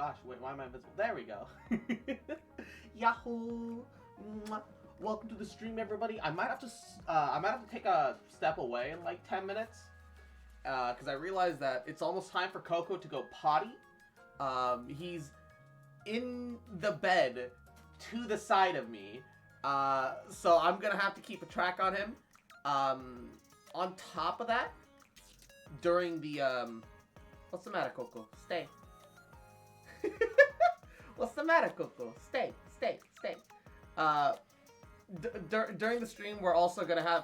gosh, wait, why am I invisible? There we go. Yahoo! Welcome to the stream, everybody. I might have to take a step away in like 10 minutes, because I realized that it's almost time for Coco to go potty. He's in the bed to the side of me, so I'm gonna have to keep a track on him. On top of that, during the what's the matter, Coco? Stay. What's the matter, Coco? Stay. During the stream, we're also gonna have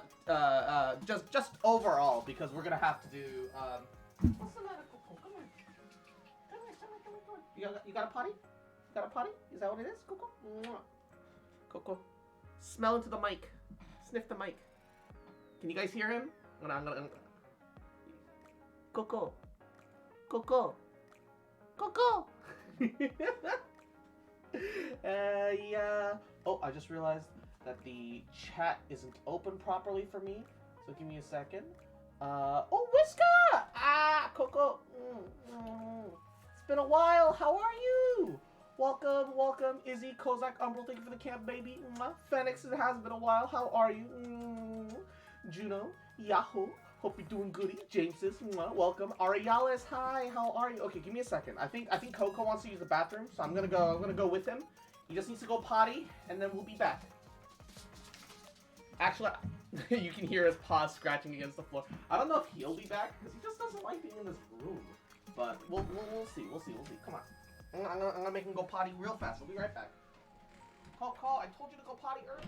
just overall, because we're gonna have to do what's the matter, Coco? Come on. You got a potty? You got a potty? Is that what it is, Coco? Coco, smell into the mic. Sniff the mic. Can you guys hear him? I'm gonna... Coco. Yeah. Oh, I just realized that the chat isn't open properly for me. So give me a second. Oh, Whisker! Ah, Coco. It's been a while. How are you? Welcome. Izzy, Kozak, Umbral, thank you for the camp, baby. Phoenix, it has been a while. How are you? Juno, Yahoo. Hope you're doing goody. Jameses, welcome. Ariales, hi. How are you? Okay, give me a second. I think Coco wants to use the bathroom, so I'm gonna go with him. He just needs to go potty, and then we'll be back. Actually, you can hear his paws scratching against the floor. I don't know if he'll be back because he just doesn't like being in this room. But we'll see. Come on. I'm gonna make him go potty real fast. We'll be right back. Coco, I told you to go potty early.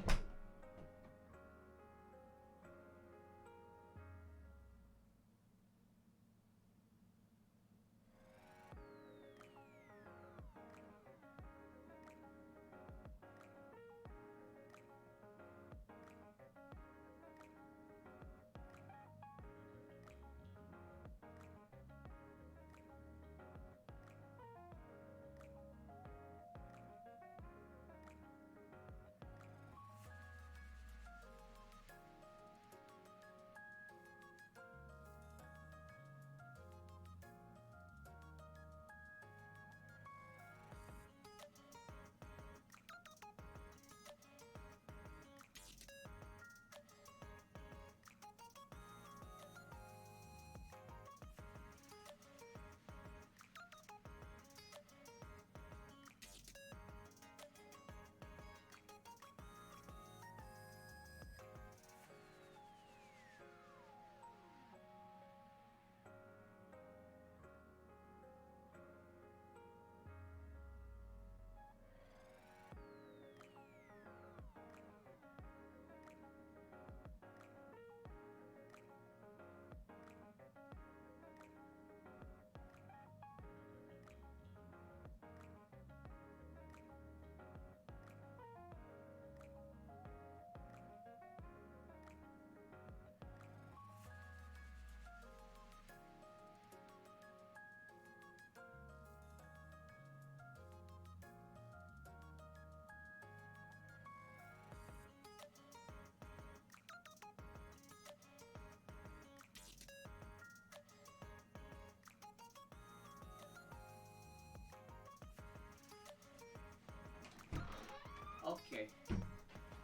Okay.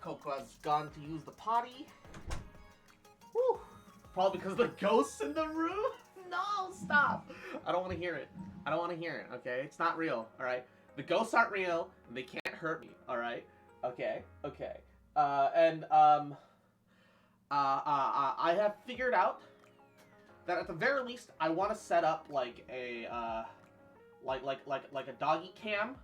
Coco has gone to use the potty. Whew. Probably because the ghosts in the room? No, stop. I don't want to hear it. Okay? It's not real, alright? The ghosts aren't real, and they can't hurt me, alright? Okay. I have figured out that at the very least, I want to set up like a, like a doggy cam.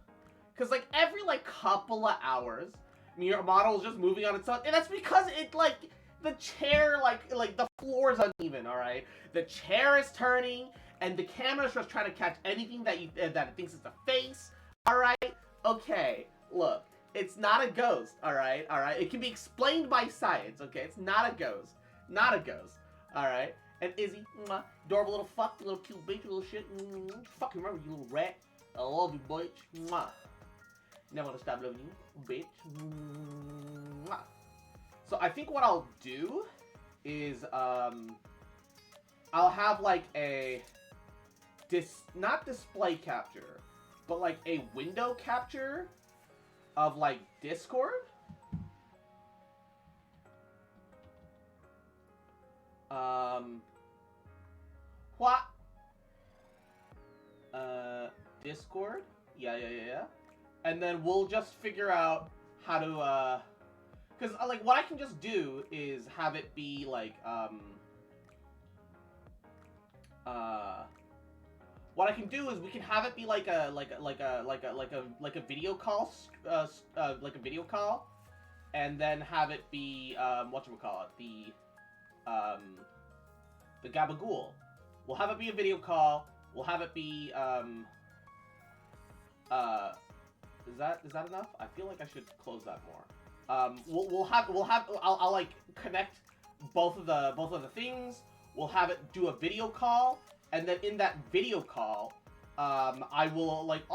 Because, like, every, like, couple of hours, your model is just moving on its own. And that's because it, like, the chair, like the floor is uneven, alright? The chair is turning, and the camera's just trying to catch anything that that it thinks is a face, alright? Okay, look, it's not a ghost, alright? It can be explained by science, okay? It's not a ghost. Alright? And Izzy, adorable little fuck, little cute bitch, little shit. Fucking remember, you little rat. I love you, bitch. Never gonna stop loving you, bitch. So I think what I'll do is, I'll have like a, not display capture, but like a window capture of like Discord. What? Discord? Yeah. And then we'll just figure out how to, because, like, what I can just do is have it be, like, what I can do is we can have it be like a video call, like a video call, and then have it be, whatchamacallit, the Gabagool. We'll have it be a video call. We'll have it be, is that enough? I feel like I should close that more. I'll like connect both of the things. We'll have it do a video call, and then in that video call, I will like,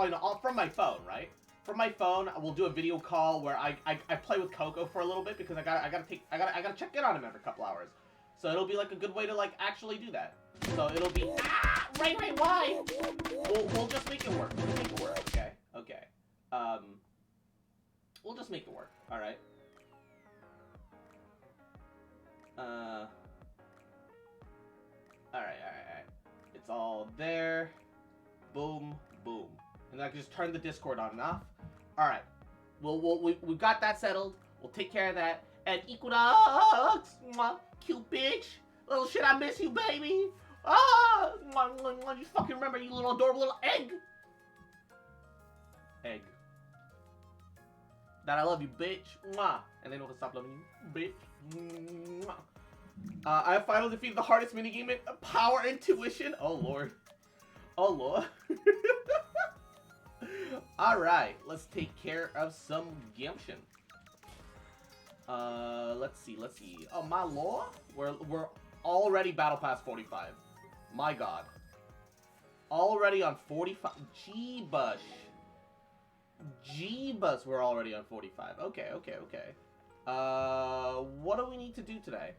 from my phone, right? From my phone, we'll do a video call where I play with Coco for a little bit because I gotta check in on him every couple hours. So it'll be like a good way to like actually do that. So it'll be right, why? We'll just make it work. We'll make it work. Okay. We'll just make it work. All right. All right. It's all there. Boom. And I can just turn the Discord on and off. All right. We got that settled. We'll take care of that. And Equinox, cute bitch, little shit, I miss you, baby. You fucking remember, you little adorable little egg. That I love you, bitch. And they don't stop loving you, bitch. I have finally defeated the hardest minigame in Power Intuition. Oh lord. Alright, let's take care of some Gumption. Let's see. Oh, my lord. We're already Battle Pass 45. My god. Already on 45. Jeebus, we're already on 45. Okay. What do we need to do today?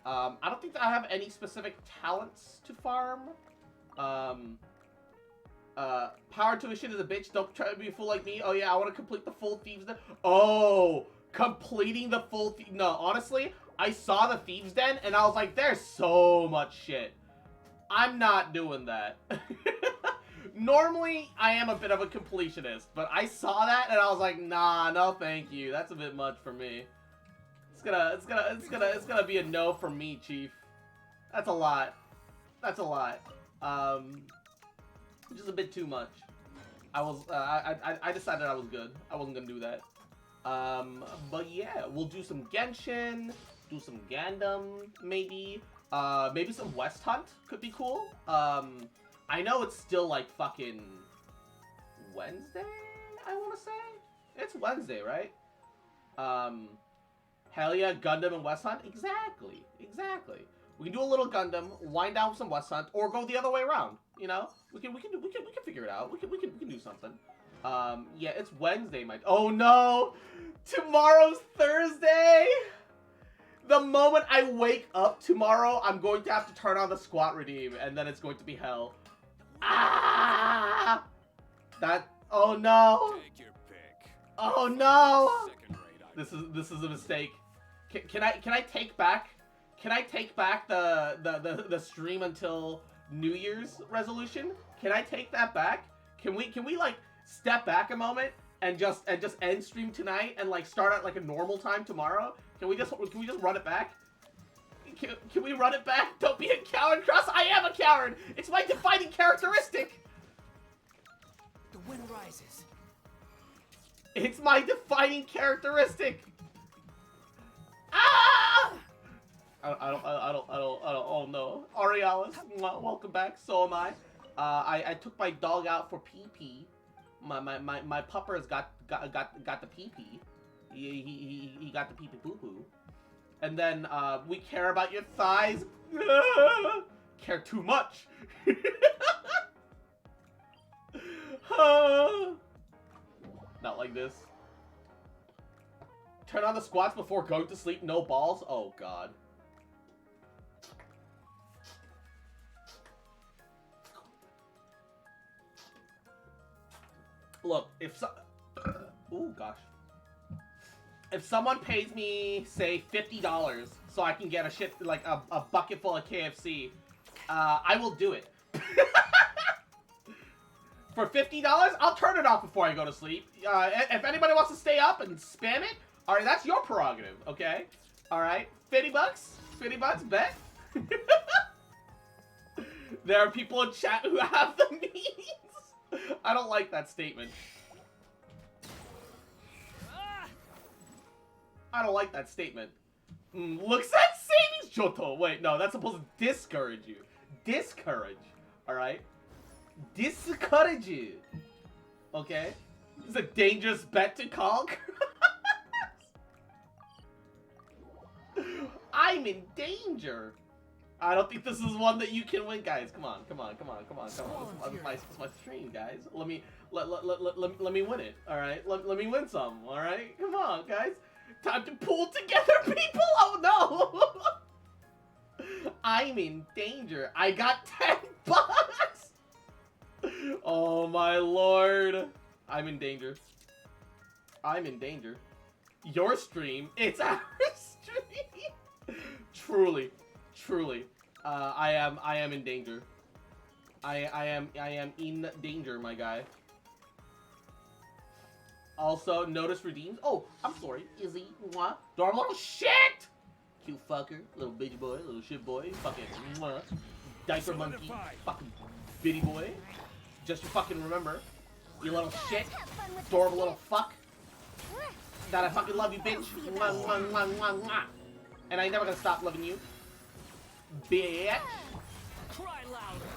I don't think that I have any specific talents to farm. Power Intuition is a bitch. Don't try to be a fool like me. Oh yeah, I want to complete the full Thieves Den. Oh, completing the full no, honestly, I saw the Thieves Den and I was like, there's so much shit. I'm not doing that. Normally, I am a bit of a completionist, but I saw that and I was like, nah, no thank you. That's a bit much for me. It's gonna be a no from me, Chief. That's a lot. Which is a bit too much. I decided I was good. I wasn't gonna do that. But yeah, we'll do some Genshin, do some Gundam, maybe. Maybe some West Hunt could be cool. I know it's still like fucking Wednesday, I wanna say? It's Wednesday, right? Hell yeah, Gundam and West Hunt? Exactly. We can do a little Gundam, wind down with some West Hunt, or go the other way around. You know? We can figure it out. We can do something. Yeah, it's Wednesday, oh no! Tomorrow's Thursday! The moment I wake up tomorrow, I'm going to have to turn on the squat redeem, and then it's going to be hell. Ah! Oh no! Take your pick. Oh no! Second-rate This is a mistake. Can I take back the stream until New Year's resolution? Can I take that back? Can we like step back a moment and just end stream tonight and like start at like a normal time tomorrow? Can we just run it back? Can we run it back? Don't be a coward, Cross. I am a coward. It's my defining characteristic. The wind rises. It's my defining characteristic. Ah! I don't. Oh no, Aurealis, welcome back. So am I. I took my dog out for pee pee. My pupper has got the pee pee. He got the pee pee poo poo. And then we care about your thighs. Care too much. Not like this. Turn on the squats before going to sleep. No balls. Oh god. Look, if so... Ooh, gosh. If someone pays me, say, $50 so I can get a shit, like, a bucket full of KFC, I will do it. For $50, I'll turn it off before I go to sleep. If anybody wants to stay up and spam it, alright, that's your prerogative, okay? Alright, $50? $50, bet? There are people in chat who have the means. I don't like that statement. I don't like that statement. Looks at savings, Johto. Wait, no, that's supposed to discourage you. Discourage, alright? Discourage you. Okay? It's a dangerous bet to call. I'm in danger. I don't think this is one that you can win, guys. Come on, come on, come on, come on, come on. This is my stream, guys. Let me win it. All right, let me win some. All right, come on, guys. Time to pull together, people. Oh no! I'm in danger. I got $10. Oh my lord. I'm in danger. I'm in danger. Your stream, it's our stream. Truly, truly. I am in danger. I am in danger, my guy. Also, notice redeems. Oh, I'm sorry. Izzy, mwah. Dorm little shit! Cute fucker. Little bitch boy. Little shit boy. Fucking mwah. Diaper monkey. Fucking bitty boy. Just to fucking remember. You little shit. Adorable little fuck. That I fucking love you, bitch. Mwah, mwah, mwah, mwah, mwah. And I ain't never gonna stop loving you. Bitch. Cry louder.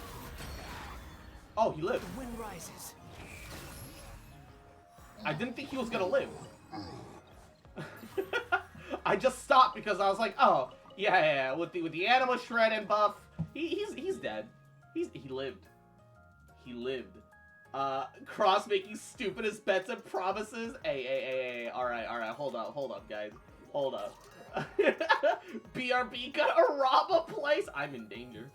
Oh, he lived. The wind rises. I didn't think he was gonna live. I just stopped because I was like, oh, yeah, with the animal shred and buff, he's dead. He lived. He lived. Cross making stupidest bets and promises. Hey, all right, hold up, guys, hold up. BRB gonna rob a place. I'm in danger.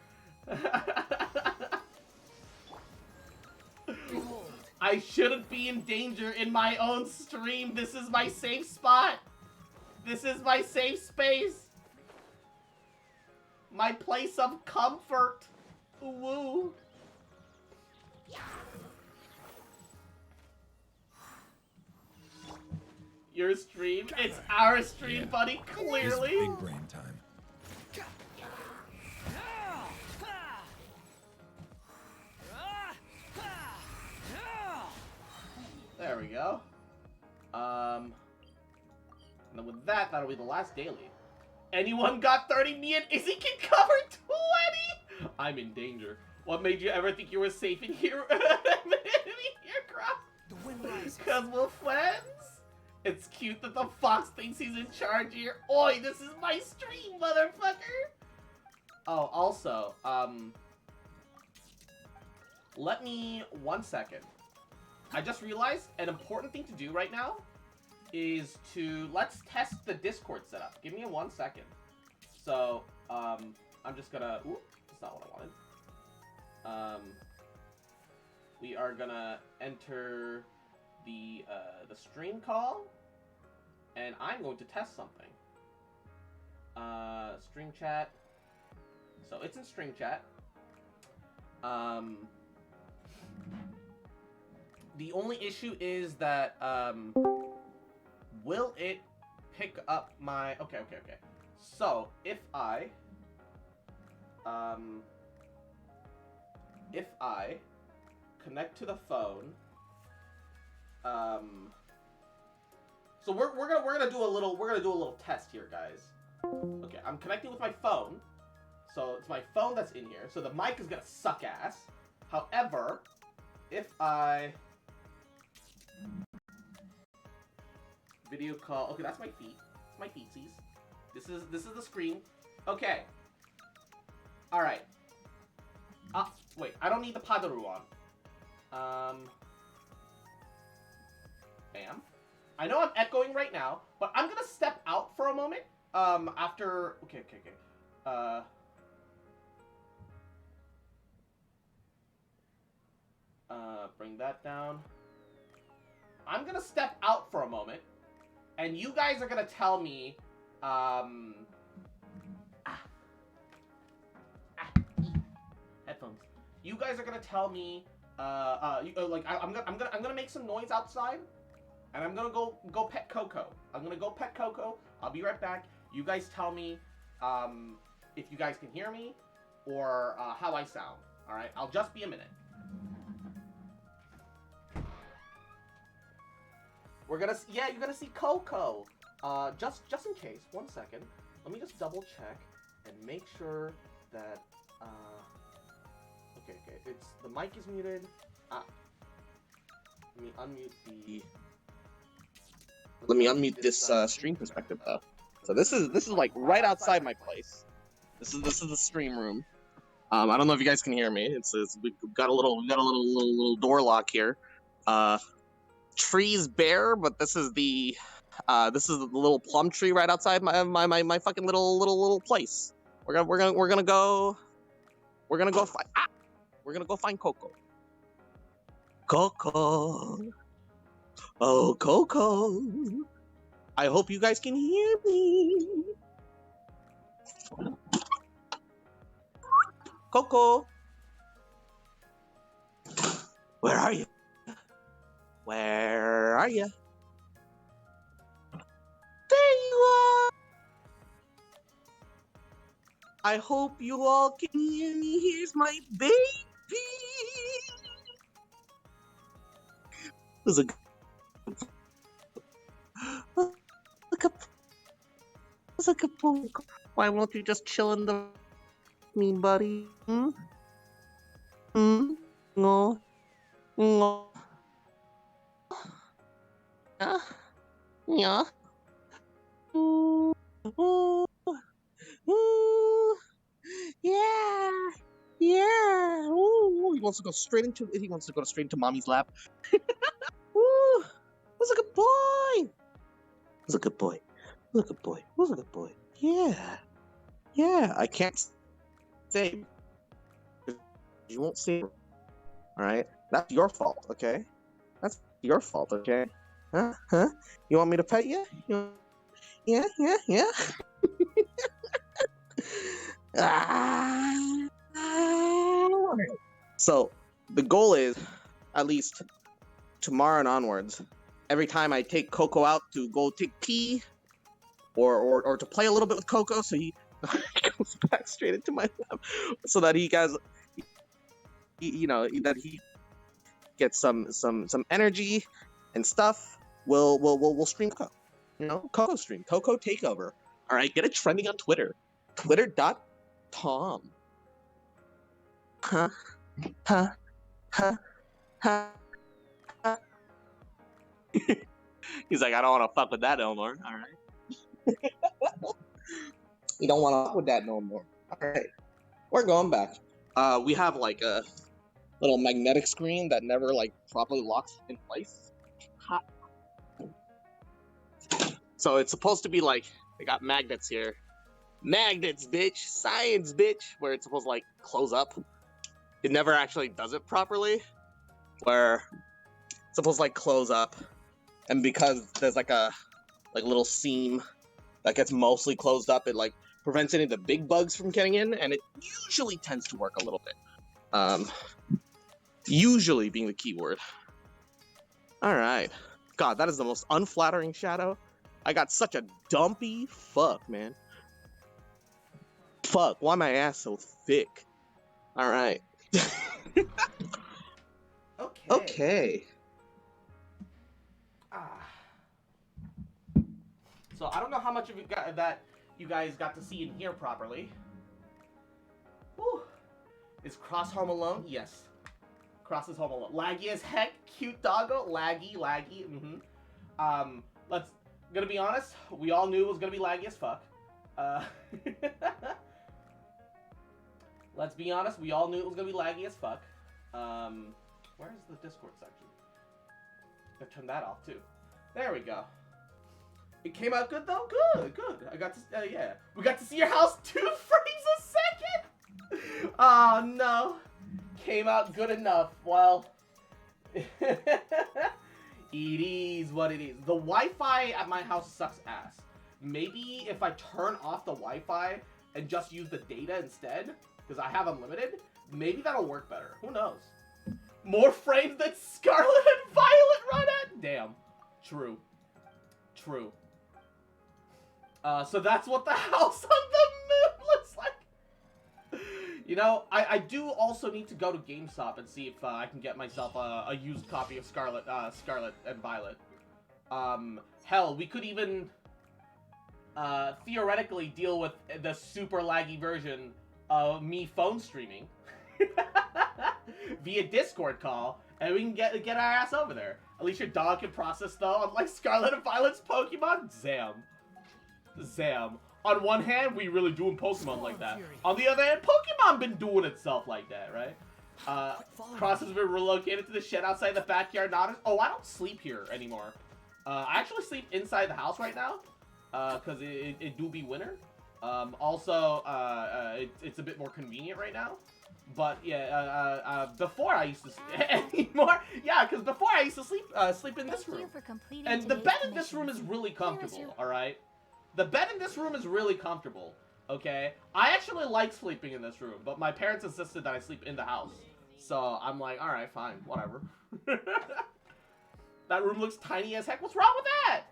I shouldn't be in danger in my own stream. This is my safe spot. This is my safe space. My place of comfort. Woo. Your stream? It's our stream, buddy, clearly. It's big brain time. There we go. And then with that, that'll be the last daily. Anyone got 30? Me and Izzy can cover 20? I'm in danger. What made you ever think you were safe in here? The wind rises. Because we're friends? It's cute that the fox thinks he's in charge here. Oi, this is my stream, motherfucker! Oh, also, let me 1 second. I just realized an important thing to do right now is let's test the Discord setup. Give me 1 second. So, I'm just gonna, ooh, that's not what I wanted. We are gonna enter the stream call, and I'm going to test something. Stream chat. So it's in stream chat. The only issue is that, will it pick up my... Okay. So, if I connect to the phone, so we're gonna do a little test here, guys. Okay, I'm connecting with my phone, so it's my phone that's in here, so the mic is gonna suck ass. However, if I... Video call. Okay, that's my feet. It's my feetsies. This is the screen. Okay. All right. Wait. I don't need the Padaru on. Bam. I know I'm echoing right now, but I'm gonna step out for a moment. After. Okay. Bring that down. I'm gonna step out for a moment, and you guys are gonna tell me, headphones. You guys are gonna tell me, I'm gonna make some noise outside, and I'm gonna go pet Coco. I'm gonna go pet Coco. I'll be right back. You guys tell me, if you guys can hear me, or how I sound. All right, I'll just be a minute. You're gonna see Coco. Just in case. 1 second. Let me just double check and make sure that. Okay. It's the mic is muted. Let me unmute this stream perspective though. So this is like right outside my place. This is the stream room. I don't know if you guys can hear me. We've got a little door lock here. Tree's bare, but this is the little plum tree right outside my fucking little place. We're gonna go find Coco. Coco. Oh, Coco. I hope you guys can hear me. Coco. Where are you? Where are you? There you are. I hope you all can hear me. Here's my baby. Look at why won't you just chill in the me, buddy? No. Yeah. Ooh. Yeah. Ooh. He wants to go straight into mommy's lap. Ooh. Who's a good boy? Who's a good boy? Yeah. I can't say. You won't say. All right. That's your fault. Okay. That's your fault. Okay. Huh? You want me to pet you? Yeah. So the goal is, at least tomorrow and onwards, every time I take Coco out to go take pee, or to play a little bit with Coco, so he goes back straight into my lap, so that he gets some energy and stuff. We'll stream Coco. Coco stream, Coco takeover. All right, get it trending on Twitter. Twitter.com. Huh. He's like, I don't want to fuck with that no more. All right. You don't want to fuck with that no more. All right. We're going back. We have like a little magnetic screen that never like properly locks in place. So it's supposed to be like, they got magnets here. Magnets, bitch. Science, bitch. Where it's supposed to like close up. It never actually does it properly. Where it's supposed to like close up. And because there's like a little seam that gets mostly closed up, it like prevents any of the big bugs from getting in, and it usually tends to work a little bit. Usually being the key word. All right. God, that is the most unflattering shadow. I got such a dumpy fuck, man. Fuck, why my ass so thick? All right. Okay. So I don't know how much of you guys got to see and hear properly. Whew. Is Cross home alone? Yes. Cross is home alone. Laggy as heck. Cute doggo. Laggy. Gonna be honest, we all knew it was gonna be laggy as fuck. Let's be honest, we all knew it was gonna be laggy as fuck. Where's the Discord section? I turned that off too. There we go. It came out good though? Good. I got to, yeah. We got to see your house 2 frames a second! Oh no. Came out good enough. Well, It is what it is. The Wi-Fi at my house sucks ass. Maybe if I turn off the Wi-Fi and just use the data instead, because I have unlimited, maybe that'll work better. Who knows? More frames than Scarlet and Violet run at? Damn. True. True. So that's what the house on the moon looks like. You know, I do also need to go to GameStop and see if I can get myself a used copy of Scarlet and Violet. Hell, we could even theoretically deal with the super laggy version of me phone streaming via Discord call, and we can get our ass over there. At least your dog can process though, unlike Scarlet and Violet's Pokemon. Zam. On one hand, we really doing Pokemon like that. On the other hand, Pokemon been doing itself like that, right? Cross has been relocated to the shed outside the backyard. Oh, I don't sleep here anymore. I actually sleep inside the house right now, cause it do be winter. Also, it's a bit more convenient right now. But yeah, before I used to anymore. Yeah, because before I used to sleep in this room. And the bed in this room is really comfortable. All right. The bed in this room is really comfortable, okay? I actually like sleeping in this room, but my parents insisted that I sleep in the house. So I'm like, alright, fine, whatever. That room looks tiny as heck. What's wrong with that?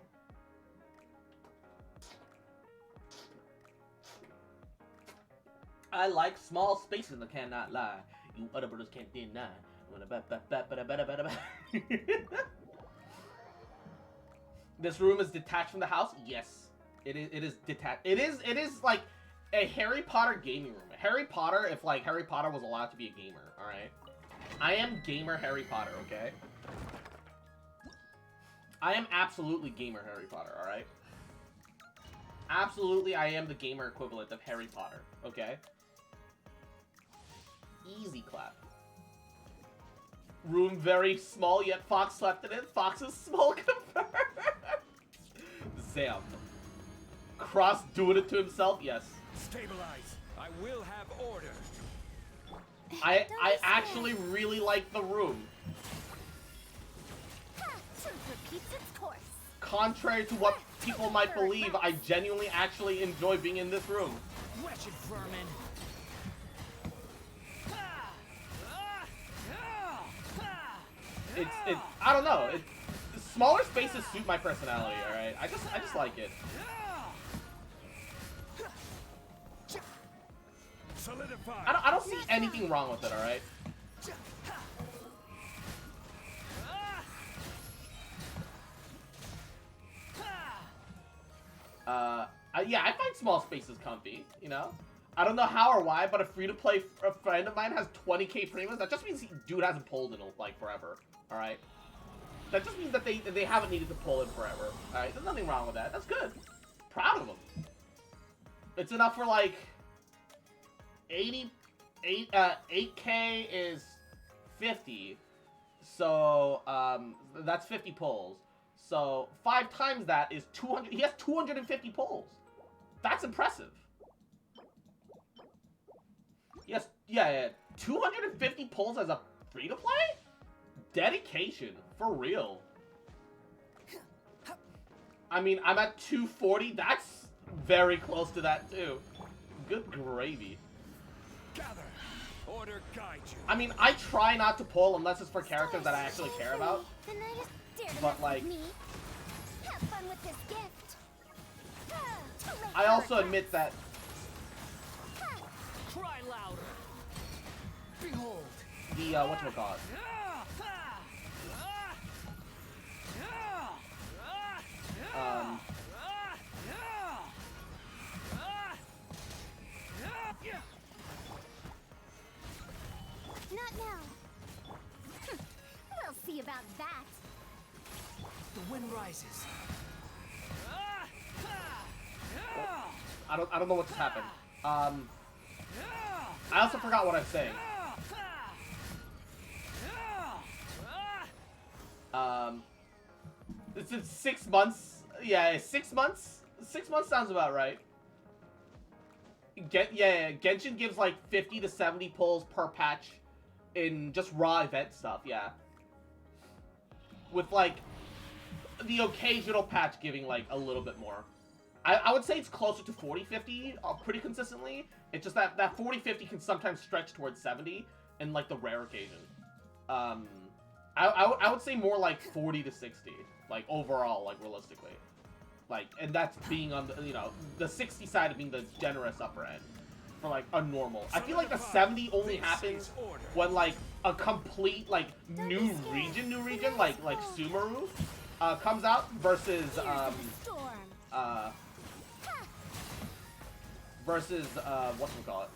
I like small spaces, I cannot lie. You other brothers can't deny. This room is detached from the house? Yes. It is detached. It is like a Harry Potter gaming room. Harry Potter, if like Harry Potter was allowed to be a gamer, alright? I am gamer Harry Potter, okay? I am absolutely gamer Harry Potter, alright? Absolutely, I am the gamer equivalent of Harry Potter, okay? Easy clap. Room very small, yet Fox slept in it. Fox's small confirmed. Zam. Cross doing it to himself? Yes. Stabilize. I will have order. I actually really like the room. Contrary to what people might believe, I genuinely actually enjoy being in this room. Wretched vermin. It's I don't know. Smaller spaces suit my personality, alright? I just like it. I don't see anything wrong with it, alright? Yeah, I find small spaces comfy, you know? I don't know how or why, but a free-to-play friend of mine has 20k premiums. That just means dude hasn't pulled in, like, forever, alright? That just means that they haven't needed to pull in forever, alright? There's nothing wrong with that. That's good. Proud of them. It's enough for, like... 8k is 50, so that's 50 pulls. So 5 times that is 200. He has 250 pulls. That's impressive. Yes, yeah, 250 pulls as a free to play? Dedication, for real. I mean, I'm at 240. That's very close to that too. Good gravy. Gather. Order guide you. I mean, I try not to pull unless it's for characters that I actually care about. But like, have fun with this gift. I also admit that Cry louder. Behold. the whatchamacallit. Not now. We'll see about that. The wind rises. I don't know what just happened. I also forgot what I'm saying. It's 6 months. Yeah, 6 months. 6 months sounds about right. Genshin gives like 50 to 70 pulls per patch in just raw event stuff. Yeah, with like the occasional patch giving like a little bit more. I would say it's closer to 40-50 pretty consistently. It's just that 40-50 can sometimes stretch towards 70 in like the rare occasion. I would say more like 40 to 60, like overall, like realistically. Like, and that's being on the, you know, the 60 side of being the generous upper end for like a normal. I feel like the 70 only happens when like a complete like new region like Sumeru comes out versus whatchamacallit?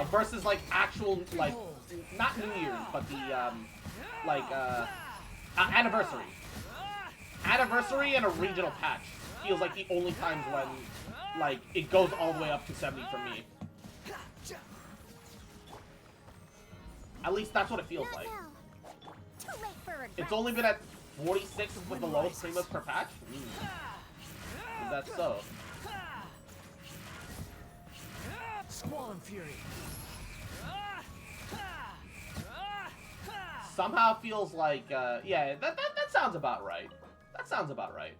Versus like actual like not New Year's but the anniversary. Anniversary and a regional patch feels like the only times when like it goes all the way up to 70 for me. At least that's what it feels like. It's only been at 46 with the lowest primos per patch. Is that so? Squall and Fury. Somehow feels like, yeah, that sounds about right. That sounds about right.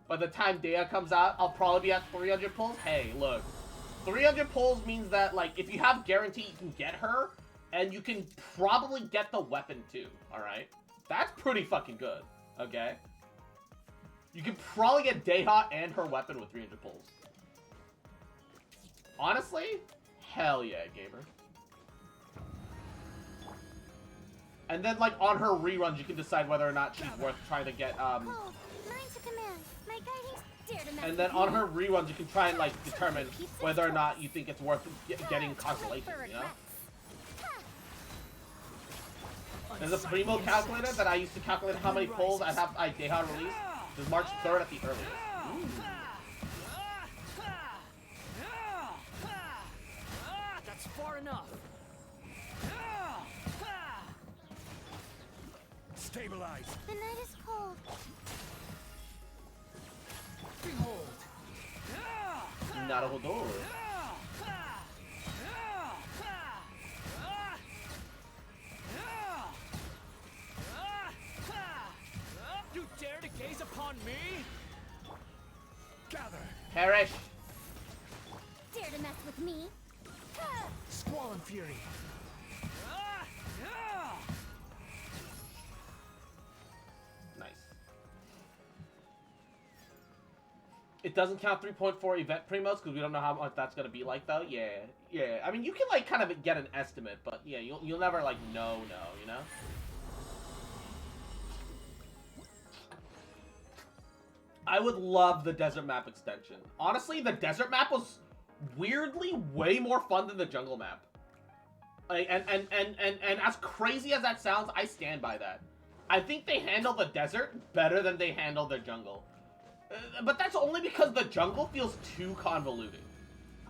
By the time Dea comes out, I'll probably be at 300 pulls. Hey, look. 300 pulls means that, like, if you have guarantee you can get her, and you can probably get the weapon too, alright? That's pretty fucking good, okay? You can probably get Deha and her weapon with 300 pulls. Honestly, hell yeah, gamer. And then, like, on her reruns, you can decide whether or not she's worth trying to get, and then on her reruns, you can try and, like, determine whether or not you think it's worth getting consolation, you know? There's a Primo calculator that I used to calculate how many pulls I'd have Deha release. This is March 3rd at the earliest. Ooh. That's far enough. Stabilize. The night is cold. Behold. Naruhodo. You dare to gaze upon me? Gather. Perish. Dare to mess with me? Squall and Fury. Nice. It doesn't count 3.4 event primos because we don't know how much that's gonna be like though. Yeah, yeah. I mean, you can like kind of get an estimate, but yeah, you'll never like know, you know. I would love the desert map extension. Honestly, the desert map was weirdly way more fun than the jungle map. Like, and as crazy as that sounds, I stand by that. I think they handle the desert better than they handle their jungle. But that's only because the jungle feels too convoluted.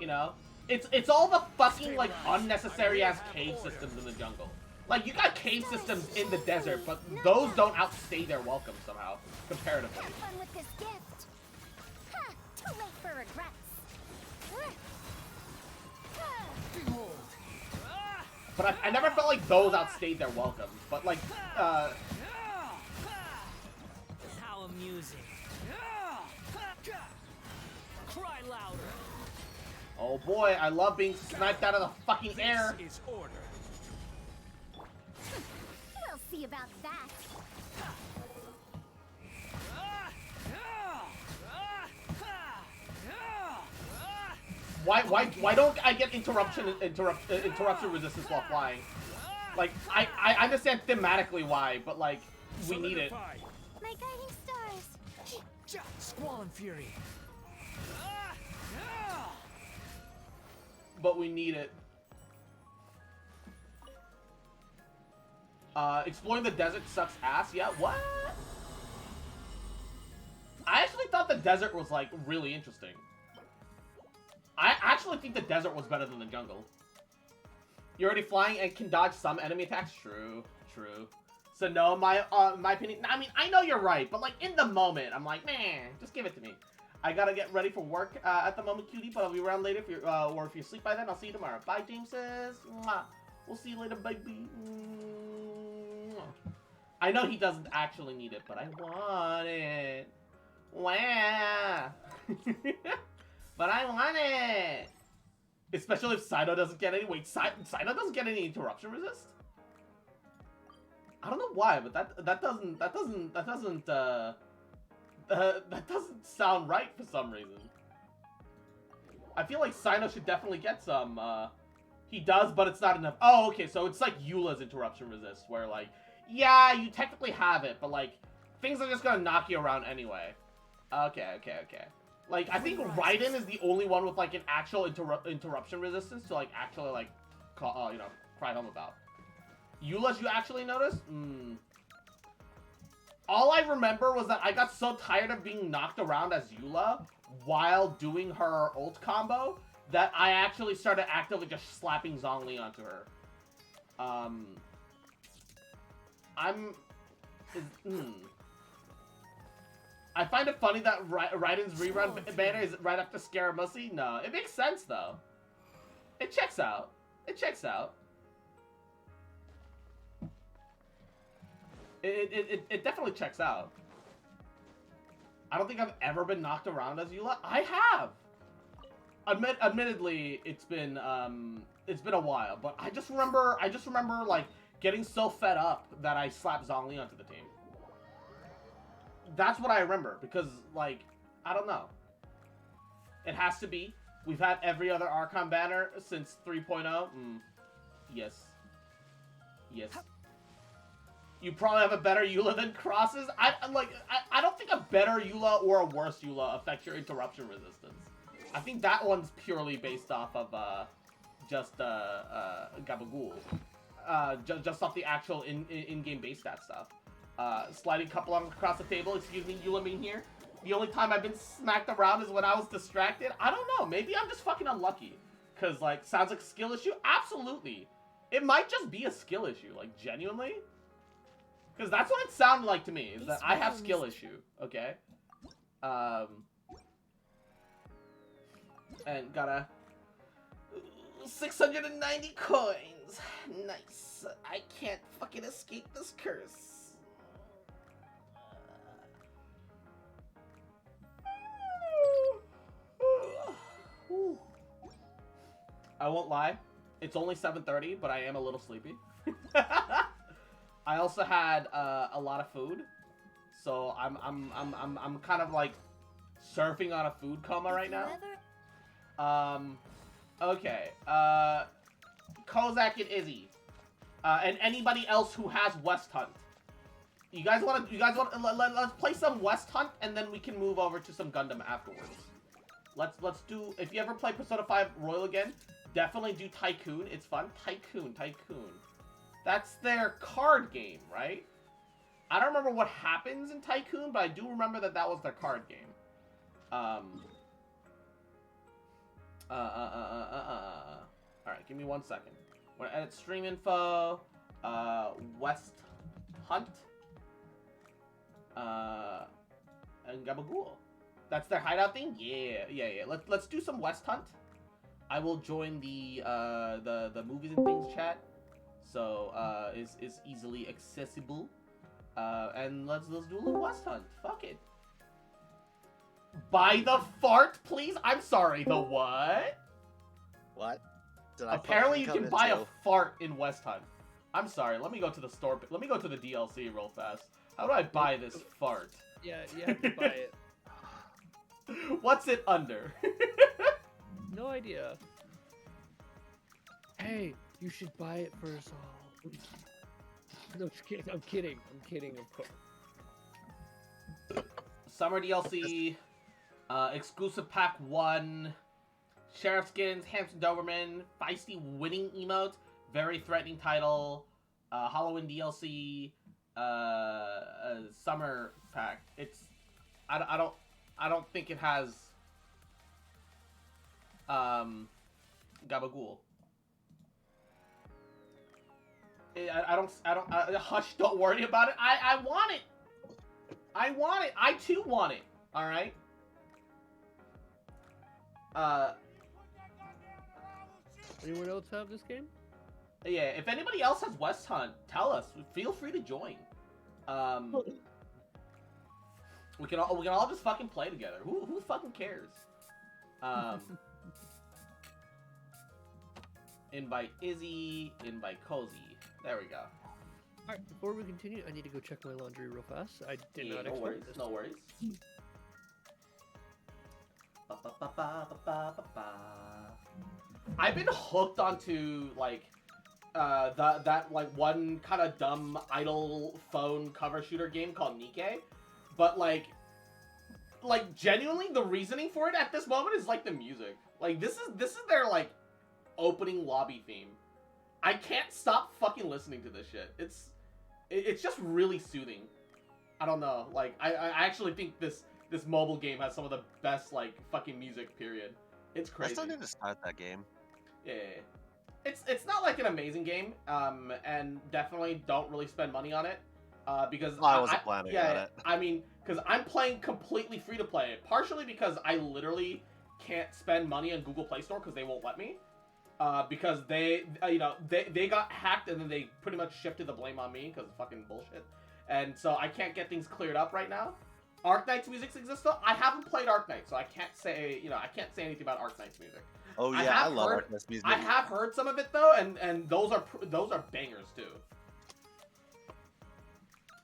You know? It's all the fucking, like, unnecessary ass cave systems in the jungle. Like, you got cave systems in the desert, but those don't outstay their welcome somehow, comparatively. Have fun with this gift. Ha! Too late for regrets. Behold. But I never felt like those outstayed their welcome. But, like, How amusing. Cry louder. oh boy, I love being sniped out of the fucking air. This is order. We'll see about that. Why don't I get interruption resistance while flying? Like, I understand thematically why, but like, we need it. My guiding stars. Squall and Fury. But we need it. Exploring the desert sucks ass. Yeah, what? I actually thought the desert was, like, really interesting. I actually think the desert was better than the jungle. You're already flying and can dodge some enemy attacks? True, true. So no, my opinion, I mean, I know you're right, but, like, in the moment, I'm like, man, just give it to me. I gotta get ready for work at the moment, cutie, but I'll be around later if you're, or if you sleep by then, I'll see you tomorrow. Bye, Jameses. Mwah. We'll see you later, baby. Mwah. I know he doesn't actually need it, but I want it. Wah. But I want it. Especially if Cyno doesn't get any. Wait, Cyno doesn't get any interruption resist? I don't know why, but that doesn't sound right for some reason. I feel like Cyno should definitely get some. He does, but it's not enough. Oh, okay, so it's like Eula's interruption resist, where like, yeah, you technically have it, but like, things are just gonna knock you around anyway. Okay. Like, I think Raiden is the only one with like an actual interruption resistance to like actually like, call, cry home about. Eula's you actually notice? All I remember was that I got so tired of being knocked around as Eula while doing her ult combo that I actually started actively just slapping Zhongli onto her. I find it funny that Raiden's rerun banner is right after Scaramucci. No, it makes sense though. It checks out. It checks out. It definitely checks out. I don't think I've ever been knocked around as Eula. I have. Admittedly, it's been a while, but I just remember like getting so fed up that I slapped Zhongli onto the team. That's what I remember because like I don't know. It has to be. We've had every other Archon banner since 3.0. Yes. Yes. You probably have a better Eula than Crosses. I don't think a better Eula or a worse Eula affects your interruption resistance. I think that one's purely based off of just Gabagool. Just off the actual in-game base stat stuff. Sliding couple across the table. Excuse me, Eula being here. The only time I've been smacked around is when I was distracted. I don't know. Maybe I'm just fucking unlucky. Cause like sounds like a skill issue. Absolutely. It might just be a skill issue. Like genuinely. Because that's what it sounded like to me, is that I have skill issue, okay? And got a 690 coins. Nice. I can't fucking escape this curse. I won't lie. It's only 7:30, but I am a little sleepy. I also had a lot of food, so I'm kind of like surfing on a food coma right now. Okay. Kozak and Izzy, and anybody else who has West Hunt. You guys want? Let's play some West Hunt, and then we can move over to some Gundam afterwards. Let's do. If you ever play Persona 5 Royal again, definitely do Tycoon. It's fun. Tycoon. That's their card game, right? I don't remember what happens in Tycoon, but I do remember that was their card game. Alright, give me 1 second. I'm gonna edit stream info. West Hunt. And Gabagool. That's their hideout thing? Yeah. Let's do some West Hunt. I will join the movies and things chat. So, is easily accessible. And let's do a little West Hunt. Fuck it. Buy the fart, please? I'm sorry, the what? What? Apparently you can buy a fart in West Hunt. I'm sorry, let me go to the store. Let me go to the DLC real fast. How do I buy this fart? Yeah, you have to buy it. What's it under? No idea. Hey, you should buy it for us all. No, I'm kidding, of course. Summer DLC, exclusive pack 1, Sheriff Skins, Hampton Doberman, feisty winning emote, very threatening title, Halloween DLC, summer pack. I don't think it has Gabagool. I don't hush, don't worry about it. I want it. I want it. I too want it. All right. Anyone else have this game? Yeah, if anybody else has West Hunt, tell us. Feel free to join. We can all just fucking play together. Who fucking cares? Invite Izzy, invite Cozy. There we go. Alright, before we continue, I need to go check my laundry real fast. I did not no expect worries, this. no worries. I've been hooked onto like that like one kind of dumb idle phone cover shooter game called Nikke, but like genuinely the reasoning for it at this moment is like the music. Like this is their like opening lobby theme. I can't stop fucking listening to this shit. It's just really soothing. I don't know. Like I actually think this mobile game has some of the best like fucking music. Period. It's crazy. I still need to start that game. Yeah. It's not like an amazing game. And definitely don't really spend money on it. Because I wasn't planning on it. I mean, because I'm playing completely free to play. Partially because I literally can't spend money on Google Play Store because they won't let me. Because they got hacked and then they pretty much shifted the blame on me because of fucking bullshit. And so I can't get things cleared up right now. Arknight's music exists though. I haven't played Arknight, so I can't say anything about Arknight's music. Oh yeah, I love Arknight's music. I have heard some of it though, and those are bangers too.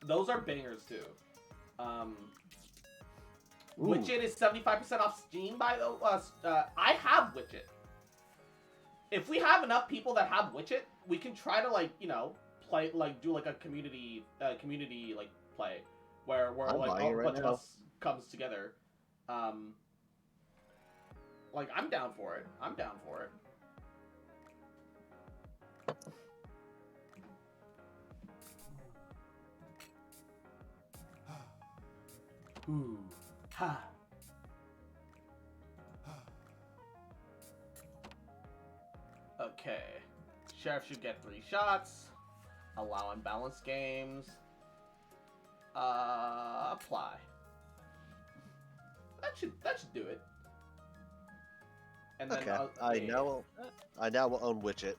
Those are bangers too. Widget is 75% off Steam by the I have Widget. If we have enough people that have Widget, we can try to play do like a community like play where like a bunch of us comes together. Like I'm down for it. I'm down for it. Ooh. Ha. Okay. Sheriff should get 3 shots. Allow unbalanced games. Apply. That should do it. And then okay. I now will own Widget.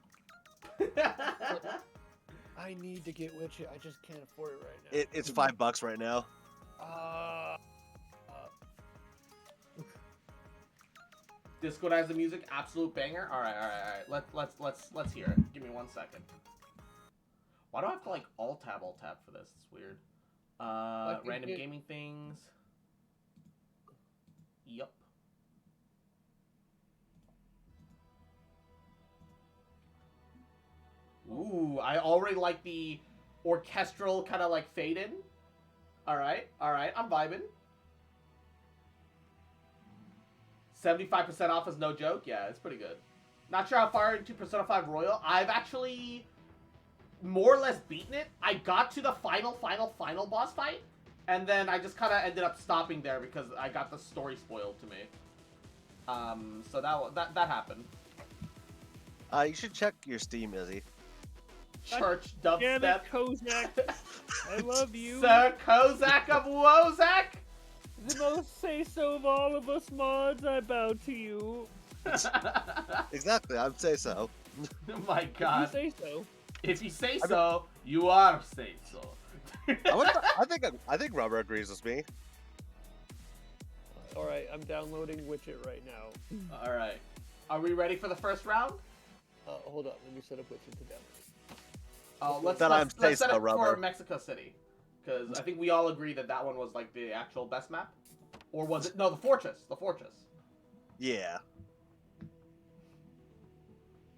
I need to get Widget. I just can't afford it right now. It's $5 right now. Discord has the music, absolute banger. All right. Let's hear it. Give me 1 second. Why do I have to like alt tab for this? It's weird. Random gaming things. Yup. Ooh, I already like the orchestral kind of like fade in. All right, I'm vibing. 75% off is no joke. Yeah, it's pretty good. Not sure how far into Persona 5 Royal. I've actually more or less beaten it. I got to the final boss fight, and then I just kind of ended up stopping there because I got the story spoiled to me. So that happened. You should check your Steam, Izzy. Church Damn it, dubstep. Kozak. I love you. Sir Kozak of Wozak. The most say-so of all of us mods, I bow to you. Exactly, I'd say so. Oh my god. If you say so. If you say so, you are say so. I think Rubber agrees with me. Alright, I'm downloading Widget right now. Alright. Are we ready for the first round? Hold up, let me set up Widget to download. Let's set it for Mexico City. Because I think we all agree that one was like the actual best map. Or was it? No, the Fortress. The Fortress. Yeah.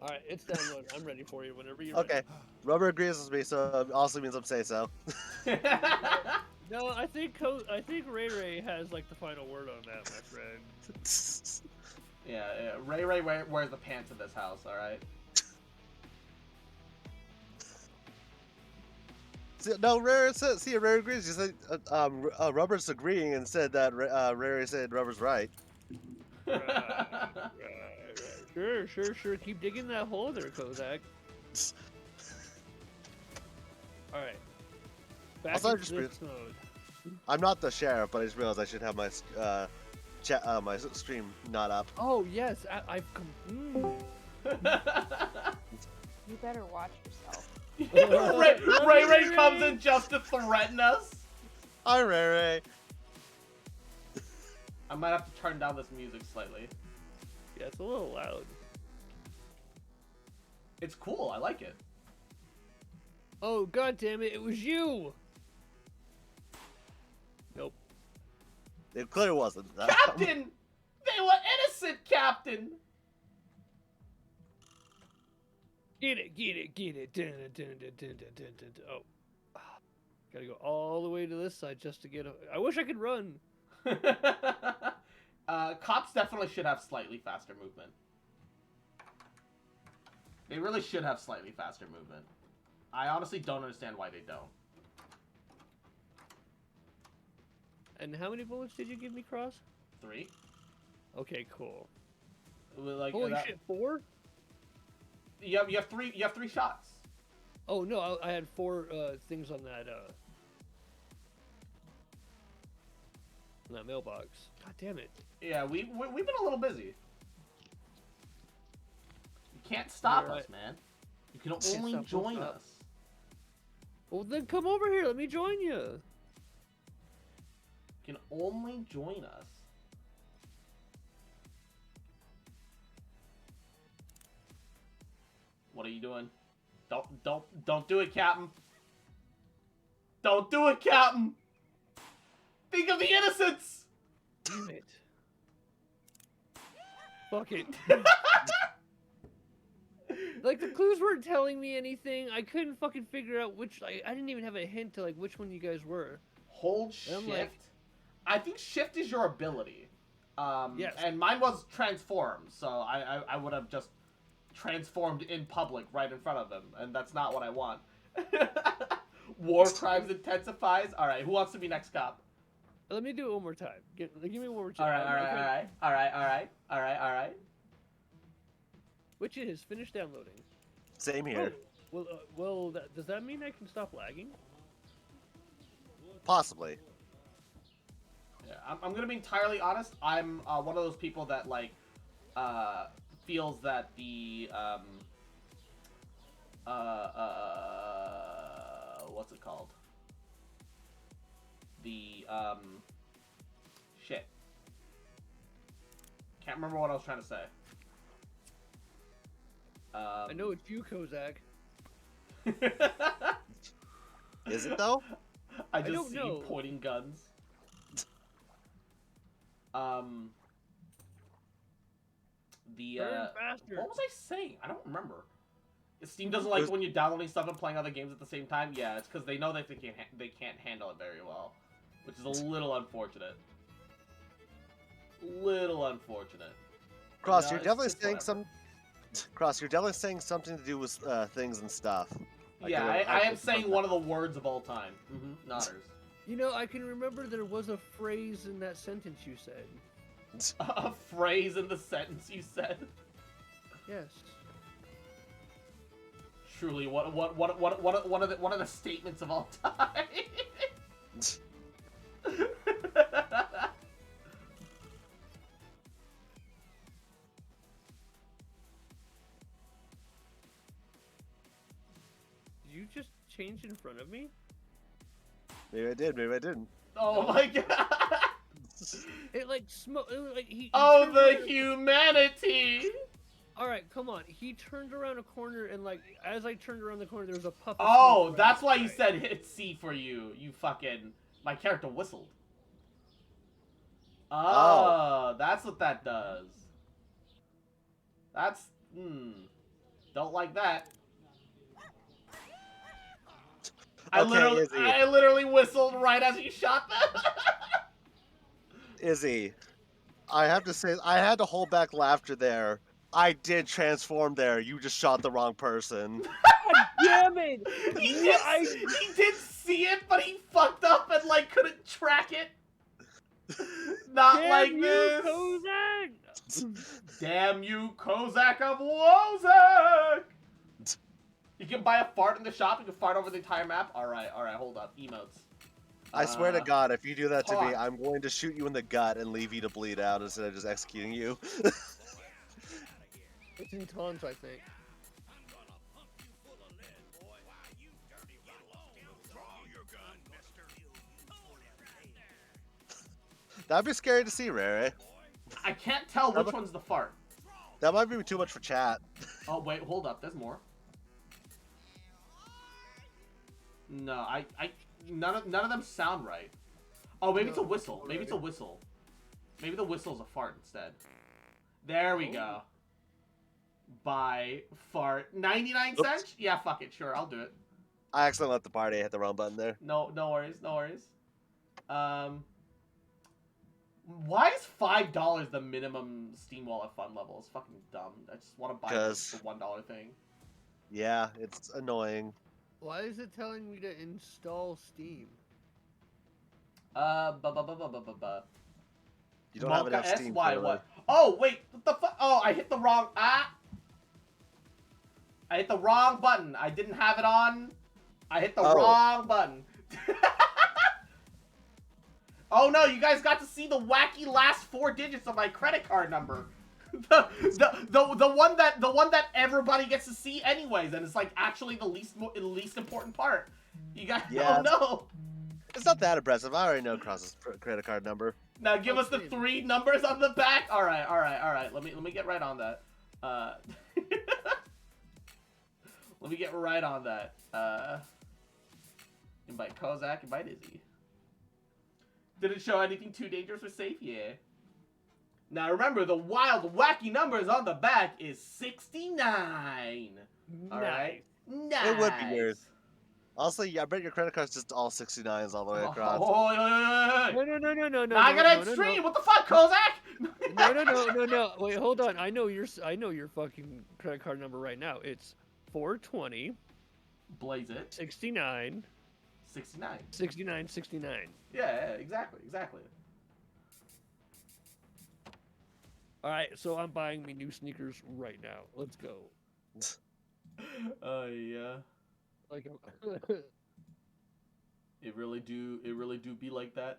Alright, it's downloaded. I'm ready for you whenever you're ready. Okay. Rubber agrees with me, so it also means I'm say so. No, I think Ray Ray has like the final word on that, my friend. Yeah, Ray Ray wears the pants in this house, alright? No, Rare said. See, Rare agrees. You said Rubber's agreeing and said that Rare said Rubber's right. Right. Sure. Keep digging that hole there, Kozak. All right. Back in this mode. I'm not the sheriff, but I just realized I should have my my stream not up. Oh yes, I've come. You better watch yourself. Ray comes in just to threaten us. Hi, Ray Ray. I might have to turn down this music slightly. Yeah, it's a little loud. It's cool. I like it. Oh, god damn it, it was you! Nope. It clearly wasn't. Captain! They were innocent, Captain! Get it, get it, get it. Dun, dun, dun, dun, dun, dun, dun, dun. Oh. Gotta go all the way to this side just to get a... I wish I could run. Cops definitely should have slightly faster movement. They really should have slightly faster movement. I honestly don't understand why they don't. And how many bullets did you give me, Cross? 3? Okay, cool. Like, Holy shit, 4? You have 3. You have 3 shots. Oh no, I had 4 things on that mailbox. God damn it. Yeah, we've been a little busy. You can't stop You're us, right. man. You can Can't only stop, won't join stop. us. Well then come over here, let me join you. You can only join us. What are you doing? Don't do it, Captain. Don't do it, Captain. Think of the innocents. Damn it. Fuck it. Like, the clues weren't telling me anything. I couldn't fucking figure out which... I didn't even have a hint to, like, which one you guys were. Hold And I'm shift. like- I think shift is your ability. Yes. And mine was transform, so I would have just transformed in public right in front of him, and that's not what I want. War crimes intensifies. All right, who wants to be next cop? Let me do it one more time. Give me one more All chance. right. Which is finished downloading. Same here. Oh, well, does that mean I can stop lagging? Possibly. Yeah, I'm gonna be entirely honest. I'm one of those people that like feels that the what's it called? The shit. Can't remember what I was trying to say. I know it's you, Kozak. Is it though? I just don't see know. pointing guns. Burn faster. What was I saying? I don't remember. Steam doesn't like when you're downloading stuff and playing other games at the same time. Yeah, it's because they know that they can't handle it very well, which is a little unfortunate. Little unfortunate. Cross, Yeah, you're it's definitely just saying whatever. Cross, you're definitely saying something to do with things and stuff. Yeah, I am saying one of the words of all time. Nodders. You know, I can remember there was a phrase in that sentence you said. A phrase in the sentence you said. Yes. Truly, one of the statements of all time. Did you just change in front of me? Maybe I did, maybe I didn't. Oh my god. It like he Oh, turned the around- humanity! All right, come on. He turned around a corner and like as I turned around the corner, there was a puff. Of Oh, smoke that's around why the you side. said hit C for you. You fucking... My character whistled. Oh, that's what that does. That's... Don't like that. I Okay, Izzy. literally whistled right as you shot that. Izzy, I have to say, I had to hold back laughter there. I did transform there. You just shot the wrong person. Damn it! he did see it, but he fucked up and like couldn't track it. Not Damn like you, this. Kozak! Damn you, Kozak of Wozak! You can buy a fart in the shop. You can fart over the entire map. All right, hold up. Emotes. I swear to God, if you do that to me, hold on. I'm going to shoot you in the gut and leave you to bleed out instead of just executing you. It's in taunts, I think. That'd be scary to see, Rare. I can't tell which one's the fart. That might be too much for chat. Oh wait, hold up. There's more. No, none of them sound right. Oh, maybe it's a whistle. Maybe it's a whistle. Maybe the whistle's a fart instead. There we go. Buy fart 99 cents. Yeah, fuck it. Sure, I'll do it. I accidentally left the party. I hit the wrong button there. No worries. No worries. Why is $5 the minimum Steam Wallet fun level? It's fucking dumb. I just want to buy the $1 thing. Yeah, it's annoying. Why is it telling me to install Steam? You don't have enough Steam. SY what? Oh wait, what the fuck? Oh, I hit the wrong. I hit the wrong button. I didn't have it on. I hit the wrong button. Oh no, you guys got to see the wacky last 4 digits of my credit card number. the one that everybody gets to see anyways, and it's like actually the least important part. You guys, oh no. It's not that impressive. I already know Cross's credit card number. Now give us the 3 numbers on the back. All right. Let me get right on that. Let me get right on that. Invite Kozak, invite Izzy. Did it show anything too dangerous or safe? Yeah. Now remember, the wild, wacky numbers on the back is 69. All right. Nice. It would be weird. Also, yeah, I bet your credit card's just all 69s all the way across. Oh, No. now I got extreme. What the fuck, Kozak? No. Wait, hold on. I know your fucking credit card number right now. It's 420. Blaze it. 69. 69. 69. Yeah, exactly. All right, so I'm buying me new sneakers right now. Let's go. Yeah. Like, it really do be like that.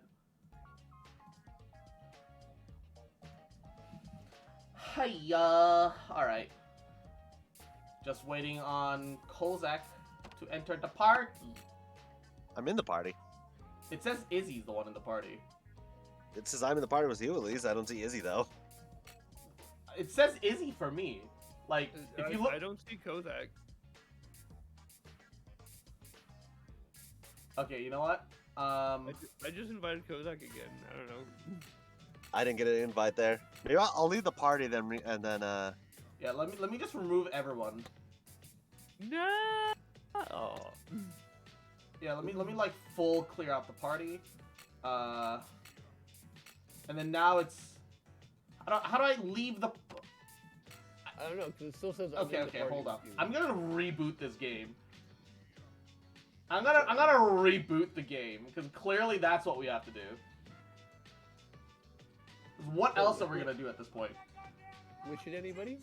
Hiya. All right. Just waiting on Kozak to enter the party. I'm in the party. It says Izzy's the one in the party. It says I'm in the party with you, at least. I don't see Izzy, though. It says Izzy for me. Like, if you look... I don't see Kozak. Okay, you know what? I just invited Kozak again. I don't know. I didn't get an invite there. Maybe I'll leave the party then, and then, Yeah, let me just remove everyone. No! Oh. Yeah, let me like full clear out the party. And then now it's... How do I leave the... I don't know, because it still says... Okay, hold up. I'm gonna reboot this game. I'm gonna reboot the game, because clearly that's what we have to do. What else are we gonna do at this point? Wish it anybody?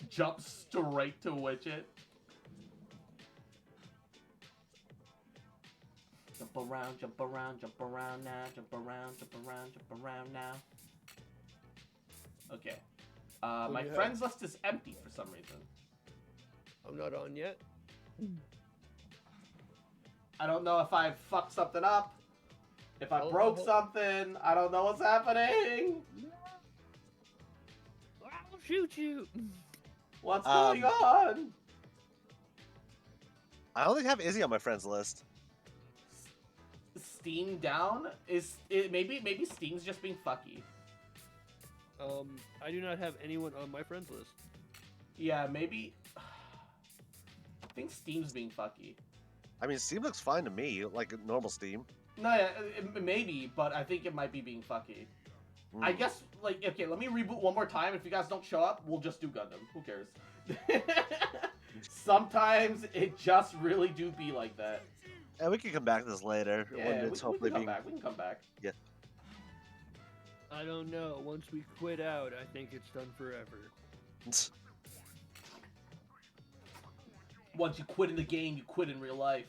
Jump straight to Witch-It. Jump around now, jump around now. Okay. My friends list is empty for some reason. I'm not on yet. I don't know if I fucked something up. If I broke something. I don't know what's happening. I'll shoot you. What's going on? I only have Izzy on my friends list. Steam down? Is it maybe Steam's just being fucky? I do not have anyone on my friends list. Yeah, maybe. I think Steam's being fucky. I mean, Steam looks fine to me, like normal Steam. No, yeah, maybe, but I think it might be being fucky. I guess, like, okay, let me reboot one more time. If you guys don't show up, we'll just do Gundam. Who cares? Sometimes it just really do be like that. And we can come back to this later. Yeah, when it's hopefully we can come back. Yeah. I don't know. Once we quit out, I think it's done forever. Once you quit in the game, you quit in real life.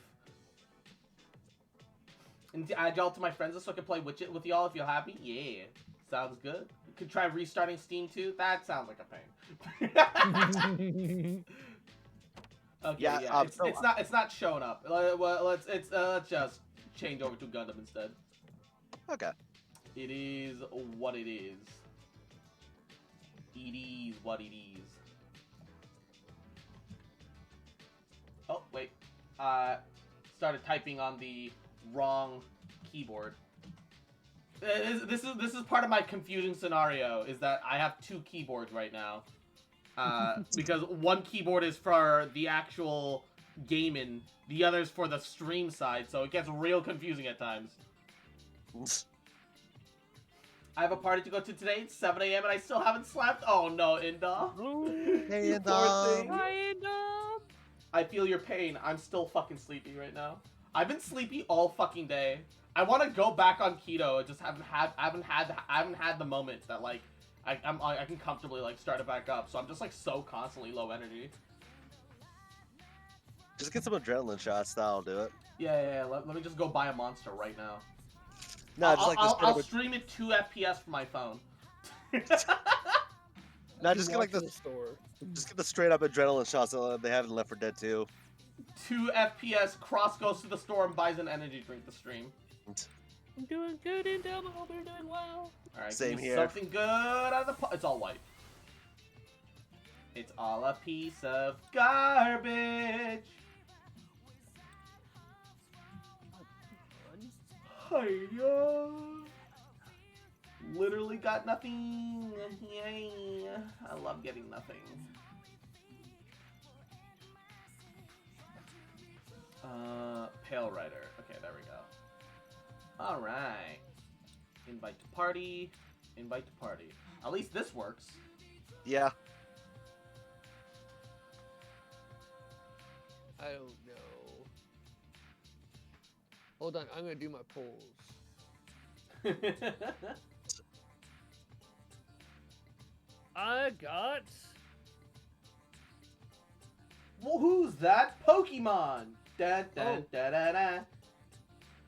And to add y'all to my friends list so I can play Witch-It with y'all if you're happy? Yeah. Sounds good. You could try restarting Steam too. That sounds like a pain. Okay, yeah. It's not showing up. Let's just change over to Gundam instead. Okay. It is what it is. It is what it is. Oh, wait. Started typing on the wrong keyboard. This is part of my confusing scenario, is that I have two keyboards right now. Because one keyboard is for the actual gaming, the other's for the stream side, so it gets real confusing at times. I have a party to go to today. It's 7 a.m. and I still haven't slept. Oh no, Inda. Hey, You poor thing. Hi, Indom. I feel your pain. I'm still fucking sleepy right now. I've been sleepy all fucking day. I want to go back on keto. I just haven't had the moment that like I can comfortably like start it back up. So I'm just like so constantly low energy. Just get some adrenaline shots. That'll do it. Yeah. Let me just go buy a monster right now. No, just like this. I'll stream it 2 FPS from my phone. No, just get like Walk to the the store. just get the straight up adrenaline shots that they have in Left 4 Dead 2. 2 FPS. Cross goes to the store and buys an energy drink to stream. I'm doing good, Indom. I hope you're doing well. All right, Same give me here. something good out of the It's all white. It's all a piece of garbage. Hiya. Literally got nothing. Yay. I love getting nothing. Pale Rider. Okay, there we go. Alright. Invite to party. Invite to party. At least this works. Yeah. I don't know. Hold on, I'm gonna do my polls. I got Well, who's that? Pokemon! Da, da, Oh. da, da, da.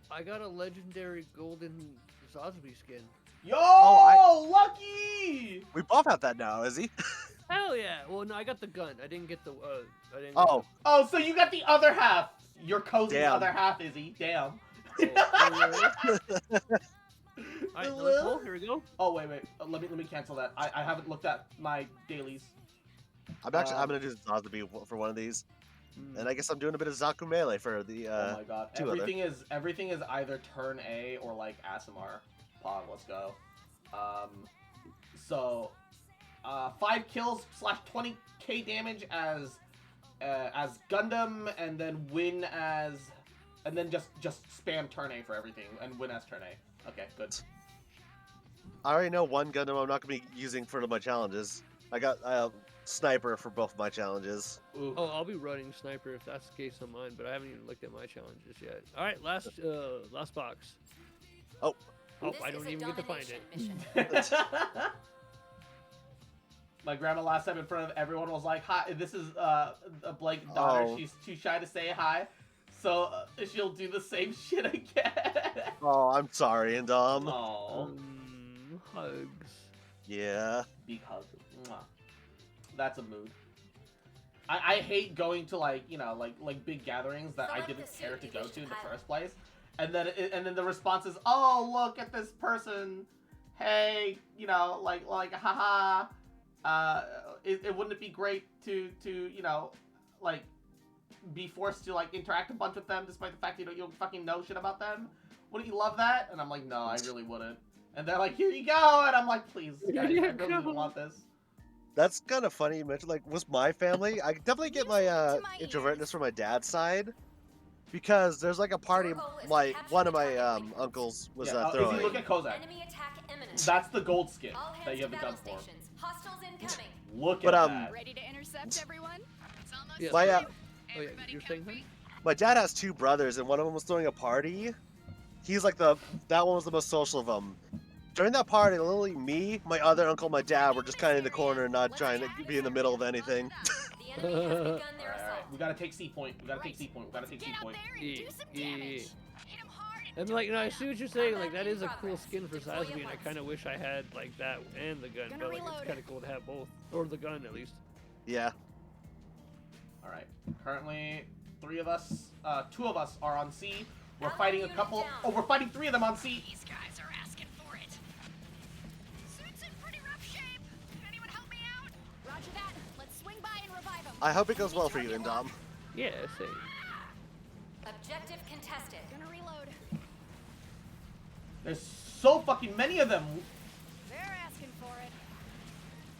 I got a legendary golden Zazby skin. Yo! Oh, Lucky! We both have that now, is he? Hell yeah! Well, no, I got the gun. I didn't get the. I didn't. Oh, Oh, so you got the other half. Your cozy Damn. other half, Izzy. Damn. Get the... Alright, another poll. Here we go. Oh, wait. Let me cancel that. I haven't looked at my dailies. I'm gonna do Zazubi for one of these, Hmm. and I guess I'm doing a bit of Zaku Melee for the. Oh my god. two other. Everything is either turn A or like Asimar. Pod, let's go. So 5 kills / 20k damage as Gundam, and then win as, and then just spam turn A for everything and win as turn A. Okay, good. I already know one Gundam I'm not gonna be using for my challenges. I got Sniper for both my challenges. Ooh. Oh, I'll be running sniper if that's the case on mine, but I haven't even looked at my challenges yet. All right, last box. Oh. Oh, This I is don't a even get to find it. domination mission. My grandma last time in front of everyone was like, "Hi, this is Blake's daughter. Oh. She's too shy to say hi, so she'll do the same shit again." Oh, I'm sorry, Indom. Oh, Hugs. Yeah. big hug. Mwah. That's a mood. I hate going to like big gatherings that I Select didn't the care suit to you go wish to in to the pilot. first place, and then the response is, "Oh, look at this person. Hey, haha. It wouldn't it be great to like be forced to like interact a bunch with them despite the fact you don't fucking know shit about them? Wouldn't you love that?" And I'm like, "No, I really wouldn't." And they're like, "Here you go," and I'm like, "Please, guys, Here I you don't go. even want this." That's kind of funny you mentioned, like, was my family. I definitely get my Music to my introvertness ears. from my dad's side. Because there's like a party, Your goal is to like, capture one the of my target waypoints. uncles was Yeah, if throwing. you look at Kozak, Enemy attack imminent. that's the gold skin All that hands you to have the gun battle for. stations. Hostiles incoming. Look But, at that. Ready to intercept everyone? It's almost Yeah. My, time. Oh yeah, Everybody you're saying that? my dad has 2 brothers, and one of them was throwing a party. He's like that one was the most social of them. During that party, literally me, my other uncle, my dad were just kind of in the corner and not trying to be in the middle of anything. The enemy has begun their Alright, assault. we gotta take C point. We gotta take C point. We gotta take C Get out point. there and Yeah, do some yeah, damage. yeah. Hit 'em hard and And like, no, I see what you're saying. Like, that Combat is in a cool progress. skin for Deploy Sasbi, at and I once. kind of wish I had like that and the gun. Gonna But like, it's reload. kind of cool to have both, or the gun at least. Yeah. Alright. Currently, 2 of us are on C. We're fighting a couple. Oh, we're fighting 3 of them on C. These guys are asking for it. Suit's in pretty rough shape. Can anyone help me out? Roger that. Let's swing by and revive him. I hope it goes well for you, Indom. Yeah, same. Objective contested. Gonna reload. There's so fucking many of them. They're asking for it.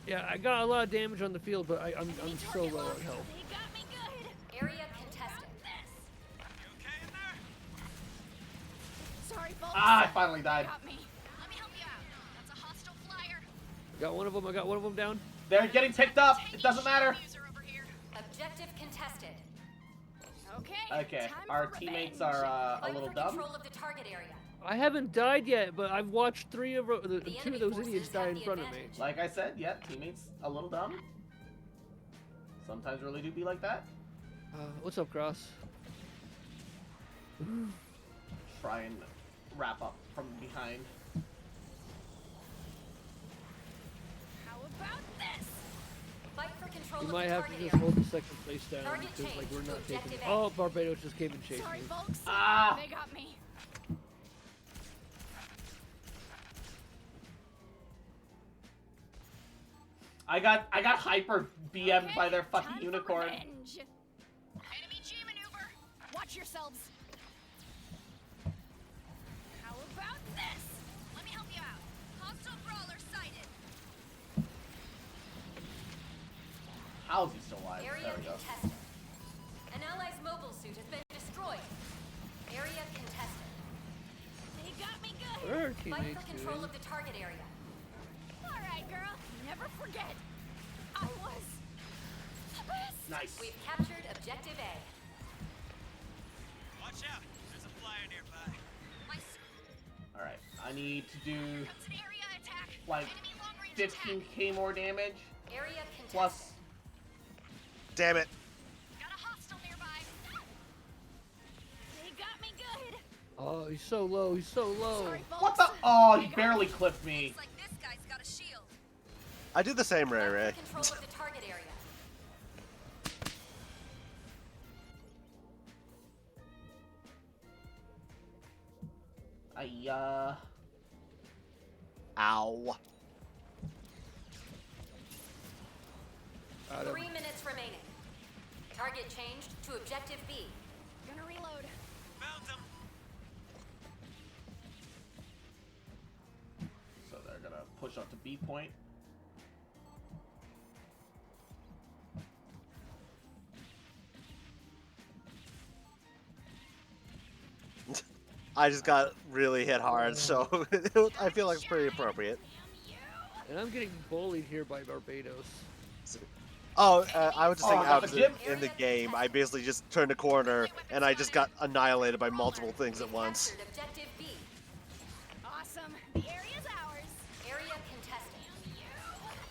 Yeah, I got a lot of damage on the field, but I'm so low on health. They got me good. Area contested. Sorry, folks. Ah, I finally died. Got me. Let me help you out. That's a hostile flyer. I got one of them. I got one of them down. They're getting picked up. It doesn't matter. User over here. Objective contested. Okay. Okay, time our for teammates revenge. are a Fight little for dumb. control of the target area. I haven't died yet, but I've watched two of enemy those forces idiots die have in the front of me. advantage. Like I said, yeah, teammates a little dumb. Sometimes really do be like that. What's up, Cross? Try and wrap up from behind. How about this? Fight for control We of might the have to target just area. hold the second place down Target because like we're changed not to taking. objective A. Oh, Barbados just came and chased Sorry, me. folks. Ah! They got me. I got hyper BM'd by their fucking time for unicorn. revenge. Enemy G maneuver. Watch yourselves. How about this? Let me help you out. Hostile brawler sighted. How's he still alive? Area There we go. contested. An ally's mobile suit has been destroyed. Area contested. They got me good. What are our Fight teammates for control doing? of the target area. All right, girl. Never forget. I was the best. Nice. We've captured objective A. Watch out! There's a flyer nearby. My All right, I need to do It's an area attack. like Enemy long range attack. 15k more damage Area contested. plus. Damn it. Got a hostile nearby. They got me good. Oh, he's so low. He's so low. Sorry, folks. What the? Oh, he They got barely me. clipped me. Looks like this guy's got a shield. I do the same, Ray Fight Ray. for control of the target area. Ow. Got him. 3 minutes remaining. Target changed to objective B. Gonna reload. Found them. So they're gonna push up to B point. I just got really hit hard, so I feel like it's pretty appropriate. And I'm getting bullied here by Barbados. Oh, I was just saying Oh, out the 'cause gym? in the game, I basically just turned a corner and I just got annihilated by multiple things at once. Captured objective B. Awesome. The area's ours. Area contested.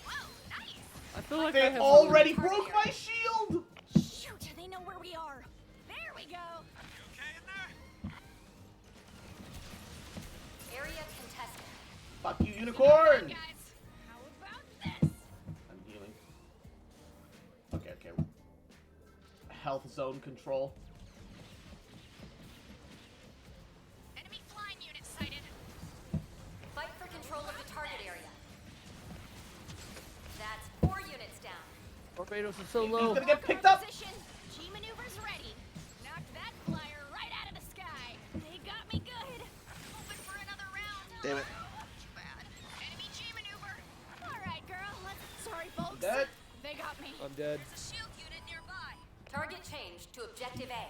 Whoa, nice. I feel like I They have already target broke area. my shield. Shoot, they know where we are. There we go. You okay in there? Area contested. Fuck you, unicorn. Guys, how about this? I'm healing. Okay. Health zone control. Enemy flying unit sighted. Fight for control of the target area. That's 4 units down. Barbados is so He's low. gonna get Mark picked our up. Position. G maneuvers ready. Knocked that flyer right out of the sky. They got me good. Hoping for another round. Damn it. Too bad. Enemy G maneuver. All right, girl. Sorry, folks. Dead. They got me. I'm dead. There's a shield unit nearby. Target changed to objective A.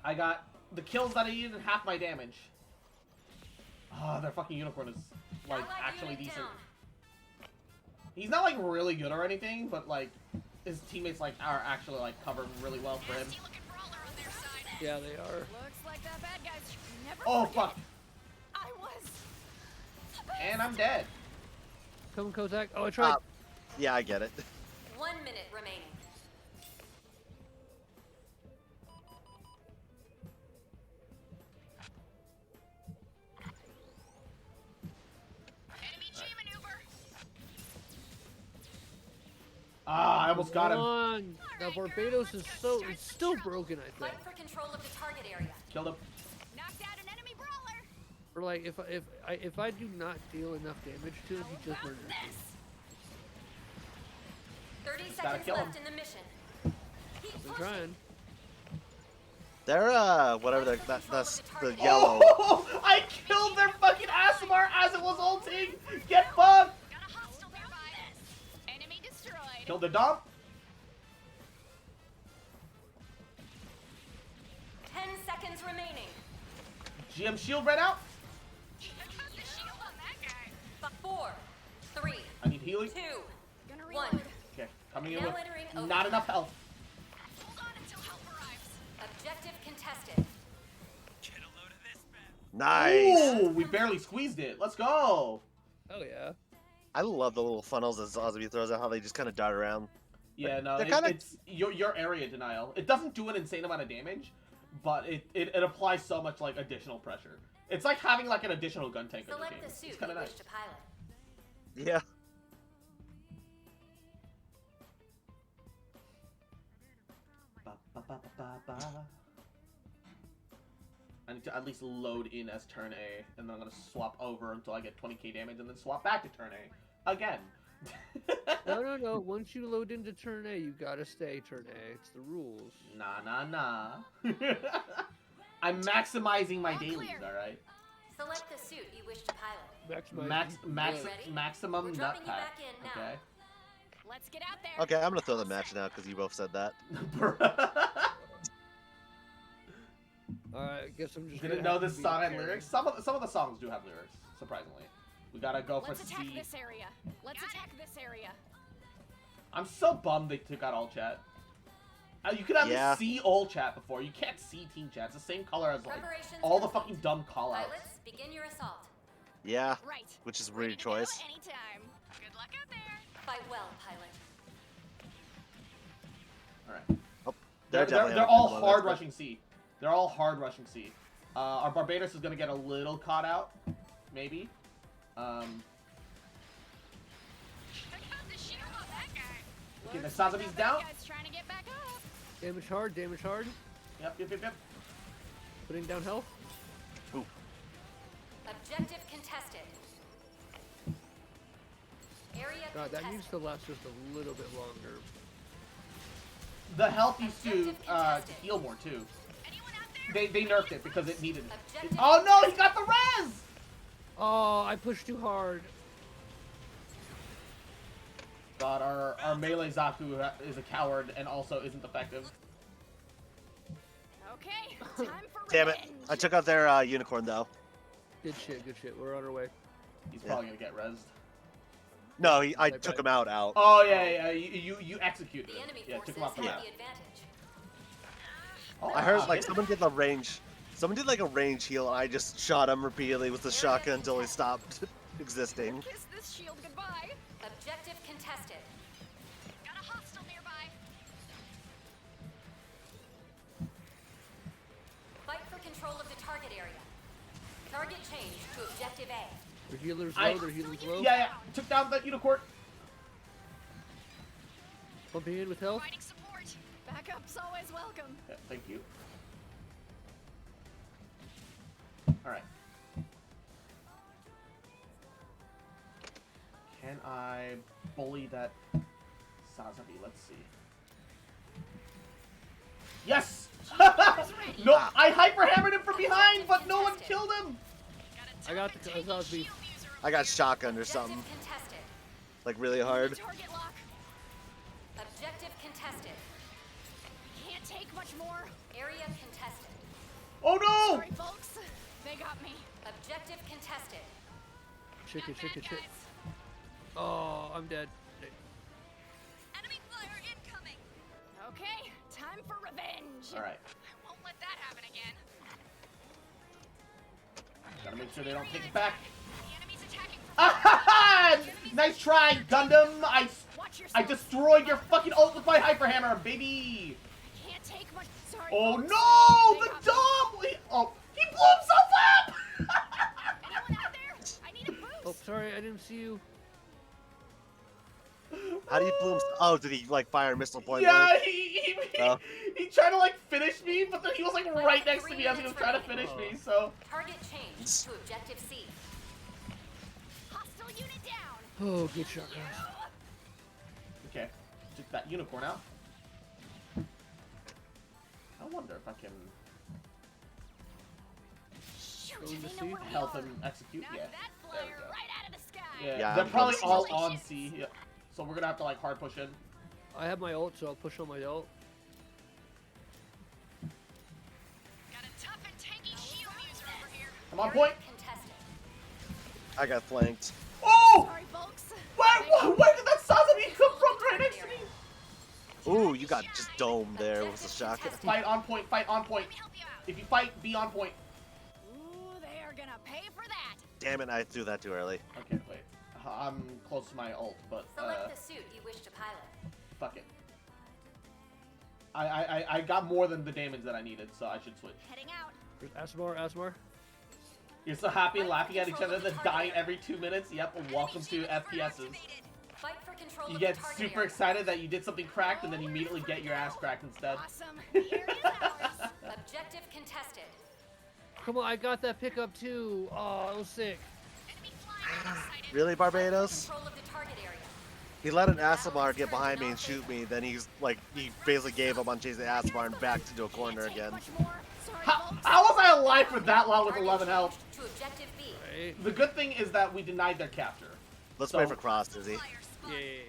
I got the kills that I needed and half my damage. Ah, their fucking unicorn is like Allied actually unit decent. down. He's not like really good or anything, but like his teammates like are actually like covering really well for him. Nasty looking brawler on their side. Yeah, they are. Looks like that bad guy's never Oh forget. fuck! I was the best. And I'm dead. Come, Kozak. Oh, I tried. Yeah, I get it. 1 minute remaining. Enemy G maneuver. Ah, I almost got him. Come on. Now Barbados is it's still broken, I Fight think. for control of the target area. Killed him. Knocked out an enemy brawler. Or like if I do not deal enough damage to him, he just About murders me. this. 30 gotta seconds kill him. left in the mission. Keep I'm pushing. trying. They're whatever that's the yellow. Oh, I killed their fucking Asimar as it was ulting. Get fucked. Got a hostile nearby. Enemy destroyed. Killed the dump. 10 seconds remaining. GM shield ran out. I got the shield on that guy. 4, 3, I need healing. 2, Gonna 1. reload. Okay, coming in Now with entering not overtime. enough health. Hold on until help arrives. Objective contested. Get a load of this, man. Nice. Ooh, we barely squeezed it. Let's go. Oh yeah. I love the little funnels that Zazabi throws out. How they just kind of dart around. Yeah, no, They're kinda- it's your area denial. It doesn't do an insane amount of damage, but it applies so much like additional pressure. It's like having like an additional gun tank in the game. Select the suit It's you kind of wish nice. to pilot. Yeah. Ba, ba, ba, ba, ba, ba. I need to at least load in as turn A, and then I'm gonna swap over until I get 20k damage, and then swap back to turn A again. No. Once you load into turn A, you gotta stay turn A. It's the rules. Nah. I'm maximizing my All dailies, clear. all right. Select the suit you wish to pilot. Maximum We're nut dropping you pack. back in now. Okay. Let's get out there. Okay, I'm gonna throw the match now because you both said that. Alright, I guess I'm just Didn't gonna know have to this be song a had carry. lyrics. Some of the songs do have lyrics, surprisingly. We gotta go for Let's attack C. this area. Let's attack this area. I'm so bummed they took out all chat. You could at Yeah. least see all chat before. You can't see team chat. It's the same color as like Preparations all the complete. fucking dumb callouts. Pilots, begin your assault. Yeah, Right. which is a Ready weird to go choice. anytime. Good luck out there. Fight well, pilot. All right. Oh, They're definitely they're on all one. hard rushing C. They're all hard rushing C. Our Barbados is gonna get a little caught out, maybe. I got the shield on that guy. Okay, the Looks like Sazabi's that down. bad guy's trying to get back up. Damage hard, damage hard. Yep. Putting down health. Objective contested. Area God, that contested. needs to last just a little bit longer. The health used to Objective contested. heal more too. Anyone out there? They nerfed it because it needed. Objective Oh no, he got the res! Oh, I pushed too hard. God, our melee Zaku is a coward and also isn't effective. Okay, time for Damn it! revenge. I took out their unicorn though. Good shit. We're on our way. He's Yeah. probably gonna get rezzed. No, I Bye-bye. took him out. Oh yeah. You executed The him. enemy Yeah, forces took him off the have map. the advantage. Oh, I heard wow. like someone did the range. Someone did like a range heal, and I just shot him repeatedly with the shotgun until he stopped existing. Kiss this shield goodbye. Objective contested. Got a hostile nearby. Fight for control of the target area. Target change to objective A. Their healer's I- low, their healer's low. Yeah. Took down the unicorn. Pumping in with health. Providing support. Backup's always welcome. Yeah, thank you. All right. Can I bully that Sazabi? Let's see. Yes! No, I hyper hammered him from behind, but no one killed him. I got the Zazabi. I got shotgun or Objective something, contested. like really hard. Target lock. Objective contested. Can't take much more. Area contested. Oh no! Sorry, folks. They got me. Objective contested. Shit. Guys. Oh, I'm dead. Enemy fire incoming. Okay, time for revenge. All right. I won't let that happen again. Gotta make sure they don't take it back. The enemy's attacking from Ah, nice try, Gundam. Watch I yourself. destroyed your fucking ult with my hyper hammer, baby. Can't take much. Sorry. Oh folks. no, They the got me. dom! Oh, he blew himself up! Anyone out there? I need a boost. Oh, sorry, I didn't see you. How do you blew him. Oh, did he like fire a missile point Yeah, blank? Oh. he tried to like finish me, but then he was like right next to me as he was trying to finish me. So Target changed to objective C. Hostile unit down. Oh, good shot, guys. okay, took that unicorn out. I wonder if I can Shoot, Going to they know see? where we help are. him execute. Knock Yeah, that there flyer we go. right out of the sky. Yeah, Yeah, they're I'm probably gonna all see. on C. Yeah. So we're gonna have to like hard push in. I have my ult, so I'll push on my ult. Got a tough and tanky shield user over here. I'm on Area point. contested. I got flanked. Oh! Sorry, folks. Where did that Sazami come from right next to me? Ooh, you got just domed there with the shot. Fight on point, fight on point. Let me help you out. If you fight, be on point. Ooh, they are gonna pay for that. Damn it, I threw that too early. Okay, wait. I'm close to my ult, but Select the suit you wish to pilot. fuck it. I got more than the damage that I needed, so I should switch. Heading out. There's Asmar. You're so happy laughing at each other then dying every 2 minutes? Yep, welcome to FPSs. Fight for control You of get the target super area. excited that you did something cracked and then immediately get your ass cracked instead. Awesome. The area's ours. Objective contested. Come on, I got that pickup too. Oh, it was sick. Enemy flying sighted. Really, Fight for Barbados? control of the target area. He let an Asimar get behind me and shoot me. Then he basically gave up on chasing Asimar and backed into a corner Can't take again. much more. Sorry, How folks. was I alive for that long with Target 11 health? changed to objective B. Right? The good thing is that we denied their capture. Let's So- wait for Cross, Dizzy. Flyer spotted. Yeah.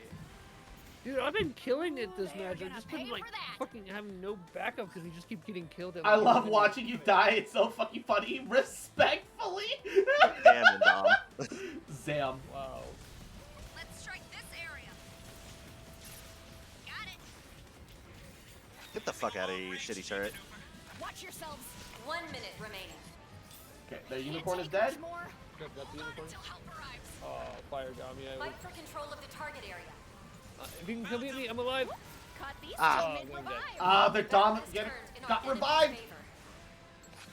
Dude, I've been killing it this They're match. I've gonna just pay been like for that. fucking having no backup because we just keep getting killed. I love watching you die. It's so fucking funny. Respectfully. Damn it, Dom. Zam. Wow. Let's strike this area. Got it. Get the fuck out of here, you shitty turret. Watch yourselves. 1 minute remaining. Okay, their Can't unicorn is take dead. much more. Got the Hold on unicorn. until help arrives. Oh, fire got me. Fight for control of the target area. If you can come get me, I'm alive. Caught these Ah. two mid-revive. Their Dom Battle has get, turned in our got enemy's revived. favor.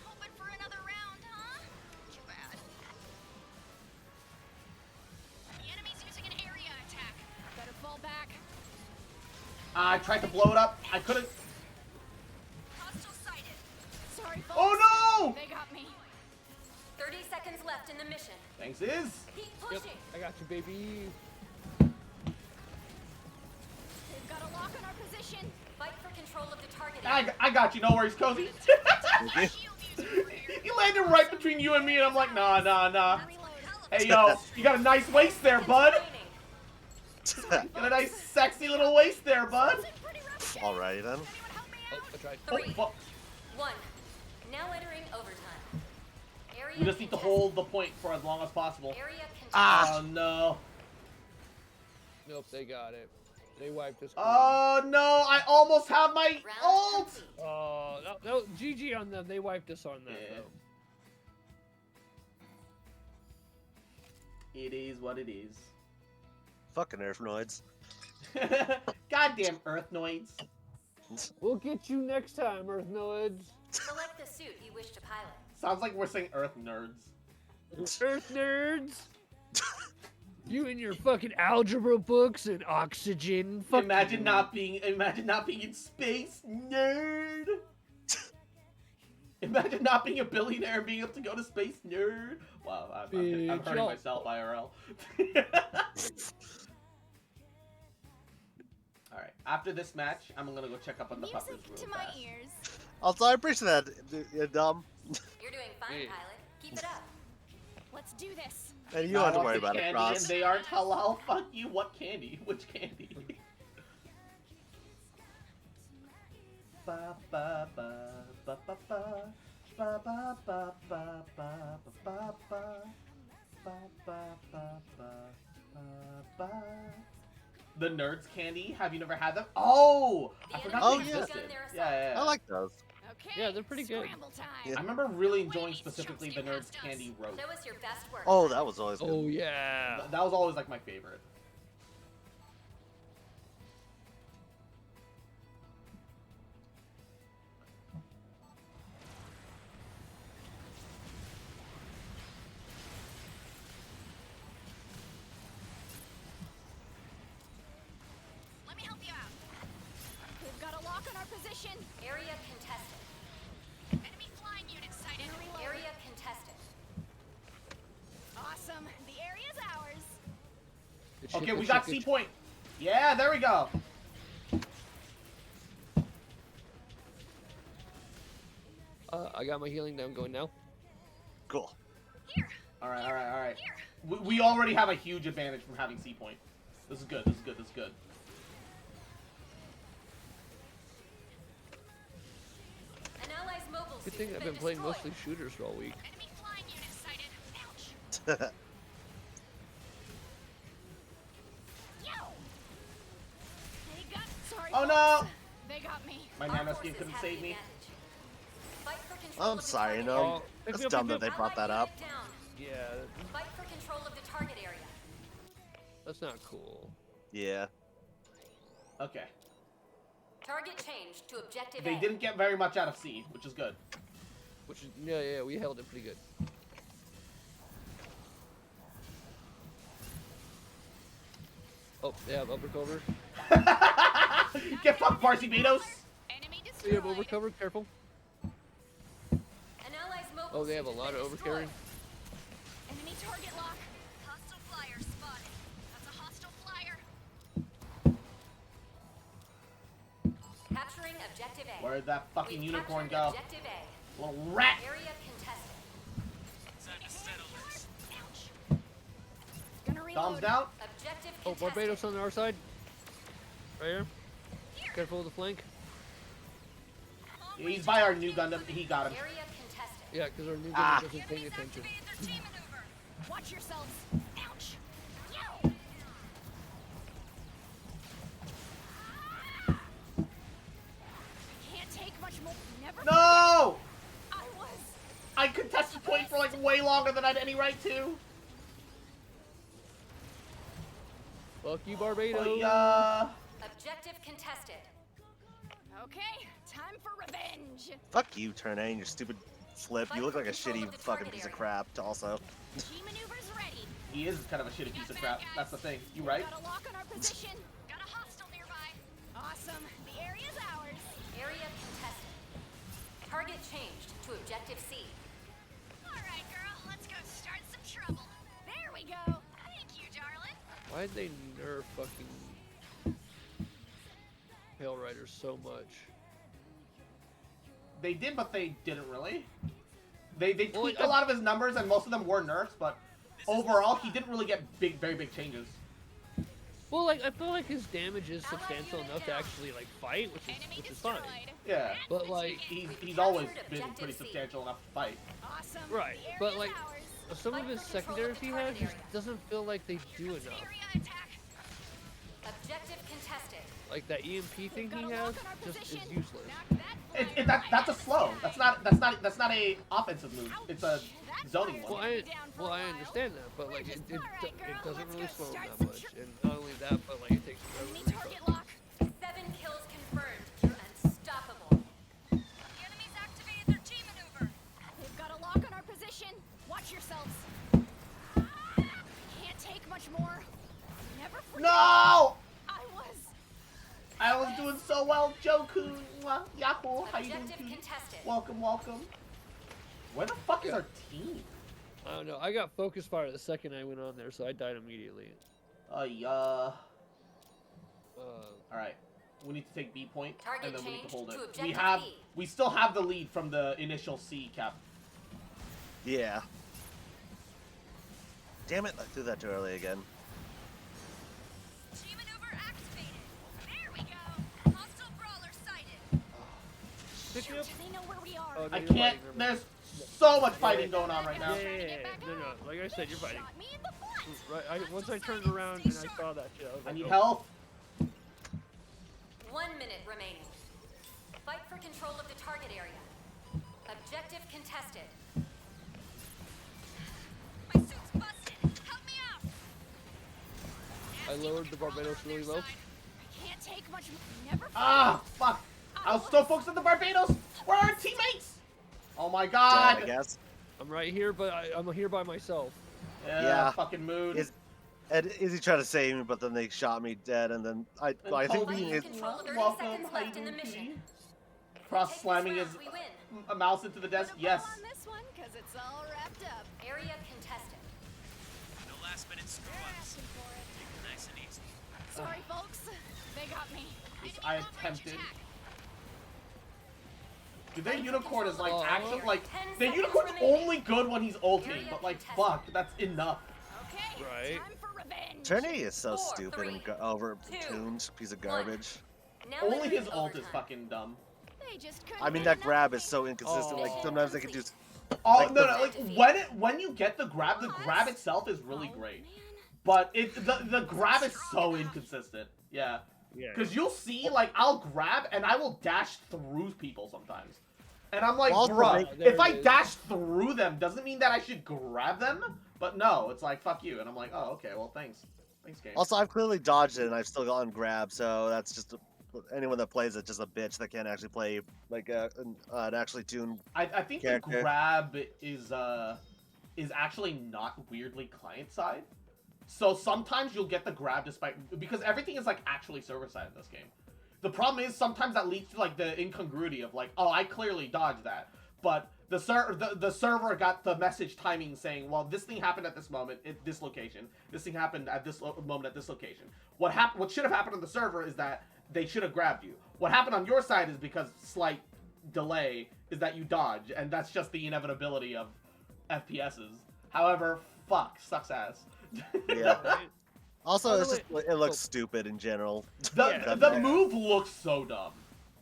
Hoping for another round, huh? Too bad. The enemy's using an area attack. Better fall back. I tried to blow it up. I couldn't. Hostile sighted. Sorry, folks. Oh no! They got me. 30 seconds left in the mission. Thanks, Iz. Keep Yep, pushing. I got you, baby. They've got a lock on our position. Fight for control of the target area. I got you. No worries, Cozy. Shield user over here. He landed right between you and me, and I'm like, nah. Reload. Hey, yo, you got a nice waist there, bud. Remaining. Got a nice, sexy little waist there, bud. Pretty rough. Alrighty then. Anyone help me Oh, out? I tried. Oh, 3, fuck. 1. Now entering overtime. Area We just need to contested. hold the point for as long as possible. Area contested. Oh no. Nope, they got it. They wiped us. Oh no, I almost have my Round ult. complete. Oh, no, GG on them. They wiped us on that. Yeah. Though. It is what it is. Fucking Earthnoids. Goddamn Earthnoids. We'll get you next time, Earthnoids. Select the suit you wish to pilot. Sounds like we're saying Earth nerds. Earth nerds. You and your fucking algebra books and oxygen. Fuck Imagine you. not being in space, nerd. Imagine not being a billionaire and being able to go to space, nerd. Wow, I'm Bitch, hurting y'all- myself, IRL. All right, after this match, I'm gonna go check up on the puppers Music real to my fast. ears. Also, I appreciate that, Dom. You're doing fine, Hey. pilot. Keep it up. Let's do this. And you Now don't have to I want worry the about it, candy Cross. And they aren't halal. Fuck you. What candy? Which candy? Ba ba ba ba ba ba ba ba ba ba ba ba ba ba ba ba. The nerds candy. Have you never had them? Oh, I The forgot enemy they has existed. begun their Yeah, yeah, yeah. I like those. Okay. Yeah, they're pretty good. Scramble time. Yeah. I remember really enjoying specifically the nerds candy roast. Show us your best work. Oh, that was always good. Oh yeah. That was always like my favorite. position. Area contested. Enemy flying unit sighted. Area contested. Awesome. The area's ours. Good shit, Okay, good we shit, got good C shit. point. Yeah, there we go. I got my healing down going now. Cool. Here. All right, all right, all right. Here. We already have a huge advantage from having C point. This is good. This is good. This is good. An ally's mobile Good suit thing has I've been been playing destroyed. mostly shooters for all week. Enemy flying unit sighted. Ouch. Yo. They got. Sorry. Oh, folks. no! They got me. My Our nano forces skin couldn't have save the me. advantage. Fight for control I'm of the sorry, target no. area. Oh, pick That's me up, dumb pick that me they up. brought that Allied up. unit down. Yeah, Fight for control of the target area. that's not cool. Yeah. Okay. Target changed to objective They A. didn't get very much out of C, which is good. Which is yeah, we held it pretty good. Oh, they have upper cover. Get fucked, Parsi Betos. Enemy They have destroyed. overcover. Careful. An ally's mobile Oh, they have a suit lot has of been overcarrying. destroyed. Enemy target lock. Hostile flyer spotted. That's a hostile flyer. Capturing objective A. Where'd that fucking We've unicorn captured go? Objective A. Little rat. Area contested. Time to settle this. Ouch. Gonna reload. Thumbs down. Objective Oh, contested. Barbados on our side. Right here. Careful of the flank. Yeah, he's by our new Gundam. He got him. Area contested. Yeah, because our new Ah. gun doesn't pay attention. Activated their T maneuver. Watch yourselves. Ouch. Yo. I can't take much more. Never. No! I was. I contested point for like way longer than I had any right to. Fuck you, Barbados. Objective contested. Okay. Time for revenge. Fuck you, Turn A, and your stupid flip. You look like a shitty fucking piece of crap, also. T maneuvers ready. He is kind of a shitty piece of crap. That's the thing. You right? Got a lock on our position. Got a hostile nearby. Awesome. The area's ours. Area contested. Target changed to objective C. All right, girl. Let's go start some trouble. There we go. Thank you, darling. Why'd they nerf fucking Pale Riders so much? They did, but they didn't really. They Well, tweaked I- a lot of his numbers, and most of them were nerfs, but overall, he didn't really get very big changes. Well, like I feel like his damage is substantial enough to actually like fight, which is fine. Yeah. But like, He's always been pretty substantial enough to fight. Awesome. Right, The but, area's like, ours. some of his secondaries he has just doesn't feel like they do enough. Area attack. Objective contested. Like that EMP thing Got he a has lock on our just is position. useless. Knock that That's a slow. That's not a offensive move. It's a zoning Well, one. I understand that, but like it Alright, girl, doesn't let's really go slow him start that some much, and not only that, but like it takes forever Enemy to target refill. lock. 7 kills confirmed. You're unstoppable. The enemy's activated their T maneuver. They've got a lock on our position. Watch yourselves. Can't take much more. Never forget. No! I was. I was doing so well, Joku. Yahoo! How you doing, Objective Pete? contested. Welcome, welcome. Where the fuck is Yeah. our team? I don't know. I got focus fire the second I went on there, so I died immediately. Yeah. Uh, All right. We need to take B point, Target and then we need to changed hold to it. objective B. We still have the lead from the initial C, Cap. Yeah. Damn it, I threw that too early again. T maneuver activated. There we go. Hostile brawler sighted. pick me up. Shoot, they know where we are. Oh, no, I you're can't. fighting, never mind. There's so much fighting going on right now. Yeah. No. Like I said, you're fighting. Shot me in the butt. Right. Once I turned around and I saw that shit, I was I like, need oh. help. 1 minute remaining. Fight for control of the target area. Objective contested. My suit's busted. Help me out. I lowered the Barbados really low. I can't take much. Never. Ah, fuck. I was so focused on the Barbados. Where are our teammates? Oh my Dead, god. I guess. I'm right here, but I'm here by myself. Yeah. Fucking mood. Izzy tried to save me, but then they shot me dead, and then I think Kobe we is control of 30 welcome. seconds How you left in the doing, mission. Kitty? cross Take this slamming his round, we win. mouse into the desk. Put a bow Yes. on this one, 'cause it's all wrapped up. Area contested. No last minute screw They're ups. asking for it. Nice and easy. Sorry, folks. They got me. I Enemy long-range attempted. attack. Dude, their unicorn is like Oh. actually like 10 the seconds unicorn's remaining. only good when he's ulting, Area but like contested. fuck, that's enough. Okay, Right. time for revenge. Trinity is so 4, stupid 3, and overtuned piece of 1. garbage. Now Only entering his ult is overtime. fucking dumb. They just couldn't I mean, get that enough grab of is me. so inconsistent. Like Oh. sometimes they can do. Oh Like no, the- no, like Defeat. when you get the grab itself is really Oh, great. man. But the grab is so inconsistent. Yeah. Yeah. Because you'll see, like, I'll grab and I will dash through people sometimes. And I'm like, Well, bruh, there if I it is. dash through them, doesn't mean that I should grab them. But no, it's like, fuck you. And I'm like, oh, okay, well, thanks. Thanks, game. Also, I've clearly dodged it and I've still gotten grabbed, so that's just anyone that plays it just a bitch that can't actually play like an actually tuned. I think character. the grab is actually not weirdly client side. So sometimes you'll get the grab despite because everything is like actually server side in this game. The problem is sometimes that leads to like the incongruity of like, oh, I clearly dodged that, but the server got the message timing saying, well, this thing happened at this moment at this location. This thing happened at this moment at this location. What should have happened on the server is that they should have grabbed you. What happened on your side is because slight delay is that you dodge, and that's just the inevitability of FPSs. However, fuck, sucks ass. Yeah. Right? Also, By the it's just way- it looks stupid in general. Yeah. The move looks so dumb.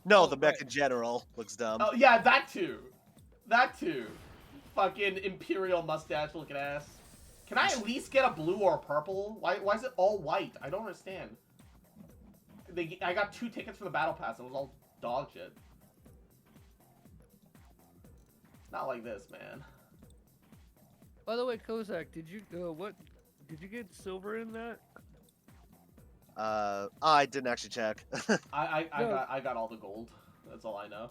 No, Oh, the mech right. in general looks dumb. Oh yeah, that too. That too. Fucking imperial mustache looking ass. Can I at least get a blue or a purple? Why is it all white? I don't understand. I got 2 tickets for the battle pass. It was all dog shit. Not like this, man. By the way, Kozak, did you did you get silver in that? I didn't actually check. I No. got all the gold. That's all I know.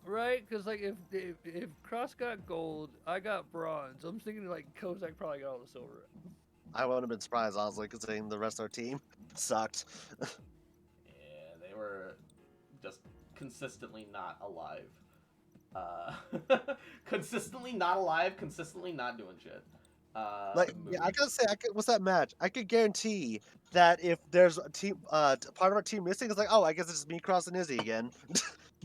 Right, because like if Cross got gold, I got bronze. I'm thinking like Kozak probably got all the silver. I wouldn't have been surprised, honestly, considering the rest of our team sucked. Yeah, they were just consistently not alive. Consistently not alive, consistently not doing shit. Like, yeah, I gotta say, what's that match? I could guarantee that if there's a team, part of our team missing, it's like, oh, I guess it's just me crossing Izzy again.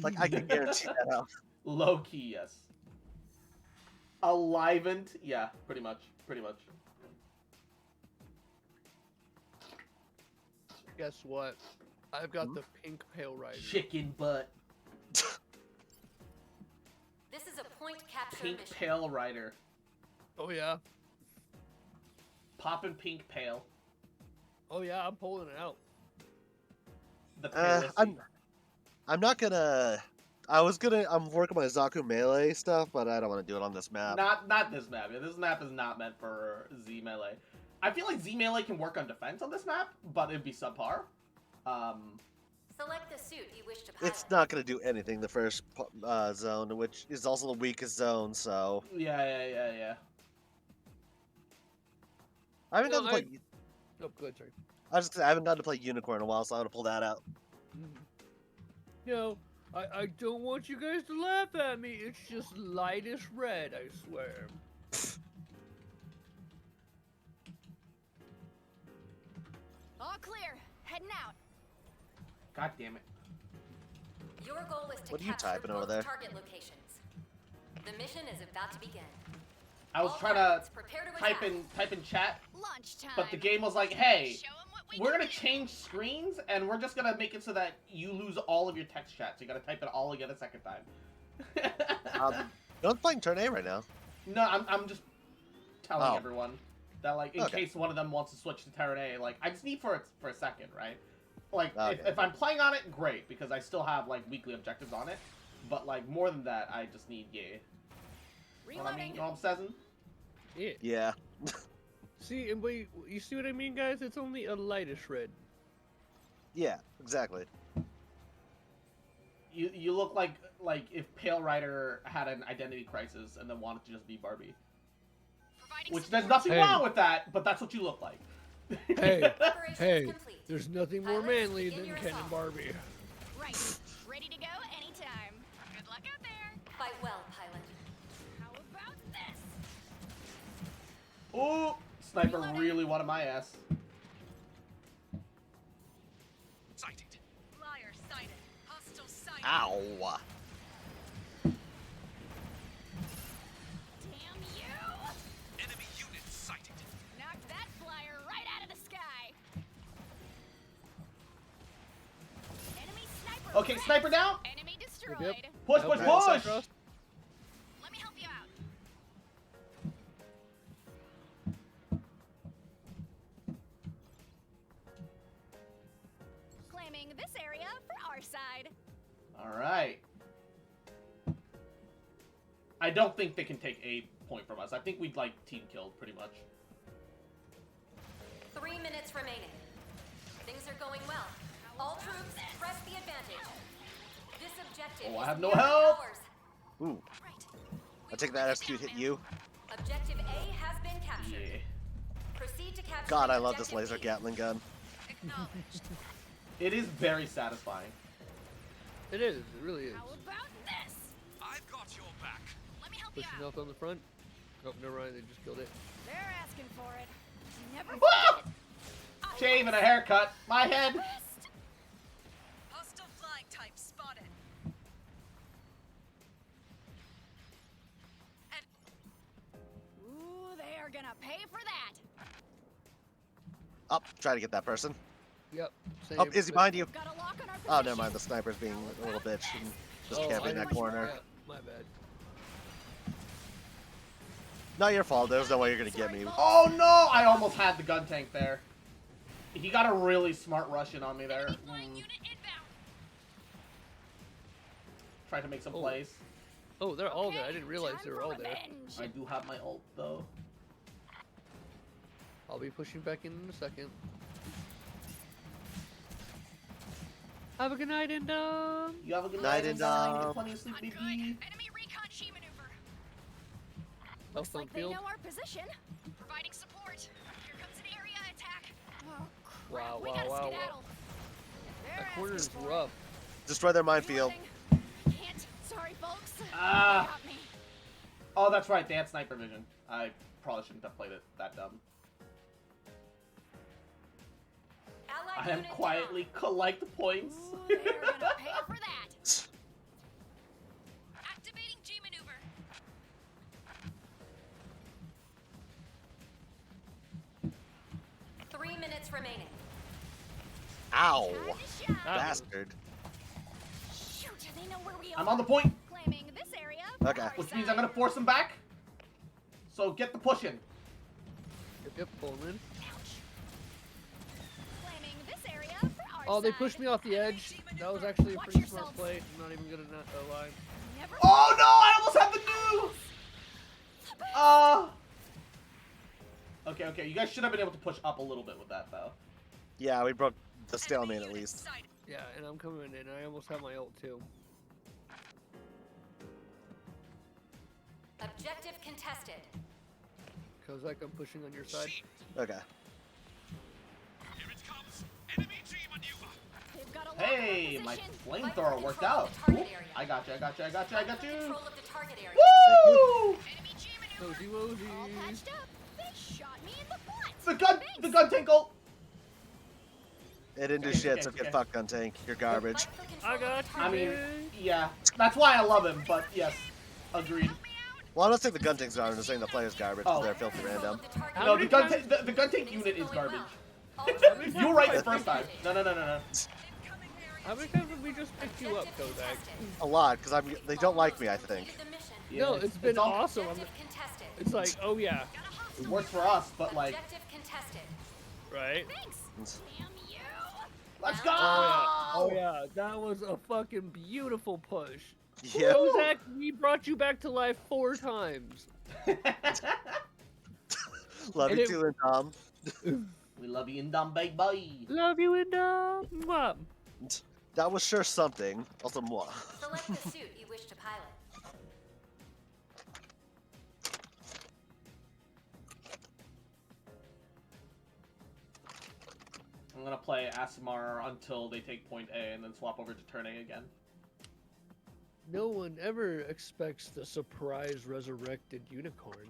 Like, I can guarantee that out. Low key, yes. Alivened, yeah, pretty much. Guess what? I've got the pink pale rider. Chicken butt, This is a point capture pink mission. pale rider, Oh yeah. poppin' pink pale. Oh yeah, I'm pulling it out. The palest. I'm not gonna. I'm working my Zaku melee stuff, but I don't want to do it on this map. Not this map. This map is not meant for Z melee. I feel like Z melee can work on defense on this map, but it'd be subpar. Select the suit you wish to pilot. It's not gonna do anything the first zone, which is also the weakest zone. So Yeah. I haven't No, gotten to play. Oh, good, sorry. I was just I haven't gotten to play Unicorn in a while, so I'm gonna pull that out. You know, I don't want you guys to laugh at me. It's just lightest red, I swear. All clear. Heading out. God damn it. Your goal is to What are you capture typing over both there? target locations. The mission is about to begin. I was All trying pilots, to prepare to type attack. in chat, Lunchtime. but the game was like, hey, Show 'em what we we're can gonna do. change screens and we're just gonna make it so that you lose all of your text chat. So you gotta type it all again a second time. No one's playing turn A right now. No, I'm just telling Oh. everyone that like in Okay. case one of them wants to switch to Terran A, like I just need for a second, right? Like Okay. if I'm playing on it, great, because I still have like weekly objectives on it. But like more than that, I just need Know what I mean? Reloading. Know what I'm saying? Yeah. Yeah. See, and wait, you see what I mean, guys? It's only a lightest red. Yeah. Exactly. You look like if Pale Rider had an identity crisis and then wanted to just be Barbie. Providing Which support. there's nothing Hey. wrong with that, but that's what you look like. Hey, Preparations hey, complete. there's nothing more Pilots, manly begin than your Ken and assault. Barbie. Right. Ready to go anytime. luck out there. Fight well, pilot. How about this? Ooh, sniper really wanted my ass. Sighted. Flyer sighted. Hostile sighted. Ow. Damn you! Enemy unit sighted. Knocked that flyer right out of the sky. Enemy sniper. Okay, sniper down. Enemy destroyed. Yep. Push, Nope, push, right, push. Cycross. Let me help you out. Claiming this area for our side. All right. I don't think they can take a point from us. I think we'd like team killed pretty much. 3 minutes remaining. Things are going well. All troops, press the advantage. This objective Oh, I is have no nearly help. ours. Ooh. Right. I take that execute hit you. Objective A has been captured. Yeah. Proceed to capture. God, I love this objective laser B. Gatling gun. Acknowledged. It is very satisfying. It is. It really is. How about this? I've got your back. Let me help you Pushing out. up on the front. Oh, never mind. They just killed it. They're asking for it. Never Ah! forget. I Shave and a haircut. My head. best. Hostile flying type spotted. Ooh, they are gonna pay for that. Up, try to get that person. Yep. Same, Oh, is he but- behind you? Got a lock on our Oh, never position. mind. The sniper's being a little bitch and just Oh, camping in I that didn't- corner. Yeah, my bad. Not your fault. There's no way you're gonna get me. Oh no! I almost had the gun tank there. He got a really smart rush in on me there. Enemy flying unit inbound. Tried to make some Oh. plays. Oh, they're all there. I Okay, didn't realize time they were for all there. revenge. I do have my ult though. I'll be pushing back in a second. Have a good night, and You have a good Night night and, Get plenty of sleep, Not baby. good. Enemy recon G maneuver. Looks Like they field. know our position. Providing support. Here comes an area attack. Oh, crap. Wow, we wow, gotta wow, skedaddle. They're That corner is asking for rough. Destroy their minefield. Reloading. Can't. Sorry, folks. Ah. They got me. Oh, that's right. They had sniper vision. I probably shouldn't have played it that dumb. Allied I am unit quietly collect points. Ooh, they're gonna pay for that. Activating G maneuver. down. 3 minutes remaining. Ow. Time to shine. Ah. Bastard. Shoot, they know where we are. I'm on the point, Claiming this area. for Okay. our which means side. I'm gonna force them back. So get the push in. Yep, pulling in. Ouch. Claiming this area for our Oh, they side. pushed me off the edge. That was actually a Watch pretty smart yourselves. play. I'm not even gonna lie. Never Oh no! I almost had the new. Okay. You guys should have been able to push up a little bit with that though. Yeah, we broke the stalemate at least. Yeah, and I'm coming in. I almost have my ult too. Objective contested. Cause like I'm pushing on your side. Okay. Here it comes. Enemy G maneuver. They've got a lock on our Hey, my position. flamethrower worked Control out. the target Oop, area. I got you. Fight for control of the target area. Woo! Enemy G maneuver. Cozy All wozy. patched up. They shot me in the butt. The gun tank ult. It didn't do Okay, shit, okay, so okay. get fucked, gun tank. You're garbage. Fight for control I of the got you. I mean, dude. yeah, that's why I love him. But yes, agreed. Well, I'm not saying the gun tank's garbage, I'm just saying the player's garbage because Oh. they're filthy Control random. of the target How No, many the gun times- the gun tank Things unit are is going garbage. well. All troops You were right the press first time. advantage. No. How many times have we just picked you up, Objective Kozak? contested. A lot, because they don't like me, I Almost think. completed the mission. Yeah, No, it's been all- awesome. Objective contested. It's like, oh yeah, It works for us, but like, Objective contested. right? Thanks. Damn you. let's go! Oh yeah, that was a fucking beautiful push. Yeah. Kozak, we brought you back to life 4 times. Love And you it- too, and Tom. We love you in dumb big boy. Love you and mwah. That was sure something. Also, moi. Select the suit you wish to pilot. I'm gonna play Asimar until they take point A and then swap over to turn A again. No one ever expects the surprise resurrected unicorn.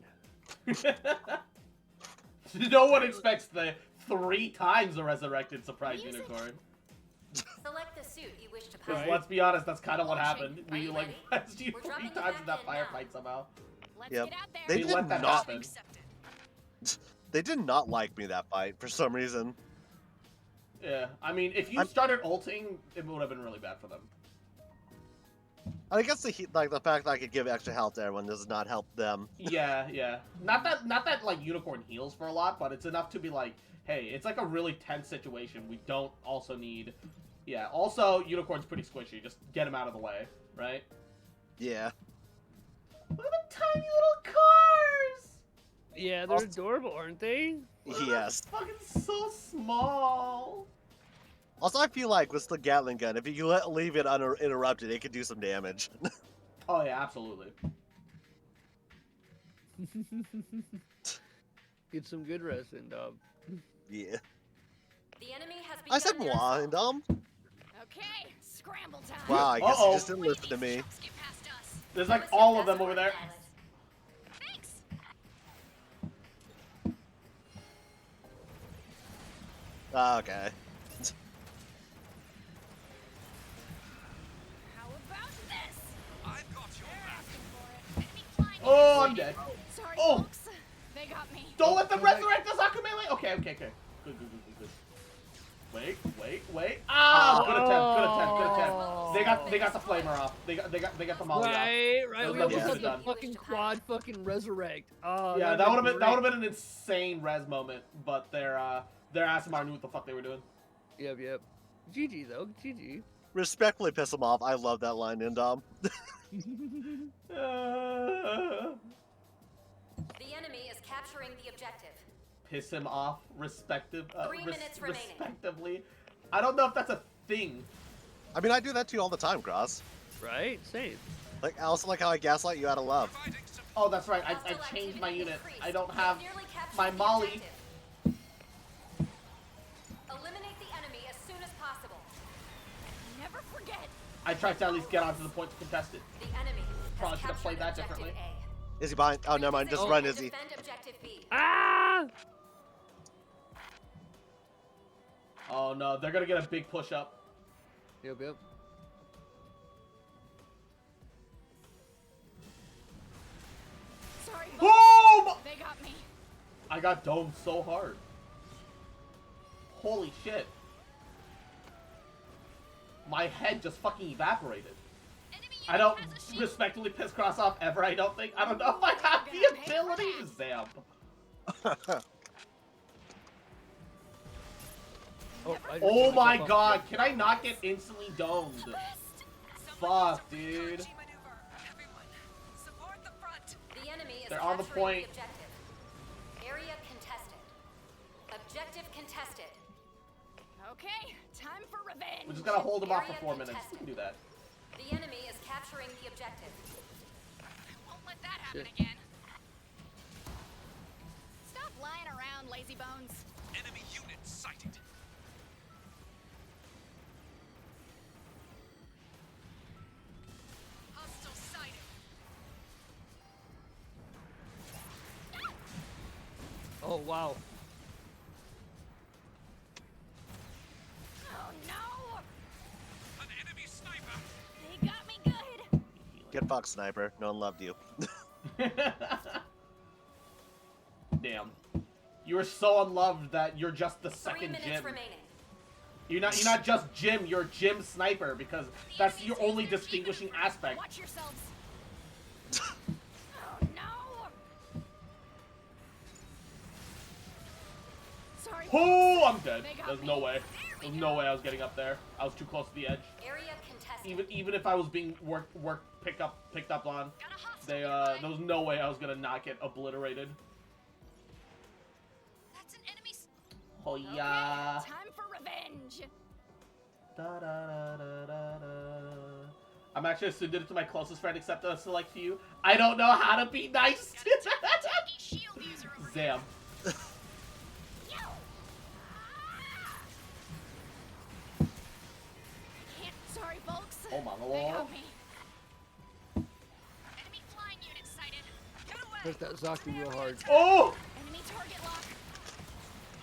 No one expects the 3 times the resurrected surprise Music. unicorn. Select the suit you wish to Because pilot. let's be honest, that's kind of what Launching. happened. Are We you like ready? pressed you We're 3 dropping you times in back that in now. firefight somehow. Let's Yep. get out there. They We let did that not. happen. They did not like me that fight for some reason. Yeah, I mean, if you I'm- started ulting, it would have been really bad for them. I guess the fact that I could give extra health to everyone does not help them. Yeah, yeah. Not that like unicorn heals for a lot, but it's enough to be like, hey, it's like a really tense situation. We don't also need. Yeah. Also, unicorn's pretty squishy. Just get him out of the way, right? Yeah. Look at the tiny little cars. Yeah, they're adorable, aren't they? Yes. It's fucking so small. Also, I feel like with the Gatling gun, if you leave it uninterrupted, it could do some damage. Oh yeah, absolutely. Get some good rest in, dog. Yeah. The enemy has I said begun their moi, assault. Okay, scramble time. Wow, I guess Uh-oh. you just didn't listen to me. Shucks, get past us. There's Give like us your all of best them over work, there. pilot. Thanks. Okay. How about this? I've got your They're back. asking for it. Enemy flying Oh, in. I'm dead. Sorry, Oh. folks. They got me. Don't let them Okay. resurrect us, Akumele! Okay, okay, okay. Good. Wait. Ah, good attempt. They got the flamer off. They got the molly off. Right. That We was almost what had you the could've fucking quad fucking resurrect. Oh, Yeah, that'd that would have great. been an insane res moment, but their Asimar knew what the fuck they were doing. Yep. GG though. GG. Respectfully piss him off. I love that line, Indom. The enemy is capturing the objective. Piss him off, 3 minutes remaining. respectively. I don't know if that's a thing. I mean, I do that to you all the time, Cross. Right. Same. Like, I also like how I gaslight you out of love. Providing support. Oh, that's right. I Hostile changed my activity unit. increased. I don't You've have nearly captured my the molly. objective. Eliminate the enemy as soon as possible. Never forget. I tried to at least get onto the point to contest it. The enemy Probably has should have played that captured objective differently. A. Is he behind? Oh, never mind. Just Reposition run, and Izzy. defend objective B. Ah! Oh no, they're gonna get a big push up. Yep. Sorry, folks. Boom! They got me. I got domed so hard. Holy shit. My head just fucking evaporated. Enemy I don't unit has a shield. respectfully piss Cross off ever, I don't think. I don't know if I have We're the gonna pay for ability. that. Zam. I just Oh wanna my jump up. god, can I not get instantly domed? Fuck, dude. The enemy is They're on the capturing point. the objective. Area contested. Objective contested. Okay, time for revenge. We're just gonna hold them off for Area 4 minutes. We contested. can do that. The enemy is capturing the objective. Won't let that happen Shit. again. Stop lying around, lazy bones. Enemy unit sighted. Hostile sighted. Oh wow. Oh no! An enemy sniper. They got me good. Get fucked, sniper. No one loved you. Damn. You are so unloved that you're just the 3 second minutes Jim. remaining. You're not just Jim, you're Jim Sniper because that's your only distinguishing aspect. Watch yourselves. Oh no! Sorry. Oh, I'm dead. They got There's me. no way. There we There's no way I was getting up there. I was too close to the edge. Area contested. Even if I was being picked up on, Got a hostile they nearby. there was no way I was gonna not get obliterated. That's an enemy. Oh yeah. Okay, time for revenge. Da, da, da, da, da, da. I'm actually assumed it to my closest friend except a select few. I don't know how to be nice. Tanky shield user over here. Zam. Yo! Can't. Sorry, folks. Oh my They lord. got me. Press that Zaku real hard. Oh! Enemy target lock.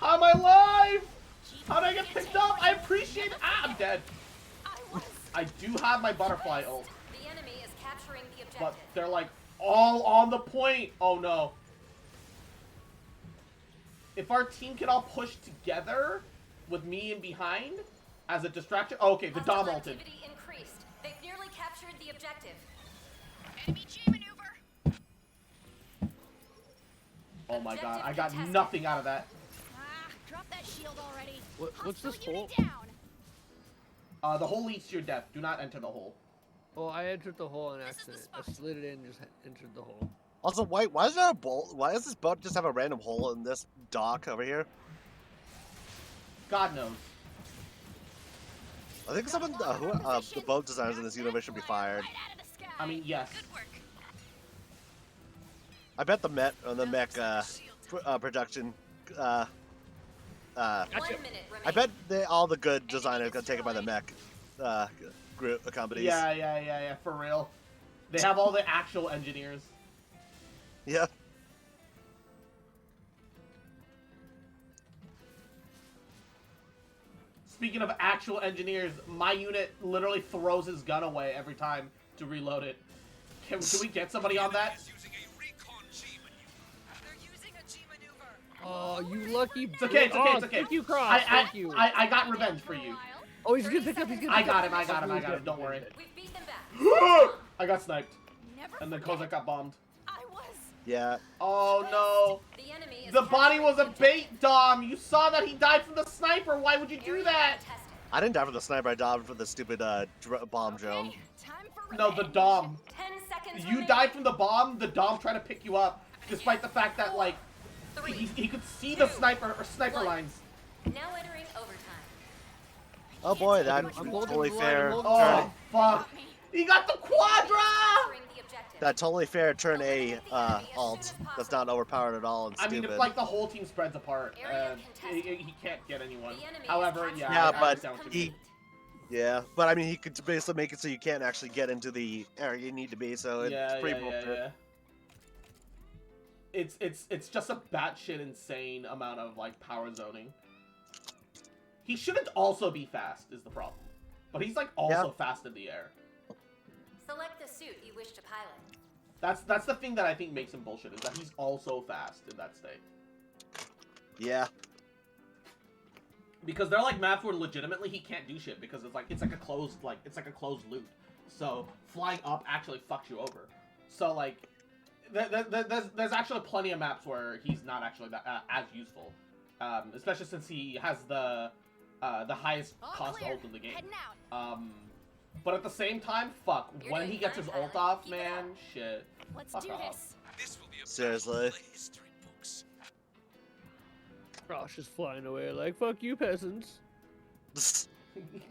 How am I alive? How did I get picked up? I appreciate it. Ah, I'm dead. I was. I do have my butterfly ult, The enemy is capturing the but objective. they're like all on the point. Oh no. If our team can all push together with me in behind as a distraction. Oh, okay, the Hostile Dom ulted. activity increased. They've nearly captured the objective. Enemy G maneuver. Oh my god, Objective I got contested. nothing out of that. Ah, drop that shield already. What's this Hostile hole? unit down. The hole leads to your death. Do not enter the hole. Oh, I entered the hole on This is the accident. I spot. slid it in and just entered the hole. Also, why is there a bolt? Why does this boat just have a random hole in this dock over here? God knows. I think some of the boat designers in this universe should be fired. Right out of the sky. I mean, yes. Good work. I bet the mech production 1 Gotcha. minute remaining. I bet all the good designers got taken by the mech group companies. Yeah, for real. They have all the actual engineers. Yeah. Speaking of actual engineers, my unit literally throws his gun away every time to reload it. Can we get somebody on that? Is using a recon G maneuver. They're using a G maneuver. Oh, you lucky. It's okay, it's okay, Oh, it's okay. Thank you, Cross. Thank you. I got revenge for you. Oh, he's gonna pick up. He's gonna. I pick got up. him, I got him, don't worry. We've beat them back. I got sniped. Never And then forget. Kozak got bombed. I was. Yeah. Oh no. The enemy is The body capturing was a the objective. bait, Dom. You saw that he died from the sniper. Why would you do Area that? contested. I didn't die for the sniper. I died for the stupid bomb drone. Okay, time for No, the revenge. Dom. 10 seconds You remaining. died from the bomb. The Dom tried to pick you up, despite the fact that like he could see the sniper One. lines. Now entering overtime. Oh boy, that I'm holding totally the line, fair I'm turn. holding Oh fuck! He got the quadra. Capturing the objective. That totally fair turn A alt. That's not overpowered at all and I stupid. mean, if like the whole team spreads apart, Area he contested. can't get anyone. The enemy is However, capturing yeah, Yeah, I but understand what you he- mean. Yeah, but I mean, he could basically make it so you can't actually get into the area you need to be. So it's Yeah, pretty yeah, yeah, bullshit. yeah. It's just a batshit insane amount of like power zoning. He shouldn't also be fast, is the problem. But he's like also fast in the air. Select the suit you wish to pilot. That's the thing that I think makes him bullshit, is that he's also fast in that state. Yeah. Because they're like maps where legitimately he can't do shit because it's like a closed loop. So flying up actually fucks you over. So like there's actually plenty of maps where he's not actually that as useful, especially since he has the highest All cost clear. ult in the game. Heading out. But at the same time, fuck, You're when doing he gets fine, his ult pilot. off, Keep it man, up. shit. Let's Fuck do off. this. This will be a Seriously. battle for the history books. Cross is flying away like fuck you, peasants.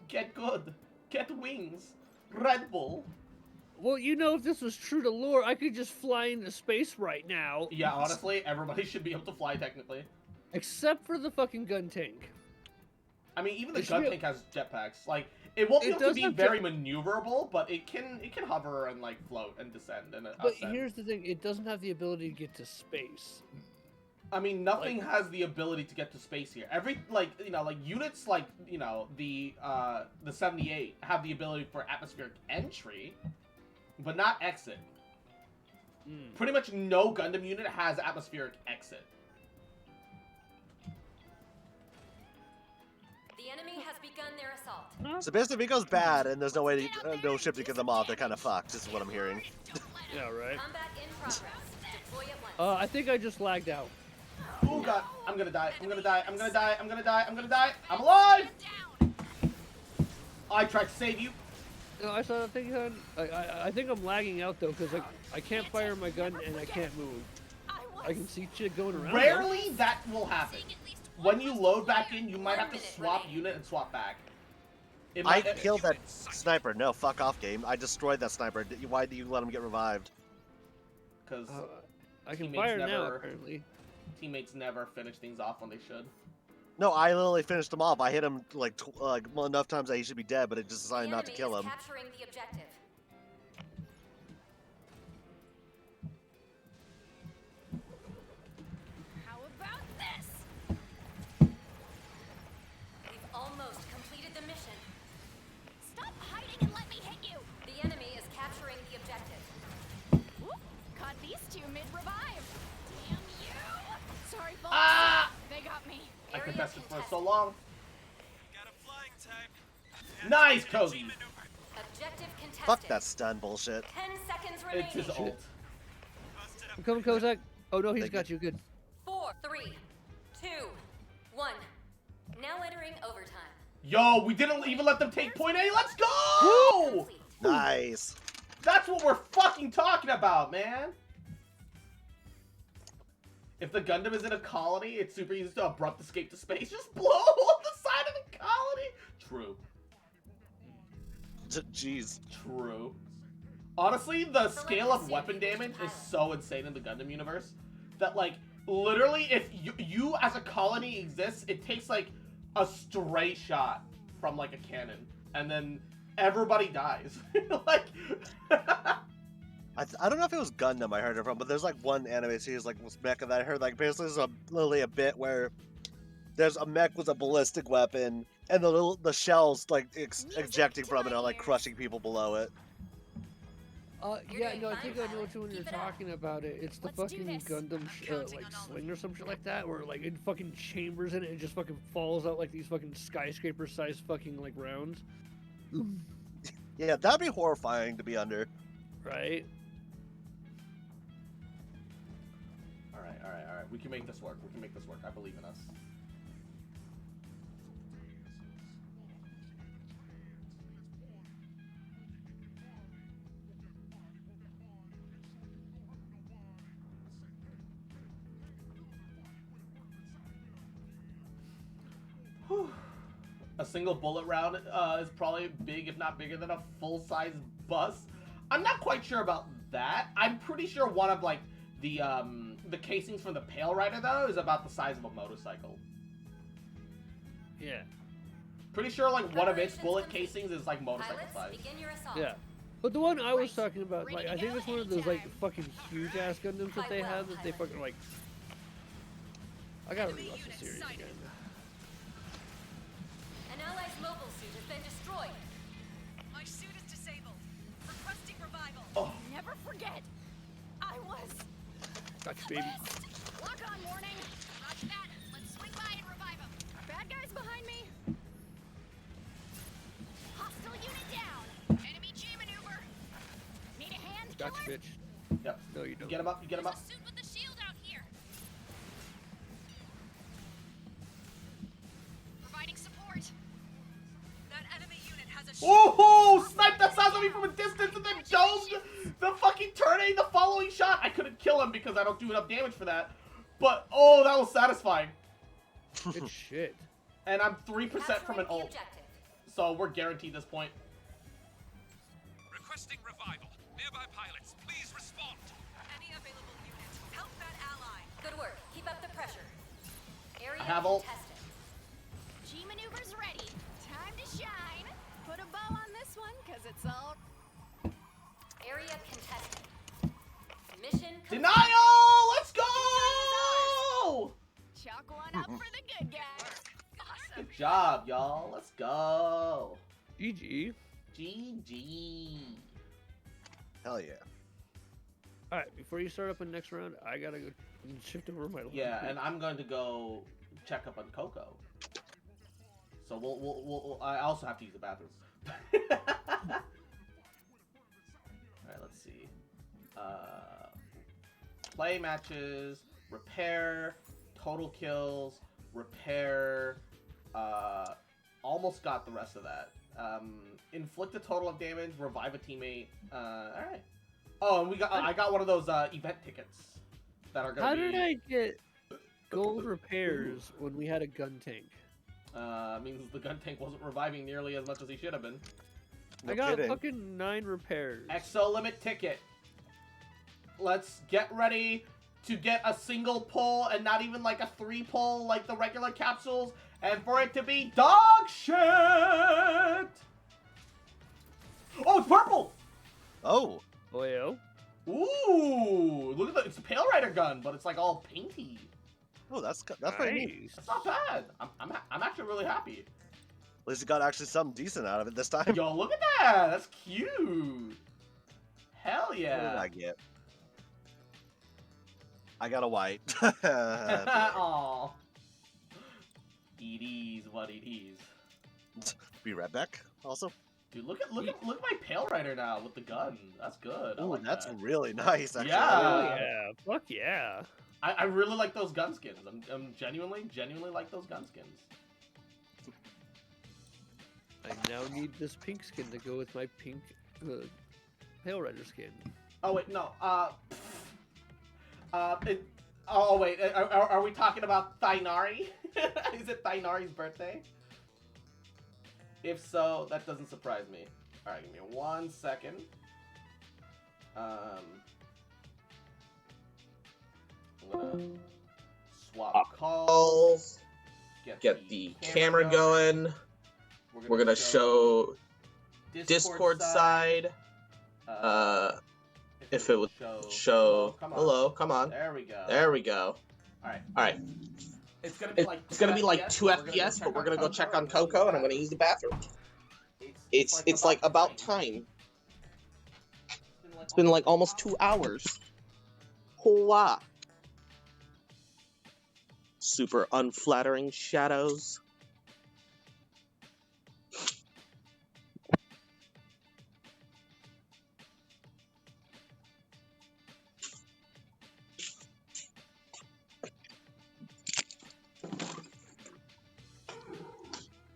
Get good. Get wings. Red Bull. Well, you know, if this was true to lore, I could just fly into space right now. Yeah, honestly, everybody should be able to fly technically. Except for the fucking gun tank. I mean, even the It should gun be- tank has jetpacks. Like, it won't be It able to does be have very maneuverable, but it can hover and like float and descend and But ascend. here's the thing, it doesn't have the ability to get to space. I mean, nothing has the ability to get to space here. Every units like the 78 have the ability for atmospheric entry, but not exit. Pretty much no Gundam unit has atmospheric exit. The enemy has begun their assault. So basically, if it goes bad and there's no way, no ship to get them off, they're kind of fucked. Is what I'm hearing. Yeah, right. Combat in progress. Deploy at once. I think I just lagged out. Oh god, I'm gonna die. I'm gonna die. I'm gonna die. I'm gonna die. I'm gonna die. I'm alive! Down. I tried to save you. No, I saw the thing on. I think I'm lagging out though, because I can't fire my gun and I can't move. I can see shit going around. though. Rarely that will happen. When you load back in, you might have to 1 minute swap remaining. unit and swap back. It I might- killed that sniper. No, fuck off, game. I destroyed that sniper. Why do you let him get revived? Because I can Teammates fire now never- apparently. teammates never finish things off when they should. No, I literally finished him off. I hit him like enough times that he should be dead, but it just The decided not to enemy kill is him. capturing the objective. contested for so long. Got a flying type. Nice, G Kogi. maneuver. Objective contested. Fuck that stun bullshit. 10 seconds remaining. It's his ult. Busted up. I'm coming, Kozak. Oh no, he's Thank got you. Good. 4, 3, 2, 1. Now entering overtime. Yo, we didn't even let them take point A. Let's go! Complete. Nice. That's what we're fucking talking about, man. If the Gundam is in a colony, it's super easy to abrupt escape to space. Just blow on the side of the colony. True. Jeez. True. Honestly, the scale of weapon damage is so insane in the Gundam universe that, like, literally, if you as a colony exists, it takes, like, a stray shot from, like, a cannon, and then everybody dies. Like, I don't know if it was Gundam I heard it from, but there's like one anime series like with mecha that I heard like basically there's literally a bit where there's a mech with a ballistic weapon and the shells like ejecting from it are like crushing people below it. You're Yeah, doing no, I fine, think I know pilot. which one you're Keep it up. talking about. It's the Let's do fucking this. Gundam counting like on all of sling or some shit like that, where like it fucking chambers in it and just fucking falls out like these fucking skyscraper-sized fucking like rounds, Yeah, that'd be horrifying to be under. right? all right. We can make this work. I believe in us. Whew. A single bullet round is probably big, if not bigger than a full-size bus. I'm not quite sure about that. I'm pretty sure one of like the casings from the Pale Rider though is about the size of a motorcycle. Yeah, Pretty sure like one of its Preparations bullet complete. casings is like motorcycle Pilots, size. begin your assault. yeah. But the one I was Right. talking about, Ready like to I think go it's one of those like anytime. fucking huge ass Gundams that they Quite well, have that they pilot. fucking like. I gotta Enemy rewatch the unit series sighted. again. An ally's mobile suit has been destroyed. My suit is disabled. Requesting revival. Oh. Never forget. I was Gotcha, baby. missed. Lock on warning. Roger that. Let's swing by and revive him. Bad guys behind me. Hostile unit down. Enemy G maneuver. Need a hand, Gotcha, killer? bitch. Yep. No, you You don't. get him up. You get him There's up. a suit with a shield out here. Providing support. That enemy unit has a Ooh! Snipe that sounds at me from a distance and then domed the fucking turn A the following shot. I couldn't kill him because I don't do enough damage for that. But oh, that was satisfying. Good shit. And I'm 3% from an Capturing the ult, objective. so we're guaranteed this point. Requesting revival. Nearby pilots, please respond. Any available unit. Help that ally. Good work. Keep up the pressure. Area I have ult. contested. G maneuvers ready. Time to shine. Put a bow on this one, cause it's all Area contested. Mission complete. Denial! Let's go! chalk one up for the good guys. Awesome. Good job, y'all. Let's go. GG. GG. Hell yeah. All right, before you start up in the next round, I gotta go and shift over my. Yeah, and I'm going to go check up on Coco. So we'll I also have to use the bathrooms. Alright, let's see. Play matches, repair, total kills, repair, almost got the rest of that. Inflict a total of damage, revive a teammate. Alright. Oh, and we got I got one of those event tickets that are gonna How be did I get gold repairs when we had a gun tank? means the gun tank wasn't reviving nearly as much as he should have been. No I got kidding. fucking 9 repairs. Exo limit ticket. Let's get ready to get a single pull and not even like a 3 pull like the regular capsules, and for it to be dog shit. Oh, it's purple. Oh, Oyo. Ooh, look at the, it's a Pale Rider gun, but it's like all painty. oh, that's pretty neat. Nice. That's not bad. I'm actually really happy. At least you got actually something decent out of it this time. Yo, look at that. That's cute. Hell What did yeah. I get? I got a white. Aw. It is what it is. Be right back. Also, Dude, look at my Pale Rider now with the gun. That's good. I ooh, like that's that. really nice. Actually. Yeah. Yeah, fuck yeah. I really like those gun skins. I'm genuinely like those gun skins. I now need this pink skin to go with my pink Pale Rider skin. Oh wait, no. Oh wait, are we talking about Thainari? Is it Thainari's birthday? If so, that doesn't surprise me. All right, give me 1 second. I'm gonna swap calls. Get the camera going. We're gonna show Discord side. If it would show. Hello, come on. There we go. There we go. All right. All right. It's gonna be like two FPS, but we're gonna go check on Coco, and I'm gonna use the bathroom. It's like about time. It's been like almost 2 hours. Hola. Super unflattering shadows.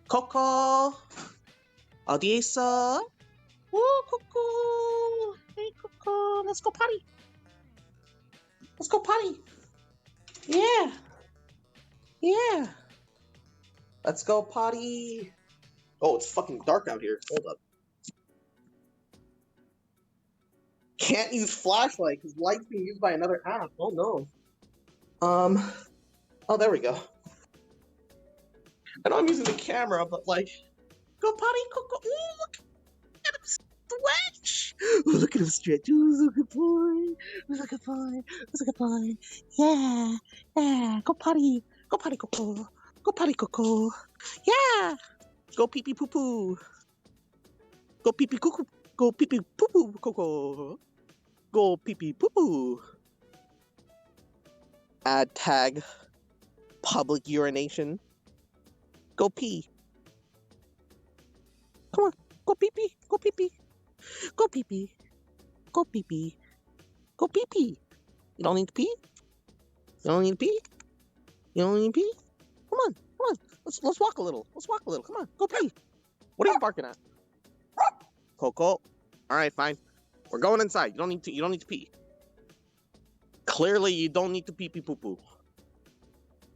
Coco! 어디 있어? Woo, Coco! Hey, Coco! Let's go potty! Let's go potty! Yeah! Yeah! Let's go potty! Oh, it's fucking dark out here. Hold up. Can't use flashlight because light's being used by another app. Oh no. Oh, there we go. I know I'm using the camera, but like, go potty, Coco. Ooh, look at him stretch. Ooh, look at him stretch. Ooh, look at boy. Look at boy. Look at boy. Yeah, yeah. Go potty, Coco. Go potty, Coco. Yeah. Go pee pee poo poo. Go pee pee cuckoo. Go pee pee poo poo, Coco. Go pee pee poo poo. Add tag. Public urination. Go pee. Come on. Go pee pee. Go pee pee. Go pee pee. Go pee pee. Go pee pee. You don't need to pee? You don't need to pee? You don't need to pee? Come on. Come on. Let's walk a little. Let's walk a little. Come on. Go pee. What are you barking at? Coco. All right, fine. We're going inside. You don't need to pee. Clearly you don't need to pee pee poo poo.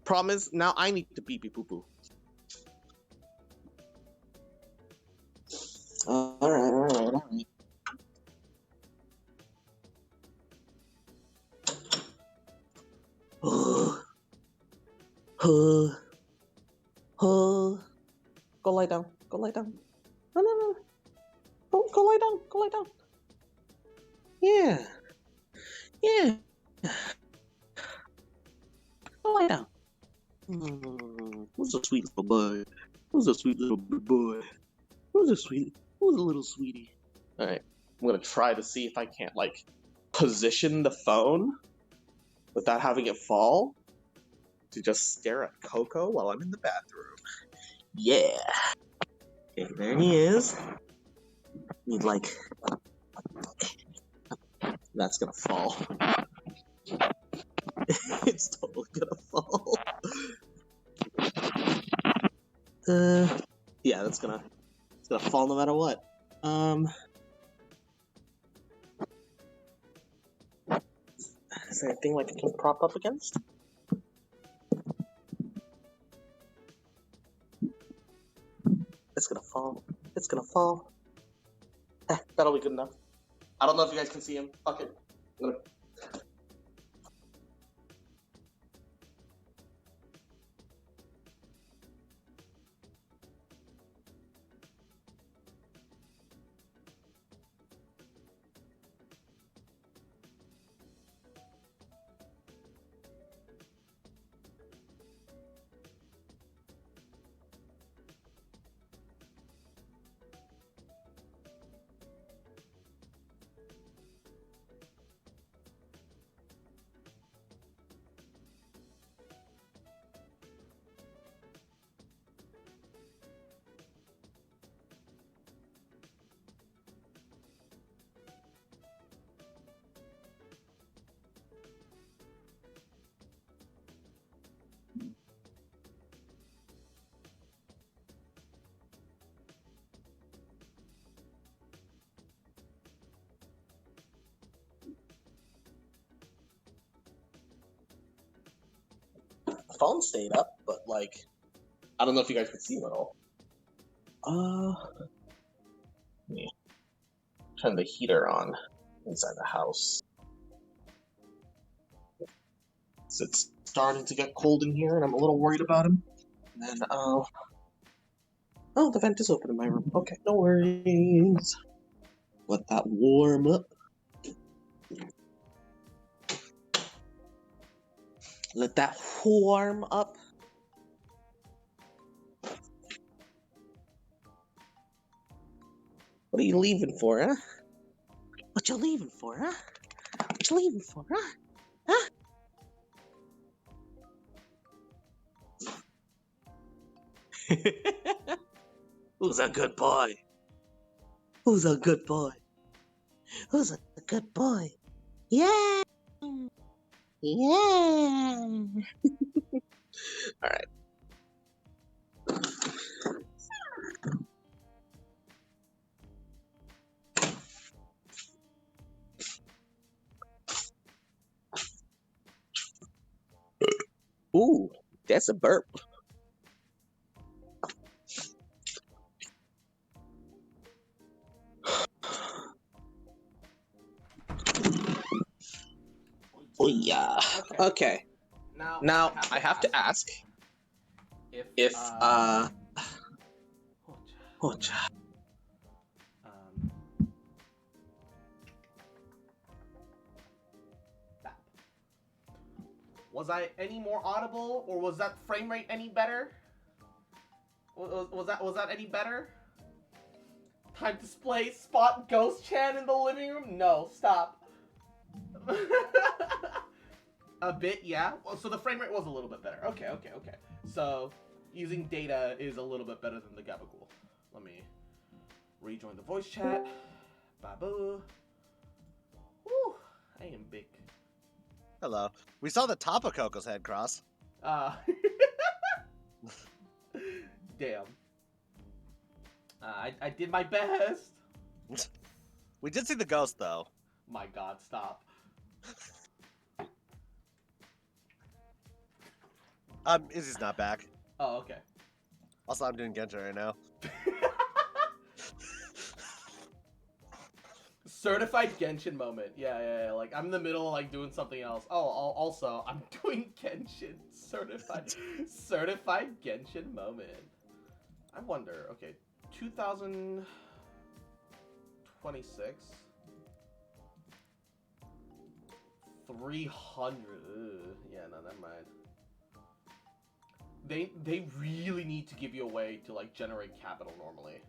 Problem is, now I need to pee pee poo poo. Alright. Go lie down. Go lie down. No. Go lie down. Go lie down. Yeah. Yeah. Go lie down. Who's a sweet little boy? Who's a sweet little boy? Who's a little sweetie? Alright. I'm gonna try to see if I can't, like, position the phone without having it fall to just stare at Coco while I'm in the bathroom. Yeah. Okay, there he is. Need, like... That's gonna fall. It's totally gonna fall. Yeah, it's gonna fall no matter what. Is there anything like it can prop up against? It's gonna fall. It's gonna fall. That'll be good enough. I don't know if you guys can see him. Fuck it. I'm gonna... phone stayed up, but like, I don't know if you guys could see it at all. Yeah. Turn the heater on inside the house. So it's starting to get cold in here, and I'm a little worried about him. And then, oh, the vent is open in my room. Okay, no worries. Let that warm up. Let that warm up. What are you leaving for, huh? What you leaving for, huh? What you leaving for, huh? Huh? Who's a good boy? Who's a good boy? Who's a good boy? Yeah! Yeah! Alright. Ooh, that's a burp. Oh yeah. Okay. Now I have to ask if oh, Was I any more audible, or was that frame rate any better? Was that any better? Time display spot Ghost Chan in the living room? No, stop. A bit, yeah. Well, so the frame rate was a little bit better. Okay. So using data is a little bit better than the Gabagool. Let me rejoin the voice chat. Babu. Woo, I am big. Hello. We saw the top of Coco's head cross. Damn. I did my best. We did see the ghost, though. My god, stop. Izzy's not back. Oh, okay. Also, I'm doing Genshin right now. Certified Genshin moment. Yeah. Like, I'm in the middle of, like, doing something else. Oh, also, I'm doing Genshin. Certified Genshin moment. I wonder, okay, 2026. 300. Ugh. Yeah, no, never mind. They really need to give you a way to, like, generate capital normally.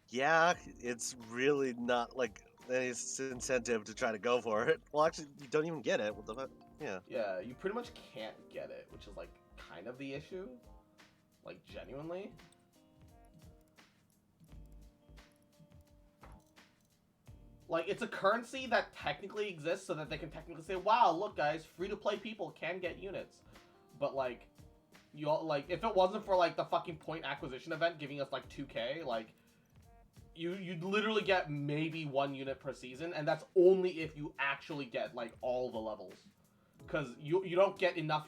Yeah, it's really not, like, any incentive to try to go for it. Well, actually, you don't even get it. What the fuck? Yeah. Yeah, you pretty much can't get it, which is, like, kind of the issue. Like, genuinely. Like, it's a currency that technically exists so that they can technically say, wow, look, guys, free-to-play people can get units. But, like, you all, like, if it wasn't for, like, the fucking point acquisition event giving us, like, 2K, like, you'd literally get maybe 1 unit per season, and that's only if you actually get, like, all the levels. Because you don't get enough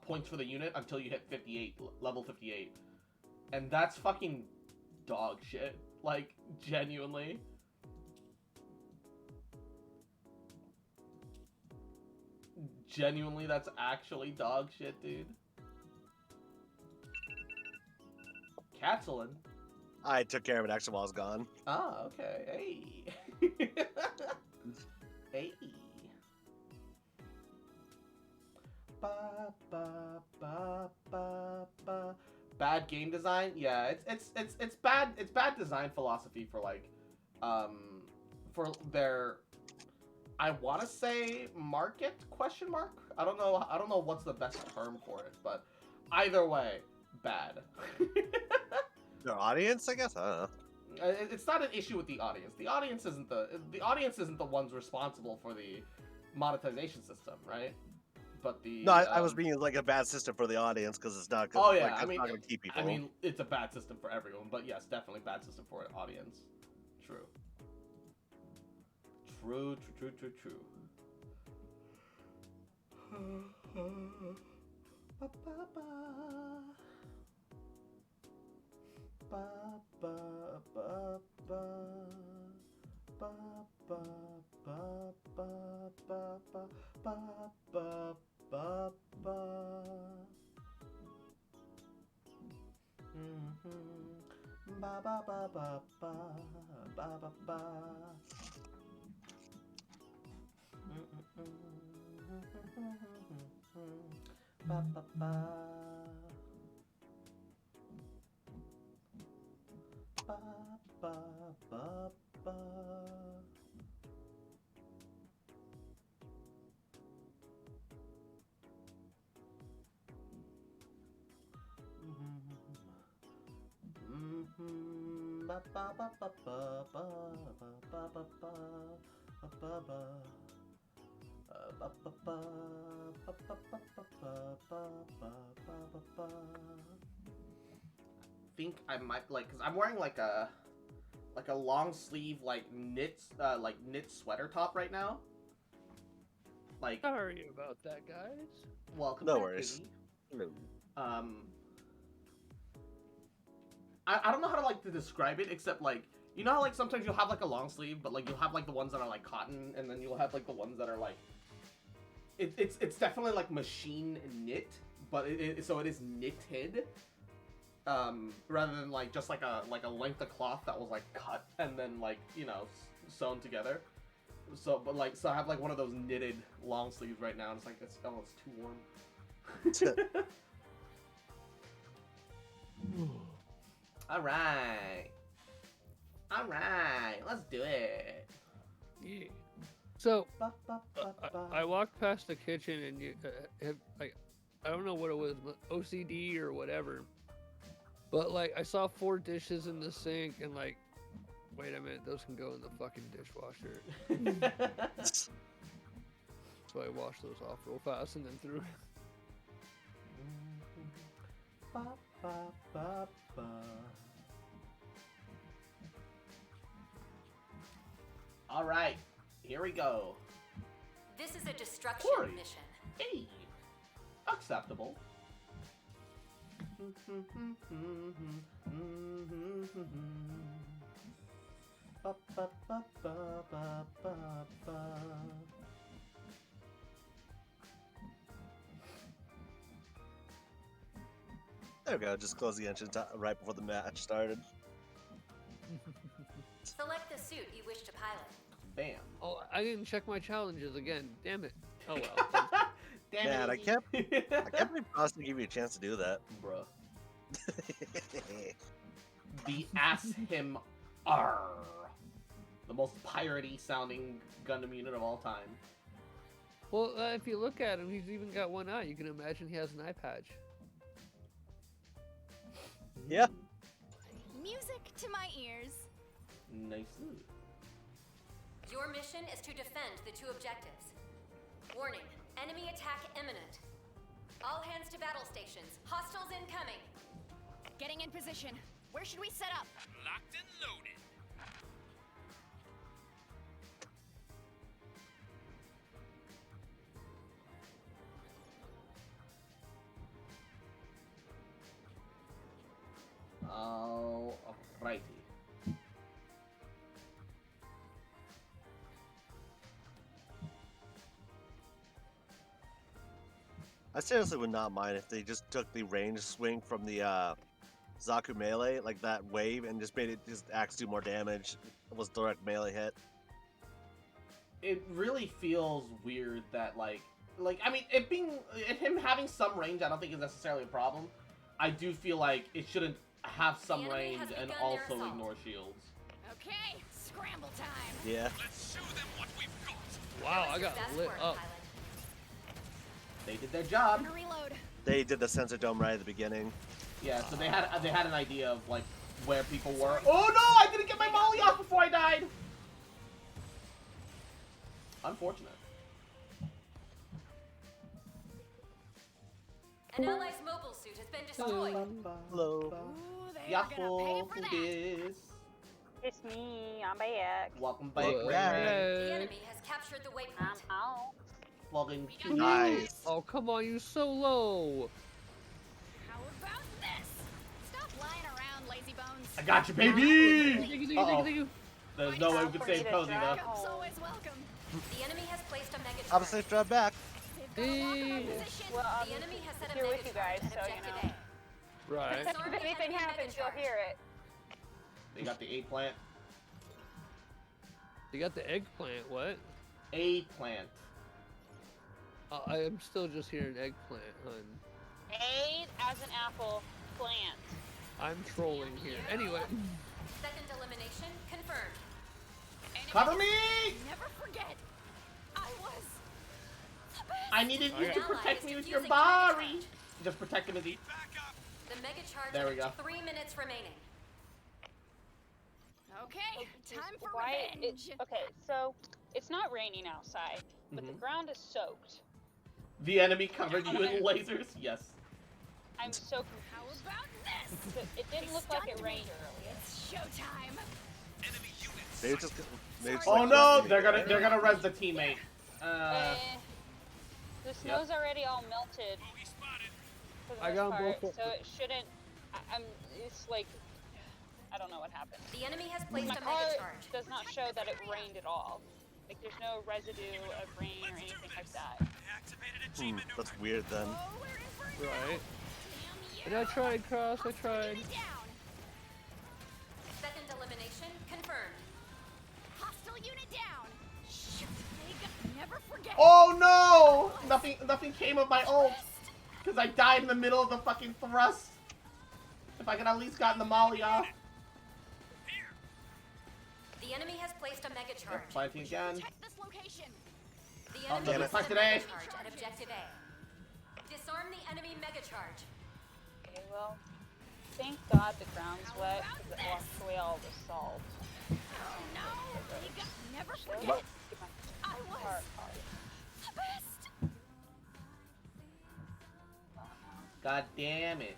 points for the unit until you hit 58, level 58. And that's fucking dog shit. Like, genuinely. Genuinely, that's actually dog shit, dude. Catslin. I took care of it actually while I was gone. Ah, okay. Hey. Hey. Ba, ba, ba, ba, ba. Bad game design? Yeah, it's bad. It's bad design philosophy for, like, for their, I want to say, market question mark. I don't know what's the best term for it, but either way, bad. Their audience, I guess. I don't know. It's not an issue with the audience. The audience isn't the ones responsible for the monetization system, right? But the No, I was being like a bad system for the audience because it's not good. Oh yeah, like, I mean, not gonna keep people. I mean, it's a bad system for everyone, but yes, definitely bad system for an audience. True. True. Ba ba ba. Ba ba ba ba. Ba ba ba ba ba ba ba ba ba ba. Ba ba ba ba ba ba ba ba. Ba ba ba. Ba ba ba ba. Ba ba ba ba ba ba ba ba ba ba ba ba. Ba ba ba ba ba ba ba ba ba ba ba. Think I might like, cause I'm wearing like a long sleeve like knit sweater top right now. Like, Sorry about that, guys. welcome No back, worries. Piggy. I don't know how to like to describe it, except like, you know how like sometimes you'll have like a long sleeve, but like you'll have like the ones that are like cotton, and then you'll have like the ones that are like, it's definitely like machine knit, but so it is knitted, rather than like just like a length of cloth that was like cut and then like, you know, sewn together. So but like, so I have like one of those knitted long sleeves right now, and it's like it's too warm. All right, let's do it. Yeah. So Ba, ba, ba, ba. I walked past the kitchen and you like, I don't know what it was, OCD or whatever, but like I saw 4 dishes in the sink and like, wait a minute, those can go in the fucking dishwasher. So I washed those off real fast and then threw. Ba, ba, ba, ba. All right, here we go. This is a destruction Ori. mission. Hey, acceptable. Ba, ba, ba, ba, ba, ba, ba. There we go. Just close the entrance right before the match started. Select the suit you wish to pilot. Bam. Oh, I didn't check my challenges again. Damn it. Oh well. Damn Man, it, I Izzy. can't believe Austin gave you a chance to do that. Bruh. The ass him R. The most piratey sounding Gundam unit of all time. Well, if you look at him, he's even got one eye. You can imagine he has an eye patch. Yeah. Music to my ears. Nice. Your mission is to defend the 2 objectives. Warning, enemy attack imminent. All hands to battle stations. Hostiles incoming. Getting in position. Where should we set up? Locked and loaded. Alrighty. I seriously would not mind if they just took the range swing from the Zaku melee, like that wave, and just made it just axe do more damage. It was direct melee hit. It really feels weird that like I mean, him having some range, I don't think is necessarily a problem. I do feel like it shouldn't have some The enemy range has and begun their also assault. ignore shields. Okay, scramble time. Yeah. Let's show them what we've got. Wow, That was I your got best lit work, up. pilot. They did their job. Gonna reload. They did the sensor dome right at the beginning. Yeah, so they had an idea of like where people were. Oh no! I didn't get my molly off before I died. Unfortunate. An ally's mobile suit has been destroyed. Hello. Ooh, they are Yahoo! gonna pay for that. This. It's me, I'm back. Welcome back, Well, Ray yeah. Ray. The Hey. enemy has captured the I'm waypoint. out. Welcome to Nice. Oh, come on, you so low. I got you, baby! Uh-oh. There's no way we could save Cozy, though. Backup's always welcome. The enemy has placed a mega I'm a charge. safe drive back. They've got a lock on our Yeah. position. Well, The enemy has set a here mega with you charge guys, at so you objective know. A. Right. If anything happens, you'll hear it. They got the eggplant. You got the eggplant. What? Eggplant. I am still just hearing eggplant, hun. Aid as an apple plant. I'm trolling here. Anyway. Second elimination confirmed. Cover me! Never forget. I was the best. I needed you Okay. to protect me with your Using mega body. charge. Just protect him as he. Back up. The mega charge There we has go. 3 minutes remaining. Okay, time for Why? revenge. Okay, so it's not raining outside, but the Mhm. ground is soaked. The enemy covered you in lasers? Yes. I'm so How confused. about this? So it didn't look like it rained earlier. It's showtime. Enemy units. Maybe just. Maybe just Oh like, no, let me- they're gonna res the teammate. The snow's already all melted Bogey spotted. for the I most got part, both- so it shouldn't. It's like I don't know what happened. The enemy has placed My a car mega charge. does not show that it rained at all. Like there's no residue of rain or anything like that. They activated a G maneuver. That's weird then. Oh, we're in for it now. Right. Damn And you. I tried, Cross. I tried. Unit down. Second elimination confirmed. Hostile unit down. Shoot. They got, never forget. Oh no! Nothing came of my ult. Because I died in the middle of the fucking thrust. If I could at least gotten the molly off. Here. The enemy has placed a mega charge. Fighting again. Protect this location. The Oh, enemy damn has it. set a Today. mega charge at objective A. Disarm the enemy mega charge. Okay, well, thank God the ground's wet because it washed away all the salt. Oh no. They got, never forget. What? Get my I was car. the best. God damn it.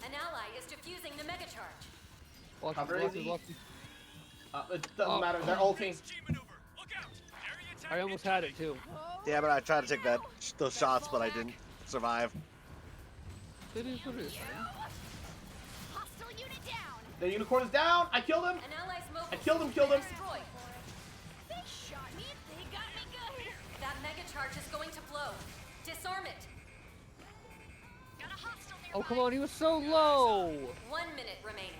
An ally is defusing the mega charge. Watch Cover it, watch is it, watch it. It doesn't Oh. matter. They're ulting. G maneuver. Look out. Area attack. I almost had it too. Oh, Damn it! I tried to take those shots, but I didn't survive. It is what it is. hostile unit down. The unicorn is down. I killed him. An ally's mobile I killed him, suit killed him. destroyed. They shot me. They got me good. That mega charge is going to blow. Disarm it. Got a hostile nearby. Oh, come on. He was so low. 1 minute remaining.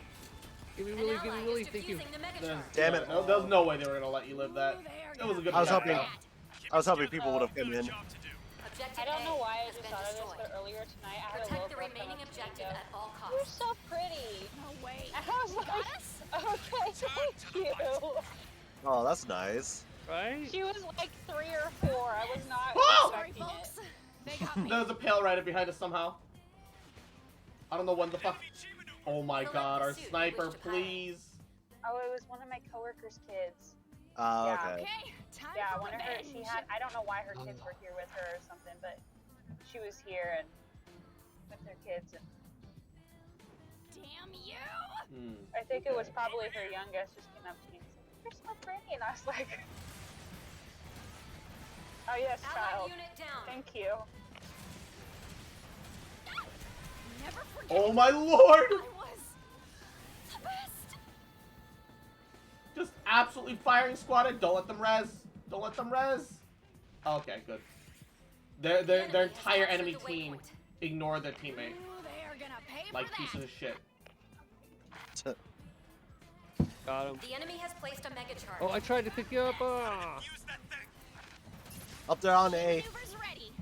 Give me An really, give ally me really. is Thank you. defusing the mega There's- charge. Damn it. There was no way they were gonna let you live that. Ooh, they are It was a gonna good I was attack, hoping- though. I was hoping people would have come Got a in. job to do. Objective I don't A know why I has just been thought of this, destroyed. but earlier tonight I had a Protect little the girl come remaining up to me objective and at all go, "You're costs. so pretty." No way. I was You got like, us? okay, thank you. Oh, that's nice. Right? She was like 3 or 4. I was not Oh! Sorry, expecting folks. it. They got me. There's a pale rider behind us somehow. I don't know when the fuck. Enemy G maneuver. Oh my Select god, the our suit you sniper, wish to pilot. please. Oh, it was one of my coworkers' kids. Oh, Yeah. okay. Okay, time Yeah, for one of her. revenge. She had. I don't know why her kids were here with her or something, but she was here and with her kids. And Damn you! Hmm. I think it was probably her youngest just came up to me and said, "You're so pretty," and I was like, "Oh yes, Allied child. unit down. Thank you." Never forget. Oh my lord! I was the best. Just absolutely firing squatted. Don't let them res. Don't let them res. Okay, good. Their The enemy has entire captured enemy the team waypoint. ignored their teammate Ooh, they are gonna pay like for that. pieces of shit. Got him. The enemy has placed a mega charge. Oh, I tried to pick you up. Ah. Use that thing. Up there on A. Maneuvers ready.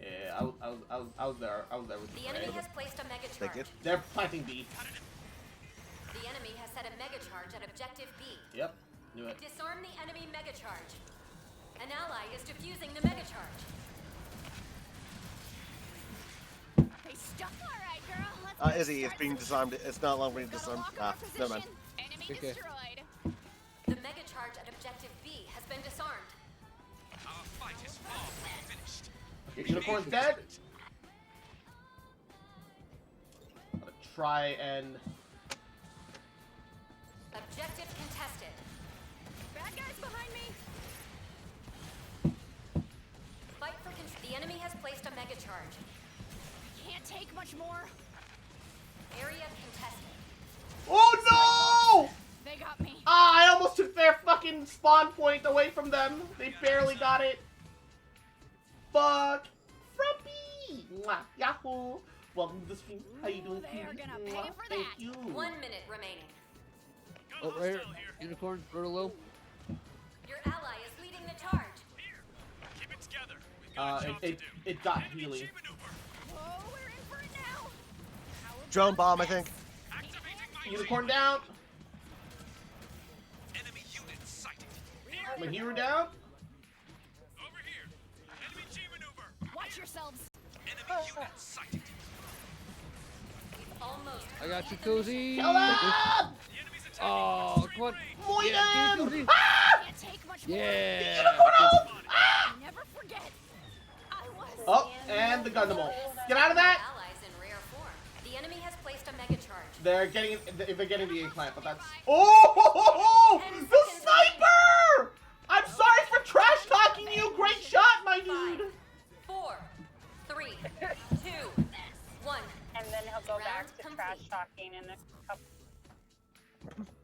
Yeah, I was there. I was there with The you. enemy Ray. has placed a mega Thank charge. you. They're planting B. The enemy has set a mega charge at objective B. Yep, knew it. Disarm the enemy mega charge. An ally is defusing the mega charge. They stuck. All right, girl. Let's Izzy, it's being disarmed. It's not longer being disarmed. Ah, never mind. Enemy Okay. destroyed. The mega charge at objective B has been disarmed. Our fight is far from finished. Your unicorn's dead. Gotta try and. Objective contested. Bad guys behind me. Fight for control. The enemy has placed a mega charge. Can't take much more. Area contested. Oh no! They got me. Ah, I almost took their fucking spawn point away from them. They barely got it. Fuck. Frumpy! Mwah. Yahoo! Welcome to the stream. How you doing, They are cutie? gonna pay Mwah. for Thank that. you. 1 minute remaining. Oh, right here. Unicorn, throw it low. Your ally is leading the charge. Here. Keep it together. We've got a job to do. It got Enemy Healy. G maneuver. Whoa, we're in for it now. How about Drone bomb, I think. Activating my Unicorn down. enemy unit sighted. Mahiro down. Over here. Enemy G maneuver. Watch yourselves. Enemy unit sighted. We've almost I got you, Cozy. Kill him! The enemy's attacking. Oh, come on. Moin Yeah, him! give it, Cozy. Ah! Can't take much more. Yeah. Never forget. I was. Oh, and the Gundam ult. Get out of that! allies in rare form. The enemy has placed a mega charge. They're getting the eggplant, but that's. Oh! The sniper! I'm sorry for trash talking you. Great shot, my dude. 4, 3, 2, 1. And then he'll go back Round to complete. trash talking in a couple.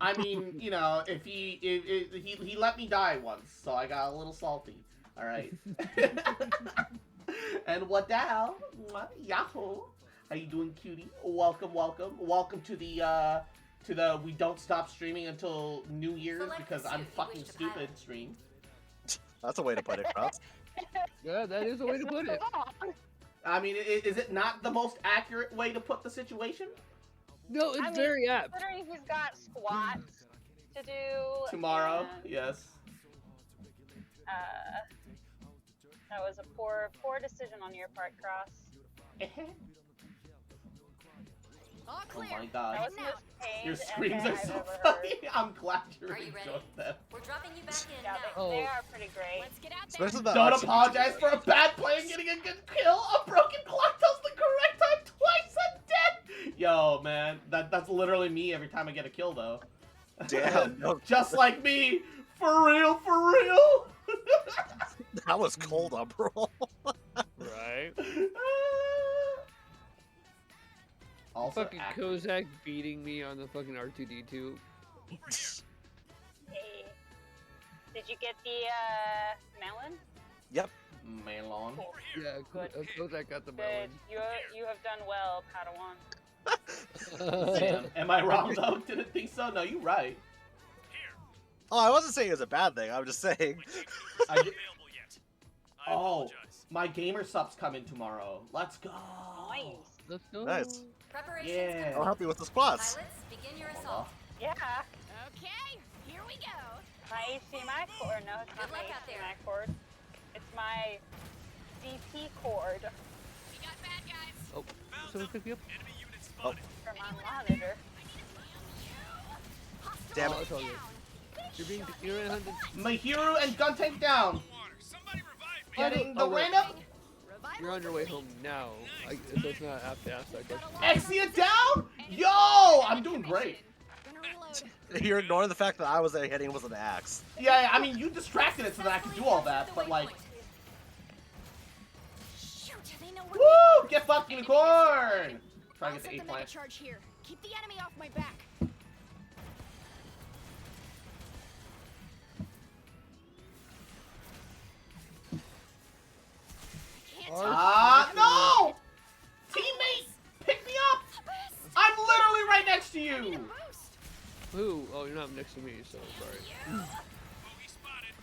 I mean, you know, if he let me die once, so I got a little salty. All right. And what the hell? Yahoo! How you doing, cutie? Welcome, welcome, welcome to the we don't stop streaming until New Year's Select because the I'm suit you fucking wish to stupid. pilot. Stream. That's a way to put it, Cross. Yeah, that is a way to put it. I mean, is it not the most accurate way to put the situation? No, it's I mean, very apt. Considering he's got squats to do Tomorrow, and, yes. that was a poor decision on your part, Cross. All Oh clear. my That god. was the most pained Your screams essay are I've so ever funny. heard. I'm glad you're Are you ready? enjoying them. We're dropping you back in Yeah, now. they Oh. are pretty great. Let's get out there. Especially that Don't archer. apologize for a bad play and getting a good kill. A broken clock tells the correct time twice. I'm dead. Yo, man, that's literally me every time I get a kill, though. Damn, no. Just like me. For real, for real. That was cold up roll. Right. Also, Fucking accurate. Kozak beating me on the fucking R2D2. Hey. Did you get the melon? Melon. Cool. Yeah, Good. Kozak got the Good. melon. You have done well, Padawan. Damn. Am I wrong though? Didn't think so. No, you're right. Here. Oh, I wasn't saying it was a bad thing. I'm just saying. Maneuvers I not ju- available yet. I Oh, apologize. my gamer subs come in tomorrow. Let's go. Nice. Let's go. Nice. Preparations Yeah. complete. I'll help you with the spots. Pilots, begin your Hold assault. Yeah. Okay, here we go. My HDMI cord. No, it's not Good my luck out there. HDMI cord. It's my DP cord We got bad guys. Oh, Found someone them. pick me up? Enemy unit spotted. from my monitor. Damn Oh, it. it's all good. You're in hunted. Mahiro and Guntank down. Water. Somebody revive me. Getting the Oh, wait. random. You're on your way home now. So it's not after ask that question. Exia down. Yo, I'm doing great. Gonna reload. You're ignoring the fact that I was there hitting with an axe. Yeah, I mean, you distracted it so that I could do all that, but like, Shoot, they know we're woo, get fucked, unicorn. Try to I'll get set the the mega eggplant. charge here. Keep the enemy off my back. Can't Ah, no! Teammate, pick me up. I'm literally right next to you. boost. Who? Oh, you're not next to me, so sorry. Bogey spotted.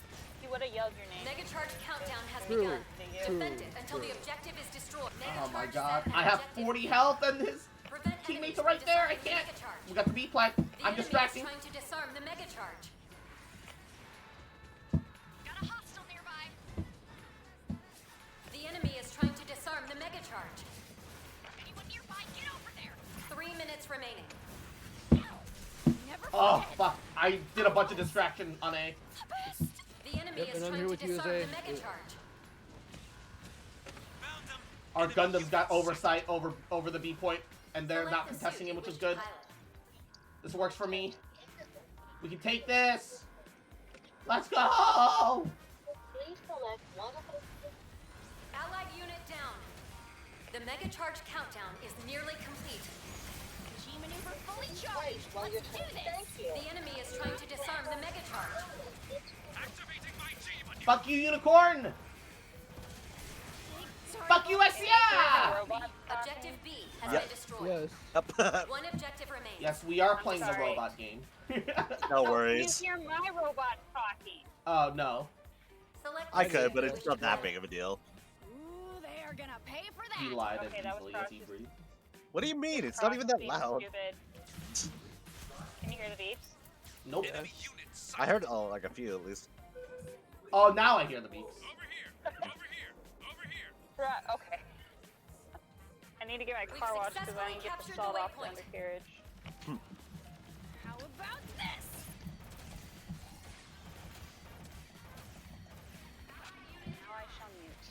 He would have yelled your name. Mega charge countdown has True. begun. True. Defend it until the objective is destroyed. Mega Oh my charge god, set I and have objective 40 complete. health and his Prevent teammates enemies are right from there. I disarming the can't. mega charge. We got the B plant. The I'm enemy distracting. is trying to disarm the mega charge. Got a hostile nearby. The enemy is trying to disarm the mega charge. Anyone nearby, get over there. 3 minutes remaining. Never Oh forget. fuck! I did a bunch of distraction on A. The enemy Yep, is and I'm trying here to with you, disarm Zay. the mega charge. Found them. Our Enemy Gundam's unit got spotted. oversight over the B point, and they're Select not the suit contesting you it, which wish is to good. pilot. This works for me. We can take this. Let's go. Allied unit down. The mega charge countdown is nearly complete. maneuver fully charged. Let's do this. The enemy is trying to disarm the mega charge. Activating my G maneuver. Fuck you, unicorn! Fuck you, Essia! Robot Objective B has Yep. been destroyed. Yes. One objective remains. Yes, we are playing the sorry. robot game. No Can worries. you hear my robot talking? Oh, no. Select I the could, but safest it's not that way. big of a deal. Ooh, they are gonna pay for that. He lied as Okay, that was easily as he cautious. breathed. What do you mean? It's not even that Being loud. Stupid. Can you hear the beeps? Nope. Enemy units. I heard like a few at least. Oh, now I hear the beeps. Over here. Over here. Over here. Right, okay. I need to get my We've car washed because I successfully didn't get the captured the salt off the waypoint. undercarriage. How about this? Now I shall mute.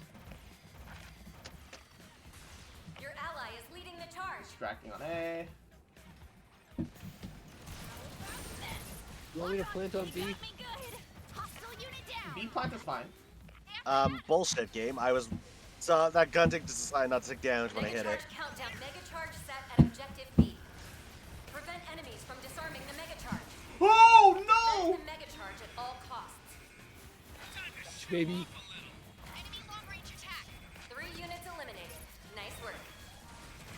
Your ally is leading the charge. Distracting on A. You want me to plant on B? Got me good. Hostile unit down. B plant is fine. Bullshit game. I was so that gun just decided not to take damage when I Mega hit charge it. countdown. Mega charge set at objective B. Prevent enemies from disarming the mega charge. Oh, Defend no! the mega charge at all costs. Baby. Enemy long range attack. 3 units eliminated. Nice work.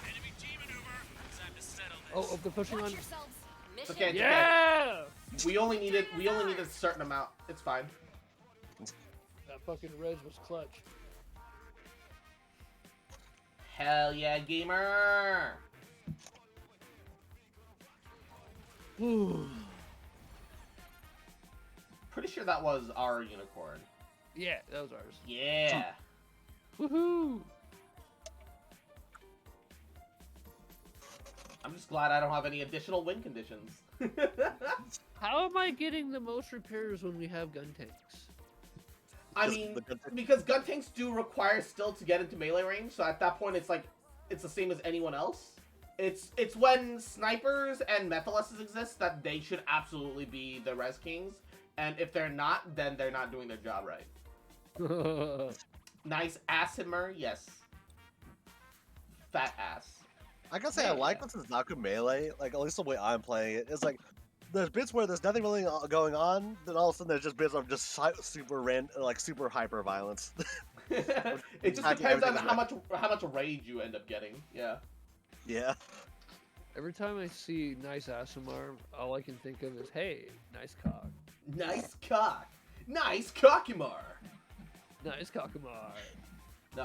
Enemy G maneuver. Time to settle this. Oh, they're pushing Watch on. yourselves. Mission Okay. Yeah! We only needed a certain amount. It's fine. That fucking res was clutch. Hell yeah, gamer! Pretty sure that was our unicorn. Yeah, that was ours. Yeah. Woohoo! I'm just glad I don't have any additional win conditions. How am I getting the most repairs when we have gun tanks? I Because mean, the gun tank- because gun tanks do require still to get into melee range, so at that point it's like, it's the same as anyone else. It's when snipers and methaluses exist that they should absolutely be the res kings, and if they're not, then they're not doing their job right. Nice assimer, yes. Fat ass. I gotta say, Yeah, I like yeah. this is Naku Melee. Like, at least the way I'm playing it. It's like, there's bits where there's nothing really going on, then all of a sudden there's just bits of just super hyper violence. It just Not depends on everything's how much rage you end up getting. Yeah. Yeah. Every time I see nice Asimar, all I can think of is, hey, nice cock. Nice cock. Nice cockimar. Nice cockamar. No,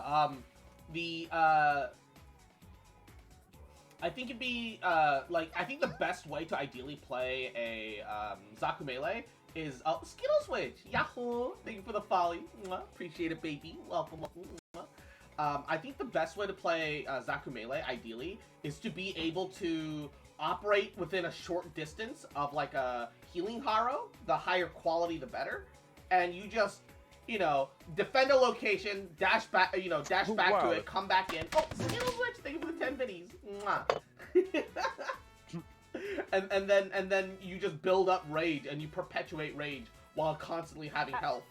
I think it'd be, I think the best way to ideally play a, Zaku Melee is, Skittles Witch! Yahoo! Thank you for the folly. Mwah. Appreciate it, baby. Welcome, welcome. Mwah. I think the best way to play, Zaku Melee, ideally, is to be able to operate within a short distance of, like, a healing Haro. The higher quality, the better. And you just, you know, defend a location, dash back to it, come back in. Oh, Skittles Witch! Thank you for the 10 biddies. Mwah. and then you just build up rage and you perpetuate rage while constantly having health,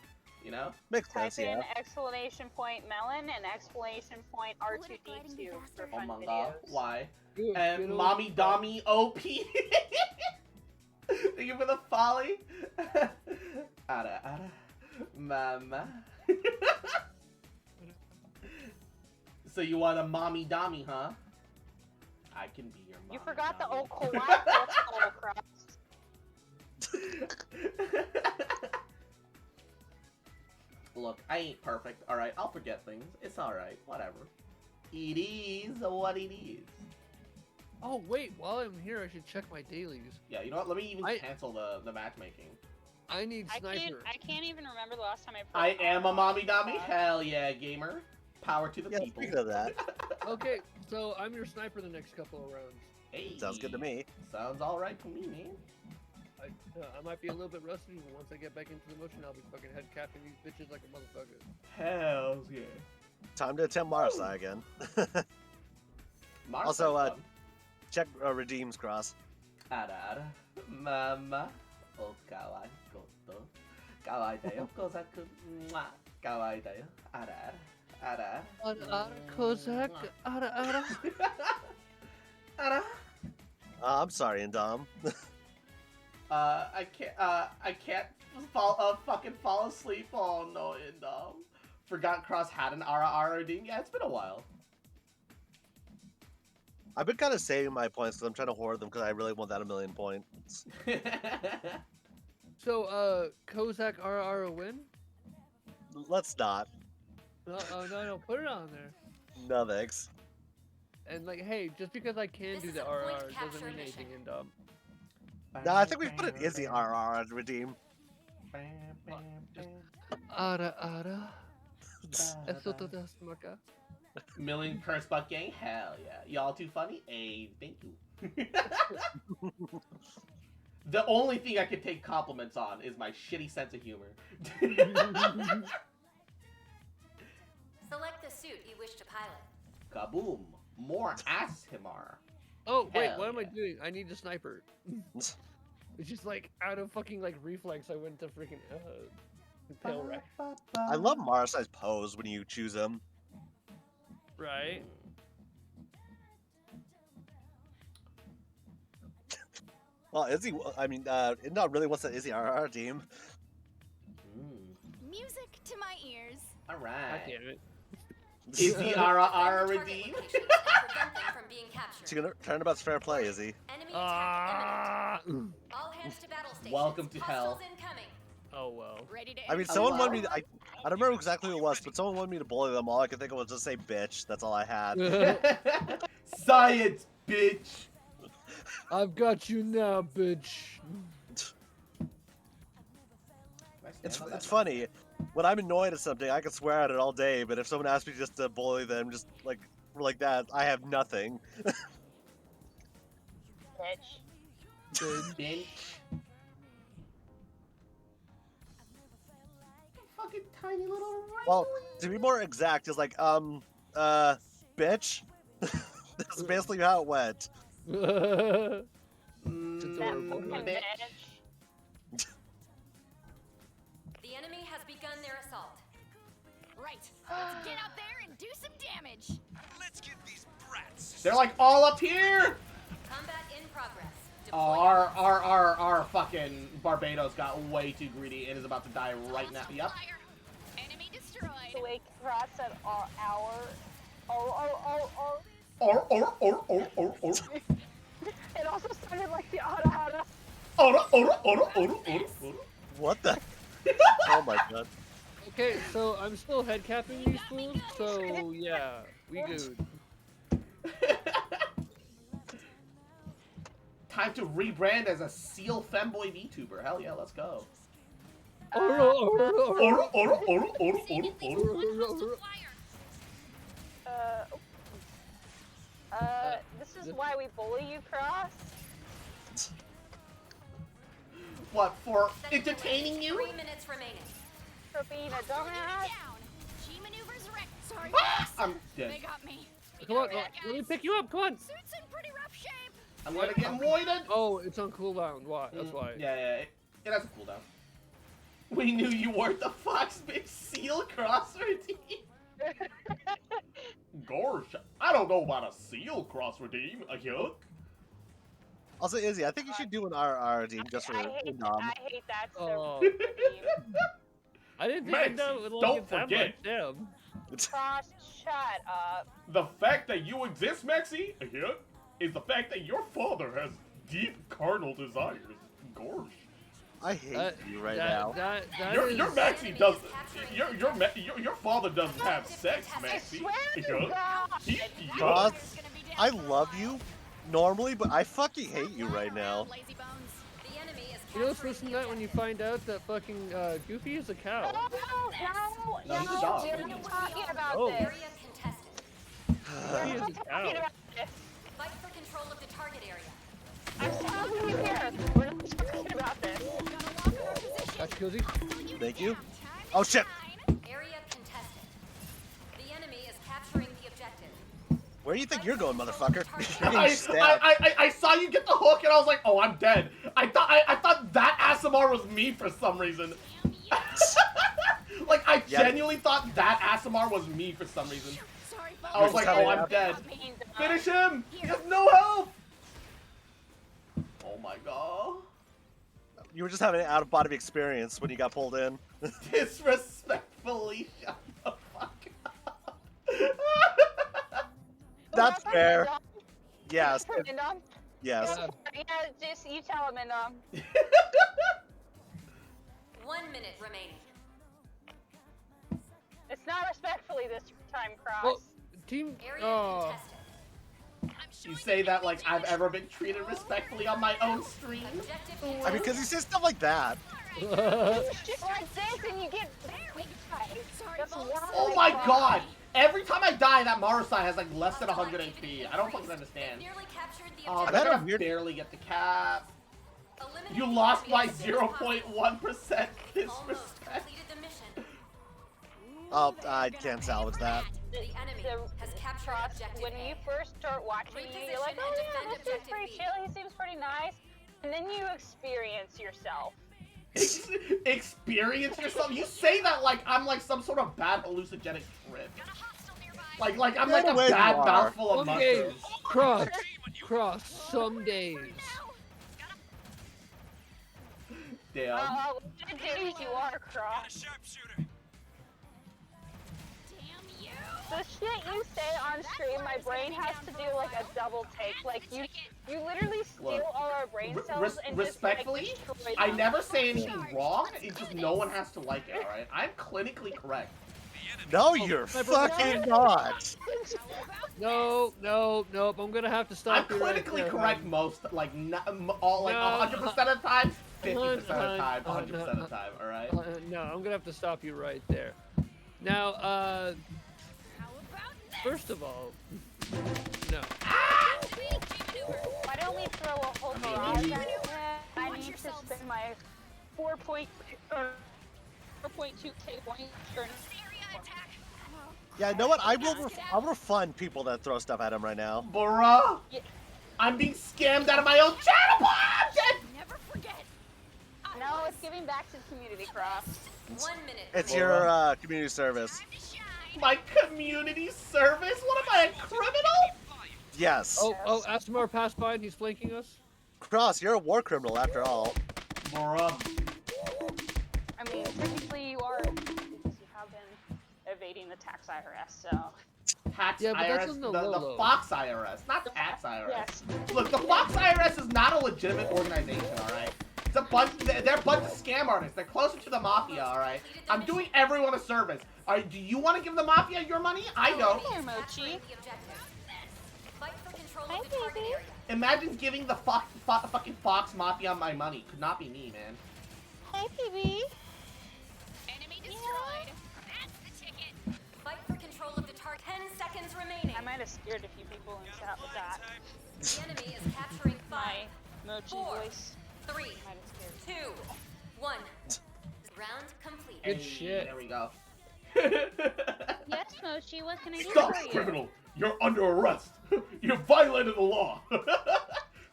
you know? Makes Type sense, in yeah. exclamation point melon and exclamation point R2D2 for Oh fun my videos. god, why? Good, And Skittles. Mommy Dommy OP. Thank you for the folly. Ara ara, mama. So you want a Mommy Dommy, huh? I can be your mommy. You forgot the Dommy. Okawako crust. Look, I ain't perfect, alright? I'll forget things. It's alright, whatever. It is what it is. Oh, wait, while I'm here, I should check my dailies. Yeah, you know what? Let me even I- cancel the matchmaking. I need sniper. I can't even remember the last time I played. I am a Mommy Dommy? Hell yeah, gamer. Power to the Yeah, people. speaking of that, Okay, so I'm your sniper the next couple of rounds. Hey, sounds good to me. Sounds alright to me, man. I might be a little bit rusty, but once I get back into the motion, I'll be fucking head capping these bitches like a motherfucker. Hells yeah. Time to attempt Marsai again. Mars Also, sounds fun. Check Redeems Cross. Ara, mama, o kawaii koto. Kawaii da yo, kozaku. Mwah. Kawaii da yo. Ara, ara. Kozak, ara. Ara. I'm sorry, Indom. I can't fucking fall asleep. Oh no, Forgot Cross had an RR ding. Yeah, it's been a while. I've been kind of saving my points because I'm trying to hoard them because I really want that 1,000,000 points. So, Kozak RR a win? Let's not. No, put it on there. No thanks. And like, hey, just because I can This do is the a point RR capture doesn't mean mission. anything, No, I think we put an Izzy RR as redeem. Ara. Esoto desmaka. Million curse buck gang? Hell yeah. Y'all too funny? Hey, thank you. The only thing I can take compliments on is my shitty sense of humor. Select the suit you wish to pilot. Kaboom. More Asimar. Oh, wait, Hell what am I yeah. doing? I need a sniper. It's just like, out of fucking like reflex, I went to freaking tail rack. I love Marasai's pose when you choose him. Right? Well, Izzy, I mean, Indom really wants that Izzy RR team. Music to my ears. God Alright. damn it. Is the RR Target redeem? locations and prevent them from being captured. She's gonna turnabout's fair play, Izzy. Enemy attack imminent. Ah! All hands to battle stations. Welcome to hell. Hostiles incoming. Oh well. Ready to I mean, end someone the wanted me war? to, I don't remember exactly who it was, but someone wanted me to bully them. All I could think of was just say bitch. That's all I had. Science, bitch. I've got you now, bitch. It's funny. When I'm annoyed at something, I can swear at it all day, but if someone asks me just to bully them, just like that, I have nothing. Bitch. Bitch. Fucking tiny little Well, to be more exact, it's like, bitch. That's basically how it went. Adorable. bitch. The enemy has begun their assault. Right. Let's get out there and do some damage. Let's give these brats. They're like all up here. Combat in progress. Oh, Deploy our fucking Barbados got way too greedy and is about to die right now. Hostile Yep. fire. Enemy destroyed. The way Cross said our. Oh. Or. It also sounded like the Ada. Or. What the? Oh my god. Okay, so I'm still head capping these fools, so yeah, we good. Time to rebrand as a Seal Femboy VTuber. Hell yeah, let's go. This is why we bully you, Cross. What, for Second entertaining range, you? 3 minutes remaining. For being a Enemy dumbass. down. G maneuvers wrecked. Sorry, Ah, boss. I'm They dead. got me. Come on, Yeah, let me guys. pick you up, come on! Suit's in pretty rough shape. I'm gonna get voided. Oh, it's on cooldown, why? That's why. Yeah, it has a cooldown. We knew you weren't the Fox Big Seal crosser team. Gosh, I don't know about a Seal cross redeem. A yuck. Also, Izzy, I think you should do an RR team just for I hate that so Oh. much. I didn't think Max, that would like don't it that forget. much, damn. Cross, shut up. The fact that you exist, Maxie, a yuck, is the fact that your father has deep carnal desires. Gosh. I hate you right now. Your Maxie does. Your father doesn't have sex, I Maxie. swear A to yuck. God. He Cross, yucks. I love you normally, but I fucking hate you right now. Lazy bones. The enemy is You know what's capturing worse than the that when you objective. find out that fucking Goofy is a cow? No, he's a dog. We're not talking about Oh. this. Area contested. We're He is not a talking cow. about this. Fight for control of the target area. I'm telling you here. We're not talking about this. Gotta lock in our position. That's cozy. Hostile unit Thank you. down. Time Oh to shit! shine. Area contested. The enemy is capturing the objective. Where do you think you're going, motherfucker? You're getting I stabbed. saw you get the hook and I was like, oh, I'm dead. I thought that Asimar was me for some reason. Damn yes. Like, I Yeah. genuinely thought that Asimar was me for some reason. Sorry, I was folks. like, coming oh, I'm up. dead. Being dumb. Finish him! He has no health! my god. You were just having an out-of-body experience when you got pulled in. Disrespectfully, shut the fuck up. That's fair. Indom? Yes. From Indom? Yes. Yeah, just you tell him, Indom. 1 minute remaining. It's not respectfully this time, Cross. Well, team. Area Oh. contested. You say that like I've ever been treated respectfully on my own stream? Objective I mean, contested. because you say stuff like that. Just like this, and you get. That's wild. Oh my god! Every time I die, that Marusai has like less than 100 HP. I don't fucking understand. Nearly captured the Oh, objective. they're that a gonna weird- barely get the cap. Eliminate You the lost by enemy as soon as possible. 0.1% Almost disrespect. completed the mission. Oh, I can't salvage that. The enemy has captured Cross, objective when A. you first start watching you, you're like, Reposition oh and yeah, defend this seems objective pretty B. chill, he seems pretty nice. And then you experience yourself. Experience yourself? You say that like I'm like some sort of bad hallucinogenic trip. Like I'm like a Way you bad are. mouthful of Some days, mushrooms. cross. Some days. Damn. What days you are, Cross. Sharpshooter. Damn you! The shit you say on stream, my brain has to do like a double take. Like you literally steal Look, all our brain cells res- and respectfully, just like, destroy I them. never say anything wrong. It's just no one has to like it, alright? I'm clinically correct. No, you're fucking not. No, no, nope. I'm gonna have to I'm stop you right clinically there, correct hon. most, like, all, like, No, 100% of the time, 50% of the hon, time, hon, 100% of the time, alright? No, I'm gonna have to stop you right there. Now, How about this? first of all, no. Why don't we throw a whole barrage at it? I need to spend my 4.2k points for Yeah, you know what? I will refund people that throw stuff at him right now. Bruh! Yeah. I'm being scammed out of my own channel budget! Never forget. No, it's giving back to the community, Cross. 1 minute. It's remaining. your community service. Time to shine. My community service? What am I, a criminal? Yes. Oh, Astamar passed by and he's flanking us. Cross, you're a war criminal after all. Bruh. I mean, technically you are, because you have been evading the tax IRS, so. Tax Yeah, but that's IRS, in the the low. Fox IRS, not tax IRS. Yes. Look, the Fox IRS is not a legitimate organization, alright? It's a bunch, they're a bunch of scam artists. They're closer to the mafia, alright? I'm doing everyone a service. Alright, do you want to give the mafia your money? I don't. Here, Capturing Mochi. the objective. Fight for control Hi, of the target baby. area. Imagine giving the fucking Fox Mafia my money. Could not be me, man. Hi, PB. Enemy destroyed. That's the ticket. Fight for control of the target. 10 seconds remaining. I might have scared a few people in chat with that. The enemy is capturing 5, My Mochi 4, voice 3, might have scared 2, 1. Round complete. Good Hey, shit. There we go. Yes, Mochi, what can I do Stop, for you? criminal! You're under arrest. You violated the law.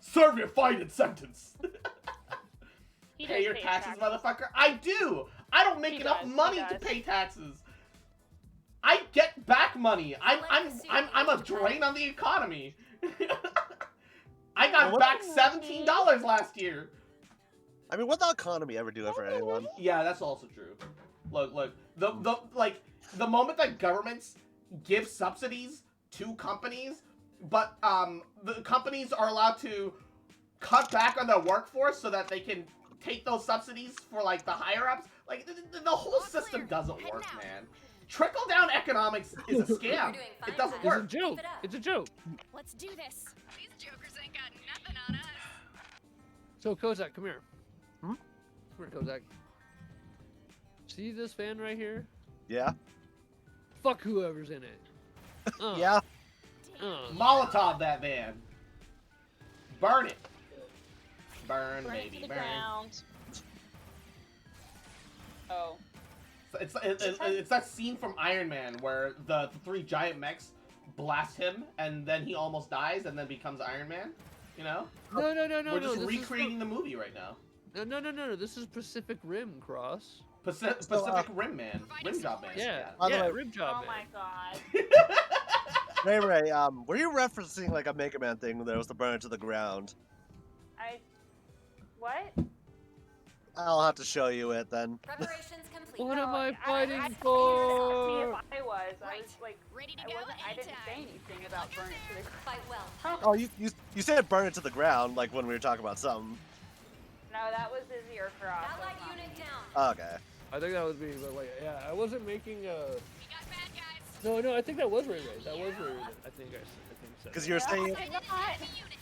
Serve your fine and sentence. He Pay does your taxes, motherfucker. I do. I don't make He enough does, he money to does. pay taxes. I get back money. I'm a drain on the economy. I got What- back $17 last year. I mean, what the economy ever do it for anyone? Yeah, that's also true. Look, the moment that governments give subsidies to companies, but the companies are allowed to cut back on their workforce so that they can take those subsidies for like the higher ups, like the whole system doesn't work, man. Trickle down economics is a scam. It doesn't It's a work. joke. It's a joke. Let's do this. These jokers ain't got nothing on us. So Kozak, come here. Hmm? Come here, Kozak. See this fan right here? Yeah. Fuck whoever's in it. Yeah. Molotov that van. Burn it. Burn, Burn it baby, to the burn. ground. Oh. It's that scene from Iron Man where the 3 giant mechs blast him and then he almost dies and then becomes Iron Man. You know? No. We're just this is recreating the movie right now. No. This is Pacific Rim, Cross. Pacific Rim Man. Rim Job Man. Yeah, By the yeah, way- Rim Job Oh Man. my god. Ray, were you referencing like a Mega Man thing that was to burn it to the ground? I What? I'll have to show you it then. Preparations complete. What am I I fighting asked for? me if I was. I Right. was like, Ready to I go wasn't. I didn't say anytime. anything about burn it to the ground. Fight well. Oh, you said burn it to the ground, like when we were talking about something. No, that was Izzy or Cross. Allied that's not unit me. down. Okay. I think that was me, but like, yeah, I wasn't making We got bad guys. No, I think that was Ray Ray. That was Ray Ray. I think so. Because you're saying. Enemy unit.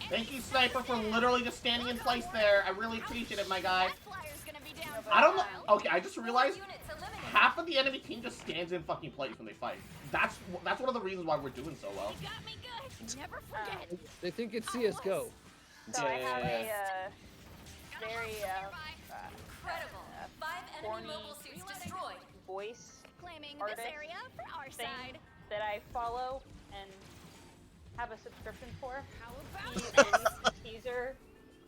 Thank you, Sniper, for literally just standing in place there. I really appreciate it, my guy. That flyer's gonna be down for I don't know. a while. Okay, I just realized Units eliminated. half of the enemy team just stands in fucking place when they fight. That's one of the reasons why we're doing so well. You got me good. Never forget. They think it's CS:GO. So I have a Got a very hostile nearby. Incredible. 5 enemy corny mobile suits destroyed. voice Claiming artist this area for our thing side. that I follow and have a subscription for. How He about sends a teaser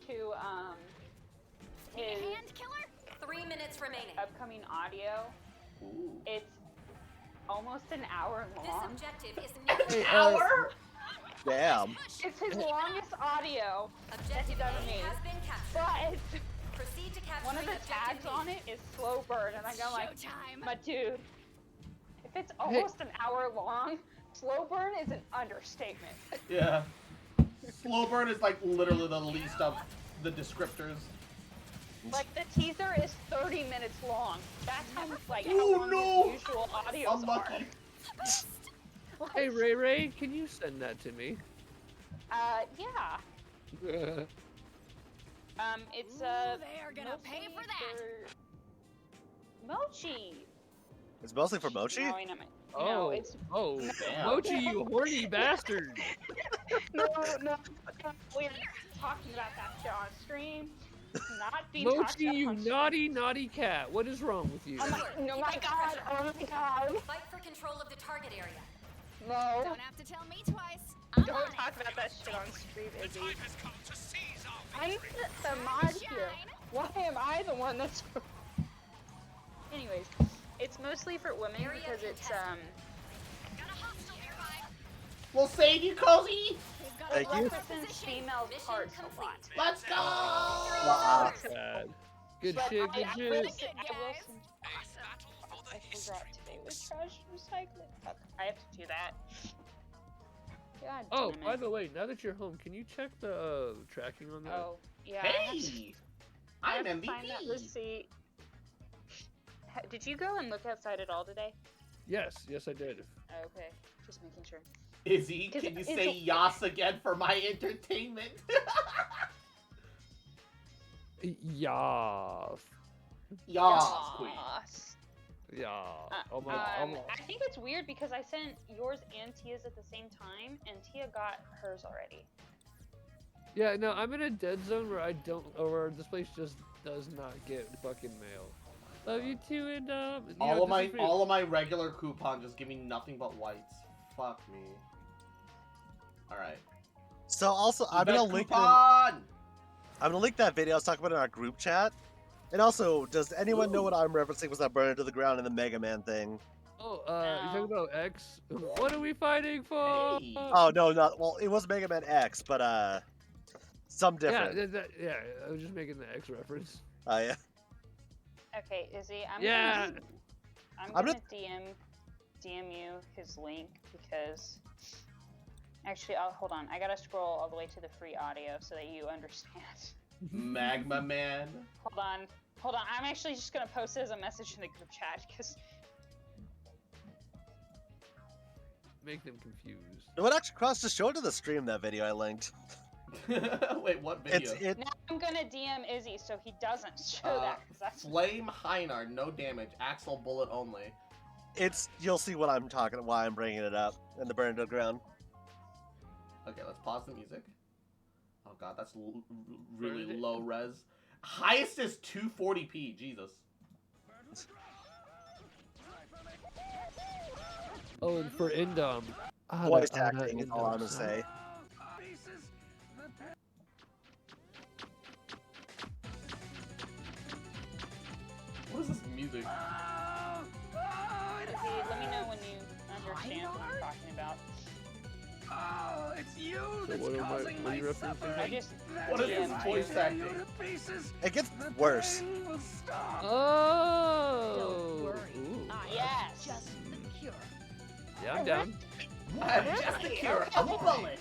to Need a his hand killer? 3 minutes remaining. upcoming audio. Ooh. It's almost an hour This long. objective is nearly Hour? Damn. It's his longest audio, Objective done A me. has been captured. but Proceed to capture one of the tags on it is slow burn, and I go like, Showtime. but dude, if it's almost an hour long, slow burn is an understatement. Yeah. Slow burn is like literally the least of the descriptors. Like the teaser is 30 minutes long. That's how how Oh, long no! his usual audios Unlucky. are. Hey Ray Ray, can you send that to me? Yeah. It's Ooh, they are gonna pay for that. Mochi. It's mostly for Mochi? No, I know. Oh, No, it's oh, Damn. Mochi, you horny bastard! no. We're talking about that shit on stream. Not being Mochi, talked about you on naughty cat! What is wrong with you? Oh my god! Oh my god! Fight for control of the target area. No! Don't have to tell me twice. I'm Don't on it. talk about that shit on stream, Izzy. Time has come to seize our I'm victory. the mod here. Why am I the one that's? Anyways, it's mostly for women Area because it's Got a hostile nearby. We'll save you, Cozy! We've got Thank a you. represents female Mission parts a complete. lot. Let's go! Bad. Good But shit, I good will shit. say- I will Guys. say- A battle for the I history forgot today was trash recycling. Fuck, I have to do that. God Oh, damn it. by the way, now that you're home, can you check the tracking on that? Oh, yeah. I have to- Hey! I I'm have to find that MVP! receipt. Did you go and look outside at all today? Yes, I did. Oh, okay, just making sure. Izzy, Because can you it's say a- Yas again for my entertainment? Yas. Yas, queen. Yas. Yeah. Oh my. I think it's weird because I sent yours and Tia's at the same time, and Tia got hers already. Yeah, no, I'm in a dead zone where I don't, or this place just does not get fucking mail. Love you too, and you know, this is all of my regular coupons just give me nothing but whites. Fuck me. All right. So also, I'm Best gonna link them. coupon. I'm gonna link that video I was talking about in our group chat. And also, does anyone know what I'm referencing was that burn to the ground in the Mega Man thing? Oh, No. you talking about X? What are we fighting for? Hey. Oh no, not well. It was Mega Man X, but some Yeah, different. yeah. I was just making the X reference. Yeah. Okay, Izzy, Yeah. I'm I'm gonna DM you his link because actually, hold on. I gotta scroll all the way to the free audio so that you understand. Magma Man. Hold on. I'm actually just gonna post it as a message in the group chat because Make them confused. What actually crossed just showed to the stream that video I linked. Wait, what video? now I'm gonna DM Izzy so he doesn't show that because that's Flame Heinar, no damage. Axle bullet only. You'll see what I'm talking. Why I'm bringing it up in the burn to the ground. Okay, let's pause the music. Oh god, that's really low res. Highest is 240p. Jesus. Oh, and for Indom. Voice acting is all I'm gonna say. What is this music? Izzy, let me know when you understand what I'm talking about. Oh, it's you So that's what am I- causing what are my you referencing? suffering. I just What is his DM'd voice you. acting? It gets worse. Pain will stop. Oh. Don't worry. Ooh. Yes. Just the cure. Yeah, I'm down. I'm just the cure. A bullet.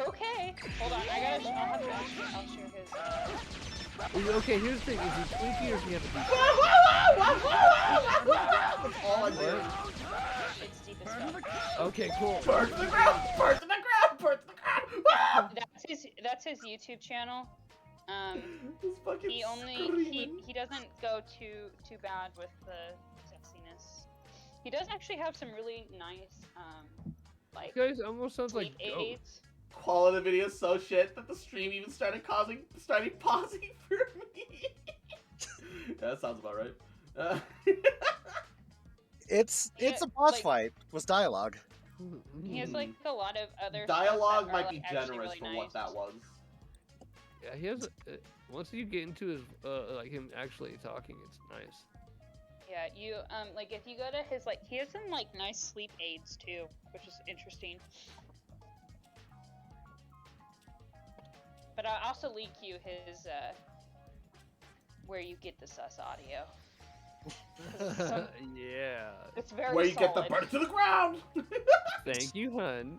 Okay. Hold on. I'll have to. I'll share his. Okay, here's the thing: is he Twinkie or does he have a deep? That's all I'm doing. It's deep as fuck. Okay, cool. Bird to the ground. Bird to the ground. Bird to the ground. Ah! That's his YouTube channel. This fucking He doesn't go too bad with the sexiness. He does actually have some really nice like You guys almost sounds like sleep oh, aids. Quality of the video is so shit that the stream even started pausing for me. That sounds about right. It's Yeah, a boss like- fight with dialogue. He has like a lot of other Dialogue stuff that might are, be like, actually generous really for nice. what that was. Yeah, he has. Once you get into his like him actually talking, it's nice. Yeah, you like if you go to his like he has some like nice sleep aids too, which is interesting. But I'll also link you his where you get the sus audio. Yeah. It's very Where you solid. get the bird to the ground. Thank you, hun.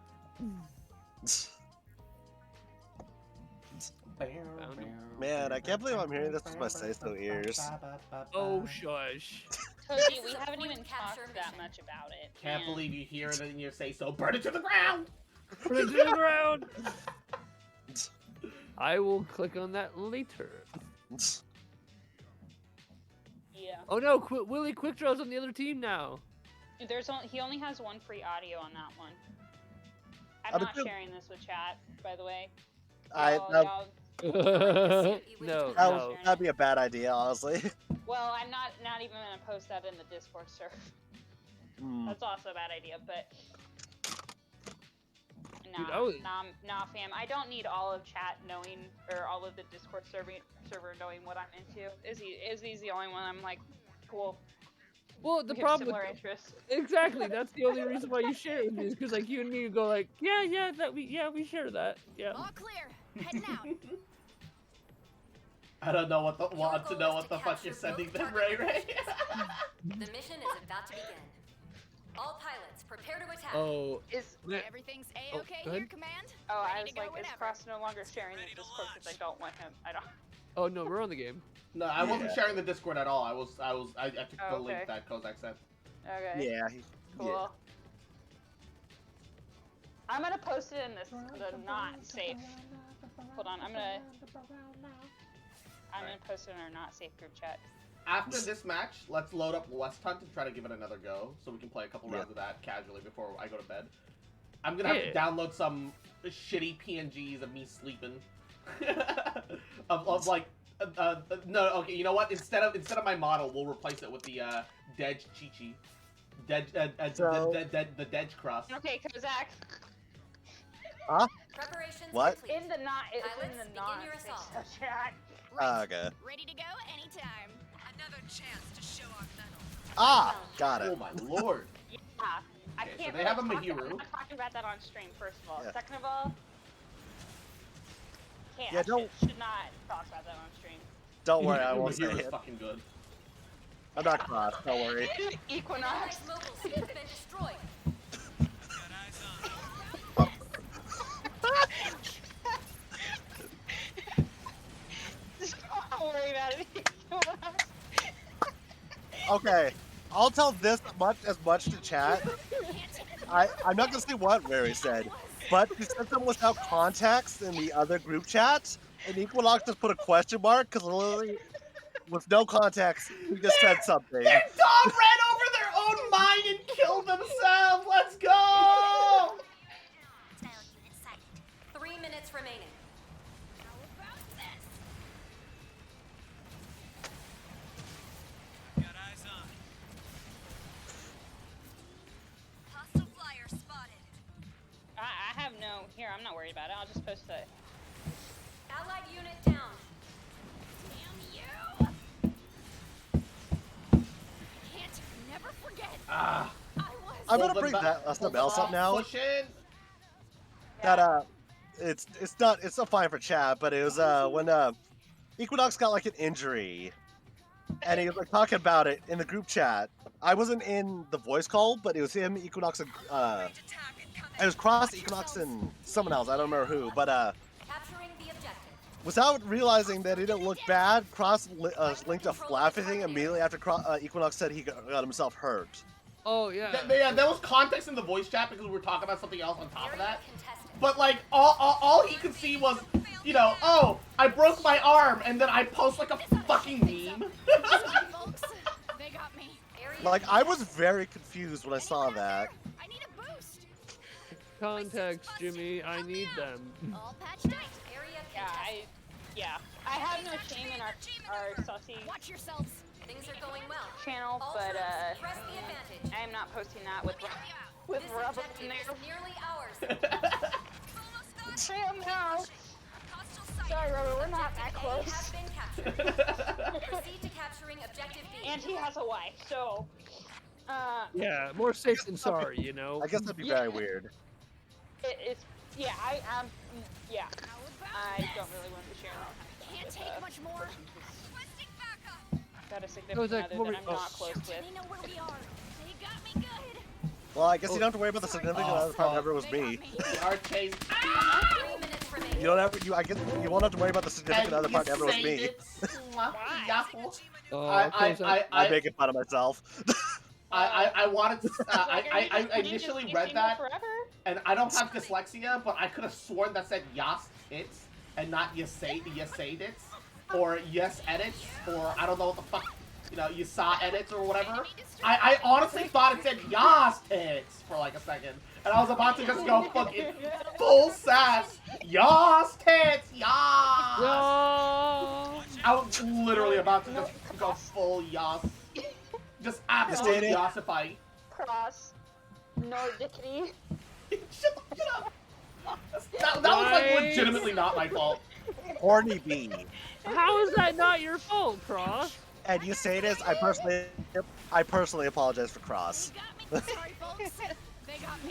Man, I can't believe I'm hearing this with my say-so ears. Oh, shush. Toji, we haven't Point even capture talked that mission. much about it. Can't and believe you hear it and you say so. Burn it to the ground. Put it to the ground. I will click on that later. Yeah. Oh no, Willie Quick Draw's on the other team now. He only has one free audio on that one. I'm But not the- sharing this with chat, by the way. That, no, No. that'd be a bad idea, honestly. Well, I'm not even gonna post that in the Discord server. Hmm. That's also a bad idea, but Dude, nah, fam. I don't need all of chat knowing or all of the Discord server knowing what I'm into. Izzy's the only one I'm like, cool. Well, the We have problem similar with interests. exactly that's the only reason why you share it with me is because like you and me go like yeah we share that yeah. All clear. Heading out. I don't know what the Your want to goal know is what to the fuck capture you're sending both them, target Ray Ray. The mission is about to begin. All pilots, prepare to attack. Oh, Everything's Oh, A-okay go here, ahead. Command? Oh, I Ready was to go like, is whenever. Cross no longer sharing the Ready to Discord because I launch. don't want him. I don't. oh no, we're on the game. No, I wasn't Yeah. sharing the Discord at all. I took the Oh, link okay. that Kozak sent. Okay. Yeah. Cool. I'm gonna post it in the not safe. Hold on, I'm gonna post it in our not safe group chat. After this match, let's load up West Hunt and try to give it another go, so we can play a couple rounds of that casually before I go to bed. I'm gonna have to download some shitty PNGs of me sleeping. of like, no, okay, you know what? Instead of my model, we'll replace it with the Dej Chi-Chi. The Dej Cross. Okay, Kozak. Preparations What? complete. In the not, it's in Pilots, the begin not your safe assault. chat. Okay. Ready to go anytime. Another chance to show our mettle. Ah, got Oh it. my lord. Yeah. I Okay, so can't they have a really talk, Mahiru. I'm not talking about that on stream, first of all. Yeah. Second of all, can't. Yeah, don't- Should not talk about that on stream. Don't worry, I won't say Mahiru's it. fucking good. I'm not cross. Don't worry. Equinox. Allied mobile suit has been destroyed. Got eyes on. Don't worry about it. Equinox. Okay, I'll tell this as much to chat. I'm not gonna say what Rary said, but he said something without context in the other group chat, and Equinox just put a question mark because literally, with no context, he just said something. Their dog ran over their own mine and killed themselves. Let's go. 3 minutes remaining. How about this? Got eyes on. Hostile flyer spotted. I have no. Here, I'm not worried about it. I'll just post the. Allied unit down. Damn you! Can't never forget. Ah. I was. I'm gonna Hold bring them that back. something else up now. Push in. that it's not fine for chat, but it was when Equinox got like an injury, and he was like talking about it in the group chat. I wasn't in the voice call, but it was him, Equinox, and it was Cross, Equinox, and someone else. I don't remember who, but Capturing the objective. without realizing that it didn't look bad, Cross linked a flappy thing immediately after Equinox said he got himself hurt. Oh yeah. Yeah, there was context in the voice chat because we were talking about something else on top of Area that. contested. But like all he could see was, you know, oh, I broke my arm, and then I post like a fucking meme. Sorry, folks. They got me. Area Like I was very confused when I saw that. I need a boost. Context, Jimmy. I need them. All patched up. Area Yeah, contested. I have no shame in our saucy Watch yourselves. Things are going well. channel, All but troops, press the advantage. I am not posting that with This rubber in objective there. is nearly ours. Sam, no. Sorry, Rubber, we're not that Objective A close. has been captured. Proceed to capturing objective B. And he has a wife, so. Yeah, more safe than sorry, you know. I guess that'd be very weird. It's yeah. I am. Yeah. How about I this? don't really want to share all kinds of Can't stuff take with, much more. Requesting backup. got a Goes significant like, other what that we- I'm oh, not close with. They know where we are. They got me good. Well, I guess you don't have to worry about the significant other part. Never was They got me. The arcade. 3 minutes remaining. You don't have. I guess you won't have to worry about the significant other part. Never was me. Oh, I close that- I'm making fun of myself. I wanted to. Like, are you I just- can you just initially be read single that, forever? and I don't have dyslexia, but I could have sworn that said yas it's and not yasay it's, or yes edits, or I don't know what the fuck, you know, you saw edits or whatever. I honestly thought it said yas tits for like a second, and I was about to just go fucking full sass, yas tits, yas. No! I was literally about to just go full yas, just absolute Yes, yassify. Cross. Nordicity. Shut up. That was like Right. legitimately not my fault. Horny bee. How is that not your fault, Cross? And you say this, I personally apologize for Cross. They got me. Sorry, folks. They got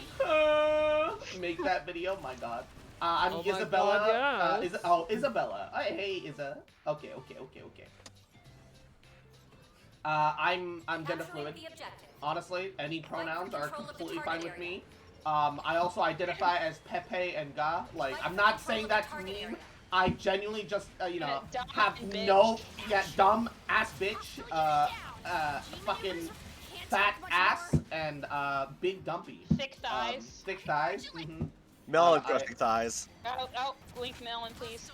me. Make that video, my god. I'm Oh my Isabella. God, yes. Isabella. Hey, Isa. Okay. I'm gender Capturing fluid. the objective. Honestly, any pronouns are control of the completely fine target with area. me. I also identify as Pepe and Ga. Like, I'm not saying that to mean. I genuinely just, you know, Dumb have bitch. no, dumb ass bitch, fucking fat ass, and big dumpy. Thick thighs. Thick thighs. Melon I- crushing thighs. Oh, link melon, please.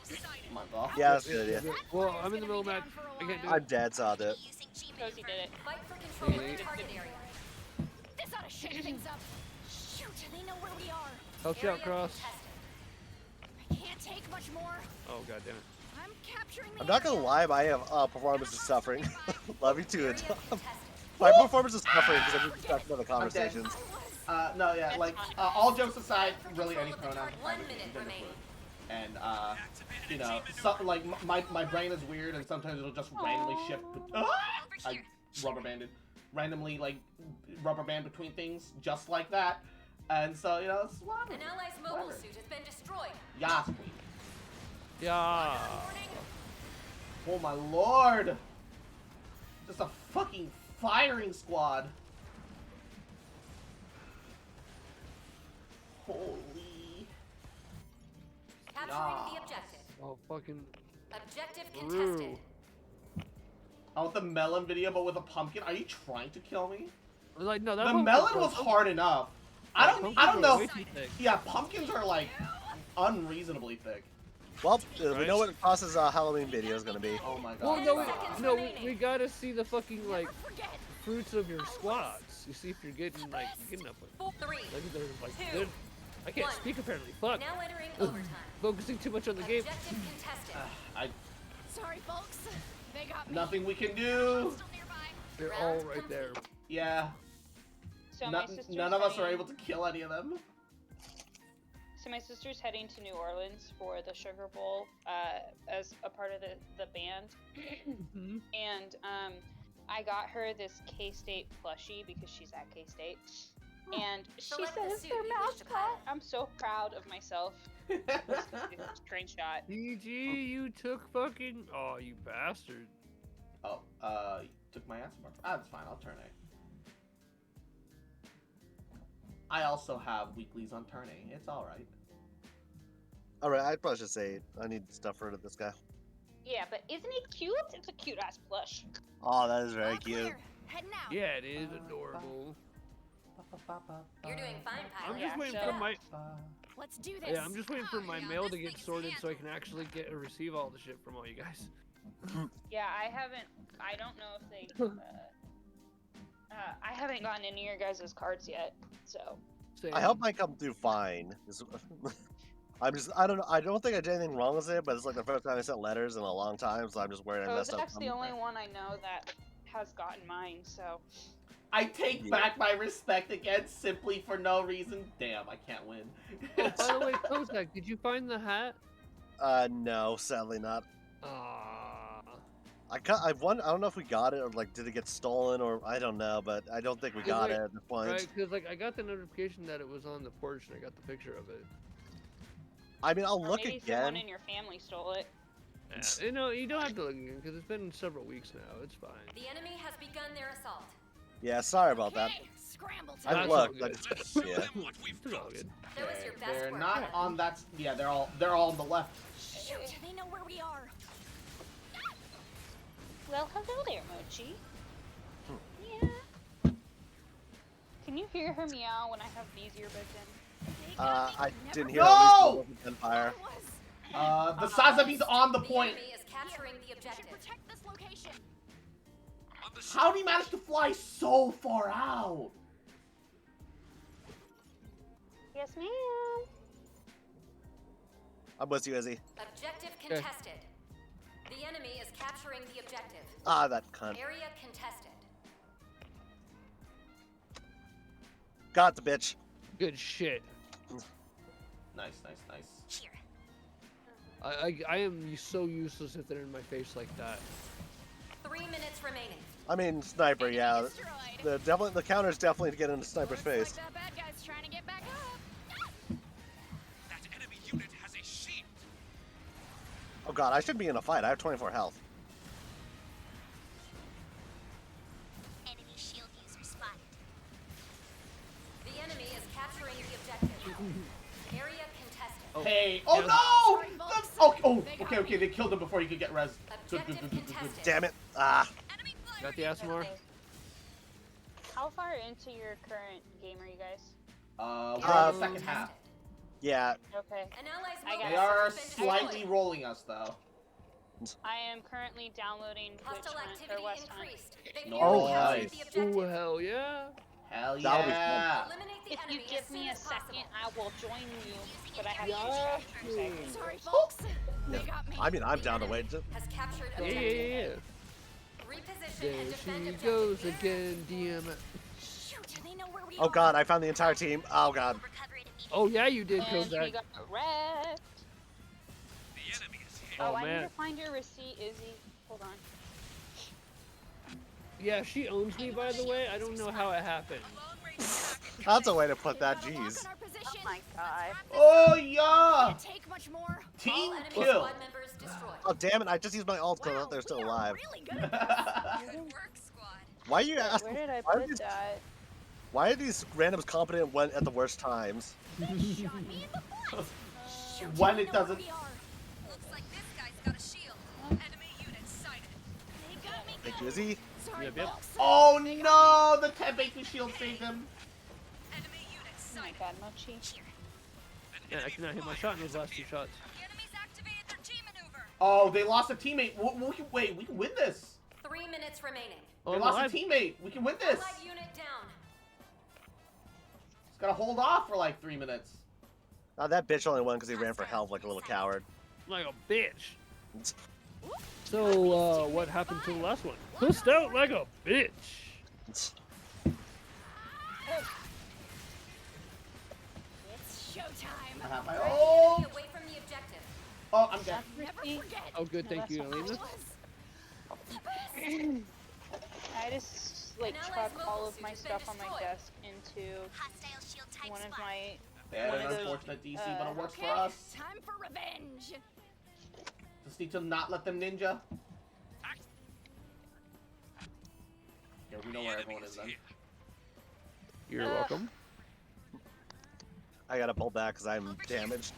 My god. Yeah, that's a good idea. Well, I'm in the middle of match. I can't do I'm it. dead, so I'll do it. Cozy did it. Fight for control of the target area. This ought to shake things up. Shoot, they know where we are. Help you out, Area Cross. contested. I can't take much more. Oh, god damn it. I'm capturing the I'm not gonna area. lie, but I have performance is suffering. Love you too. Area And contested. my performance is suffering because I'm distracted by the conversations. No, yeah, like, all jokes aside, really any pronoun. 1 minute remaining. And, you know, like, my brain is weird, and sometimes it'll just randomly shift. I randomly, like, rubber band between things, just like that. And so, you know, it's whatever. An ally's mobile Whatever. suit has been destroyed. Yas, queen. Yeah. Oh my lord! Just a fucking firing squad. Holy. Capturing Nah. the objective. Oh, fucking. Objective True. contested. I want the melon video, but with a pumpkin. Are you trying to kill me? Like, no, that The one melon was hard enough. I don't know. Way too thick. Yeah, pumpkins are like unreasonably thick. Well, we Right. know what Cross's Halloween video is gonna be. Oh my Well, god. no, Seconds no, remaining. we gotta see the fucking, like, Forget. fruits of your squats. You see if you're getting, like, good enough. Like, 3. they're, like, Two. good. I can't One. speak apparently. Fuck. Now entering overtime. Focusing too much on the game. Objective contested. Sorry, folks. They got me. Nothing we can do. Still nearby. They're all right there. Yeah. So my sister's None of us are heading- able to kill any of them. So my sister's heading to New Orleans for the Sugar Bowl as a part of the band, Mhm. and I got her this K-State plushie because she's at K-State, And she Select the says suit their you wish to mascot. pilot. I'm so proud of myself. Screenshot. DG, you took fucking. Oh, you bastard. Oh, you took my answer mark. Ah, that's fine. I'll turn A. I also have weeklies on turn A. It's all right. All right, I probably should say I need stuff for this guy. Yeah, but isn't he cute? It's a cute ass plush. Oh, that is very All cute. clear. Heading out. Yeah, it is adorable. You're doing fine, I'm pilot. just waiting so- for my. Let's do this. Yeah, I'm just waiting for my yeah, mail this to get thing's sorted so I can handled. actually get and receive all the shit from all you guys. Yeah, I haven't. I don't know if they. I haven't gotten any of your guys' cards yet, so. Same. I hope I come through fine. I don't know. I don't think I did anything wrong with it, but it's like the first time I sent letters in a long time, so I'm just worried I messed up. Kozak's the only one I know that has gotten mine, so. I take Yeah. back my respect again simply for no reason. Damn, I can't win. Oh, by the way, Kozak, did you find the hat? No, sadly not. Ah. I don't know if we got it or like did it get stolen or I don't know, but I don't think we Is got it- it at this point. Right, because like I got the notification that it was on the porch and I got the picture of it. I mean, I'll Or look maybe someone again. in your family stole it. Yeah, you know, you don't have to look again because it's been several weeks now. It's fine. The enemy has begun their assault. Yeah, sorry about that. Okay, scramble I time. That's all looked. good. Let's show Yeah. them what we've It's all got. good. That was your best They're work. not on that. Yeah, they're all on the left. Shoot, they know where we are. Well, hello there, Mochi. Hmm. Yeah. Can you hear her meow when I have these earbuds in? They got me. I Never didn't mind. hear No! at least the gunfire. It was. The Sazabi's on the The point. enemy is capturing the We should objective. protect this location. Understood. How did he manage to fly so far out? Yes, ma'am. I'm with you, Izzy. Objective contested. The enemy is capturing the objective. Ah, that cunt. Area contested. Got the bitch. Good shit. Nice. Here. I am so useless if they're in my face like that. 3 minutes remaining. I mean, sniper, Enemy yeah. destroyed. The counter's definitely to get into sniper's Looks face. like that bad guy's trying to get back up. That enemy unit has a shield. Oh god, I shouldn't be in a fight. I have 24 health. Enemy shield user spotted. The enemy is capturing the objective. Area contested. Oh, Hey, oh yeah. no! Sorry, folks. Okay, they killed him before he could get res. Good. Objective contested. Damn it. Ah. Enemy flyer Got the Asimar? How far into your current game are you guys? We're Area in the second half. contested. Yeah. Okay. An ally's I got mobile They are suit has been slightly deployed. rolling us though. I am currently downloading Hostile Witch Hunt activity or West Hunt. increased. Victory Oh, captured nice. the Ooh, objective. hell yeah. Hell That'll be yeah! Eliminate the If you enemy give as soon me a as possible. second, I will join you. But I have Yeah. to distract for a second. Sorry, folks. They got me. I mean, I'm down to wait. Has captured Yeah, objective. yeah, yeah. Reposition There and defend she objective. goes again, DM. Shoot, they know where we Oh are. god, I found the entire team. Oh god. Recover it immediately. Oh yeah, you did, And he Kozak. got wrecked. The enemy is here. Oh, I need man. to find your receipt, Izzy. Hold on. Yeah, she owns me, by the way. I don't know how it happened. That's a way to put They've that, got a lock jeez. on our position. Oh my god. Oh yeah! Can't take much more. Team All enemy kill. squad members destroyed. Oh damn it, I just used my ult because Wow, they're still we are alive. really good at this. Good work, squad. Why are you asking? Where did I Why are put these, that? why are these randoms competent when at the worst times? Shot me in the butt. Shoot, When they it know where doesn't- we are. Looks like this guy's got a shield. Enemy unit sighted. They got me Thank you, good. Izzy. Sorry, Yep, yep. folks. Oh no! The temp HP shield saved him. Enemy unit Oh my sighted. god, Mochi. Yeah, I cannot hit my shot in those last two shots. The enemy's activated their G maneuver. Oh, they lost a teammate. Wait, we can win this. 3 minutes remaining. Oh, They no, lost a I've- teammate. We can win this. Allied unit down. Just gotta hold off for like 3 minutes. Oh, that bitch only won because he ran for health like a little coward. Like a bitch. So, what happened to the last one? Pushed out like a bitch. It's showtime. I have my Enemy ult. away from the objective. Oh, I'm dead. Never forget. Oh, good, thank you, I Elena. was the best. I just like An ally's chuck all mobile of suit my has been stuff on my destroyed. desk into Hostile shield type one of spot. my. They had One an of those, unfortunate DC, but it works Okay, for us. time for revenge. Just need to not let them ninja. Yeah, we know The where enemy everyone is then. here. You're welcome. I gotta pull back because I'm damaged.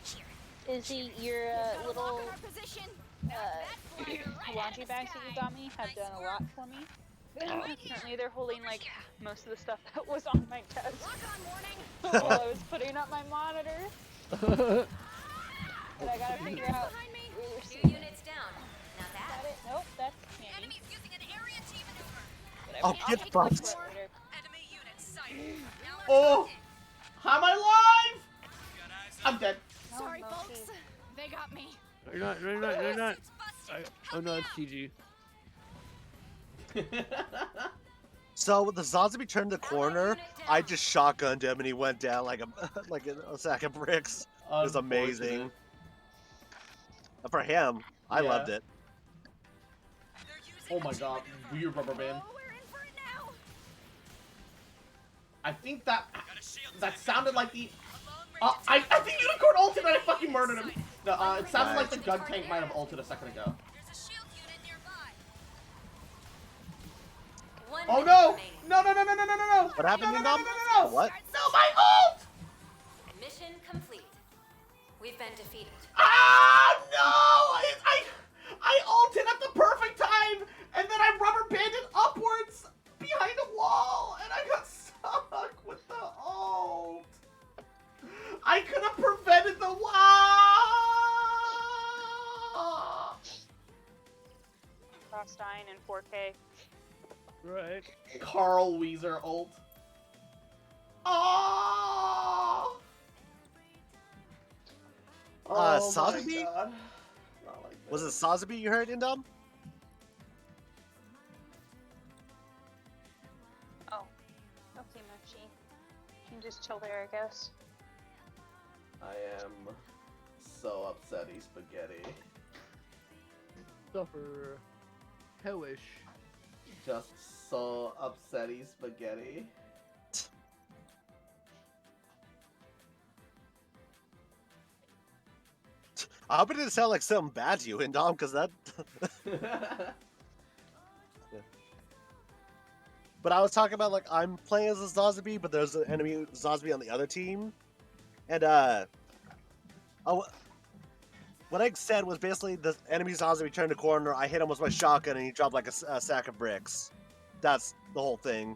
Izzy, your Got a lock little on our position. Knock that flyer right out of laundry the bags that you sky. got me have Nice done a work. lot for me. Apparently they're holding like most of the stuff that was on my desk Lock on warning. while I was putting up my monitor. But I gotta figure out Behind me. where they're 2 seated. units down. Now Is that. that it? Nope, that's The candy. enemy's using an area T maneuver. Whatever. Oh, I'll get take fucked. this for later. Enemy unit sighted. Now we're Oh! talking. How am I alive? Got eyes I'm up. dead. Sorry, no, folks. see. They got me. You're not. You're not. You're not. Suit's busted. Oh no, it's TG. So when the zombie turned the corner, I just shotgunned him and he went down like a like a sack of bricks. It was amazing. And for him, I Yeah. loved it. They're using Oh my a T god, maneuver. weird rubber band. Oh, we're in for it now. I think that Got a shield that tank sounded like incoming. the. A long range I think Unicorn ulted and I fucking murdered him. No, it sounded Nice. like the gun tank might have ulted a second ago. There's a shield unit nearby. 1 Oh minute no! remaining. No! What happened, No, Dom? no! What? No, my ult! Mission complete. We've been defeated. Ah, no! I ulted at the perfect time, and then I rubber banded upwards behind a wall, and I got stuck with the ult. I could have prevented the wall. Cross dying in 4K. Right. Carl Weezer ult. Oh! Oh my Sazabi? God. Not like Was it this. Sazabi you heard, Indom? Oh. Okay, Mochi. You can just chill there, I guess. I am so upsetty, spaghetti. Suffer. Hellish. Just so upsetty, spaghetti. I hope it didn't sound like something bad to you, Indom, because that. But I was talking about like I'm playing as a Zazabi, but there's an enemy Zazabi on the other team, and what I said was basically the enemy Zazabi turned a corner. I hit him with my shotgun, and he dropped like a sack of bricks. That's the whole thing.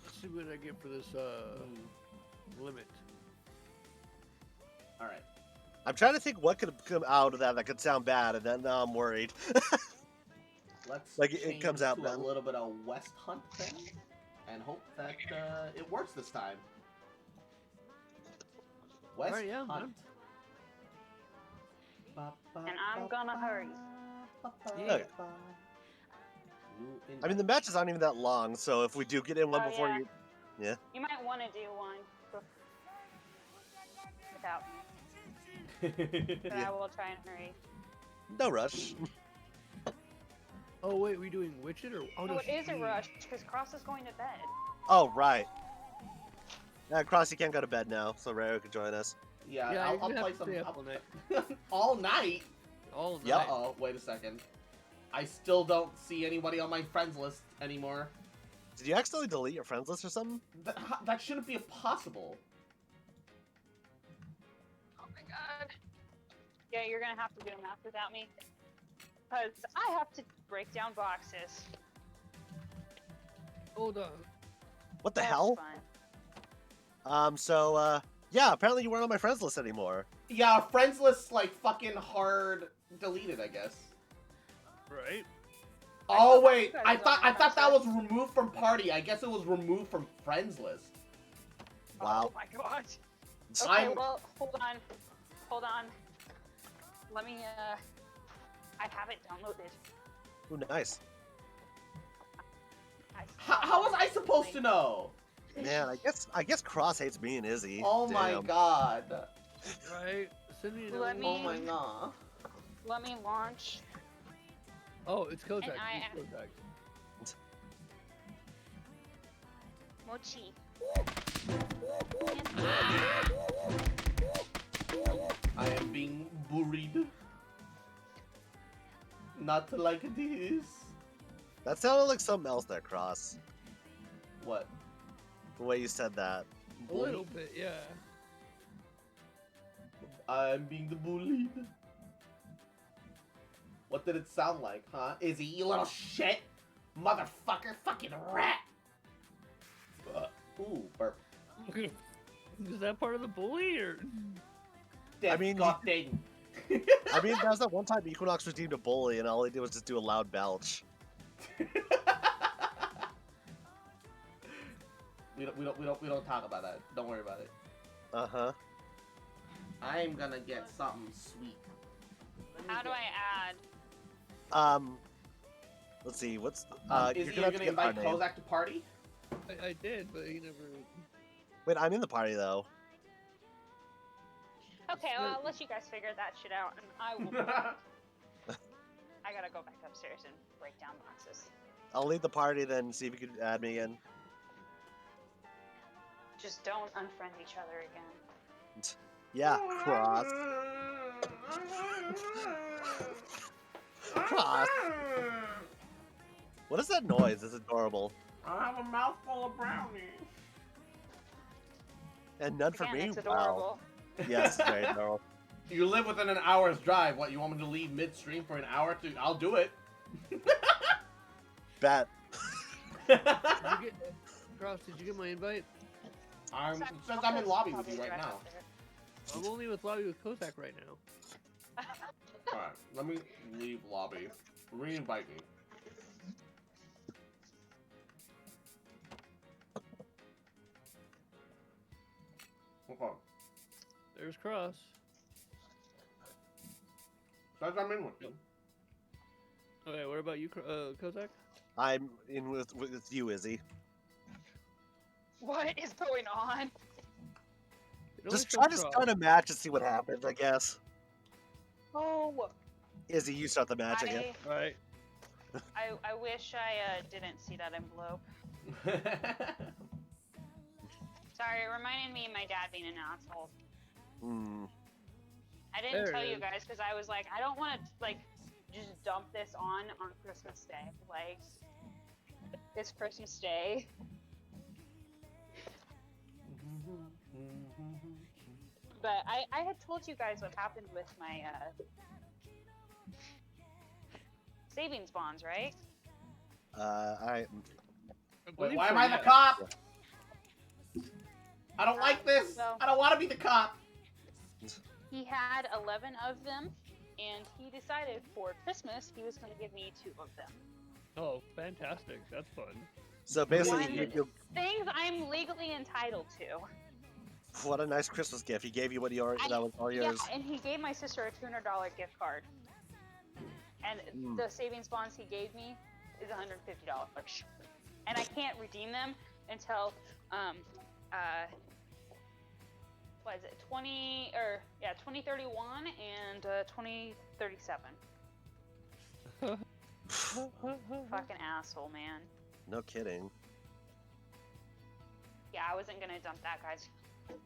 Let's see what I get for this limit. All right. I'm trying to think what could come out of that could sound bad, and then now I'm worried. Let's Like, it change comes out to then. a little bit of West Hunt thing, and hope that it works this time. West Alright, yeah, Hunt. And I'm gonna hurry. Yeah. I mean, the matches aren't even that long, so if we do get in one Oh, before yeah. you, You might want to do one without me, but I will try and hurry. no rush. Oh wait, we doing Witch It or? Oh No, no, it is a she- rush because Cross is going to bed. Oh right. Crossy can't go to bed now, so Raro can join us. Yeah, Yeah, I'll you're gonna play have to some. stay up all night. All night? All night. Yep. Uh-oh, wait a second. I still don't see anybody on my friends list anymore. Did you accidentally delete your friends list or something? That shouldn't be possible. Oh my god. Yeah, you're gonna have to do a math without me. Because I have to break down boxes. Hold on. What the That's hell? fun. Yeah, apparently you weren't on my friends list anymore. Yeah, friends list like fucking hard deleted, I guess. Right. Oh thought wait, you guys I were thought on that friends was list. removed from party. I guess it was removed from friends list. Wow. Oh my god. Okay, I'm- well, hold on. Hold on. Let me, I have it downloaded. Ooh, nice. How was I supposed to know? Man, I guess Cross hates me and Izzy. Oh my Damn. god. Right. Send me. Let Oh me- my god. Let me launch. Oh, it's Kotak. And I- It's Kotak. Mochi. I am being bullied. Not like this. That sounded like something else there, Cross. What? The way you said that. A little bit, yeah. I'm being bullied. What did it sound like, huh? Izzy, you little shit! Motherfucker, fucking rat! Ooh, burp. Is that part of the bully, or? Death I mean, got Dayton. I mean, that was that one time Equinox redeemed a bully, and all he did was just do a loud belch. We don't talk about that. Don't worry about it. Uh-huh. I'm gonna get something sweet. How do I add? Let's see, what's... Izzy, gonna you're have to gonna get our invite name. Kozak to party? I did, but he never. Wait, I'm in the party, though. Okay, well, I'll let you guys figure that shit out, and I will. I gotta go back upstairs and break down boxes. I'll lead the party, then see if you could add me in. Just don't unfriend each other again. Yeah, Cross. Cross. What is that noise? It's adorable. I have a mouthful of brownie. And none for Again, me? it's Wow. adorable. Yes, very adorable. You live within an hour's drive. What, you want me to leave midstream for an hour to... I'll do it. Bet. Cross, did you get my invite? It says I'm in lobby with you right now. I'm only with lobby with Kozak right now. Alright, let me leave lobby. Re-invite me. Okay. There's Cross. Says I'm in with you. Okay, what about you, Kozak? I'm in with you, Izzy. What is going on? It only Just shows try to Cross. start a match and see what happens, I guess. Oh, Izzy, you start the match again. Alright. I wish I didn't see that envelope. Sorry, it reminded me of my dad being an asshole. Hmm. I didn't There tell it you is. guys because I was like, I don't want to like just dump this on Christmas Day. Like, it's Christmas Day. But I had told you guys what happened with my savings bonds, right? I Wait, why am I the cop? I don't like this. So- I don't want to be the cop. He had 11 of them, and he decided for Christmas he was going to give me 2 of them. Oh, fantastic. That's fun. So basically, One- Things I'm legally entitled to. what a nice Christmas gift. He gave you what that was all yours. Yeah, and he gave my sister a $200 gift card. And the savings bonds he gave me is $150. And I can't redeem them until, what is it, 2031 and 2037. Fucking asshole, man. No kidding. Yeah, I wasn't gonna dump that guys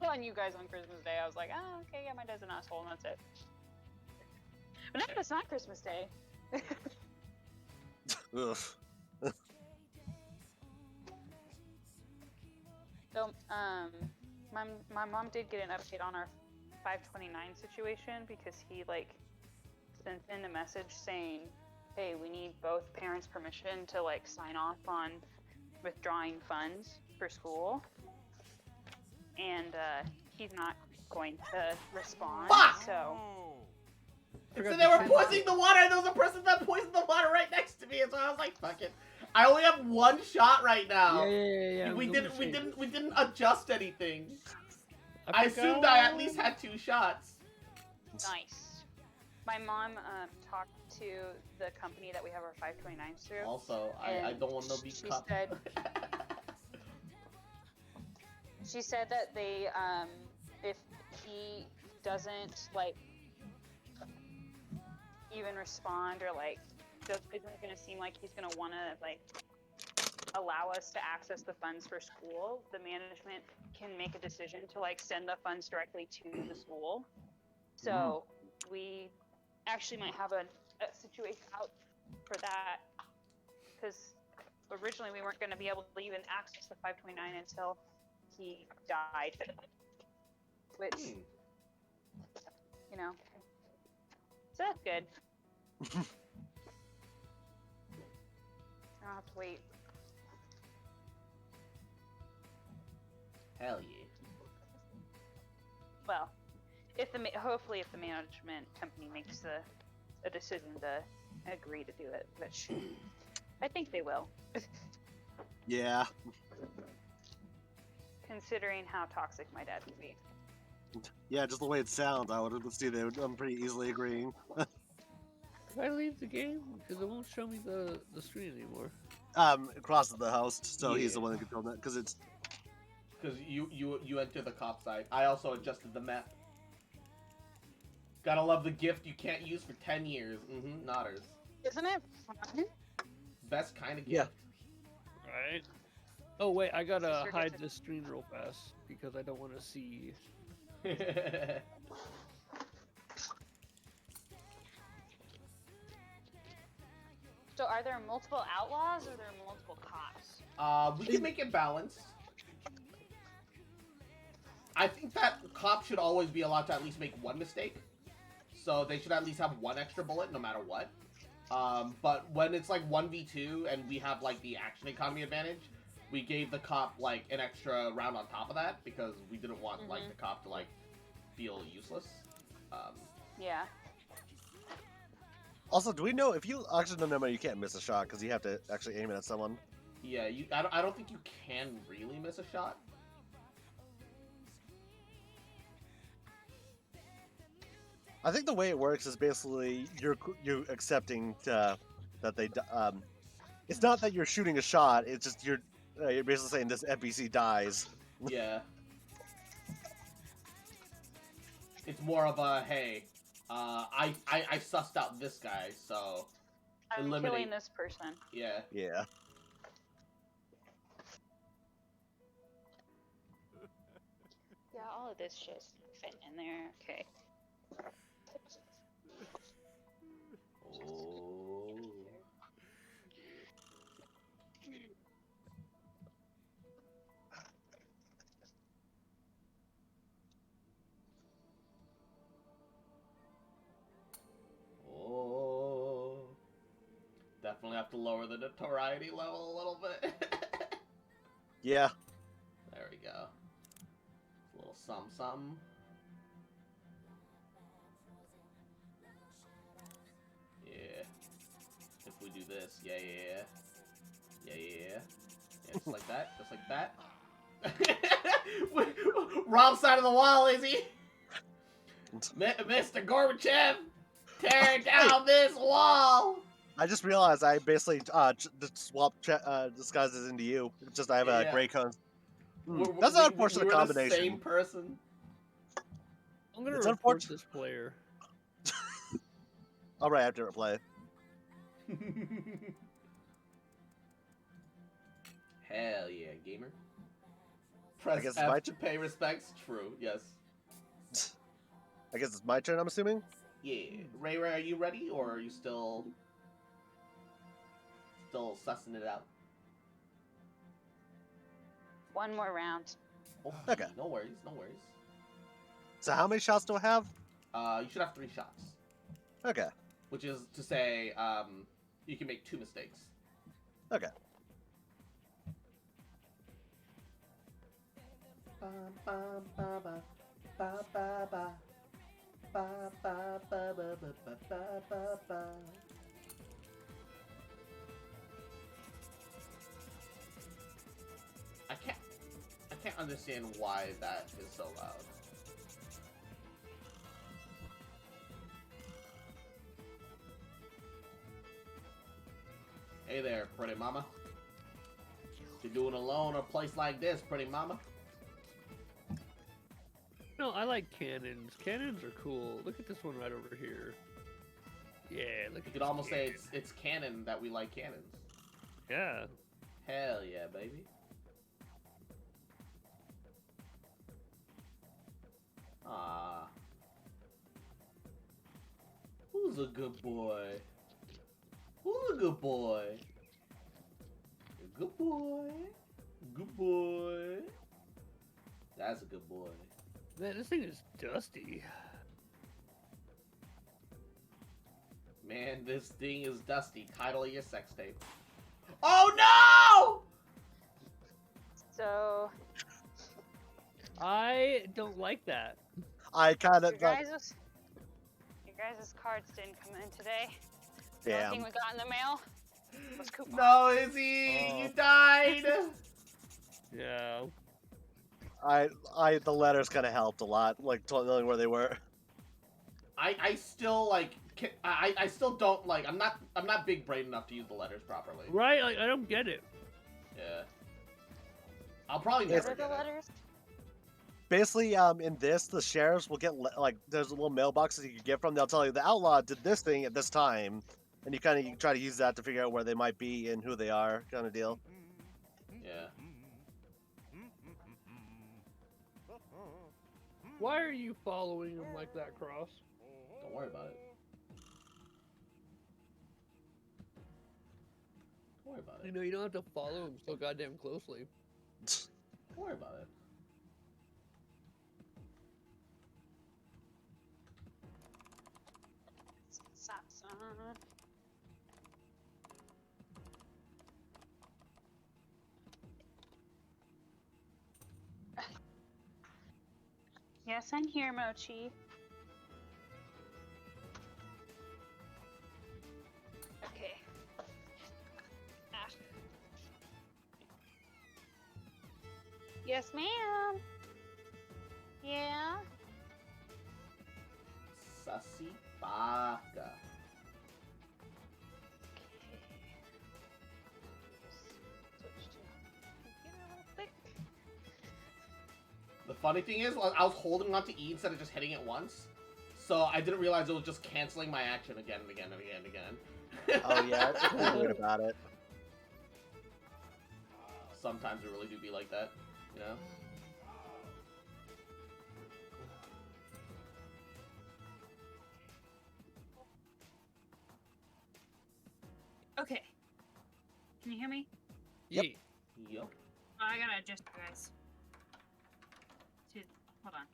on you guys on Christmas Day. I was like, oh, okay, yeah, my dad's an asshole, and that's it. But no, it's not Christmas Day. Ugh. So, my mom did get an update on our 529 situation because he like sent in a message saying, hey, we need both parents' permission to like sign off on withdrawing funds for school. And he's not going to respond. Fuck! So So they were poisoning the water, and there was a person that poisoned the water right next to me, and so I was like, fuck it. I only have one shot right now. Yeah. We didn't adjust anything. I I assumed I at least had 2 shots. nice. My mom talked to the company that we have our 529s through. Also, I And don't want to be she cut. said- She said that they, if he doesn't like even respond or like isn't gonna seem like he's gonna wanna like allow us to access the funds for school, the management can make a decision to like send the funds directly to the school. So we actually might have a situation out for that, because originally we weren't going to be able to even access the 529 until he died, which you know, so that's good. I don't have to wait. Hell yeah. Well, if hopefully if the management company makes a decision to agree to do it, which I think they will, Yeah. considering how toxic my dad can be. Yeah, just the way it sounds, I would see I'm pretty easily agreeing. If I leave the game, because it won't show me the screen anymore. Cross the host, so he's the Yeah. one that controls that, because it's... Because you enter the cop side. I also adjusted the map. Gotta love the gift you can't use for 10 years. Nodders. Isn't it fun? Best kind of gift. Yeah. Right. Oh wait, I gotta Sister hide gets this screen real fast because I don't want to see. So are there multiple outlaws or are there multiple cops? We can make it balanced. I think that cops should always be allowed to at least make one mistake. So they should at least have one extra bullet no matter what. But when it's like 1v2 and we have like the action economy advantage, we gave the cop like an extra round on top of that because we didn't want like the cop to like feel useless. Yeah. Also, do we know if you actually no, you can't miss a shot because you have to actually aim it at someone? Yeah, I don't think you can really miss a shot. I think the way it works is basically you're accepting that they it's not that you're shooting a shot. It's just you're basically saying this NPC dies. Yeah. It's more of a hey, I sussed out this guy, so I'm eliminate. killing this person. Yeah. Yeah. Yeah, all of this shit's fitting in there. Okay. Oh. Oh. Definitely have to lower the notoriety level a little bit. Yeah. There we go. A little something. Yeah. If we do this, yeah. Yeah, just like that, just like that. Wrong side of the wall, is he? Mr. Gorbachev, tear down this wall! I just realized I basically swapped disguises into you. It's just I have a gray cone. That's an unfortunate combination. The same person. I'm gonna It's report this player. All right, after play. Hell yeah, gamer. Press guess it's F my to pay respects. True, yes. I guess it's my turn, I'm assuming? Yeah. Ray, are you ready, or are you still sussing it out? One more round. Oh, Okay. No worries. So how many shots do I have? You should have 3 shots. Okay. Which is to say, you can make 2 mistakes. Okay. I can't understand why that is so loud. Hey there, pretty mama. You doing alone a place like this, pretty mama? No, I like cannons. Cannons are cool. Look at this one right over here. Yeah, look You at could this almost say cannon. it's canon that we like cannons. Yeah. Hell yeah, baby. Ah. Who's a good boy? Who's a good boy? Good boy. Good boy. That's a good boy. Man, this thing is dusty. Man, this thing is dusty. Title of your sex tape. Oh no! So, I don't like that. I kind your of guys' cards didn't come in today. The only thing damn. we got in the mail was coupons. No, Izzy, Oh. you died. Yeah. The letters kind of helped a lot, like knowing where they were. I still like. I still don't like. I'm not big brain enough to use the letters properly. Right? Like, I don't get it. Yeah. I'll probably What never are the get it. letters? Basically, in this, the sheriffs will get like there's little mailboxes you can get from. They'll tell you the outlaw did this thing at this time, and you kind of try to use that to figure out where they might be and who they are, kind of deal. Yeah. Why are you following him like that, Cross? Don't worry about it. Don't worry about You it. know, you don't have to follow him so goddamn closely. Don't worry about it. Yes, I'm here, Mochi. Okay. Ah. Yes, ma'am. Yeah. Sassy Baka. The funny thing is, I was holding on to E instead of just hitting it once, so I didn't realize it was just canceling my action again and again and again and again. Oh yeah, I'm weird about it. Sometimes it really do be like that, you know? Okay. Can you hear me? Yep. Yeah. Yup. Oh, I gotta adjust you guys. Hold on.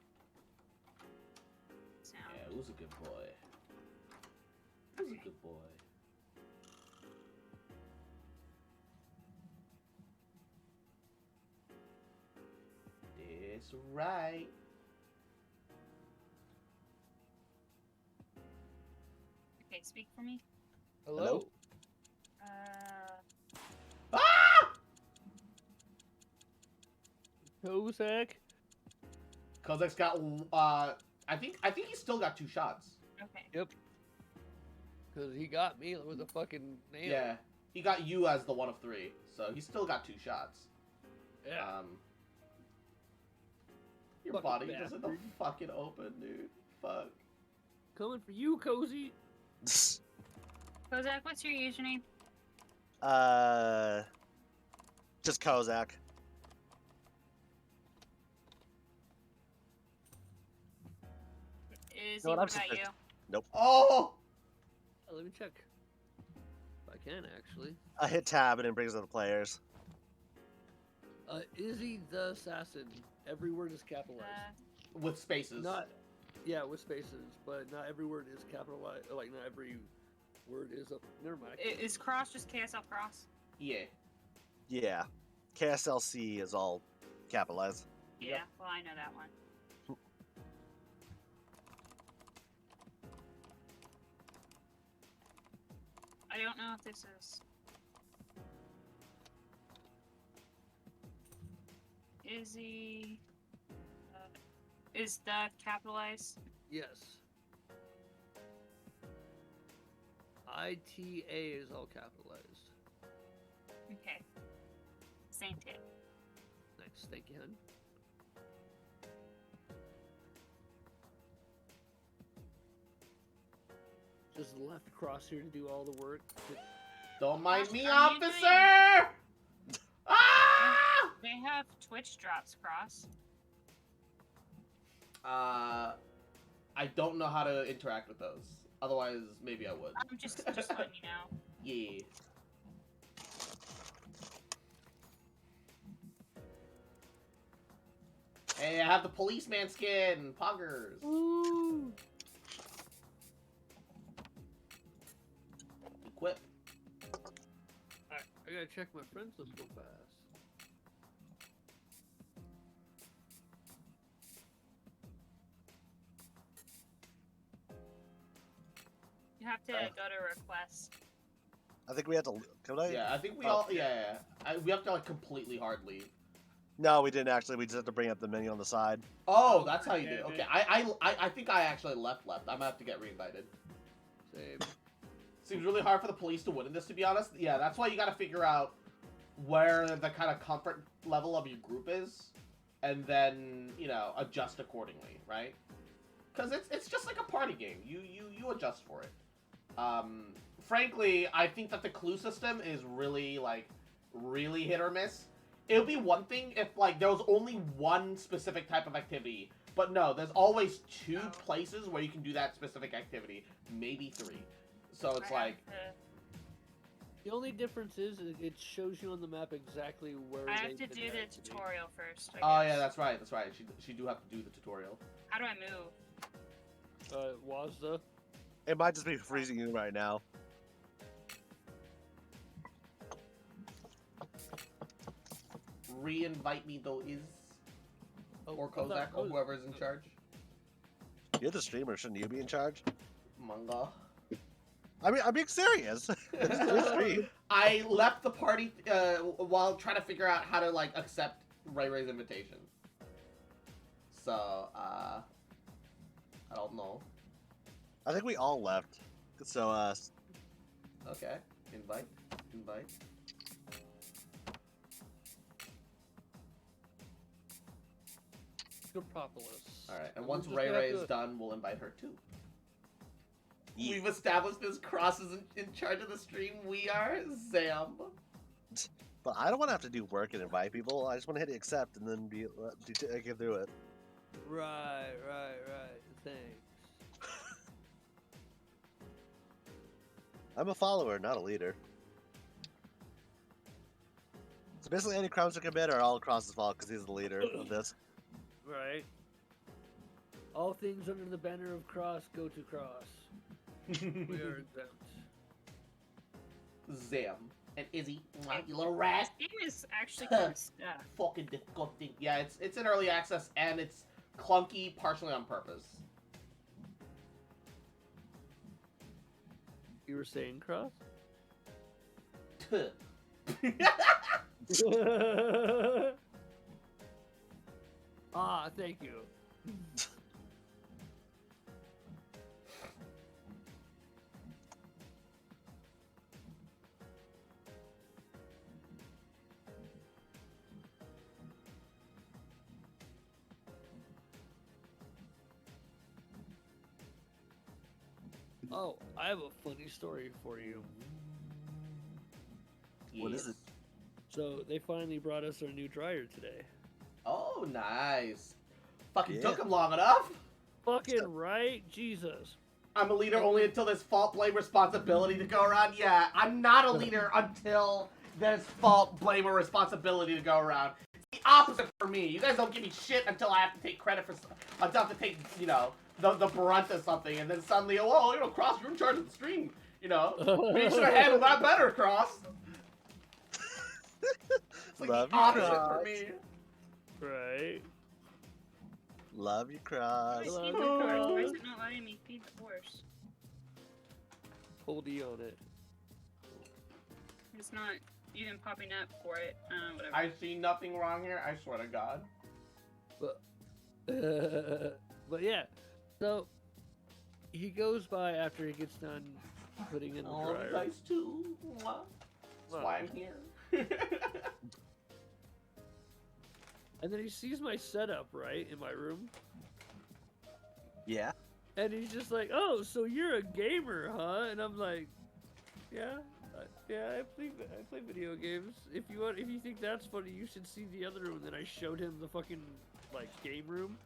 Sound. Yeah, who's a good boy? Who's a good boy? That's right. Okay, speak for me. Hello? Ah! Kozak? Kozak's got, I think he still got 2 shots. Okay. Yep. Because he got me with a fucking nail. Yeah, he got you as the 1 of 3, so he still got 2 shots. Yeah. Your Fucking body is in the bastard. fucking open, dude. Fuck. Coming for you, Cozy. Kozak, what's your username? Just Kozak. Is No, he that's what about just- you? Oh! Let me check. If I can, actually. I hit tab and it brings up the players. Izzy the Assassin. Every word is capitalized. With spaces. Not, yeah, with spaces, but not every word is capitalized. Like, not every word is up. Never mind. Is Cross just KSL Cross? Yeah. Yeah. KSLC is all capitalized. Yeah, well, I know that one. I don't know if this is... Izzy... is the capitalized? Yes. ITA is all capitalized. Okay. Same thing. Nice, thank you, hun. Just left across here to do all the work. Don't mind me, Are you doing- officer! Ah! have Twitch drops, Cross? I don't know how to interact with those. Otherwise, maybe I would. I'm just letting you know. Yeah. Hey, I have the policeman skin, poggers. Ooh. Equip. Alright, I gotta check my friends list real fast. You have to go to request. I think we had to. Can I? Yeah, I think we Oh, all. Yeah. We have to like completely hard leave. No, we didn't actually. We just have to bring up the menu on the side. Oh, that's how you yeah, do it. Okay, yeah. I think I actually left. I might have to get reinvited. Same. Seems really hard for the police to win in this, to be honest. Yeah, that's why you gotta figure out where the kind of comfort level of your group is, and then, you know, adjust accordingly, right? Because it's just like a party game. You adjust for it. Frankly, I think that the clue system is really, like, really hit or miss. It would be one thing if, like, there was only one specific type of activity. But no, there's always two places where you can do that specific activity. Maybe three. So it's like... The only difference is it shows you on the map exactly where I have they to can do the activate. tutorial first. Oh, yeah, that's right. That's right. She do have to do the tutorial. How do I move? Wazda. It might just be freezing you right now. Re-invite me, though, is... Or Kozak, or whoever's in charge. You're the streamer, shouldn't you be in charge? Manga. I mean, I'm being serious. It's your stream. I left the party while trying to figure out how to, like, accept Ray Ray's invitation. So, I don't know. I think we all left. So, Okay. Invite. Propolis. Alright, and We're once just Ray gonna Ray have is to- done, we'll invite her too. Yeah. We've established this Cross is in charge of the stream. We are Zam. but I don't want to have to do work and invite people. I just want to hit accept and then get through it. Right. Thanks. I'm a follower, not a leader. So basically, any crimes we commit are all Cross's fault because he's the leader of this. Right. All things under the banner of Cross go to Cross. We are exempt. Zam. And Izzy. Mwah, you little rat. This game is actually kind of stuff. Fucking disgusting. Yeah, it's in early access and it's clunky partially on purpose. You were saying Cross? Ah, thank you. Oh, I have a funny story for you. What is it? So they finally brought us our new dryer today. Oh, nice. Fucking Yeah. took him long enough. Fucking right, Jesus. I'm a leader only until there's fault, blame, responsibility to go around. Yeah, I'm not a leader until there's fault, blame, or responsibility to go around. It's the opposite for me. You guys don't give me shit until I have to take credit for, until I have to take, you know, the brunt of something, and then suddenly, oh, you know, Cross, you're in charge of the stream. You know, you should have handled that better, Cross. It's like Love the you, opposite Cross. for me. Right. Love you, Cross. Wait, feed the horse. Why is it not letting me feed the horse? Hold E on it. It's not even popping up for it. Whatever. I see nothing wrong here, I swear to God. But yeah, so he goes by after he gets done putting in the Oh, dryer. you guys too. Mwah. That's why I'm here. And then he sees my setup, right, in my room. Yeah. And he's just like, oh, so you're a gamer, huh? And I'm like, yeah. Yeah, I play video games. If you think that's funny, you should see the other room that I showed him, the fucking like game room.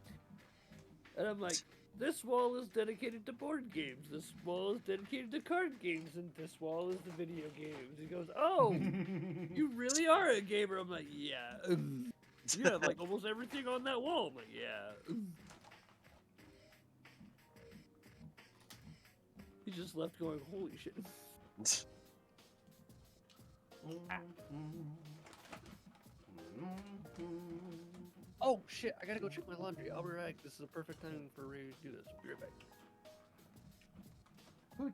And I'm like, this wall is dedicated to board games. This wall is dedicated to card games, and this wall is the video games. He goes, "Oh, you really are a gamer." I'm like, "Yeah." You have like almost everything on that wall. I'm like, "Yeah." He just left going, "Holy shit." Oh shit, I gotta go check my laundry. I'll be right back. This is a perfect time for Ray to do this. I'll be right back. Pooch.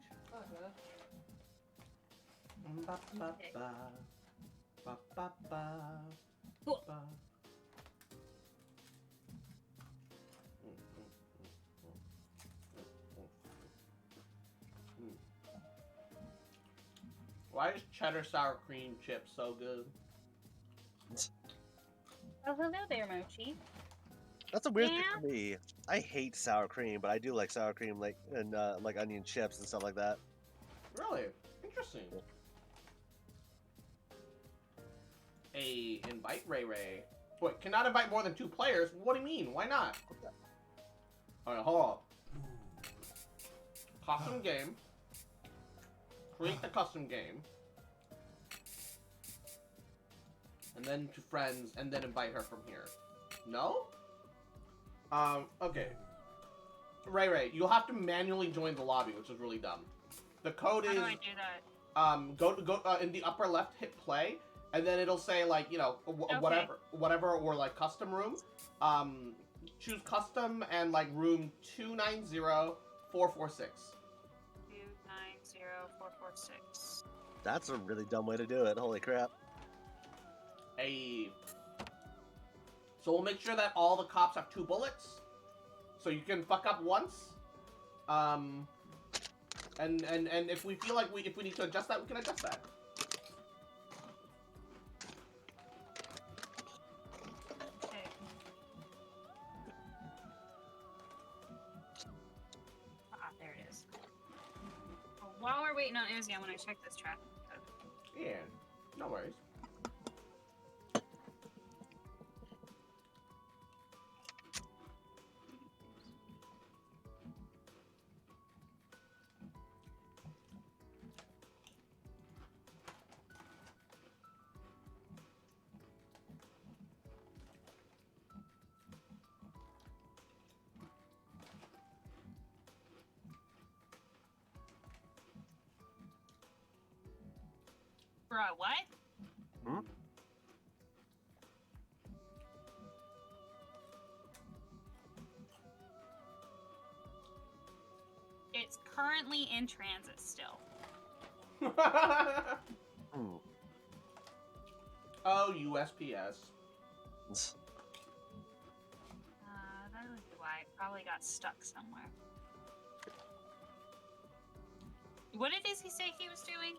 Cool. Why is cheddar sour cream chips so good? Oh, hello there, Mochi. That's a weird thing Yeah. for me. I hate sour cream, but I do like sour cream, like and like onion chips and stuff like that. Really? Interesting. Invite Ray Ray. Wait, cannot invite more than 2 players? What do you mean? Why not? Alright, hold on. Custom game. Create the custom game. And then to friends, and then invite her from here. No? Okay. Ray, you'll have to manually join the lobby, which is really dumb. The code How is do I do that? go in the upper left, hit play, and then it'll say like, you know, Okay. whatever, or like custom room. Choose custom and like room 290446. 290446. That's a really dumb way to do it. Holy crap. So we'll make sure that all the cops have 2 bullets, so you can fuck up once. And if we feel like if we need to adjust that, we can adjust that. Okay. Ah, there it is. Well, while we're waiting on Izzy, I want to check this traffic code. Yeah, no worries. Bruh, what? Hmm? It's currently in transit still. Hmm. Oh, USPS. That would be why it probably got stuck somewhere. What did Izzy say he was doing?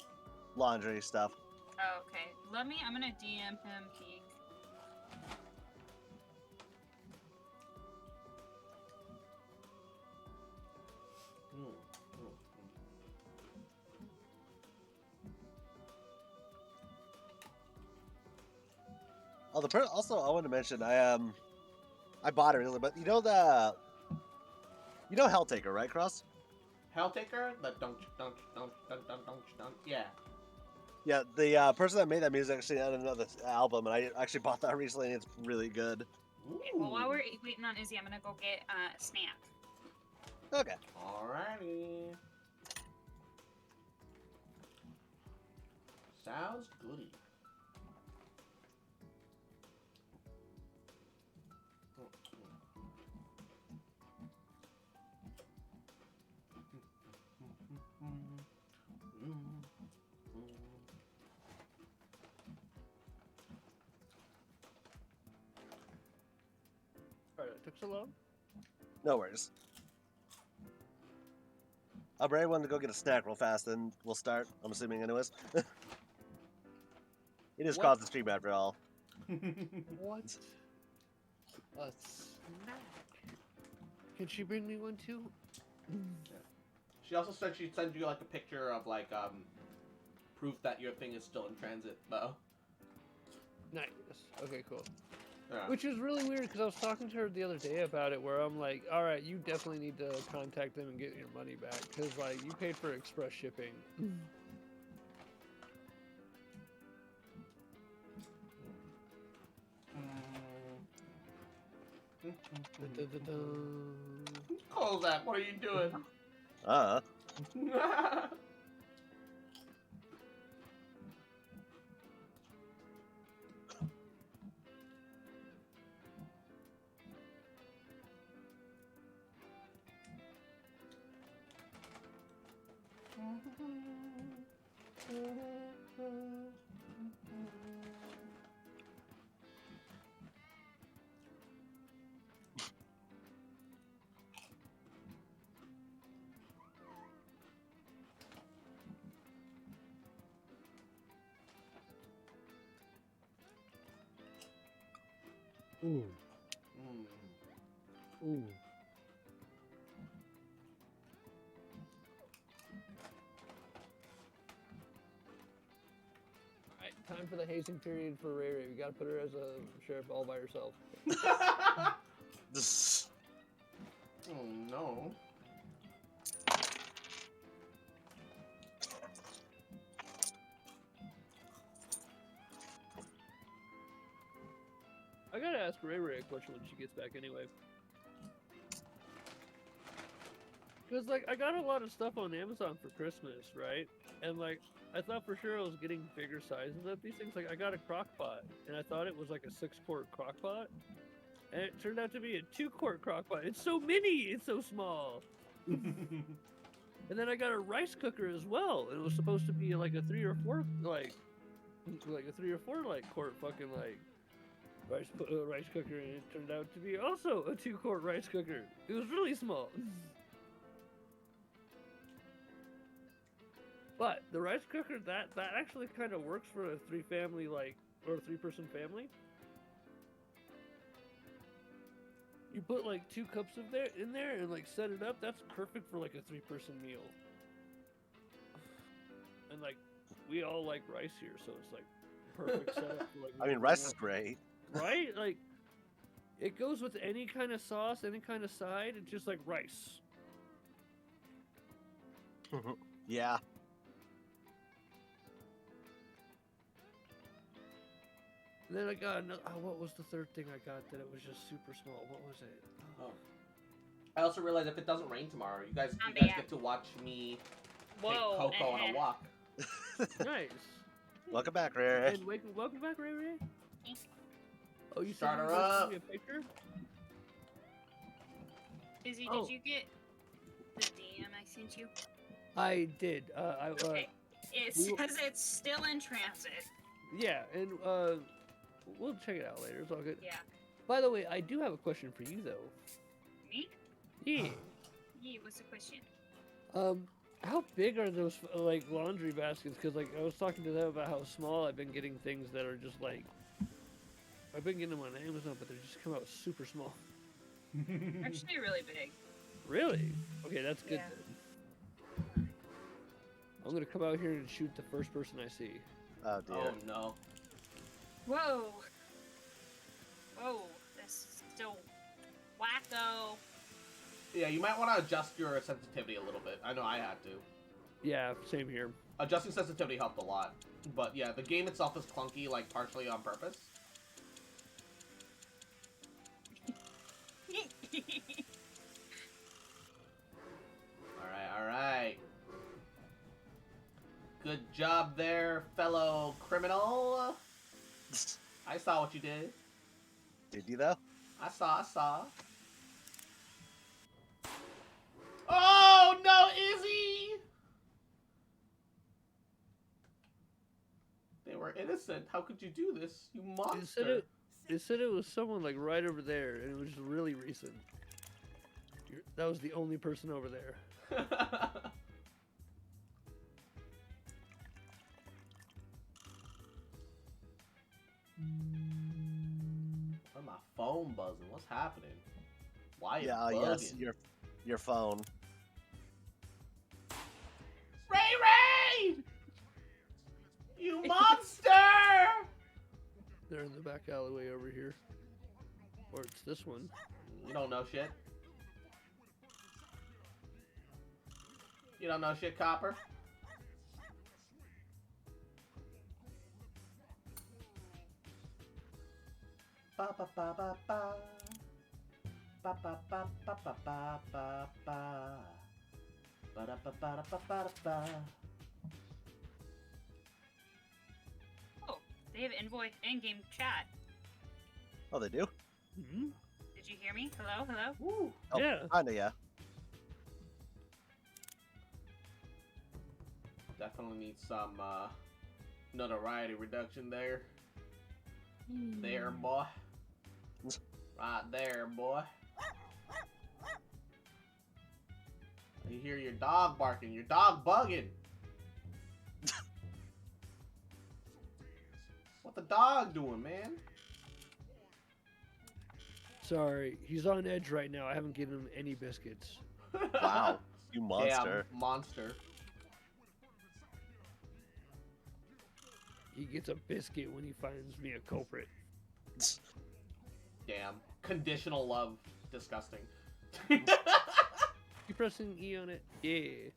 Laundry stuff. Oh, okay. I'm gonna DM him peek. Oh, also I want to mention I bought it really, but you know Helltaker, right, Cross? Helltaker? The don't. Yeah. Yeah, the person that made that music actually had another album, and I actually bought that recently, and it's really good. Okay, well, while we're waiting on Izzy, I'm gonna go get a snack. Okay. Alrighty. Sounds goody. Alright, it took so long. No worries. I'll bring everyone to go get a snack real fast, then we'll start. I'm assuming, anyways. It is What? caused the stream after all. What? A snack. Can she bring me one too? She also said she'd send you like a picture of like proof that your thing is still in transit, though. Nice. Okay, cool. Yeah. Which is really weird because I was talking to her the other day about it, where I'm like, all right, you definitely need to contact them and get your money back because like you paid for express shipping. Kozak, what are you doing? Ooh. Ooh. Alright, time for the hazing period for Ray Ray. We gotta put her as a sheriff all by herself. Oh no. I gotta ask Ray Ray a question when she gets back anyway. Because, like, I got a lot of stuff on Amazon for Christmas, right? And, like, I thought for sure I was getting bigger sizes of these things. Like, I got a crock pot, and I thought it was like a 6-quart crock pot. And it turned out to be a 2-quart crock pot. It's so mini! It's so small! And then I got a rice cooker as well. And it was supposed to be like a 3 or 4, like a 3 or 4, like, quart fucking, like, rice cooker. And it turned out to be also a 2-quart rice cooker. It was really small. But the rice cooker, that actually kind of works for a 3-family, like, or a 3-person family. You put like 2 cups of in there and like set it up. That's perfect for like a 3-person meal. And like we all like rice here, so it's like perfect setup for like. I mean, rice is great. Right? Like it goes with any kind of sauce, any kind of side. It's just like rice. Yeah. And then I got another. Oh, what was the third thing I got that it was just super small? What was it? Oh. I also realized if it doesn't rain tomorrow, you guys get to watch me take Coco on a walk. Nice. Welcome back, Ray Ray. And welcome back, Ray Ray. Oh, you Start said her you were gonna up. send me a picture? Izzy, Oh. did you get the DM I sent you? I did. Okay. It says it's still in transit. Yeah, and we'll check it out later. It's all good. Yeah. By the way, I do have a question for you, though. Me? Yeah. Yeah, what's the question? How big are those like laundry baskets? Because like I was talking to them about how small I've been getting things that are just like I've been getting them on Amazon, but they just come out super small. Actually, really big. Really? Okay, that's good Yeah. then. I'm gonna come out here and shoot the first person I see. Oh dear. Oh no. Whoa. Whoa. That's still wacko. Yeah, you might want to adjust your sensitivity a little bit. I know I had to. Yeah, same here. Adjusting sensitivity helped a lot. But yeah, the game itself is clunky, like partially on purpose. Alright. Good job there, fellow criminal. I saw what you did. Did you though? I saw. Oh no, Izzy! They were innocent. How could you do this, you monster? It said it was someone like right over there, and it was really recent. That was the only person over there. Why my phone buzzing? What's happening? Why is it Yeah. bugging? Yes. Your phone. Ray! They're in the back alleyway over here. Or it's this one. You don't know shit. You don't know shit, Copper. Ba ba ba ba ba. Ba ba ba ba ba ba ba ba. Ba da ba ba da ba ba da ba. Oh, they have in-game chat. Oh, they do? Mm-hmm. Did you hear me? Hello, hello. Woo. Oh, Yeah. Kinda, yeah. Definitely need some notoriety reduction there. There, boy. Right there, boy. You hear your dog barking. Your dog bugging. What the dog doing, man? Sorry, he's on edge right now. I haven't given him any biscuits. Wow. You monster. Damn, monster. He gets a biscuit when he finds me a culprit. Damn. Conditional love. Disgusting. You pressing E on it? Yeah.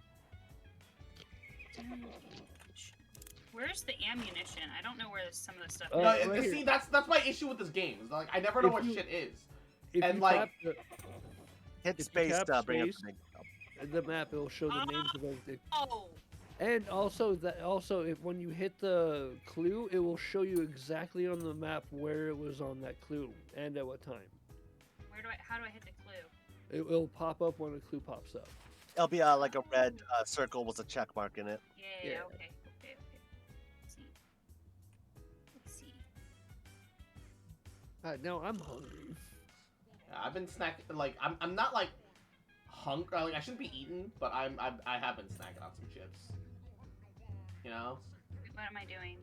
Where's the ammunition? I don't know where some of the stuff No, right see, here. that's my issue with this game. Is like I never know If what you- shit is. If And you like- tap Hit you space tap to bring up space- the map, it'll show the names of everything. Oh, And also if when you hit the clue, it will show you exactly on the map where it was on that clue and at what time. how do I hit the clue? It will pop up when a clue pops up. It'll be like a red circle with a check mark in it. Yeah, Yeah. okay. Let's see. Let's see. Now I'm hungry. I've been snacking. Like I'm not like hungry. Like I shouldn't be eating, but I have been snacking on some chips. You know. What am I doing?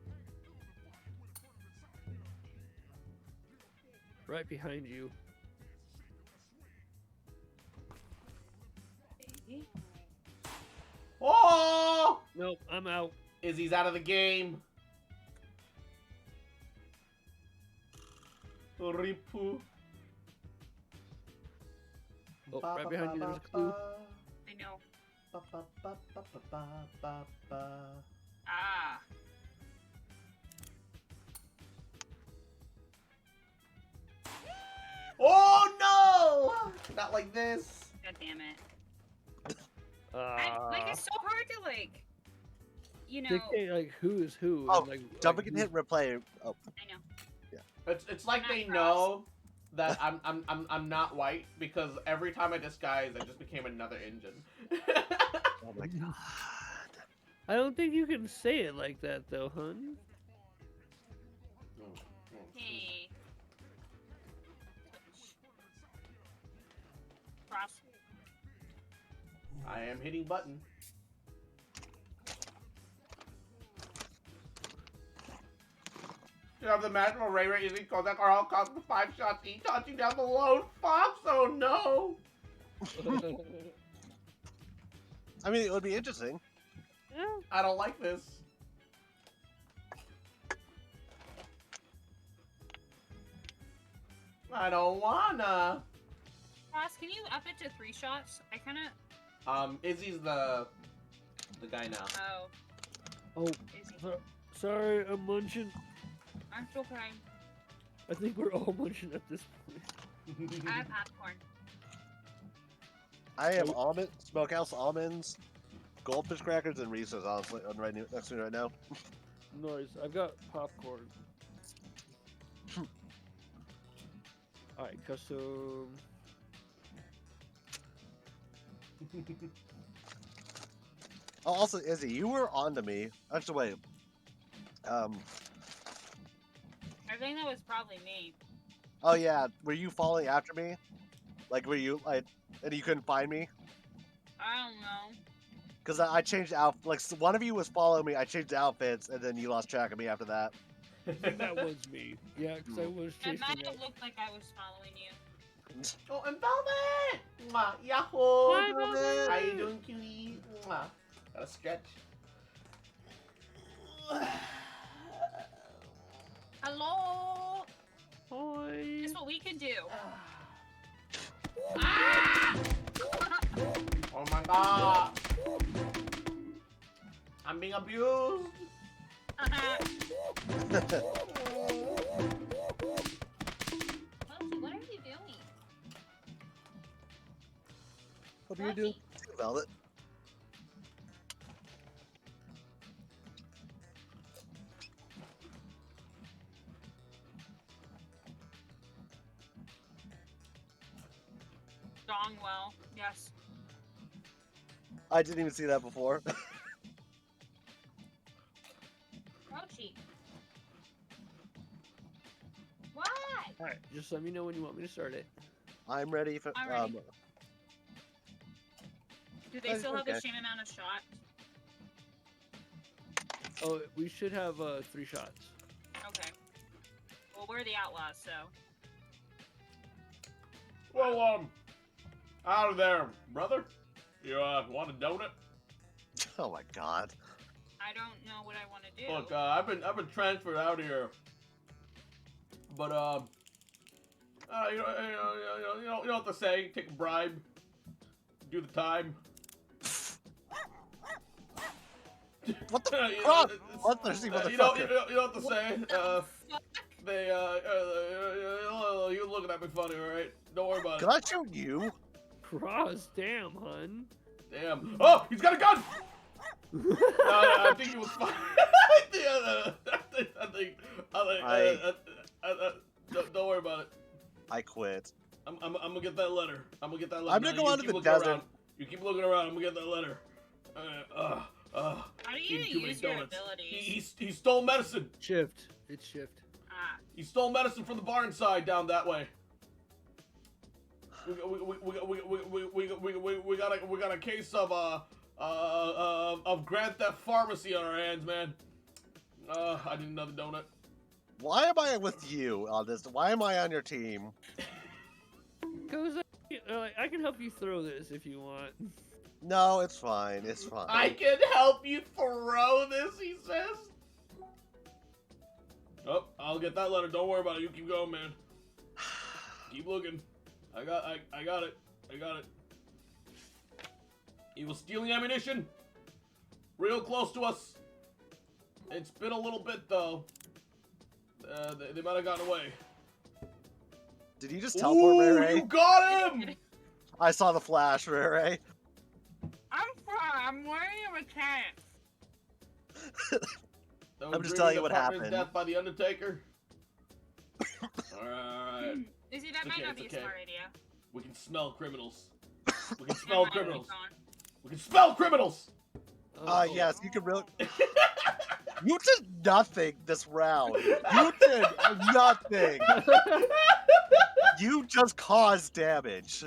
Right behind you. Okay. Oh! Nope, I'm out. Izzy's out of the game. Ripu. Oh, right behind you, there's a clue. I know. Ba, ba, ba, ba, ba, ba, ba, ba. Ah. Oh no! Not like this. God damn it. It's so hard to like. You know. Dictate like who is who. Oh, and, like, Jumping like, and hit replay. Oh, I know. It's like Not they cross. know that I'm not white because every time I disguise, I just became another engine. oh my god. I don't think you can say it like that though, hun. Hey. Cross. I am hitting button. You have the magical ray ray using Kozak are all cost 5 shots each, touching down the lone fox. Oh no! I mean, it would be interesting. Yeah. I don't like this. I don't wanna. Cross, can you up it to 3 shots? I kind of. Izzy's the guy now. Oh. Oh, Izzy. sorry, I'm munching. I'm still crying. I think we're all munching at this point. I have popcorn. I have almond, smokehouse almonds, goldfish crackers, and Reese's honestly right next to me right now. Nice. I've got popcorn. Alright, custom. Oh, also, Izzy, you were on to me. Actually, wait. I think that was probably me. Oh yeah, were you following after me? Like, were you like, and you couldn't find me? I don't know. Because I changed out. Like, so one of you was following me. I changed outfits, and then you lost track of me after that. That was me. Yeah, because I was It chasing might out. have looked like I was following you. Oh, and Velvet! Mwah, yahoo! Hi, Velvet! How you doing, cutie? Mwah. Gotta stretch. Hello. Hi. Guess what we can do? Oh my god. I'm being abused. Chelsea, what are you doing? Hope you're doing too, Velvet. Dong well. Yes. I didn't even see that before. Rochi. What? Alright, just let me know when you want me to start it. I'm ready for. I'm ready. Do they still have the okay. same amount of shots? Oh, we should have 3 shots. Okay. Well, we're the outlaws, so. Well, out of there, brother. You want a donut? Oh my god. I don't know what I want to do. Look, I've been transferred out here, but you know what to say. Take a bribe, do the time. What the You fuck? know, Bloodthirsty you know motherfucker. what to say. They you looking at me funny, all right? Don't worry about it. Can I show you? Cross, damn, hun. Damn. Oh, he's got a gun. I think he was fine. Don't worry about it. I quit. I'm gonna get that letter. I'm gonna get that letter. I'm gonna go You out to keep the looking desert. around. You keep looking around. I'm gonna get that letter. How do you Eating too many use your donuts. abilities? He stole medicine. Shift. It's shift. Ah. He stole medicine from the barn side down that way. We got a case of Grand Theft Pharmacy on our hands, man. I need another donut. Why am I with you on this? Why am I on your team? Because I can help you throw this if you want. No, it's fine. It's fine. I can help you throw this, he says. Oh, I'll get that letter. Don't worry about it. You keep going, man. Keep looking. I got it. I got it. He was stealing ammunition. Real close to us. It's been a little bit, though. They might have gotten away. Did you just teleport, Ray Ray? You got him! I saw the flash, Ray Ray. I'm fine. I'm wearing a mechanic. I'm just telling you what happened. Death by the Undertaker. Alright. You see, that might not be a smart idea. We can smell criminals. We can smell Never mind, criminals. keep going. We can smell criminals! Yes, you can really. You did nothing this round. You did nothing. You just caused damage.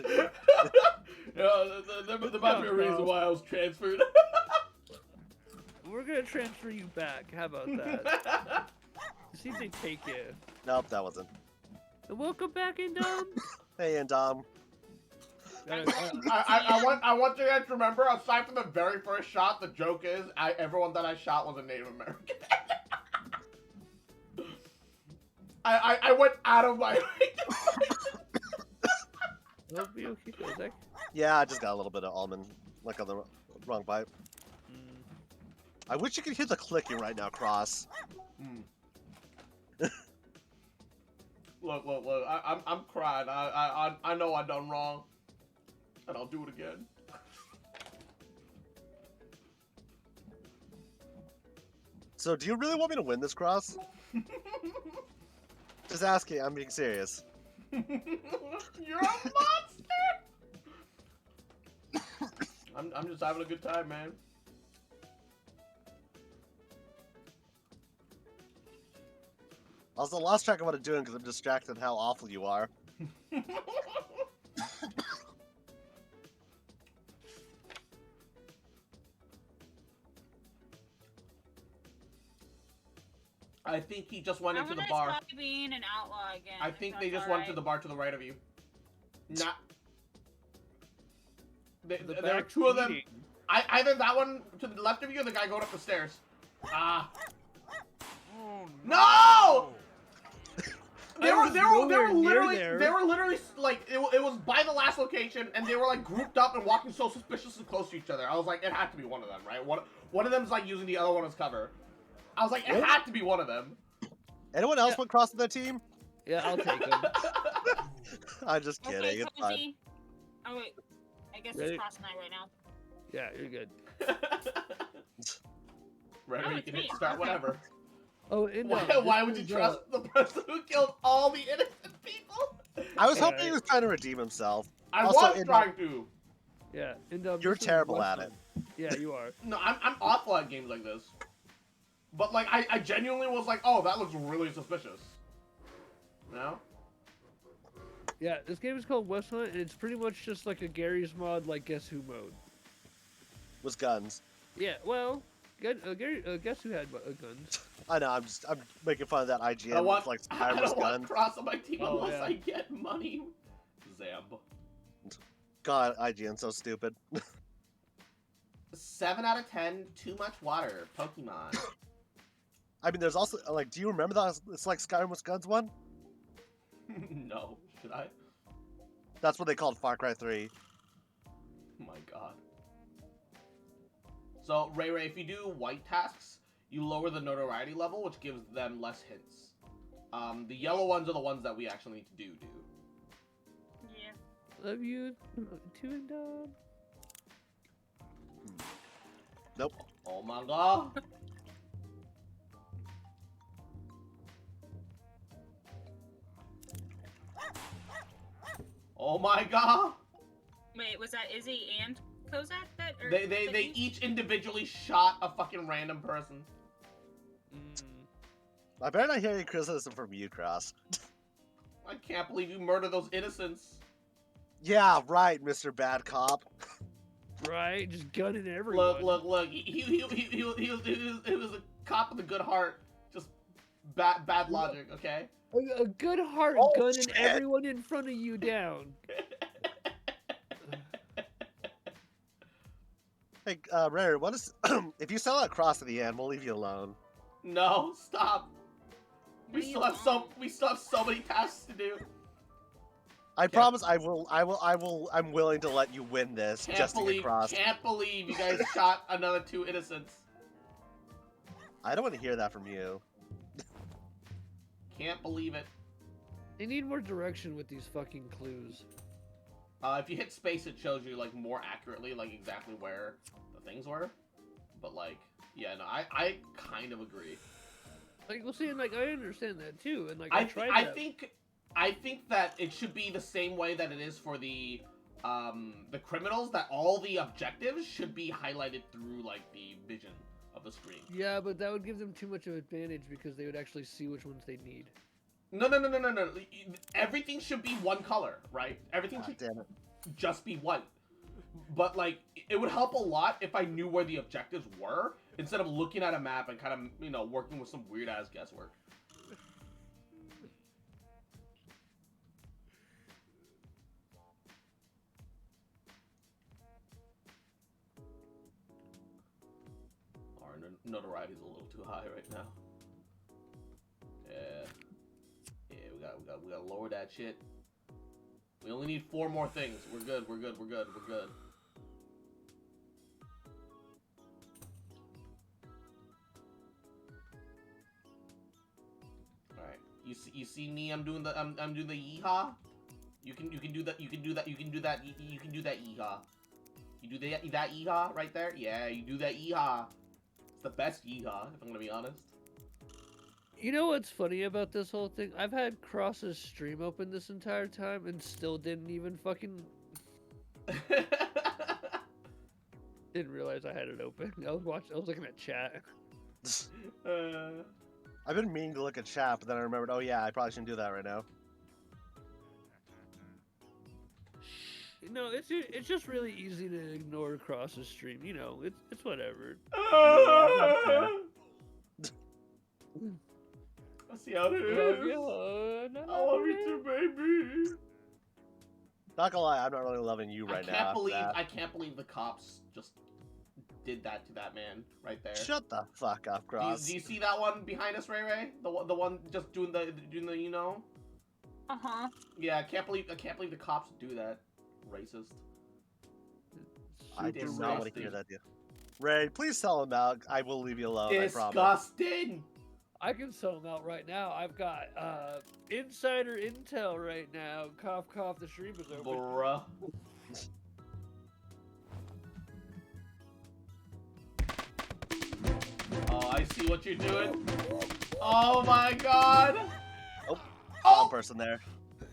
Yeah, there might be a reason why I was transferred. We're gonna transfer you back. How about that? See if they take you. Nope, that wasn't. And welcome back, Indom. Hey, Indom. I want you guys to remember, aside from the very first shot, the joke is everyone that I shot was a Native American. I went out of my way. That'll be okay, Zach. Yeah, I just got a little bit of almond, like on the wrong pipe. I wish you could hear the clicking right now, Cross. Look, I'm crying. I know I done wrong, and I'll do it again. So, do you really want me to win this, Cross? Just asking. I'm being serious. You're a monster. I'm just having a good time, man. I also lost track of what I'm doing because I'm distracted how awful you are. I think he just went into the I'm bar. gonna stop being an outlaw again. I think they just went to the bar to the right of you. Not. There are two of them. Either that one to the left of you or the guy going up the stairs. Ah. Oh, No! They I were, was they were, they were nowhere near literally, there. they were literally like, it was by the last location, and they were like grouped up and walking so suspiciously close to each other. I was like, it had to be one of them, right? One of them's like using the other one as cover. I was like, it had to be one of them. Anyone else want cross to their team? Yeah, I'll take him. I'm just kidding. Okay, It's fine. Cozy. Oh wait, I guess Ready? it's crossing night right now. Yeah, you're good. Right, Oh, you it's can me. hit start Okay. whatever. Oh, and Why would you trust the person who killed all the innocent people? I was Yeah, hoping he was trying to redeem himself. I Also, was in trying to. Yeah, and You're this is terrible at Westland. Yeah, you are. No, I'm awful at games like this. But like, I genuinely was like, oh, that looks really suspicious. No? Yeah, this game is called West Hunt, and it's pretty much just like a Gary's mod, like Guess Who mode. Was guns. Yeah, well, Guess Who had guns? I know. I'm making fun of that IGN. I don't want, with, like I Skyrim was don't want guns. cross on my team Oh, unless yeah. I get money. Zamb. God, IGN so stupid. 7 out of 10, too much water. Pokemon. I mean, there's also like, do you remember that? It's like Skyrim with guns one. No. Should I? That's what they called Far Cry 3. Oh my god. So, Ray, if you do white tasks, you lower the notoriety level, which gives them less hints. The yellow ones are the ones that we actually need to do. Yeah. Love you, too and dog. Nope. Oh my god. Oh my god. Wait, was that Izzy and Kozak that? Or They each individually shot a fucking random person. I better not hear any criticism from you, Cross. I can't believe you murdered those innocents. Yeah, right, Mr. Bad Cop. Right, just gunning everyone. Look. He was a cop with a good heart. Just bad logic, okay? A good heart Oh, gunning shit. everyone in front of you down. Hey, Rare, what is... if you sell that cross at the end, we'll leave you alone. No, stop. We Leave still have so many tasks to do. I promise I'm willing to let you win this just to get crossed. Can't believe you guys shot another 2 innocents. I don't want to hear that from you. Can't believe it. They need more direction with these fucking clues. If you hit space, it shows you like more accurately, like exactly where the things were. But like, yeah, no, I kind of agree. Like, well, see, and like I understand that too, and like I tried that. I think that it should be the same way that it is for the criminals. That all the objectives should be highlighted through like the vision of the screen. Yeah, but that would give them too much of an advantage because they would actually see which ones they need. No. Everything should be one color, right? Everything should just be white. But like, it would help a lot if I knew where the objectives were instead of looking at a map and kind of, working with some weird ass guesswork. Our notoriety is a little too high right now. Yeah, we gotta lower that shit. We only need 4 more things. We're good. All right. You see me? I'm doing the yeehaw. You can do that. You can do that yeehaw. You do that yeehaw right there. Yeah, you do that yeehaw. It's the best yeehaw, if I'm gonna be honest. You know what's funny about this whole thing? I've had Cross's stream open this entire time and still didn't even fucking... Didn't realize I had it open. I was looking at chat. I've been meaning to look at chat, but then I remembered, oh yeah, I probably shouldn't do that right now. No, it's just really easy to ignore Cross's stream. You know, it's whatever. I see how it is. I love you too, baby. Not gonna lie, I'm not really loving you right now. I can't believe the cops just did that to that man right there. Shut the fuck up, Cross. Do you see that one behind us, Ray? The one just doing the Uh-huh. Yeah, I can't believe the cops do that. Racist. I do Disgusting. not want to hear that, dude. Ray, please sell him out. I will leave you alone. I promise. Disgusting. I can sell them out right now. I've got insider intel right now. Cough, cough. The stream is open. Bruh. Oh, I see what you're doing. Oh my god. Oh, Oh! person there. The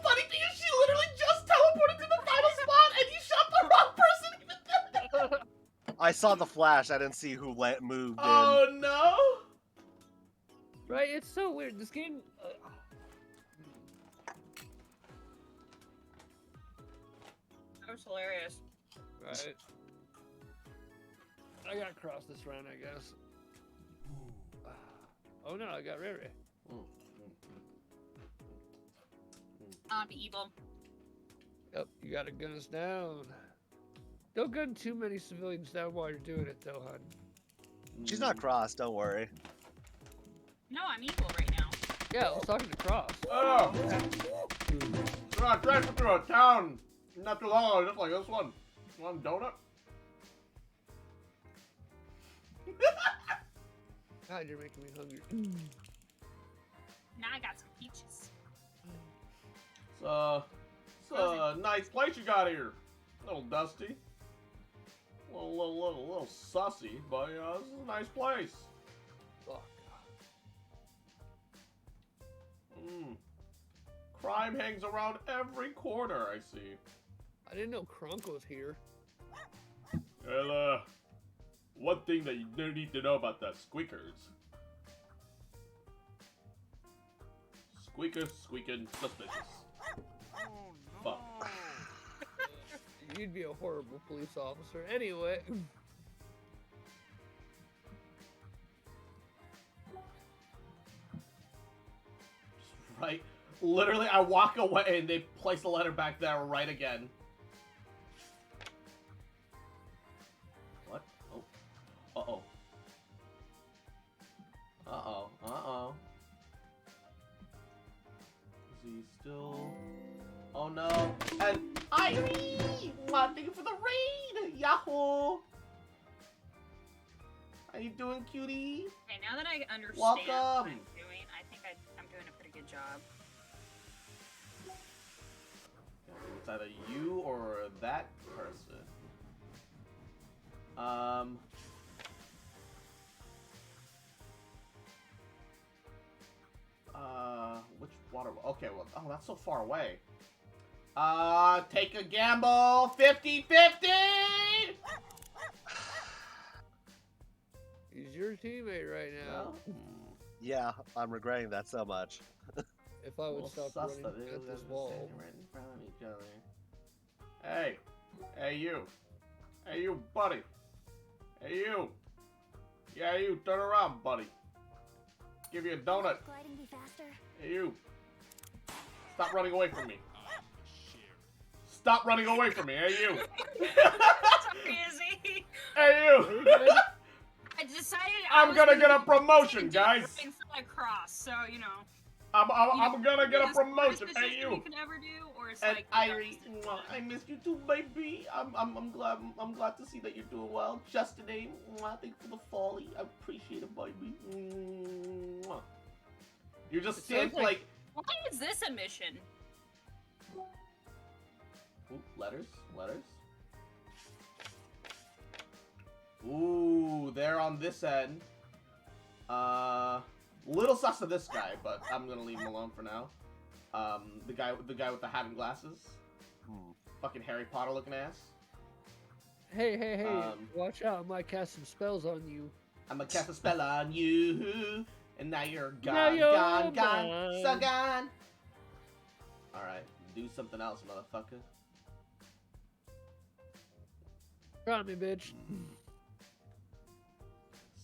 funny thing is she literally just teleported to the final spot and you shot the wrong person. I saw the flash. I didn't see who moved in. Oh no. Right? It's so weird. This game. That was hilarious. Right. I got across this round, I guess. Oh no, I got Rere. I'll be evil. Yep, you gotta gun us down. Don't gun too many civilians down while you're doing it, though, hun. She's not crossed. Don't worry. No, I'm evil right now. Yeah, I was talking to Cross. Oh. So I transferred through a town not too long ago, just like this one. One donut. God, you're making me hungry. Now I got some peaches. It's a nice place you got here. A little dusty. A little sussy, but yeah, this is a nice place. Oh, Crime hangs around every corner, I see. I didn't know Kronk was here. Well, one thing that you need to know about the squeakers. Squeakers squeaking suspicious. Fuck. You'd be a horrible police officer. Anyway. Right? Literally, I walk away and they place the letter back there right again. What? Oh. Uh-oh. Uh-oh. Uh-oh. Is he still... Oh no. And Irie! Thank you for the raid! Yahoo! How you doing, cutie? Okay, now that I understand Welcome. what I'm doing, I think I'm doing a pretty good job. It's either you or that person. Which water? Okay, well, oh, that's so far away. Take a gamble, 50-50! He's your teammate right now. No? Yeah, I'm regretting that so much. If I would stop running at this wall. Right in front of each other. Hey, hey you, buddy. Hey you. Yeah, you, turn around, buddy. Give you a donut. Gliding be faster. Hey you. Stop running away from me. Stop running away from me, hey you. Sorry, Izzy. Hey you. I decided I'm gonna get a promotion, guys. For a cross, so you know. I'm gonna get a Is this the promotion. worst Hey decision you. you can ever do, or it's And like Irie, I missed you too, baby. I'm glad to see that you're doing well. Justin, thank you for the folly. I appreciate it, baby. You just sounds sit like. Why is this a mission? Ooh, letters. Ooh, they're on this end. Little sus to this guy, but I'm gonna leave him alone for now. The guy with the hat and glasses. Fucking Harry Potter looking ass. Hey, watch out, I might cast some spells on you. I'm gonna cast a spell on you, and now you're gone, Now you're gone, mine. so gone. Alright, do something else, motherfucker. Try me, bitch.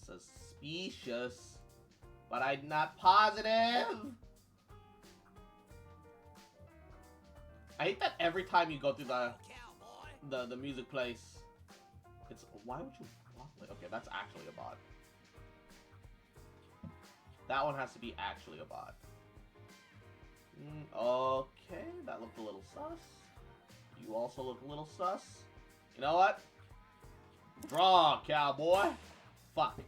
Suspicious, but I'm not positive. I hate that every time you go through the music place, it's why would you walk like okay, that's actually a bot. That one has to be actually a bot. Okay, that looked a little sus. You also look a little sus. You know what? Draw, cowboy. Fuck.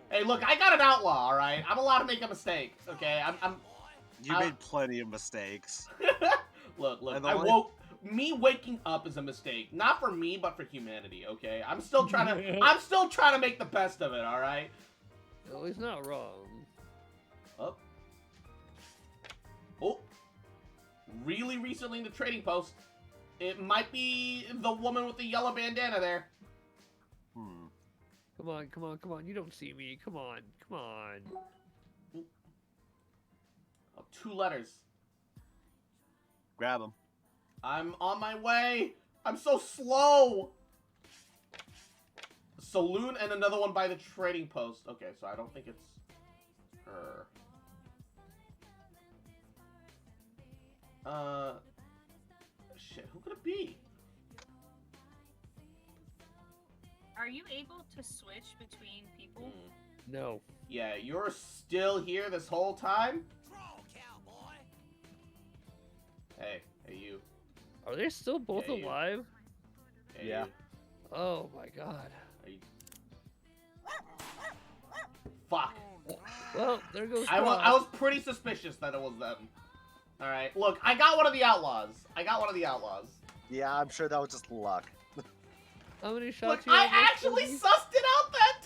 Hey, look, I got an outlaw, alright? I'm allowed to make a mistake, okay? You made plenty of mistakes. Look, And the I only- woke... Me waking up is a mistake. Not for me, but for humanity, okay? I'm still trying to make the best of it, alright? No, he's not wrong. Oh. Oh. Really recently in the trading post. It might be the woman with the yellow bandana there. Hmm. Come on, come on, come on. You don't see me. Come on, come on. Oh, 2 letters. Grab him. I'm on my way. I'm so slow. Saloon and another one by the trading post. Okay, so I don't think it's her. Shit, who could it be? Are you able to switch between people? No. Yeah, you're still here this whole time? Hey, you. Are they still both Yeah, you. alive? Hey, Yeah. you. Oh my god. Are you... Fuck. Well, there goes I Cross. was pretty suspicious that it was them. Alright, look, I got one of the outlaws. Yeah, I'm sure that was just luck. How many Look, shots you I have left, actually Cody? sussed it out that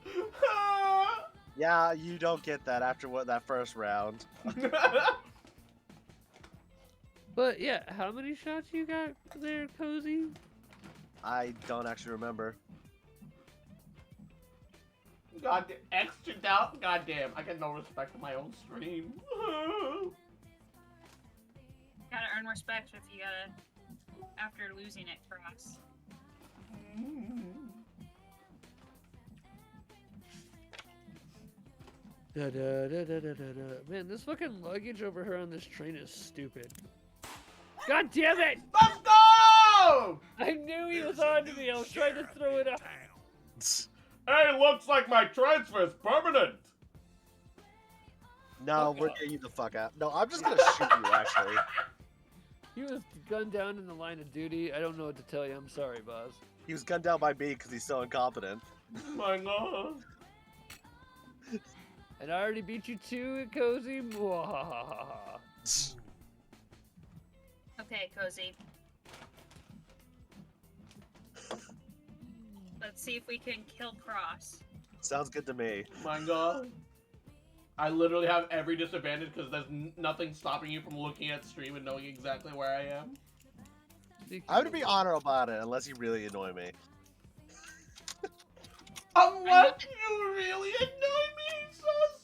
time! Yeah, you don't get that after that first round. But yeah, how many shots you got there, Cozy? I don't actually remember. God, extra doubt? Goddamn, I got no respect for my own stream. Gotta earn respect if you gotta after losing it, Cross. Da, da, da, da, da, da, da. Man, this fucking luggage over here on this train is stupid. God damn it! Let's go! I knew he was on to me. I was trying to throw it up. Hey, looks like my transfer's permanent. No, we're getting you the fuck out. No, I'm just gonna shoot you, actually. He was gunned down in the line of duty. I don't know what to tell you. I'm sorry, boss. He was gunned down by me because he's so incompetent. My god. And I already beat you to it, Cozy. Mwahahaha. Okay, Cozy. Let's see if we can kill Cross. Sounds good to me. My god. I literally have every disadvantage because there's nothing stopping you from looking at stream and knowing exactly where I am. I'm gonna be honorable about it unless you really annoy me. Unless you really annoy me, sus.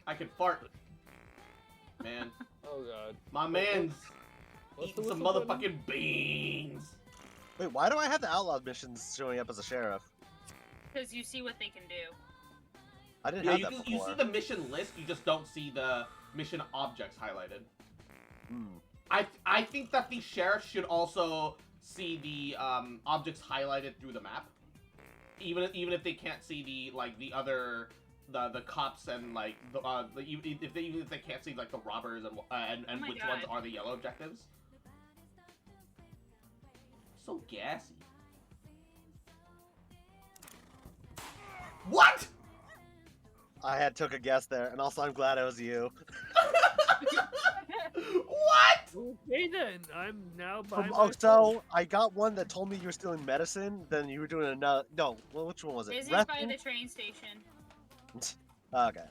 I can fart. Man. Oh god. My man's What's eating the some whistle button? motherfucking beans. Wait, why do I have the outlaw missions showing up as a sheriff? Because you see what they can do. I didn't Yeah, have you, that you before. see the mission list, you just don't see the mission objects highlighted. Hmm. I think that the sheriff should also see the objects highlighted through the map, even if they can't see the other cops and like even if they can't see like the robbers and Oh my which God. ones are the yellow objectives. So gassy. What? I took a guess there, and also I'm glad it was you. What? Okay then, I'm now by Oh, myself. so I got one that told me you were stealing medicine. Then you were doing another. No, well, which one was it? Izzy's by Rescue? the train station. Okay.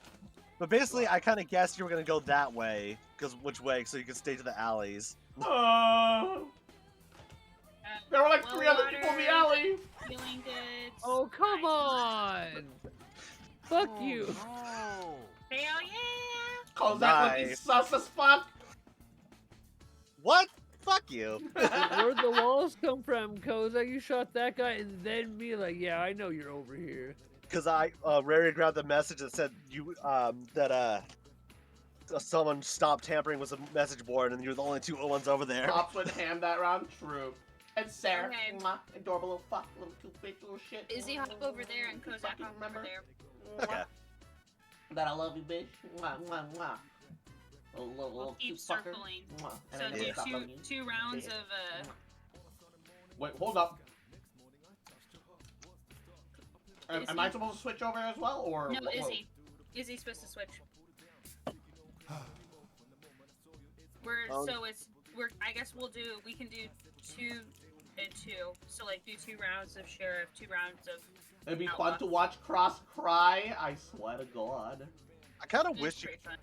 But basically, I kind of guessed you were gonna go that way, which way, so you could stay to the alleys. There were like Well 3 other people in the water. alley. Healing goods. Oh come on! Fuck you! Hell yeah! Cause that looking Nice. sus as fuck. What? Fuck you. Where'd the walls come from, Koza? You shot that guy and then me like, yeah, I know you're over here. because Rary grabbed the message that said that someone stopped tampering with the message board, and you're the only two ones over there. Pops would hand that round. True. And Sarah, Okay. mwah, adorable little fuck, little two-faced little shit. Izzy, hop over there, and Kozak Fucking hop remember? over there. Okay. That I love you, bitch. Mwah, mwah, mwah. Little We'll keep cute fucker. circling. Mwah. And So then do stop loving you. two rounds Yeah. of Wait, hold up. Am I Izzy? supposed to switch over as well, or No, whoa? Izzy. Izzy's supposed to switch. I guess we can do 2 and 2. So like do 2 rounds of sheriff, 2 rounds of It'd be outlaw. fun to watch Cross cry. I swear to God. I kind of It's wish you. pretty fun.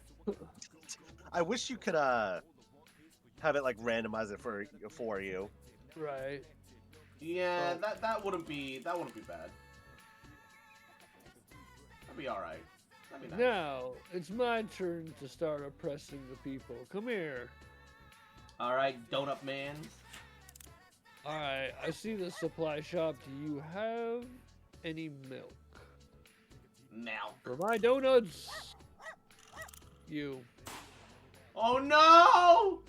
I wish you could have it like randomize it for you. Right. Yeah, that wouldn't be bad. That'd be all right. That'd be nice. Now it's my turn to start oppressing the people. Come here. All right, donut man. All right. I see the supply shop. Do you have any milk Now. for my donuts? You. Oh no!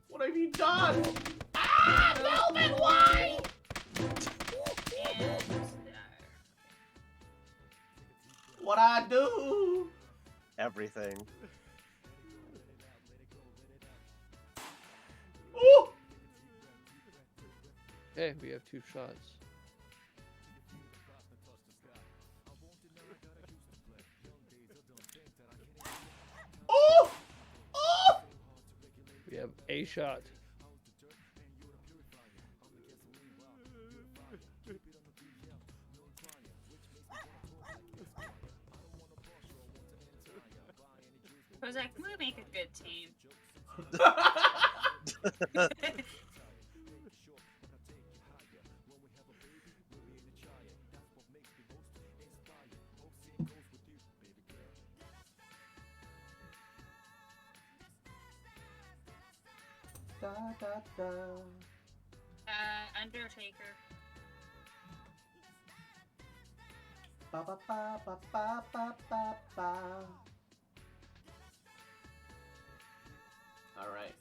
What have you done? Ah, Melvin, why? And What I do? Everything. Ooh! Hey, we have 2 shots. Ooh! Ooh! We have a shot. Kozak, we make a good team. Da, da, da. Undertaker. Ba, ba, ba, ba, ba, ba, ba, ba. All right.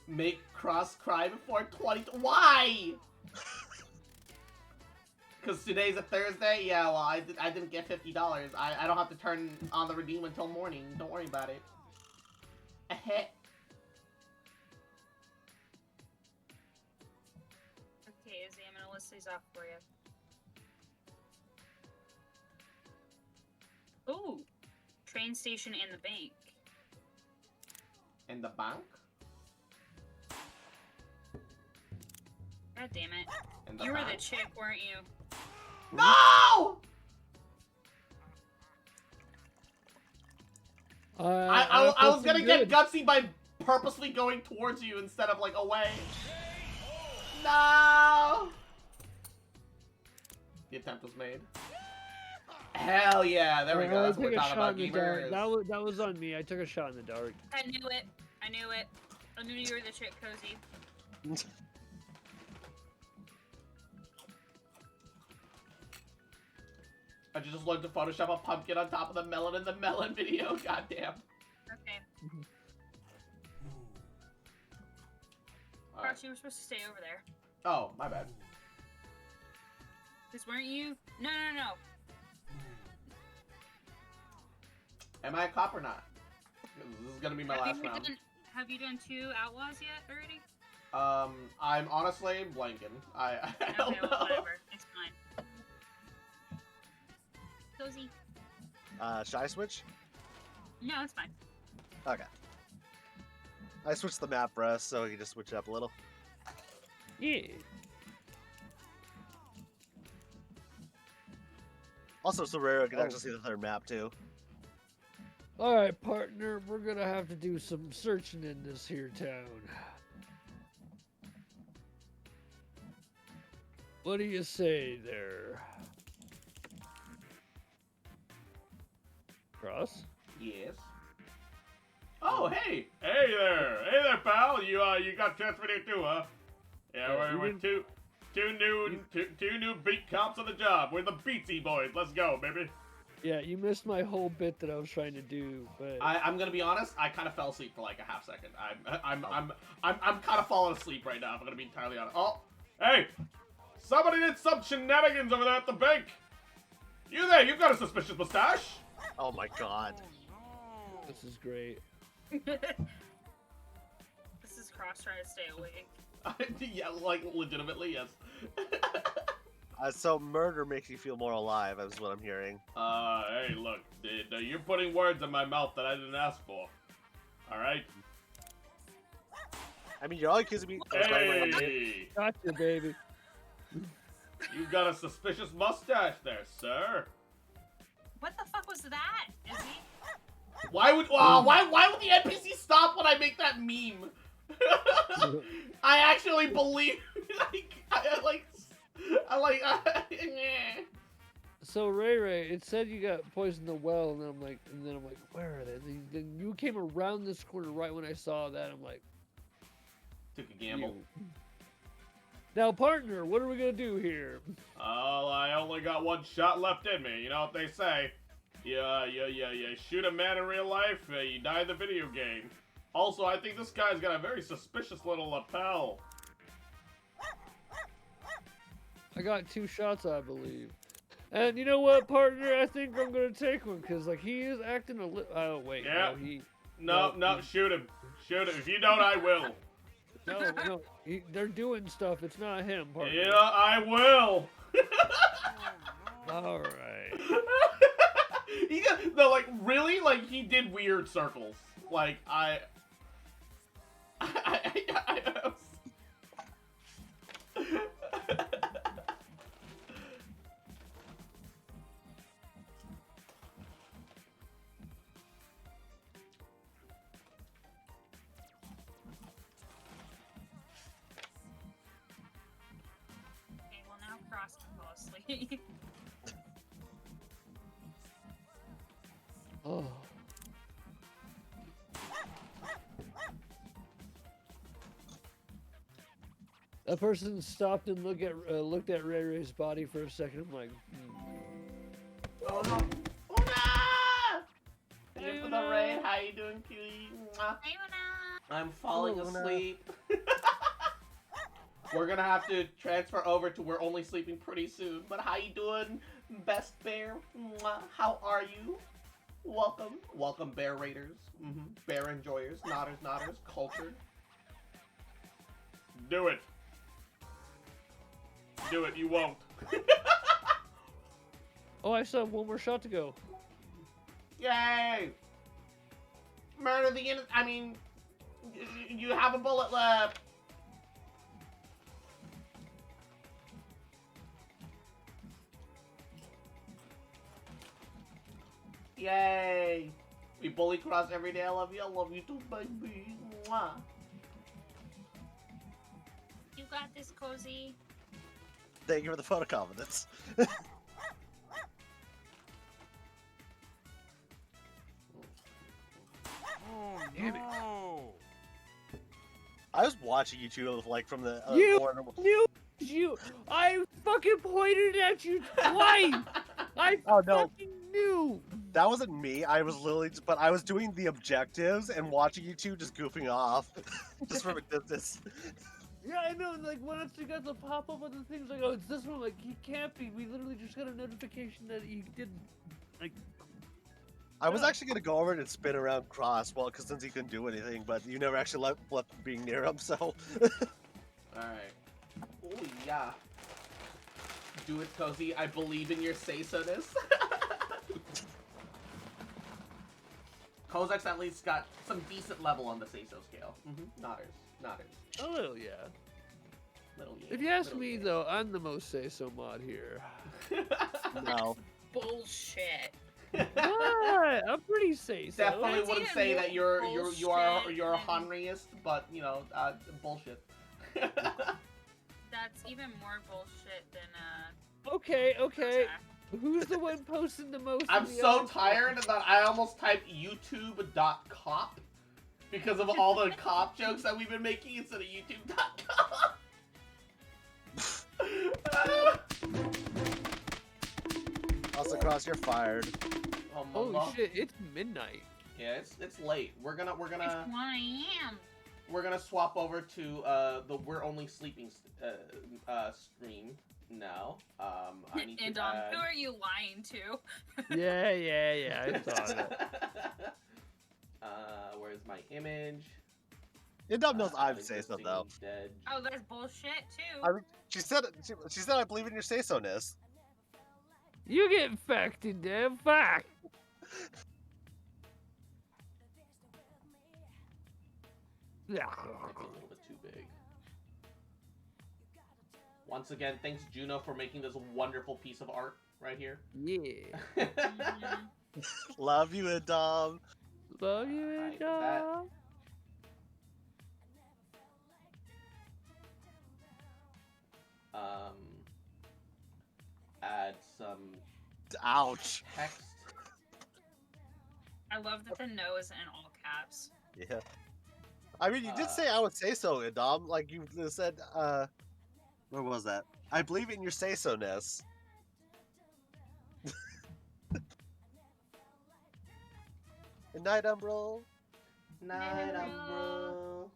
Make Cross cry before 20. Why? Because today's a Thursday? Yeah, well, I didn't get $50. I don't have to turn on the redeem until morning. Don't worry about it. Okay, Izzy, I'm gonna list these off for you. Ooh, train station and the bank. In the bank? God damn it. In the You were bank? the chick, weren't you? No! I was gonna get gutsy by purposely going towards you instead of like away. No! The attempt was made. Hell yeah! There we go. That's what we're talking about, gamers. That was on me. I took a shot in the dark. I knew it. I knew it. I knew you were the chick, Cozy. I just learned to Photoshop a pumpkin on top of the melon in the melon video. Goddamn. Okay. Alright. Cross, you were supposed to stay over there. Oh, my bad. Because weren't you? No. Am I a cop or not? This is gonna be my last round. Have you done 2 outlaws yet already? I'm honestly blanking. I don't Okay, know. well, whatever. It's fine. Cozy. Should I switch? No, it's fine. Okay. I switched the map for us, so we can just switch it up a little. Yeah. Also, so Rare can actually see the third map too. All right, partner. We're gonna have to do some searching in this here town. What do you say there? Cross? Yes. Oh, hey! Hey there, pal! You got transferred here too, huh? Yeah, Yeah, we you went to. two new beat cops on the job. We're the Beatsy Boys. Let's go, baby. Yeah, you missed my whole bit that I was trying to do, but I'm gonna be honest. I kind of fell asleep for like a half second. I'm kind of falling asleep right now. If I'm gonna be entirely honest. Oh, hey, somebody did some shenanigans over there at the bank. You there? You've got a suspicious mustache. Oh my god. this is great. This is Cross trying to stay awake. Yeah, like legitimately, yes. So murder makes you feel more alive, is what I'm hearing. Hey, look, you're putting words in my mouth that I didn't ask for. All right. I mean, you're all accusing me. Hey, Gotcha, baby. you've got a suspicious mustache there, sir. What the fuck was that, Izzy? Why would the NPC stop when I make that meme? I actually believe So Ray, it said you got poisoned in the well, and then I'm like, where are they? Then you came around this corner right when I saw that. I'm like, took a gamble. you. Now, partner, what are we gonna do here? Oh, I only got one shot left in me. You know what they say? You shoot a man in real life, you die in the video game. Also, I think this guy's got a very suspicious little lapel. I got 2 shots, I believe. And you know what, partner? I think I'm gonna take one, cause like he is acting a little. Oh wait, Yeah. no, No, shoot him. Shoot him. If you don't, I will. No, they're doing stuff. It's not him, partner. Yeah, I will. All right. Really, like he did weird circles. Like I was... Okay, well now Cross can fall asleep. Oh. That person stopped and looked at Ray Ray's body for a second. I'm like, Oh no! Una! Thank you for the raid. How you doing, cutie? Mwah. Hey, Una. I'm falling Hello, Una. asleep. We're gonna have to transfer over to we're only sleeping pretty soon. But how you doing, best bear? Mwah. How are you? Welcome, bear raiders. Bear enjoyers, nodders, cultured. Do it. Do it. You won't. oh, I still have 1 more shot to go. Yay! Murder the innocent. I mean, you have a bullet left. Yay! We bully Cross every day. I love you. I love you too, baby. Mwah. You got this, Cozy. Thank you for the photo confidence. Oh no! I was watching you two like from the corner. You! I fucking pointed at you twice! I Oh, no. fucking knew! That wasn't me. I was literally, but I was doing the objectives and watching you two just goofing off, just from a distance. Yeah, I know. Like once you got the pop up of the things, like, oh, it's this one. Like he can't be. We literally just got a notification that he didn't. Like. I was actually gonna go over and spin around Cross, well, because since he couldn't do anything, but you never actually left being near him, so. All right. Oh yeah. Do it, Cozy. I believe in your say-so-ness. Kozak's at least got some decent level on the say-so scale. Nodders. A little, yeah. Little yeah. If you ask little me, yeah. though, I'm the most say-so mod here. No. Bullshit. What? I'm pretty say-so. Definitely That's wouldn't even say more that you're bullshit Henriest, but you know, bullshit. That's even more bullshit than Okay. Kozak. Who's the one posting the most? I'm in the so audience? tired that I almost typed YouTube.cop because of all the cop jokes that we've been making instead of YouTube.com. Also, Cross, you're fired. Oh, Holy mama. shit! It's midnight. Yeah, it's late. We're gonna It's 1 a.m. we're gonna swap over to the We're Only Sleeping stream now. I need And to add... who are you lying to? Yeah. I saw it. Where's my image? Indom knows I would Is say this so thing though. dead? Oh, that's bullshit too. She said I believe in your say so ness. You get infected, damn fuck. Yeah. Might be a little bit too big. Once again, thanks Juno for making this wonderful piece of art right here. Yeah. Love you, Indom. Love you, Alright, dog. Add some Ouch. text. I love that the no is in all caps. Yeah. I mean, you did say I would say so, Indom. Like you said, where was that? I believe in your say so ness. Good night, Umbro. Night, Umbro.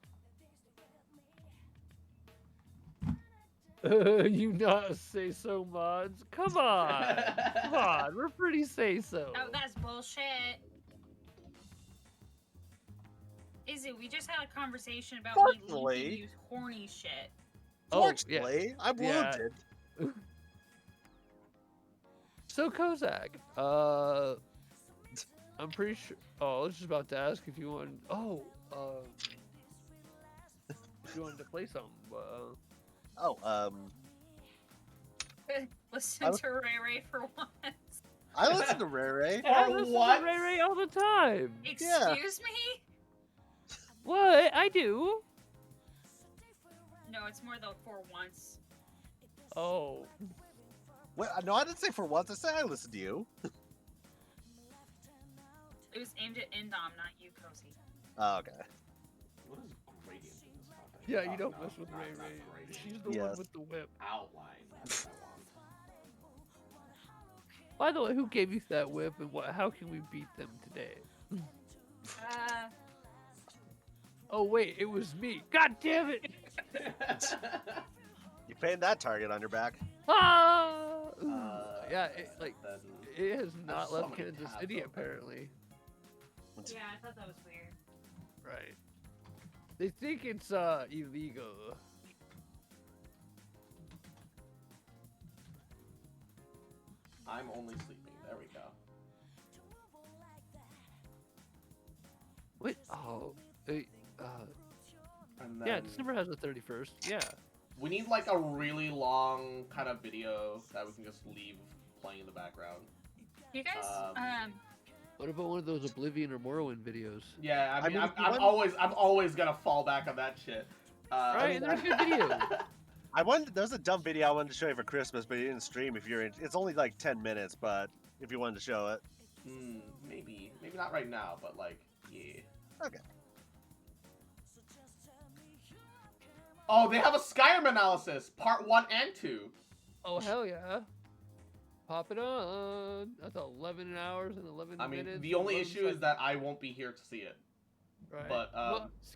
You not say so, mods. Come on, we're pretty say so. Oh, that's bullshit. Izzy, we just had a conversation about when you Fortunately. can use horny shit. Fortunately, I'm Yeah. wounded. So Kozak, I'm pretty sure. Oh, I was just about to ask if you want. Oh, if you wanted to play something. Listen to Ray Ray for once. I listen to Ray Ray. I listen to Ray Ray all the time. Excuse me? What? I do. No, it's more though for once. Oh. Well, no, I didn't say for once. I said I listened to you. It was aimed at Indom, not you, Cozy. Oh, okay. What is gradient in this context? Yeah, you Oh, don't no, mess with not- Ray not Ray. gradient. She's the one with the whip. Outline. That's what I want. By the way, who gave you that whip, and what? How can we beat them today? Oh wait, it was me. God damn it! You painted that target on your back. Ah! Yeah, then it has there's not so left many Kansas tabs City open. apparently. Yeah, I thought that was weird. Right. They think it's illegal. I'm only sleeping. There we go. Wait. Oh. And Yeah, then December has the 31st. Yeah. we need like a really long kind of video that we can just leave playing in the background. You guys, What about one of those Oblivion or Morrowind videos? Yeah, I mean, if you I'm always gonna fall back on that shit. Right, they're good videos. There's a dumb video I wanted to show you for Christmas, but you didn't stream. If you're, it's only like 10 minutes, but if you wanted to show it, maybe not right now, but like, yeah. Okay. Oh, they have a Skyrim analysis, part 1 and 2. Oh hell yeah! Pop it on. That's 11 hours and 11 I mean, minutes. the only 11 issue is that I won't be here to see it. Right. But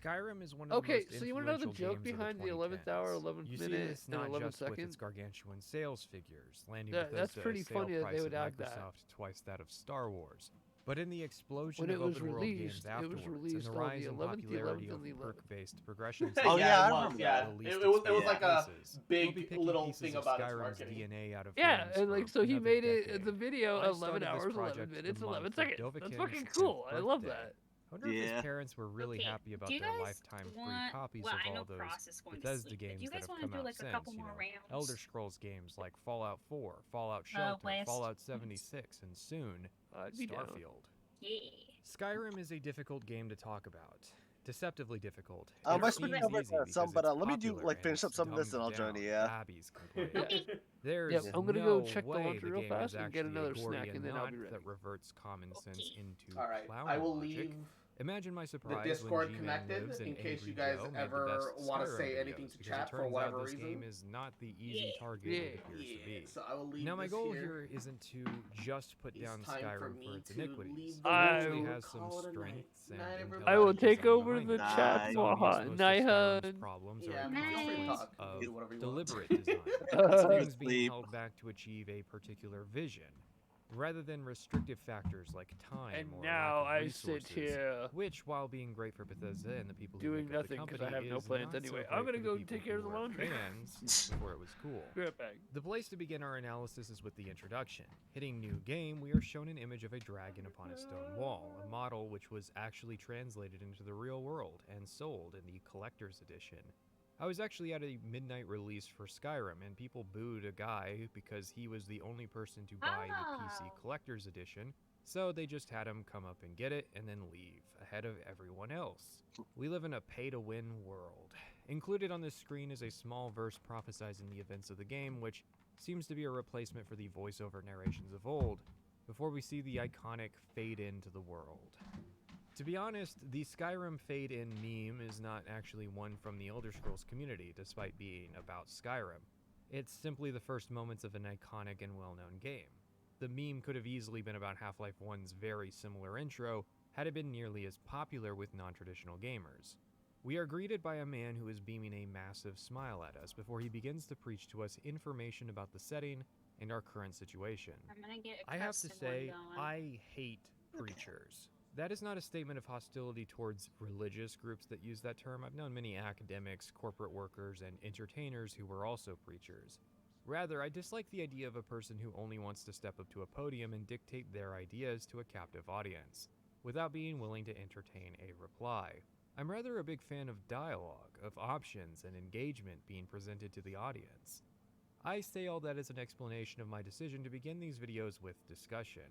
Skyrim is one of the okay, most so you want to know the influential joke games of behind the 11th hour, 11th You see minute, this and not 11 just with its seconds? gargantuan sales figures, landing That's Bethesda pretty a sale funny that they price would of act that. Microsoft twice that of Star Wars, but in the explosion When it of was open world released, games it was afterwards, released and the on rise the in 11th, the popularity 11th, of and the 11th. perk-based progression Yeah, systems, yeah, I remember that. the least It was expensive like a pieces. big We'll be picking little pieces thing of about its Skyrim's marketing. DNA out of Yeah, games and for like so he another made it decade. the video I 11 started this hours, 11 project minutes, the 11 month of seconds. That's Dovahkiin's fucking 10th cool. I love birthday. that. I wonder if Yeah. his parents were really Okay, happy about do you their guys lifetime free want- copies well, of I know all those Cross is going to Bethesda sleep. If games you that guys have wanna come do, out like, a since, couple you more know, rounds? Elder Scrolls games like Fallout 4, Fallout Shelter, West. Fallout 76, and soon, I'd be down. Starfield. Yeah. Skyrim is a difficult game to talk about. Deceptively difficult. I It might seems switch over easy to some, because but it's let me do popular like and finish up it's some of this, and I'll dumbed join you. down Yeah. Abby's complaint. Yeah. There's Yep, I'm gonna no go check the way launcher real game fast is and get actually another a snack, Gordian and then I'll be knot ready. that reverts common sense into All right, clown I will logic. leave. Imagine my the surprise Discord when G-Man connected Lives and in case Angry you guys Joe made the ever best want to Skyrim say anything videos, to because chat it for turns whatever out this reason. game is not the easy target it appears to be. So I will leave Now my this goal here. here isn't to just put It's down time for Skyrim me for its to iniquities. leave It the actually room. has some Call it a night. strengths and Night, intelligent I will take design over behind the it. chat, Nice. Some of Waha. most of Skyrim's Nihan. problems Yeah, are feel free to consequence talk. You of can do whatever you want. deliberate design. Things being Sleep. held back to achieve a particular vision, rather than restrictive factors like time And or now lack of I resources, sit here which, while being great for Bethesda and the people who doing make up the nothing because company, I have no is plans not so anyway. great I'm gonna for go the people take care of who the were laundry. fans before it was cool. Right back. The place to begin our analysis is with the introduction. Hitting new game, we are shown an image of a dragon upon a stone wall, a model which was actually translated into the real world and sold in the collector's edition. I was actually at a midnight release for Skyrim, and people booed a guy because he was the only person to buy the PC collector's edition, so they just had him come up and get it and then leave, ahead of everyone else. We live in a pay-to-win world. Included on this screen is a small verse prophesizing the events of the game, which seems to be a replacement for the voiceover narrations of old, before we see the iconic fade into the world. To be honest, the Skyrim fade-in meme is not actually one from the Elder Scrolls community, despite being about Skyrim. It's simply the first moments of an iconic and well-known game. The meme could have easily been about Half-Life 1's very similar intro, had it been nearly as popular with non-traditional gamers. We are greeted by a man who is beaming a massive smile at us before he begins to preach to us information about the setting and our current situation. I'm gonna get a I have to custom say, one going. I hate preachers. That is not a statement of hostility towards religious groups that use that term. I've known many academics, corporate workers, and entertainers who were also preachers. Rather, I dislike the idea of a person who only wants to step up to a podium and dictate their ideas to a captive audience, without being willing to entertain a reply. I'm rather a big fan of dialogue, of options and engagement being presented to the audience. I say all that as an explanation of my decision to begin these videos with discussion.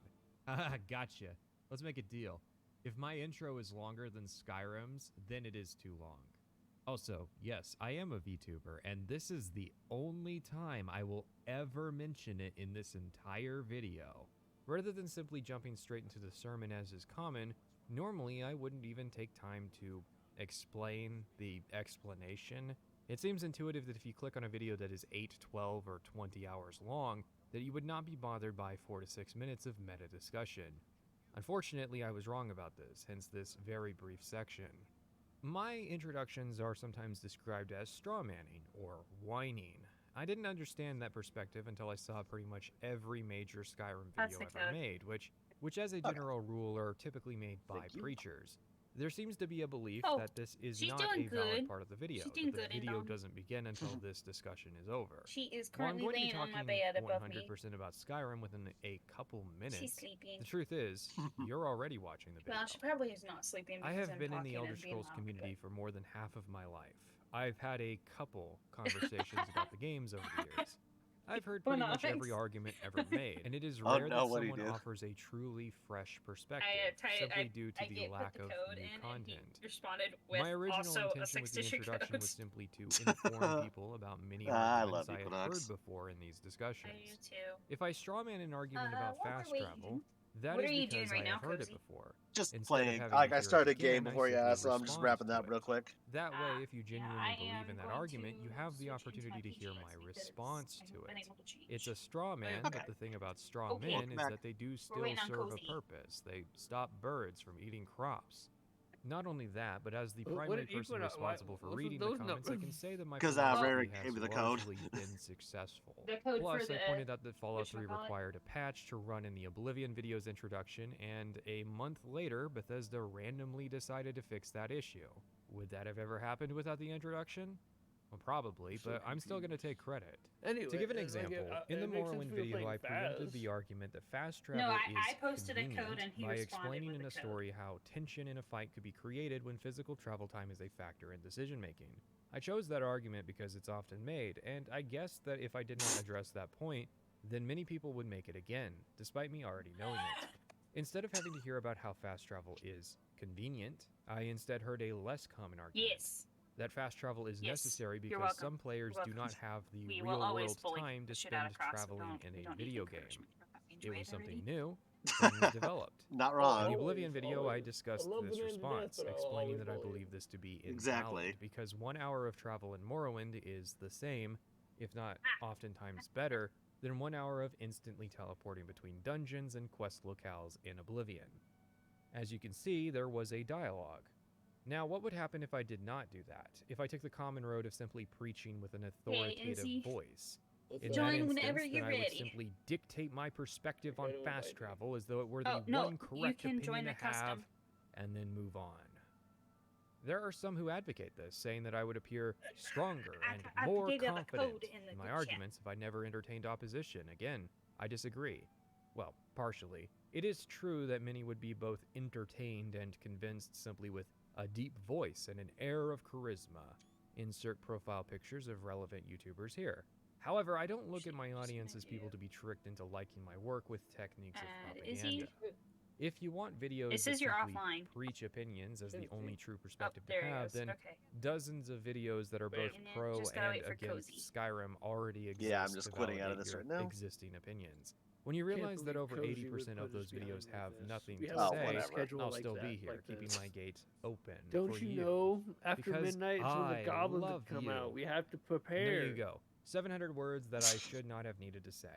Gotcha. Let's make a deal. If my intro is longer than Skyrim's, then it is too long. Also, yes, I am a VTuber, and this is the only time I will ever mention it in this entire video. Rather than simply jumping straight into the sermon as is common, normally I wouldn't even take time to explain the explanation. It seems intuitive that if you click on a video that is 8, 12, or 20 hours long, that you would not be bothered by 4 to 6 minutes of meta discussion. Unfortunately, I was wrong about this, hence this very brief section. My introductions are sometimes described as strawmanning or whining. I didn't understand that perspective until I saw pretty much every major Skyrim That's video the ever code. made, which as a general rule are typically made by Thank you. preachers. There seems to be a belief Oh, that this is she's not doing a valid good. part of the video, She's doing that the good, video Indom. doesn't begin until this discussion is over. She is While I'm currently going to be laying on my talking bed above me. 100% about Skyrim within a couple minutes, She's sleeping. the truth is, you're already watching the video. Well, she probably is not sleeping I because have I'm been in the talking Elder and being Scrolls loud, community for more than half of my life. I've had a couple conversations about the games over the years. I've heard pretty much every argument ever made, and it is Oh, rare no, that what'd he someone do? offers a truly fresh perspective, I simply due to the put lack the of code new in, and content. he responded with My original also a intention with the 6-digit introduction code. was simply to inform people about many I arguments love I had Equinox. heard before in these I discussions. do too. If I strawman an argument about while we're fast waiting, travel, that what is are you doing because right I have now, heard Cozy? it before. Just Instead of playing. having Like, to I hear it started a again, game I before you simply asked, so I'm just respond wrapping to that it. real quick. That way, if you Yeah, genuinely I believe am in that going argument, you to have the switch opportunity into to hear my my PJs response because I to haven't been it. able to change. It's a straw man, Okay. but the thing about straw Okay. men is Back. that they do still waiting on serve a Cozy. purpose. They stop birds from eating crops. Not only that, but as the What primary did person Equinox- why- responsible for what's with reading the those comments, I numbers? can say that my 'Cause, philosophy Rare has gave me the code. largely been successful. The code Plus, for I the pointed out that Fallout 3 whatchamacallit? required a patch to run in the Oblivion video's introduction, and a month later, Bethesda randomly decided to fix that issue. Would that have ever happened without the introduction? Well, probably, So but I'm still going to take credit. Anyway, To give an it's like, example, it in the makes sense Morrowind if you're video, playing I presented fast. the argument that fast No, travel I is posted a convenient code and he by responded explaining with in a a code. story how tension in a fight could be created when physical travel time is a factor in decision making. I chose that argument because it's often made, and I guess that if I did not address that point, then many people would make it again, despite me already knowing it. Instead of having to hear about how fast travel is convenient, I instead heard a less common argument. Yes. That fast travel is Yes, necessary you're because welcome. some players You're do welcome. not have the We will always real-world bully time to the shit out spend of crops, so traveling don't- in we a don't need video game. encouragement for that. We It enjoy was something already. new, things developed. Not In wrong. the Oblivion video, I always. discussed I love this Banana response, Dance, but I'll explaining always that I believe. believe this to be invalid, Exactly. because 1 hour of travel in Morrowind is the same, if not oftentimes better, than 1 hour of instantly teleporting between dungeons and quest locales in Oblivion. As you can see, there was a dialogue. Now, what would happen if I did not do that? If I took the common road of simply preaching with an authoritative Izzy. voice? In Join that instance, whenever then you're I would ready. simply dictate my perspective on fast travel as though it were the Oh, no, one you correct can join opinion the to have, custom. and then move on. There are some who advocate this, saying that I would appear stronger and I more gave you the confident code in the in my group chat. arguments if I never entertained opposition. Again, I disagree. Well, partially. It is true that many would be both entertained and convinced simply with a deep voice and an air of charisma. Insert profile pictures of relevant YouTubers here. However, I don't look at my audience as people to be tricked into liking my work with techniques of propaganda. If you want videos It says that you're simply offline. preach opinions as the only true perspective there to he have, goes. then Okay. dozens of videos that are both And then pro just gotta and wait for against Cozy. Skyrim already exist Yeah, I'm just to quitting out of validate this your right now. existing opinions. When you realize that over 80% of those videos have nothing to Oh, say, whatever. I'll still be here, keeping my gate open Don't for you know? After because midnight, so I the goblins love have come you. out. We have to And prepare. there you go. 700 words that I should not have needed to say.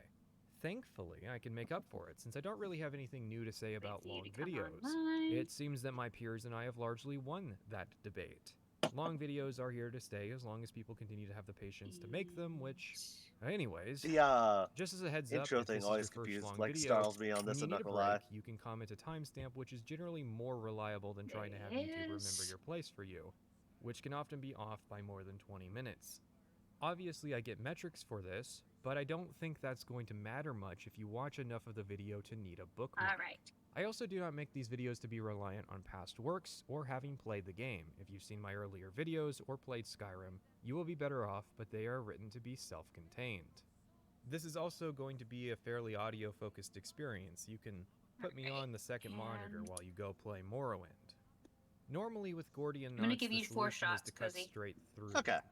Thankfully, I can make up for it, since I don't really have anything new to say about long videos. It seems that my peers and I have largely won that debate. Long videos are here to stay as long as people continue to have the patience to make them, which, anyways, The just as a heads up, intro if thing this is always your first long like video, startles me on when this. you I'm need not a gonna break, lie. you can comment a timestamp, which is generally more reliable than trying to have YouTube remember your place for you, which can often be off by more than 20 minutes. Obviously, I get metrics for this, but I don't think that's going to matter much if you watch enough of the video to need a bookmark. Alright. I also do not make these videos to be reliant on past works or having played the game. If you've seen my earlier videos or played Skyrim, you will be better off, but they are written to be self-contained. This is also going to be a fairly audio-focused experience. You can put me on the second monitor while you go play Morrowind. Normally with Gordian I'm gonna knots, give the you 4 solution is shots, to cut Cozy. straight through Okay. them.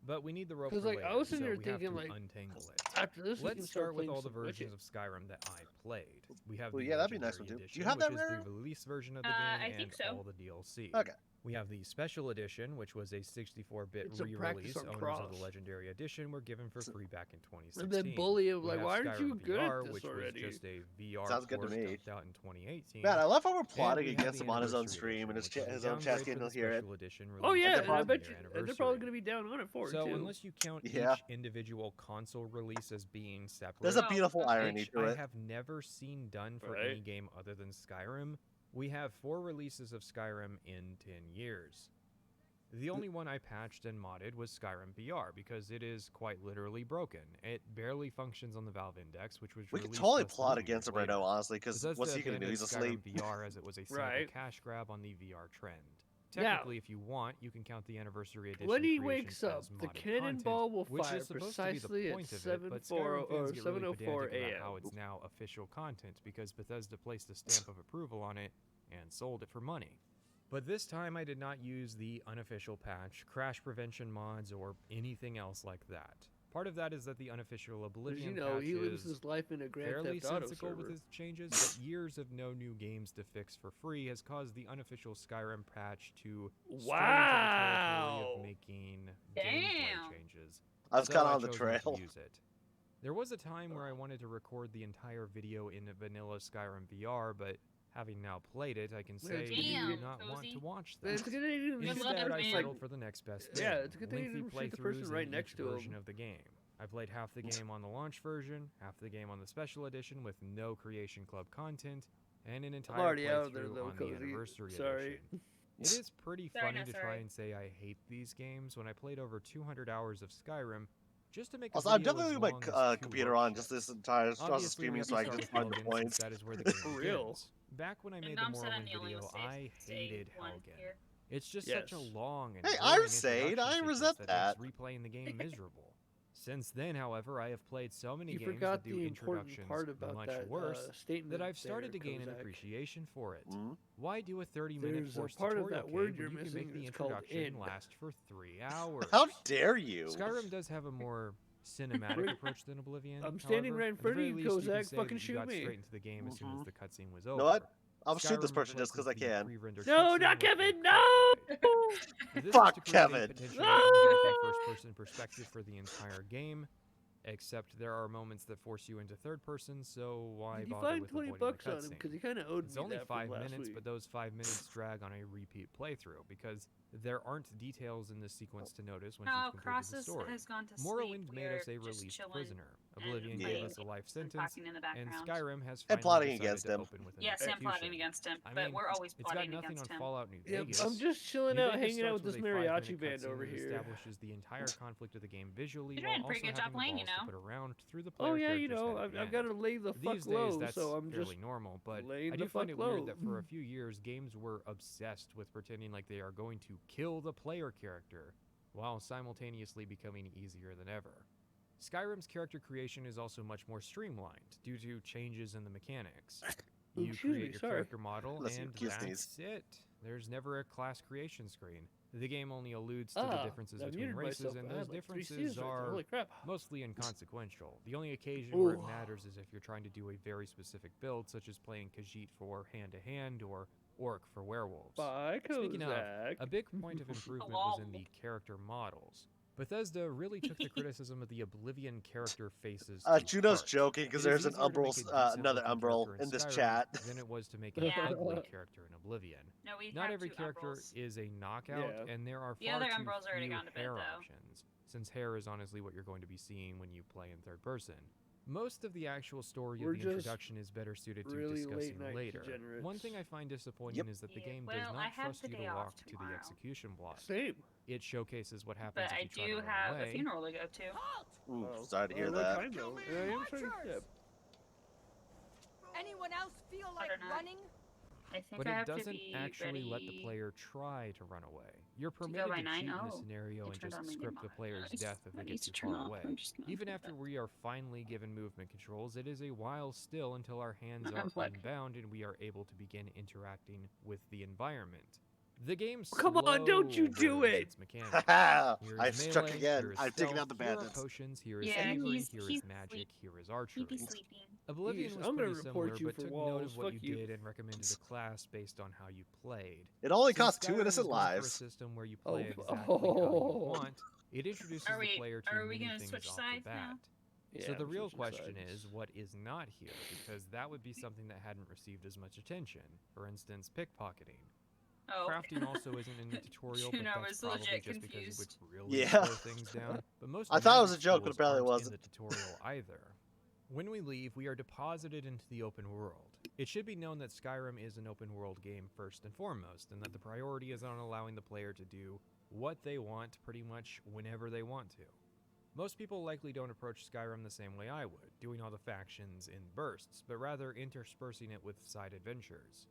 But we need the rope for Because, like, later, I was sitting so there we have thinking, to like, untangle it. after this, we can Let's start start with playing all the some Wicked. versions of Skyrim that I played. We have Well, the yeah, that'd be a nice Legendary one, too. Do Edition, you have that, which is Rare? the release version of the I game think and so. all the DLC. Okay. We have the Special Edition, which was a 64-bit It's a practice re-release. on Owners of Cross. the Legendary Edition were given for free back in 2016. And then bully him, We like, have why aren't you Skyrim good VR, at this which already? was just a VR Sounds good to port me. dumped out in 2018. Man, I love how we're And plotting we have against the him on his own Anniversary stream, and Edition, which his was a own chat downgrade kid for will the hear it. Special Edition Oh released yeah, on and I the bet year you they're probably anniversary. gonna be down on it for it So too. unless you count Yeah. each individual console release as being separate, There's a beautiful irony which to I it. have never seen done for Right. any game other than Skyrim, we have 4 releases of Skyrim in 10 years. The only one I patched and modded was Skyrim VR because it is quite literally broken. It barely functions on the Valve Index, which was We could released totally less than plot 2 against years him right now, later. honestly, because Bethesda what's he gonna do? abandoned He's Skyrim asleep. VR as it was a sample Right. cash grab on the VR trend. Now- Technically, if you want, you can count the Anniversary Edition When he creations wakes up, as the modded cannonball will which fire is supposed to precisely be the at point of it, 7:04 but Skyrim fans or get really 7:04 pedantic about a.m. how it's now official content because Bethesda placed a stamp of approval on it and sold it for money. But this time I did not use the unofficial patch, crash prevention mods, or anything else like that. Part of that is that the unofficial Because Oblivion you know patch he lives is his life in a Grand fairly Theft Auto sensical with server. its changes, but years of no new games to fix for free has caused the unofficial Skyrim patch to stray into the territory Wow. of making Damn. gameplay changes. I was So kind of on the chose not to trail. use it. There was a time where I wanted to record the entire video in vanilla Skyrim VR, but having now played it, I can say you Damn, do not want Cozy. to watch Man, that. it's a good thing you didn't Instead, love I it, settled man. for the next best Yeah, thing. it's a good thing you Lengthy didn't shoot the playthroughs person right in next each to him. version of the game. I played half the game on the launch version, half the game on the special edition with no Creation Club content, and an entire already out of there, playthrough though, on the Cozy. Anniversary Sorry. Edition. It is pretty Sorry, funny not to sorry. try and say I hate these games when I played over 200 hours of Skyrim just to make a Also, I'm video definitely as my long as 2 computer on just workshops. this entire process Obviously, we streaming have so to I start can with just find the Helgen, points. since that is where the game For real. begins. Back when I And made Dom the said I'm Morrowind the only video, I hated one Helgen. here. It's just such a Yes. long and Hey, boring I'm Sade. introduction I sequence resent that that. makes replaying the game miserable. Since then, however, I have played so many You games forgot that do the important introductions part about much that worse statement that I've started there, to gain an Kozak. appreciation for it. Mhm. Why do a 30-minute There's a forced part of tutorial that word cave you're when you can missing, make the it's called introduction in. last for 3 hours? How dare you? Skyrim does have a more cinematic approach than Oblivion. I'm standing however. right in At the front of very you, least, you can Kozak. say Fucking that you shoot got me. straight into the game as soon as the cutscene was over. You know what? I'll shoot this Skyrim person just because I replaces the can. pre-rendered No, cutscene not with a Kevin. cut No. play. This Fuck is to create Kevin. a potentially unhealthy first-person perspective for the entire game. Except there are moments that force you into third person, so why Did you bother find with 20 avoiding bucks the on him? cutscene? Because he kind of owed It's me only that 5 from last minutes, week. but those 5 minutes drag on a repeat playthrough because there aren't details in this sequence to notice once No, you've completed the Crossus story. has gone to sleep. Morrowind made We're us a just released chilling prisoner. and Oblivion playing gave us a games life and sentence, talking in the and background. Skyrim has And finally plotting decided against to him. open with an Yes, and execution. plotting against him, I but mean, we're always it's got plotting nothing against on him. Fallout New Yep, Vegas. I'm just chilling New out, Vegas hanging out with starts this a 5-minute mariachi band cutscene over that here. establishes the entire conflict of the game visually You're while doing a also pretty good having job the playing, balls you to know? put around through the player Oh yeah, you character's know, head at the I've got to end. lay the fuck These low, days, that's so I'm fairly just normal, but laying I the do find fuck it weird low. that for a few years, games were obsessed with pretending like they are going to kill the player character, while simultaneously becoming easier than ever. Skyrim's character creation is also much more streamlined, due to changes in the mechanics. You Excuse create me, your sorry. character model, Unless you and kiss that's these. it. There's never a class creation screen. The game only alludes to the differences I between muted races, myself. and I those had like 3 differences C's right there. are Holy crap. mostly inconsequential. The only occasion where it Ooh. matters is if you're trying to do a very specific build, such as playing Khajiit for hand-to-hand or Orc for werewolves. Bye, Speaking of, Kozak. a big point of improvement was in the character models. Bethesda really took the criticism of the Oblivion character faces to Juno's heart. joking because It there's is an easier to make Umbral, a decent another looking Umbral character in this Skyrim chat. than it was to make an Yeah. ugly character in Oblivion. No, we Not have every 2 character Umbrals. is a knockout, Yeah. and there are The far other too Umbrals already few gone to bed, hair though. options, since hair is honestly what you're going to be seeing when you play in third person. Most of the actual story We're of the just introduction is better suited to really discussing late-night later. One degenerates. thing I find disappointing Yep. is that the Yeah, game well, does I not have trust the you day to off walk to the tomorrow. execution block. Same. It showcases what happens But if I you try do to run have away. a funeral to go to. Ooh, Oh, sorry to hear what that. kind though? I am trying to step. Anyone else feel like Better not. running? I think But I it have to doesn't be actually let the ready. player try to run away. You're go permitted by to 9? cheat in Oh, this scenario I and turned just on my script the monitor. player's death if they That get needs too to turn far off. away. I'm just gonna Even unplug after that. we are finally given movement controls, it is a while still until our hands are Unplug. unbound and we are able to begin interacting with the environment. The game Come on, don't you do slow-burns it! its mechanics. Haha! Here I've is struck melee, again. here is I've taken stealth, out the here are bandits. potions, here is Yeah, thievery, he's- here is he's magic, sleep- here is He archery. be sleeping. Oblivion Jeez, was I'm gonna pretty report similar, you but for took note walls. of what Fuck you you. did and recommended a class based on how you played. It only Since costs 2 Skyrim is innocent going for a lives. system where you Oh, play exactly how you oh. want, it introduces Are the we- player to are we many gonna things switch off sides the bat. now? So Yeah, the I'm real switching question sides. is, what is not here? Because that would be something that hadn't received as much attention. For instance, pickpocketing. Oh. Crafting also isn't in the tutorial, but Juno that's was probably legit just because confused. it would really Yeah. slow things down. But most I thought it was magic a joke, but tools apparently it aren't wasn't. in the tutorial either. When we leave, we are deposited into the open world. It should be known that Skyrim is an open world game first and foremost, and that the priority is on allowing the player to do what they want pretty much whenever they want to. Most people likely don't approach Skyrim the same way I would, doing all the factions in bursts, but rather interspersing it with side adventures.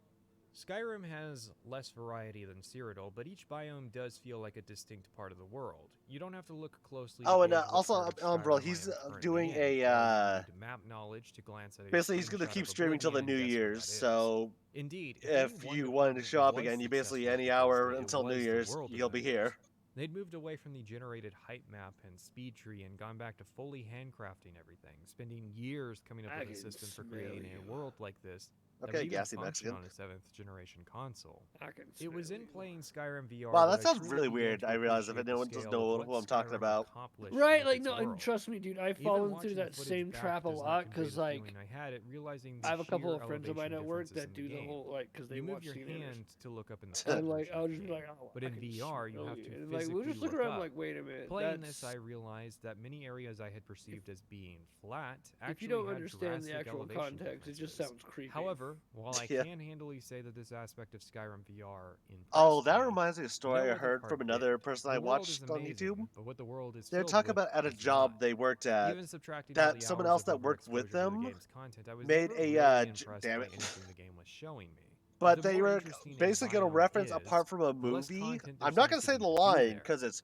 Skyrim has less variety than Cyrodiil, but each biome does feel like a distinct part of the world. You don't have to look closely. Oh, to and gauge what also, part of bro, Skyrim I he's am currently doing in. a, However, you need map knowledge to glance at a basically, he's gonna screenshot keep of streaming till the Oblivion New and guess where Year's, that is. so Indeed, if any you one wanted to show up was again, you basically successful any because hour it until New was the Year's, world he'll be event. here. They'd moved away from the generated height map and speed tree and gone back to fully handcrafting everything, spending years coming up I with a can system for smell creating you. a world like this that Okay, would even gassy function Mexican. on a 7th generation console. I can It was smell in you. playing Skyrim VR Wow, that that I sounds truly really began weird. to I realize if appreciate the anyone doesn't scale know of who I'm what talking Skyrim about. accomplished Right, with like its no, and world. trust me, dude, I've Even fallen watching through the that footage same back trap a does not lot convey because the like feeling I had it, realizing the I have a couple sheer of friends of mine elevation at work differences that in do the game. whole like because they You move watch your CNN. hand to look up in the And like first I was person just of like, the oh, game. But I in can VR, you smell have you. to And, like physically we'll just look look around up. like, wait a minute. Playing that's... this, I realized that many areas I had perceived as being flat actually if you don't had understand the drastic actual elevation context, it just differences. sounds creepy. However, while I Yeah. can handily say that this aspect of Skyrim VR impressed Oh, that me, reminds me of a story no I other heard part from did. another person I The world is watched on amazing, YouTube. but what the world is They're filled talking with about at a is job not. they worked at. Even subtracting all That the someone hours else of that worked with overexposure to the them game's content, I was made never a really impressed damn by it. anything the game was showing me. But The they more were interesting a basically going to biome reference is, apart from a the less movie. content there I'm not seems going to to say be the to line there. because it's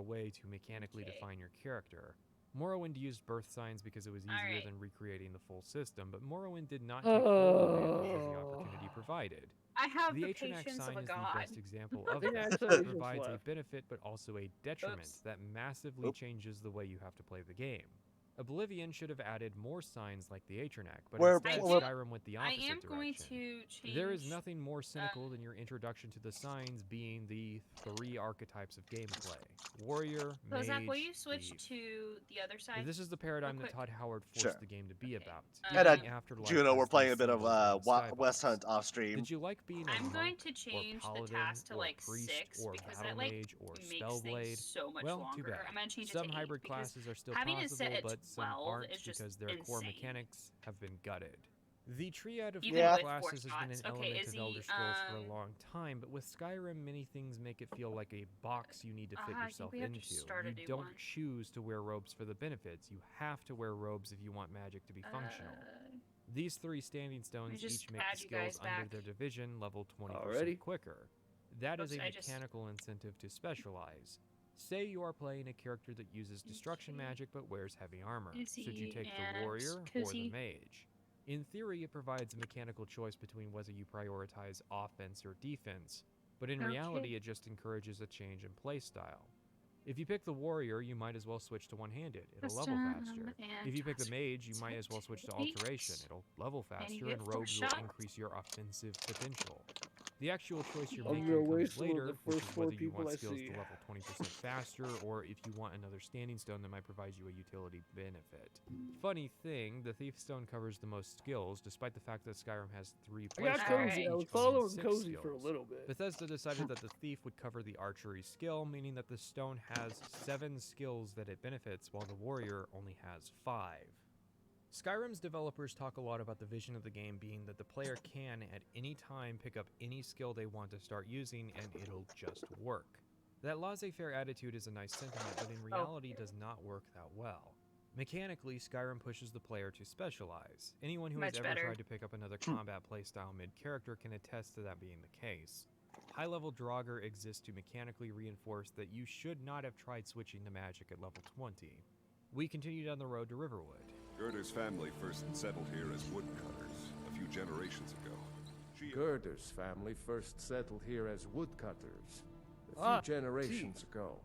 a way to mechanically Okay. define your character. Morrowind used birth signs because it was easier Alright. than recreating the full system, but Morrowind did not take full advantage of the Oh. opportunity provided. I have The the Atronax patience of sign a is the god. best example of think I this. actually It just provides a left. benefit but also a detriment Oops. that massively changes the way you have to play the game. Oblivion should have added more signs like the Atronac, but Where- instead where- Skyrim went the I opposite am going direction. to change. There is nothing more cynical than your introduction to the signs being the 3 archetypes of gameplay. Warrior, So mage, Zach, will you switch thief. to the other side? This is the paradigm that quick? Todd Howard forced Sure. the game to be Okay. about. And Um, Even Afterlife Juno, has we're these playing a bit of symbols in the West skybox. Hunt off stream. Did you like being a I'm monk going to or change the paladin task to or like priest 6 or because battle that like mage or makes spellblade? things so much Well, longer. too bad. I'm gonna change Some it to 8 hybrid because classes are still having it set possible, at but some 12 aren't is just because their core insane. mechanics have been gutted. The triad of Even core with classes four has been an spots. Okay, element is of Elder he, Scrolls for a long time, but with Skyrim, many things make it feel like a box you need to fit I think yourself we have to into. start a You new don't one. choose to wear robes for the benefits. You have to wear robes if you want magic to be functional. These 3 standing stones just each make add the you guys skills under back. their division level 20% Already? quicker. That is Oops, a I just- mechanical incentive to specialize. Say you are playing a character that uses destruction magic but wears heavy armor. Is Should you he take the and warrior or Kizzy? the mage? In theory, it provides a mechanical choice between whether you prioritize offense or defense, but in reality, Okay. it just encourages a change in playstyle. If you pick the warrior, you might as well switch to one-handed. It'll level faster. If you pick the mage, you might as well switch to alteration. It'll level And you faster, get and 4 robes will shots. increase your offensive potential. The actual choice you're I'm making gonna comes waste the later, which first is 4 whether you people want I skills see. to level 20% faster, or if you want another standing stone that might provide you a utility benefit. Funny thing, the Thief Stone covers the most skills, despite the fact that Skyrim has 3 I got playstyles, cozy. I each was coming in following 6 cozy for a skills. little bit. Bethesda decided that the Thief would cover the archery skill, meaning that the stone has 7 skills that it benefits, while the warrior only has 5. Skyrim's developers talk a lot about the vision of the game being that the player can, at any time, pick up any skill they want to start using and it'll just work. That laissez-faire attitude is a nice sentiment, but in reality does not work that well. Mechanically, Skyrim pushes the player to specialize. Anyone who has Much ever better. tried to pick up another combat playstyle mid-character can attest to that being the case. High-level Draugr exists to mechanically reinforce that you should not have tried switching to magic at level 20. We continue down the road to Riverwood. Gerder's family first settled here as woodcutters a few generations ago. Gerder's family first settled here as woodcutters Ah, a few generations ago.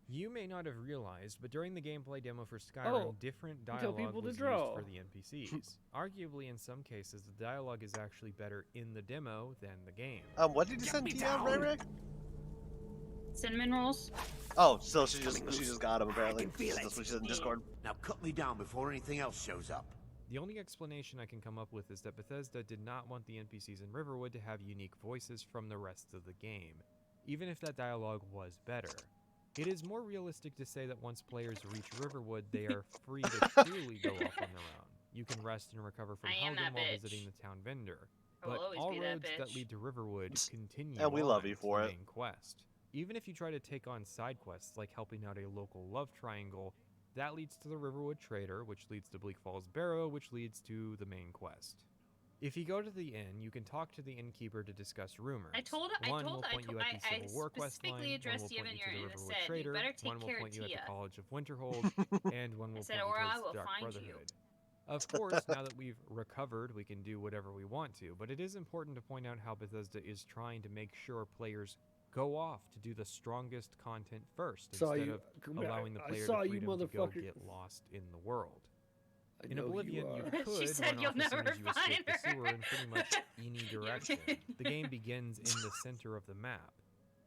You may not have realized, but during the gameplay demo for Skyrim, Oh, different you tell dialogue people to was draw. used for the NPCs. Arguably, in some cases, the dialogue is actually better in the demo than the game. What did you send Tia, Ray Ray? Cinnamon rolls. Oh, so she just got him apparently. That's what she said in Discord. Now cut me down before anything else shows up. The only explanation I can come up with is that Bethesda did not want the NPCs in Riverwood to have unique voices from the rest of the game, even if that dialogue was better. It is more realistic to say that once players reach Riverwood, they are free to truly go off on their own. You can rest and recover from I am Helgen that while bitch. visiting the town vendor. I will But always all be that roads that bitch. lead to Riverwood continue And we love on you to for the it. main quest. Even if you try to take on side quests like helping out a local love triangle, that leads to the Riverwood Trader, which leads to Bleak Falls Barrow, which leads to the main quest. If you go to the inn, you can talk to the innkeeper to discuss rumors. One will point you at the Civil War quest line, specifically one addressed will point Yevon you to the and Riverwood said, Trader, "You better take one will care point of you at the Tia." College of Winterhold, and one will said, point you "Or I towards will Dark find you." Brotherhood. Of course, now that we've recovered, we can do whatever we want to, but it is important to point out how Bethesda is trying to make sure players go off to do the strongest content first, Saw instead you- of come back. allowing the I player saw the you, freedom to go motherfucker. get lost in the world. I In know Oblivion, you are. could She said run you'll off as soon never as you escape the find sewer in pretty much any direction. The game begins in the center of the map.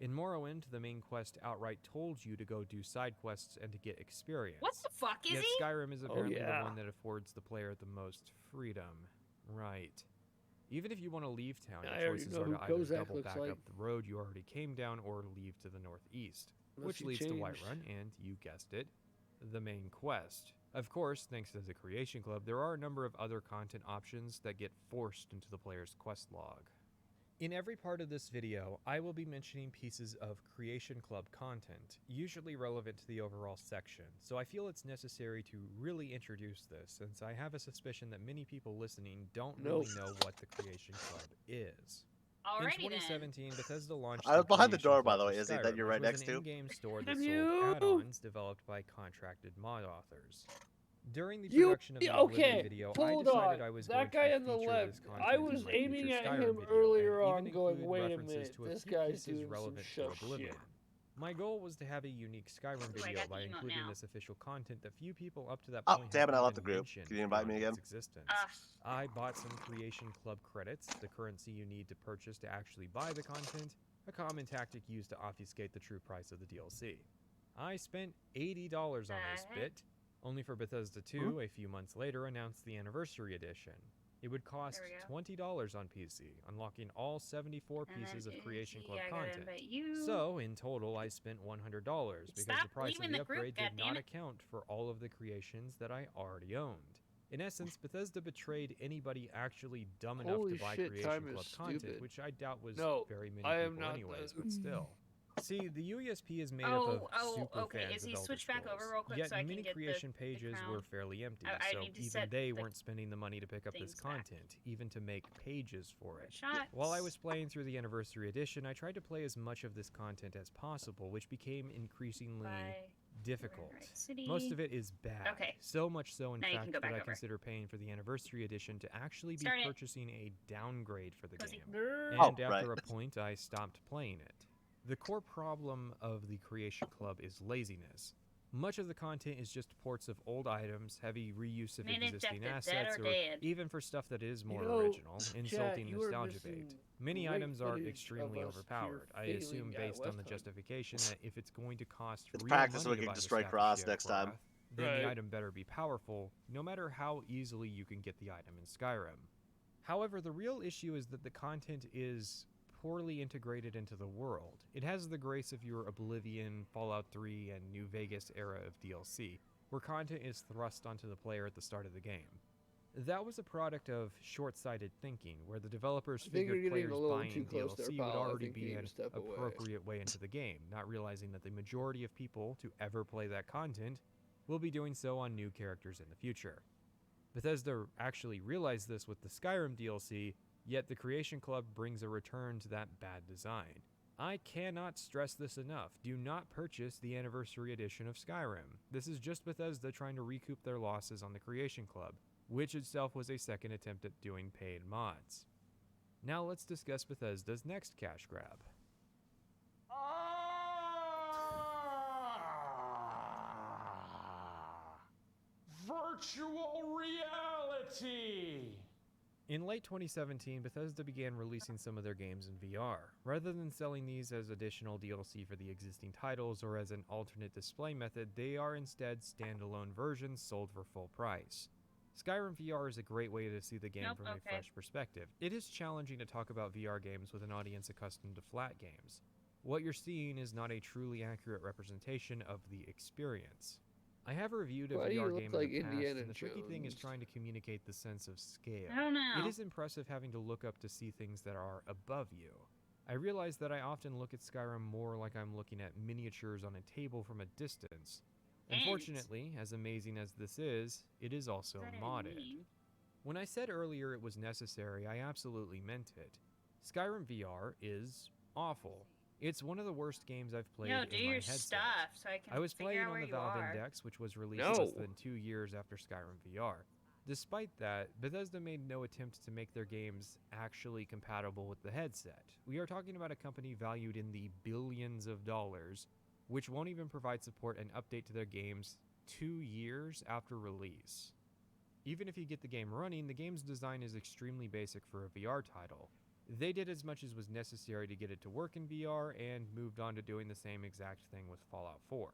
In Morrowind, the main quest outright told you to go do side quests and to get experience. What the fuck is Yet he? Skyrim is apparently yeah. the one that affords the player the most freedom. Right. Even if you want to leave town, I your already choices know are who to either Kozak double looks back like. up the road you already came down or leave to the northeast, Unless which you leads to changed. Whiterun and, you guessed it, the main quest. Of course, thanks to the Creation Club, there are a number of other content options that get forced into the player's quest log. In every part of this video, I will be mentioning pieces of Creation Club content, usually relevant to the overall section, so I feel it's necessary to really introduce this, since I have a suspicion that many people listening don't really know what the Creation Club is. In Alrighty 2017, Bethesda launched I was behind the Creation door, by Club the way, for Izzy, Skyrim, that you're right which was next an to. in-game store that Damn sold you! add-ons developed by contracted mod authors. During the You production of the Oblivion okay? video, Hold I decided on. I was That going guy to on the feature left. this content I in was my aiming future at Skyrim him video, earlier and on, even going, include "Wait a references minute, to a this few guy's pieces doing some relevant to shit." Oblivion. My goal was to have a unique Skyrim Ooh, I video got the by emote including now. this official content that few people up to that Oh, point damn had it, I left the even group. mentioned Can you invite me beyond again? its existence. Ah. I bought some Creation Club credits, the currency you need to purchase to actually buy the content, a common tactic used to obfuscate the true price of the DLC. I spent $80 on this bit, only for Bethesda 2 a few months later announced the Anniversary Edition. It would cost There we $20 on PC, unlocking all 74 And pieces then of Creation Izzy, Club I gotta content. invite you. So, in total, I spent $100 because Stop the price of leaving the the group, upgrade did not goddammit. account for all of the creations that I already owned. In essence, Bethesda betrayed anybody actually dumb enough Holy to buy shit, Creation time is Club content, stupid. which I doubt was No, very many I am people not anyways, the- but still. See, the UESP is made up of super okay. fans Izzy, of Elder switch back Scrolls, over real quick yet so I can many get creation the pages crown. were fairly empty, I so need to even set they the weren't spending the money to pick up this things back. content, even to make pages for it. Shots. While I was playing through the Anniversary Edition, I tried to play as much of this content as possible, which became increasingly difficult. City. Most of it is bad. Okay. So much so, in Now you fact, can go that back I over. consider paying for the Anniversary Edition to actually be Start it. purchasing a downgrade for the Cozy. game. Nerd. And after a point, I stopped playing it. The core problem of the Creation Club is laziness. Much of the content is just ports of old items, heavy reuse of Minute existing after dead assets, or or dead. even for stuff that is more know, original, chat, insulting you are nostalgia missing bait. Many great items are footage extremely of us overpowered. I here assume failing at based on the West Hunt. justification that if it's going to cost It's real practice so money we to can buy the destroy staff of Cross Sheogorath, next time. then the Right. item better be powerful, no matter how easily you can get the item in Skyrim. However, the real issue is that the content is poorly integrated into the world. It has the grace of your Oblivion, Fallout 3, and New Vegas era of DLC, where content is thrust onto the player at the start of the game. That was a product of short-sighted thinking, where the developers I think you're figured getting a players little buying too close there, DLC would pal. I already think you be need an to step away. appropriate way into the game, not realizing that the majority of people to ever play that content will be doing so on new characters in the future. Bethesda actually realized this with the Skyrim DLC, yet the Creation Club brings a return to that bad design. I cannot stress this enough. Do not purchase the Anniversary Edition of Skyrim. This is just Bethesda trying to recoup their losses on the Creation Club, which itself was a second attempt at doing paid mods. Now let's discuss Bethesda's next cash grab. Virtual reality! In late 2017, Bethesda began releasing some of their games in VR. Rather than selling these as additional DLC for the existing titles or as an alternate display method, they are instead standalone versions sold for full price. Skyrim VR is a great way to see the game from a fresh perspective. It is challenging to talk about VR games with an audience accustomed to flat games. What you're seeing is not a truly accurate representation of the experience. I have reviewed a Why do you VR look game like in the past, Indiana and the tricky thing is Jones? trying to communicate the sense of scale. I don't know. It is impressive having to look up to see things that are above you. I realize that I often look at Skyrim more like I'm looking at miniatures on a table from a distance. Unfortunately, as amazing as this is, it is also modded. When I said earlier it was necessary, I absolutely meant it. Skyrim VR is awful. It's one of the worst games I've played Yo, in do my your headset. stuff so I can I was figure playing out on where the you Valve are. Index, which was released No. less than 2 years after Skyrim VR. Despite that, Bethesda made no attempt to make their games actually compatible with the headset. We are talking about a company valued in the billions of dollars, which won't even provide support and update to their games 2 years after release. Even if you get the game running, the game's design is extremely basic for a VR title. They did as much as was necessary to get it to work in VR and moved on to doing the same exact thing with Fallout 4.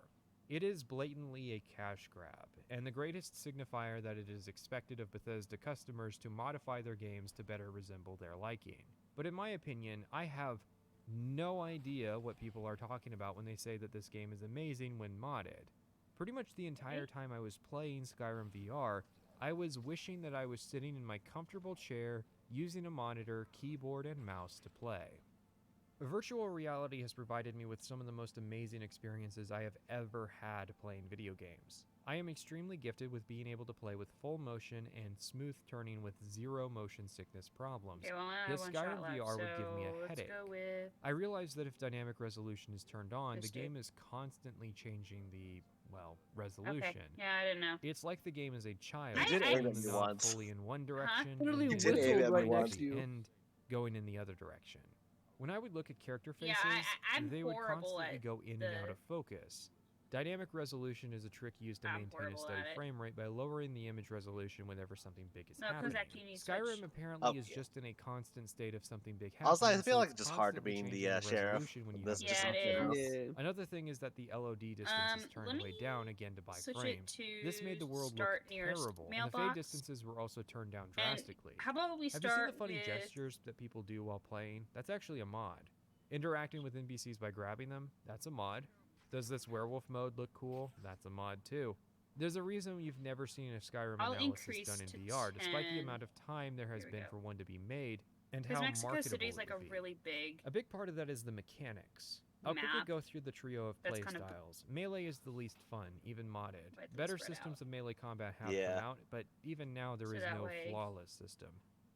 It is blatantly a cash grab, and the greatest signifier that it is expected of Bethesda customers to modify their games to better resemble their liking. But in my opinion, I have no idea what people are talking about when they say that this game is amazing when modded. Pretty much the entire time I was playing Skyrim VR, I was wishing that I was sitting in my comfortable chair, using a monitor, keyboard, and mouse to play. Virtual reality has provided me with some of the most amazing experiences I have ever had playing video games. I am extremely gifted with being able to play with full motion and smooth turning with zero motion sickness problems. Okay, well, I This have one Skyrim shot left, VR would give me a so headache. let's go with I realize that if dynamic resolution is turned on, the this dude. game is constantly changing the, well, resolution. Okay. Yeah, I didn't know. It's like the game is a child, You did I- aim going at me not once. fully in one direction, Literally and You did then aim at me going once. to the end, going in the other direction. When I would look at character Yeah, faces, I'm they would horrible constantly at go in and out the- of focus. Dynamic resolution is a trick used to I'm maintain a horrible steady at it. frame rate by lowering the image resolution whenever something big is No, 'cause happening. that cutie Skyrim switch. apparently Oh, is yeah. just in a constant state of something big happening. Also, I feel so like it's it's just hard to constantly being changing the sheriff. resolution when you This have just Yeah, to it zoom is. out. Yeah. Another thing is that the LOD distance is turned let way me down again to buy switch frame. it to This made the world start look nearest terrible, and the fade mailbox. distances were also turned down And drastically. how about we Have you seen start the funny with gestures that people do while playing? That's actually a mod. Interacting with NPCs by grabbing them? That's a mod. Does this werewolf mode look cool? That's a mod too. There's a reason you've never seen a Skyrim I'll analysis increase done in to VR, despite the 10. amount of time there has Here we been go. for one to be made, and Because how Mexico marketable City is it like a would be. really big A big part of that is the mechanics. I'll quickly map go through the trio of that's play kind of styles. Melee is the least fun, even modded. widely Better spread systems out. of melee combat have Yeah. come out, but even now there So is that no way- flawless system.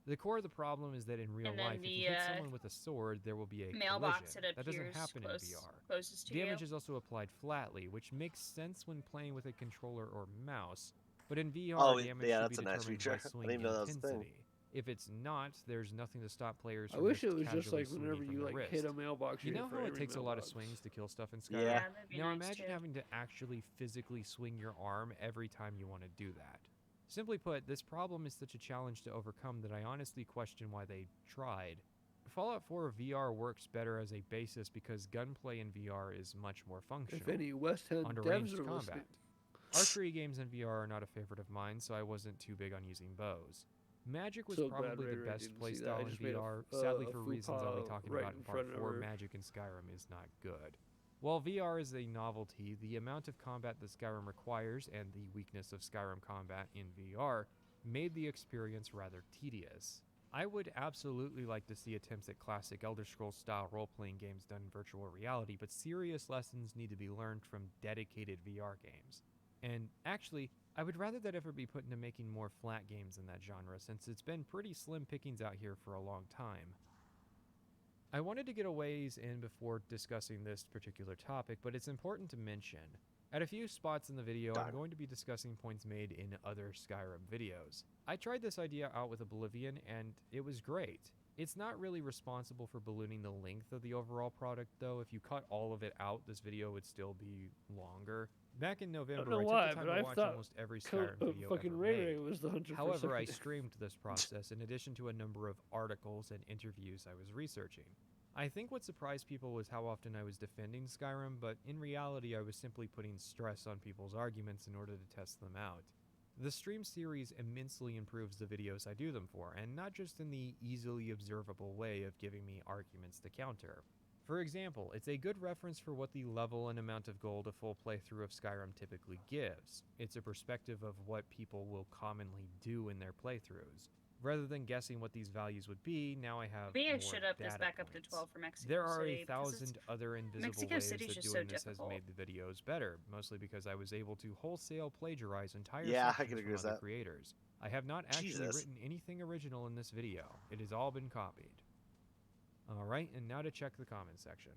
The core of the problem is that in real And then life, if the, you hit someone with a sword, there will be a mailbox collision. That doesn't appears happen in close, VR. closest to Damage you. is also applied flatly, which makes sense when playing with a controller or mouse. But in VR, Oh, damage yeah, should that's be a nice determined feature. by I didn't swing even know that was a thing. intensity. If it's not, there's nothing to stop players I from wish just it was just casually like whenever swinging from you the like wrist. hit a mailbox. You hit know for how it every takes a lot of mailbox. swings to kill stuff in Skyrim? Yeah. that'd be Now nice imagine too. having to actually physically swing your arm every time you want to do that. Simply put, this problem is such a challenge to overcome that I honestly question why they tried. Fallout 4 VR works better as a basis because gunplay in VR is much more functional. If any West End Onto devs ranged are combat. listening. Archery games in VR are not a favorite of mine, so I wasn't too big on using bows. Magic was So glad probably Ray the Ray best didn't see that. I playstyle in just made a VR. f- Sadly, a for faux reasons I'll be pas talking right about in in Part front of 4, her. Magic in Skyrim is not good. While VR is a novelty, the amount of combat that Skyrim requires and the weakness of Skyrim combat in VR made the experience rather tedious. I would absolutely like to see attempts at classic Elder Scrolls style role-playing games done in virtual reality, but serious lessons need to be learned from dedicated VR games. And actually, I would rather that ever be put into making more flat games in that genre, since it's been pretty slim pickings out here for a long time. I wanted to get a ways in before discussing this particular topic, but it's important to mention. At a few spots in the video, I'm going to be discussing points made in other Skyrim videos. I tried this idea out with Oblivion, and it was great. It's not really responsible for ballooning the length of the overall product, though. If you cut all of it out, this video would still be longer. Back in November, know I took why, the time but to I watch thought almost every Skyrim video fucking ever Ray made. Ray was the hunter. However, I streamed this process in addition to a number of articles and interviews I was researching. I think what surprised people was how often I was defending Skyrim, but in reality I was simply putting stress on people's arguments in order to test them out. The stream series immensely improves the videos I do them for, and not just in the easily observable way of giving me arguments to counter. For example, it's a good reference for what the level and amount of gold a full playthrough of Skyrim typically gives. It's a perspective of what people will commonly do in their playthroughs. Rather than guessing what these values would be, now I have Maybe I more should up this data back up to points. 12 for Mexico There are City, a because thousand other invisible Mexico ways City's that just doing so this has difficult. made the videos better, mostly because I was able to wholesale plagiarize entire Yeah, I sections can agree from with other that. creators. I have not actually Jesus. written anything original in this video. It has all been copied. Alright, and now to check the comments section.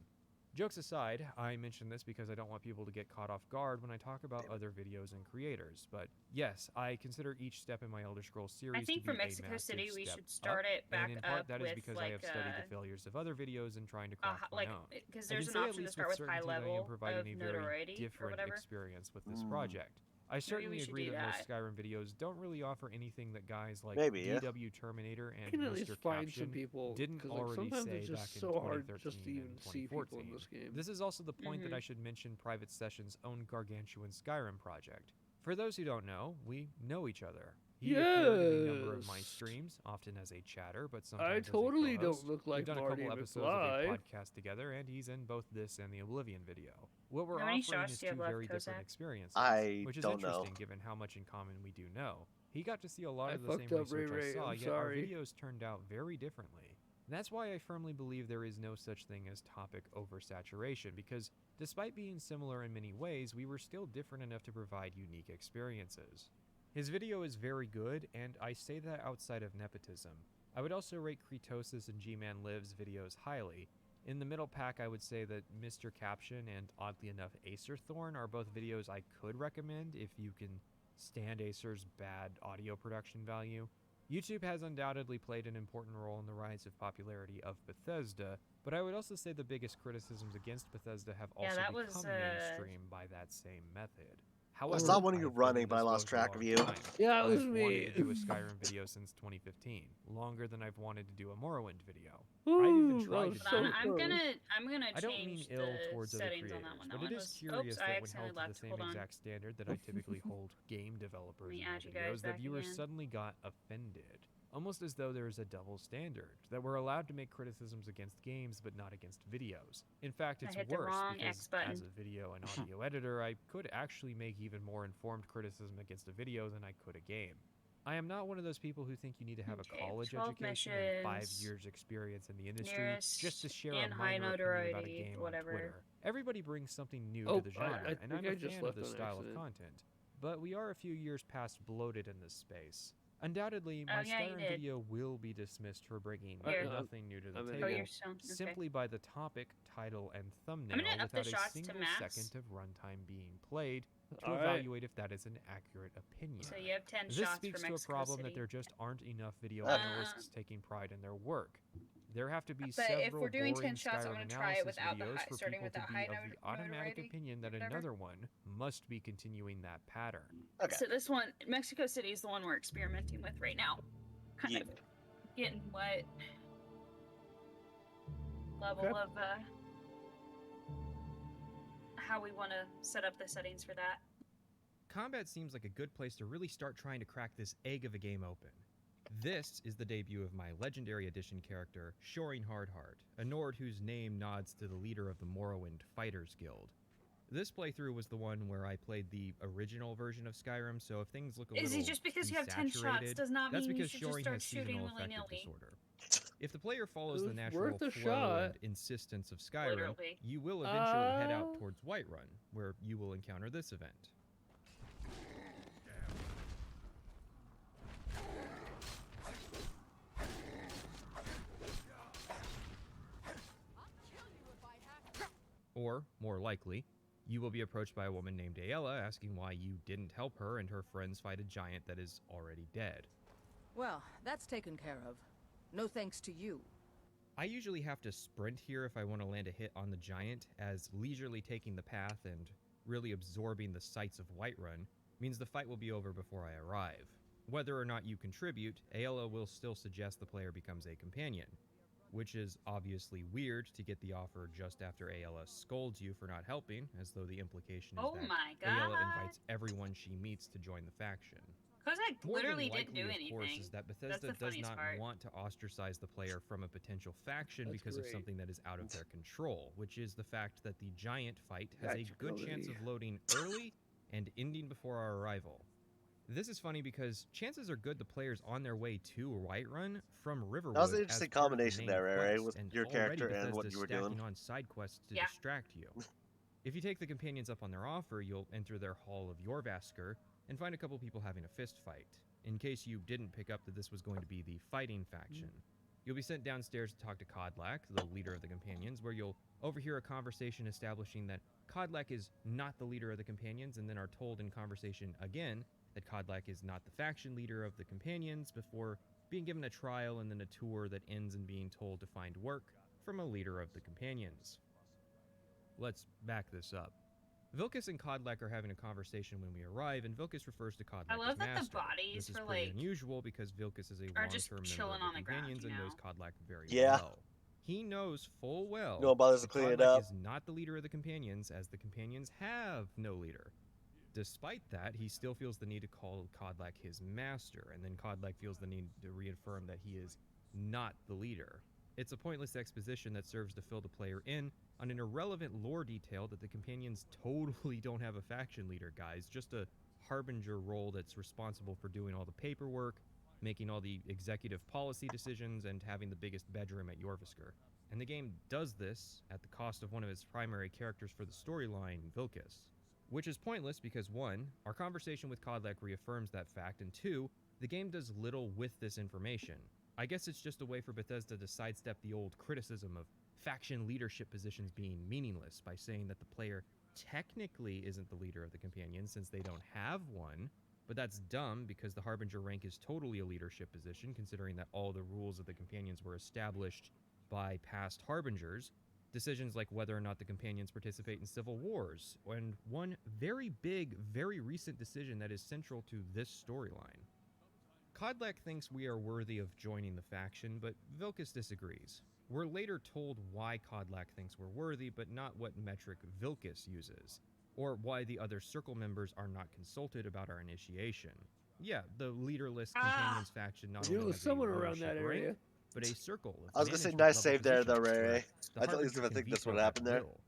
Jokes aside, I mention this because I don't want people to get caught off guard when I talk about other videos and creators, but yes, I consider each step in my Elder Scrolls series I think to be for Mexico a massive City we step should start up, it back and in part up that is with because I like have studied the failures of other videos and trying to craft my like own. because I there's can an say at option to least start with with high certainty that I am level providing of a very notoriety or different whatever. experience with this project. I certainly should agree do that most that. Skyrim videos don't really offer anything that guys like Maybe, yeah. DW Terminator and can at least Mr. find Caption some people didn't 'cause, like, already sometimes say it's back just in so hard 2013 just to even and see people in 2014. this game. This is also the point that I should mention Private Session's own gargantuan Skyrim project. For those who don't know, we know each other. He appeared in a number of my Yes. streams, often as a chatter, but sometimes I as a totally co-host. don't look like We've done a Marty couple episodes McFly. of a podcast together, and he's in both this and the Oblivion video. What we're How many offering shots is do you have two left, very different Kozak? experiences, I which is don't know. interesting given how much in common we do know. He got to see a lot I of the same fucked up, research Ray I Ray, saw, I'm yet our sorry. videos turned out very differently. That's why I firmly believe there is no such thing as topic oversaturation, because despite being similar in many ways, we were still different enough to provide unique experiences. His video is very good, and I say that outside of nepotism. I would also rate Kretosis and G-Man Lives videos highly. In the middle pack, I would say that Mr. Caption and, oddly enough, Acer Thorn are both videos I could recommend if you can stand Acer's bad audio production value. YouTube has undoubtedly played an important role in the rise of popularity of Bethesda, but I would also say the biggest criticisms against Bethesda have also that become was, mainstream by that same method. I However, saw one of you I've been running, in but I this lost mode for a track of long you. time. Yeah, it was I've me. wanted to do a Skyrim video since 2015, longer than I've wanted to do a Morrowind video. Ooh, I've even that tried was to so do it. I'm close. gonna I don't mean change ill the towards other settings on creators, that one but though. it is curious I that when held accidentally to the left. same Hold on. exact standard that I typically hold game developers Let me in my add you guys videos, that back viewers again. suddenly got offended. Almost as though there is a double standard, that we're allowed to make criticisms against games but not against videos. In fact, I it's hit the worse wrong because X button. as a video and audio editor, I could actually make even more informed criticism against a video than I could a game. I am not one of those people who think you need to have a Okay, college 12 education and 5 missions. years experience in the industry Nearest just to share a and high minor opinion about a notoriety, game whatever. on Twitter. Everybody brings something new Oh, to the genre, I and think I'm a I just fan of left this on style accident. of content. But we are a few years past bloated in this space. Undoubtedly, Oh, my yeah, you Skyrim did. video will be dismissed for bringing Here. nothing new to the I'm in table, here. you're still okay. simply by the topic, title, and thumbnail gonna up the without a shots to single max. second of runtime being played to All right. evaluate if that is an accurate opinion. So you have 10 This shots speaks for to a Mexico problem City. that there just aren't enough video Uh, analysts taking pride in their work. There have to be But if several we're doing boring 10 shots, I'm Skyrim gonna try it analysis without the videos high, for starting people with to that be high of the automatic notoriety, opinion that whatever. another one must be continuing that pattern. Okay. So this one, Mexico City is the one we're experimenting with right now. Kind of getting what level Okay. of how we want to set up the settings for that. Combat seems like a good place to really start trying to crack this egg of a game open. This is the debut of my Legendary Edition character, Shoring Hardheart, a Nord whose name nods to the leader of the Morrowind Fighters Guild. This playthrough was the one where I played the original version of Skyrim, so if things look a little Izzy, just because you have 10 shots desaturated, does not that's mean you because should just Shoring start has shooting seasonal affective willy-nilly. disorder. If the player follows It the was natural worth a flow shot. and insistence of Skyrim, Literally. you will eventually head out Uh. towards Whiterun, where you will encounter this event. Or, more likely, you will be approached by a woman named Aella asking why you didn't help her and her friends fight a giant that is already dead. Well, that's taken care of. No thanks to you. I usually have to sprint here if I want to land a hit on the giant, as leisurely taking the path and really absorbing the sights of Whiterun means the fight will be over before I arrive. Whether or not you contribute, Aella will still suggest the player becomes a companion, which is obviously weird to get the offer just after Aella scolds you for not helping, as though the implication is Oh that my Aella God. invites everyone she meets to join the faction. Because I More than literally didn't likely, do of anything. course, is that That's Bethesda the does funniest not part. want to ostracize the player from a potential faction That's because of great. something that is out of their control, which is the fact that the giant fight has a Gotcha, good chance Cody. of loading early and ending before our arrival. This is funny because chances are good the player's on their way to Whiterun from Riverwood. That was an as interesting part of the combination main there, Ray, quest, with and your already character and what Bethesda's you were stacking doing. on side quests to Yeah. distract you. If you take the companions up on their offer, you'll enter their Hall of Yorvasker and find a couple people having a fist fight. In case you didn't pick up that this was going to be the fighting faction, you'll be sent downstairs to talk to Kodlak, the leader of the companions, where you'll overhear a conversation establishing that Kodlak is not the leader of the companions, and then are told in conversation again that Kodlak is not the faction leader of the companions, before being given a trial and then a tour that ends in being told to find work from a leader of the companions. Let's back this up. Vilkas and Kodlak are having a conversation when we arrive, and Vilkas refers to Kodlak I love as that the master. bodies This is for, pretty like, unusual because Vilkas is a are just long-term member chilling of on the the ground, companions you and know? knows Kodlak very Yeah. well. He knows full well No one bothers to that clean it Kodlak up. is not the leader of the companions, as the companions have no leader. Despite that, he still feels the need to call Kodlak his master, and then Kodlak feels the need to reaffirm that he is not the leader. It's a pointless exposition that serves to fill the player in on an irrelevant lore detail that the companions totally don't have a faction leader, guys. Just a harbinger role that's responsible for doing all the paperwork, making all the executive policy decisions and having the biggest bedroom at Jorvisker. And the game does this at the cost of one of its primary characters for the storyline, Vilcus. Which is pointless because 1, our conversation with Kodlak reaffirms that fact, and 2, the game does little with this information. I guess it's just a way for Bethesda to sidestep the old criticism of faction leadership positions being meaningless by saying that the player technically isn't the leader of the companions since they don't have one, but that's dumb because the Harbinger rank is totally a leadership position considering that all the rules of the companions were established by past Harbingers, decisions like whether or not the companions participate in civil wars, and one very big, very recent decision that is central to this storyline. Kodlak thinks we are worthy of joining the faction, but Vilcus disagrees. We're later told why Kodlak thinks we're worthy, but not what metric Vilcus uses, or why the other Circle members are not consulted about our initiation. Yeah, the leaderless companions faction not only has a someone around that leadership rank, area. but a circle of I was gonna say management nice level save there though, positions Ray. where the At least Harbinger if I can think that's what veto at happened there. will.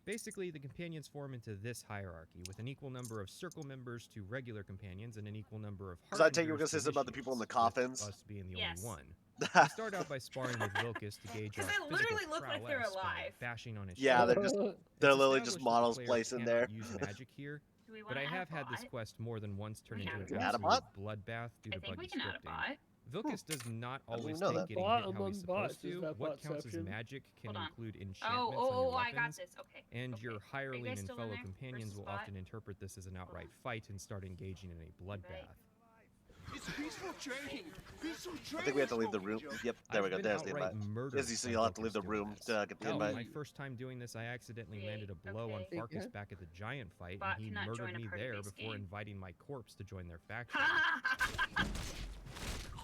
Basically, the companions form into this hierarchy, with an equal number of circle members to regular companions and an equal number of Because I take it we're harbingers gonna to say something about the people in the initiates, coffins. with us being the Yes. only one. We start out by sparring with Vilcus to gauge our Because they physical literally look like they're prowess by alive. bashing on his Yeah, they're shoulder. they're It's literally just established that the models player placed in cannot there. use magic here, Do we but want I to have add had this bot? quest more than once turn We into have an to. Add a absolute bot? bloodbath due I to think buggy we can add a scripting. bot. Vilcus does not I didn't always even know think that. getting Bot hit how among he's supposed bots, is to. that What counts as botception? magic can Hold on. include enchantments on your I got weapons, this. Okay. and okay. your Are you hireling guys and still in fellow there? companions Versus will bot? often interpret this as an outright fight and start engaging in a bloodbath. It's peaceful training. Peaceful training. I think we have to leave the room. Yep, there we go. I've been There's the outright invite. murdered Izzy, so by you'll have to leave Vilcus the doing room this. to get the Hell, invite. my first time doing this, I accidentally landed a blow on Okay. Farkas Yeah. back at the giant fight, Bot and he cannot murdered join a me there party-based before game. inviting my corpse to join their faction.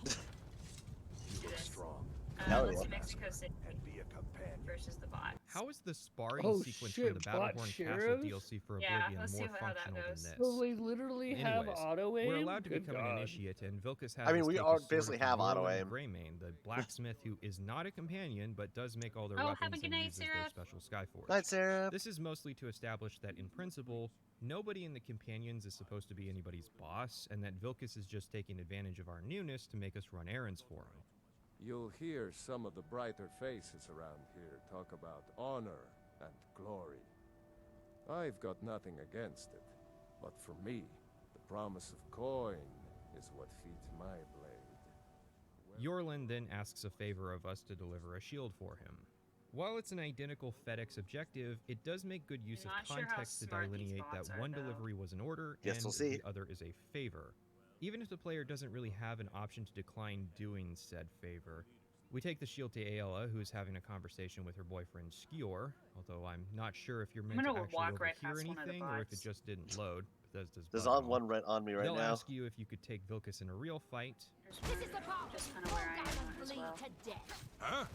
Do this. Strong. Hell Let's yeah. see Mexico City And be a companion. versus the bot. How is the sparring Oh, sequence shit, from the bot Battlehorn Castle sheriffs? DLC for Yeah, Oblivion let's see more how that functional than goes. this? So they literally have Anyways, auto aim? we're allowed to Good become God. an initiate, and Vilcus has I mean, us we take are his sword basically to have auto Yorlin aim. Greymane, the blacksmith who is not a companion but does make all their Oh, have a weapons good and night, uses their Seraph. special Skyforge. Night, Sarah. This is mostly to establish that, in principle, nobody in the companions is supposed to be anybody's boss, and that Vilcus is just taking advantage of our newness to make us run errands for him. You'll hear some of the brighter faces around here talk about honor and glory. I've got nothing against it, but for me, the promise of coin is what feeds my blade. Yorlin then asks a favor of us to deliver a shield for him. While it's an identical FedEx objective, it does make good use of Not sure how context to smart these delineate that bots are, one though. delivery was an order Guess and we'll see. the other is a favor. Even if the player doesn't really have an option to decline doing said favor, we take the shield to Aela, who's having a conversation with her boyfriend Skior, although I'm not sure if you're meant to gonna actually walk right overhear past one of the anything or if it bots. just didn't load. Bethesda's There's bugging. one right on me right They'll now. ask you if you could take Vilcus in a real fight. Just kind of where I am as well. Huh?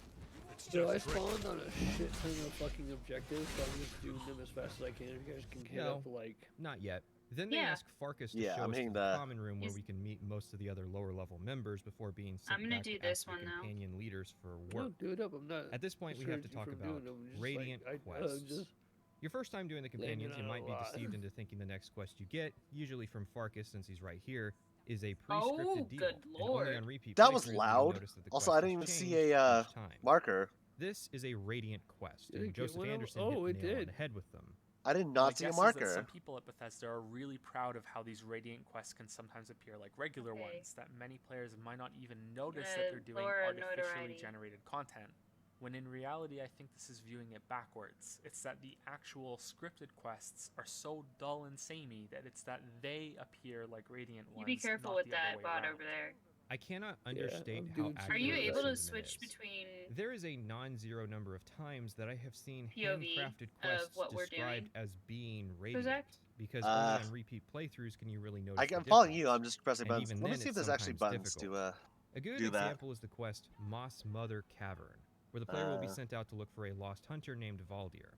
So I spawned on a shit ton of fucking objectives, so I'm just doing them as fast as I can. You guys can hit No. up like. Not yet. Then they Yeah. ask Farkas to Yeah, show I'm us hitting to the the- common room where Is- we can meet most of the other lower level members before being sent I'm gonna back do to this ask the one now. companion leaders for No, work. do it up. I'm not. At this point, we have to talk discouraging about from doing them, just Radiant like, quests. just Your first time doing the companions, you on might a be lot. deceived into thinking the next quest you get, usually from Farkas since he's right here, is a Oh, pre-scripted deal. good and lord. only on repeat That was playthroughs will you loud. notice that the Also, quest I didn't has even see changed a each time. marker. This is a Radiant quest, Did it and get Joseph one of 'em? Anderson Oh, hit it the nail on did. the head with them. I did My not see a guess is that marker. some people at Bethesda are really proud of how these Radiant quests can sometimes appear like regular Okay. ones that many players might not even notice that they're doing lower artificially notoriety. generated content. When in reality, I think this is viewing it backwards. It's that the actual scripted quests are so dull and samey that it's that they appear like Radiant ones. You be careful not with the other that way bot around. over there. I cannot I'm understate how doing accurate Are you Sure, able to this sentiment switch is. between There is a non-zero number of times that I have seen POV handcrafted of quests what we're described doing? as being radiant, Zach? because Uh, only on repeat playthroughs can you really notice. I'm the following you. difference. I'm just pressing And buttons. even Let me then, see if it's there's actually sometimes buttons difficult. to A good do that. example is the quest Moss Mother Cavern, where the player will be Uh. sent out to look for a lost hunter named Valdir.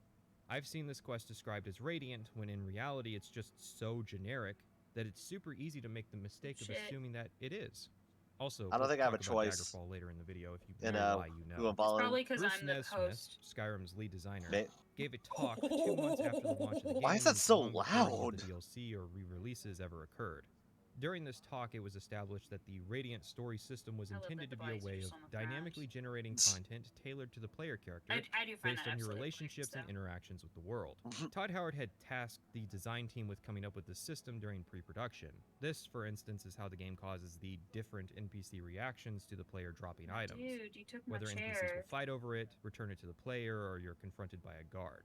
I've seen this quest described as radiant, when in reality it's just so generic that it's super easy to make the mistake of Shit. assuming that it is. Also, I don't we'll think I have a talk about choice Daggerfall later in the video if you in know why you who know. I'm following. Probably because Bruce I'm the Nesmith, host. Skyrim's lead designer, May- gave a talk 2 months after the launch of the game. Why is that and so long before any of loud? the DLC or re-releases ever occurred. During this talk, it was established that the Radiant story system was I love that intended the to be a bodies are way just of on the ground. dynamically generating content tailored to the player character I do find based that on your absolutely relationships and interactions with the world. Todd Howard had tasked the design team with coming up with this system during pre-production. This, for instance, is how the game causes the different NPC reactions to the player dropping items. Dude, you took my Whether NPCs chair. will fight over it, return it to the player, or you're confronted by a guard.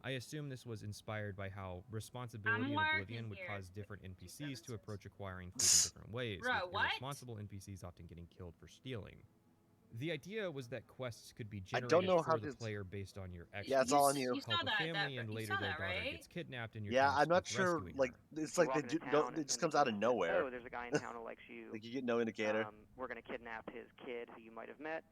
I assume this was inspired by how responsibility and working oblivion would here. cause different NPCs to approach acquiring food in different ways, Bro, with what? irresponsible NPCs often getting killed for stealing. The idea was that quests could be I generated don't know for how the this- player based on your exploits. Yeah, it's all on you. You saw Help a that- family, that- and you later saw their that, daughter right? gets kidnapped, and you're Yeah, tasked I'm not with sure. rescuing Like, her. it's like they walk into do. No, town it and just the comes out of game says, nowhere. Oh, there's a guy in town who likes you. Like, you get no indicator. We're going to kidnap his kid who you might have met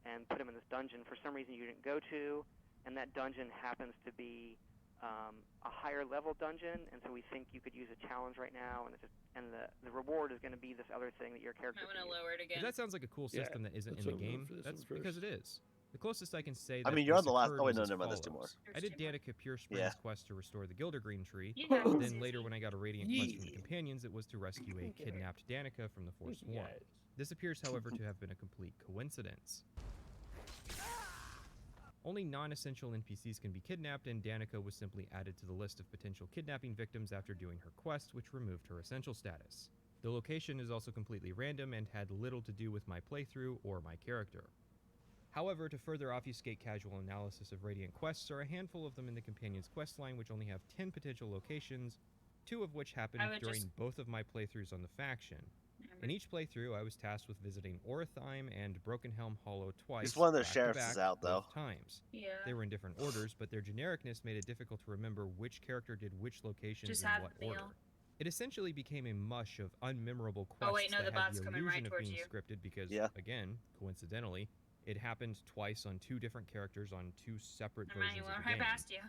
and put him in this dungeon for some reason you didn't go to, and that dungeon happens to be a higher level dungeon, and so we think you could use a challenge right now, and it's just, and the reward is going to be this other thing that your character. Might want to lower it again. If that sounds like a cool system that isn't in the game, that's because it is. The closest I can say that I mean, you're on this the last. occurred Oh wait, was no, as never mind. There's two more. follows. I did Danica Pure Springs Yeah. quest to restore the Gildergreen tree. You got it, Then later, Susie. when I got a Radiant quest from the companions, it was to rescue a kidnapped Danica from the Forsworn. This appears, however, to have been a complete coincidence. Only non-essential NPCs can be kidnapped, and Danica was simply added to the list of potential kidnapping victims after doing her quest, which removed her essential status. The location is also completely random and had little to do with my playthrough or my character. However, to further obfuscate casual analysis of Radiant quests are a handful of them in the Companion's questline, which only have 10 potential locations, 2 of which happened I would during just- both of my playthroughs on the faction. In each playthrough, I was tasked with visiting Orithime and Broken Helm Hollow twice. Least one of their back-to-back, sheriffs is out, though. both times. Yeah. They were in different orders, but their genericness made it difficult to remember which character did which locations Just in have what the meal. order. It essentially became a mush of unmemorable quests Oh, wait, no, the that bot's had the coming illusion right of towards being you. scripted because, Yeah. again, coincidentally, it happened twice on 2 different characters on 2 separate Never mind, versions you of went the right game. past you.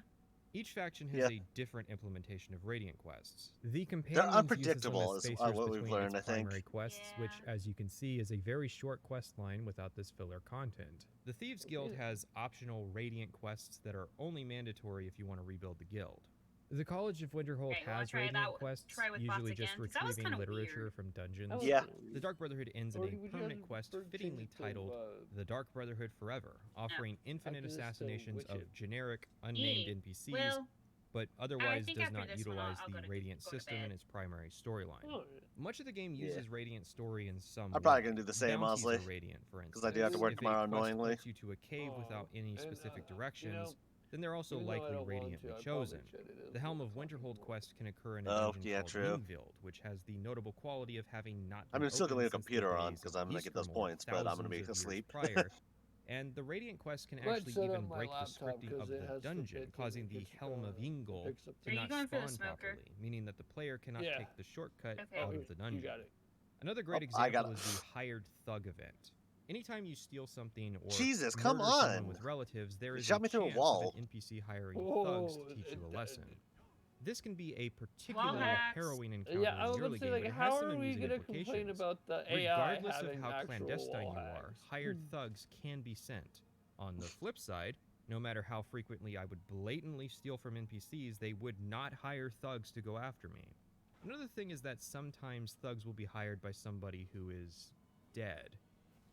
Each faction has Yeah. a different implementation of Radiant quests. The They're Companions unpredictable, uses them is as spacers what we've between learned, its I think. primary quests, which, as you can see, is a very short quest line without this filler content. The Thieves Guild has optional Radiant quests that are only mandatory if you want to rebuild the guild. The College of Winterhold Okay, you wanna has try Radiant that quests, try with usually bots just again? 'Cause that was retrieving kinda literature weird. from dungeons. was Yeah. The Dark Brotherhood ends in Or a would you permanent have quest change fittingly it to, titled The Dark Brotherhood Forever, offering infinite After this, assassinations witch of it. generic, unnamed Yee. NPCs, Well, but otherwise think does after not this one, utilize I'll the go Radiant to system in bed. its primary storyline. Oh, Much of the game Yeah. uses Radiant story in some I'm probably way. gonna do the same, Bounties honestly, are Radiant, for 'cause I do have to instance. work If a tomorrow, quest annoyingly. puts you to a cave without any and, specific you directions, know, then they're also even though I likely don't want radiantly to, I probably chosen. should. It is The Helm worth of talking Winterhold more. quest can occur in a Oh, dungeon yeah, called true. Ingvild, which has the notable quality of having not I been mean, I'm still gonna opened leave the since computer on days because of I'm gonna get those Ysgramor, points, but I'm gonna be thousands of years asleep. prior. And the Radiant quest can Might actually set even up my break the laptop scripting 'cause of it the has the dungeon, bits causing that the gets, Helm of Ingol picks up to Are you not going for the spawn smoker? properly, meaning that the player cannot Yeah. take the shortcut Okay. out of the dungeon. You got it. Another great Oh, I example got is the Hired Thug event. Anytime you steal something or Jesus, come murder someone on! with relatives, there You is shot a me through a chance wall. of an NPC hiring Whoa, thugs to teach you a it- lesson. This can be a particularly hacks. harrowing encounter Yeah, I in was the about early to say, game, like, but it how has some are we amusing gonna complain implications. about the AI Regardless of having how actual clandestine wall you are, hacks? hired thugs can be sent. On the flip side, no matter how frequently I would blatantly steal from NPCs, they would not hire thugs to go after me. Another thing is that sometimes thugs will be hired by somebody who is dead.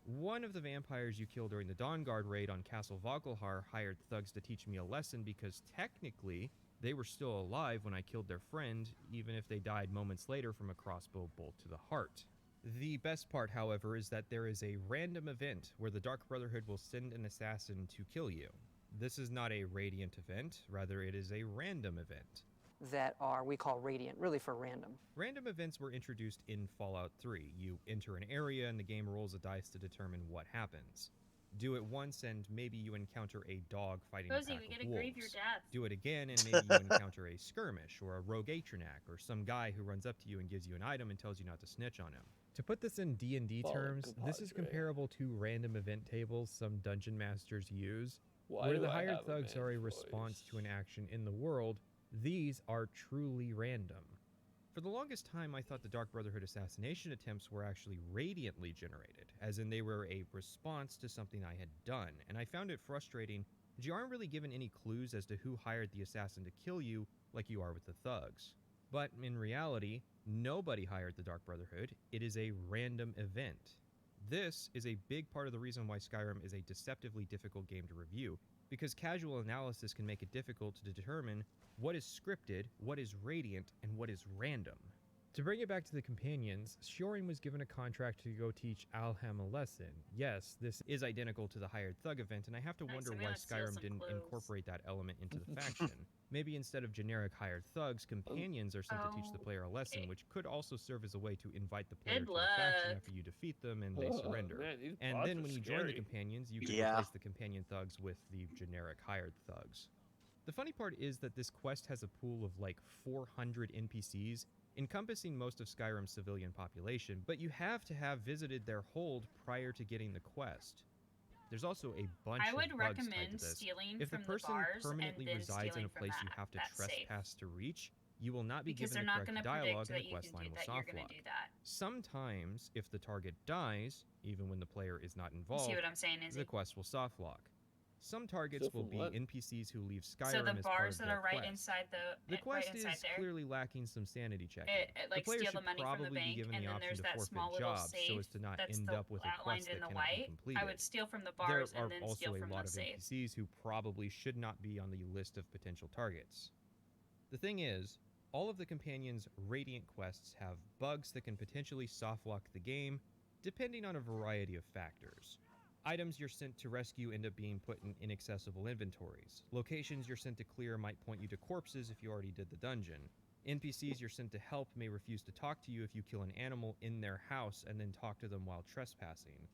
One of the vampires you kill during the Dawnguard raid on Castle Vogelhar hired thugs to teach me a lesson because technically they were still alive when I killed their friend, even if they died moments later from a crossbow bolt to the heart. The best part, however, is that there is a random event where the Dark Brotherhood will send an assassin to kill you. This is not a Radiant event, rather it is a random event. That we call Radiant, really for random. Random events were introduced in Fallout 3. You enter an area and the game rolls a dice to determine what happens. Do it once and maybe you encounter a dog fighting a Cozy, pack we of get to grieve your wolves. death. Do it again and maybe you encounter a skirmish or a rogue Atronak or some guy who runs up to you and gives you an item and tells you not to snitch on him. To put this in D&D Follow terms, this is compadre. comparable to random event tables some dungeon masters use, Why where do the I hired have a thugs are a man response voice? to an action in the world. These are truly random. For the longest time, I thought the Dark Brotherhood assassination attempts were actually radiantly generated, as in they were a response to something I had done, and I found it frustrating that you aren't really given any clues as to who hired the assassin to kill you like you are with the thugs. But in reality, Nobody hired the Dark Brotherhood. It is a random event. This is a big part of the reason why Skyrim is a deceptively difficult game to review, because casual analysis can make it difficult to determine what is scripted, what is radiant, and what is random. To bring it back to the companions, Shorin was given a contract to go teach Alham a lesson. Yes, this is identical to the Hired Thug event, and I have to Nice, wonder I'm why gonna steal Skyrim some didn't clothes. incorporate that element into the faction. Maybe instead of generic Hired Thugs, companions are sent to teach the player a lesson, Okay. which could also serve as a way to invite the player Good to the faction luck. after you defeat them and they Oh, surrender. man, these And bots then are when you join the scary. companions, you can Yeah. replace the companion thugs with the generic Hired Thugs. The funny part is that this quest has a pool of like 400 NPCs, encompassing most of Skyrim's civilian population, but you have to have visited their hold prior to getting the quest. There's also a bunch I of would bugs tied to recommend this. stealing If the from person the bars permanently and then resides in a stealing from place you that, have to that safe. trespass to reach, you will not be Because given they're the not correct going to dialogue predict and that the you quest can line do will that. You're going softlock. to do that. Sometimes, if the target dies, even when the player is not You involved, see what I'm saying, Izzy? the quest will softlock. Some targets So will from be what? NPCs who leave Skyrim So the as part bars of that their are right quest. inside The right quest inside is there, clearly lacking some sanity checking. it The like player steal should the money from the probably be bank, given and the then option there's to that forfeit small little jobs so safe as to not that's end up with a outlined quest in that the cannot be white. completed. I would steal from the There bars are and then also steal a from lot the of safe. NPCs who probably should not be on the list of potential targets. The thing is, all of the companions' Radiant quests have bugs that can potentially softlock the game, depending on a variety of factors. Items you're sent to rescue end up being put in inaccessible inventories. Locations you're sent to clear might point you to corpses if you already did the dungeon. NPCs you're sent to help may refuse to talk to you if you kill an animal in their house and then talk to them while trespassing.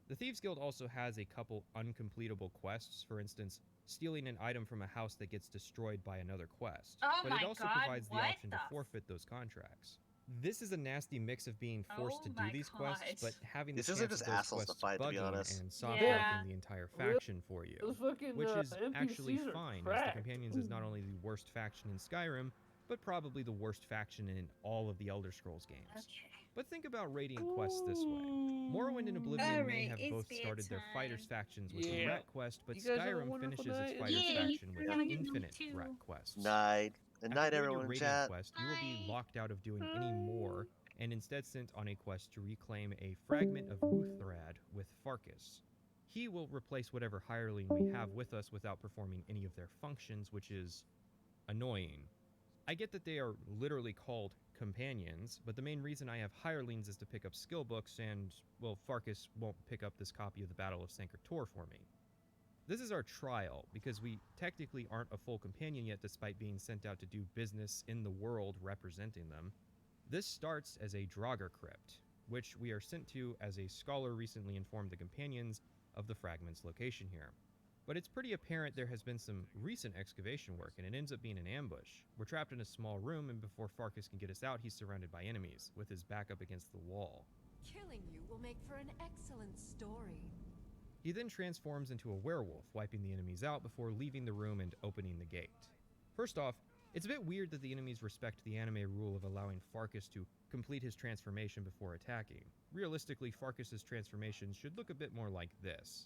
The Thieves Guild also has a couple uncompletable quests, for instance, stealing an item from a house that gets destroyed by another quest. Oh But my it also God, provides the what option to the forfeit those contracts. This is a nasty mix of being forced Oh to do my these quests, but God. having the It seems chance like of just those assholes to quests fight, to be bugging honest. and Yeah. soft-locking the entire Really? faction for you. Those fucking Which is actually NPCs are fine, as the cracked. Companions is not only the worst faction in Skyrim, but probably the worst faction in all of the Elder Scrolls games. Okay. But think about Radiant quests this way. Morrowind and Oblivion may Alright, have it's both started their bedtime. fighters factions with a Yeah. rat quest, but You guys have a Skyrim wonderful finishes its night. fighters Yeah, faction you're with gonna get infinite them too. rat quests. Night. Good After night, doing your everyone in Radiant chat. quest, you will be Bye. locked out of doing any more, and instead sent on a quest to reclaim a fragment of Uthrad with Farkas. He will replace whatever hireling we have with us without performing any of their functions, which is annoying. I get that they are literally called companions, but the main reason I have hirelings is to pick up skill books, and, well, Farkas won't pick up this copy of the Battle of Sancre Tor for me. This is our trial, because we technically aren't a full companion yet despite being sent out to do business in the world representing them. This starts as a Draugr crypt, which we are sent to as a scholar recently informed the companions of the fragment's location here. But it's pretty apparent there has been some recent excavation work, and it ends up being an ambush. We're trapped in a small room, and before Farkas can get us out, he's surrounded by enemies, with his back up against the wall. Killing you will make for an excellent story. He then transforms into a werewolf, wiping the enemies out before leaving the room and opening the gate. First off, it's a bit weird that the enemies respect the anime rule of allowing Farkas to complete his transformation before attacking. Realistically, Farkas' transformation should look a bit more like this.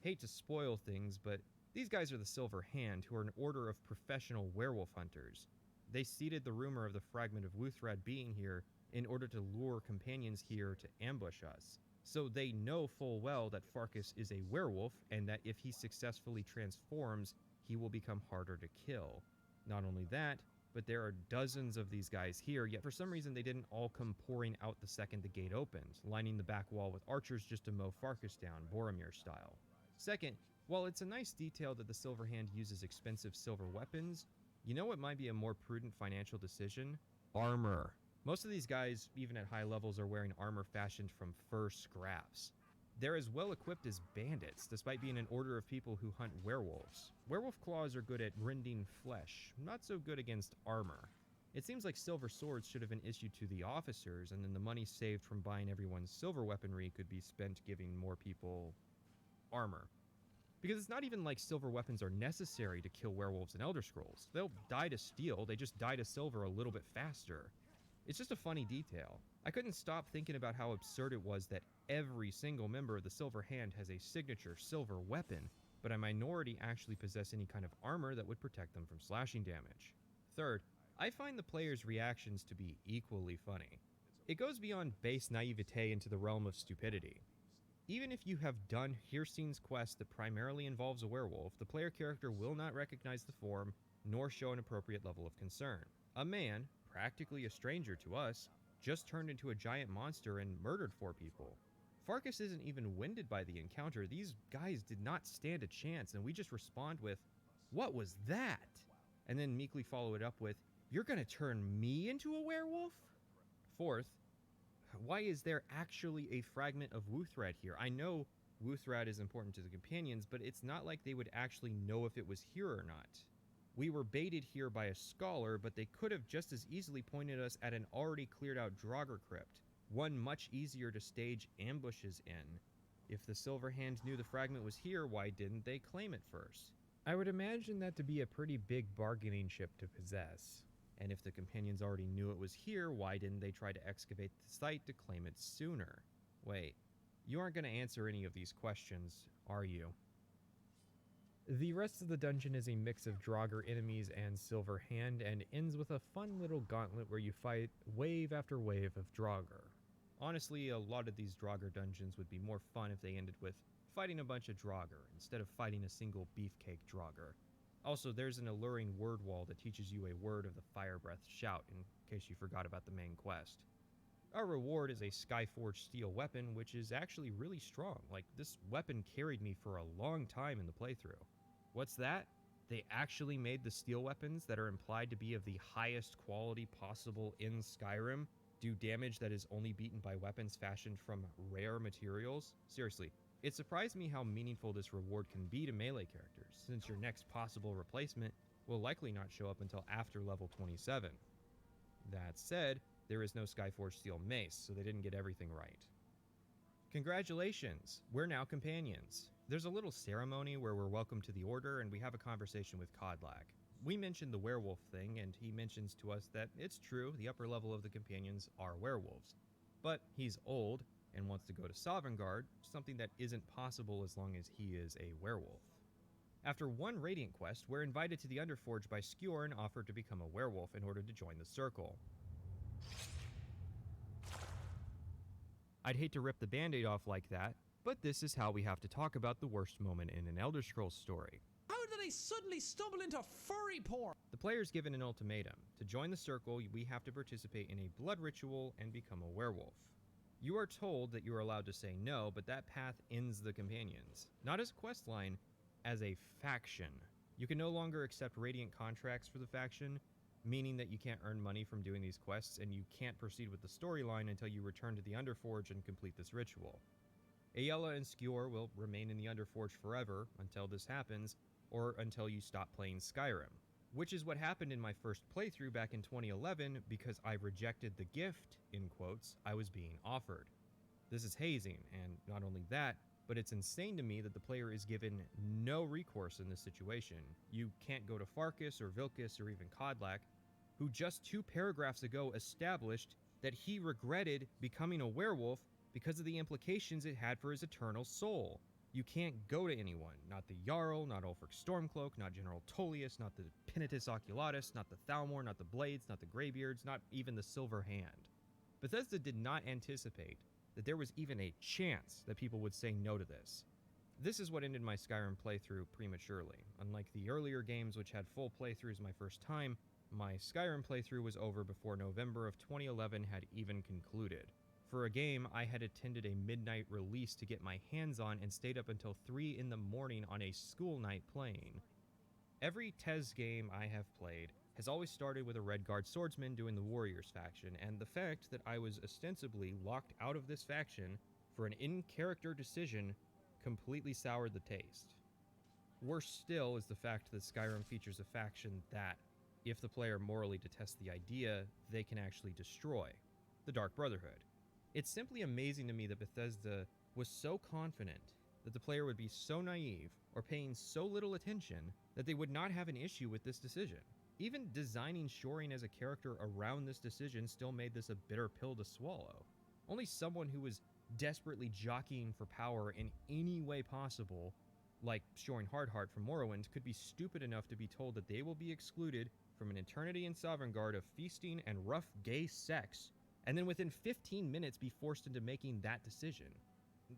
Hate to spoil things, but these guys are the Silver Hand, who are an order of professional werewolf hunters. They seeded the rumor of the fragment of Wuthrad being here in order to lure companions here to ambush us. So they know full well that Farkas is a werewolf, and that if he successfully transforms, he will become harder to kill. Not only that, but there are dozens of these guys here, yet for some reason they didn't all come pouring out the second the gate opened, lining the back wall with archers just to mow Farkas down, Boromir style. Second, while it's a nice detail that the Silver Hand uses expensive silver weapons, you know what might be a more prudent financial decision? Armor. Most of these guys, even at high levels, are wearing armor fashioned from fur scraps. They're as well equipped as bandits, despite being an order of people who hunt werewolves. Werewolf claws are good at rending flesh, not so good against armor. It seems like silver swords should have been issued to the officers, and then the money saved from buying everyone's silver weaponry could be spent giving more people armor. Because it's not even like silver weapons are necessary to kill werewolves in Elder Scrolls. They'll die to steel, they just die to silver a little bit faster. It's just a funny detail. I couldn't stop thinking about how absurd it was that every single member of the Silver Hand has a signature silver weapon, but a minority actually possess any kind of armor that would protect them from slashing damage. Third, I find the players' reactions to be equally funny. It goes beyond base naivete into the realm of stupidity. Even if you have done Hircine's quest that primarily involves a werewolf, the player character will not recognize the form, nor show an appropriate level of concern. A man, practically a stranger to us, just turned into a giant monster and murdered 4 people. Farkas isn't even winded by the encounter. These guys did not stand a chance, and we just respond with, "What was that?" And then meekly follow it up with, "You're gonna turn me into a werewolf?" Fourth, why is there actually a fragment of Wuthred here? I know Wuthred is important to the companions, but it's not like they would actually know if it was here or not. We were baited here by a scholar, but they could have just as easily pointed us at an already cleared out Draugr crypt, one much easier to stage ambushes in. If the Silver Hand knew the fragment was here, why didn't they claim it first? I would imagine that to be a pretty big bargaining chip to possess. And if the companions already knew it was here, why didn't they try to excavate the site to claim it sooner? Wait, you aren't going to answer any of these questions, are you? The rest of the dungeon is a mix of Draugr enemies and Silver Hand, and ends with a fun little gauntlet where you fight wave after wave of Draugr. Honestly, a lot of these Draugr dungeons would be more fun if they ended with fighting a bunch of Draugr instead of fighting a single beefcake Draugr. Also, there's an alluring word wall that teaches you a word of the Fire Breath shout, in case you forgot about the main quest. Our reward is a Skyforged steel weapon, which is actually really strong. Like, this weapon carried me for a long time in the playthrough. What's that? They actually made the steel weapons that are implied to be of the highest quality possible in Skyrim do damage that is only beaten by weapons fashioned from rare materials? Seriously, it surprised me how meaningful this reward can be to melee characters, since your next possible replacement will likely not show up until after level 27. That said, there is no Skyforged steel mace, so they didn't get everything right. Congratulations! We're now companions. There's a little ceremony where we're welcomed to the Order, and we have a conversation with Kodlak. We mentioned the werewolf thing, and he mentions to us that it's true, the upper level of the companions are werewolves. But he's old, and wants to go to Sovngarde, something that isn't possible as long as he is a werewolf. After one Radiant quest, we're invited to the Underforge by Skjor and offered to become a werewolf in order to join the Circle. I'd hate to rip the band-aid off like that, but this is how we have to talk about the worst moment in an Elder Scrolls story. How did I suddenly stumble into furry porn? The player's given an ultimatum. To join the Circle, we have to participate in a blood ritual and become a werewolf. You are told that you are allowed to say no, but that path ends the companions. Not as a quest line, as a faction. You can no longer accept Radiant contracts for the faction, meaning that you can't earn money from doing these quests, and you can't proceed with the storyline until you return to the Underforge and complete this ritual. Aela and Skjor will remain in the Underforge forever until this happens, or until you stop playing Skyrim. Which is what happened in my first playthrough back in 2011 because I rejected the gift, in quotes, I was being offered. This is hazing, and not only that, but it's insane to me that the player is given no recourse in this situation. You can't go to Farkas or Vilkas or even Kodlak, who just 2 paragraphs ago established that he regretted becoming a werewolf because of the implications it had for his eternal soul. You can't go to anyone, not the Jarl, not Ulfric Stormcloak, not General Tullius, not the Penitus Oculatus, not the Thalmor, not the Blades, not the Greybeards, not even the Silver Hand. Bethesda did not anticipate that there was even a chance that people would say no to this. This is what ended my Skyrim playthrough prematurely. Unlike the earlier games which had full playthroughs my first time, my Skyrim playthrough was over before November of 2011 had even concluded. For a game I had attended a midnight release to get my hands on and stayed up until 3 in the morning on a school night playing. Every TES game I have played has always started with a Redguard swordsman doing the Warriors faction, and the fact that I was ostensibly locked out of this faction for an in-character decision completely soured the taste. Worse still is the fact that Skyrim features a faction that, if the player morally detests the idea, they can actually destroy, the Dark Brotherhood. It's simply amazing to me that Bethesda was so confident that the player would be so naive or paying so little attention that they would not have an issue with this decision. Even designing Shoring as a character around this decision still made this a bitter pill to swallow. Only someone who was desperately jockeying for power in any way possible, like Shoring Hardheart from Morrowind, could be stupid enough to be told that they will be excluded from an eternity in Sovngarde of feasting and rough gay sex, and then within 15 minutes be forced into making that decision.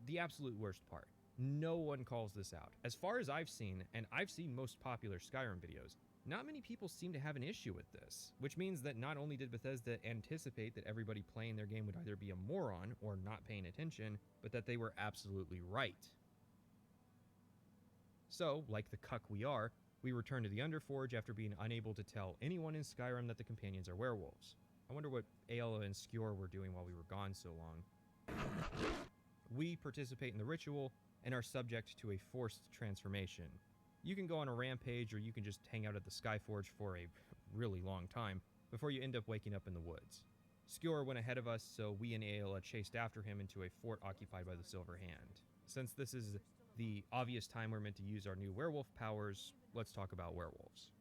The absolute worst part. No one calls this out. As far as I've seen, and I've seen most popular Skyrim videos, not many people seem to have an issue with this, which means that not only did Bethesda anticipate that everybody playing their game would either be a moron or not paying attention, but that they were absolutely right. So, like the cuck we are, we return to the Underforge after being unable to tell anyone in Skyrim that the companions are werewolves. I wonder what Aela and Skjor were doing while we were gone so long. We participate in the ritual and are subject to a forced transformation. You can go on a rampage or you can just hang out at the Skyforge for a really long time before you end up waking up in the woods. Skjor went ahead of us, so we and Aela chased after him into a fort occupied by the Silver Hand. Since this is the obvious time we're meant to use our new werewolf powers, let's talk about werewolves.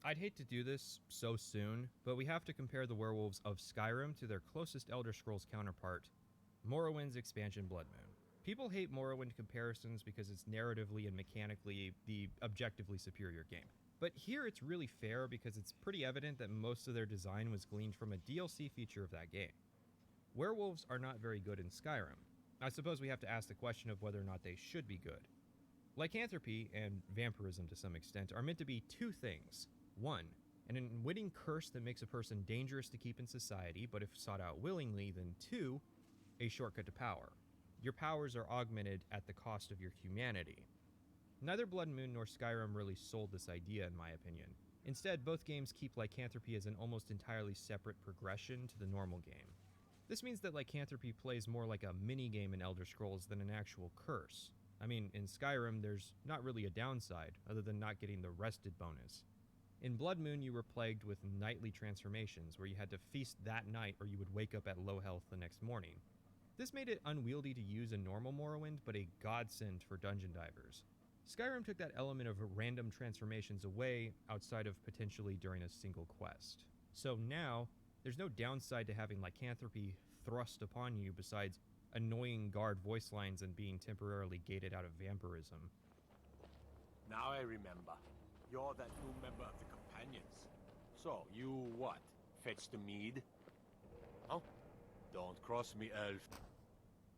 I'd hate to do this so soon, but we have to compare the werewolves of Skyrim to their closest Elder Scrolls counterpart, Morrowind's expansion Blood Moon. People hate Morrowind comparisons because it's narratively and mechanically the objectively superior game. But here it's really fair because it's pretty evident that most of their design was gleaned from a DLC feature of that game. Werewolves are not very good in Skyrim. I suppose we have to ask the question of whether or not they should be good. Lycanthropy, and vampirism to some extent, are meant to be two things. One, an unwitting curse that makes a person dangerous to keep in society, but if sought out willingly, then two, a shortcut to power. Your powers are augmented at the cost of your humanity. Neither Blood Moon nor Skyrim really sold this idea, in my opinion. Instead, both games keep lycanthropy as an almost entirely separate progression to the normal game. This means that lycanthropy plays more like a mini-game in Elder Scrolls than an actual curse. I mean, in Skyrim, there's not really a downside, other than not getting the rested bonus. In Blood Moon, you were plagued with nightly transformations, where you had to feast that night or you would wake up at low health the next morning. This made it unwieldy to use in normal Morrowind, but a godsend for dungeon divers. Skyrim took that element of random transformations away, outside of potentially during a single quest. So now, there's no downside to having lycanthropy thrust upon you besides annoying guard voice lines and being temporarily gated out of vampirism. Now I remember. You're that new member of the Companions. So, you what? Fetch the mead? Oh? Don't cross me, elf.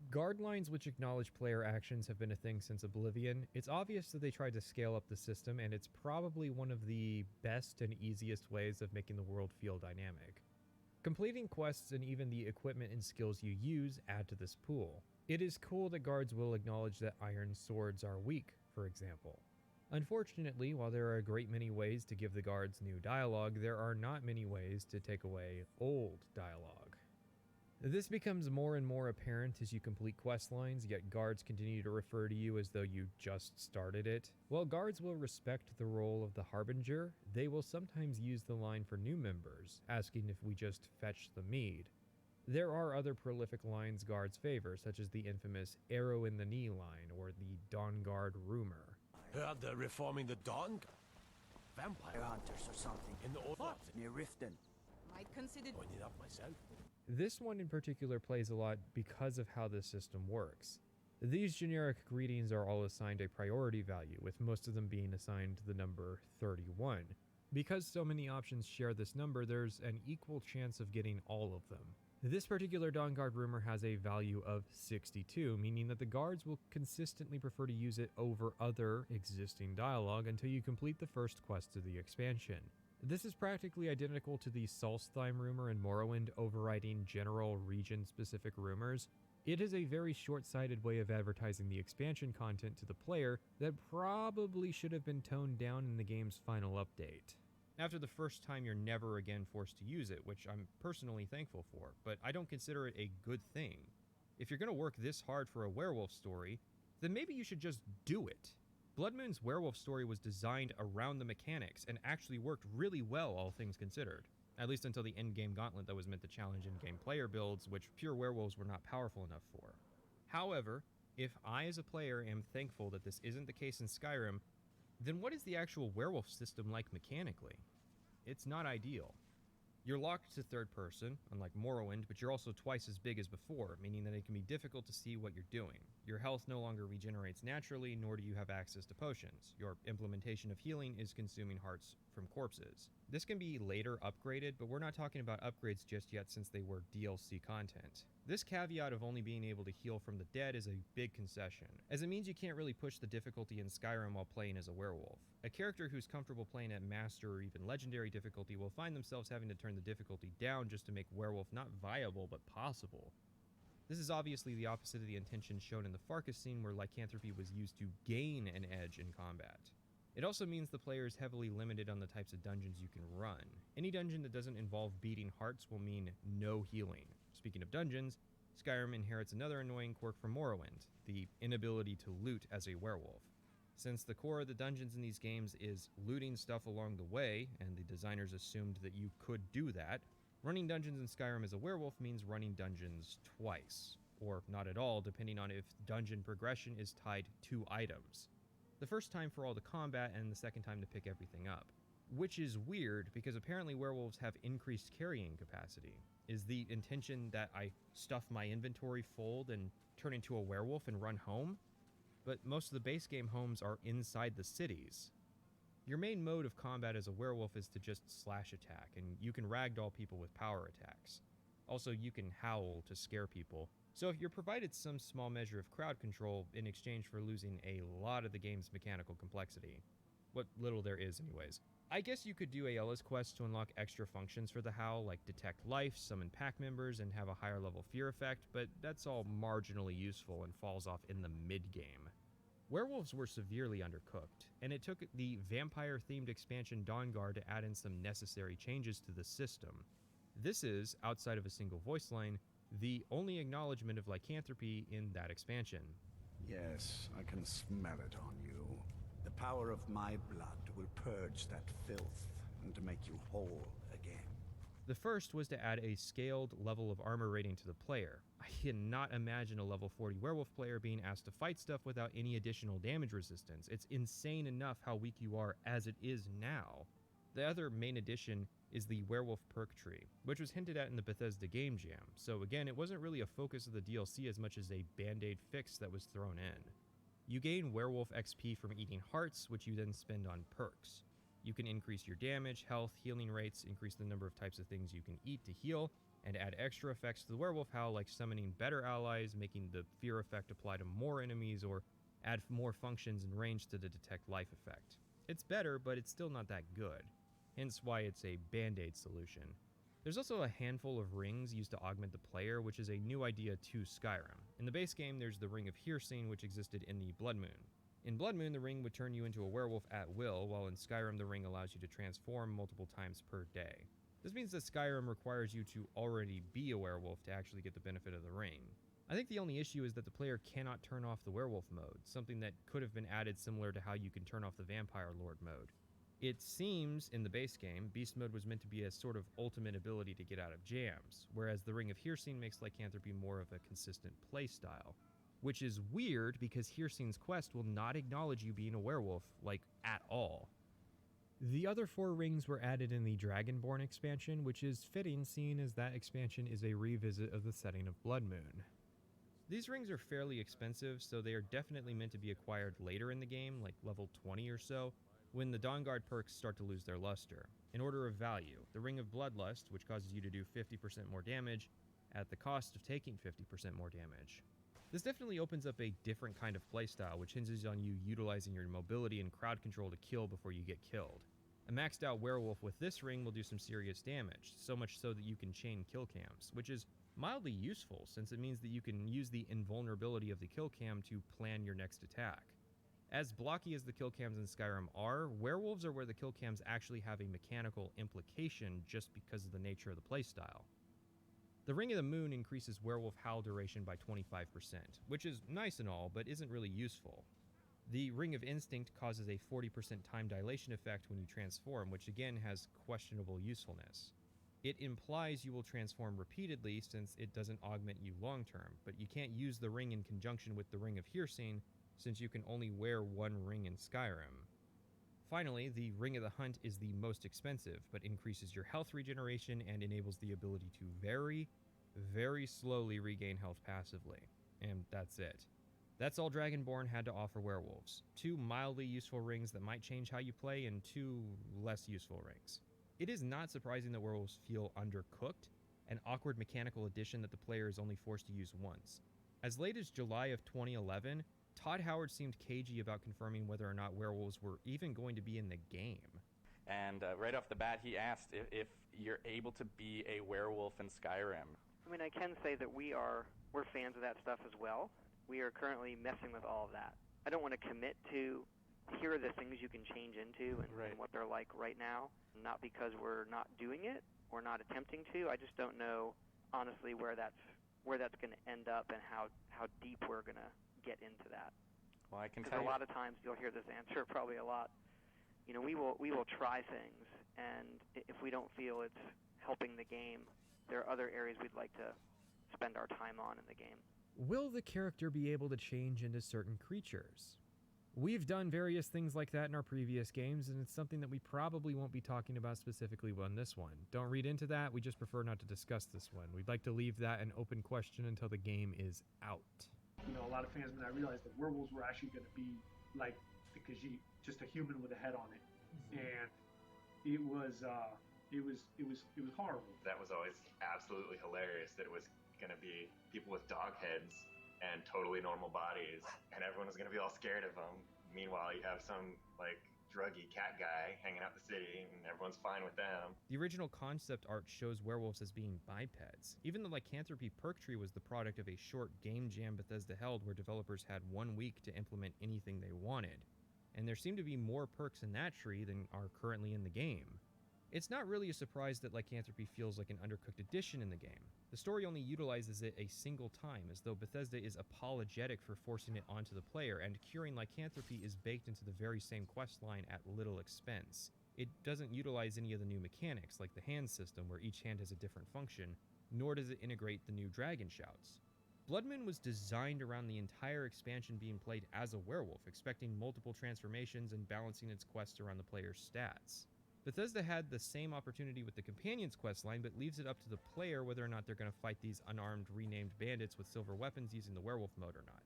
Guard lines which acknowledge player actions have been a thing since Oblivion. It's obvious that they tried to scale up the system, and it's probably one of the best and easiest ways of making the world feel dynamic. Completing quests and even the equipment and skills you use add to this pool. It is cool that guards will acknowledge that iron swords are weak, for example. Unfortunately, while there are a great many ways to give the guards new dialogue, there are not many ways to take away old dialogue. This becomes more and more apparent as you complete quest lines, yet guards continue to refer to you as though you just started it. While guards will respect the role of the Harbinger, they will sometimes use the line for new members, asking if we just fetched the mead. There are other prolific lines guards favor, such as the infamous arrow in the knee line or the Dawnguard rumor. Heard they're reforming the Dawn? Vampire hunters or something. in the old Near Riften. Might consider Point it up myself. This one in particular plays a lot because of how this system works. These generic greetings are all assigned a priority value, with most of them being assigned the number 31. Because so many options share this number, there's an equal chance of getting all of them. This particular Dawnguard rumor has a value of 62, meaning that the guards will consistently prefer to use it over other existing dialogue until you complete the first quest of the expansion. This is practically identical to the Solstheim rumor in Morrowind overriding general region-specific rumors. It is a very short-sighted way of advertising the expansion content to the player that probably should have been toned down in the game's final update. After the first time, you're never again forced to use it, which I'm personally thankful for, but I don't consider it a good thing. If you're going to work this hard for a werewolf story, then maybe you should just do it. Blood Moon's werewolf story was designed around the mechanics and actually worked really well, all things considered. At least until the endgame gauntlet that was meant to challenge in-game player builds, which pure werewolves were not powerful enough for. However, If I, as a player, am thankful that this isn't the case in Skyrim, then what is the actual werewolf system like mechanically? It's not ideal. You're locked to third person, unlike Morrowind, but you're also twice as big as before, meaning that it can be difficult to see what you're doing. Your health no longer regenerates naturally, nor do you have access to potions. Your implementation of healing is consuming hearts from corpses. This can be later upgraded, but we're not talking about upgrades just yet since they were DLC content. This caveat of only being able to heal from the dead is a big concession, as it means you can't really push the difficulty in Skyrim while playing as a werewolf. A character who's comfortable playing at Master or even Legendary difficulty will find themselves having to turn the difficulty down just to make werewolf not viable but possible. This is obviously the opposite of the intention shown in the Farkas scene where lycanthropy was used to gain an edge in combat. It also means the player is heavily limited on the types of dungeons you can run. Any dungeon that doesn't involve beating hearts will mean no healing. Speaking of dungeons, Skyrim inherits another annoying quirk from Morrowind, the inability to loot as a werewolf. Since the core of the dungeons in these games is looting stuff along the way, and the designers assumed that you could do that, running dungeons in Skyrim as a werewolf means running dungeons twice, or not at all depending on if dungeon progression is tied to items. The first time for all the combat and the second time to pick everything up. Which is weird because apparently werewolves have increased carrying capacity. Is the intention that I stuff my inventory full and turn into a werewolf and run home? But most of the base game homes are inside the cities. Your main mode of combat as a werewolf is to just slash attack, and you can ragdoll people with power attacks. Also, you can howl to scare people. So if you're provided some small measure of crowd control in exchange for losing a lot of the game's mechanical complexity. What little there is anyways. I guess you could do Ayala's quest to unlock extra functions for the Howl, like detect life, summon pack members, and have a higher level fear effect, but that's all marginally useful and falls off in the mid-game. Werewolves were severely undercooked, and it took the vampire-themed expansion Dawnguard to add in some necessary changes to the system. This is, outside of a single voice line, the only acknowledgement of lycanthropy in that expansion. Yes, I can smell it on you. The power of my blood will purge that filth and to make you whole again. The first was to add a scaled level of armor rating to the player. I cannot imagine a level 40 werewolf player being asked to fight stuff without any additional damage resistance. It's insane enough how weak you are as it is now. The other main addition is the werewolf perk tree, which was hinted at in the Bethesda Game Jam, so again, it wasn't really a focus of the DLC as much as a band-aid fix that was thrown in. You gain werewolf XP from eating hearts, which you then spend on perks. You can increase your damage, health, healing rates, increase the number of types of things you can eat to heal, and add extra effects to the werewolf howl like summoning better allies, making the fear effect apply to more enemies, or add more functions and range to the detect life effect. It's better, but it's still not that good, hence why it's a band-aid solution. There's also a handful of rings used to augment the player, which is a new idea to Skyrim. In the base game, there's the Ring of Hearsing, which existed in the Blood Moon. In Blood Moon, the ring would turn you into a werewolf at will, while in Skyrim, the ring allows you to transform multiple times per day. This means that Skyrim requires you to already be a werewolf to actually get the benefit of the ring. I think the only issue is that the player cannot turn off the werewolf mode, something that could have been added similar to how you can turn off the Vampire Lord mode. It seems, in the base game, Beast Mode was meant to be a sort of ultimate ability to get out of jams, whereas the Ring of Hearsing makes lycanthropy more of a consistent playstyle. Which is weird because Hearsing's quest will not acknowledge you being a werewolf, like, at all. The other 4 rings were added in the Dragonborn expansion, which is fitting seeing as that expansion is a revisit of the setting of Blood Moon. These rings are fairly expensive, so they are definitely meant to be acquired later in the game, like level 20 or so, when the Dawnguard perks start to lose their luster. In order of value, the Ring of Bloodlust, which causes you to do 50% more damage, at the cost of taking 50% more damage. This definitely opens up a different kind of playstyle, which hinges on you utilizing your mobility and crowd control to kill before you get killed. A maxed out werewolf with this ring will do some serious damage, so much so that you can chain kill cams, which is mildly useful since it means that you can use the invulnerability of the kill cam to plan your next attack. As blocky as the kill cams in Skyrim are, werewolves are where the kill cams actually have a mechanical implication just because of the nature of the playstyle. The Ring of the Moon increases werewolf howl duration by 25%, which is nice and all, but isn't really useful. The Ring of Instinct causes a 40% time dilation effect when you transform, which again has questionable usefulness. It implies you will transform repeatedly since it doesn't augment you long term, but you can't use the ring in conjunction with the Ring of Hearsing since you can only wear one ring in Skyrim. Finally, the Ring of the Hunt is the most expensive, but increases your health regeneration and enables the ability to very, very slowly regain health passively. And that's it. That's all Dragonborn had to offer werewolves. 2 mildly useful rings that might change how you play, and 2 less useful rings. It is not surprising that werewolves feel undercooked, an awkward mechanical addition that the player is only forced to use once. As late as July of 2011, Todd Howard seemed cagey about confirming whether or not werewolves were even going to be in the game. And right off the bat, he asked if you're able to be a werewolf in Skyrim. I mean, I can say that we're fans of that stuff as well. We are currently messing with all of that. I don't want to commit to here are the things you can change into and what they're like right now, not because we're not doing it or not attempting to. I just don't know, honestly, where that's going to end up and how deep we're going to get into that. Well, I can tell you. A lot of times you'll hear this answer probably a lot. You know, we will try things, and if we don't feel it's helping the game, there are other areas we'd like to spend our time on in the game. Will the character be able to change into certain creatures? We've done various things like that in our previous games, and it's something that we probably won't be talking about specifically on this one. Don't read into that, we just prefer not to discuss this one. We'd like to leave that an open question until the game is out. You know, a lot of fans when I realized that werewolves were actually going to be like the Khajiit, just a human with a head on it, and it was horrible. That was always absolutely hilarious. That it was going to be people with dog heads and totally normal bodies, and everyone was going to be all scared of them. Meanwhile, you have some like druggy cat guy hanging out the city, and everyone's fine with them. The original concept art shows werewolves as being bipeds. Even the lycanthropy perk tree was the product of a short game jam Bethesda held where developers had 1 week to implement anything they wanted. And there seem to be more perks in that tree than are currently in the game. It's not really a surprise that lycanthropy feels like an undercooked addition in the game. The story only utilizes it a single time, as though Bethesda is apologetic for forcing it onto the player, and curing lycanthropy is baked into the very same questline at little expense. It doesn't utilize any of the new mechanics, like the hand system, where each hand has a different function, nor does it integrate the new dragon shouts. Bloodmoon was designed around the entire expansion being played as a werewolf, expecting multiple transformations and balancing its quests around the player's stats. Bethesda had the same opportunity with the Companion's questline, but leaves it up to the player whether or not they're going to fight these unarmed, renamed bandits with silver weapons using the werewolf mode or not.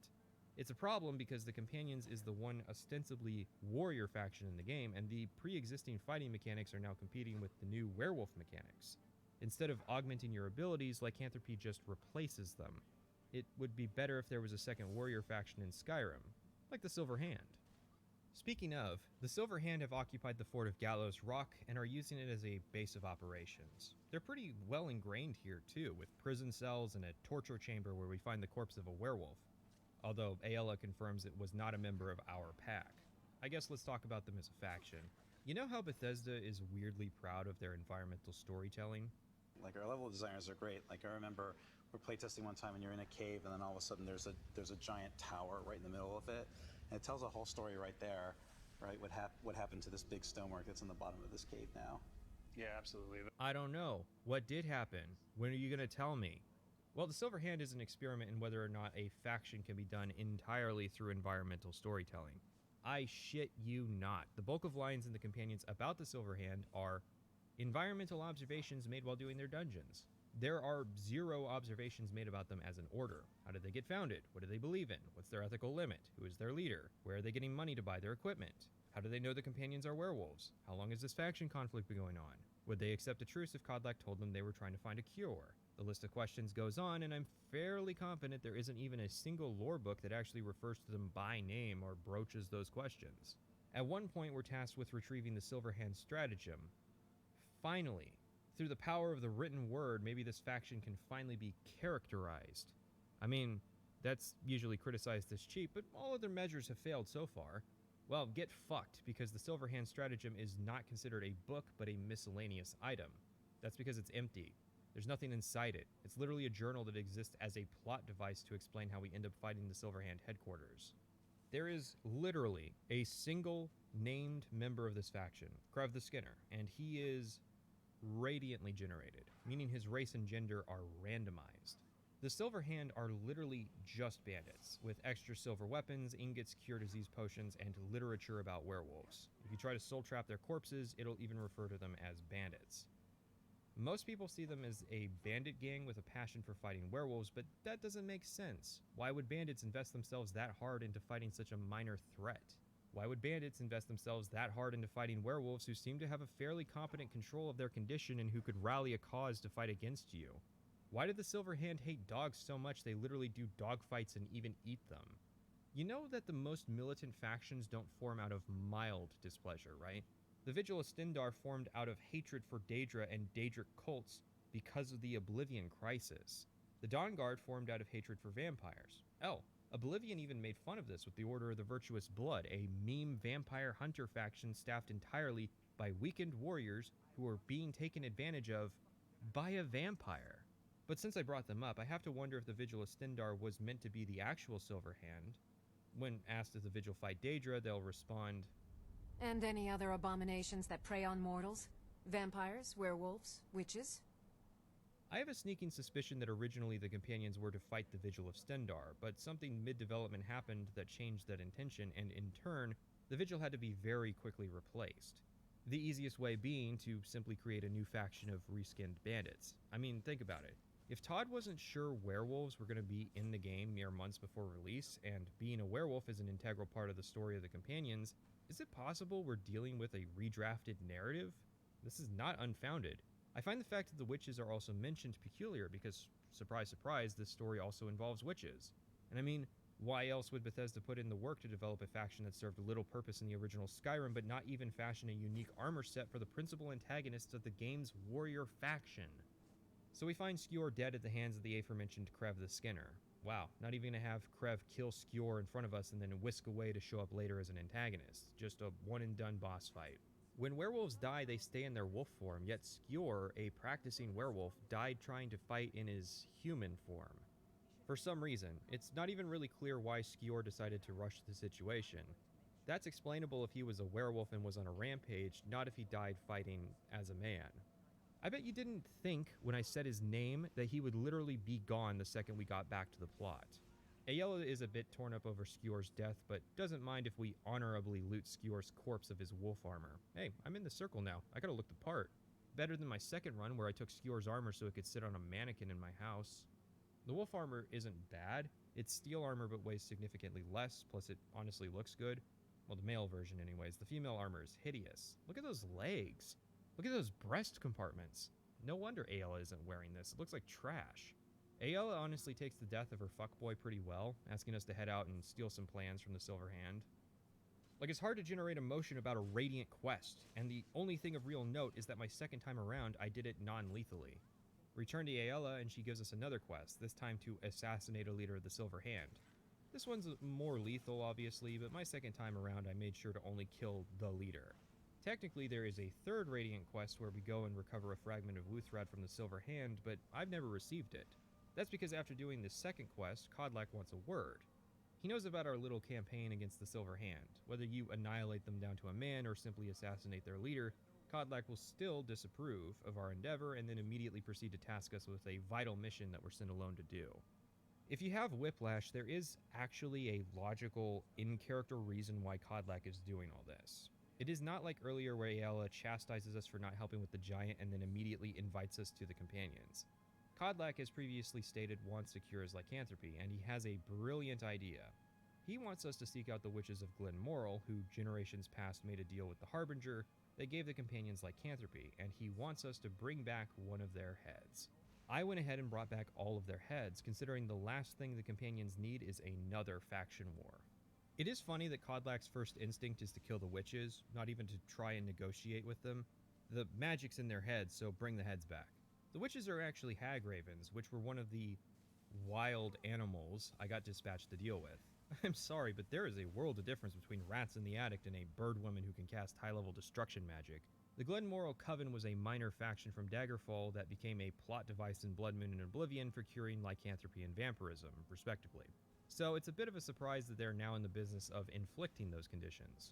It's a problem because the Companions is the one ostensibly warrior faction in the game, and the pre-existing fighting mechanics are now competing with the new werewolf mechanics. Instead of augmenting your abilities, lycanthropy just replaces them. It would be better if there was a second warrior faction in Skyrim, like the Silver Hand. Speaking of, the Silver Hand have occupied the fort of Gallows Rock and are using it as a base of operations. They're pretty well ingrained here too, with prison cells and a torture chamber where we find the corpse of a werewolf. Although Aella confirms it was not a member of our pack. I guess let's talk about them as a faction. You know how Bethesda is weirdly proud of their environmental storytelling? Like, our level designers are great. Like, I remember we're playtesting one time and you're in a cave, and then all of a sudden there's a giant tower right in the middle of it. And it tells a whole story right there, right? What happened to this big stonework that's in the bottom of this cave now. Yeah, absolutely. I don't know. What did happen? When are you going to tell me? Well, the Silver Hand is an experiment in whether or not a faction can be done entirely through environmental storytelling. I shit you not. The bulk of lines in the Companions about the Silver Hand are environmental observations made while doing their dungeons. There are 0 observations made about them as an order. How did they get founded? What do they believe in? What's their ethical limit? Who is their leader? Where are they getting money to buy their equipment? How do they know the Companions are werewolves? How long has this faction conflict been going on? Would they accept a truce if Kodlak told them they were trying to find a cure? The list of questions goes on, and I'm fairly confident there isn't even a single lore book that actually refers to them by name or broaches those questions. At one point, we're tasked with retrieving the Silver Hand stratagem. Finally, through the power of the written word, maybe this faction can finally be characterized. I mean, that's usually criticized as cheap, but all other measures have failed so far. Well, get fucked, because the Silver Hand stratagem is not considered a book, but a miscellaneous item. That's because it's empty. There's nothing inside it. It's literally a journal that exists as a plot device to explain how we end up fighting the Silver Hand headquarters. There is literally a single named member of this faction, Krev the Skinner, and he is radiantly generated, meaning his race and gender are randomized. The Silver Hand are literally just bandits, with extra silver weapons, ingots, cure disease potions, and literature about werewolves. If you try to soul trap their corpses, it'll even refer to them as bandits. Most people see them as a bandit gang with a passion for fighting werewolves, but that doesn't make sense. Why would bandits invest themselves that hard into fighting such a minor threat? Why would bandits invest themselves that hard into fighting werewolves who seem to have a fairly competent control of their condition and who could rally a cause to fight against you? Why did the Silver Hand hate dogs so much they literally do dog fights and even eat them? You know that the most militant factions don't form out of mild displeasure, right? The Vigil of Stendarr formed out of hatred for Daedra and Daedric cults because of the Oblivion Crisis. The Dawn Guard formed out of hatred for vampires. Oh, Oblivion even made fun of this with the Order of the Virtuous Blood, a meme vampire hunter faction staffed entirely by weakened warriors who were being taken advantage of by a vampire. But since I brought them up, I have to wonder if the Vigil of Stendarr was meant to be the actual Silver Hand. When asked if the Vigil fight Daedra, they'll respond, And any other abominations that prey on mortals? Vampires, werewolves, witches? I have a sneaking suspicion that originally the companions were to fight the Vigil of Stendarr, but something mid-development happened that changed that intention, and in turn, the Vigil had to be very quickly replaced. The easiest way being to simply create a new faction of reskinned bandits. I mean, think about it. If Todd wasn't sure werewolves were going to be in the game mere months before release, and being a werewolf is an integral part of the story of the companions, is it possible we're dealing with a redrafted narrative? This is not unfounded. I find the fact that the witches are also mentioned peculiar because, surprise surprise, this story also involves witches. And I mean, why else would Bethesda put in the work to develop a faction that served little purpose in the original Skyrim but not even fashion a unique armor set for the principal antagonists of the game's warrior faction? So we find Skjor dead at the hands of the aforementioned Krev the Skinner. Wow, not even gonna have Krev kill Skjor in front of us and then whisk away to show up later as an antagonist. Just a one-and-done boss fight. When werewolves die, they stay in their wolf form, yet Skjor, a practicing werewolf, died trying to fight in his human form. For some reason, it's not even really clear why Skjor decided to rush the situation. That's explainable if he was a werewolf and was on a rampage, not if he died fighting as a man. I bet you didn't think, when I said his name, that he would literally be gone the second we got back to the plot. Aela is a bit torn up over Skjor's death, but doesn't mind if we honorably loot Skjor's corpse of his wolf armor. Hey, I'm in the circle now. I gotta look the part. Better than my second run where I took Skjor's armor so it could sit on a mannequin in my house. The wolf armor isn't bad. It's steel armor but weighs significantly less, plus it honestly looks good. Well, the male version anyways. The female armor is hideous. Look at those legs. Look at those breast compartments. No wonder Aela isn't wearing this. It looks like trash. Aela honestly takes the death of her fuckboy pretty well, asking us to head out and steal some plans from the Silver Hand. Like, it's hard to generate emotion about a Radiant quest, and the only thing of real note is that my second time around, I did it non-lethally. Return to Aela, and she gives us another quest, this time to assassinate a leader of the Silver Hand. This one's more lethal, obviously, but my second time around, I made sure to only kill the leader. Technically, there is a third Radiant quest where we go and recover a fragment of Luthrad from the Silver Hand, but I've never received it. That's because after doing the second quest, Kodlak wants a word. He knows about our little campaign against the Silver Hand. Whether you annihilate them down to a man or simply assassinate their leader, Kodlak will still disapprove of our endeavor and then immediately proceed to task us with a vital mission that we're sent alone to do. If you have Whiplash, there is actually a logical, in-character reason why Kodlak is doing all this. It is not like earlier where Aela chastises us for not helping with the giant and then immediately invites us to the companions. Kodlak, as previously stated, wants to cure his lycanthropy, and he has a brilliant idea. He wants us to seek out the witches of Glen Moral, who generations past made a deal with the Harbinger that gave the companions lycanthropy, and he wants us to bring back one of their heads. I went ahead and brought back all of their heads, considering the last thing the companions need is another faction war. It is funny that Kodlak's first instinct is to kill the witches, not even to try and negotiate with them. The magic's in their heads, so bring the heads back. The witches are actually hag ravens, which were one of the wild animals I got dispatched to deal with. I'm sorry, but there is a world of difference between rats in the attic and a bird woman who can cast high-level destruction magic. The Glen Moral Coven was a minor faction from Daggerfall that became a plot device in Blood Moon and Oblivion for curing lycanthropy and vampirism, respectively. So it's a bit of a surprise that they're now in the business of inflicting those conditions.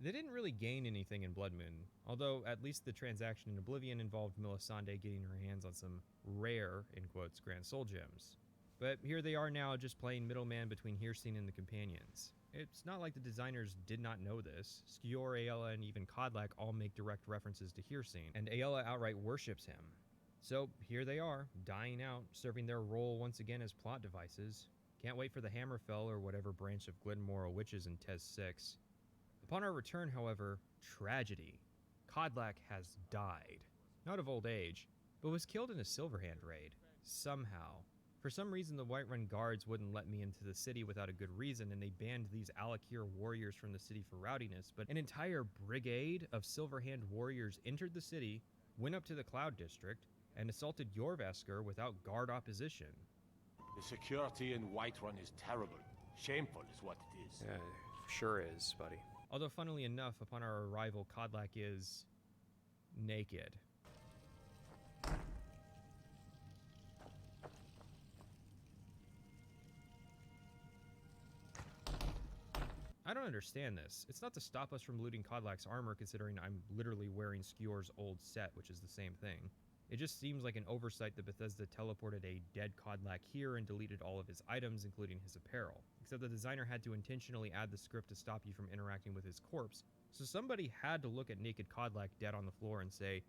They didn't really gain anything in Blood Moon, although at least the transaction in Oblivion involved Melisande getting her hands on some rare, in quotes, Grand Soul Gems. But here they are now, just playing middleman between Hircine and the Companions. It's not like the designers did not know this. Skior, Aella, and even Kodlak all make direct references to Hircine, and Aella outright worships him. So here they are, dying out, serving their role once again as plot devices. Can't wait for the Hammerfell or whatever branch of Glenmoral witches in Tez 6. Upon our return, however, tragedy. Kodlak has died. Not of old age, but was killed in a Silverhand raid. Somehow. For some reason, the Whiterun guards wouldn't let me into the city without a good reason, and they banned these Alakir warriors from the city for rowdiness, but an entire brigade of Silverhand warriors entered the city, went up to the Cloud District, and assaulted Jorrvaskr without guard opposition. The security in Whiterun is terrible. Shameful is what it is. Yeah, sure is, buddy. Although, funnily enough, upon our arrival, Kodlak is naked. I don't understand this. It's not to stop us from looting Kodlak's armor, considering I'm literally wearing Skior's old set, which is the same thing. It just seems like an oversight that Bethesda teleported a dead Kodlak here and deleted all of his items, including his apparel. Except the designer had to intentionally add the script to stop you from interacting with his corpse, so somebody had to look at naked Kodlak dead on the floor and say,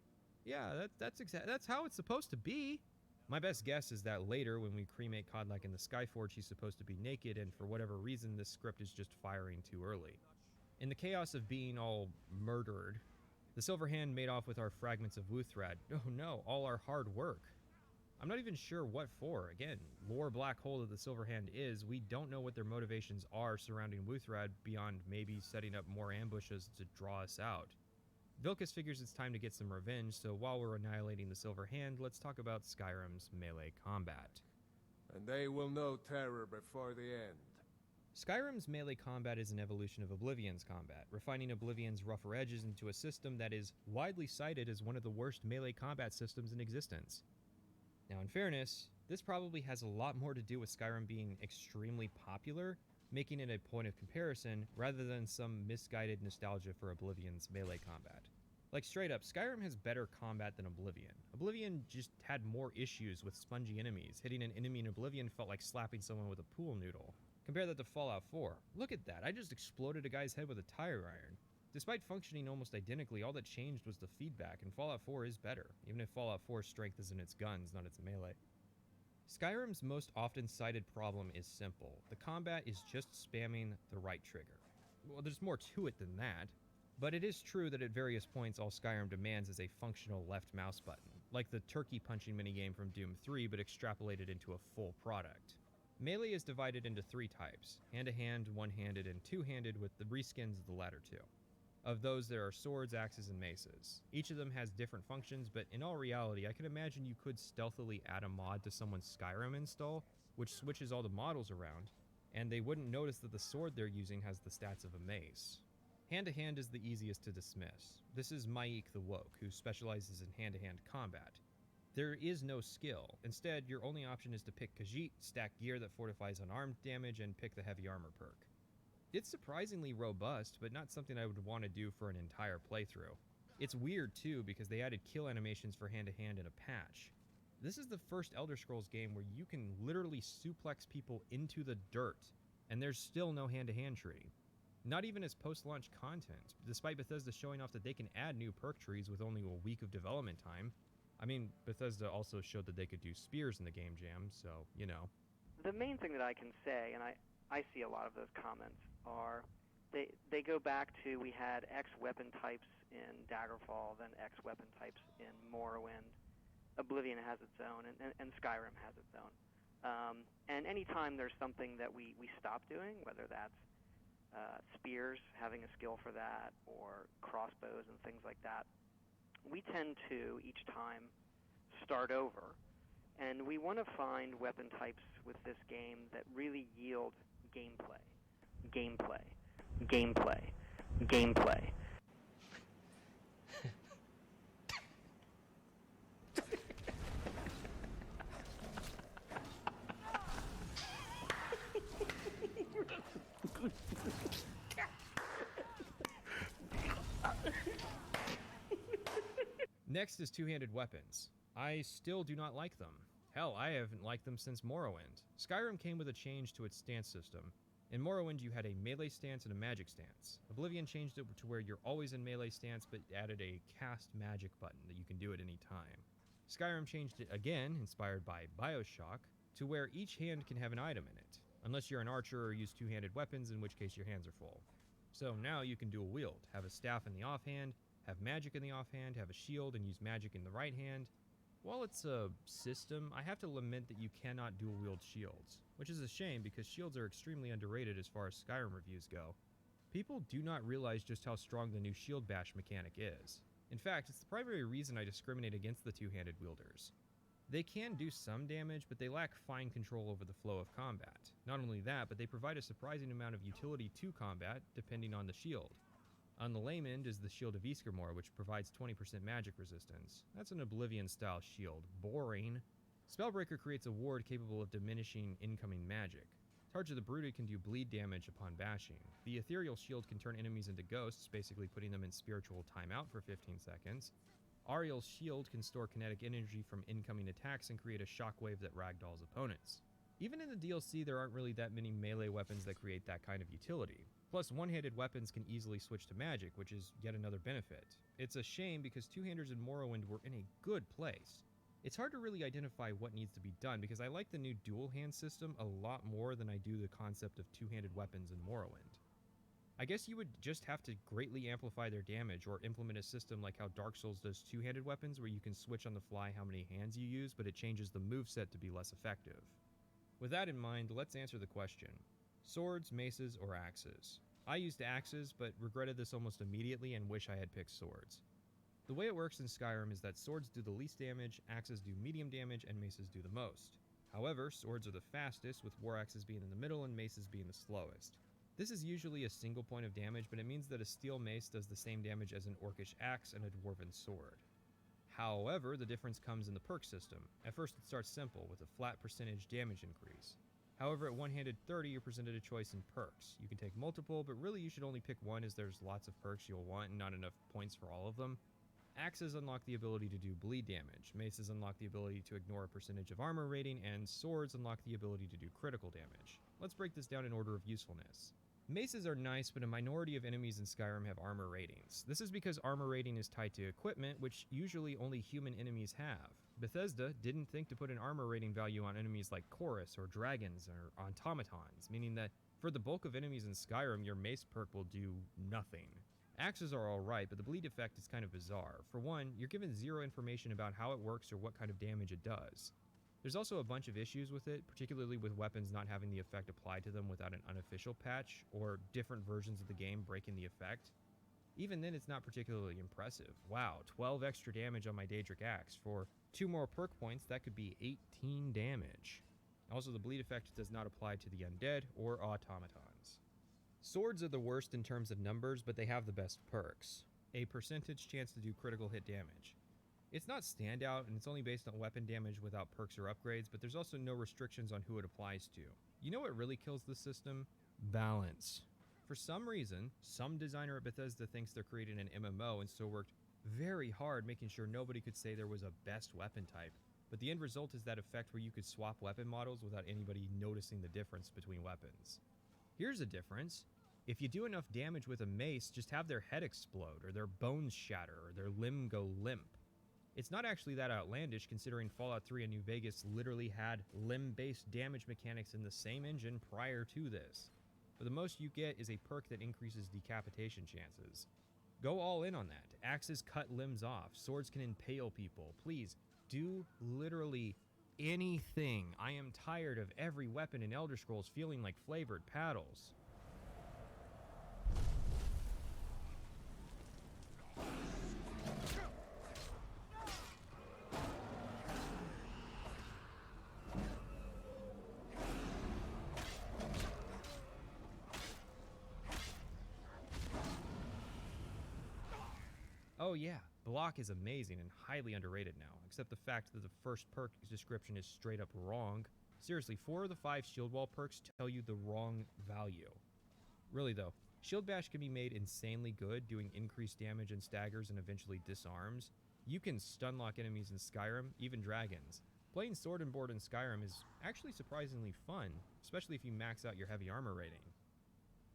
yeah, that's how it's supposed to be. My best guess is that later, when we cremate Kodlak in the Skyforge, he's supposed to be naked, and for whatever reason, this script is just firing too early. In the chaos of being all murdered, the Silverhand made off with our fragments of Wuthrad. Oh no, all our hard work. I'm not even sure what for. Again, lore black hole that the Silverhand is, we don't know what their motivations are surrounding Wuthrad beyond maybe setting up more ambushes to draw us out. Vilkas figures it's time to get some revenge, so while we're annihilating the Silverhand, let's talk about Skyrim's melee combat. And they will know terror before the end. Skyrim's melee combat is an evolution of Oblivion's combat, refining Oblivion's rougher edges into a system that is widely cited as one of the worst melee combat systems in existence. Now, in fairness, this probably has a lot more to do with Skyrim being extremely popular, making it a point of comparison rather than some misguided nostalgia for Oblivion's melee combat. Like, straight up, Skyrim has better combat than Oblivion. Oblivion just had more issues with spongy enemies. Hitting an enemy in Oblivion felt like slapping someone with a pool noodle. Compare that to Fallout 4. Look at that, I just exploded a guy's head with a tire iron. Despite functioning almost identically, all that changed was the feedback, and Fallout 4 is better, even if Fallout 4's strength is in its guns, not its melee. Skyrim's most often cited problem is simple. The combat is just spamming the right trigger. Well, there's more to it than that, but it is true that at various points all Skyrim demands is a functional left mouse button, like the turkey punching minigame from Doom 3, but extrapolated into a full product. Melee is divided into three types: hand-to-hand, one-handed, and two-handed, with the reskins of the latter two. Of those, there are swords, axes, and maces. Each of them has different functions, but in all reality, I can imagine you could stealthily add a mod to someone's Skyrim install, which switches all the models around, and they wouldn't notice that the sword they're using has the stats of a mace. Hand-to-hand is the easiest to dismiss. This is Maik the Woke, who specializes in hand-to-hand combat. There is no skill. Instead, your only option is to pick Khajiit, stack gear that fortifies unarmed damage, and pick the heavy armor perk. It's surprisingly robust, but not something I would want to do for an entire playthrough. It's weird too, because they added kill animations for hand-to-hand in a patch. This is the first Elder Scrolls game where you can literally suplex people into the dirt, and there's still no hand-to-hand tree. Not even as post-launch content, despite Bethesda showing off that they can add new perk trees with only a week of development time. I mean, Bethesda also showed that they could do spears in the game jam, so, you know. The main thing that I can say, and I see a lot of those comments, are they go back to, we had X weapon types in Daggerfall, then X weapon types in Morrowind. Oblivion has its own, and Skyrim has its own. And anytime there's something that we stop doing, whether that's spears, having a skill for that, or crossbows and things like that, we tend to, each time, start over. And we want to find weapon types with this game that really yield gameplay. Gameplay. Gameplay. Gameplay. Next is two-handed weapons. I still do not like them. Hell, I haven't liked them since Morrowind. Skyrim came with a change to its stance system. In Morrowind, you had a melee stance and a magic stance. Oblivion changed it to where you're always in melee stance, but added a cast magic button that you can do at any time. Skyrim changed it again, inspired by Bioshock, to where each hand can have an item in it, unless you're an archer or use two-handed weapons, in which case your hands are full. So now you can dual wield, have a staff in the offhand, have magic in the offhand, have a shield, and use magic in the right hand. While it's a system, I have to lament that you cannot dual wield shields, which is a shame because shields are extremely underrated as far as Skyrim reviews go. People do not realize just how strong the new shield bash mechanic is. In fact, it's the primary reason I discriminate against the two-handed wielders. They can do some damage, but they lack fine control over the flow of combat. Not only that, but they provide a surprising amount of utility to combat, depending on the shield. On the lame end is the Shield of Ysgramor, which provides 20% magic resistance. That's an Oblivion-style shield. Boring. Spellbreaker creates a ward capable of diminishing incoming magic. Targe of the Brooded can do bleed damage upon bashing. The Ethereal Shield can turn enemies into ghosts, basically putting them in spiritual timeout for 15 seconds. Ariel's Shield can store kinetic energy from incoming attacks and create a shockwave that ragdolls opponents. Even in the DLC, there aren't really that many melee weapons that create that kind of utility. Plus, one-handed weapons can easily switch to magic, which is yet another benefit. It's a shame because two-handers in Morrowind were in a good place. It's hard to really identify what needs to be done because I like the new dual-hand system a lot more than I do the concept of two-handed weapons in Morrowind. I guess you would just have to greatly amplify their damage or implement a system like how Dark Souls does two-handed weapons where you can switch on the fly how many hands you use, but it changes the moveset to be less effective. With that in mind, let's answer the question. Swords, maces, or axes? I used axes, but regretted this almost immediately and wish I had picked swords. The way it works in Skyrim is that swords do the least damage, axes do medium damage, and maces do the most. However, swords are the fastest, with war axes being in the middle and maces being the slowest. This is usually a single point of damage, but it means that a steel mace does the same damage as an orcish axe and a dwarven sword. However, the difference comes in the perk system. At first it starts simple, with a flat percentage damage increase. However, at one-handed 30, you're presented a choice in perks. You can take multiple, but really you should only pick one as there's lots of perks you'll want and not enough points for all of them. Axes unlock the ability to do bleed damage, maces unlock the ability to ignore a percentage of armor rating, and swords unlock the ability to do critical damage. Let's break this down in order of usefulness. Maces are nice, but a minority of enemies in Skyrim have armor ratings. This is because armor rating is tied to equipment, which usually only human enemies have. Bethesda didn't think to put an armor rating value on enemies like Chorus or dragons or automatons, meaning that for the bulk of enemies in Skyrim, your mace perk will do nothing. Axes are alright, but the bleed effect is kind of bizarre. For one, you're given zero information about how it works or what kind of damage it does. There's also a bunch of issues with it, particularly with weapons not having the effect applied to them without an unofficial patch, or different versions of the game breaking the effect. Even then, it's not particularly impressive. Wow, 12 extra damage on my Daedric Axe. For 2 more perk points, that could be 18 damage. Also, the bleed effect does not apply to the undead or automatons. Swords are the worst in terms of numbers, but they have the best perks. A percentage chance to do critical hit damage. It's not standout, and it's only based on weapon damage without perks or upgrades, but there's also no restrictions on who it applies to. You know what really kills this system? Balance. For some reason, some designer at Bethesda thinks they're creating an MMO and so worked very hard making sure nobody could say there was a best weapon type, but the end result is that effect where you could swap weapon models without anybody noticing the difference between weapons. Here's a difference. If you do enough damage with a mace, just have their head explode, or their bones shatter, or their limb go limp. It's not actually that outlandish considering Fallout 3 and New Vegas literally had limb-based damage mechanics in the same engine prior to this. But the most you get is a perk that increases decapitation chances. Go all in on that. Axes cut limbs off. Swords can impale people. Please, do literally anything. I am tired of every weapon in Elder Scrolls feeling like flavored paddles. Oh yeah, block is amazing and highly underrated now, except the fact that the first perk description is straight up wrong. Seriously, 4 of the 5 shield wall perks tell you the wrong value. Really though, shield bash can be made insanely good, doing increased damage and staggers and eventually disarms. You can stun lock enemies in Skyrim, even dragons. Playing Sword and Board in Skyrim is actually surprisingly fun, especially if you max out your heavy armor rating.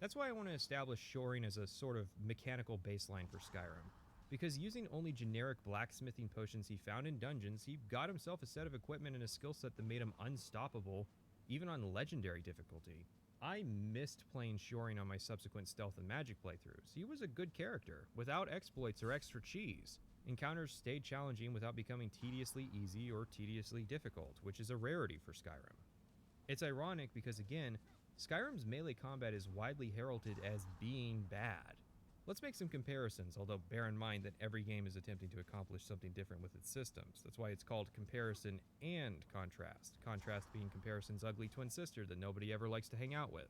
That's why I want to establish shoring as a sort of mechanical baseline for Skyrim. Because using only generic blacksmithing potions he found in dungeons, he got himself a set of equipment and a skill set that made him unstoppable, even on legendary difficulty. I missed playing shoring on my subsequent stealth and magic playthroughs. He was a good character, without exploits or extra cheese. Encounters stayed challenging without becoming tediously easy or tediously difficult, which is a rarity for Skyrim. It's ironic because, again, Skyrim's melee combat is widely heralded as being bad. Let's make some comparisons, although bear in mind that every game is attempting to accomplish something different with its systems. That's why it's called comparison and contrast. Contrast being comparison's ugly twin sister that nobody ever likes to hang out with.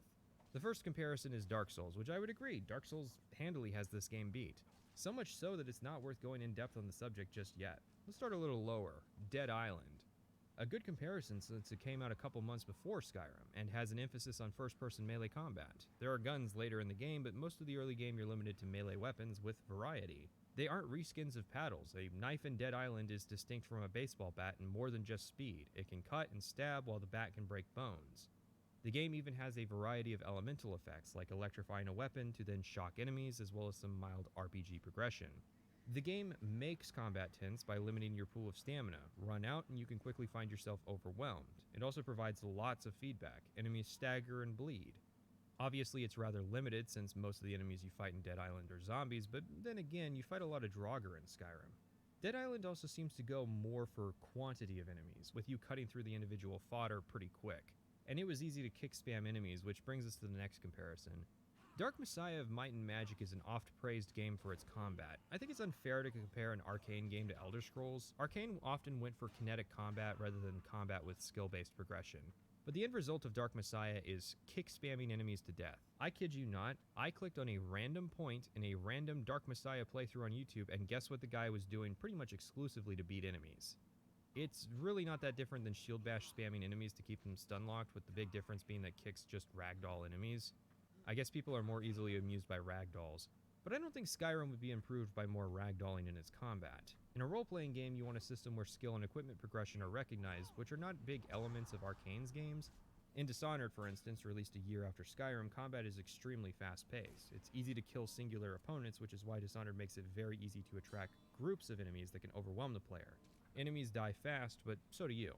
The first comparison is Dark Souls, which I would agree, Dark Souls handily has this game beat. So much so that it's not worth going in depth on the subject just yet. Let's start a little lower. Dead Island. A good comparison since it came out a couple months before Skyrim, and has an emphasis on first-person melee combat. There are guns later in the game, but most of the early game you're limited to melee weapons with variety. They aren't reskins of paddles. A knife in Dead Island is distinct from a baseball bat in more than just speed. It can cut and stab while the bat can break bones. The game even has a variety of elemental effects, like electrifying a weapon to then shock enemies, as well as some mild RPG progression. The game makes combat tense by limiting your pool of stamina. Run out and you can quickly find yourself overwhelmed. It also provides lots of feedback. Enemies stagger and bleed. Obviously it's rather limited since most of the enemies you fight in Dead Island are zombies, but then again, you fight a lot of Draugr in Skyrim. Dead Island also seems to go more for quantity of enemies, with you cutting through the individual fodder pretty quick. And it was easy to kick spam enemies, which brings us to the next comparison. Dark Messiah of Might and Magic is an oft-praised game for its combat. I think it's unfair to compare an Arcane game to Elder Scrolls. Arcane often went for kinetic combat rather than combat with skill-based progression. But the end result of Dark Messiah is kick-spamming enemies to death. I kid you not, I clicked on a random point in a random Dark Messiah playthrough on YouTube, and guess what the guy was doing pretty much exclusively to beat enemies. It's really not that different than shield bash spamming enemies to keep them stun locked, with the big difference being that kicks just ragdoll enemies. I guess people are more easily amused by ragdolls, but I don't think Skyrim would be improved by more ragdolling in its combat. In a role-playing game, you want a system where skill and equipment progression are recognized, which are not big elements of Arcane's games. In Dishonored, for instance, released a year after Skyrim, combat is extremely fast-paced. It's easy to kill singular opponents, which is why Dishonored makes it very easy to attract groups of enemies that can overwhelm the player. Enemies die fast, but so do you.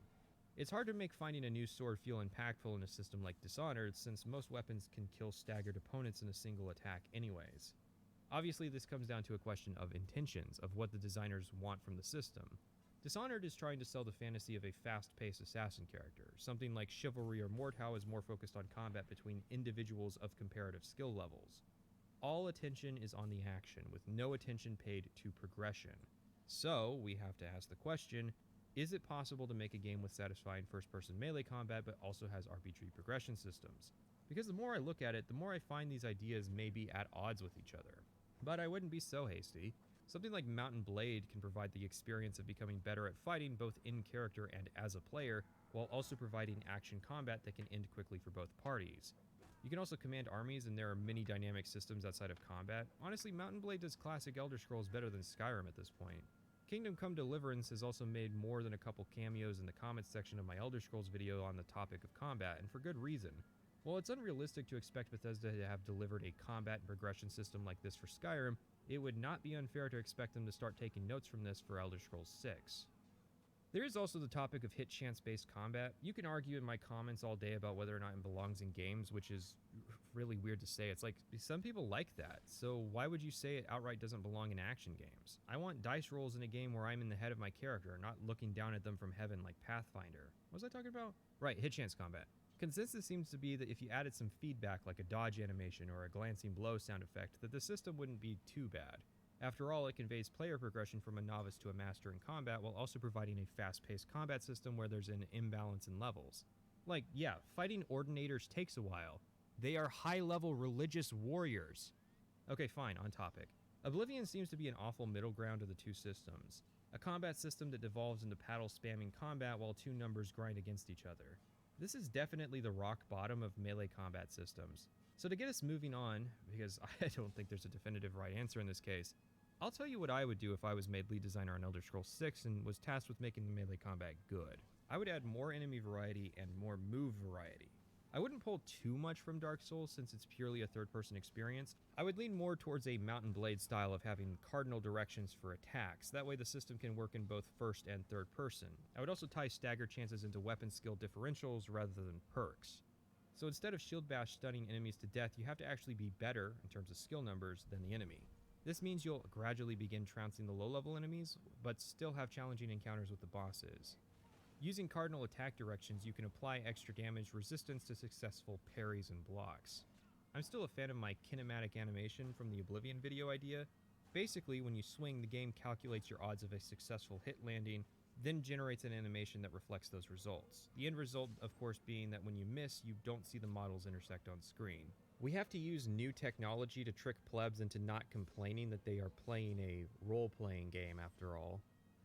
It's hard to make finding a new sword feel impactful in a system like Dishonored, since most weapons can kill staggered opponents in a single attack anyways. Obviously, this comes down to a question of intentions, of what the designers want from the system. Dishonored is trying to sell the fantasy of a fast-paced assassin character. Something like Chivalry or Mordhau is more focused on combat between individuals of comparative skill levels. All attention is on the action, with no attention paid to progression. So, we have to ask the question, is it possible to make a game with satisfying first-person melee combat but also has RPG progression systems? Because the more I look at it, the more I find these ideas may be at odds with each other. But I wouldn't be so hasty. Something like Mountain Blade can provide the experience of becoming better at fighting both in character and as a player, while also providing action combat that can end quickly for both parties. You can also command armies, and there are many dynamic systems outside of combat. Honestly, Mountain Blade does classic Elder Scrolls better than Skyrim at this point. Kingdom Come Deliverance has also made more than a couple cameos in the comments section of my Elder Scrolls video on the topic of combat, and for good reason. While it's unrealistic to expect Bethesda to have delivered a combat and progression system like this for Skyrim, it would not be unfair to expect them to start taking notes from this for Elder Scrolls 6. There is also the topic of hit chance-based combat. You can argue in my comments all day about whether or not it belongs in games, which is really weird to say. It's like, some people like that, so why would you say it outright doesn't belong in action games? I want dice rolls in a game where I'm in the head of my character, not looking down at them from heaven like Pathfinder. What was I talking about? Right, hit chance combat. Consensus seems to be that if you added some feedback like a dodge animation or a glancing blow sound effect, that the system wouldn't be too bad. After all, it conveys player progression from a novice to a master in combat while also providing a fast-paced combat system where there's an imbalance in levels. Like, yeah, fighting Ordinators takes a while. They are high-level religious warriors. Okay, fine, on topic. Oblivion seems to be an awful middle ground of the two systems. A combat system that devolves into paddle-spamming combat while two numbers grind against each other. This is definitely the rock bottom of melee combat systems. So to get us moving on, because I don't think there's a definitive right answer in this case, I'll tell you what I would do if I was made lead designer on Elder Scrolls 6 and was tasked with making the melee combat good. I would add more enemy variety and more move variety. I wouldn't pull too much from Dark Souls since it's purely a third-person experience. I would lean more towards a Mount and Blade style of having cardinal directions for attacks. That way the system can work in both first and third person. I would also tie stagger chances into weapon skill differentials rather than perks. So instead of shield bash stunning enemies to death, you have to actually be better, in terms of skill numbers, than the enemy. This means you'll gradually begin trouncing the low-level enemies, but still have challenging encounters with the bosses. Using cardinal attack directions, you can apply extra damage resistance to successful parries and blocks. I'm still a fan of my kinematic animation from the Oblivion video idea. Basically, when you swing, the game calculates your odds of a successful hit landing, then generates an animation that reflects those results. The end result, of course, being that when you miss, you don't see the models intersect on screen. We have to use new technology to trick plebs into not complaining that they are playing a role-playing game after all.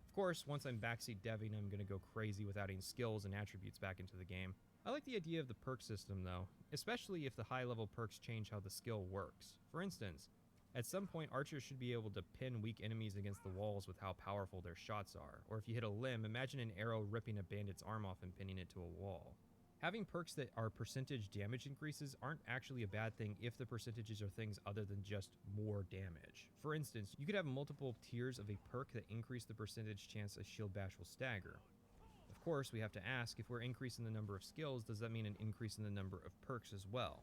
Of course, once I'm backseat deving, I'm going to go crazy with adding skills and attributes back into the game. I like the idea of the perk system though, especially if the high-level perks change how the skill works. For instance, at some point archers should be able to pin weak enemies against the walls with how powerful their shots are, or if you hit a limb, imagine an arrow ripping a bandit's arm off and pinning it to a wall. Having perks that are percentage damage increases aren't actually a bad thing if the percentages are things other than just more damage. For instance, you could have multiple tiers of a perk that increase the percentage chance a shield bash will stagger. Of course, we have to ask, if we're increasing the number of skills, does that mean an increase in the number of perks as well?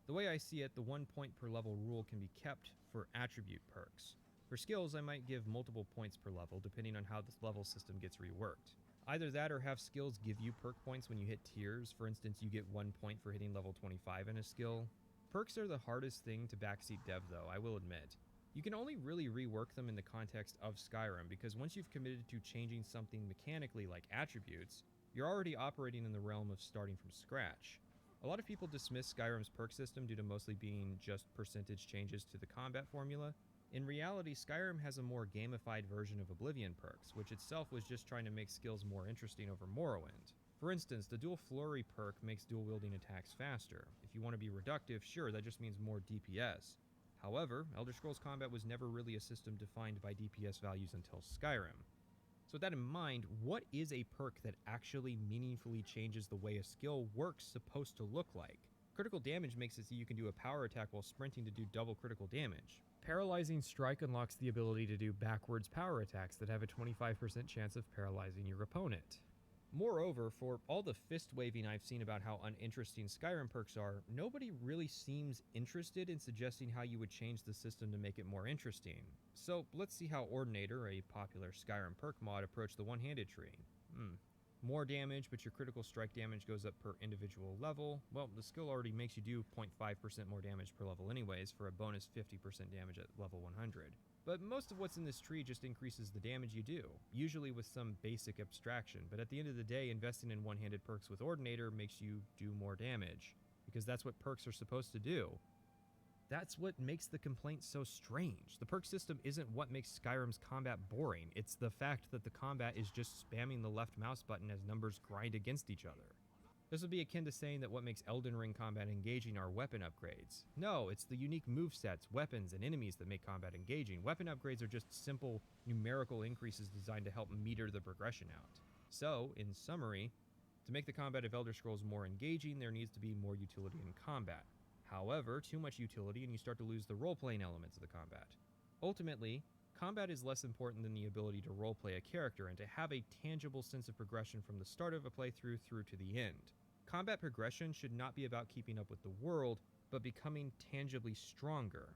The way I see it, the 1 point per level rule can be kept for attribute perks. For skills, I might give multiple points per level, depending on how this level system gets reworked. Either that or have skills give you perk points when you hit tiers. For instance, you get 1 point for hitting level 25 in a skill. Perks are the hardest thing to backseat dev though, I will admit. You can only really rework them in the context of Skyrim, because once you've committed to changing something mechanically like attributes, you're already operating in the realm of starting from scratch. A lot of people dismiss Skyrim's perk system due to mostly being just percentage changes to the combat formula. In reality, Skyrim has a more gamified version of Oblivion perks, which itself was just trying to make skills more interesting over Morrowind. For instance, the dual flurry perk makes dual wielding attacks faster. If you want to be reductive, sure, that just means more DPS. However, Elder Scrolls Combat was never really a system defined by DPS values until Skyrim. So with that in mind, what is a perk that actually meaningfully changes the way a skill works supposed to look like? Critical damage makes it so you can do a power attack while sprinting to do double critical damage. Paralyzing Strike unlocks the ability to do backwards power attacks that have a 25% chance of paralyzing your opponent. Moreover, for all the fist waving I've seen about how uninteresting Skyrim perks are, nobody really seems interested in suggesting how you would change the system to make it more interesting. So let's see how Ordinator, a popular Skyrim perk mod, approached the one-handed tree. More damage, but your critical strike damage goes up per individual level. Well, the skill already makes you do 0.5% more damage per level anyways, for a bonus 50% damage at level 100. But most of what's in this tree just increases the damage you do, usually with some basic abstraction, but at the end of the day, investing in one-handed perks with Ordinator makes you do more damage, because that's what perks are supposed to do. That's what makes the complaint so strange. The perk system isn't what makes Skyrim's combat boring, it's the fact that the combat is just spamming the left mouse button as numbers grind against each other. This would be akin to saying that what makes Elden Ring combat engaging are weapon upgrades. No, it's the unique movesets, weapons, and enemies that make combat engaging. Weapon upgrades are just simple numerical increases designed to help meter the progression out. So, in summary, to make the combat of Elder Scrolls more engaging, there needs to be more utility in combat. However, too much utility and you start to lose the role-playing elements of the combat. Ultimately, combat is less important than the ability to roleplay a character and to have a tangible sense of progression from the start of a playthrough through to the end. Combat progression should not be about keeping up with the world, but becoming tangibly stronger.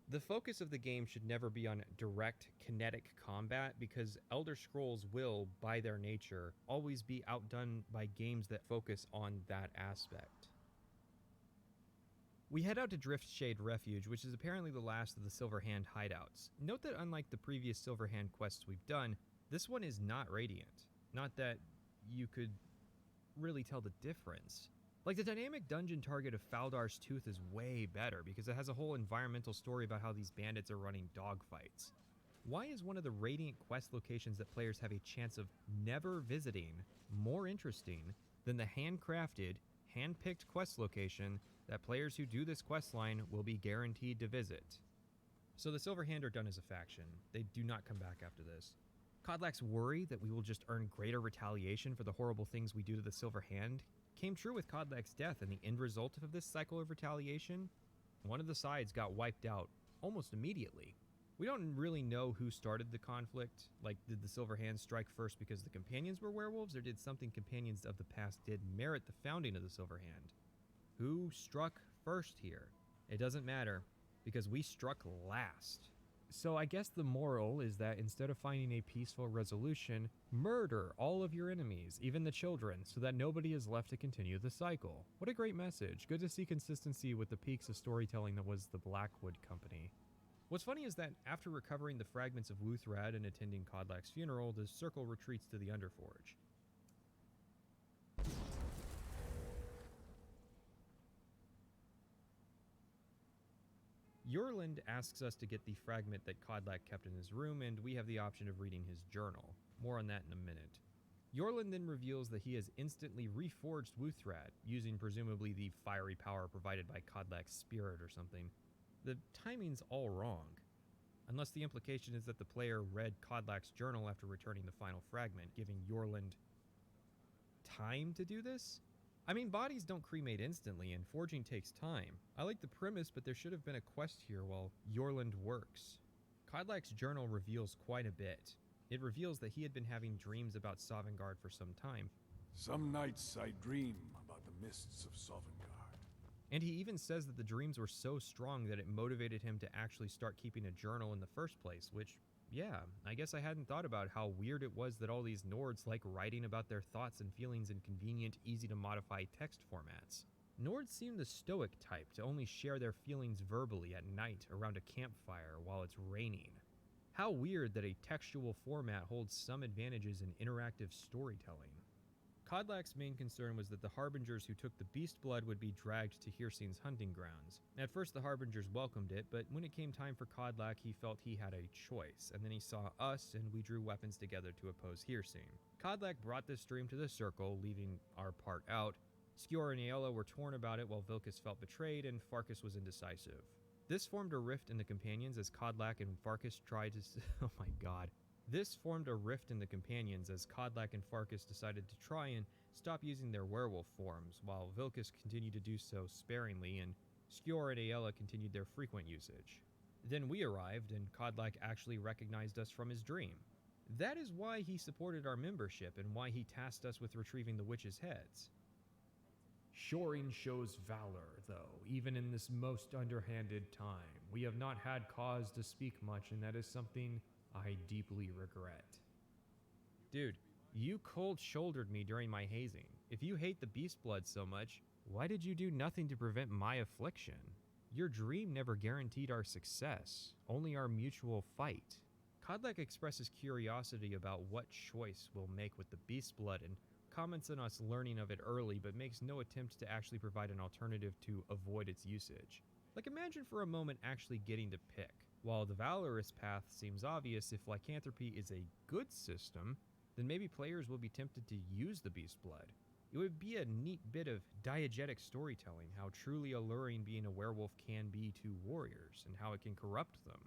The focus of the game should never be on direct, kinetic combat, because Elder Scrolls will, by their nature, always be outdone by games that focus on that aspect. We head out to Driftshade Refuge, which is apparently the last of the Silverhand hideouts. Note that unlike the previous Silverhand quests we've done, this one is not Radiant. Not that you could really tell the difference. Like, the dynamic dungeon target of Faldar's Tooth is way better, because it has a whole environmental story about how these bandits are running dogfights. Why is one of the Radiant quest locations that players have a chance of never visiting more interesting than the handcrafted, hand-picked quest location that players who do this quest line will be guaranteed to visit? So the Silver Hand are done as a faction. They do not come back after this. Kodlak's worry that we will just earn greater retaliation for the horrible things we do to the Silver Hand came true with Kodlak's death, and the end result of this cycle of retaliation, one of the sides got wiped out almost immediately. We don't really know who started the conflict. Like, did the Silver Hand strike first because the companions were werewolves, or did something companions of the past did merit the founding of the Silver Hand? Who struck first here? It doesn't matter, because we struck last. So I guess the moral is that instead of finding a peaceful resolution, murder all of your enemies, even the children, so that nobody is left to continue the cycle. What a great message. Good to see consistency with the peaks of storytelling that was the Blackwood Company. What's funny is that after recovering the fragments of Wuthrad and attending Kodlak's funeral, the circle retreats to the Underforge. Yorland asks us to get the fragment that Kodlak kept in his room, and we have the option of reading his journal. More on that in a minute. Yorland then reveals that he has instantly reforged Wuthrad, using presumably the fiery power provided by Kodlak's spirit or something. The timing's all wrong. Unless the implication is that the player read Kodlak's journal after returning the final fragment, giving Yorland time to do this? I mean, bodies don't cremate instantly, and forging takes time. I like the premise, but there should have been a quest here while Yorland works. Kodlak's journal reveals quite a bit. It reveals that he had been having dreams about Sovngarde for some time. Some nights I dream about the mists of Sovngarde. And he even says that the dreams were so strong that it motivated him to actually start keeping a journal in the first place, which, yeah, I guess I hadn't thought about how weird it was that all these Nords like writing about their thoughts and feelings in convenient, easy-to-modify text formats. Nords seem the stoic type to only share their feelings verbally at night around a campfire while it's raining. How weird that a textual format holds some advantages in interactive storytelling. Kodlak's main concern was that the Harbingers who took the Beast Blood would be dragged to Hircine's hunting grounds. At first the Harbingers welcomed it, but when it came time for Kodlak, he felt he had a choice, and then he saw us and we drew weapons together to oppose Hircine. Kodlak brought this dream to the circle, leaving our part out. Skjor and Aela were torn about it while Vilkas felt betrayed and Farkas was indecisive. This formed a rift in the companions as Kodlak and Farkas tried to oh my god. This formed a rift in the companions as Kodlak and Farkas decided to try and stop using their werewolf forms, while Vilkas continued to do so sparingly and Skjor and Aela continued their frequent usage. Then we arrived and Kodlak actually recognized us from his dream. That is why he supported our membership and why he tasked us with retrieving the witches' heads. Shoring shows valor, though, even in this most underhanded time. We have not had cause to speak much, and that is something I deeply regret. Dude, you cold-shouldered me during my hazing. If you hate the Beast Blood so much, why did you do nothing to prevent my affliction? Your dream never guaranteed our success, only our mutual fight. Kodlak expresses curiosity about what choice we'll make with the Beast Blood and comments on us learning of it early, but makes no attempt to actually provide an alternative to avoid its usage. Like, imagine for a moment actually getting to pick. While the valorous path seems obvious, if lycanthropy is a good system, then maybe players will be tempted to use the Beast Blood. It would be a neat bit of diegetic storytelling, how truly alluring being a werewolf can be to warriors, and how it can corrupt them.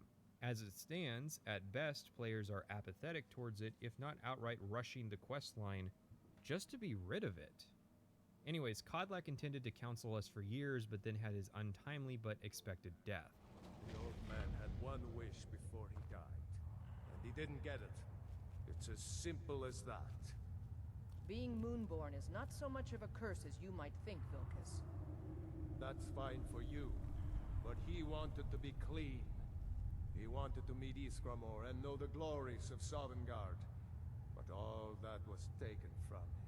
As it stands, at best, players are apathetic towards it, if not outright rushing the questline just to be rid of it. Anyways, Kodlak intended to counsel us for years, but then had his untimely but expected death. The old man had one wish before he died, and he didn't get it. It's as simple as that. Being Moonborn is not so much of a curse as you might think, Vilkas. That's fine for you, but he wanted to be clean. He wanted to meet Ysgramor and know the glories of Sovngarde, but all that was taken from him.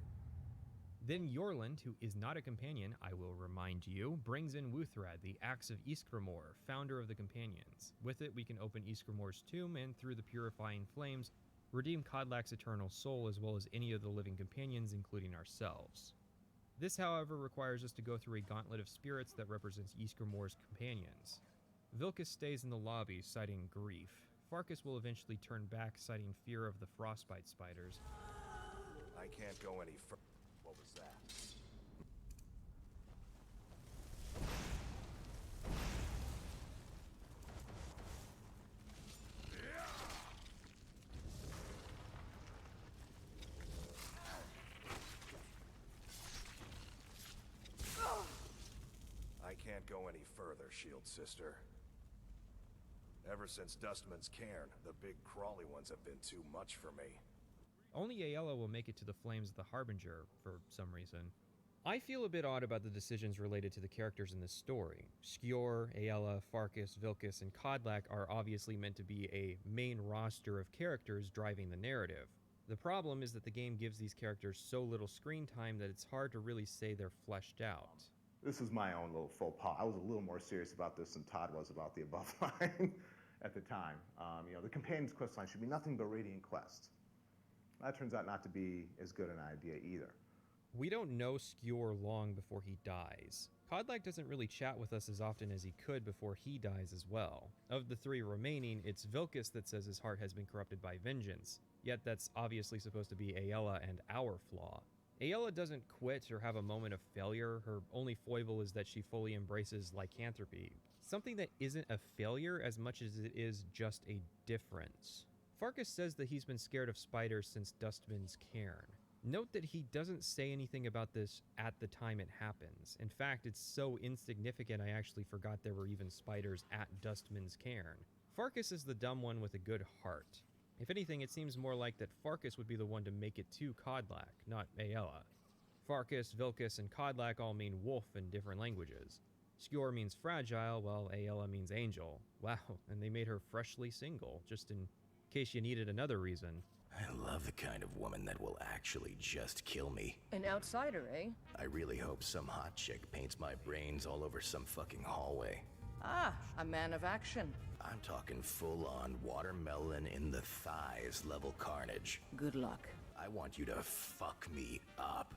Then Yorland, who is not a companion, I will remind you, brings in Wuthrad, the Axe of Ysgramor, founder of the Companions. With it, we can open Ysgramor's tomb and, through the purifying flames, redeem Kodlak's eternal soul as well as any of the living companions, including ourselves. This, however, requires us to go through a gauntlet of spirits that represents Ysgramor's companions. Vilkas stays in the lobby, citing grief. Farkas will eventually turn back, citing fear of the frostbite spiders. I can't go any further. What was that? can't go any further, Shield Sister. Ever since Dustman's cairn, the big crawly ones have been too much for me. Only Aella will make it to the flames of the Harbinger, for some reason. I feel a bit odd about the decisions related to the characters in this story. Skjor, Aella, Farkas, Vilkas, and Kodlak are obviously meant to be a main roster of characters driving the narrative. The problem is that the game gives these characters so little screen time that it's hard to really say they're fleshed out. This is my own little faux pas. I was a little more serious about this than Todd was about the above line at the time. The Companion's quest line should be nothing but Radiant Quest. That turns out not to be as good an idea either. We don't know Skjor long before he dies. Kodlak doesn't really chat with us as often as he could before he dies as well. Of the three remaining, it's Vilkas that says his heart has been corrupted by vengeance, yet that's obviously supposed to be Aella and our flaw. Aella doesn't quit or have a moment of failure. Her only foible is that she fully embraces lycanthropy, something that isn't a failure as much as it is just a difference. Farkas says that he's been scared of spiders since Dustman's cairn. Note that he doesn't say anything about this at the time it happens. In fact, it's so insignificant I actually forgot there were even spiders at Dustman's cairn. Farkas is the dumb one with a good heart. If anything, it seems more like that Farkas would be the one to make it to Kodlak, not Aella. Farkas, Vilkas, and Kodlak all mean wolf in different languages. Skjor means fragile, while Aella means angel. Wow, and they made her freshly single, just in case you needed another reason. I love the kind of woman that will actually just kill me. An outsider, eh? I really hope some hot chick paints my brains all over some fucking hallway. Ah, a man of action. I'm talking full-on watermelon in the thighs level carnage. Good luck. I want you to fuck me up.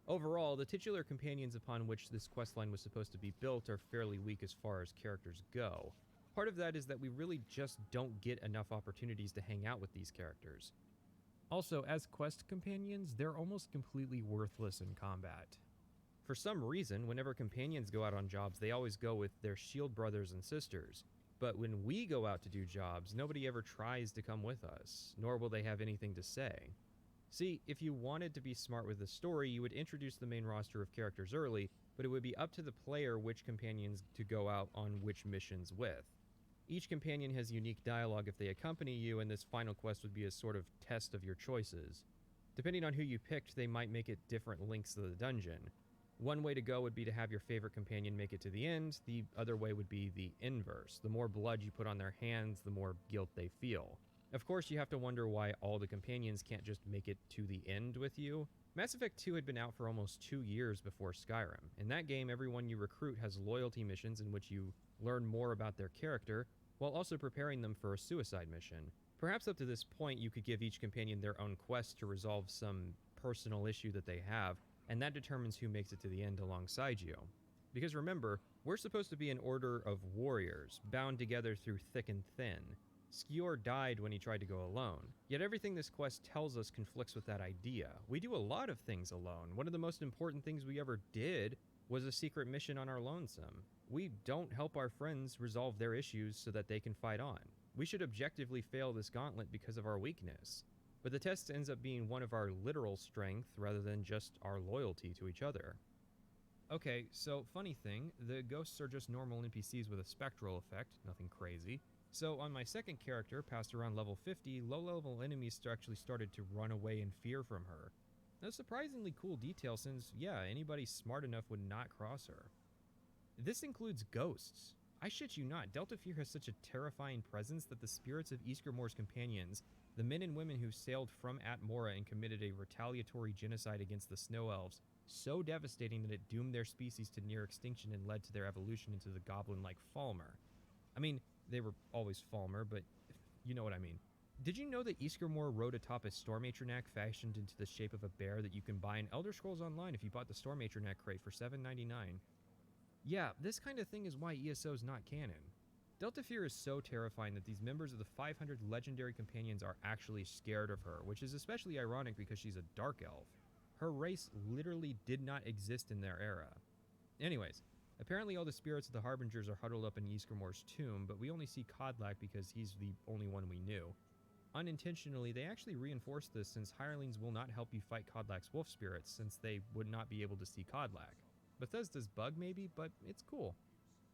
Overall, the titular companions upon which this questline was supposed to be built are fairly weak as far as characters go. Part of that is that we really just don't get enough opportunities to hang out with these characters. Also, as quest companions, they're almost completely worthless in combat. For some reason, whenever companions go out on jobs, they always go with their shield brothers and sisters. But when we go out to do jobs, nobody ever tries to come with us, nor will they have anything to say. See, if you wanted to be smart with the story, you would introduce the main roster of characters early, but it would be up to the player which companions to go out on which missions with. Each companion has unique dialogue if they accompany you, and this final quest would be a sort of test of your choices. Depending on who you picked, they might make it different lengths of the dungeon. One way to go would be to have your favorite companion make it to the end. The other way would be the inverse. The more blood you put on their hands, the more guilt they feel. Of course, you have to wonder why all the companions can't just make it to the end with you. Mass Effect 2 had been out for almost 2 years before Skyrim. In that game, everyone you recruit has loyalty missions in which you learn more about their character, while also preparing them for a suicide mission. Perhaps up to this point, you could give each companion their own quest to resolve some personal issue that they have, and that determines who makes it to the end alongside you. Because remember, we're supposed to be an order of warriors, bound together through thick and thin. Skjor died when he tried to go alone, yet everything this quest tells us conflicts with that idea. We do a lot of things alone. One of the most important things we ever did was a secret mission on our lonesome. We don't help our friends resolve their issues so that they can fight on. We should objectively fail this gauntlet because of our weakness. But the test ends up being one of our literal strength rather than just our loyalty to each other. Okay, so funny thing, the ghosts are just normal NPCs with a spectral effect, nothing crazy. So on my second character, passed around level 50, low-level enemies actually started to run away in fear from her. A surprisingly cool detail since, yeah, anybody smart enough would not cross her. This includes ghosts. I shit you not, Delta Fear has such a terrifying presence that the spirits of Ysgramor's companions, the men and women who sailed from Atmora and committed a retaliatory genocide against the Snow Elves, so devastating that it doomed their species to near extinction and led to their evolution into the goblin-like Falmer. I mean, they were always Falmer, but you know what I mean. Did you know that Ysgramor rode atop a Storm Atronak fashioned into the shape of a bear that you can buy in Elder Scrolls Online if you bought the Storm Atronak crate for $7.99? Yeah, this kind of thing is why ESO is not canon. Delta Fear is so terrifying that these members of the 500 legendary companions are actually scared of her, which is especially ironic because she's a dark elf. Her race literally did not exist in their era. Anyways, apparently all the spirits of the Harbingers are huddled up in Ysgramor's tomb, but we only see Kodlak because he's the only one we knew. Unintentionally, they actually reinforced this since hirelings will not help you fight Kodlak's wolf spirits since they would not be able to see Kodlak. Bethesda's bug maybe, but it's cool.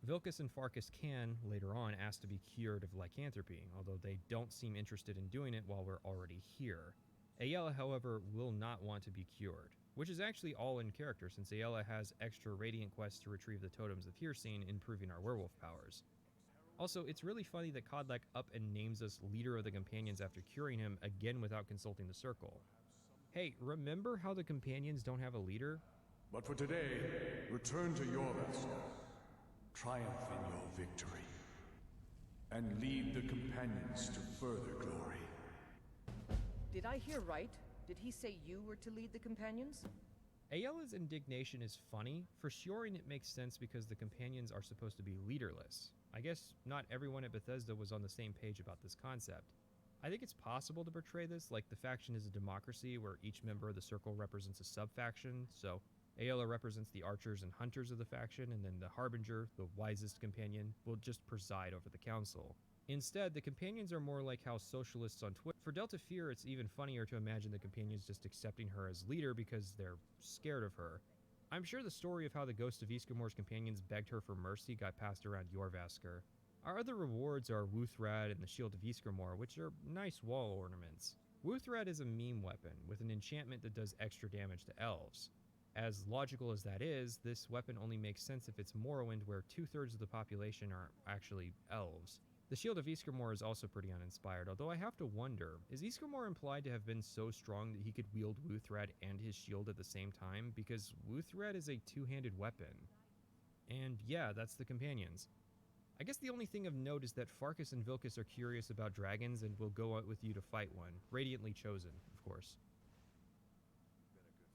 Vilcus and Farkas can, later on, ask to be cured of lycanthropy, although they don't seem interested in doing it while we're already here. Ayala, however, will not want to be cured, which is actually all in character since Ayala has extra Radiant quests to retrieve the Totems of Hearseen, improving our werewolf powers. Also, it's really funny that Kodlak up and names us leader of the companions after curing him, again without consulting the circle. Hey, remember how the companions don't have a leader? But for today, return to Yorvest, triumph in your victory, and lead the companions to further glory. Did I hear right? Did he say you were to lead the companions? Ayala's indignation is funny. For Shiorin, it makes sense because the companions are supposed to be leaderless. I guess not everyone at Bethesda was on the same page about this concept. I think it's possible to portray this like the faction is a democracy where each member of the circle represents a sub-faction, so Ayala represents the archers and hunters of the faction, and then the Harbinger, the wisest companion, will just preside over the council. Instead, the companions are more like how socialists on Twitter. For Delta Fear, it's even funnier to imagine the companions just accepting her as leader because they're scared of her. I'm sure the story of how the Ghost of Ysgramor's companions begged her for mercy got passed around Jorvaskr. Our other rewards are Wuthrad and the Shield of Ysgramor, which are nice wall ornaments. Wuthrad is a meme weapon with an enchantment that does extra damage to elves. As logical as that is, this weapon only makes sense if it's Morrowind, where 2/3 of the population are actually elves. The Shield of Ysgramor is also pretty uninspired, although I have to wonder, is Ysgramor implied to have been so strong that he could wield Wuthrad and his shield at the same time? Because Wuthrad is a two-handed weapon. And yeah, that's the companions. I guess the only thing of note is that Farkas and Vilcus are curious about dragons and will go out with you to fight one, radiantly chosen, of course.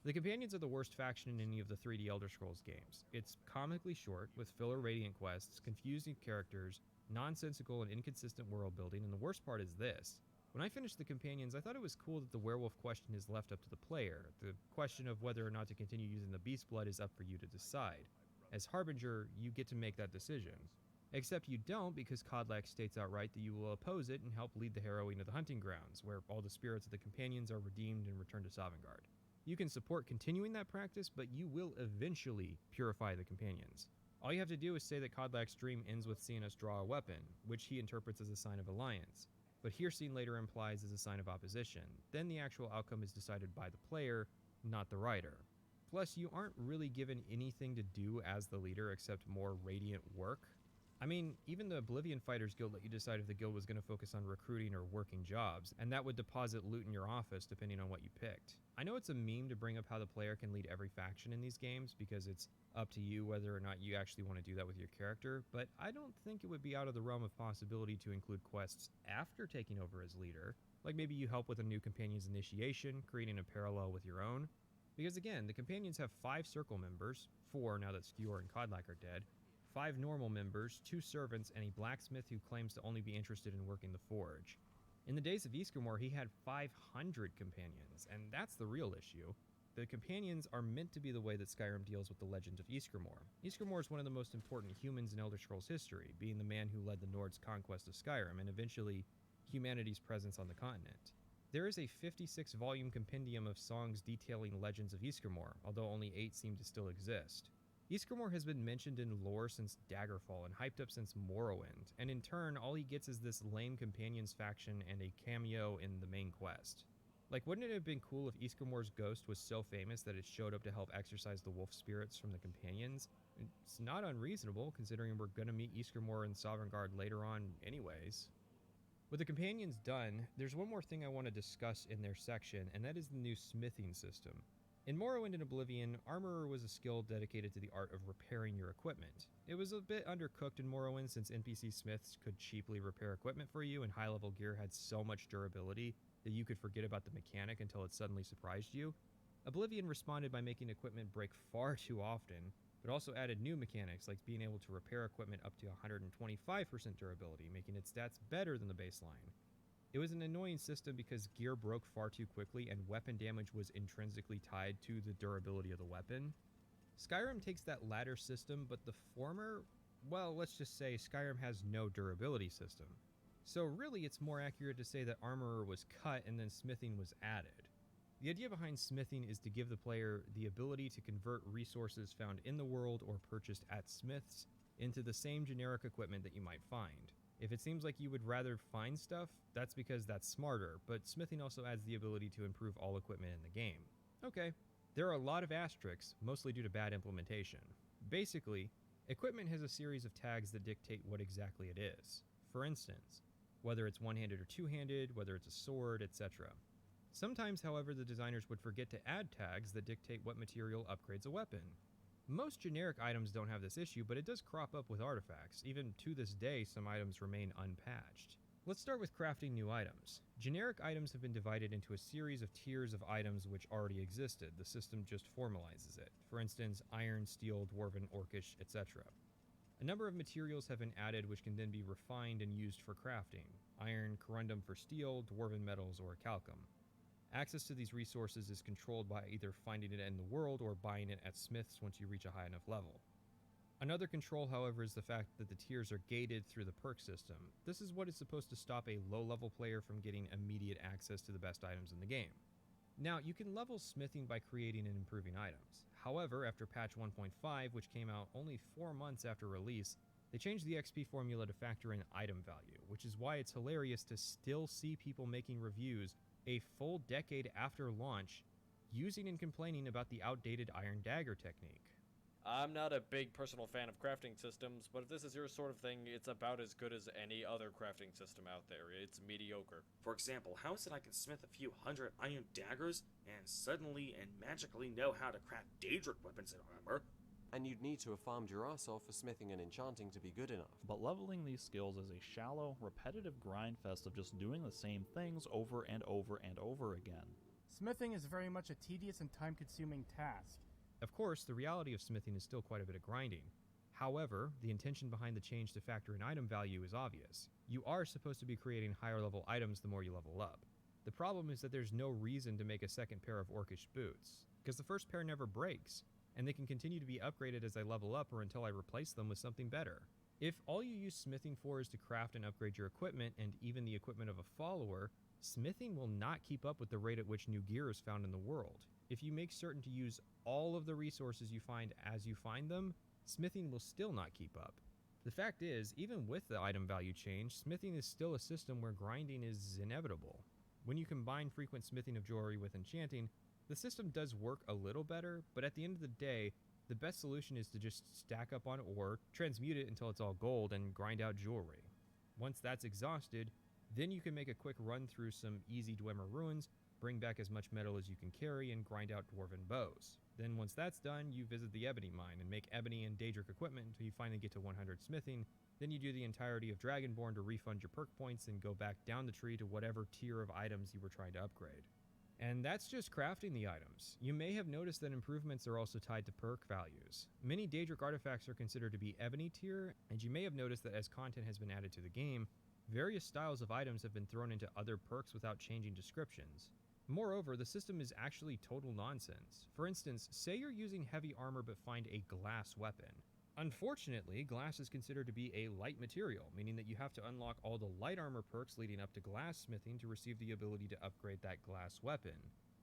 The companions are the worst faction in any of the 3D Elder Scrolls games. It's comically short, with filler Radiant quests, confusing characters, nonsensical and inconsistent world building, and the worst part is this. When I finished the companions, I thought it was cool that the werewolf question is left up to the player. The question of whether or not to continue using the beast blood is up for you to decide. As Harbinger, you get to make that decision. Except you don't, because Kodlak states outright that you will oppose it and help lead the heroine to the hunting grounds, where all the spirits of the companions are redeemed and returned to Sovngarde. You can support continuing that practice, but you will eventually purify the companions. All you have to do is say that Kodlak's dream ends with seeing us draw a weapon, which he interprets as a sign of alliance, but Hearseen later implies as a sign of opposition. Then the actual outcome is decided by the player, not the writer. Plus, you aren't really given anything to do as the leader except more Radiant work. I mean, even the Oblivion Fighters Guild let you decide if the guild was going to focus on recruiting or working jobs, and that would deposit loot in your office depending on what you picked. I know it's a meme to bring up how the player can lead every faction in these games, because it's up to you whether or not you actually want to do that with your character, but I don't think it would be out of the realm of possibility to include quests after taking over as leader. Like maybe you help with a new companion's initiation, creating a parallel with your own. Because again, the companions have 5 circle members, 4 now that Skjor and Kodlak are dead, 5 normal members, 2 servants, and a blacksmith who claims to only be interested in working the forge. In the days of Ysgramor, he had 500 companions, and that's the real issue. The companions are meant to be the way that Skyrim deals with the legend of Ysgramor. Ysgramor is one of the most important humans in Elder Scrolls history, being the man who led the Nords' conquest of Skyrim, and eventually humanity's presence on the continent. There is a 56-volume compendium of songs detailing legends of Ysgramor, although only 8 seem to still exist. Ysgramor has been mentioned in lore since Daggerfall and hyped up since Morrowind, and in turn, all he gets is this lame companions faction and a cameo in the main quest. Like, wouldn't it have been cool if Ysgramor's ghost was so famous that it showed up to help exorcise the wolf spirits from the companions? It's not unreasonable, considering we're gonna meet Ysgramor in Sovngarde later on anyways. With the companions done, there's one more thing I want to discuss in their section, and that is the new smithing system. In Morrowind and Oblivion, Armorer was a skill dedicated to the art of repairing your equipment. It was a bit undercooked in Morrowind since NPC smiths could cheaply repair equipment for you, and high-level gear had so much durability that you could forget about the mechanic until it suddenly surprised you. Oblivion responded by making equipment break far too often, but also added new mechanics like being able to repair equipment up to 125% durability, making its stats better than the baseline. It was an annoying system because gear broke far too quickly and weapon damage was intrinsically tied to the durability of the weapon. Skyrim takes that latter system, but the former, well, let's just say Skyrim has no durability system. So really it's more accurate to say that Armorer was cut and then smithing was added. The idea behind smithing is to give the player the ability to convert resources found in the world or purchased at smiths into the same generic equipment that you might find. If it seems like you would rather find stuff, that's because that's smarter, but smithing also adds the ability to improve all equipment in the game. Okay, there are a lot of asterisks, mostly due to bad implementation. Basically, equipment has a series of tags that dictate what exactly it is. For instance, whether it's one-handed or two-handed, whether it's a sword, etc. Sometimes, however, the designers would forget to add tags that dictate what material upgrades a weapon. Most generic items don't have this issue, but it does crop up with artifacts. Even to this day, some items remain unpatched. Let's start with crafting new items. Generic items have been divided into a series of tiers of items which already existed. The system just formalizes it. For instance, iron, steel, dwarven, orcish, etc. A number of materials have been added which can then be refined and used for crafting. Iron, corundum for steel, dwarven metals, or calcum. Access to these resources is controlled by either finding it in the world or buying it at smiths once you reach a high enough level. Another control, however, is the fact that the tiers are gated through the perk system. This is what is supposed to stop a low-level player from getting immediate access to the best items in the game. Now, you can level smithing by creating and improving items. However, after patch 1.5, which came out only 4 months after release, they changed the XP formula to factor in item value, which is why it's hilarious to still see people making reviews a full decade after launch using and complaining about the outdated Iron Dagger technique. I'm not a big personal fan of crafting systems, but if this is your sort of thing, it's about as good as any other crafting system out there. It's mediocre. For example, how is it I can smith a few hundred iron daggers and suddenly and magically know how to craft Daedric weapons and armor? And you'd need to have farmed your ass off for smithing and enchanting to be good enough. But leveling these skills is a shallow, repetitive grind fest of just doing the same things over and over and over again. Smithing is very much a tedious and time-consuming task. Of course, the reality of smithing is still quite a bit of grinding. However, the intention behind the change to factor in item value is obvious. You are supposed to be creating higher level items the more you level up. The problem is that there's no reason to make a second pair of orcish boots, because the first pair never breaks, and they can continue to be upgraded as I level up or until I replace them with something better. If all you use smithing for is to craft and upgrade your equipment and even the equipment of a follower, smithing will not keep up with the rate at which new gear is found in the world. If you make certain to use all of the resources you find as you find them, smithing will still not keep up. The fact is, even with the item value change, smithing is still a system where grinding is inevitable. When you combine frequent smithing of jewelry with enchanting, the system does work a little better, but at the end of the day, the best solution is to just stack up on ore, transmute it until it's all gold, and grind out jewelry. Once that's exhausted, then you can make a quick run through some easy Dwemer ruins, bring back as much metal as you can carry, and grind out dwarven bows. Then once that's done, you visit the ebony mine and make ebony and Daedric equipment until you finally get to 100 smithing. Then you do the entirety of Dragonborn to refund your perk points and go back down the tree to whatever tier of items you were trying to upgrade. And that's just crafting the items. You may have noticed that improvements are also tied to perk values. Many Daedric artifacts are considered to be ebony tier, and you may have noticed that as content has been added to the game, various styles of items have been thrown into other perks without changing descriptions. Moreover, the system is actually total nonsense. For instance, say you're using heavy armor but find a glass weapon. Unfortunately, glass is considered to be a light material, meaning that you have to unlock all the light armor perks leading up to glass smithing to receive the ability to upgrade that glass weapon.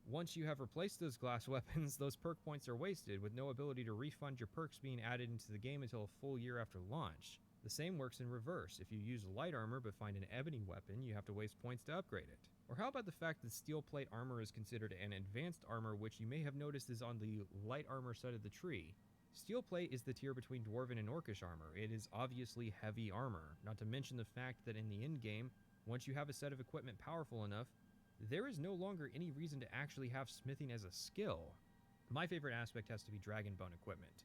Once you have replaced those glass weapons, those perk points are wasted, with no ability to refund your perks being added into the game until a full year after launch. The same works in reverse. If you use light armor but find an ebony weapon, you have to waste points to upgrade it. Or how about the fact that steel plate armor is considered an advanced armor, which you may have noticed is on the light armor side of the tree. Steel plate is the tier between dwarven and orcish armor. It is obviously heavy armor, not to mention the fact that in the end game, once you have a set of equipment powerful enough, there is no longer any reason to actually have smithing as a skill. My favorite aspect has to be dragonbone equipment.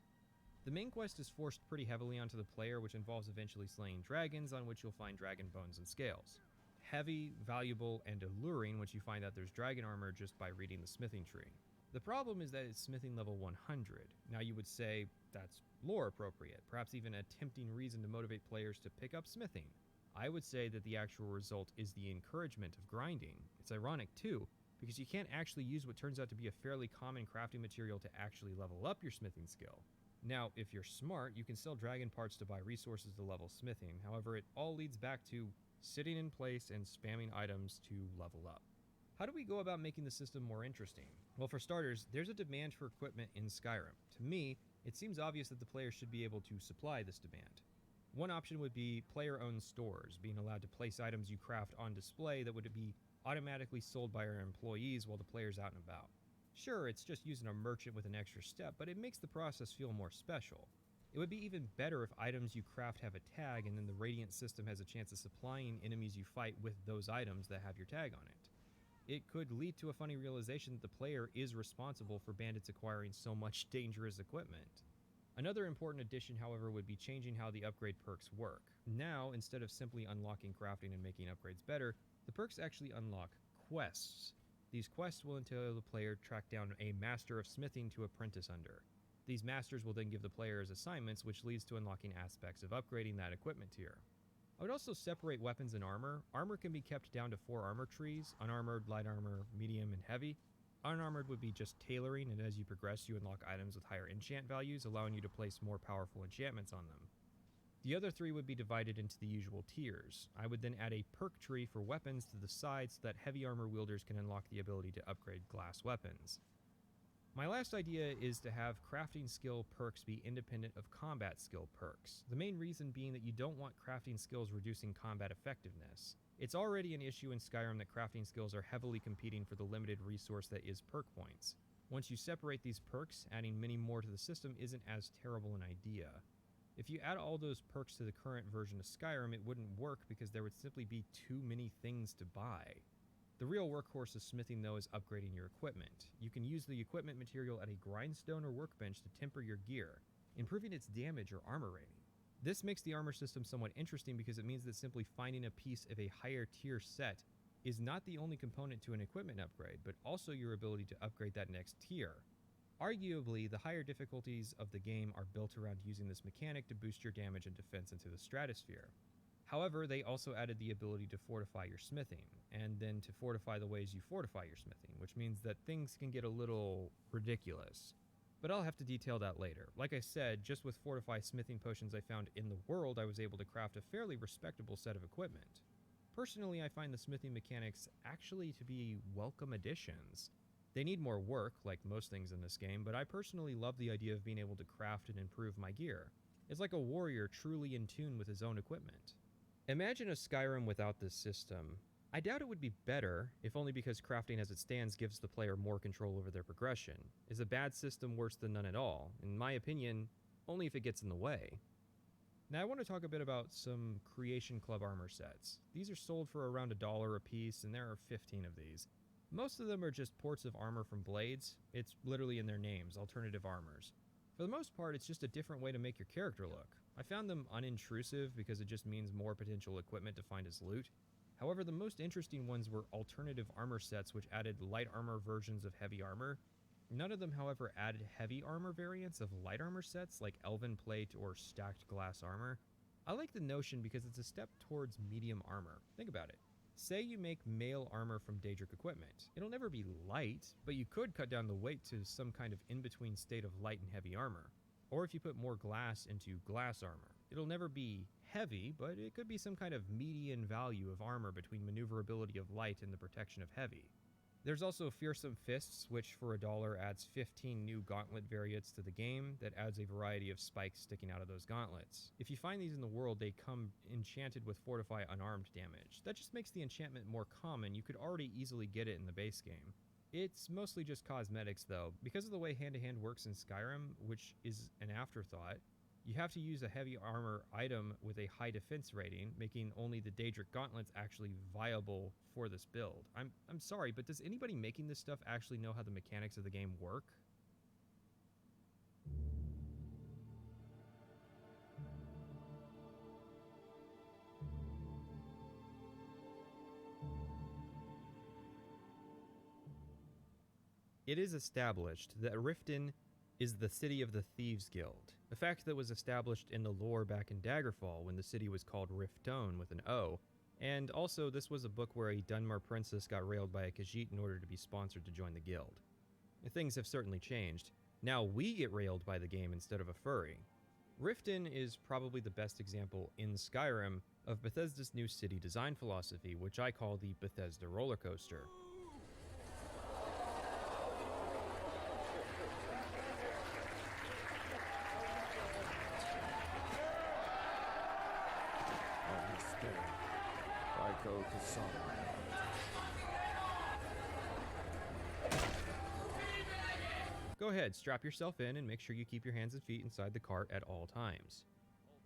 The main quest is forced pretty heavily onto the player, which involves eventually slaying dragons, on which you'll find dragon bones and scales. Heavy, valuable, and alluring once you find out there's dragon armor just by reading the smithing tree. The problem is that it's smithing level 100. Now you would say that's lore appropriate, perhaps even a tempting reason to motivate players to pick up smithing. I would say that the actual result is the encouragement of grinding. It's ironic too, because you can't actually use what turns out to be a fairly common crafting material to actually level up your smithing skill. Now, if you're smart, you can sell dragon parts to buy resources to level smithing. However, it all leads back to sitting in place and spamming items to level up. How do we go about making the system more interesting? Well, for starters, there's a demand for equipment in Skyrim. To me, it seems obvious that the player should be able to supply this demand. One option would be player-owned stores, being allowed to place items you craft on display that would be automatically sold by our employees while the player's out and about. Sure, it's just using a merchant with an extra step, but it makes the process feel more special. It would be even better if items you craft have a tag and then the Radiant system has a chance of supplying enemies you fight with those items that have your tag on it. It could lead to a funny realization that the player is responsible for bandits acquiring so much dangerous equipment. Another important addition, however, would be changing how the upgrade perks work. Now, instead of simply unlocking crafting and making upgrades better, the perks actually unlock quests. These quests will entail the player track down a master of smithing to apprentice under. These masters will then give the players assignments, which leads to unlocking aspects of upgrading that equipment tier. I would also separate weapons and armor. Armor can be kept down to 4 armor trees: unarmored, light armor, medium, and heavy. Unarmored would be just tailoring, and as you progress you unlock items with higher enchant values, allowing you to place more powerful enchantments on them. The other 3 would be divided into the usual tiers. I would then add a perk tree for weapons to the side so that heavy armor wielders can unlock the ability to upgrade glass weapons. My last idea is to have crafting skill perks be independent of combat skill perks. The main reason being that you don't want crafting skills reducing combat effectiveness. It's already an issue in Skyrim that crafting skills are heavily competing for the limited resource that is perk points. Once you separate these perks, adding many more to the system isn't as terrible an idea. If you add all those perks to the current version of Skyrim, it wouldn't work because there would simply be too many things to buy. The real workhorse of smithing, though, is upgrading your equipment. You can use the equipment material at a grindstone or workbench to temper your gear, improving its damage or armor rating. This makes the armor system somewhat interesting because it means that simply finding a piece of a higher tier set is not the only component to an equipment upgrade, but also your ability to upgrade that next tier. Arguably, the higher difficulties of the game are built around using this mechanic to boost your damage and defense into the stratosphere. However, they also added the ability to fortify your smithing, and then to fortify the ways you fortify your smithing, which means that things can get a little ridiculous. But I'll have to detail that later. Like I said, just with fortify smithing potions I found in the world, I was able to craft a fairly respectable set of equipment. Personally, I find the smithing mechanics actually to be welcome additions. They need more work, like most things in this game, but I personally love the idea of being able to craft and improve my gear. It's like a warrior truly in tune with his own equipment. Imagine a Skyrim without this system. I doubt it would be better, if only because crafting as it stands gives the player more control over their progression. Is a bad system worse than none at all? In my opinion, only if it gets in the way. Now I want to talk a bit about some Creation Club armor sets. These are sold for around $1 a piece, and there are 15 of these. Most of them are just ports of armor from blades. It's literally in their names, alternative armors. For the most part, it's just a different way to make your character look. I found them unintrusive because it just means more potential equipment to find as loot. However, the most interesting ones were alternative armor sets which added light armor versions of heavy armor. None of them, however, added heavy armor variants of light armor sets like elven plate or stacked glass armor. I like the notion because it's a step towards medium armor. Think about it. Say you make mail armor from Daedric equipment. It'll never be light, but you could cut down the weight to some kind of in-between state of light and heavy armor. Or if you put more glass into glass armor. It'll never be heavy, but it could be some kind of median value of armor between maneuverability of light and the protection of heavy. There's also Fearsome Fists, which for $1 adds 15 new gauntlet variants to the game that adds a variety of spikes sticking out of those gauntlets. If you find these in the world, they come enchanted with Fortify Unarmed damage. That just makes the enchantment more common. You could already easily get it in the base game. It's mostly just cosmetics though. Because of the way hand-to-hand works in Skyrim, which is an afterthought, you have to use a heavy armor item with a high defense rating, making only the Daedric gauntlets actually viable for this build. I'm sorry, but does anybody making this stuff actually know how the mechanics of the game work? It is established that Riften is the city of the Thieves Guild, a fact that was established in the lore back in Daggerfall when the city was called Riftone with an O, and also this was a book where a Dunmar princess got railed by a Khajiit in order to be sponsored to join the guild. Things have certainly changed. Now we get railed by the game instead of a furry. Riften is probably the best example in Skyrim of Bethesda's new city design philosophy, which I call the Bethesda roller coaster. echo to song. Go ahead, strap yourself in and make sure you keep your hands and feet inside the cart at all times.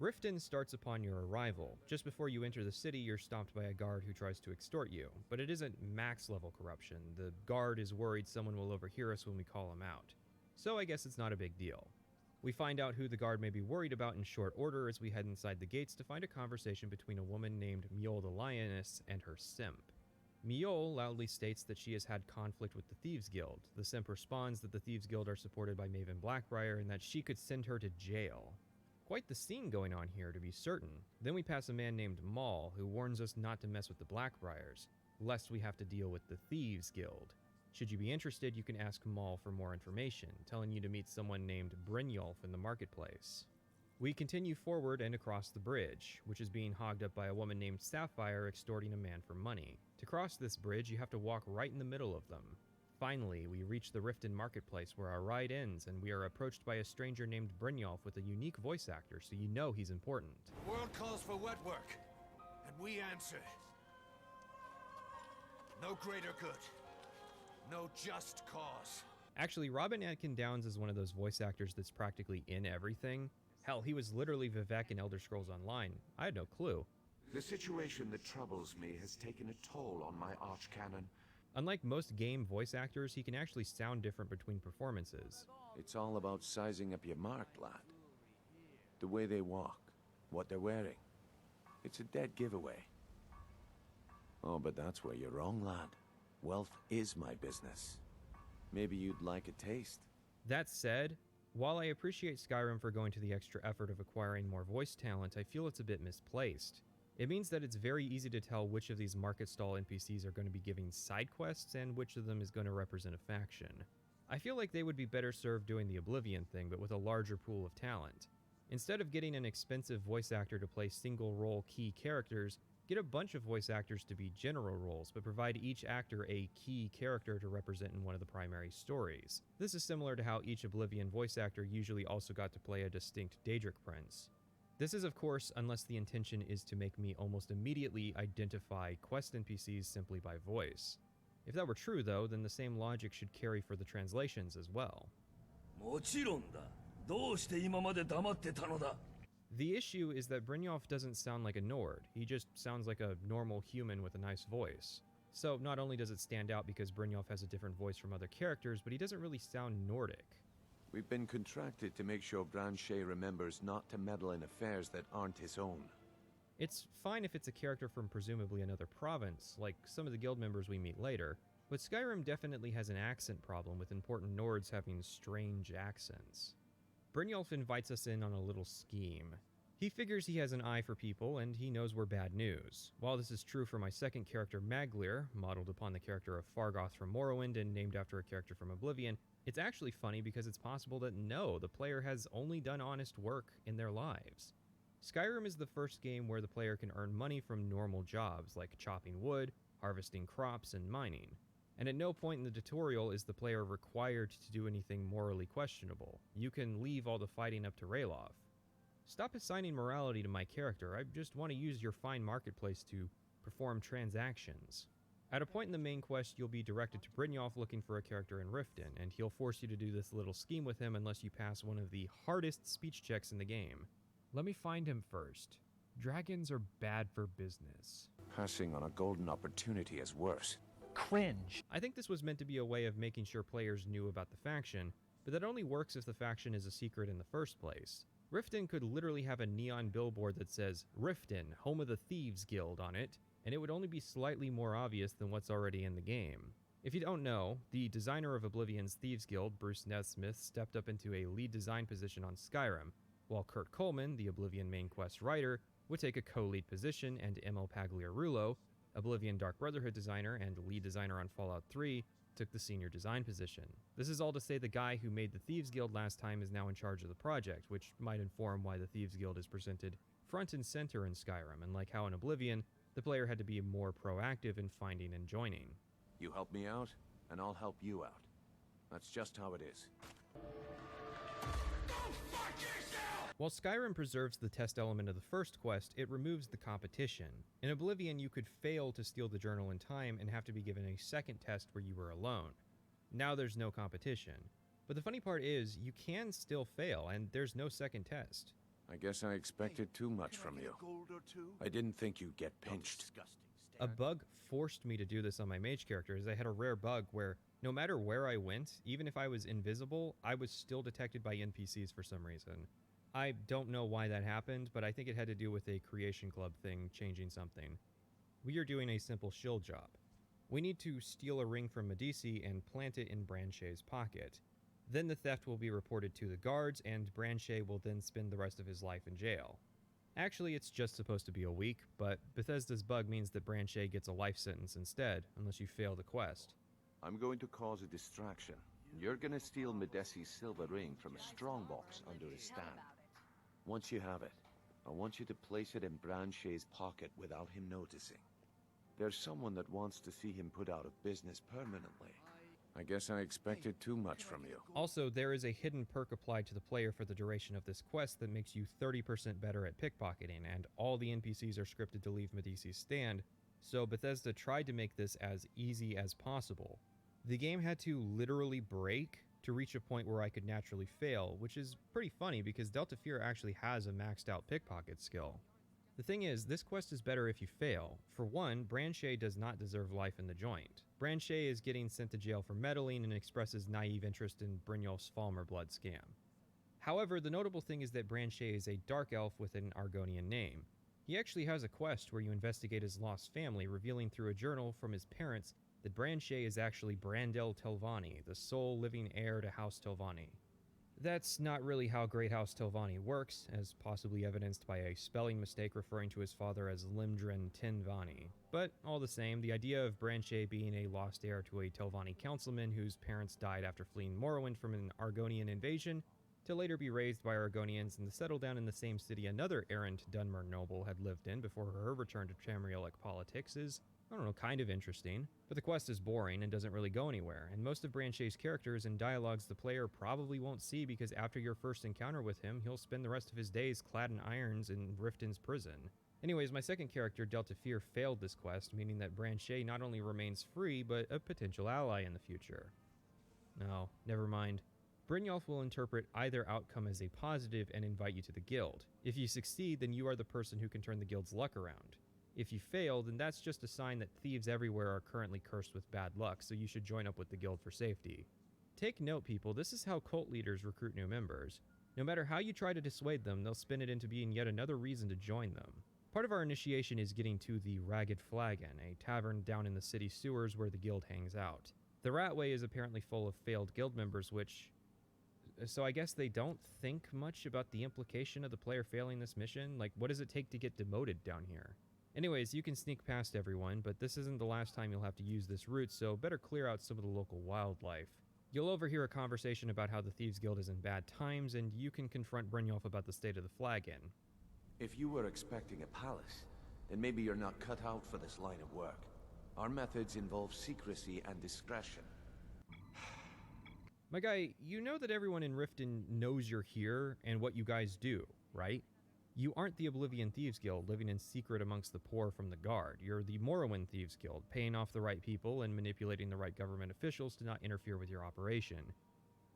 Riften starts upon your arrival. Just before you enter the city, you're stopped by a guard who tries to extort you, but it isn't max level corruption. The guard is worried someone will overhear us when we call him out. So I guess it's not a big deal. We find out who the guard may be worried about in short order as we head inside the gates to find a conversation between a woman named Mule the Lioness and her simp. Mule loudly states that she has had conflict with the Thieves Guild. The simp responds that the Thieves Guild are supported by Maven Blackbriar and that she could send her to jail. Quite the scene going on here, to be certain. Then we pass a man named Maul, who warns us not to mess with the Blackbriars, lest we have to deal with the Thieves Guild. Should you be interested, you can ask Maul for more information, telling you to meet someone named Brynjolf in the marketplace. We continue forward and across the bridge, which is being hogged up by a woman named Sapphire extorting a man for money. To cross this bridge, you have to walk right in the middle of them. Finally, we reach the Riften marketplace where our ride ends, and we are approached by a stranger named Brynjolf with a unique voice actor, so you know he's important. The world calls for wet work, and we answer. No greater good. No just cause. Actually, Robin Atkin Downes is one of those voice actors that's practically in everything. Hell, he was literally Vivek in Elder Scrolls Online. I had no clue. The situation that troubles me has taken a toll on my archcanon. Unlike most game voice actors, he can actually sound different between performances. It's all about sizing up your mark, lad. The way they walk, what they're wearing. It's a dead giveaway. Oh, but that's where you're wrong, lad. Wealth is my business. Maybe you'd like a taste. That said, while I appreciate Skyrim for going to the extra effort of acquiring more voice talent, I feel it's a bit misplaced. It means that it's very easy to tell which of these market stall NPCs are going to be giving side quests and which of them is going to represent a faction. I feel like they would be better served doing the Oblivion thing, but with a larger pool of talent. Instead of getting an expensive voice actor to play single-role key characters, get a bunch of voice actors to be general roles, but provide each actor a key character to represent in one of the primary stories. This is similar to how each Oblivion voice actor usually also got to play a distinct Daedric prince. This is, of course, unless the intention is to make me almost immediately identify quest NPCs simply by voice. If that were true, though, then the same logic should carry for the translations as well. The issue is that Brynjolf doesn't sound like a Nord, he just sounds like a normal human with a nice voice. So not only does it stand out because Brynjolf has a different voice from other characters, but he doesn't really sound Nordic. We've been contracted to make sure Branche remembers not to meddle in affairs that aren't his own. It's fine if it's a character from presumably another province, like some of the guild members we meet later, but Skyrim definitely has an accent problem with important Nords having strange accents. Brynjolf invites us in on a little scheme. He figures he has an eye for people, and he knows we're bad news. While this is true for my second character, Maglir, modeled upon the character of Fargoth from Morrowind and named after a character from Oblivion, it's actually funny because it's possible that no, the player has only done honest work in their lives. Skyrim is the first game where the player can earn money from normal jobs like chopping wood, harvesting crops, and mining. And at no point in the tutorial is the player required to do anything morally questionable. You can leave all the fighting up to Ralof. Stop assigning morality to my character, I just want to use your fine marketplace to perform transactions. At a point in the main quest, you'll be directed to Brynjolf looking for a character in Riften, and he'll force you to do this little scheme with him unless you pass one of the hardest speech checks in the game. Let me find him first. Dragons are bad for business. Passing on a golden opportunity is worse. Cringe. I think this was meant to be a way of making sure players knew about the faction, but that only works if the faction is a secret in the first place. Riften could literally have a neon billboard that says, Riften, home of the Thieves Guild on it, and it would only be slightly more obvious than what's already in the game. If you don't know, the designer of Oblivion's Thieves Guild, Bruce Nesmith, stepped up into a lead design position on Skyrim, while Kurt Coleman, the Oblivion main quest writer, would take a co-lead position, and Emil Pagliarulo, Oblivion Dark Brotherhood designer and lead designer on Fallout 3, took the senior design position. This is all to say the guy who made the Thieves Guild last time is now in charge of the project, which might inform why the Thieves Guild is presented front and center in Skyrim, and like how in Oblivion, the player had to be more proactive in finding and joining. You help me out, and I'll help you out. That's just how it is. While Skyrim preserves the test element of the first quest, it removes the competition. In Oblivion, you could fail to steal the journal in time and have to be given a second test where you were alone. Now there's no competition. But the funny part is, you can still fail, and there's no second test. I guess I expected too much from you. I didn't think you'd get pinched. A bug forced me to do this on my mage character, as I had a rare bug where no matter where I went, even if I was invisible, I was still detected by NPCs for some reason. I don't know why that happened, but I think it had to do with a Creation Club thing changing something. We are doing a simple shield job. We need to steal a ring from Medici and plant it in Branche's pocket. Then the theft will be reported to the guards, and Branche will then spend the rest of his life in jail. Actually, it's just supposed to be a week, but Bethesda's bug means that Branche gets a life sentence instead, unless you fail the quest. I'm going to cause a distraction. You're gonna steal Medesi's silver ring from a strongbox under his stand. Once you have it, I want you to place it in Branche's pocket without him noticing. There's someone that wants to see him put out of business permanently. I guess I expected too much from you. Also, there is a hidden perk applied to the player for the duration of this quest that makes you 30% better at pickpocketing, and all the NPCs are scripted to leave Medici's stand, so Bethesda tried to make this as easy as possible. The game had to literally break to reach a point where I could naturally fail, which is pretty funny because Delta Fear actually has a maxed out pickpocket skill. The thing is, this quest is better if you fail. For one, Branche does not deserve life in the joint. Branche is getting sent to jail for meddling and expresses naive interest in Brynjolf's Falmer blood scam. However, the notable thing is that Branche is a dark elf with an Argonian name. He actually has a quest where you investigate his lost family, revealing through a journal from his parents that Branche is actually Brandel Telvanni, the sole living heir to House Telvanni. That's not really how Great House Telvanni works, as possibly evidenced by a spelling mistake referring to his father as Limdren Tinvanni. But all the same, the idea of Branche being a lost heir to a Telvanni councilman whose parents died after fleeing Morrowind from an Argonian invasion, to later be raised by Argonians and to settle down in the same city another errant Dunmer noble had lived in before her return to Tamrielic politics is, I don't know, kind of interesting, but the quest is boring and doesn't really go anywhere, and most of Branche's characters and dialogues the player probably won't see because after your first encounter with him, he'll spend the rest of his days clad in irons in Riften's prison. Anyways, my second character, Delta Fear, failed this quest, meaning that Branche not only remains free, but a potential ally in the future. No, never mind. Brynjolf will interpret either outcome as a positive and invite you to the guild. If you succeed, then you are the person who can turn the guild's luck around. If you fail, then that's just a sign that thieves everywhere are currently cursed with bad luck, so you should join up with the guild for safety. Take note, people, this is how cult leaders recruit new members. No matter how you try to dissuade them, they'll spin it into being yet another reason to join them. Part of our initiation is getting to the Ragged Flagon, a tavern down in the city sewers where the guild hangs out. The Ratway is apparently full of failed guild members, so I guess they don't think much about the implication of the player failing this mission? Like, what does it take to get demoted down here? Anyways, you can sneak past everyone, but this isn't the last time you'll have to use this route, so better clear out some of the local wildlife. You'll overhear a conversation about how the Thieves Guild is in bad times, and you can confront Brynjolf about the state of the flagon. If you were expecting a palace, then maybe you're not cut out for this line of work. Our methods involve secrecy and discretion. My guy, you know that everyone in Riften knows you're here and what you guys do, right? You aren't the Oblivion Thieves Guild living in secret amongst the poor from the guard. You're the Morrowind Thieves Guild, paying off the right people and manipulating the right government officials to not interfere with your operation.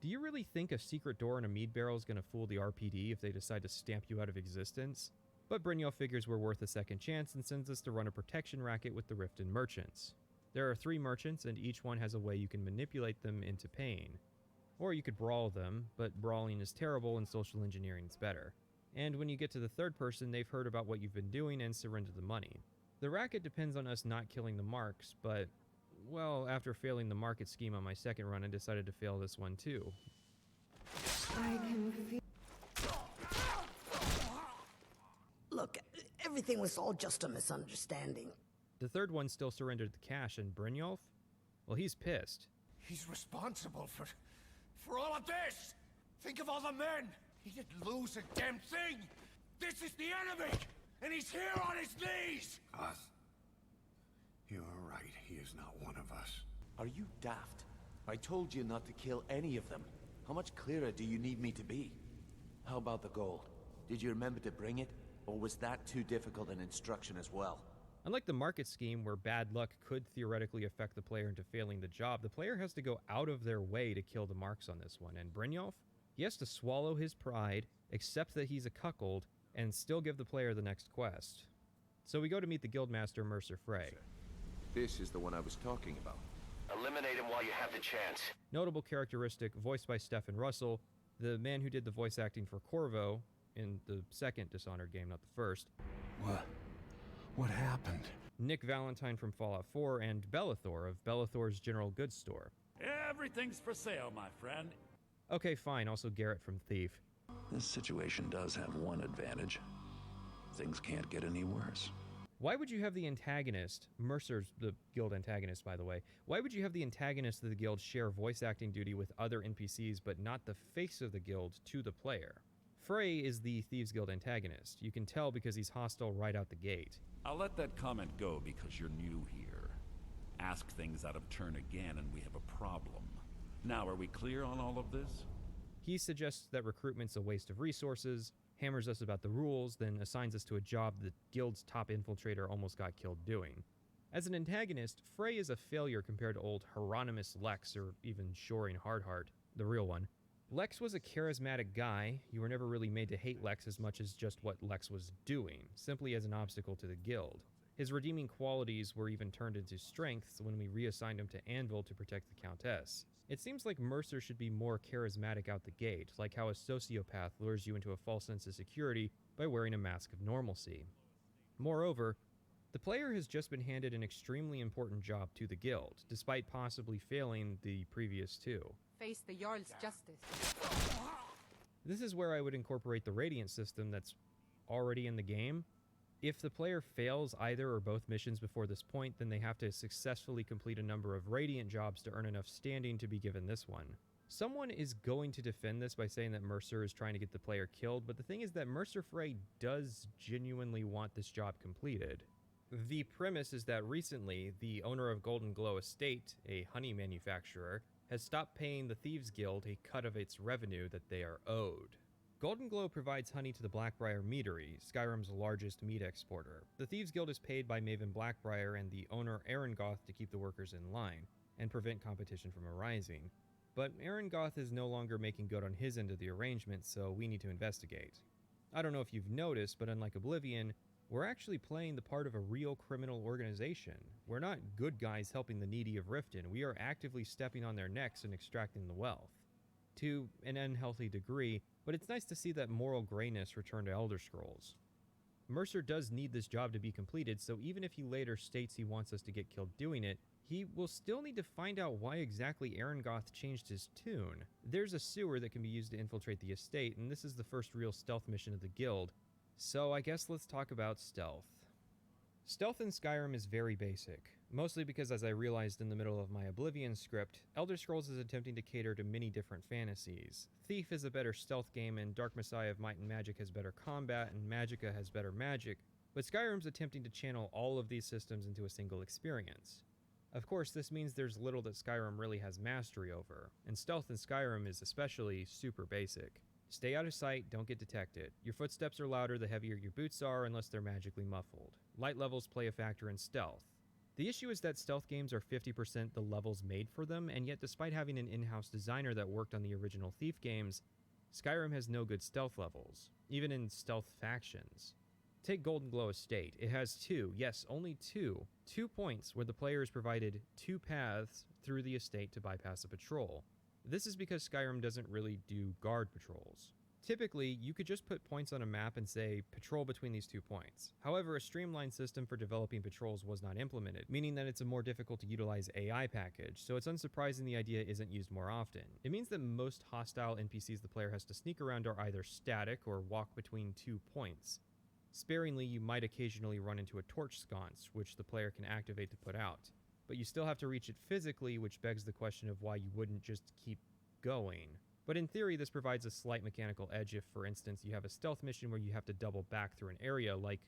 Do you really think a secret door in a mead barrel is going to fool the RPD if they decide to stamp you out of existence? But Brynjolf figures we're worth a second chance and sends us to run a protection racket with the Riften merchants. There are 3 merchants and each one has a way you can manipulate them into paying. Or you could brawl them, but brawling is terrible and social engineering is better. And when you get to the third person, they've heard about what you've been doing and surrender the money. The racket depends on us not killing the marks, but, well, after failing the market scheme on my second run, I decided to fail this one too. I can feel... Look, everything was all just a misunderstanding. The third one still surrendered the cash, and Brynjolf? Well, he's pissed. He's responsible for all of this! Think of all the men! He didn't lose a damn thing! This is the enemy! And he's here on his knees! Us? You're right, he is not one of us. Are you daft? I told you not to kill any of them. How much clearer do you need me to be? How about the gold? Did you remember to bring it? Or was that too difficult an instruction as well? Unlike the market scheme, where bad luck could theoretically affect the player into failing the job, the player has to go out of their way to kill the marks on this one, and Brynjolf, he has to swallow his pride, accept that he's a cuckold, and still give the player the next quest. So we go to meet the guildmaster Mercer Frey. This is the one I was talking about. Eliminate him while you have the chance. Notable characteristic, voiced by Stephen Russell, the man who did the voice acting for Corvo in the second Dishonored game, not the first. What happened? Nick Valentine from Fallout 4, and Bellathor of Bellathor's General Goods Store. Everything's for sale, my friend. Okay, fine, also Garrett from Thief. This situation does have one advantage. Things can't get any worse. Why would you have the antagonist, Mercer's the guild antagonist, by the way, why would you have the antagonist of the guild share voice acting duty with other NPCs but not the face of the guild to the player? Frey is the Thieves Guild antagonist. You can tell because he's hostile right out the gate. I'll let that comment go because you're new here. Ask things out of turn again and we have a problem. Now, are we clear on all of this? He suggests that recruitment's a waste of resources, hammers us about the rules, then assigns us to a job the guild's top infiltrator almost got killed doing. As an antagonist, Frey is a failure compared to old Hieronymus Lex or even Shoring Hardheart, the real one. Lex was a charismatic guy. You were never really made to hate Lex as much as just what Lex was doing, simply as an obstacle to the guild. His redeeming qualities were even turned into strengths when we reassigned him to Anvil to protect the Countess. It seems like Mercer should be more charismatic out the gate, like how a sociopath lures you into a false sense of security by wearing a mask of normalcy. Moreover, the player has just been handed an extremely important job to the guild, despite possibly failing the previous two. Face the Jarl's justice. This is where I would incorporate the Radiant system that's already in the game. If the player fails either or both missions before this point, then they have to successfully complete a number of Radiant jobs to earn enough standing to be given this one. Someone is going to defend this by saying that Mercer is trying to get the player killed, but the thing is that Mercer Frey does genuinely want this job completed. The premise is that recently, the owner of Golden Glow Estate, a honey manufacturer, has stopped paying the Thieves Guild a cut of its revenue that they are owed. Golden Glow provides honey to the Blackbriar Meadery, Skyrim's largest meat exporter. The Thieves Guild is paid by Maven Blackbriar and the owner Arengoth to keep the workers in line, and prevent competition from arising. But Arengoth is no longer making good on his end of the arrangement, so we need to investigate. I don't know if you've noticed, but unlike Oblivion, we're actually playing the part of a real criminal organization. We're not good guys helping the needy of Riften, we are actively stepping on their necks and extracting the wealth. To an unhealthy degree, but it's nice to see that moral grayness return to Elder Scrolls. Mercer does need this job to be completed, so even if he later states he wants us to get killed doing it, he will still need to find out why exactly Arengoth changed his tune. There's a sewer that can be used to infiltrate the estate, and this is the first real stealth mission of the guild, so I guess let's talk about stealth. Stealth in Skyrim is very basic, mostly because, as I realized in the middle of my Oblivion script, Elder Scrolls is attempting to cater to many different fantasies. Thief is a better stealth game, and Dark Messiah of Might and Magic has better combat, and Magicka has better magic, but Skyrim's attempting to channel all of these systems into a single experience. Of course, this means there's little that Skyrim really has mastery over, and stealth in Skyrim is especially super basic. Stay out of sight, don't get detected. Your footsteps are louder the heavier your boots are, unless they're magically muffled. Light levels play a factor in stealth. The issue is that stealth games are 50% the levels made for them, and yet despite having an in-house designer that worked on the original Thief games, Skyrim has no good stealth levels, even in stealth factions. Take Golden Glow Estate. It has two, yes, only two points where the player is provided two paths through the estate to bypass a patrol. This is because Skyrim doesn't really do guard patrols. Typically, you could just put points on a map and say, patrol between these 2 points. However, a streamlined system for developing patrols was not implemented, meaning that it's a more difficult to utilize AI package, so it's unsurprising the idea isn't used more often. It means that most hostile NPCs the player has to sneak around are either static or walk between 2 points. Sparingly, you might occasionally run into a torch sconce, which the player can activate to put out. But you still have to reach it physically, which begs the question of why you wouldn't just keep going. But in theory, this provides a slight mechanical edge if, for instance, you have a stealth mission where you have to double back through an area like,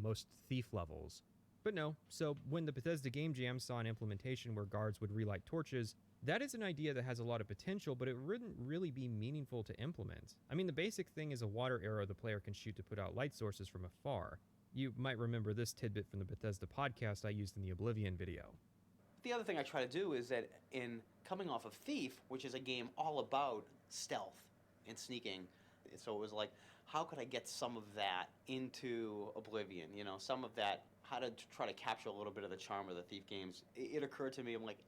most Thief levels. But no, so when the Bethesda Game Jam saw an implementation where guards would relight torches, that is an idea that has a lot of potential, but it wouldn't really be meaningful to implement. I mean, the basic thing is a water arrow the player can shoot to put out light sources from afar. You might remember this tidbit from the Bethesda podcast I used in the Oblivion video. The other thing I try to do is that in coming off of Thief, which is a game all about stealth and sneaking, so it was like, how could I get some of that into Oblivion? You know, some of that, how to try to capture a little bit of the charm of the Thief games. It occurred to me, I'm like,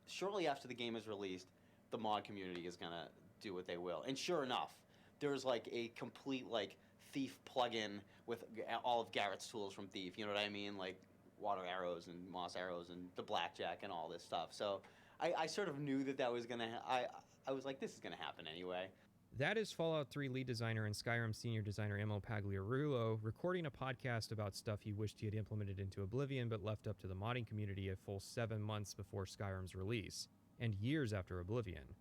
shortly after the game is released, the mod community is gonna do what they will. And sure enough, there's like a complete like Thief plugin with all of Garrett's tools from Thief. You know what I mean? Like water arrows and moss arrows and the blackjack and all this stuff. So I sort of knew that was gonna. I was like, this is gonna happen anyway. That is Fallout 3 lead designer and Skyrim senior designer Emil Pagliarulo recording a podcast about stuff he wished he had implemented into Oblivion but left up to the modding community a full 7 months before Skyrim's release, and years after Oblivion.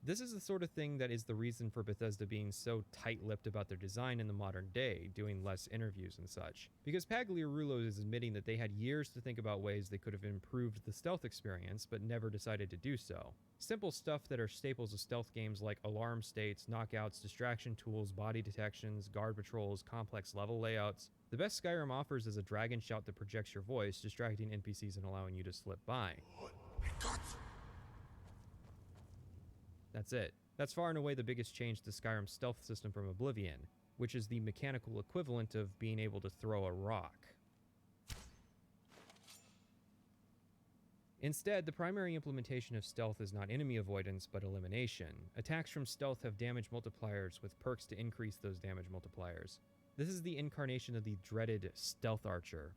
This is the sort of thing that is the reason for Bethesda being so tight-lipped about their design in the modern day, doing less interviews and such. Because Pagliarulo is admitting that they had years to think about ways they could have improved the stealth experience, but never decided to do so. Simple stuff that are staples of stealth games like alarm states, knockouts, distraction tools, body detections, guard patrols, complex level layouts. The best Skyrim offers is a dragon shout that projects your voice, distracting NPCs and allowing you to slip by. That's it. That's far and away the biggest change to Skyrim's stealth system from Oblivion, which is the mechanical equivalent of being able to throw a rock. Instead, the primary implementation of stealth is not enemy avoidance, but elimination. Attacks from stealth have damage multipliers, with perks to increase those damage multipliers. This is the incarnation of the dreaded Stealth Archer.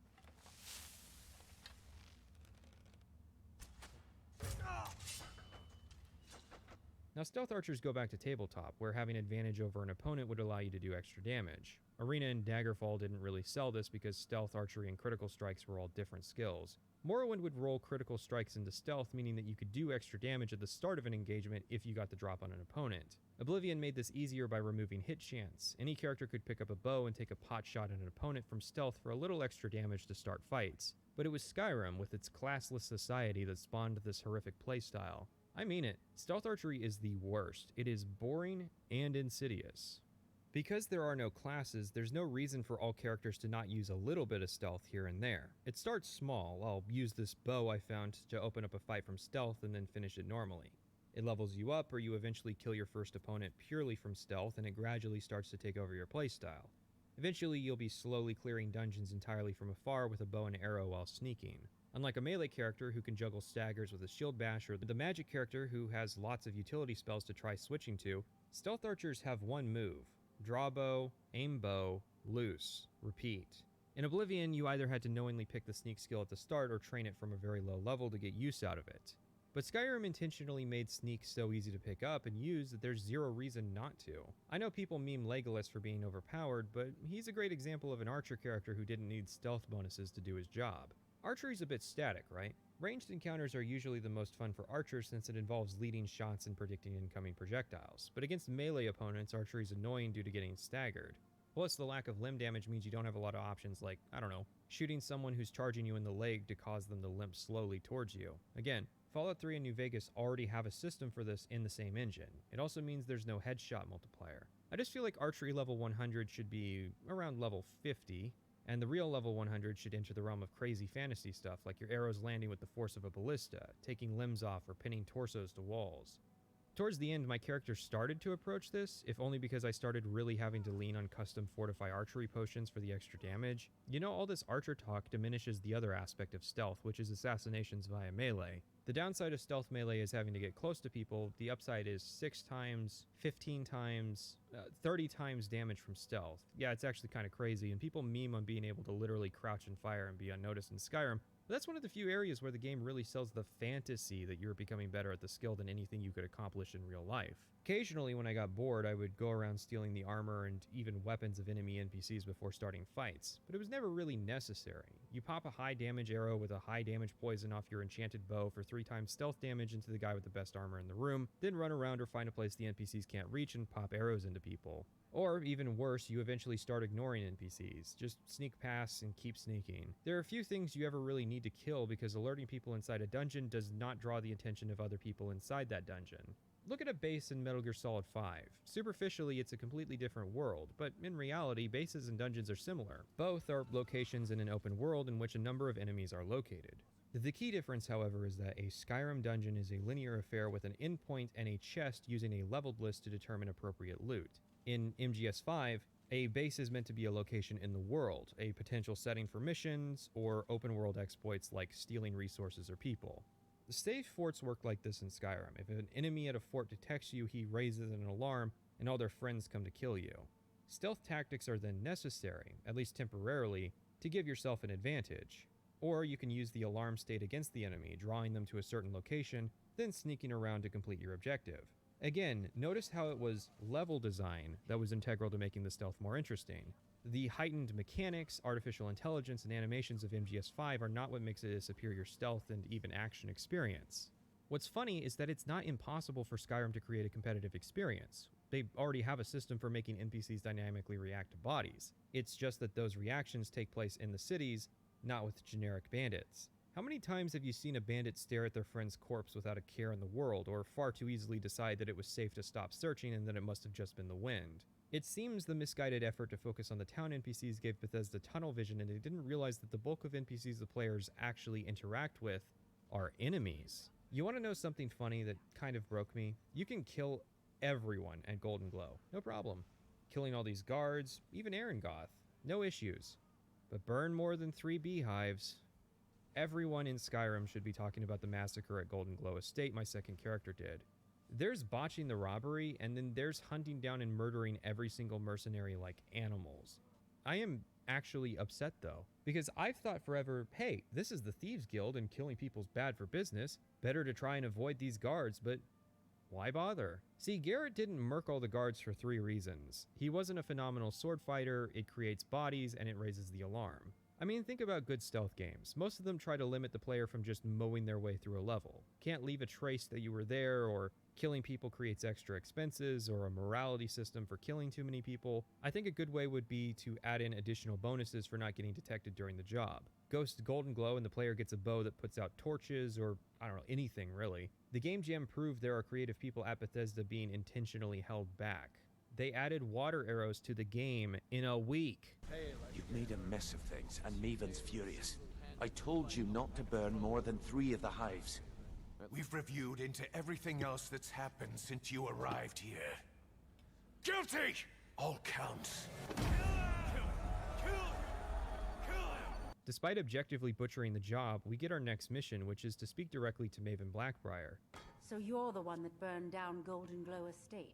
Now, Stealth Archers go back to tabletop, where having advantage over an opponent would allow you to do extra damage. Arena and Daggerfall didn't really sell this because Stealth, Archery, and Critical Strikes were all different skills. Morrowind would roll Critical Strikes into Stealth, meaning that you could do extra damage at the start of an engagement if you got the drop on an opponent. Oblivion made this easier by removing hit chance. Any character could pick up a bow and take a pot shot at an opponent from stealth for a little extra damage to start fights. But it was Skyrim, with its classless society, that spawned this horrific playstyle. I mean it. Stealth Archery is the worst. It is boring and insidious. Because there are no classes, there's no reason for all characters to not use a little bit of stealth here and there. It starts small. I'll use this bow I found to open up a fight from stealth and then finish it normally. It levels you up, or you eventually kill your first opponent purely from stealth, and it gradually starts to take over your playstyle. Eventually, you'll be slowly clearing dungeons entirely from afar with a bow and arrow while sneaking. Unlike a melee character who can juggle staggers with a shield bash, or the magic character who has lots of utility spells to try switching to, stealth archers have one move: draw bow, aim bow, loose, repeat. In Oblivion, you either had to knowingly pick the sneak skill at the start or train it from a very low level to get use out of it. But Skyrim intentionally made sneak so easy to pick up and use that there's zero reason not to. I know people meme Legolas for being overpowered, but he's a great example of an archer character who didn't need stealth bonuses to do his job. Archery's a bit static, right? Ranged encounters are usually the most fun for archers since it involves leading shots and predicting incoming projectiles, but against melee opponents, archery's annoying due to getting staggered. Plus, the lack of limb damage means you don't have a lot of options like, I don't know, shooting someone who's charging you in the leg to cause them to limp slowly towards you. Again, Fallout 3 and New Vegas already have a system for this in the same engine. It also means there's no headshot multiplier. I just feel like archery level 100 should be around level 50, and the real level 100 should enter the realm of crazy fantasy stuff like your arrows landing with the force of a ballista, taking limbs off, or pinning torsos to walls. Towards the end, my character started to approach this, if only because I started really having to lean on custom Fortify archery potions for the extra damage. You know, all this archer talk diminishes the other aspect of stealth, which is assassinations via melee. The downside of stealth melee is having to get close to people. The upside is 6 times, 15 times, 30 times damage from stealth. Yeah, it's actually kind of crazy, and people meme on being able to literally crouch and fire and be unnoticed in Skyrim. But that's one of the few areas where the game really sells the fantasy that you're becoming better at the skill than anything you could accomplish in real life. Occasionally, when I got bored, I would go around stealing the armor and even weapons of enemy NPCs before starting fights, but it was never really necessary. You pop a high damage arrow with a high damage poison off your enchanted bow for 3 times stealth damage into the guy with the best armor in the room, then run around or find a place the NPCs can't reach and pop arrows into people. Or, even worse, you eventually start ignoring NPCs. Just sneak past and keep sneaking. There are a few things you ever really need to kill because alerting people inside a dungeon does not draw the attention of other people inside that dungeon. Look at a base in Metal Gear Solid 5. Superficially, it's a completely different world, but in reality, bases and dungeons are similar. Both are locations in an open world in which a number of enemies are located. The key difference, however, is that a Skyrim dungeon is a linear affair with an endpoint and a chest using a leveled list to determine appropriate loot. In MGS5, a base is meant to be a location in the world, a potential setting for missions, or open world exploits like stealing resources or people. The safe forts work like this in Skyrim. If an enemy at a fort detects you, he raises an alarm, and all their friends come to kill you. Stealth tactics are then necessary, at least temporarily, to give yourself an advantage. Or you can use the alarm state against the enemy, drawing them to a certain location, then sneaking around to complete your objective. Again, notice how it was level design that was integral to making the stealth more interesting. The heightened mechanics, artificial intelligence, and animations of MGS5 are not what makes it a superior stealth and even action experience. What's funny is that it's not impossible for Skyrim to create a competitive experience. They already have a system for making NPCs dynamically react to bodies. It's just that those reactions take place in the cities, not with generic bandits. How many times have you seen a bandit stare at their friend's corpse without a care in the world, or far too easily decide that it was safe to stop searching and that it must have just been the wind? It seems the misguided effort to focus on the town NPCs gave Bethesda tunnel vision, and they didn't realize that the bulk of NPCs the players actually interact with are enemies. You want to know something funny that kind of broke me? You can kill everyone at Golden Glow, no problem. Killing all these guards, even Erengoth, no issues. But burn more than 3 beehives. Everyone in Skyrim should be talking about the massacre at Golden Glow Estate my second character did. There's botching the robbery, and then there's hunting down and murdering every single mercenary like animals. I am actually upset though, because I've thought forever, hey, this is the Thieves Guild and killing people's bad for business, better to try and avoid these guards, but why bother? See, Garrett didn't murk all the guards for 3 reasons. He wasn't a phenomenal sword fighter, it creates bodies, and it raises the alarm. I mean, think about good stealth games. Most of them try to limit the player from just mowing their way through a level. Can't leave a trace that you were there, or killing people creates extra expenses, or a morality system for killing too many people. I think a good way would be to add in additional bonuses for not getting detected during the job. Ghost Golden Glow and the player gets a bow that puts out torches, or I don't know, anything really. The Game Jam proved there are creative people at Bethesda being intentionally held back. They added water arrows to the game in a week. You've made a mess of things, and Maven's furious. I told you not to burn more than 3 of the hives. We've reviewed into everything else that's happened since you arrived here. Guilty! All counts. Despite objectively butchering the job, we get our next mission, which is to speak directly to Maven Blackbriar. So you're the one that burned down Golden Glow Estate?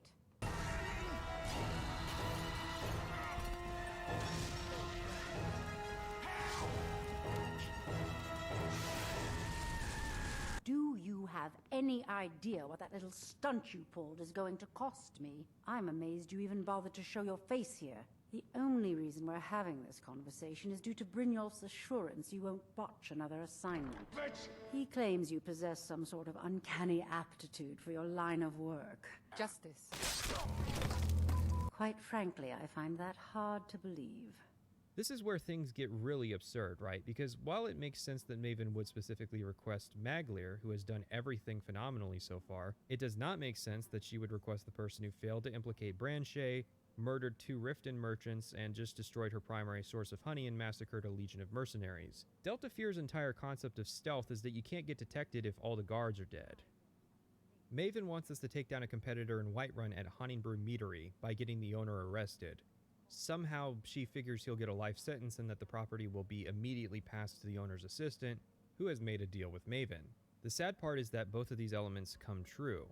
Do you have any idea what that little stunt you pulled is going to cost me? I'm amazed you even bothered to show your face here. The only reason we're having this conversation is due to Brynjolf's assurance you won't botch another assignment. He claims you possess some sort of uncanny aptitude for your line of work. Justice. Quite frankly, I find that hard to believe. This is where things get really absurd, right? Because while it makes sense that Maven would specifically request Maglir, who has done everything phenomenally so far, it does not make sense that she would request the person who failed to implicate Branche, murdered 2 Riften merchants, and just destroyed her primary source of honey and massacred a legion of mercenaries. Delta Fear's entire concept of stealth is that you can't get detected if all the guards are dead. Maven wants us to take down a competitor in Whiterun at Honningbrew Meadery by getting the owner arrested. Somehow, she figures he'll get a life sentence and that the property will be immediately passed to the owner's assistant, who has made a deal with Maven. The sad part is that both of these elements come true.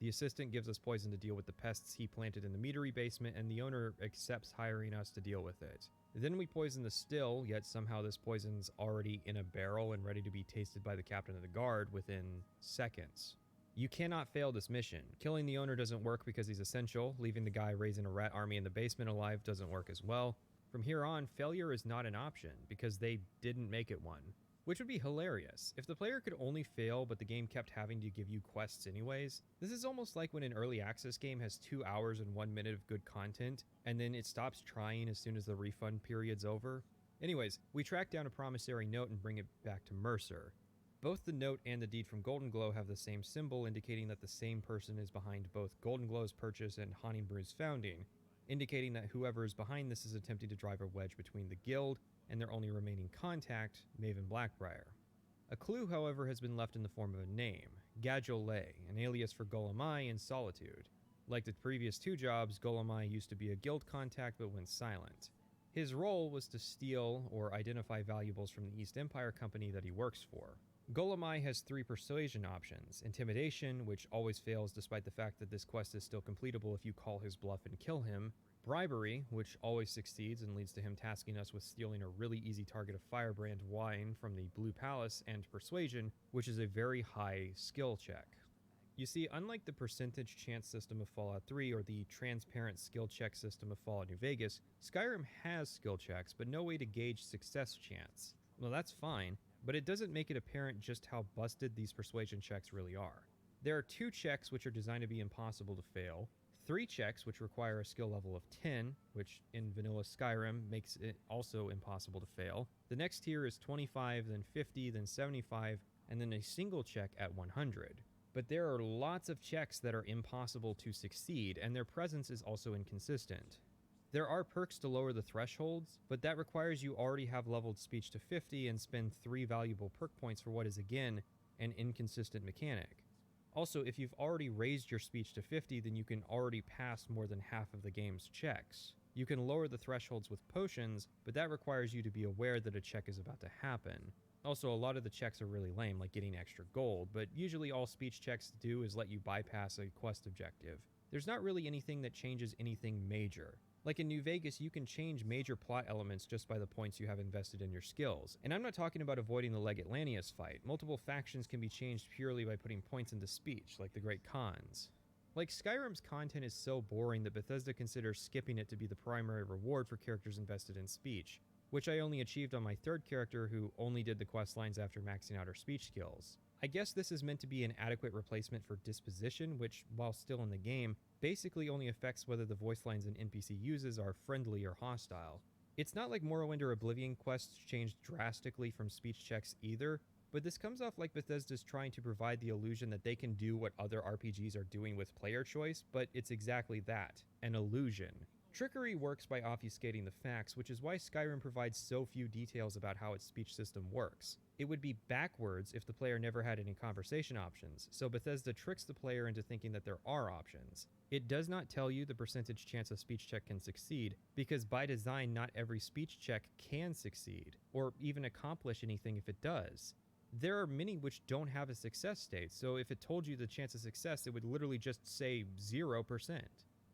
The assistant gives us poison to deal with the pests he planted in the meadery basement, and the owner accepts hiring us to deal with it. Then we poison the still, yet somehow this poison's already in a barrel and ready to be tasted by the captain of the guard within seconds. You cannot fail this mission. Killing the owner doesn't work because he's essential. Leaving the guy raising a rat army in the basement alive doesn't work as well. From here on, failure is not an option because they didn't make it one. which would be hilarious. If the player could only fail but the game kept having to give you quests anyways, this is almost like when an early access game has 2 hours and 1 minute of good content, and then it stops trying as soon as the refund period's over. Anyways, we track down a promissory note and bring it back to Mercer. Both the note and the deed from Golden Glow have the same symbol, indicating that the same person is behind both Golden Glow's purchase and Honeybrew's founding, indicating that whoever is behind this is attempting to drive a wedge between the guild and their only remaining contact, Maven Blackbriar. A clue, however, has been left in the form of a name, Gadgel Lay, an alias for Golemai in Solitude. Like the previous 2 jobs, Golemai used to be a guild contact but went silent. His role was to steal or identify valuables from the East Empire company that he works for. Golemai has 3 persuasion options: Intimidation, which always fails despite the fact that this quest is still completable if you call his bluff and kill him; Bribery, which always succeeds and leads to him tasking us with stealing a really easy target of Firebrand wine from the Blue Palace; and Persuasion, which is a very high skill check. You see, unlike the percentage chance system of Fallout 3 or the transparent skill check system of Fallout New Vegas, Skyrim has skill checks, but no way to gauge success chance. Well, that's fine, but it doesn't make it apparent just how busted these persuasion checks really are. There are 2 checks which are designed to be impossible to fail, 3 checks which require a skill level of 10, which in vanilla Skyrim makes it also impossible to fail. The next tier is 25, then 50, then 75, and then a single check at 100. But there are lots of checks that are impossible to succeed, and their presence is also inconsistent. There are perks to lower the thresholds, but that requires you already have leveled speech to 50 and spend 3 valuable perk points for what is again an inconsistent mechanic. Also, if you've already raised your speech to 50, then you can already pass more than half of the game's checks. You can lower the thresholds with potions, but that requires you to be aware that a check is about to happen. Also, a lot of the checks are really lame, like getting extra gold, but usually all speech checks do is let you bypass a quest objective. There's not really anything that changes anything major. Like in New Vegas, you can change major plot elements just by the points you have invested in your skills. And I'm not talking about avoiding the Legate Lanius fight. Multiple factions can be changed purely by putting points into speech, like the Great Khans. Like, Skyrim's content is so boring that Bethesda considers skipping it to be the primary reward for characters invested in speech, which I only achieved on my 3rd character, who only did the quest lines after maxing out her speech skills. I guess this is meant to be an adequate replacement for disposition, which, while still in the game, basically only affects whether the voice lines an NPC uses are friendly or hostile. It's not like Morrowind or Oblivion quests changed drastically from speech checks either, but this comes off like Bethesda's trying to provide the illusion that they can do what other RPGs are doing with player choice, but it's exactly that, an illusion. Trickery works by obfuscating the facts, which is why Skyrim provides so few details about how its speech system works. It would be backwards if the player never had any conversation options, so Bethesda tricks the player into thinking that there are options. It does not tell you the percentage chance a speech check can succeed, because by design not every speech check can succeed, or even accomplish anything if it does. There are many which don't have a success state, so if it told you the chance of success, it would literally just say 0%.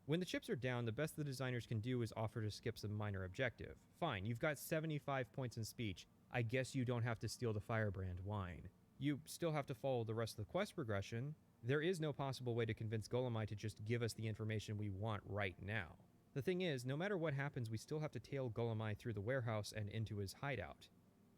When the chips are down, the best the designers can do is offer to skip some minor objective. Fine, you've got 75 points in speech. I guess you don't have to steal the Firebrand wine. You still have to follow the rest of the quest progression. There is no possible way to convince Golemai to just give us the information we want right now. The thing is, no matter what happens, we still have to tail Golemai through the warehouse and into his hideout.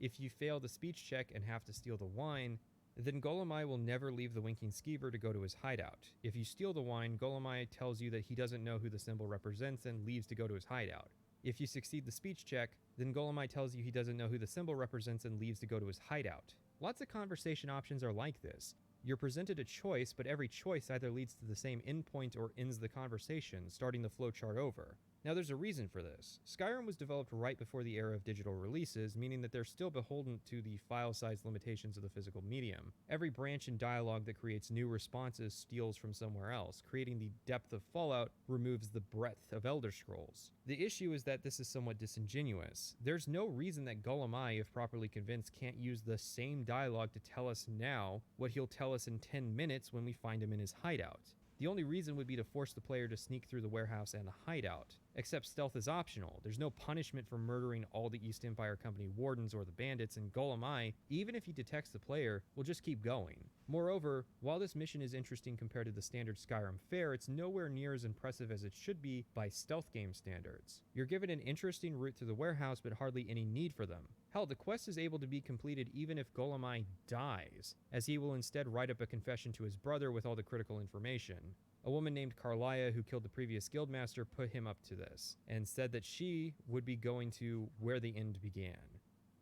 If you fail the speech check and have to steal the wine, then Golemai will never leave the Winking Skeever to go to his hideout. If you steal the wine, Golemai tells you that he doesn't know who the symbol represents and leaves to go to his hideout. If you succeed the speech check, then Golemai tells you he doesn't know who the symbol represents and leaves to go to his hideout. Lots of conversation options are like this. You're presented a choice, but every choice either leads to the same endpoint or ends the conversation, starting the flowchart over. Now there's a reason for this. Skyrim was developed right before the era of digital releases, meaning that they're still beholden to the file size limitations of the physical medium. Every branch in dialogue that creates new responses steals from somewhere else. Creating the depth of Fallout removes the breadth of Elder Scrolls. The issue is that this is somewhat disingenuous. There's no reason that Golemai, if properly convinced, can't use the same dialogue to tell us now what he'll tell us in 10 minutes when we find him in his hideout. The only reason would be to force the player to sneak through the warehouse and the hideout. Except stealth is optional. There's no punishment for murdering all the East Empire Company wardens or the bandits, and Golemai, even if he detects the player, will just keep going. Moreover, while this mission is interesting compared to the standard Skyrim fare, it's nowhere near as impressive as it should be by stealth game standards. You're given an interesting route to the warehouse, but hardly any need for them. Hell, the quest is able to be completed even if Golemai dies, as he will instead write up a confession to his brother with all the critical information. A woman named Carlia, who killed the previous guildmaster, put him up to this, and said that she would be going to where the end began.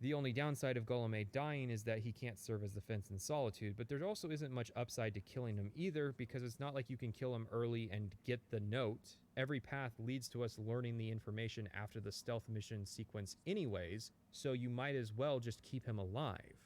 The only downside of Golemai dying is that he can't serve as the fence in solitude, but there also isn't much upside to killing him either, because it's not like you can kill him early and get the note. Every path leads to us learning the information after the stealth mission sequence anyways, so you might as well just keep him alive.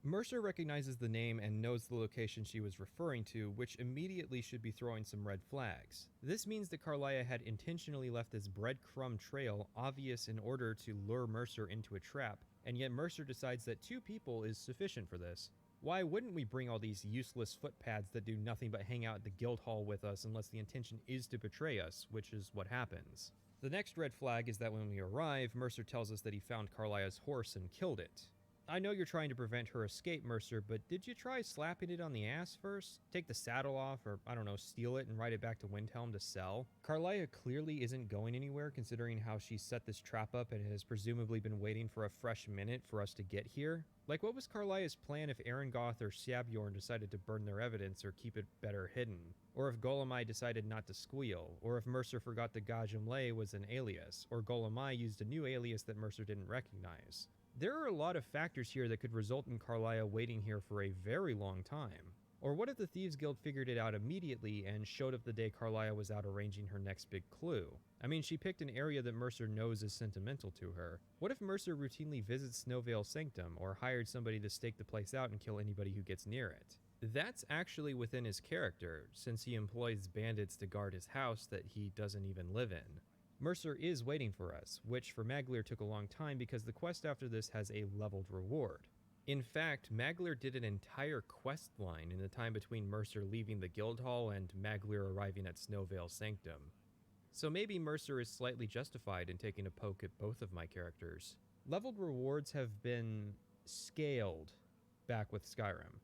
Mercer recognizes the name and knows the location she was referring to, which immediately should be throwing some red flags. This means that Carlia had intentionally left this breadcrumb trail obvious in order to lure Mercer into a trap, and yet Mercer decides that 2 people is sufficient for this. Why wouldn't we bring all these useless footpads that do nothing but hang out at the guild hall with us unless the intention is to betray us, which is what happens. The next red flag is that when we arrive, Mercer tells us that he found Carlia's horse and killed it. I know you're trying to prevent her escape, Mercer, but did you try slapping it on the ass first? Take the saddle off, or I don't know, steal it and ride it back to Windhelm to sell? Carlia clearly isn't going anywhere considering how she set this trap up and has presumably been waiting for a fresh minute for us to get here. Like, what was Carlia's plan if Arengoth or Sabjorn decided to burn their evidence or keep it better hidden? Or if Golemai decided not to squeal? Or if Mercer forgot that Gajumlay was an alias? Or Golemai used a new alias that Mercer didn't recognize? There are a lot of factors here that could result in Carlia waiting here for a very long time. Or what if the Thieves Guild figured it out immediately and showed up the day Carlia was out arranging her next big clue? I mean, she picked an area that Mercer knows is sentimental to her. What if Mercer routinely visits Snowvale Sanctum, or hired somebody to stake the place out and kill anybody who gets near it? That's actually within his character, since he employs bandits to guard his house that he doesn't even live in. Mercer is waiting for us, which for Maglir took a long time because the quest after this has a leveled reward. In fact, Maglir did an entire quest line in the time between Mercer leaving the guild hall and Maglir arriving at Snowvale Sanctum. So maybe Mercer is slightly justified in taking a poke at both of my characters. Leveled rewards have been scaled back with Skyrim.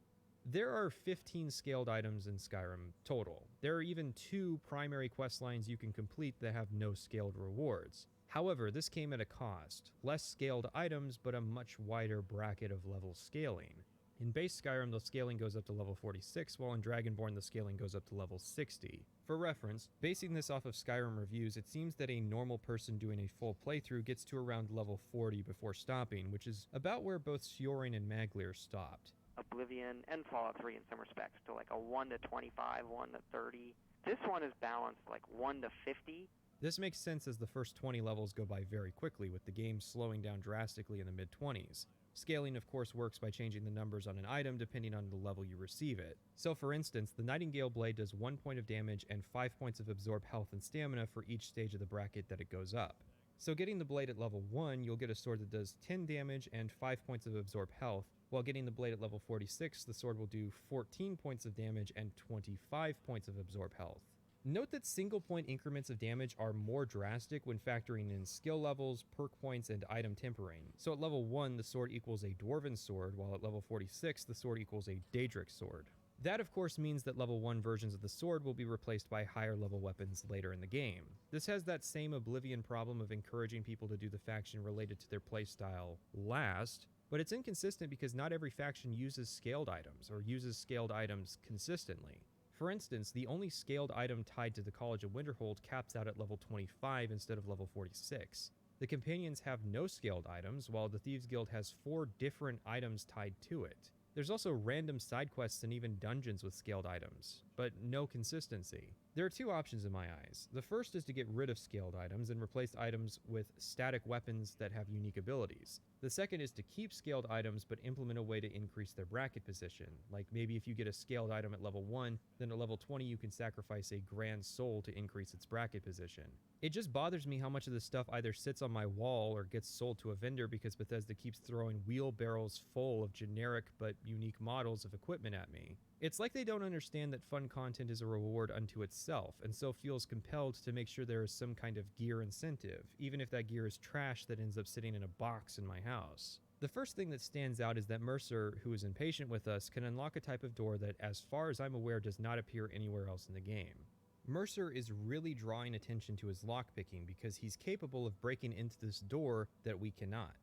There are 15 scaled items in Skyrim total. There are even 2 primary quest lines you can complete that have no scaled rewards. However, this came at a cost. Less scaled items, but a much wider bracket of level scaling. In base Skyrim, the scaling goes up to level 46, while in Dragonborn, the scaling goes up to level 60. For reference, basing this off of Skyrim reviews, it seems that a normal person doing a full playthrough gets to around level 40 before stopping, which is about where both Siorin and Maglir stopped. Oblivion and Fallout 3 in some respects, to like a 1 to 25, 1 to 30. This one is balanced like 1 to 50. This makes sense as the first 20 levels go by very quickly, with the game slowing down drastically in the mid-20s. Scaling, of course, works by changing the numbers on an item depending on the level you receive it. So for instance, the Nightingale Blade does 1 point of damage and 5 points of absorb health and stamina for each stage of the bracket that it goes up. So getting the blade at level 1, you'll get a sword that does 10 damage and 5 points of absorb health, while getting the blade at level 46, the sword will do 14 points of damage and 25 points of absorb health. Note that single point increments of damage are more drastic when factoring in skill levels, perk points, and item tempering. So at level 1, the sword equals a Dwarven sword, while at level 46, the sword equals a Daedric sword. That of course means that level 1 versions of the sword will be replaced by higher level weapons later in the game. This has that same Oblivion problem of encouraging people to do the faction related to their playstyle last, but it's inconsistent because not every faction uses scaled items, or uses scaled items consistently. For instance, the only scaled item tied to the College of Winterhold caps out at level 25 instead of level 46. The Companions have no scaled items, while the Thieves Guild has 4 different items tied to it. There's also random side quests and even dungeons with scaled items, but no consistency. There are 2 options in my eyes. The first is to get rid of scaled items and replace items with static weapons that have unique abilities. The second is to keep scaled items but implement a way to increase their bracket position. Like maybe if you get a scaled item at level 1, then at level 20 you can sacrifice a grand soul to increase its bracket position. It just bothers me how much of this stuff either sits on my wall or gets sold to a vendor because Bethesda keeps throwing wheelbarrows full of generic but unique models of equipment at me. It's like they don't understand that fun content is a reward unto itself, and so feels compelled to make sure there is some kind of gear incentive, even if that gear is trash that ends up sitting in a box in my house. The first thing that stands out is that Mercer, who is impatient with us, can unlock a type of door that, as far as I'm aware, does not appear anywhere else in the game. Mercer is really drawing attention to his lockpicking because he's capable of breaking into this door that we cannot.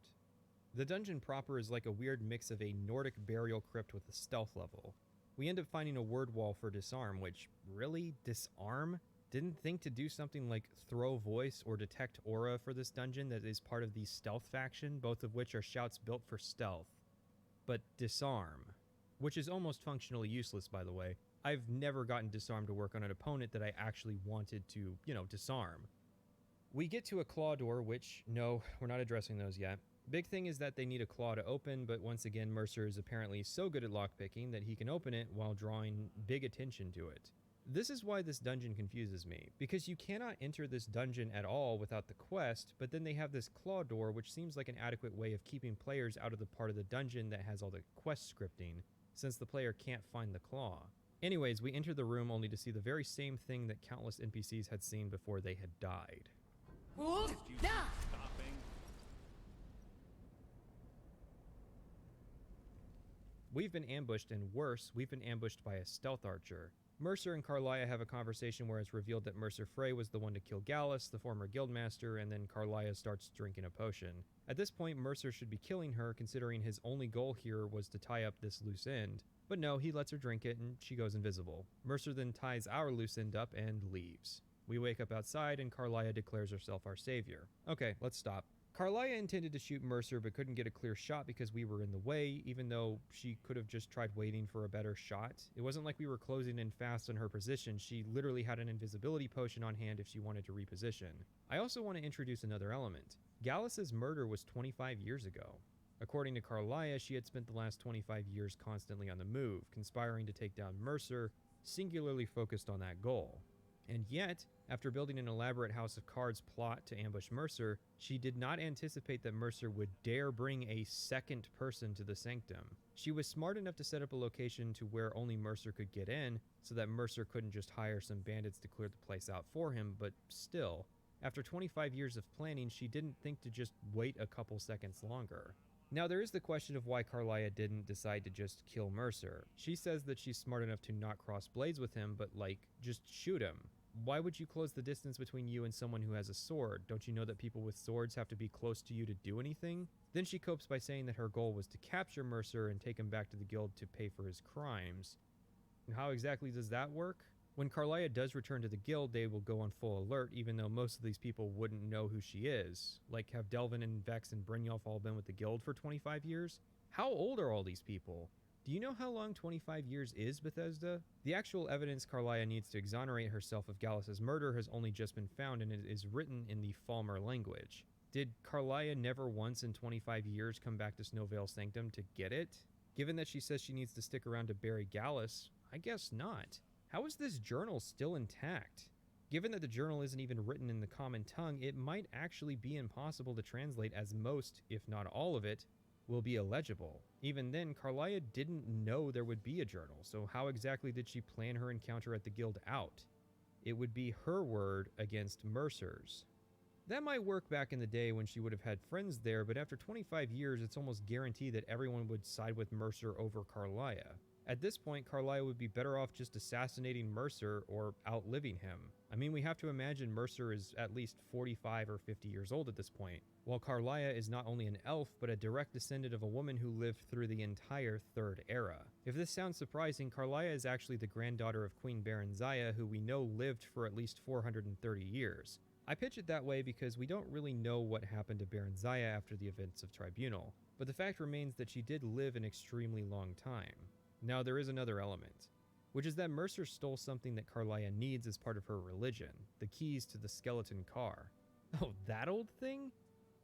The dungeon proper is like a weird mix of a Nordic burial crypt with a stealth level. We end up finding a word wall for disarm, which, really? Disarm? Didn't think to do something like throw voice or detect aura for this dungeon that is part of the stealth faction, both of which are shouts built for stealth. But disarm, which is almost functionally useless, by the way. I've never gotten disarm to work on an opponent that I actually wanted to, disarm. We get to a claw door, which, no, we're not addressing those yet. Big thing is that they need a claw to open, but once again, Mercer is apparently so good at lockpicking that he can open it while drawing big attention to it. This is why this dungeon confuses me, because you cannot enter this dungeon at all without the quest, but then they have this claw door, which seems like an adequate way of keeping players out of the part of the dungeon that has all the quest scripting, since the player can't find the claw. Anyways, we enter the room only to see the very same thing that countless NPCs had seen before they had died. We've been ambushed, and worse, we've been ambushed by a stealth archer. Mercer and Carlia have a conversation where it's revealed that Mercer Frey was the one to kill Gallus, the former guildmaster, and then Carlia starts drinking a potion. At this point, Mercer should be killing her, considering his only goal here was to tie up this loose end. But no, he lets her drink it, and she goes invisible. Mercer then ties our loose end up and leaves. We wake up outside, and Carlia declares herself our savior. Okay, let's stop. Carlia intended to shoot Mercer but couldn't get a clear shot because we were in the way, even though she could have just tried waiting for a better shot. It wasn't like we were closing in fast on her position. She literally had an invisibility potion on hand if she wanted to reposition. I also want to introduce another element. Gallus's murder was 25 years ago. According to Carlia, she had spent the last 25 years constantly on the move, conspiring to take down Mercer, singularly focused on that goal. And yet, after building an elaborate House of Cards plot to ambush Mercer, she did not anticipate that Mercer would dare bring a second person to the sanctum. She was smart enough to set up a location to where only Mercer could get in, so that Mercer couldn't just hire some bandits to clear the place out for him, but still, after 25 years of planning, she didn't think to just wait a couple seconds longer. Now, there is the question of why Carlia didn't decide to just kill Mercer. She says that she's smart enough to not cross blades with him, but just shoot him. Why would you close the distance between you and someone who has a sword? Don't you know that people with swords have to be close to you to do anything? Then she copes by saying that her goal was to capture Mercer and take him back to the guild to pay for his crimes. And how exactly does that work? When Carlia does return to the guild, they will go on full alert, even though most of these people wouldn't know who she is. Like, have Delvin and Vex and Brynjolf all been with the guild for 25 years? How old are all these people? Do you know how long 25 years is, Bethesda? The actual evidence Carlia needs to exonerate herself of Gallus's murder has only just been found, and it is written in the Falmer language. Did Carlia never once in 25 years come back to Snowvale Sanctum to get it? Given that she says she needs to stick around to bury Gallus, I guess not. How is this journal still intact? Given that the journal isn't even written in the common tongue, it might actually be impossible to translate, as most, if not all of it, will be illegible. Even then, Carlia didn't know there would be a journal, so how exactly did she plan her encounter at the guild out? It would be her word against Mercer's. That might work back in the day when she would have had friends there, but after 25 years, it's almost guaranteed that everyone would side with Mercer over Carlia. At this point, Carlia would be better off just assassinating Mercer or outliving him. I mean, we have to imagine Mercer is at least 45 or 50 years old at this point, while Carlia is not only an elf, but a direct descendant of a woman who lived through the entire Third Era. If this sounds surprising, Carlia is actually the granddaughter of Queen Baranzaya, who we know lived for at least 430 years. I pitch it that way because we don't really know what happened to Baranzaya after the events of Tribunal, but the fact remains that she did live an extremely long time. Now, there is another element, which is that Mercer stole something that Carlia needs as part of her religion, the keys to the skeleton car. Oh, that old thing?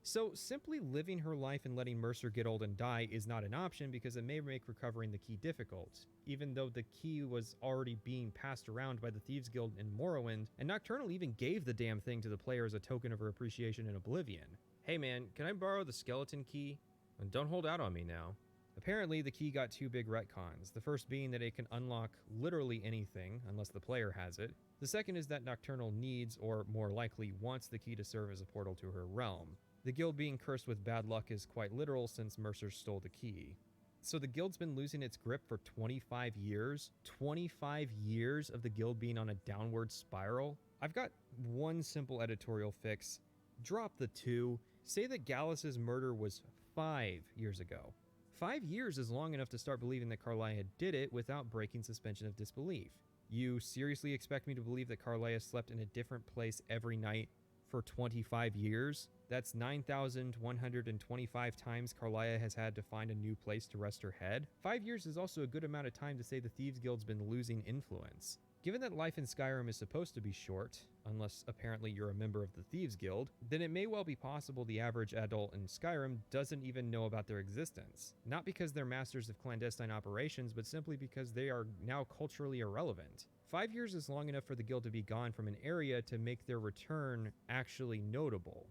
So, simply living her life and letting Mercer get old and die is not an option because it may make recovering the key difficult, even though the key was already being passed around by the Thieves Guild in Morrowind, and Nocturnal even gave the damn thing to the player as a token of her appreciation in Oblivion. Hey man, can I borrow the skeleton key? And don't hold out on me now. Apparently, the key got two big retcons, the first being that it can unlock literally anything, unless the player has it. The second is that Nocturnal needs, or more likely wants, the key to serve as a portal to her realm. The guild being cursed with bad luck is quite literal since Mercer stole the key. So the guild's been losing its grip for 25 years? 25 years of the guild being on a downward spiral? I've got one simple editorial fix. Drop the 2. Say that Gallus's murder was 5 years ago. 5 years is long enough to start believing that Carlia did it without breaking suspension of disbelief. You seriously expect me to believe that Carlia slept in a different place every night for 25 years? That's 9,125 times Carlia has had to find a new place to rest her head. 5 years is also a good amount of time to say the Thieves Guild's been losing influence. Given that life in Skyrim is supposed to be short, unless apparently you're a member of the Thieves Guild, then it may well be possible the average adult in Skyrim doesn't even know about their existence. Not because they're masters of clandestine operations, but simply because they are now culturally irrelevant. 5 years is long enough for the guild to be gone from an area to make their return actually notable.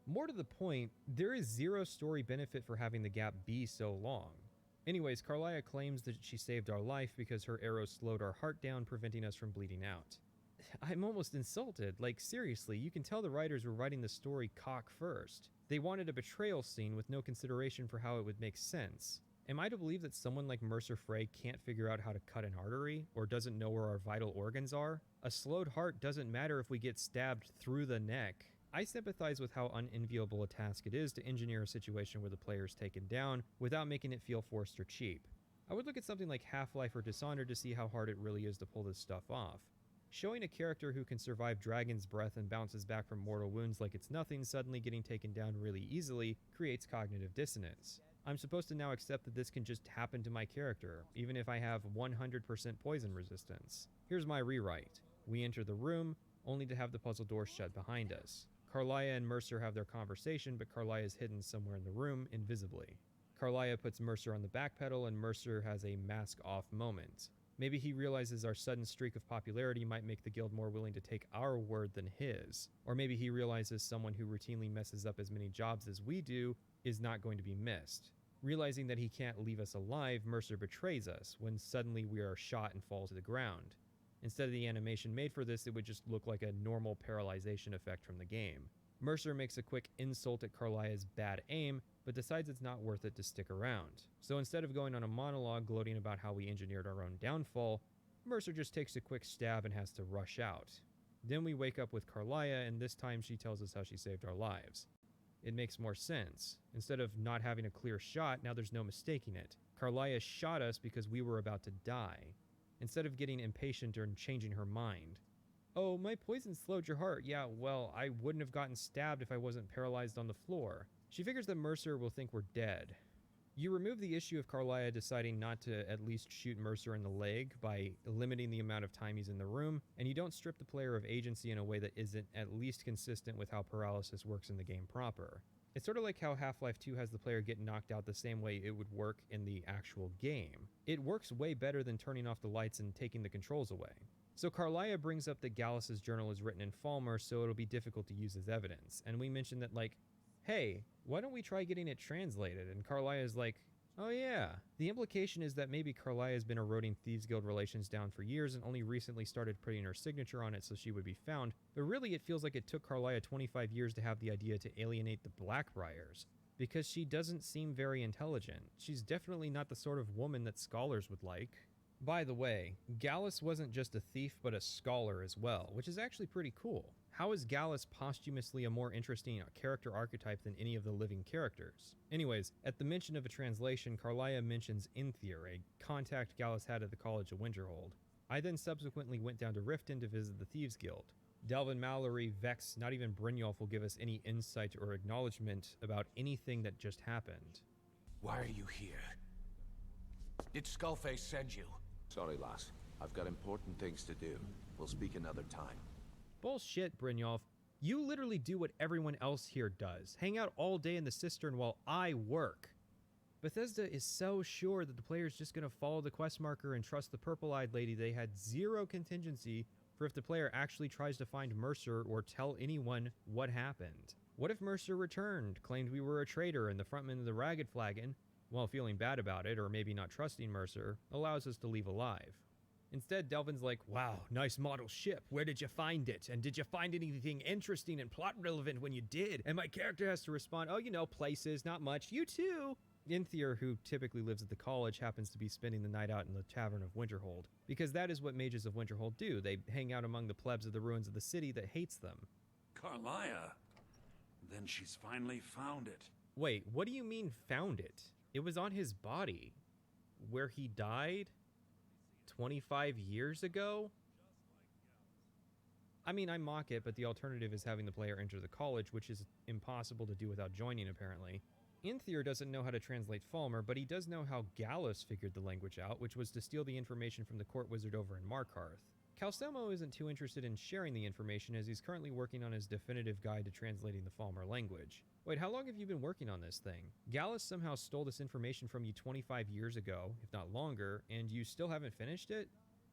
More to the point, there is zero story benefit for having the gap be so long. Anyways, Carlia claims that she saved our life because her arrows slowed our heart down, preventing us from bleeding out. I'm almost insulted. Like, seriously, you can tell the writers were writing the story cock first. They wanted a betrayal scene with no consideration for how it would make sense. Am I to believe that someone like Mercer Frey can't figure out how to cut an artery, or doesn't know where our vital organs are? A slowed heart doesn't matter if we get stabbed through the neck. I sympathize with how unenviable a task it is to engineer a situation where the player is taken down without making it feel forced or cheap. I would look at something like Half-Life or Dishonored to see how hard it really is to pull this stuff off. Showing a character who can survive Dragon's Breath and bounces back from mortal wounds like it's nothing suddenly getting taken down really easily creates cognitive dissonance. I'm supposed to now accept that this can just happen to my character, even if I have 100% poison resistance. Here's my rewrite. We enter the room, only to have the puzzle door shut behind us. Carlia and Mercer have their conversation, but Carlia is hidden somewhere in the room, invisibly. Carlia puts Mercer on the back pedal, and Mercer has a mask-off moment. Maybe he realizes our sudden streak of popularity might make the guild more willing to take our word than his. Or maybe he realizes someone who routinely messes up as many jobs as we do is not going to be missed. Realizing that he can't leave us alive, Mercer betrays us, when suddenly we are shot and fall to the ground. Instead of the animation made for this, it would just look like a normal paralyzation effect from the game. Mercer makes a quick insult at Carlia's bad aim, but decides it's not worth it to stick around. So instead of going on a monologue gloating about how we engineered our own downfall, Mercer just takes a quick stab and has to rush out. Then we wake up with Carlia, and this time she tells us how she saved our lives. It makes more sense. Instead of not having a clear shot, now there's no mistaking it. Carlia shot us because we were about to die. Instead of getting impatient or changing her mind. Oh, my poison slowed your heart. Yeah, well, I wouldn't have gotten stabbed if I wasn't paralyzed on the floor. She figures that Mercer will think we're dead. You remove the issue of Carlia deciding not to at least shoot Mercer in the leg by limiting the amount of time he's in the room, and you don't strip the player of agency in a way that isn't at least consistent with how paralysis works in the game proper. It's sort of like how Half-Life 2 has the player get knocked out the same way it would work in the actual game. It works way better than turning off the lights and taking the controls away. So Carlia brings up that Gallus's journal is written in Falmer, so it'll be difficult to use as evidence. And we mention that, like, hey, why don't we try getting it translated? And Carlia is like, oh yeah. The implication is that maybe Carlia has been eroding Thieves Guild relations down for years and only recently started putting her signature on it so she would be found, but really it feels like it took Carlia 25 years to have the idea to alienate the Blackbriars, because she doesn't seem very intelligent. She's definitely not the sort of woman that scholars would like. By the way, Gallus wasn't just a thief but a scholar as well, which is actually pretty cool. How is Gallus posthumously a more interesting character archetype than any of the living characters? Anyways, at the mention of a translation, Carlia mentions Inthier, a contact Gallus had at the College of Winterhold. I then subsequently went down to Riften to visit the Thieves Guild. Delvin, Mallory, Vex, not even Brynjolf will give us any insight or acknowledgement about anything that just happened. Why are you here? Did Skullface send you? Sorry, lass. I've got important things to do. We'll speak another time. Bullshit, Brynjolf. You literally do what everyone else here does. Hang out all day in the cistern while I work. Bethesda is so sure that the player's just going to follow the quest marker and trust the purple-eyed lady they had zero contingency for if the player actually tries to find Mercer or tell anyone what happened. What if Mercer returned, claimed we were a traitor, and the frontman of the Ragged Flagon, while feeling bad about it or maybe not trusting Mercer, allows us to leave alive? Instead, Delvin's like, wow, nice model ship. Where did you find it? And did you find anything interesting and plot relevant when you did? And my character has to respond, oh, you know, places, not much. You too. Inthier, who typically lives at the college, happens to be spending the night out in the Tavern of Winterhold, because that is what mages of Winterhold do. They hang out among the plebs of the ruins of the city that hates them. Carlia. Then she's finally found it. Wait, what do you mean found it? It was on his body. Where he died 25 years ago? I mean, I mock it, but the alternative is having the player enter the college, which is impossible to do without joining, apparently. Inthier doesn't know how to translate Falmer, but he does know how Gallus figured the language out, which was to steal the information from the court wizard over in Markarth. Calcelmo isn't too interested in sharing the information, as he's currently working on his definitive guide to translating the Falmer language. Wait, how long have you been working on this thing? Gallus somehow stole this information from you 25 years ago, if not longer, and you still haven't finished it?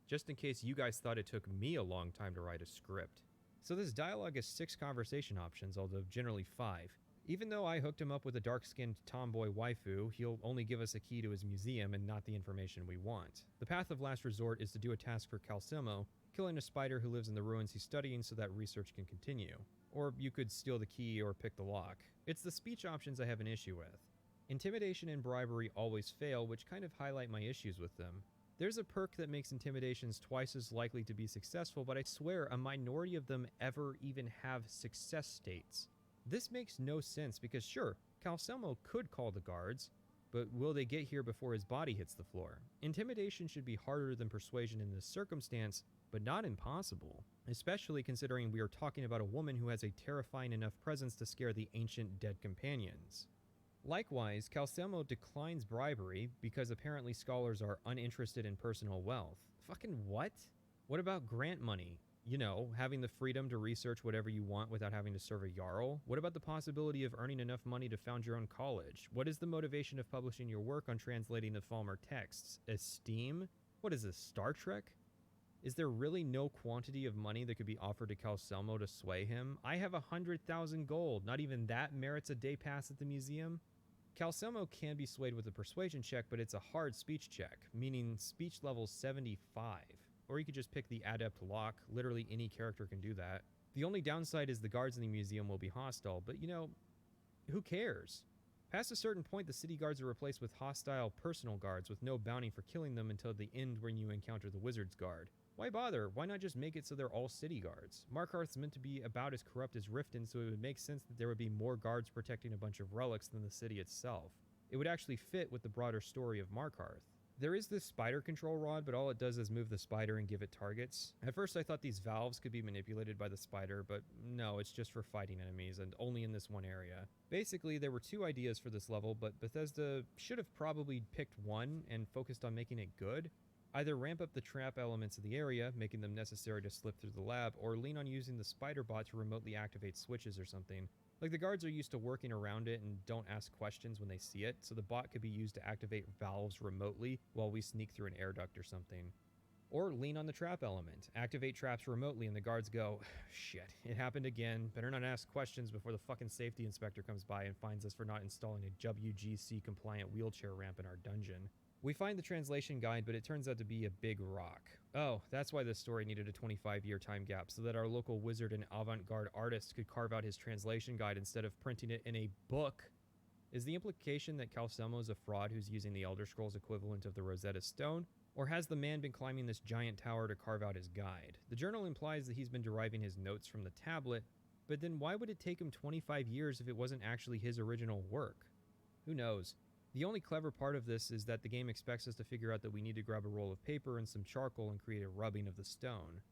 Just in case you guys thought it took me a long time to write a script. So this dialogue has 6 conversation options, although generally 5. Even though I hooked him up with a dark-skinned tomboy waifu, he'll only give us a key to his museum and not the information we want. The path of last resort is to do a task for Calcelmo, killing a spider who lives in the ruins he's studying so that research can continue. Or you could steal the key or pick the lock. It's the speech options I have an issue with. Intimidation and bribery always fail, which kind of highlight my issues with them. There's a perk that makes intimidations twice as likely to be successful, but I swear a minority of them ever even have success states. This makes no sense because sure, Calcelmo could call the guards, but will they get here before his body hits the floor? Intimidation should be harder than persuasion in this circumstance, but not impossible, especially considering we are talking about a woman who has a terrifying enough presence to scare the ancient dead companions. Likewise, Calcelmo declines bribery because apparently scholars are uninterested in personal wealth. Fucking what? What about grant money? You know, having the freedom to research whatever you want without having to serve a Jarl? What about the possibility of earning enough money to found your own college? What is the motivation of publishing your work on translating the Falmer texts? Esteem? What is this, Star Trek? Is there really no quantity of money that could be offered to Calcelmo to sway him? I have 100,000 gold. Not even that merits a day pass at the museum? Calcelmo can be swayed with a persuasion check, but it's a hard speech check, meaning speech level 75. Or you could just pick the adept lock. Literally any character can do that. The only downside is the guards in the museum will be hostile, but you know, who cares? Past a certain point, the city guards are replaced with hostile personal guards with no bounty for killing them until the end when you encounter the wizard's guard. Why bother? Why not just make it so they're all city guards? Markarth's meant to be about as corrupt as Riften, so it would make sense that there would be more guards protecting a bunch of relics than the city itself. It would actually fit with the broader story of Markarth. There is this spider control rod, but all it does is move the spider and give it targets. At first I thought these valves could be manipulated by the spider, but no, it's just for fighting enemies, and only in this one area. Basically, there were 2 ideas for this level, but Bethesda should have probably picked one and focused on making it good. Either ramp up the trap elements of the area, making them necessary to slip through the lab, or lean on using the spider bot to remotely activate switches or something. Like, the guards are used to working around it and don't ask questions when they see it, so the bot could be used to activate valves remotely while we sneak through an air duct or something. Or lean on the trap element, activate traps remotely, and the guards go, shit, it happened again, better not ask questions before the fucking safety inspector comes by and finds us for not installing a WGC-compliant wheelchair ramp in our dungeon. We find the translation guide, but it turns out to be a big rock. Oh, that's why this story needed a 25-year time gap, so that our local wizard and avant-garde artist could carve out his translation guide instead of printing it in a book. Is the implication that Calcelmo is a fraud who's using the Elder Scrolls equivalent of the Rosetta Stone? Or has the man been climbing this giant tower to carve out his guide? The journal implies that he's been deriving his notes from the tablet, but then why would it take him 25 years if it wasn't actually his original work? Who knows? The only clever part of this is that the game expects us to figure out that we need to grab a roll of paper and some charcoal and create a rubbing of the stone.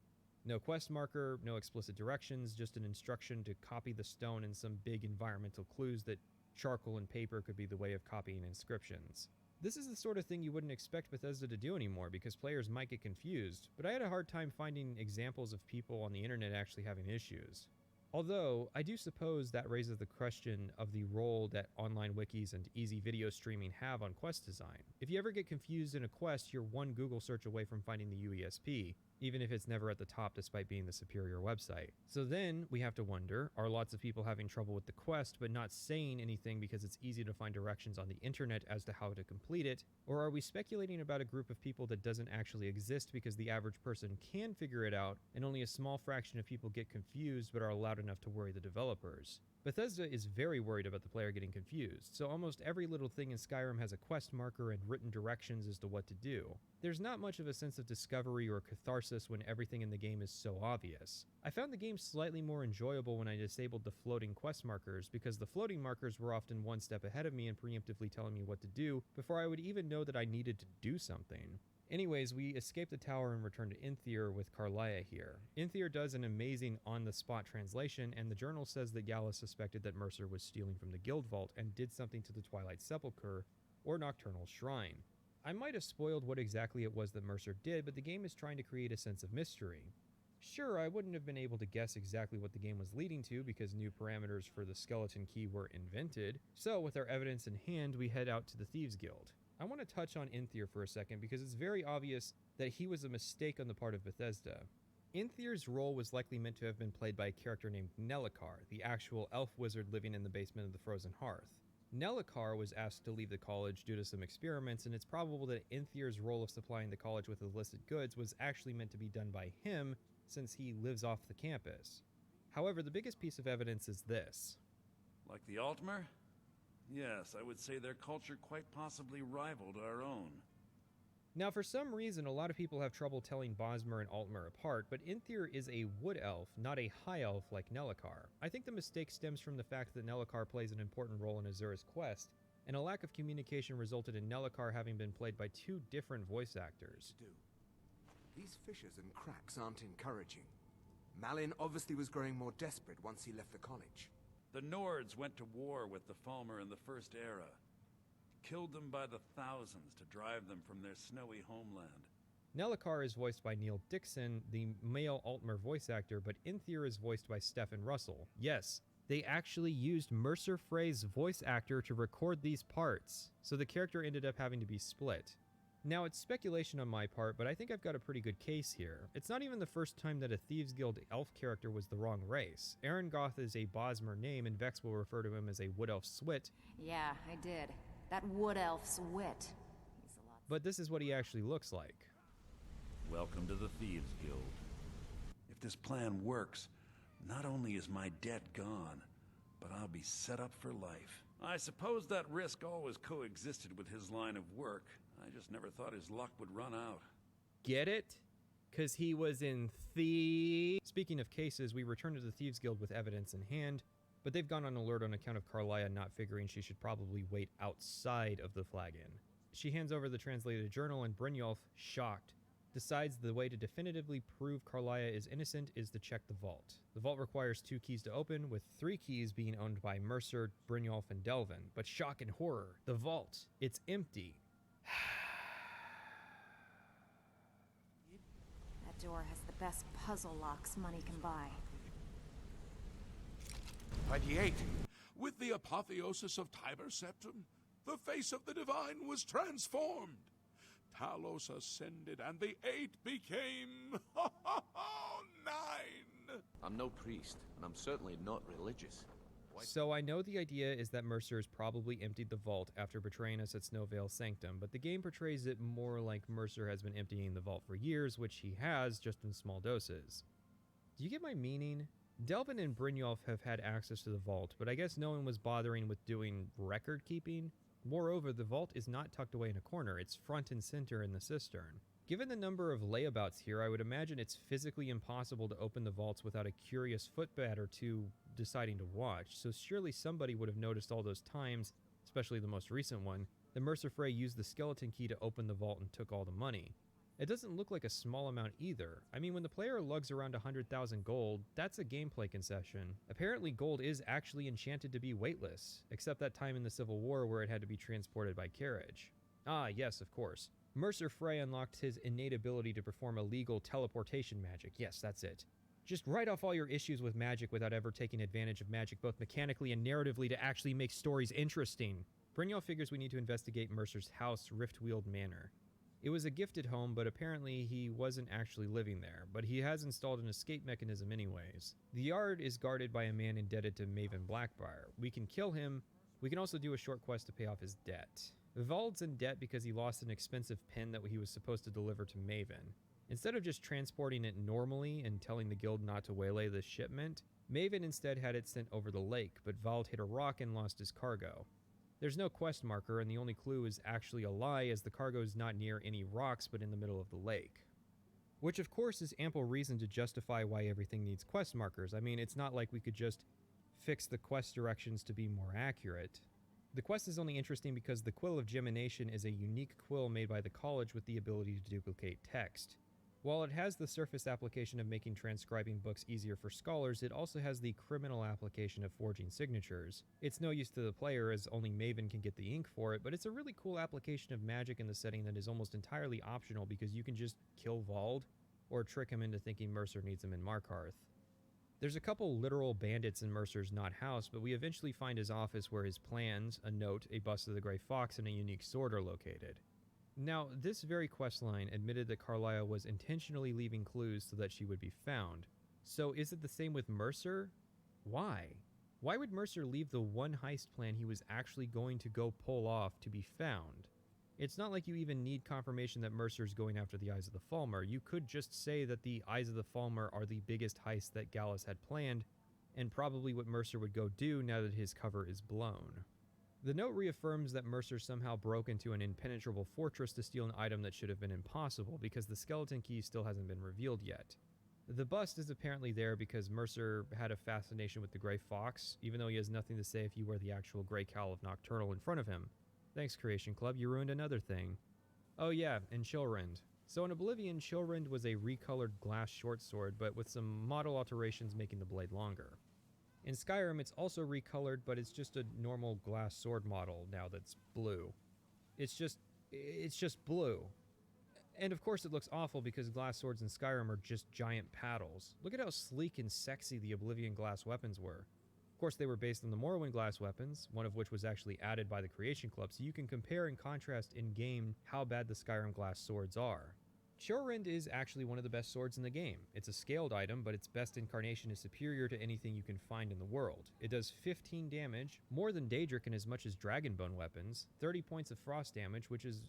No quest marker, no explicit directions, just an instruction to copy the stone and some big environmental clues that charcoal and paper could be the way of copying inscriptions. This is the sort of thing you wouldn't expect Bethesda to do anymore because players might get confused, but I had a hard time finding examples of people on the internet actually having issues. Although, I do suppose that raises the question of the role that online wikis and easy video streaming have on quest design. If you ever get confused in a quest, you're one Google search away from finding the UESP, even if it's never at the top despite being the superior website. So then, we have to wonder, are lots of people having trouble with the quest but not saying anything because it's easy to find directions on the internet as to how to complete it? Or are we speculating about a group of people that doesn't actually exist because the average person can figure it out and only a small fraction of people get confused but are allowed enough to worry the developers. Bethesda is very worried about the player getting confused, so almost every little thing in Skyrim has a quest marker and written directions as to what to do. There's not much of a sense of discovery or catharsis when everything in the game is so obvious. I found the game slightly more enjoyable when I disabled the floating quest markers, because the floating markers were often one step ahead of me and preemptively telling me what to do before I would even know that I needed to do something. Anyways, we escape the tower and return to Inthier with Carlia here. Inthier does an amazing on-the-spot translation, and the journal says that Gala suspected that Mercer was stealing from the guild vault and did something to the Twilight Sepulchre, or Nocturnal Shrine. I might have spoiled what exactly it was that Mercer did, but the game is trying to create a sense of mystery. Sure, I wouldn't have been able to guess exactly what the game was leading to because new parameters for the skeleton key were invented, so with our evidence in hand, we head out to the Thieves Guild. I want to touch on Inthier for a second because it's very obvious that he was a mistake on the part of Bethesda. Inthier's role was likely meant to have been played by a character named Nelacar, the actual elf wizard living in the basement of the Frozen Hearth. Nelacar was asked to leave the college due to some experiments, and it's probable that Inthier's role of supplying the college with illicit goods was actually meant to be done by him, since he lives off the campus. However, the biggest piece of evidence is this. Like the Altmer? Yes, I would say their culture quite possibly rivaled our own. Now, for some reason, a lot of people have trouble telling Bosmer and Altmer apart, but Inthier is a wood elf, not a high elf like Nelacar. I think the mistake stems from the fact that Nelacar plays an important role in Azura's quest, and a lack of communication resulted in Nelacar having been played by two different voice actors. These fissures and cracks aren't encouraging. Malin obviously was growing more desperate once he left the college. The Nords went to war with the Falmer in the First Era. Killed them by the thousands to drive them from their snowy homeland. Nelacar is voiced by Neil Dixon, the male Altmer voice actor, but Inthier is voiced by Stephen Russell. Yes, they actually used Mercer Frey's voice actor to record these parts, so the character ended up having to be split. Now, it's speculation on my part, but I think I've got a pretty good case here. It's not even the first time that a Thieves Guild elf character was the wrong race. Arengoth is a Bosmer name, and Vex will refer to him as a Wood Elf Swit. Yeah, I did. That Wood Elf Swit. But this is what he actually looks like. Welcome to the Thieves Guild. If this plan works, not only is my debt gone, but I'll be set up for life. I suppose that risk always coexisted with his line of work. I just never thought his luck would run out. Get it? 'Cause he was in Thieves. Speaking of cases, we return to the Thieves Guild with evidence in hand, but they've gone on alert on account of Carlia not figuring she should probably wait outside of the flagon. She hands over the translated journal, and Brynjolf, shocked, decides the way to definitively prove Carlia is innocent is to check the vault. The vault requires 2 keys to open, with 3 keys being owned by Mercer, Brynjolf, and Delvin. But shock and horror, the vault, it's empty. That door has the best puzzle locks money can buy. 28. With the apotheosis of Tiber Septum, the face of the divine was transformed. Talos ascended, and the 8 became 9. I'm no priest, and I'm certainly not religious. So I know the idea is that Mercer has probably emptied the vault after betraying us at Snowvale Sanctum, but the game portrays it more like Mercer has been emptying the vault for years, which he has, just in small doses. Do you get my meaning? Delvin and Brynjolf have had access to the vault, but I guess no one was bothering with doing record keeping. Moreover, the vault is not tucked away in a corner, it's front and center in the cistern. Given the number of layabouts here, I would imagine it's physically impossible to open the vaults without a curious footbat or two deciding to watch, so surely somebody would have noticed all those times, especially the most recent one, that Mercer Frey used the skeleton key to open the vault and took all the money. It doesn't look like a small amount either. I mean, when the player lugs around 100,000 gold, that's a gameplay concession. Apparently gold is actually enchanted to be weightless, except that time in the Civil War where it had to be transported by carriage. Ah, yes, of course. Mercer Frey unlocked his innate ability to perform illegal teleportation magic. Yes, that's it. Just write off all your issues with magic without ever taking advantage of magic both mechanically and narratively to actually make stories interesting. Brynjolf figures we need to investigate Mercer's house, Riftweald Manor. It was a gifted home, but apparently he wasn't actually living there, but he has installed an escape mechanism anyways. The yard is guarded by a man indebted to Maven Blackbriar. We can kill him. We can also do a short quest to pay off his debt. Vivald's in debt because he lost an expensive pin that he was supposed to deliver to Maven. Instead of just transporting it normally and telling the guild not to waylay the shipment, Maven instead had it sent over the lake, but Vald hit a rock and lost his cargo. There's no quest marker, and the only clue is actually a lie, as the cargo is not near any rocks but in the middle of the lake. Which of course is ample reason to justify why everything needs quest markers. I mean, it's not like we could just fix the quest directions to be more accurate. The quest is only interesting because the Quill of Gemination is a unique quill made by the college with the ability to duplicate text. While it has the surface application of making transcribing books easier for scholars, it also has the criminal application of forging signatures. It's no use to the player, as only Maven can get the ink for it, but it's a really cool application of magic in the setting that is almost entirely optional because you can just kill Vald, or trick him into thinking Mercer needs him in Markarth. There's a couple literal bandits in Mercer's not house, but we eventually find his office where his plans, a note, a bust of the Grey Fox, and a unique sword are located. Now, this very questline admitted that Carlia was intentionally leaving clues so that she would be found. So is it the same with Mercer? Why? Why would Mercer leave the one heist plan he was actually going to go pull off to be found? It's not like you even need confirmation that Mercer's going after the Eyes of the Falmer. You could just say that the Eyes of the Falmer are the biggest heist that Gallus had planned, and probably what Mercer would go do now that his cover is blown. The note reaffirms that Mercer somehow broke into an impenetrable fortress to steal an item that should have been impossible, because the skeleton key still hasn't been revealed yet. The bust is apparently there because Mercer had a fascination with the Grey Fox, even though he has nothing to say if you wear the actual Grey Cowl of Nocturnal in front of him. Thanks, Creation Club, you ruined another thing. Oh yeah, and Chillrend. So in Oblivion, Chillrend was a recolored glass short sword, but with some model alterations making the blade longer. In Skyrim, it's also recolored, but it's just a normal glass sword model now that's blue. It's just blue. And of course it looks awful because glass swords in Skyrim are just giant paddles. Look at how sleek and sexy the Oblivion glass weapons were. Of course, they were based on the Morrowind glass weapons, one of which was actually added by the Creation Club, so you can compare and contrast in-game how bad the Skyrim glass swords are. Chillrend is actually one of the best swords in the game. It's a scaled item, but its best incarnation is superior to anything you can find in the world. It does 15 damage, more than Daedric and as much as Dragonbone weapons, 30 points of frost damage, which is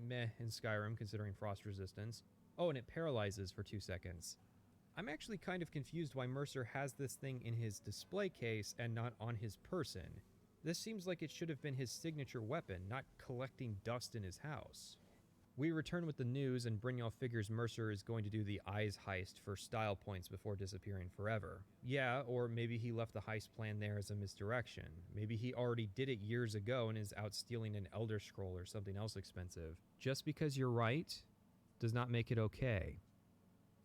meh in Skyrim considering frost resistance. Oh, and it paralyzes for 2 seconds. I'm actually kind of confused why Mercer has this thing in his display case and not on his person. This seems like it should have been his signature weapon, not collecting dust in his house. We return with the news, and Brynjolf figures Mercer is going to do the Eyes heist for style points before disappearing forever. Yeah, or maybe he left the heist plan there as a misdirection. Maybe he already did it years ago and is out stealing an Elder Scroll or something else expensive. Just because you're right does not make it okay.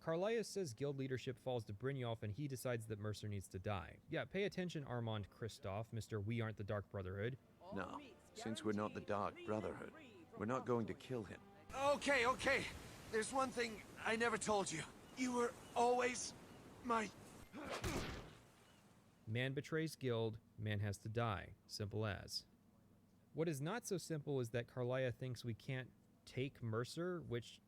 Carlia says guild leadership falls to Brynjolf and he decides that Mercer needs to die. Yeah, pay attention, Armand Kristoff, Mr. We Aren't the Dark Brotherhood. No, since we're not the Dark Brotherhood, we're not going to kill him. Okay. There's one thing I never told you. You were always my... Man betrays guild, man has to die. Simple as. What is not so simple is that Carlia thinks we can't take Mercer, which,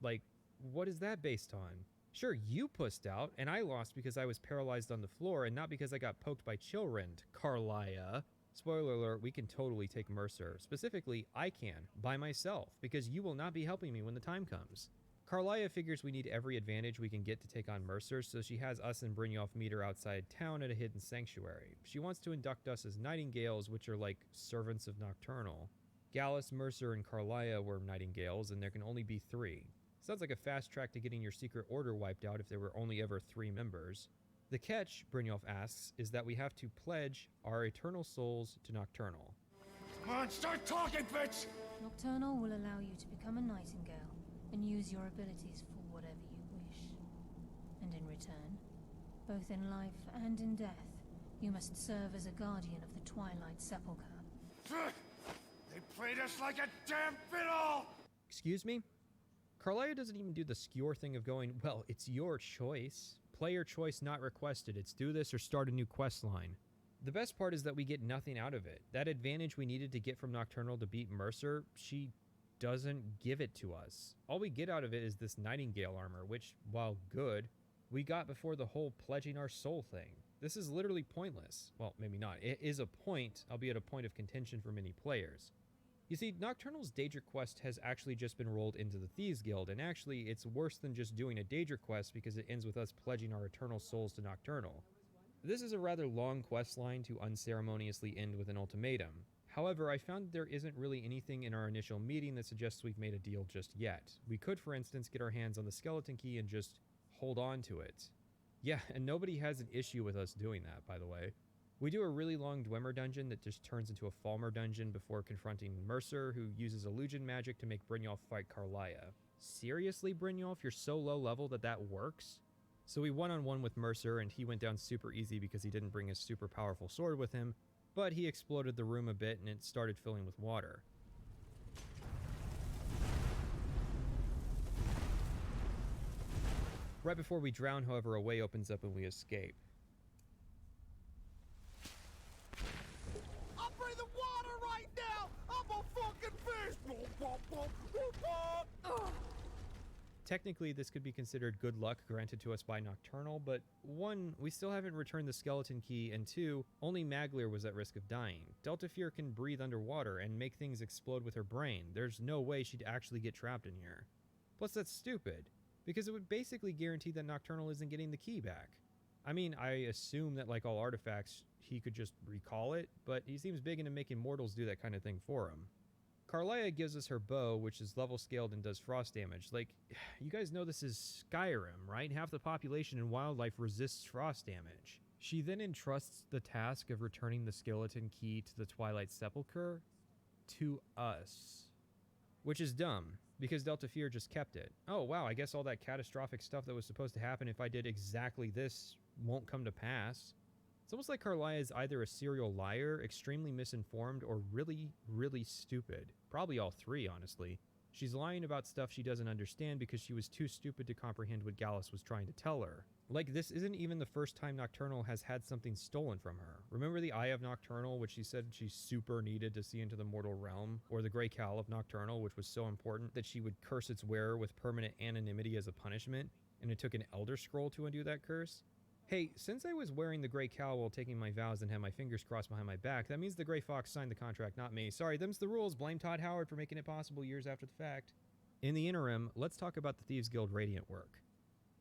what is that based on? Sure, you pussed out, and I lost because I was paralyzed on the floor, and not because I got poked by Chillrend, Carlia. Spoiler alert, we can totally take Mercer. Specifically, I can, by myself, because you will not be helping me when the time comes. Carlia figures we need every advantage we can get to take on Mercer, so she has us and Brynjolf meet her outside town at a hidden sanctuary. She wants to induct us as Nightingales, which are like servants of Nocturnal. Gallus, Mercer, and Carlia were Nightingales, and there can only be 3. Sounds like a fast track to getting your secret order wiped out if there were only ever 3 members. The catch, Brynjolf asks, is that we have to pledge our eternal souls to Nocturnal. Come on, start talking, bitch! Nocturnal will allow you to become a Nightingale and use your abilities for whatever you wish. And in return, both in life and in death, you must serve as a guardian of the Twilight Sepulchre. They played us like a damn fiddle! Excuse me? Carlia doesn't even do the skewer thing of going, well, it's your choice. Player choice not requested. It's do this or start a new quest line. The best part is that we get nothing out of it. That advantage we needed to get from Nocturnal to beat Mercer, she doesn't give it to us. All we get out of it is this Nightingale armor, which, while good, we got before the whole pledging our soul thing. This is literally pointless. Well, maybe not. It is a point, albeit a point of contention for many players. You see, Nocturnal's Daedric quest has actually just been rolled into the Thieves Guild, and actually it's worse than just doing a Daedric quest because it ends with us pledging our eternal souls to Nocturnal. This is a rather long quest line to unceremoniously end with an ultimatum. However, I found that there isn't really anything in our initial meeting that suggests we've made a deal just yet. We could, for instance, get our hands on the skeleton key and just hold on to it. Yeah, and nobody has an issue with us doing that, by the way. We do a really long Dwemer dungeon that just turns into a Falmer dungeon before confronting Mercer, who uses illusion magic to make Brynjolf fight Carlia. Seriously, Brynjolf, you're so low level that works? So we one-on-one with Mercer, and he went down super easy because he didn't bring his super powerful sword with him, but he exploded the room a bit and it started filling with water. Right before we drown, however, a way opens up and we escape. I'm breathing water right now! I'm a fucking fish! Ugh. Technically, this could be considered good luck granted to us by Nocturnal, but 1, we still haven't returned the skeleton key, and 2, only Maglir was at risk of dying. Deltafear can breathe underwater and make things explode with her brain. There's no way she'd actually get trapped in here. Plus, that's stupid, because it would basically guarantee that Nocturnal isn't getting the key back. I mean, I assume that like all artifacts, he could just recall it, but he seems big into making mortals do that kind of thing for him. Carlia gives us her bow, which is level scaled and does frost damage. Like, you guys know this is Skyrim, right? Half the population and wildlife resists frost damage. She then entrusts the task of returning the skeleton key to the Twilight Sepulchre to us. Which is dumb, because Deltafear just kept it. Oh wow, I guess all that catastrophic stuff that was supposed to happen if I did exactly this won't come to pass. It's almost like Carlia is either a serial liar, extremely misinformed, or really, really stupid. Probably all three, honestly. She's lying about stuff she doesn't understand because she was too stupid to comprehend what Gallus was trying to tell her. Like, this isn't even the first time Nocturnal has had something stolen from her. Remember the Eye of Nocturnal, which she said she super needed to see into the mortal realm? Or the Grey Cowl of Nocturnal, which was so important that she would curse its wearer with permanent anonymity as a punishment, and it took an Elder Scroll to undo that curse? Hey, since I was wearing the Grey Cowl while taking my vows and had my fingers crossed behind my back, that means the Grey Fox signed the contract, not me. Sorry, them's the rules. Blame Todd Howard for making it possible years after the fact. In the interim, let's talk about the Thieves Guild Radiant work.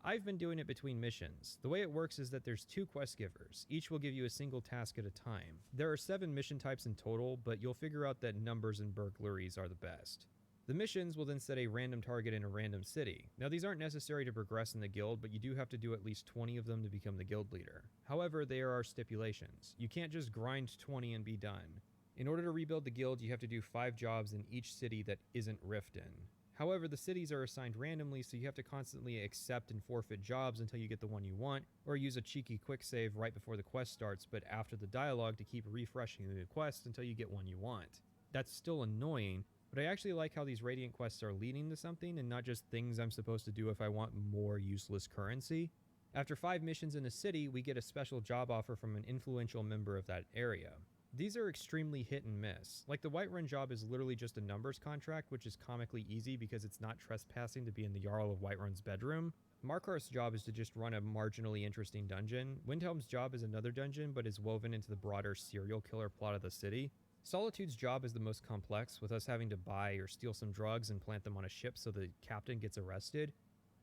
I've been doing it between missions. The way it works is that there's 2 quest givers. Each will give you a single task at a time. There are 7 mission types in total, but you'll figure out that numbers and burglaries are the best. The missions will then set a random target in a random city. Now, these aren't necessary to progress in the guild, but you do have to do at least 20 of them to become the guild leader. However, there are stipulations. You can't just grind 20 and be done. In order to rebuild the guild, you have to do 5 jobs in each city that isn't Riften. However, the cities are assigned randomly, so you have to constantly accept and forfeit jobs until you get the one you want, or use a cheeky quick save right before the quest starts, but after the dialogue to keep refreshing the quest until you get one you want. That's still annoying, but I actually like how these Radiant quests are leading to something and not just things I'm supposed to do if I want more useless currency. After 5 missions in a city, we get a special job offer from an influential member of that area. These are extremely hit and miss. Like, the Whiterun job is literally just a numbers contract, which is comically easy because it's not trespassing to be in the Jarl of Whiterun's bedroom. Markarth's job is to just run a marginally interesting dungeon. Windhelm's job is another dungeon, but is woven into the broader serial killer plot of the city. Solitude's job is the most complex, with us having to buy or steal some drugs and plant them on a ship so the captain gets arrested.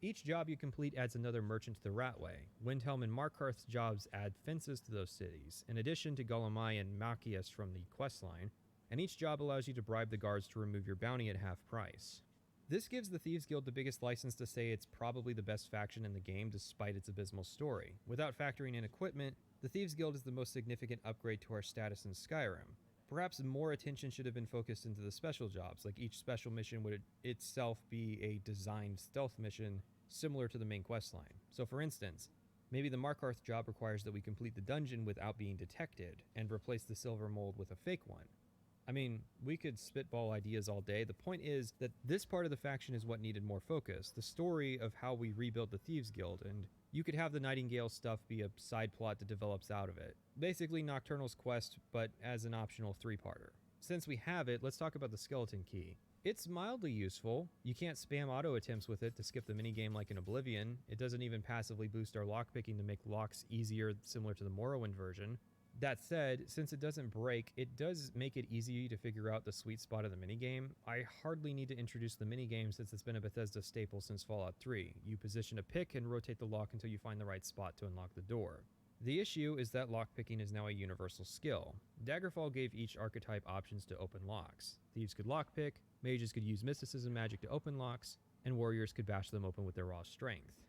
Each job you complete adds another merchant to the Ratway. Windhelm and Markarth's jobs add fences to those cities, in addition to Golemai and Machias from the questline, and each job allows you to bribe the guards to remove your bounty at half price. This gives the Thieves Guild the biggest license to say it's probably the best faction in the game despite its abysmal story. Without factoring in equipment, the Thieves Guild is the most significant upgrade to our status in Skyrim. Perhaps more attention should have been focused into the special jobs, like each special mission would itself be a designed stealth mission similar to the main questline. So for instance, maybe the Markarth job requires that we complete the dungeon without being detected, and replace the silver mold with a fake one. I mean, we could spitball ideas all day. The point is that this part of the faction is what needed more focus, the story of how we rebuilt the Thieves Guild, and you could have the Nightingale stuff be a side plot that develops out of it. Basically Nocturnal's quest, but as an optional 3-parter. Since we have it, let's talk about the skeleton key. It's mildly useful. You can't spam auto attempts with it to skip the minigame like in Oblivion. It doesn't even passively boost our lockpicking to make locks easier, similar to the Morrowind version. That said, since it doesn't break, it does make it easy to figure out the sweet spot of the minigame. I hardly need to introduce the minigame since it's been a Bethesda staple since Fallout 3. You position a pick and rotate the lock until you find the right spot to unlock the door. The issue is that lockpicking is now a universal skill. Daggerfall gave each archetype options to open locks. Thieves could lockpick, mages could use mysticism magic to open locks, and warriors could bash them open with their raw strength.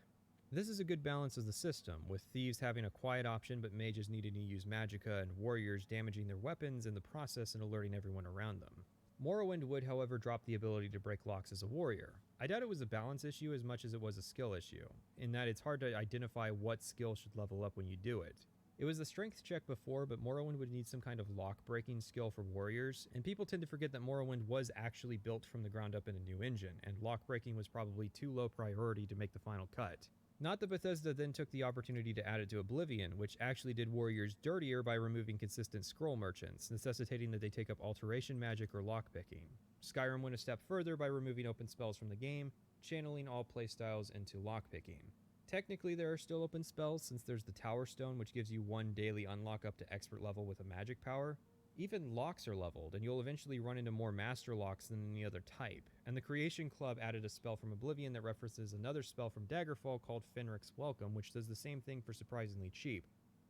This is a good balance of the system, with thieves having a quiet option but mages needing to use magicka and warriors damaging their weapons in the process and alerting everyone around them. Morrowind would, however, drop the ability to break locks as a warrior. I doubt it was a balance issue as much as it was a skill issue, in that it's hard to identify what skill should level up when you do it. It was the strength check before, but Morrowind would need some kind of lock-breaking skill for warriors, and people tend to forget that Morrowind was actually built from the ground up in a new engine, and lock-breaking was probably too low priority to make the final cut. Not that Bethesda then took the opportunity to add it to Oblivion, which actually did warriors dirtier by removing consistent scroll merchants, necessitating that they take up alteration magic or lockpicking. Skyrim went a step further by removing open spells from the game, channeling all playstyles into lockpicking. Technically there are still open spells since there's the Tower Stone, which gives you one daily unlock up to expert level with a magic power. Even locks are leveled, and you'll eventually run into more master locks than any other type, and the Creation Club added a spell from Oblivion that references another spell from Daggerfall called Fenric's Welcome, which does the same thing for surprisingly cheap,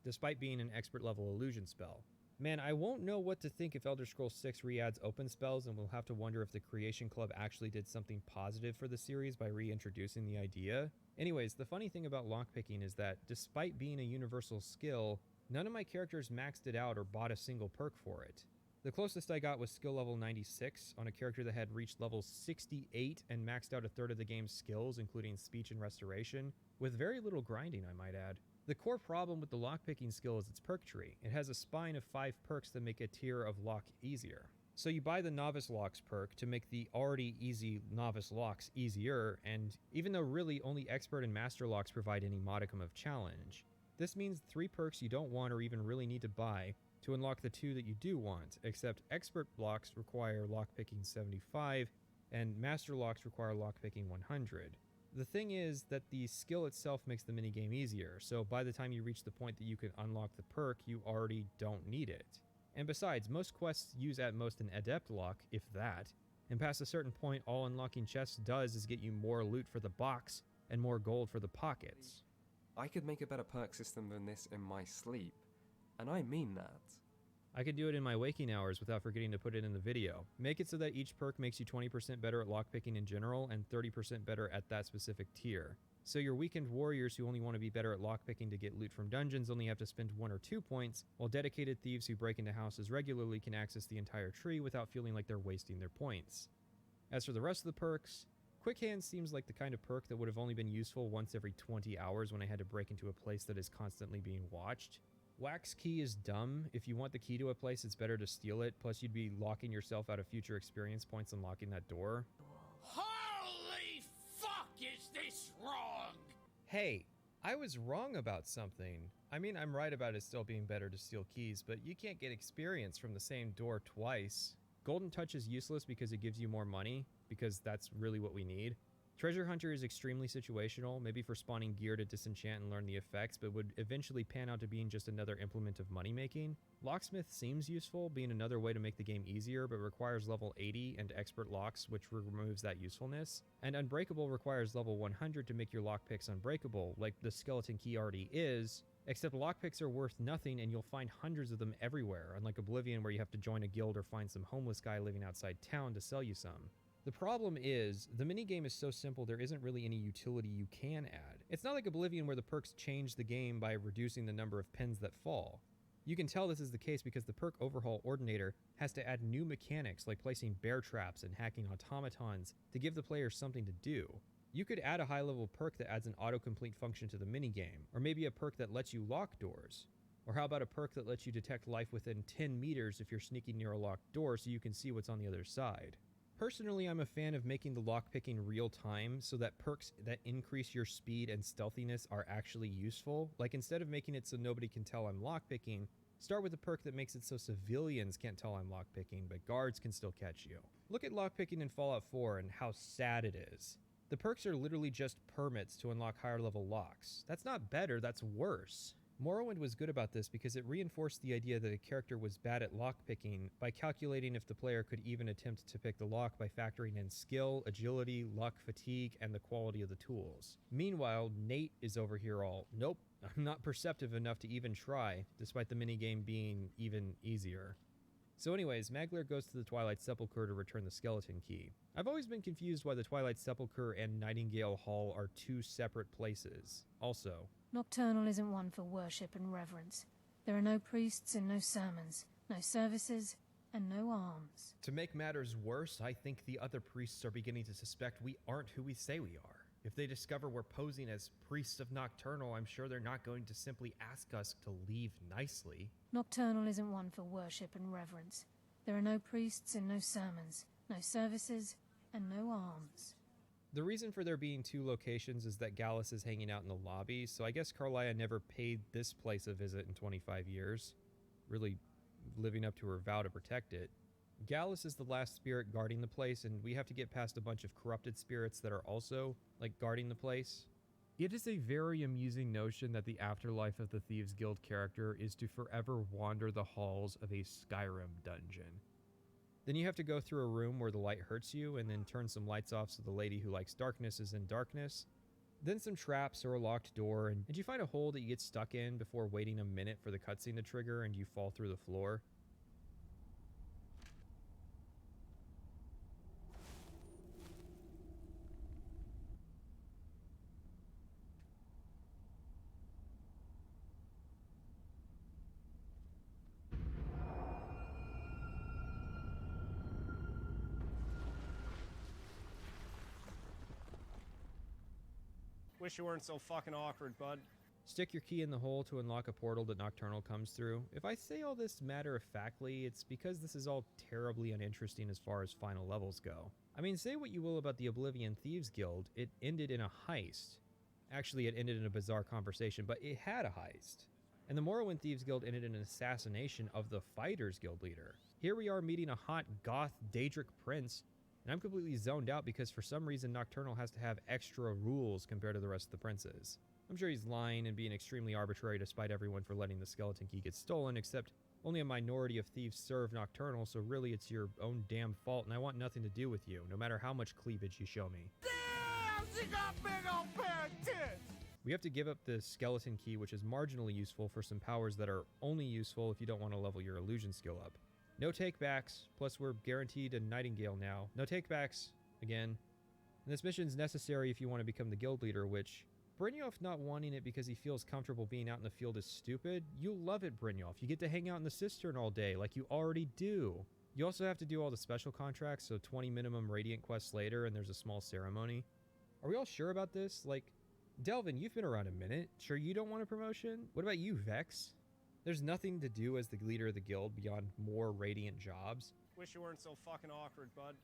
despite being an expert level illusion spell. Man, I won't know what to think if Elder Scrolls 6 re-adds open spells, and we'll have to wonder if the Creation Club actually did something positive for the series by reintroducing the idea. Anyways, the funny thing about lockpicking is that, despite being a universal skill, none of my characters maxed it out or bought a single perk for it. The closest I got was skill level 96 on a character that had reached level 68 and maxed out a third of the game's skills, including speech and restoration, with very little grinding, I might add. The core problem with the lockpicking skill is its perk tree. It has a spine of 5 perks that make a tier of lock easier. So you buy the Novice Locks perk to make the already easy Novice Locks easier, and even though really only Expert and Master Locks provide any modicum of challenge, this means 3 perks you don't want or even really need to buy to unlock the 2 that you do want, except Expert Locks require lockpicking 75, and Master Locks require lockpicking 100. The thing is that the skill itself makes the minigame easier, so by the time you reach the point that you can unlock the perk, you already don't need it. And besides, most quests use at most an Adept Lock, if that, and past a certain point all unlocking chests does is get you more loot for the box and more gold for the pockets. I could make a better perk system than this in my sleep, and I mean that. I could do it in my waking hours without forgetting to put it in the video. Make it so that each perk makes you 20% better at lockpicking in general and 30% better at that specific tier. So your weakened warriors who only want to be better at lockpicking to get loot from dungeons only have to spend 1 or 2 points, while dedicated thieves who break into houses regularly can access the entire tree without feeling like they're wasting their points. As for the rest of the perks, Quick Hands seems like the kind of perk that would have only been useful once every 20 hours when I had to break into a place that is constantly being watched. Wax Key is dumb. If you want the key to a place, it's better to steal it, plus you'd be locking yourself out of future experience points unlocking that door. Holy fuck, is this wrong? Hey, I was wrong about something. I mean, I'm right about it still being better to steal keys, but you can't get experience from the same door twice. Golden Touch is useless because it gives you more money, because that's really what we need. Treasure Hunter is extremely situational, maybe for spawning gear to disenchant and learn the effects, but would eventually pan out to being just another implement of money making. Locksmith seems useful, being another way to make the game easier, but requires level 80 and expert locks, which removes that usefulness. And Unbreakable requires level 100 to make your lockpicks unbreakable, like the skeleton key already is, except lockpicks are worth nothing and you'll find hundreds of them everywhere, unlike Oblivion where you have to join a guild or find some homeless guy living outside town to sell you some. The problem is, the minigame is so simple there isn't really any utility you can add. It's not like Oblivion where the perks change the game by reducing the number of pins that fall. You can tell this is the case because the perk overhaul ordinator has to add new mechanics like placing bear traps and hacking automatons to give the player something to do. You could add a high-level perk that adds an autocomplete function to the minigame, or maybe a perk that lets you lock doors. Or how about a perk that lets you detect life within 10 meters if you're sneaking near a locked door so you can see what's on the other side. Personally, I'm a fan of making the lockpicking real time so that perks that increase your speed and stealthiness are actually useful. Like instead of making it so nobody can tell I'm lockpicking, start with a perk that makes it so civilians can't tell I'm lockpicking, but guards can still catch you. Look at lockpicking in Fallout 4 and how sad it is. The perks are literally just permits to unlock higher level locks. That's not better, that's worse. Morrowind was good about this because it reinforced the idea that a character was bad at lockpicking by calculating if the player could even attempt to pick the lock by factoring in skill, agility, luck, fatigue, and the quality of the tools. Meanwhile, Nate is over here all, nope, I'm not perceptive enough to even try, despite the minigame being even easier. So anyways, Magler goes to the Twilight Sepulchre to return the skeleton key. I've always been confused why the Twilight Sepulchre and Nightingale Hall are two separate places. Also, Nocturnal isn't one for worship and reverence. There are no priests and no sermons, no services, and no alms. to make matters worse, I think the other priests are beginning to suspect we aren't who we say we are. If they discover we're posing as priests of Nocturnal, I'm sure they're not going to simply ask us to leave nicely. Nocturnal isn't one for worship and reverence. There are no priests and no sermons, no services, and no alms. The reason for there being two locations is that Gallus is hanging out in the lobby, so I guess Carlia never paid this place a visit in 25 years, really living up to her vow to protect it. Gallus is the last spirit guarding the place, and we have to get past a bunch of corrupted spirits that are also, guarding the place. It is a very amusing notion that the afterlife of the Thieves Guild character is to forever wander the halls of a Skyrim dungeon. Then you have to go through a room where the light hurts you, and then turn some lights off so the lady who likes darkness is in darkness. Then some traps or a locked door, and you find a hole that you get stuck in before waiting a minute for the cutscene to trigger and you fall through the floor. Wish you weren't so fucking awkward, bud. Stick your key in the hole to unlock a portal that Nocturnal comes through. If I say all this matter-of-factly, it's because this is all terribly uninteresting as far as final levels go. I mean, say what you will about the Oblivion Thieves Guild, it ended in a heist. Actually, it ended in a bizarre conversation, but it had a heist. And the Morrowind Thieves Guild ended in an assassination of the Fighters Guild leader. Here we are meeting a hot goth Daedric prince, and I'm completely zoned out because for some reason Nocturnal has to have extra rules compared to the rest of the princes. I'm sure he's lying and being extremely arbitrary despite everyone for letting the skeleton key get stolen, except only a minority of thieves serve Nocturnal, so really it's your own damn fault, and I want nothing to do with you, no matter how much cleavage you show me. Damn, she got big old pair of tits! We have to give up the skeleton key, which is marginally useful, for some powers that are only useful if you don't want to level your illusion skill up. No takebacks, plus we're guaranteed a Nightingale now. No takebacks, again. And this mission's necessary if you want to become the guild leader, which Brynjolf not wanting it because he feels comfortable being out in the field is stupid. You'll love it, Brynjolf. You get to hang out in the cistern all day, like you already do. You also have to do all the special contracts, so 20 minimum Radiant quests later, and there's a small ceremony. Are we all sure about this? Delvin, you've been around a minute. Sure you don't want a promotion? What about you, Vex? There's nothing to do as the leader of the guild beyond more Radiant jobs. Wish you weren't so fucking awkward, bud.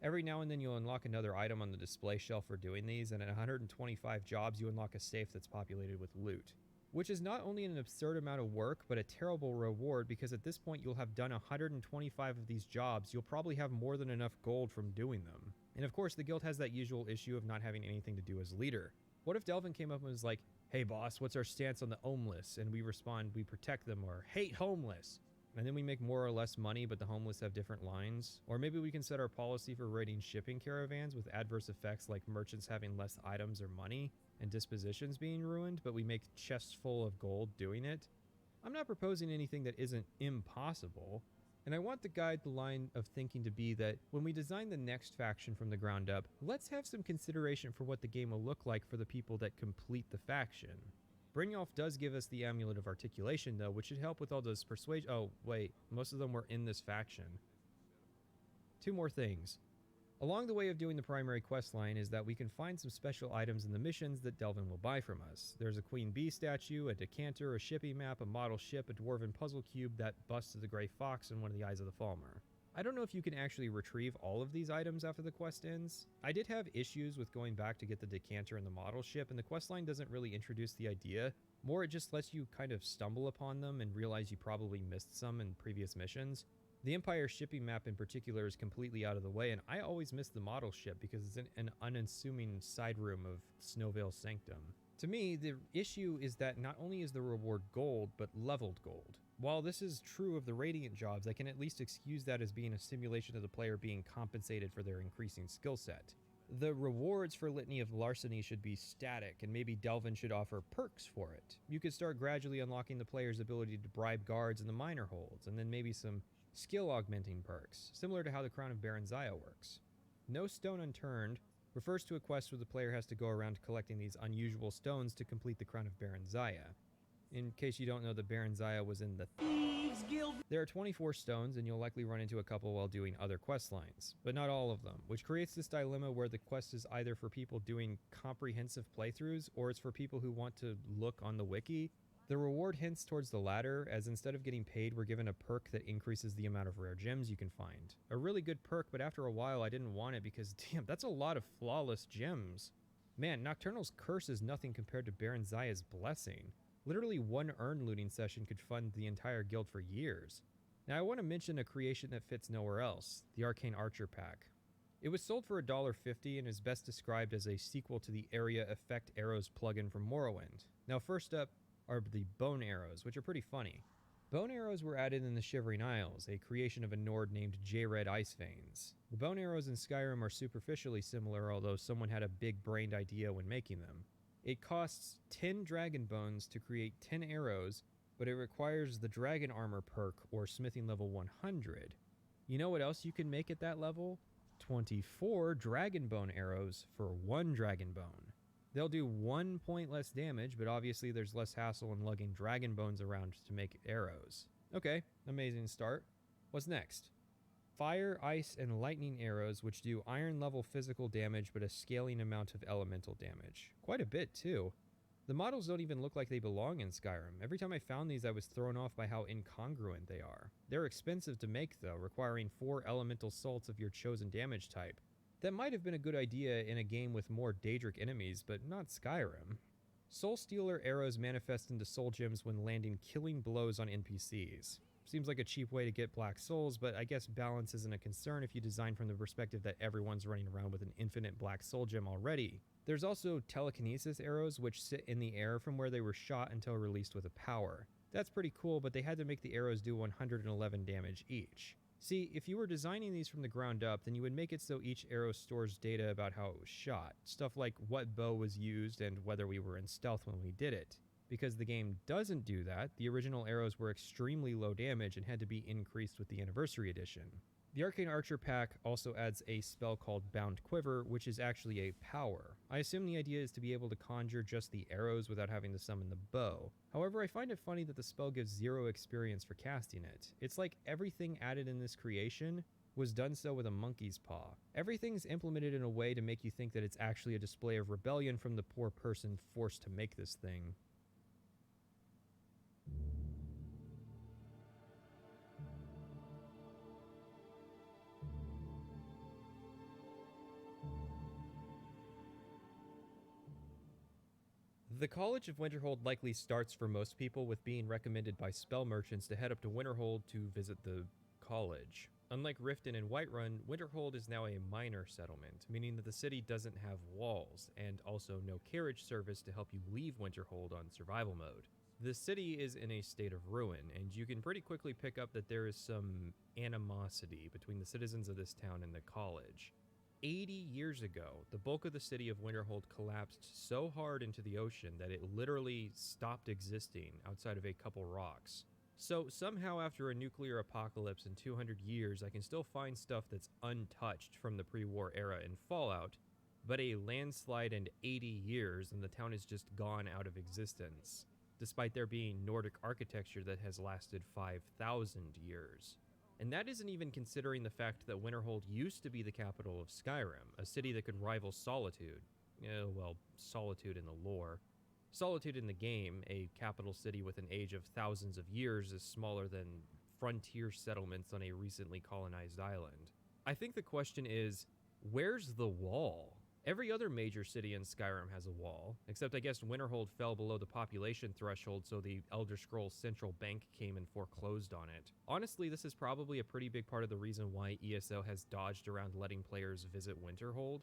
Every now and then you'll unlock another item on the display shelf for doing these, and at 125 jobs you unlock a safe that's populated with loot. Which is not only an absurd amount of work, but a terrible reward because at this point you'll have done 125 of these jobs, you'll probably have more than enough gold from doing them. And of course the guild has that usual issue of not having anything to do as leader. What if Delvin came up and was like, hey boss, what's our stance on the homeless? And we respond, we protect them, or hate homeless. And then we make more or less money, but the homeless have different lines. Or maybe we can set our policy for raiding shipping caravans with adverse effects like merchants having less items or money and dispositions being ruined, but we make chests full of gold doing it. I'm not proposing anything that isn't impossible. And I want to guide the line of thinking to be that when we design the next faction from the ground up, let's have some consideration for what the game will look like for the people that complete the faction. Brynjolf does give us the Amulet of Articulation, though, which should help with all those persuasion. Oh, wait, most of them were in this faction. Two more things. Along the way of doing the primary quest line is that we can find some special items in the missions that Delvin will buy from us. There's a Queen Bee statue, a decanter, a shipping map, a model ship, a dwarven puzzle cube, that bust of the Grey Fox, and one of the Eyes of the Falmer. I don't know if you can actually retrieve all of these items after the quest ends. I did have issues with going back to get the decanter and the model ship, and the quest line doesn't really introduce the idea. More, it just lets you kind of stumble upon them and realize you probably missed some in previous missions. The Empire shipping map in particular is completely out of the way, and I always miss the model ship because it's in an unassuming side room of Snowvale Sanctum. To me, the issue is that not only is the reward gold, but leveled gold. While this is true of the Radiant jobs, I can at least excuse that as being a simulation of the player being compensated for their increasing skill set. The rewards for Litany of Larceny should be static, and maybe Delvin should offer perks for it. You could start gradually unlocking the player's ability to bribe guards in the minor holds, and then maybe some skill augmenting perks, similar to how the Crown of Baron Zaya works. No Stone Unturned refers to a quest where the player has to go around collecting these unusual stones to complete the Crown of Baron Zaya. In case you don't know, the Baron Zaya was in the Thieves Guild. There are 24 stones, and you'll likely run into a couple while doing other quest lines, but not all of them, which creates this dilemma where the quest is either for people doing comprehensive playthroughs, or it's for people who want to look on the wiki. The reward hints towards the latter, as instead of getting paid, we're given a perk that increases the amount of rare gems you can find. A really good perk, but after a while I didn't want it because, damn, that's a lot of flawless gems. Man, Nocturnal's Curse is nothing compared to Baron Zaya's Blessing. Literally one urn looting session could fund the entire guild for years. Now I want to mention a creation that fits nowhere else, the Arcane Archer pack. It was sold for $1.50 and is best described as a sequel to the Area Effect Arrows plugin from Morrowind. Now first up are the Bone Arrows, which are pretty funny. Bone Arrows were added in the Shivering Isles, a creation of a Nord named J-Red Iceveins. The Bone Arrows in Skyrim are superficially similar, although someone had a big-brained idea when making them. It costs 10 dragon bones to create 10 arrows, but it requires the dragon armor perk or smithing level 100. You know what else you can make at that level? 24 dragon bone arrows for 1 dragon bone. They'll do 1 point less damage, but obviously there's less hassle in lugging dragon bones around to make arrows. Okay, amazing start. What's next? Fire, ice, and lightning arrows, which do iron level physical damage but a scaling amount of elemental damage. Quite a bit, too. The models don't even look like they belong in Skyrim. Every time I found these, I was thrown off by how incongruent they are. They're expensive to make, though, requiring 4 elemental salts of your chosen damage type. That might have been a good idea in a game with more Daedric enemies, but not Skyrim. Soul Stealer arrows manifest into soul gems when landing killing blows on NPCs. Seems like a cheap way to get black souls, but I guess balance isn't a concern if you design from the perspective that everyone's running around with an infinite black soul gem already. There's also telekinesis arrows, which sit in the air from where they were shot until released with a power. That's pretty cool, but they had to make the arrows do 111 damage each. See, if you were designing these from the ground up, then you would make it so each arrow stores data about how it was shot. Stuff like what bow was used and whether we were in stealth when we did it. Because the game doesn't do that, the original arrows were extremely low damage and had to be increased with the Anniversary Edition. The Arcane Archer pack also adds a spell called Bound Quiver, which is actually a power. I assume the idea is to be able to conjure just the arrows without having to summon the bow. However, I find it funny that the spell gives 0 experience for casting it. It's like everything added in this creation was done so with a monkey's paw. Everything's implemented in a way to make you think that it's actually a display of rebellion from the poor person forced to make this thing. The College of Winterhold likely starts for most people with being recommended by spell merchants to head up to Winterhold to visit the college. Unlike Riften and Whiterun, Winterhold is now a minor settlement, meaning that the city doesn't have walls, and also no carriage service to help you leave Winterhold on survival mode. The city is in a state of ruin, and you can pretty quickly pick up that there is some animosity between the citizens of this town and the college. 80 years ago, the bulk of the city of Winterhold collapsed so hard into the ocean that it literally stopped existing outside of a couple rocks. So somehow after a nuclear apocalypse in 200 years, I can still find stuff that's untouched from the pre-war era in Fallout, but a landslide in 80 years and the town is just gone out of existence, despite there being Nordic architecture that has lasted 5,000 years. And that isn't even considering the fact that Winterhold used to be the capital of Skyrim, a city that could rival Solitude. Well, Solitude in the lore. Solitude in the game, a capital city with an age of thousands of years, is smaller than frontier settlements on a recently colonized island. I think the question is, where's the wall? Every other major city in Skyrim has a wall, except I guess Winterhold fell below the population threshold, so the Elder Scrolls Central Bank came and foreclosed on it. Honestly, this is probably a pretty big part of the reason why ESO has dodged around letting players visit Winterhold,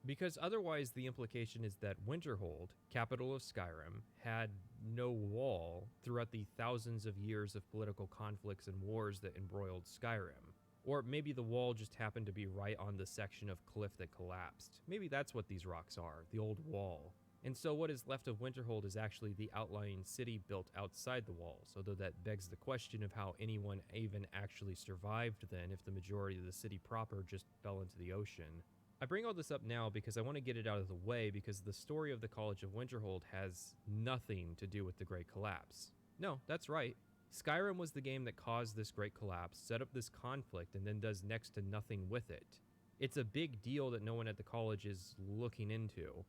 Because otherwise the implication is that Winterhold, capital of Skyrim, had no wall throughout the thousands of years of political conflicts and wars that embroiled Skyrim. Or maybe the wall just happened to be right on the section of cliff that collapsed. Maybe that's what these rocks are, the old wall. And so what is left of Winterhold is actually the outlying city built outside the walls, although that begs the question of how anyone even actually survived then if the majority of the city proper just fell into the ocean. I bring all this up now because I want to get it out of the way because the story of the College of Winterhold has nothing to do with the Great Collapse. No, that's right. Skyrim was the game that caused this great collapse, set up this conflict, and then does next to nothing with it. It's a big deal that no one at the college is looking into.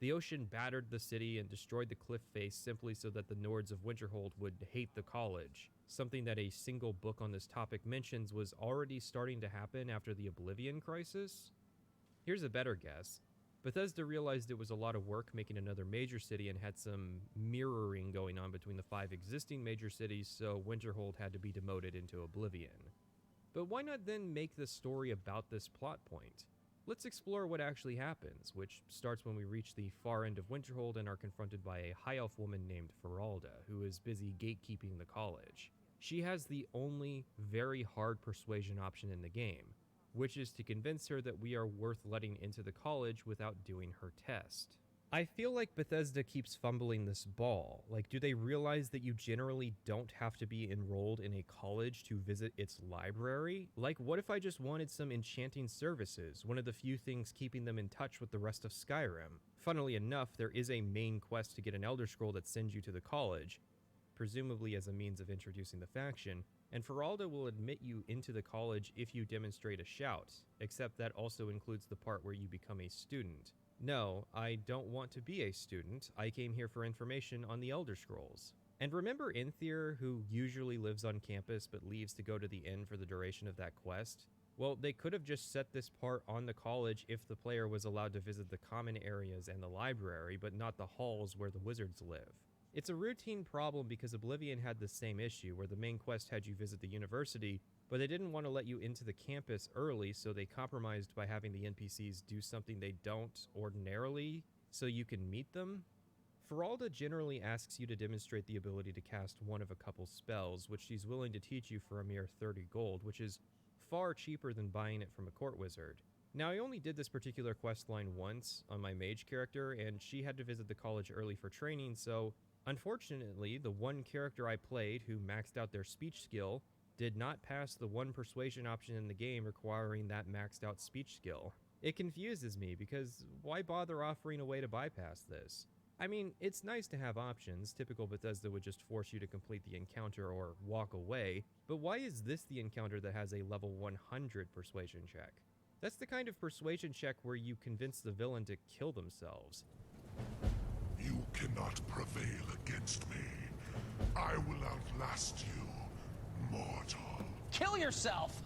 The ocean battered the city and destroyed the cliff face simply so that the Nords of Winterhold would hate the college, something that a single book on this topic mentions was already starting to happen after the Oblivion Crisis. Here's a better guess. Bethesda realized it was a lot of work making another major city and had some mirroring going on between the 5 existing major cities, so Winterhold had to be demoted into Oblivion. But why not then make the story about this plot point? Let's explore what actually happens, which starts when we reach the far end of Winterhold and are confronted by a high elf woman named Feralda, who is busy gatekeeping the college. She has the only very hard persuasion option in the game, which is to convince her that we are worth letting into the college without doing her test. I feel like Bethesda keeps fumbling this ball. Like, do they realize that you generally don't have to be enrolled in a college to visit its library? Like, what if I just wanted some enchanting services, one of the few things keeping them in touch with the rest of Skyrim? Funnily enough, there is a main quest to get an Elder Scroll that sends you to the college, presumably as a means of introducing the faction, and Feralda will admit you into the college if you demonstrate a shout, except that also includes the part where you become a student. No, I don't want to be a student. I came here for information on the Elder Scrolls. And remember Inthier, who usually lives on campus but leaves to go to the inn for the duration of that quest? Well, they could have just set this part on the college if the player was allowed to visit the common areas and the library, but not the halls where the wizards live. It's a routine problem because Oblivion had the same issue, where the main quest had you visit the university, but they didn't want to let you into the campus early, so they compromised by having the NPCs do something they don't ordinarily, so you can meet them. Feralda generally asks you to demonstrate the ability to cast one of a couple spells, which she's willing to teach you for a mere 30 gold, which is far cheaper than buying it from a court wizard. Now, I only did this particular quest line once on my mage character, and she had to visit the college early for training, so unfortunately, the one character I played who maxed out their speech skill did not pass the one persuasion option in the game requiring that maxed out speech skill. It confuses me because why bother offering a way to bypass this? I mean, it's nice to have options. Typical Bethesda would just force you to complete the encounter or walk away, but why is this the encounter that has a level 100 persuasion check? That's the kind of persuasion check where you convince the villain to kill themselves. You cannot prevail against me. I will outlast you, mortal. Kill yourself!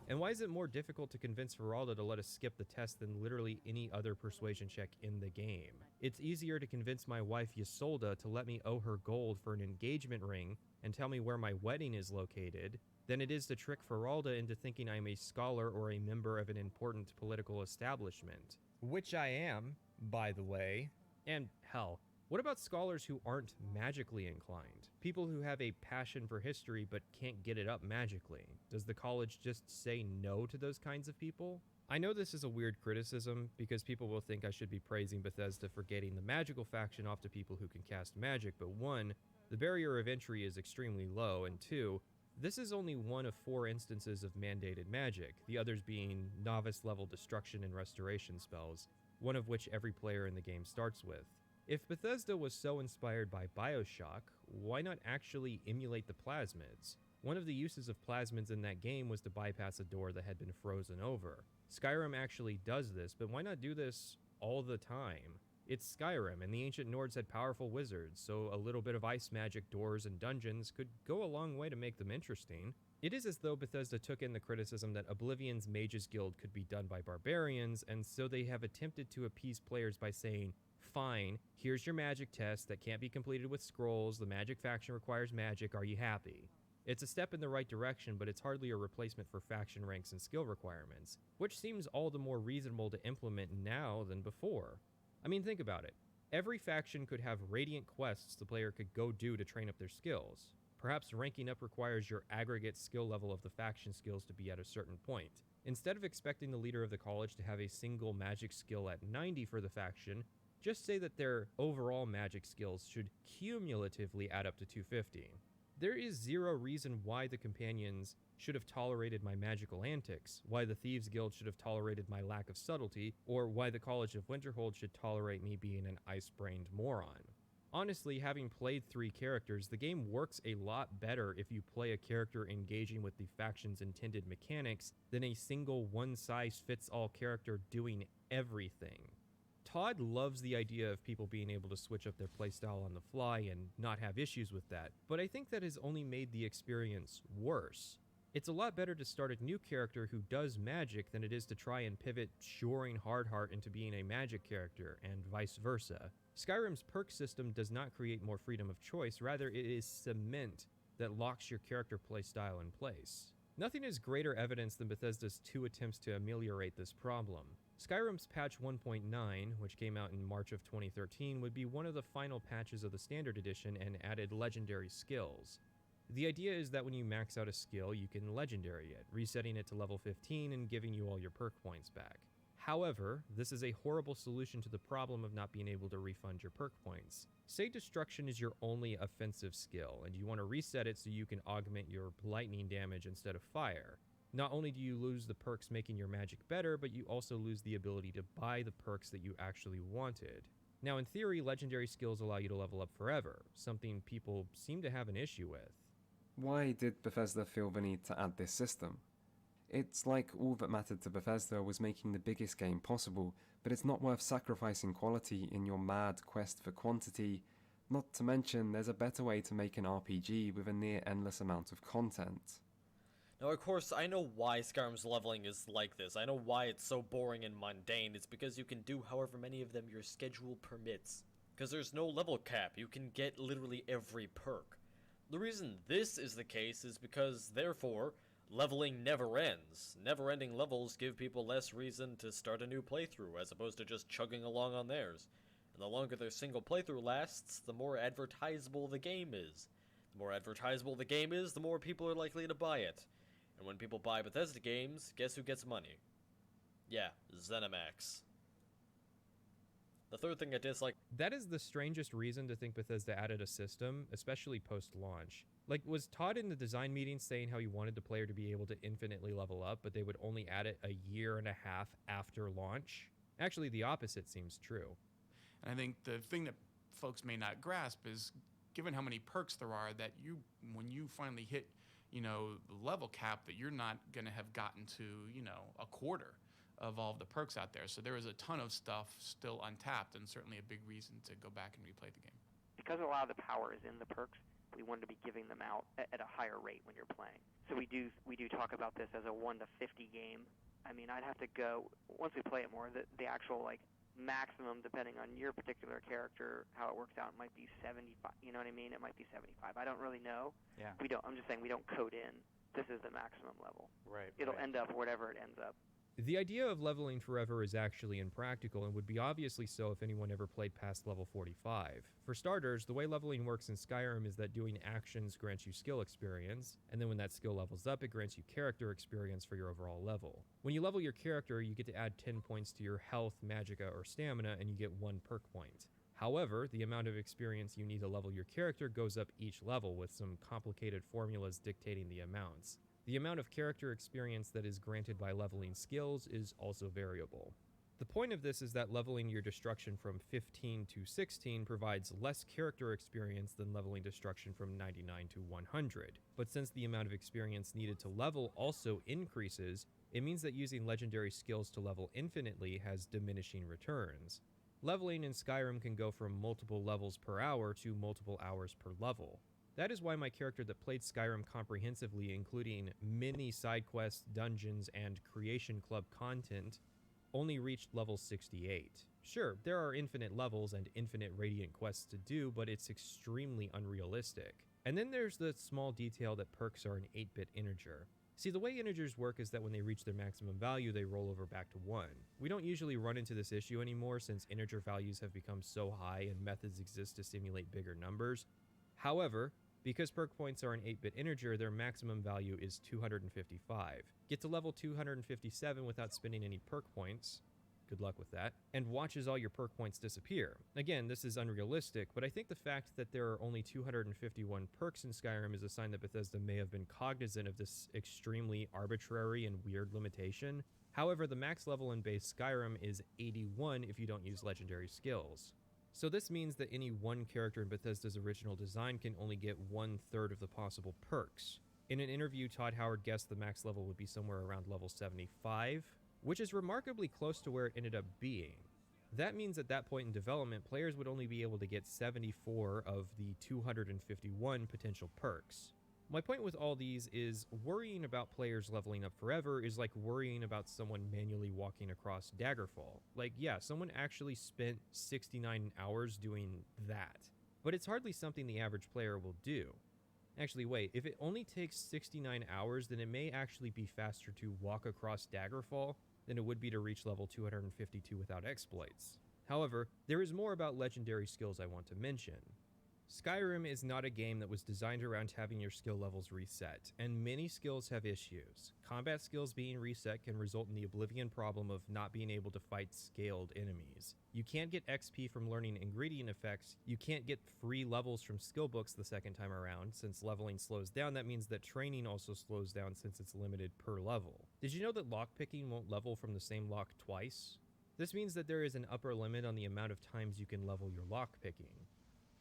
And why is it more difficult to convince Feralda to let us skip the test than literally any other persuasion check in the game? It's easier to convince my wife Ysolda to let me owe her gold for an engagement ring and tell me where my wedding is located than it is to trick Feralda into thinking I'm a scholar or a member of an important political establishment. Which I am, by the way. And hell, what about scholars who aren't magically inclined? People who have a passion for history but can't get it up magically? Does the college just say no to those kinds of people? I know this is a weird criticism because people will think I should be praising Bethesda for getting the magical faction off to people who can cast magic, but 1, the barrier of entry is extremely low, and 2, this is only one of 4 instances of mandated magic, the others being novice-level destruction and restoration spells, one of which every player in the game starts with. If Bethesda was so inspired by BioShock, why not actually emulate the plasmids? One of the uses of plasmids in that game was to bypass a door that had been frozen over. Skyrim actually does this, but why not do this all the time? It's Skyrim, and the ancient Nords had powerful wizards, so a little bit of ice magic doors and dungeons could go a long way to make them interesting. It is as though Bethesda took in the criticism that Oblivion's Mages Guild could be done by barbarians, and so they have attempted to appease players by saying, fine, here's your magic test that can't be completed with scrolls, the magic faction requires magic, are you happy? It's a step in the right direction, but it's hardly a replacement for faction ranks and skill requirements, which seems all the more reasonable to implement now than before. I mean, think about it. Every faction could have radiant quests the player could go do to train up their skills. Perhaps ranking up requires your aggregate skill level of the faction skills to be at a certain point. Instead of expecting the leader of the college to have a single magic skill at 90 for the faction, just say that their overall magic skills should cumulatively add up to 250. There is zero reason why the companions should have tolerated my magical antics, why the Thieves Guild should have tolerated my lack of subtlety, or why the College of Winterhold should tolerate me being an ice-brained moron. Honestly, having played 3 characters, the game works a lot better if you play a character engaging with the faction's intended mechanics than a single one-size-fits-all character doing everything. Todd loves the idea of people being able to switch up their playstyle on the fly and not have issues with that, but I think that has only made the experience worse. It's a lot better to start a new character who does magic than it is to try and pivot Shoring Hardheart into being a magic character, and vice versa. Skyrim's perk system does not create more freedom of choice, rather it is cement that locks your character playstyle in place. Nothing is greater evidence than Bethesda's 2 attempts to ameliorate this problem. Skyrim's patch 1.9, which came out in March of 2013, would be one of the final patches of the Standard Edition and added legendary skills. The idea is that when you max out a skill, you can legendary it, resetting it to level 15 and giving you all your perk points back. However, this is a horrible solution to the problem of not being able to refund your perk points. Say Destruction is your only offensive skill, and you want to reset it so you can augment your lightning damage instead of fire. Not only do you lose the perks making your magic better, but you also lose the ability to buy the perks that you actually wanted. Now, in theory, legendary skills allow you to level up forever, something people seem to have an issue with. Why did Bethesda feel the need to add this system? It's like all that mattered to Bethesda was making the biggest game possible, but it's not worth sacrificing quality in your mad quest for quantity. Not to mention, there's a better way to make an RPG with a near endless amount of content. Now, of course, I know why Skyrim's leveling is like this. I know why it's so boring and mundane. It's because you can do however many of them your schedule permits. Because there's no level cap. You can get literally every perk. The reason this is the case is because, therefore, leveling never ends. Never-ending levels give people less reason to start a new playthrough, as opposed to just chugging along on theirs. And the longer their single playthrough lasts, the more advertisable the game is. The more advertisable the game is, the more people are likely to buy it. And when people buy Bethesda games, guess who gets money? Yeah, ZeniMax. The third thing I dislike... That is the strangest reason to think Bethesda added a system, especially post-launch. Like, was Todd in the design meeting saying how he wanted the player to be able to infinitely level up, but they would only add it a year and a half after launch? Actually, the opposite seems true. And I think the thing that folks may not grasp is, given how many perks there are, that when you finally hit, the level cap, that you're not going to have gotten to, a quarter of all of the perks out there. So there is a ton of stuff still untapped, and certainly a big reason to go back and replay the game. Because a lot of the power is in the perks, we wanted to be giving them out at a higher rate when you're playing. So we do talk about this as a 1 to 50 game. I mean, I'd have to go, once we play it more, the actual, maximum, depending on your particular character, how it works out, might be 75. You know what I mean? It might be 75. I don't really know. Yeah. I'm just saying we don't code in. This is the maximum level. Right. It'll end up whatever it ends up. The idea of leveling forever is actually impractical and would be obviously so if anyone ever played past level 45. For starters, the way leveling works in Skyrim is that doing actions grants you skill experience, and then when that skill levels up, it grants you character experience for your overall level. When you level your character, you get to add 10 points to your health, magicka, or stamina, and you get 1 perk point. However, the amount of experience you need to level your character goes up each level, with some complicated formulas dictating the amounts. The amount of character experience that is granted by leveling skills is also variable. The point of this is that leveling your destruction from 15 to 16 provides less character experience than leveling destruction from 99 to 100. But since the amount of experience needed to level also increases, it means that using legendary skills to level infinitely has diminishing returns. Leveling in Skyrim can go from multiple levels per hour to multiple hours per level. That is why my character that played Skyrim comprehensively, including many side quests, dungeons, and Creation Club content, only reached level 68. Sure, there are infinite levels and infinite Radiant quests to do, but it's extremely unrealistic. And then there's the small detail that perks are an 8-bit integer. See, the way integers work is that when they reach their maximum value, they roll over back to 1. We don't usually run into this issue anymore since integer values have become so high and methods exist to simulate bigger numbers. However, because perk points are an 8-bit integer, their maximum value is 255. Get to level 257 without spending any perk points. Good luck with that. And watch as all your perk points disappear. Again, this is unrealistic, but I think the fact that there are only 251 perks in Skyrim is a sign that Bethesda may have been cognizant of this extremely arbitrary and weird limitation. However, the max level in base Skyrim is 81 if you don't use legendary skills. So this means that any one character in Bethesda's original design can only get 1/3 of the possible perks. In an interview, Todd Howard guessed the max level would be somewhere around level 75, which is remarkably close to where it ended up being. That means at that point in development, players would only be able to get 74 of the 251 potential perks. My point with all these is worrying about players leveling up forever is like worrying about someone manually walking across Daggerfall. Like, yeah, someone actually spent 69 hours doing that, but it's hardly something the average player will do. Actually, wait, if it only takes 69 hours, then it may actually be faster to walk across Daggerfall than it would be to reach level 252 without exploits. However, there is more about legendary skills I want to mention. Skyrim is not a game that was designed around having your skill levels reset, and many skills have issues. Combat skills being reset can result in the Oblivion problem of not being able to fight scaled enemies. You can't get XP from learning ingredient effects, you can't get free levels from skill books the second time around. Since leveling slows down, that means that training also slows down since it's limited per level. Did you know that lockpicking won't level from the same lock twice? This means that there is an upper limit on the amount of times you can level your lockpicking.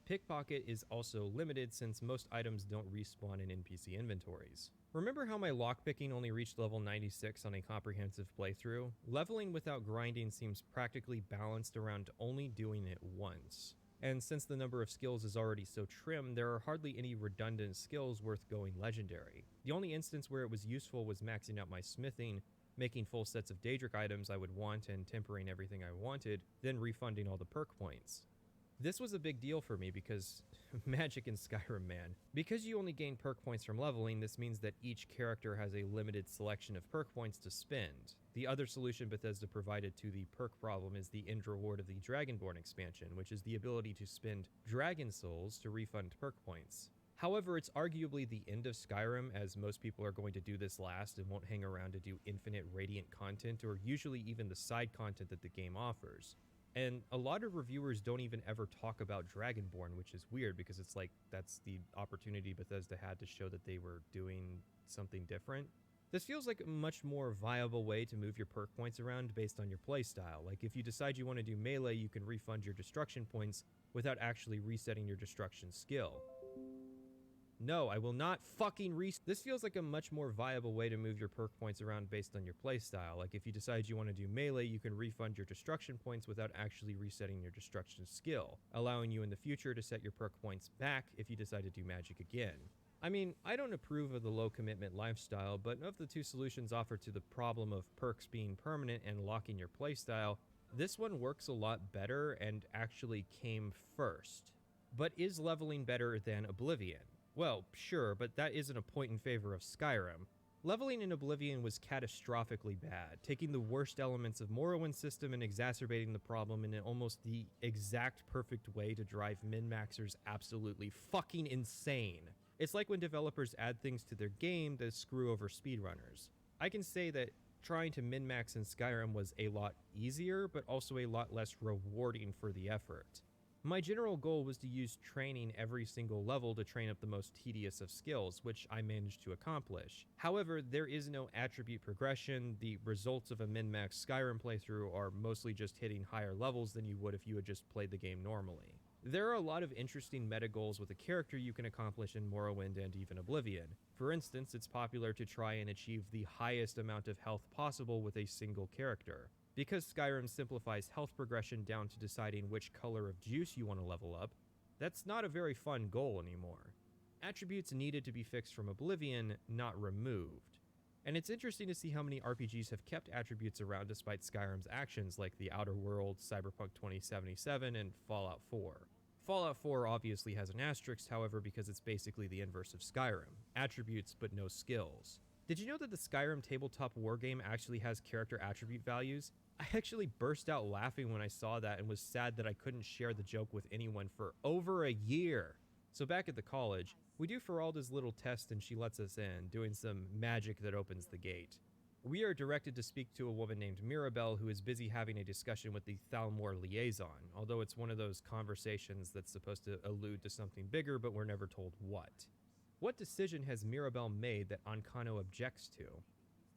Pickpocket is also limited since most items don't respawn in NPC inventories. Remember how my lockpicking only reached level 96 on a comprehensive playthrough? Leveling without grinding seems practically balanced around only doing it once. And since the number of skills is already so trim, there are hardly any redundant skills worth going legendary. The only instance where it was useful was maxing out my smithing, making full sets of Daedric items I would want and tempering everything I wanted, then refunding all the perk points. This was a big deal for me because magic in Skyrim, man. Because you only gain perk points from leveling, this means that each character has a limited selection of perk points to spend. The other solution Bethesda provided to the perk problem is the end reward of the Dragonborn expansion, which is the ability to spend dragon souls to refund perk points. However, it's arguably the end of Skyrim, as most people are going to do this last and won't hang around to do infinite Radiant content or usually even the side content that the game offers. And a lot of reviewers don't even ever talk about Dragonborn, which is weird because it's like that's the opportunity Bethesda had to show that they were doing something different. This feels like a much more viable way to move your perk points around based on your playstyle. Like if you decide you want to do melee, you can refund your destruction points without actually resetting your destruction skill. No, I will not fucking This feels like a much more viable way to move your perk points around based on your playstyle. Like if you decide you want to do melee, you can refund your destruction points without actually resetting your destruction skill, allowing you in the future to set your perk points back if you decide to do magic again. I mean, I don't approve of the low commitment lifestyle, but of the two solutions offered to the problem of perks being permanent and locking your playstyle, this one works a lot better and actually came first. But is leveling better than Oblivion? Well, sure, but that isn't a point in favor of Skyrim. Leveling in Oblivion was catastrophically bad, taking the worst elements of Morrowind's system and exacerbating the problem in almost the exact perfect way to drive min-maxers absolutely fucking insane. It's like when developers add things to their game that screw over speedrunners. I can say that trying to min-max in Skyrim was a lot easier, but also a lot less rewarding for the effort. My general goal was to use training every single level to train up the most tedious of skills, which I managed to accomplish. However, there is no attribute progression. The results of a min-max Skyrim playthrough are mostly just hitting higher levels than you would if you had just played the game normally. There are a lot of interesting meta goals with a character you can accomplish in Morrowind and even Oblivion. For instance, it's popular to try and achieve the highest amount of health possible with a single character. Because Skyrim simplifies health progression down to deciding which color of juice you want to level up, that's not a very fun goal anymore. Attributes needed to be fixed from Oblivion, not removed. And it's interesting to see how many RPGs have kept attributes around despite Skyrim's actions, like The Outer Worlds, Cyberpunk 2077, and Fallout 4. Fallout 4 obviously has an asterisk, however, because it's basically the inverse of Skyrim. Attributes, but no skills. Did you know that the Skyrim tabletop wargame actually has character attribute values? I actually burst out laughing when I saw that and was sad that I couldn't share the joke with anyone for over a year. So back at the college, we do Feralda's little test and she lets us in, doing some magic that opens the gate. We are directed to speak to a woman named Mirabelle who is busy having a discussion with the Thalmor liaison, although it's one of those conversations that's supposed to allude to something bigger, but we're never told what. What decision has Mirabelle made that Ancano objects to?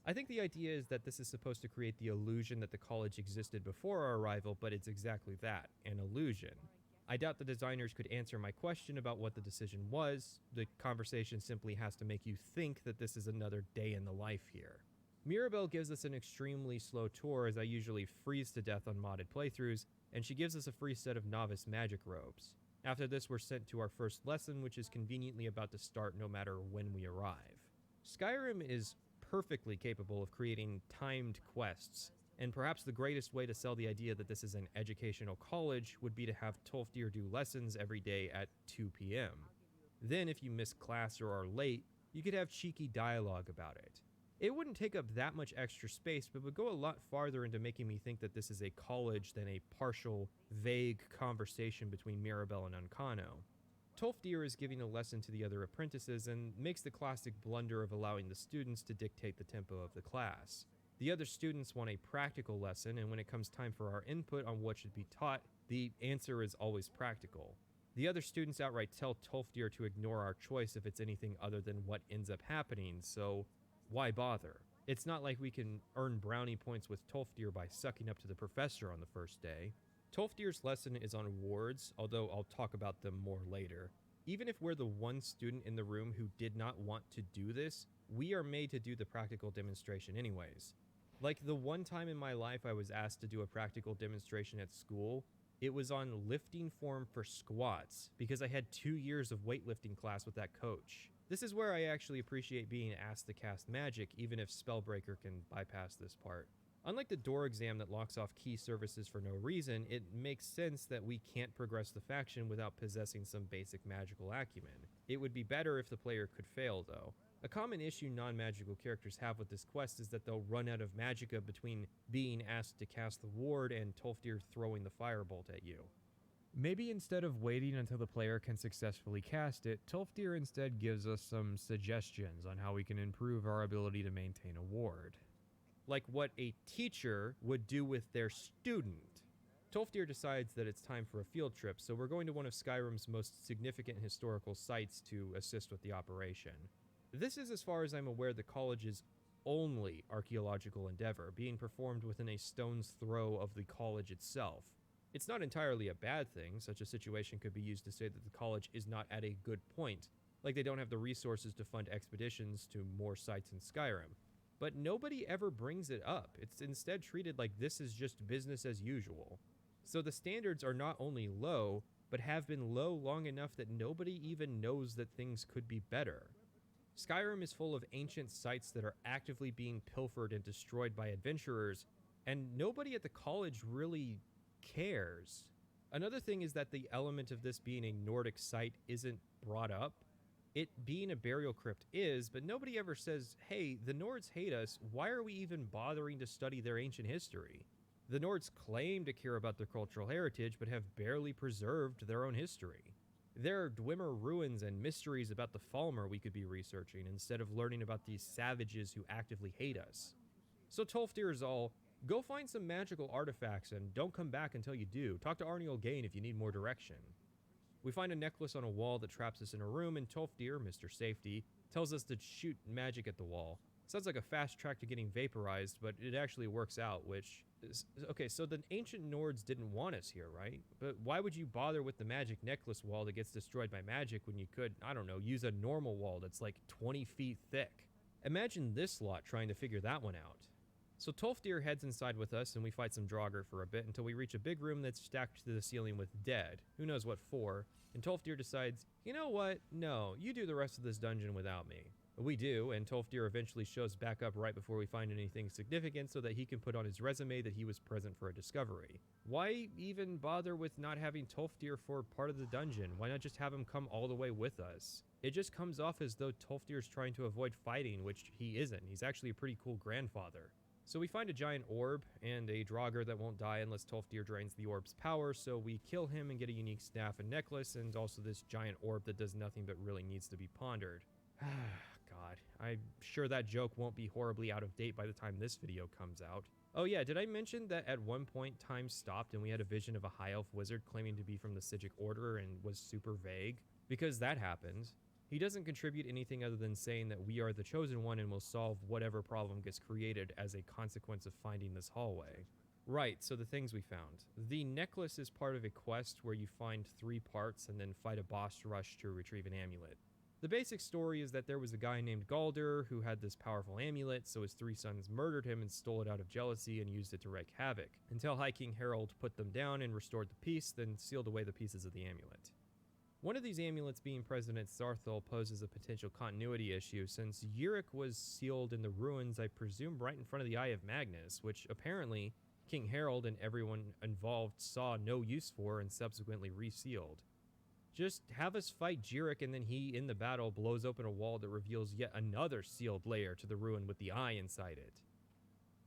I think the idea is that this is supposed to create the illusion that the college existed before our arrival, but it's exactly that, an illusion. I doubt the designers could answer my question about what the decision was. The conversation simply has to make you think that this is another day in the life here. Mirabelle gives us an extremely slow tour as I usually freeze to death on modded playthroughs, and she gives us a free set of novice magic robes. After this, we're sent to our first lesson, which is conveniently about to start no matter when we arrive. Skyrim is perfectly capable of creating timed quests, and perhaps the greatest way to sell the idea that this is an educational college would be to have Tolfdir do lessons every day at 2 p.m. Then, if you miss class or are late, you could have cheeky dialogue about it. It wouldn't take up that much extra space, but would go a lot farther into making me think that this is a college than a partial, vague conversation between Mirabelle and Ancano. Tolfdir is giving a lesson to the other apprentices and makes the classic blunder of allowing the students to dictate the tempo of the class. The other students want a practical lesson, and when it comes time for our input on what should be taught, the answer is always practical. The other students outright tell Tolfdir to ignore our choice if it's anything other than what ends up happening, so why bother? It's not like we can earn brownie points with Tolfdir by sucking up to the professor on the first day. Tolfdir's lesson is on wards, although I'll talk about them more later. Even if we're the one student in the room who did not want to do this, we are made to do the practical demonstration anyways. Like the one time in my life I was asked to do a practical demonstration at school, it was on lifting form for squats, because I had 2 years of weightlifting class with that coach. This is where I actually appreciate being asked to cast magic, even if Spellbreaker can bypass this part. Unlike the door exam that locks off key services for no reason, it makes sense that we can't progress the faction without possessing some basic magical acumen. It would be better if the player could fail, though. A common issue non-magical characters have with this quest is that they'll run out of magicka between being asked to cast the ward and Tolfdir throwing the firebolt at you. Maybe instead of waiting until the player can successfully cast it, Tolfdir instead gives us some suggestions on how we can improve our ability to maintain a ward. Like what a teacher would do with their student. Tolfdir decides that it's time for a field trip, so we're going to one of Skyrim's most significant historical sites to assist with the operation. This is, as far as I'm aware, the college's only archaeological endeavor, being performed within a stone's throw of the college itself. It's not entirely a bad thing. Such a situation could be used to say that the college is not at a good point, like they don't have the resources to fund expeditions to more sites in Skyrim. But nobody ever brings it up. It's instead treated like this is just business as usual. So the standards are not only low, but have been low long enough that nobody even knows that things could be better. Skyrim is full of ancient sites that are actively being pilfered and destroyed by adventurers, and nobody at the college really cares. Another thing is that the element of this being a Nordic site isn't brought up. It being a burial crypt is, but nobody ever says, hey, the Nords hate us, why are we even bothering to study their ancient history? The Nords claim to care about their cultural heritage, but have barely preserved their own history. There are Dwemer ruins and mysteries about the Falmer we could be researching, instead of learning about these savages who actively hate us. So Tolfdir is all, go find some magical artifacts and don't come back until you do. Talk to Arnie Olgain if you need more direction. We find a necklace on a wall that traps us in a room, and Tolfdir, Mr. Safety, tells us to shoot magic at the wall. Sounds like a fast track to getting vaporized, but it actually works out, which is... Okay, so the ancient Nords didn't want us here, right? But why would you bother with the magic necklace wall that gets destroyed by magic when you could, I don't know, use a normal wall that's like 20 feet thick? Imagine this lot trying to figure that one out. So Tolfdir heads inside with us, and we fight some Draugr for a bit until we reach a big room that's stacked to the ceiling with dead. Who knows what for? And Tolfdir decides, you know what? No, you do the rest of this dungeon without me. We do, and Tolfdir eventually shows back up right before we find anything significant so that he can put on his resume that he was present for a discovery. Why even bother with not having Tolfdir for part of the dungeon? Why not just have him come all the way with us? It just comes off as though Tolfdir's trying to avoid fighting, which he isn't. He's actually a pretty cool grandfather. So we find a giant orb and a Draugr that won't die unless Tolfdir drains the orb's power, so we kill him and get a unique staff and necklace, and also this giant orb that does nothing but really needs to be pondered. God, I'm sure that joke won't be horribly out of date by the time this video comes out. Oh yeah, did I mention that at one point time stopped and we had a vision of a high elf wizard claiming to be from the Psijic Order and was super vague? Because that happened. He doesn't contribute anything other than saying that we are the chosen one and will solve whatever problem gets created as a consequence of finding this hallway. Right, so the things we found. The necklace is part of a quest where you find 3 parts and then fight a boss rush to retrieve an amulet. The basic story is that there was a guy named Galder who had this powerful amulet, so his 3 sons murdered him and stole it out of jealousy and used it to wreak havoc, until High King Harold put them down and restored the peace, then sealed away the pieces of the amulet. One of these amulets being President Sarthal poses a potential continuity issue, since Yurik was sealed in the ruins, I presume right in front of the Eye of Magnus, which apparently King Harold and everyone involved saw no use for and subsequently resealed. Just have us fight Jirik and then he, in the battle, blows open a wall that reveals yet another sealed layer to the ruin with the eye inside it.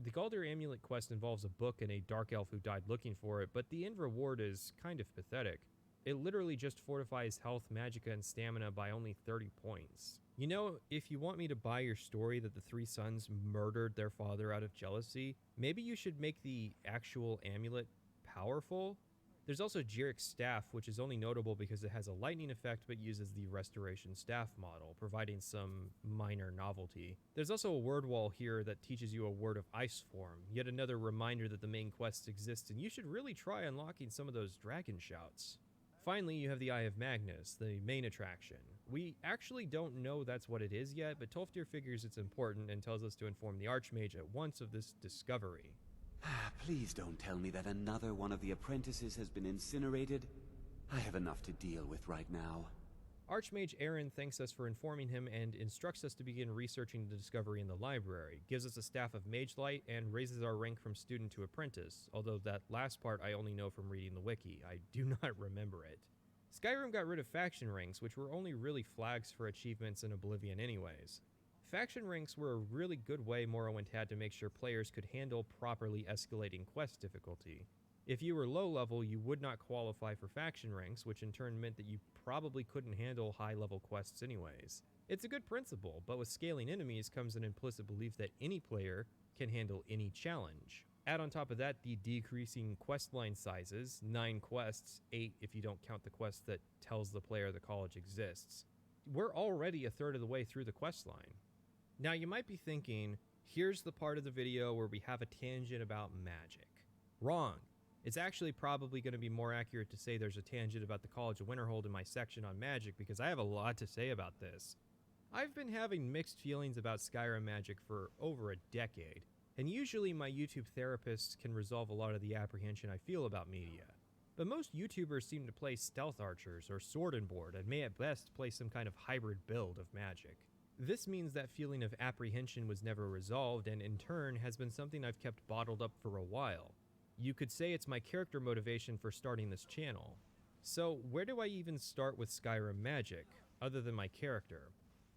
The Galder Amulet quest involves a book and a dark elf who died looking for it, but the end reward is kind of pathetic. It literally just fortifies health, magicka, and stamina by only 30 points. You know, if you want me to buy your story that the 3 sons murdered their father out of jealousy, maybe you should make the actual amulet powerful? There's also Jirik's staff, which is only notable because it has a lightning effect but uses the restoration staff model, providing some minor novelty. There's also a word wall here that teaches you a word of ice form, yet another reminder that the main quest exists and you should really try unlocking some of those dragon shouts. Finally, you have the Eye of Magnus, the main attraction. We actually don't know that's what it is yet, but Tolfdir figures it's important and tells us to inform the Archmage at once of this discovery. Please don't tell me that another one of the apprentices has been incinerated. I have enough to deal with right now. Archmage Aaron thanks us for informing him and instructs us to begin researching the discovery in the library, gives us a staff of Mage Light, and raises our rank from student to apprentice, although that last part I only know from reading the wiki. I do not remember it. Skyrim got rid of faction ranks, which were only really flags for achievements in Oblivion anyways. Faction ranks were a really good way Morrowind had to make sure players could handle properly escalating quest difficulty. If you were low level, you would not qualify for faction ranks, which in turn meant that you probably couldn't handle high level quests anyways. It's a good principle, but with scaling enemies comes an implicit belief that any player can handle any challenge. Add on top of that the decreasing questline sizes, 9 quests, 8 if you don't count the quest that tells the player the college exists. We're already a third of the way through the questline. Now you might be thinking, here's the part of the video where we have a tangent about magic. Wrong. It's actually probably going to be more accurate to say there's a tangent about the College of Winterhold in my section on magic because I have a lot to say about this. I've been having mixed feelings about Skyrim magic for over a decade, and usually my YouTube therapists can resolve a lot of the apprehension I feel about media. But most YouTubers seem to play stealth archers or sword and board and may at best play some kind of hybrid build of magic. This means that feeling of apprehension was never resolved and in turn has been something I've kept bottled up for a while. You could say it's my character motivation for starting this channel. So where do I even start with Skyrim magic, other than my character?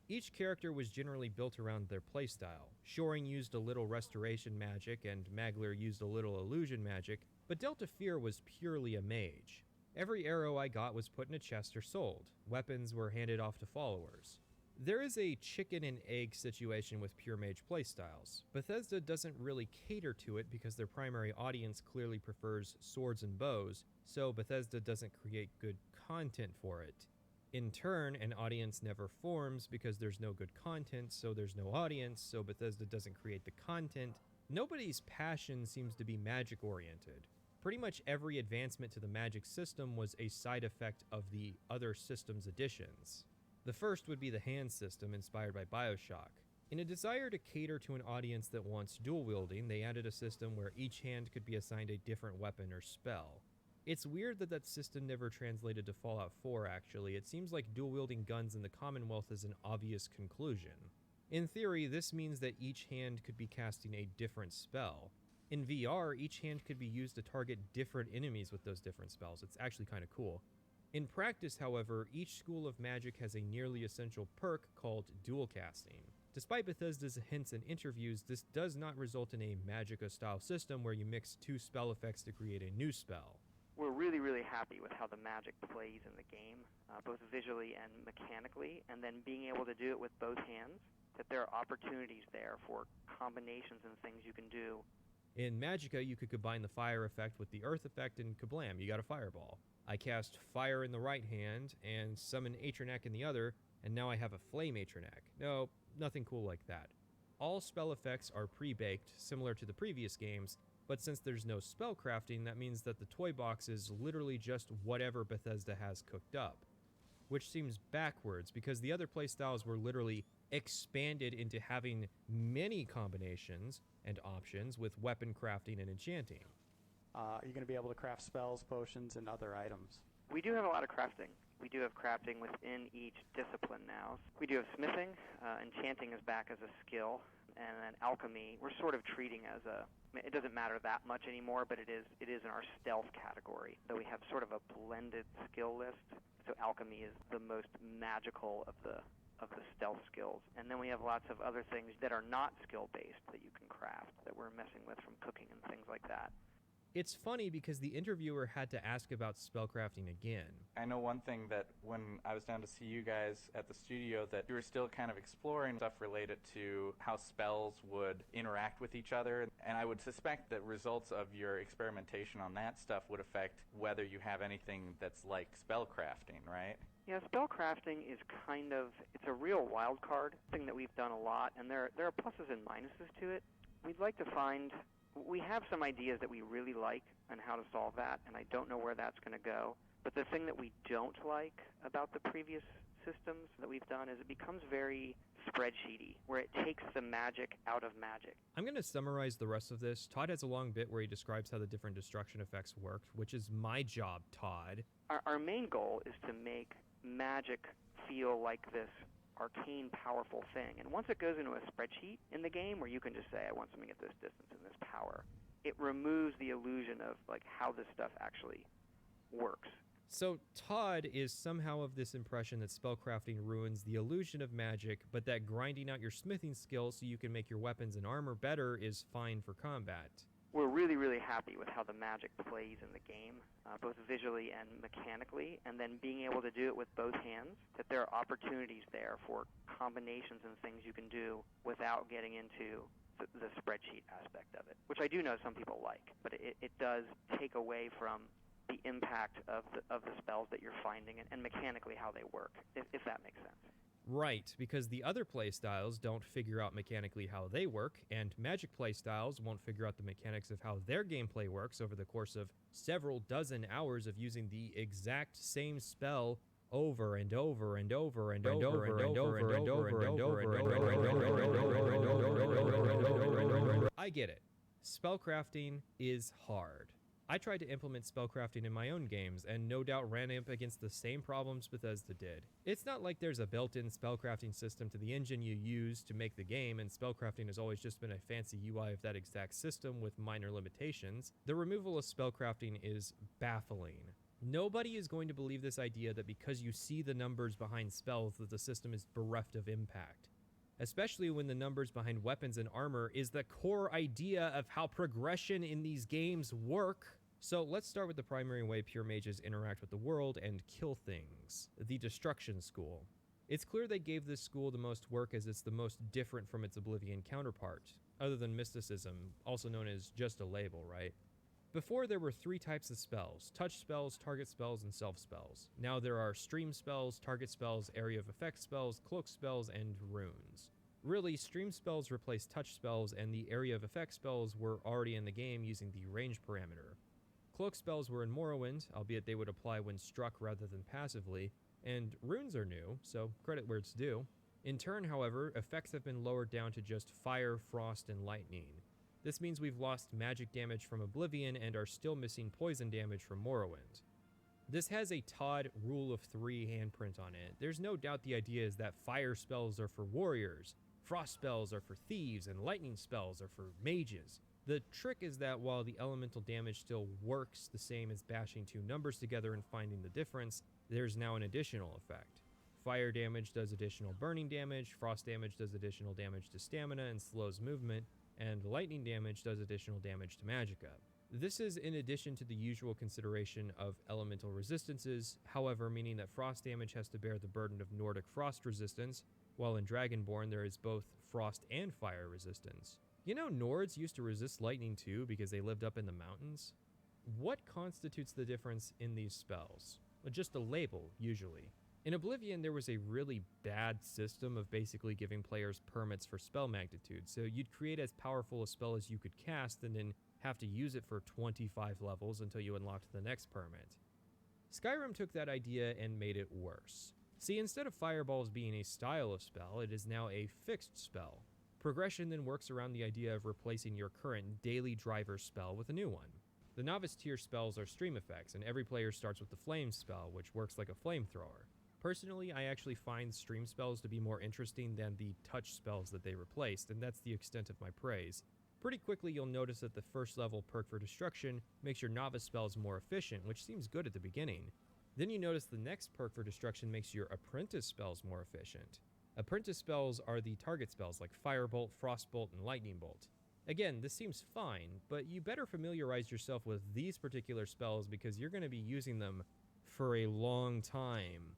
Each character was generally built around their playstyle. Shoring used a little restoration magic and Magler used a little illusion magic, but Delta Fear was purely a mage. Every arrow I got was put in a chest or sold. Weapons were handed off to followers. There is a chicken and egg situation with pure mage playstyles. Bethesda doesn't really cater to it because their primary audience clearly prefers swords and bows, so Bethesda doesn't create good content for it. In turn, an audience never forms because there's no good content, so there's no audience, so Bethesda doesn't create the content. Nobody's passion seems to be magic oriented. Pretty much every advancement to the magic system was a side effect of the other systems additions. The first would be the hand system inspired by BioShock. In a desire to cater to an audience that wants dual wielding, they added a system where each hand could be assigned a different weapon or spell. It's weird that that system never translated to Fallout 4 actually. It seems like dual wielding guns in the Commonwealth is an obvious conclusion. In theory, this means that each hand could be casting a different spell. In VR, each hand could be used to target different enemies with those different spells. It's actually kind of cool. In practice, however, each school of magic has a nearly essential perk called dual casting. Despite Bethesda's hints and interviews, this does not result in a Magicka-style system where you mix two spell effects to create a new spell. We're really, really happy with how the magic plays in the game, both visually and mechanically, and then being able to do it with both hands, that there are opportunities there for combinations and things you can do. In Magicka, you could combine the fire effect with the earth effect, and kablam, you got a fireball. I cast fire in the right hand and summon Atronak in the other, and now I have a flame Atronak. No, nothing cool like that. All spell effects are pre-baked, similar to the previous games, but since there's no spell crafting, that means that the toy box is literally just whatever Bethesda has cooked up. Which seems backwards, because the other playstyles were literally expanded into having many combinations and options with weapon crafting and enchanting. You're going to be able to craft spells, potions, and other items. We do have a lot of crafting. We do have crafting within each discipline now. We do have smithing. Enchanting is back as a skill. And then alchemy, we're sort of treating as it doesn't matter that much anymore, but it is in our stealth category. Though we have sort of a blended skill list. So alchemy is the most magical of the stealth skills. And then we have lots of other things that are not skill-based that you can craft, that we're messing with from cooking and things like that. It's funny because the interviewer had to ask about spellcrafting again. I know one thing, that when I was down to see you guys at the studio, that you were still kind of exploring stuff related to how spells would interact with each other, and I would suspect that results of your experimentation on that stuff would affect whether you have anything that's like spellcrafting, right? Yeah, spellcrafting is it's a real wild card thing that we've done a lot, and there are pluses and minuses to it. We'd like to we have some ideas that we really like on how to solve that, and I don't know where that's going to go. But the thing that we don't like about the previous systems that we've done is it becomes very spreadsheety, where it takes the magic out of magic. I'm going to summarize the rest of this. Todd has a long bit where he describes how the different destruction effects worked, which is my job, Todd. Our main goal is to make magic feel like this arcane, powerful thing. And once it goes into a spreadsheet in the game where you can just say, I want something at this distance and this power, it removes the illusion of like how this stuff actually works. So Todd is somehow of this impression that spellcrafting ruins the illusion of magic, but that grinding out your smithing skills so you can make your weapons and armor better is fine for combat. We're really, really happy with how the magic plays in the game, both visually and mechanically, and then being able to do it with both hands, that there are opportunities there for combinations and things you can do without getting into the spreadsheet aspect of it, which I do know some people like, but it does take away from the impact of the spells that you're finding and mechanically how they work, if that makes sense. Right, because the other playstyles don't figure out mechanically how they work, and Magic playstyles won't figure out the mechanics of how their gameplay works over the course of several dozen hours of using the exact same spell over and over and over and over and over and over and over and over. I get it. Spellcrafting is hard. I tried to implement spellcrafting in my own games, and no doubt ran up against the same problems Bethesda did. It's not like there's a built-in spellcrafting system to the engine you use to make the game, and spellcrafting has always just been a fancy UI of that exact system with minor limitations. The removal of spellcrafting is baffling. Nobody is going to believe this idea that because you see the numbers behind spells that the system is bereft of impact. Especially when the numbers behind weapons and armor is the core idea of how progression in these games work. So let's start with the primary way pure mages interact with the world and kill things, the Destruction School. It's clear they gave this school the most work as it's the most different from its Oblivion counterpart, other than mysticism, also known as just a label, right? Before there were 3 types of spells: touch spells, target spells, and self spells. Now there are stream spells, target spells, area of effect spells, cloak spells, and runes. Really, stream spells replaced touch spells, and the area of effect spells were already in the game using the range parameter. Cloak spells were in Morrowind, albeit they would apply when struck rather than passively, and runes are new, so credit where it's due. In turn, however, effects have been lowered down to just fire, frost, and lightning. This means we've lost magic damage from Oblivion and are still missing poison damage from Morrowind. This has a Todd Rule of 3 handprint on it. There's no doubt the idea is that fire spells are for warriors, Frost spells are for thieves, and lightning spells are for mages. The trick is that while the elemental damage still works the same as bashing two numbers together and finding the difference, there's now an additional effect. Fire damage does additional burning damage, frost damage does additional damage to stamina and slows movement, and lightning damage does additional damage to magicka. This is in addition to the usual consideration of elemental resistances, however, meaning that frost damage has to bear the burden of Nordic frost resistance, while in Dragonborn there is both frost and fire resistance. You know, Nords used to resist lightning too because they lived up in the mountains? What constitutes the difference in these spells? Just a label, usually. In Oblivion, there was a really bad system of basically giving players permits for spell magnitude, so you'd create as powerful a spell as you could cast and then have to use it for 25 levels until you unlocked the next permit. Skyrim took that idea and made it worse. See, instead of fireballs being a style of spell, it is now a fixed spell. Progression then works around the idea of replacing your current daily driver spell with a new one. The novice tier spells are stream effects, and every player starts with the flame spell, which works like a flamethrower. Personally, I actually find stream spells to be more interesting than the touch spells that they replaced, and that's the extent of my praise. Pretty quickly you'll notice that the first level perk for destruction makes your novice spells more efficient, which seems good at the beginning. Then you notice the next perk for destruction makes your apprentice spells more efficient. Apprentice spells are the target spells like Firebolt, Frostbolt, and Lightning Bolt. Again, this seems fine, but you better familiarize yourself with these particular spells because you're going to be using them for a long time.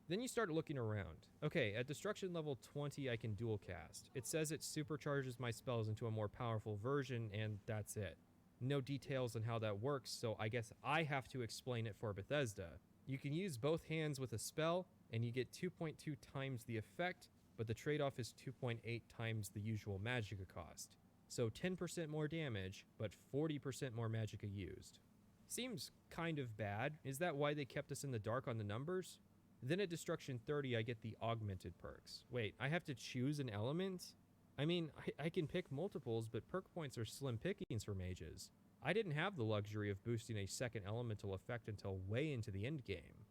Then you start looking around. Okay, at destruction level 20 I can dual cast. It says it supercharges my spells into a more powerful version, and that's it. No details on how that works, so I guess I have to explain it for Bethesda. You can use both hands with a spell, and you get 2.2 times the effect, but the trade-off is 2.8 times the usual magicka cost. So 10% more damage, but 40% more magicka used. Seems kind of bad. Is that why they kept us in the dark on the numbers? Then at Destruction 30, I get the Augmented perks. Wait, I have to choose an element? I mean, I can pick multiples, but perk points are slim pickings for mages. I didn't have the luxury of boosting a second elemental effect until way into the endgame.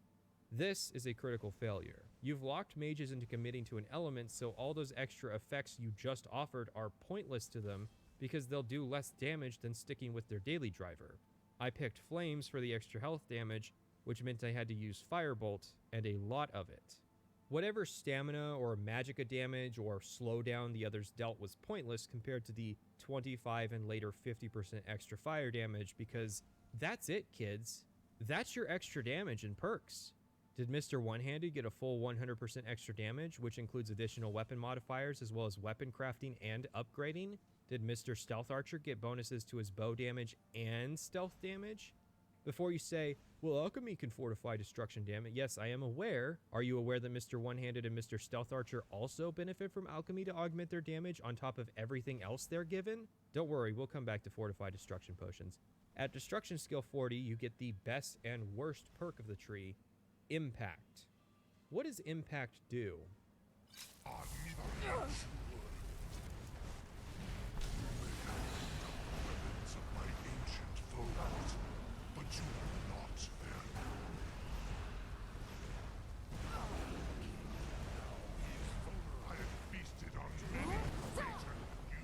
This is a critical failure. You've locked mages into committing to an element, so all those extra effects you just offered are pointless to them because they'll do less damage than sticking with their daily driver. I picked Flames for the extra health damage, which meant I had to use Firebolt, and a lot of it. Whatever stamina or magicka damage or slowdown the others dealt was pointless compared to the 25 and later 50% extra fire damage because that's it, kids. That's your extra damage and perks. Did Mr. One-Handed get a full 100% extra damage, which includes additional weapon modifiers as well as weapon crafting and upgrading? Did Mr. Stealth Archer get bonuses to his bow damage and stealth damage? Before you say, well, alchemy can fortify destruction damage. Yes, I am aware. Are you aware that Mr. One-Handed and Mr. Stealth Archer also benefit from alchemy to augment their damage on top of everything else they're given? Don't worry, we'll come back to fortify destruction potions. At destruction skill 40, you get the best and worst perk of the tree, Impact. What does Impact do? But you are not there. I have feasted on you greater than you.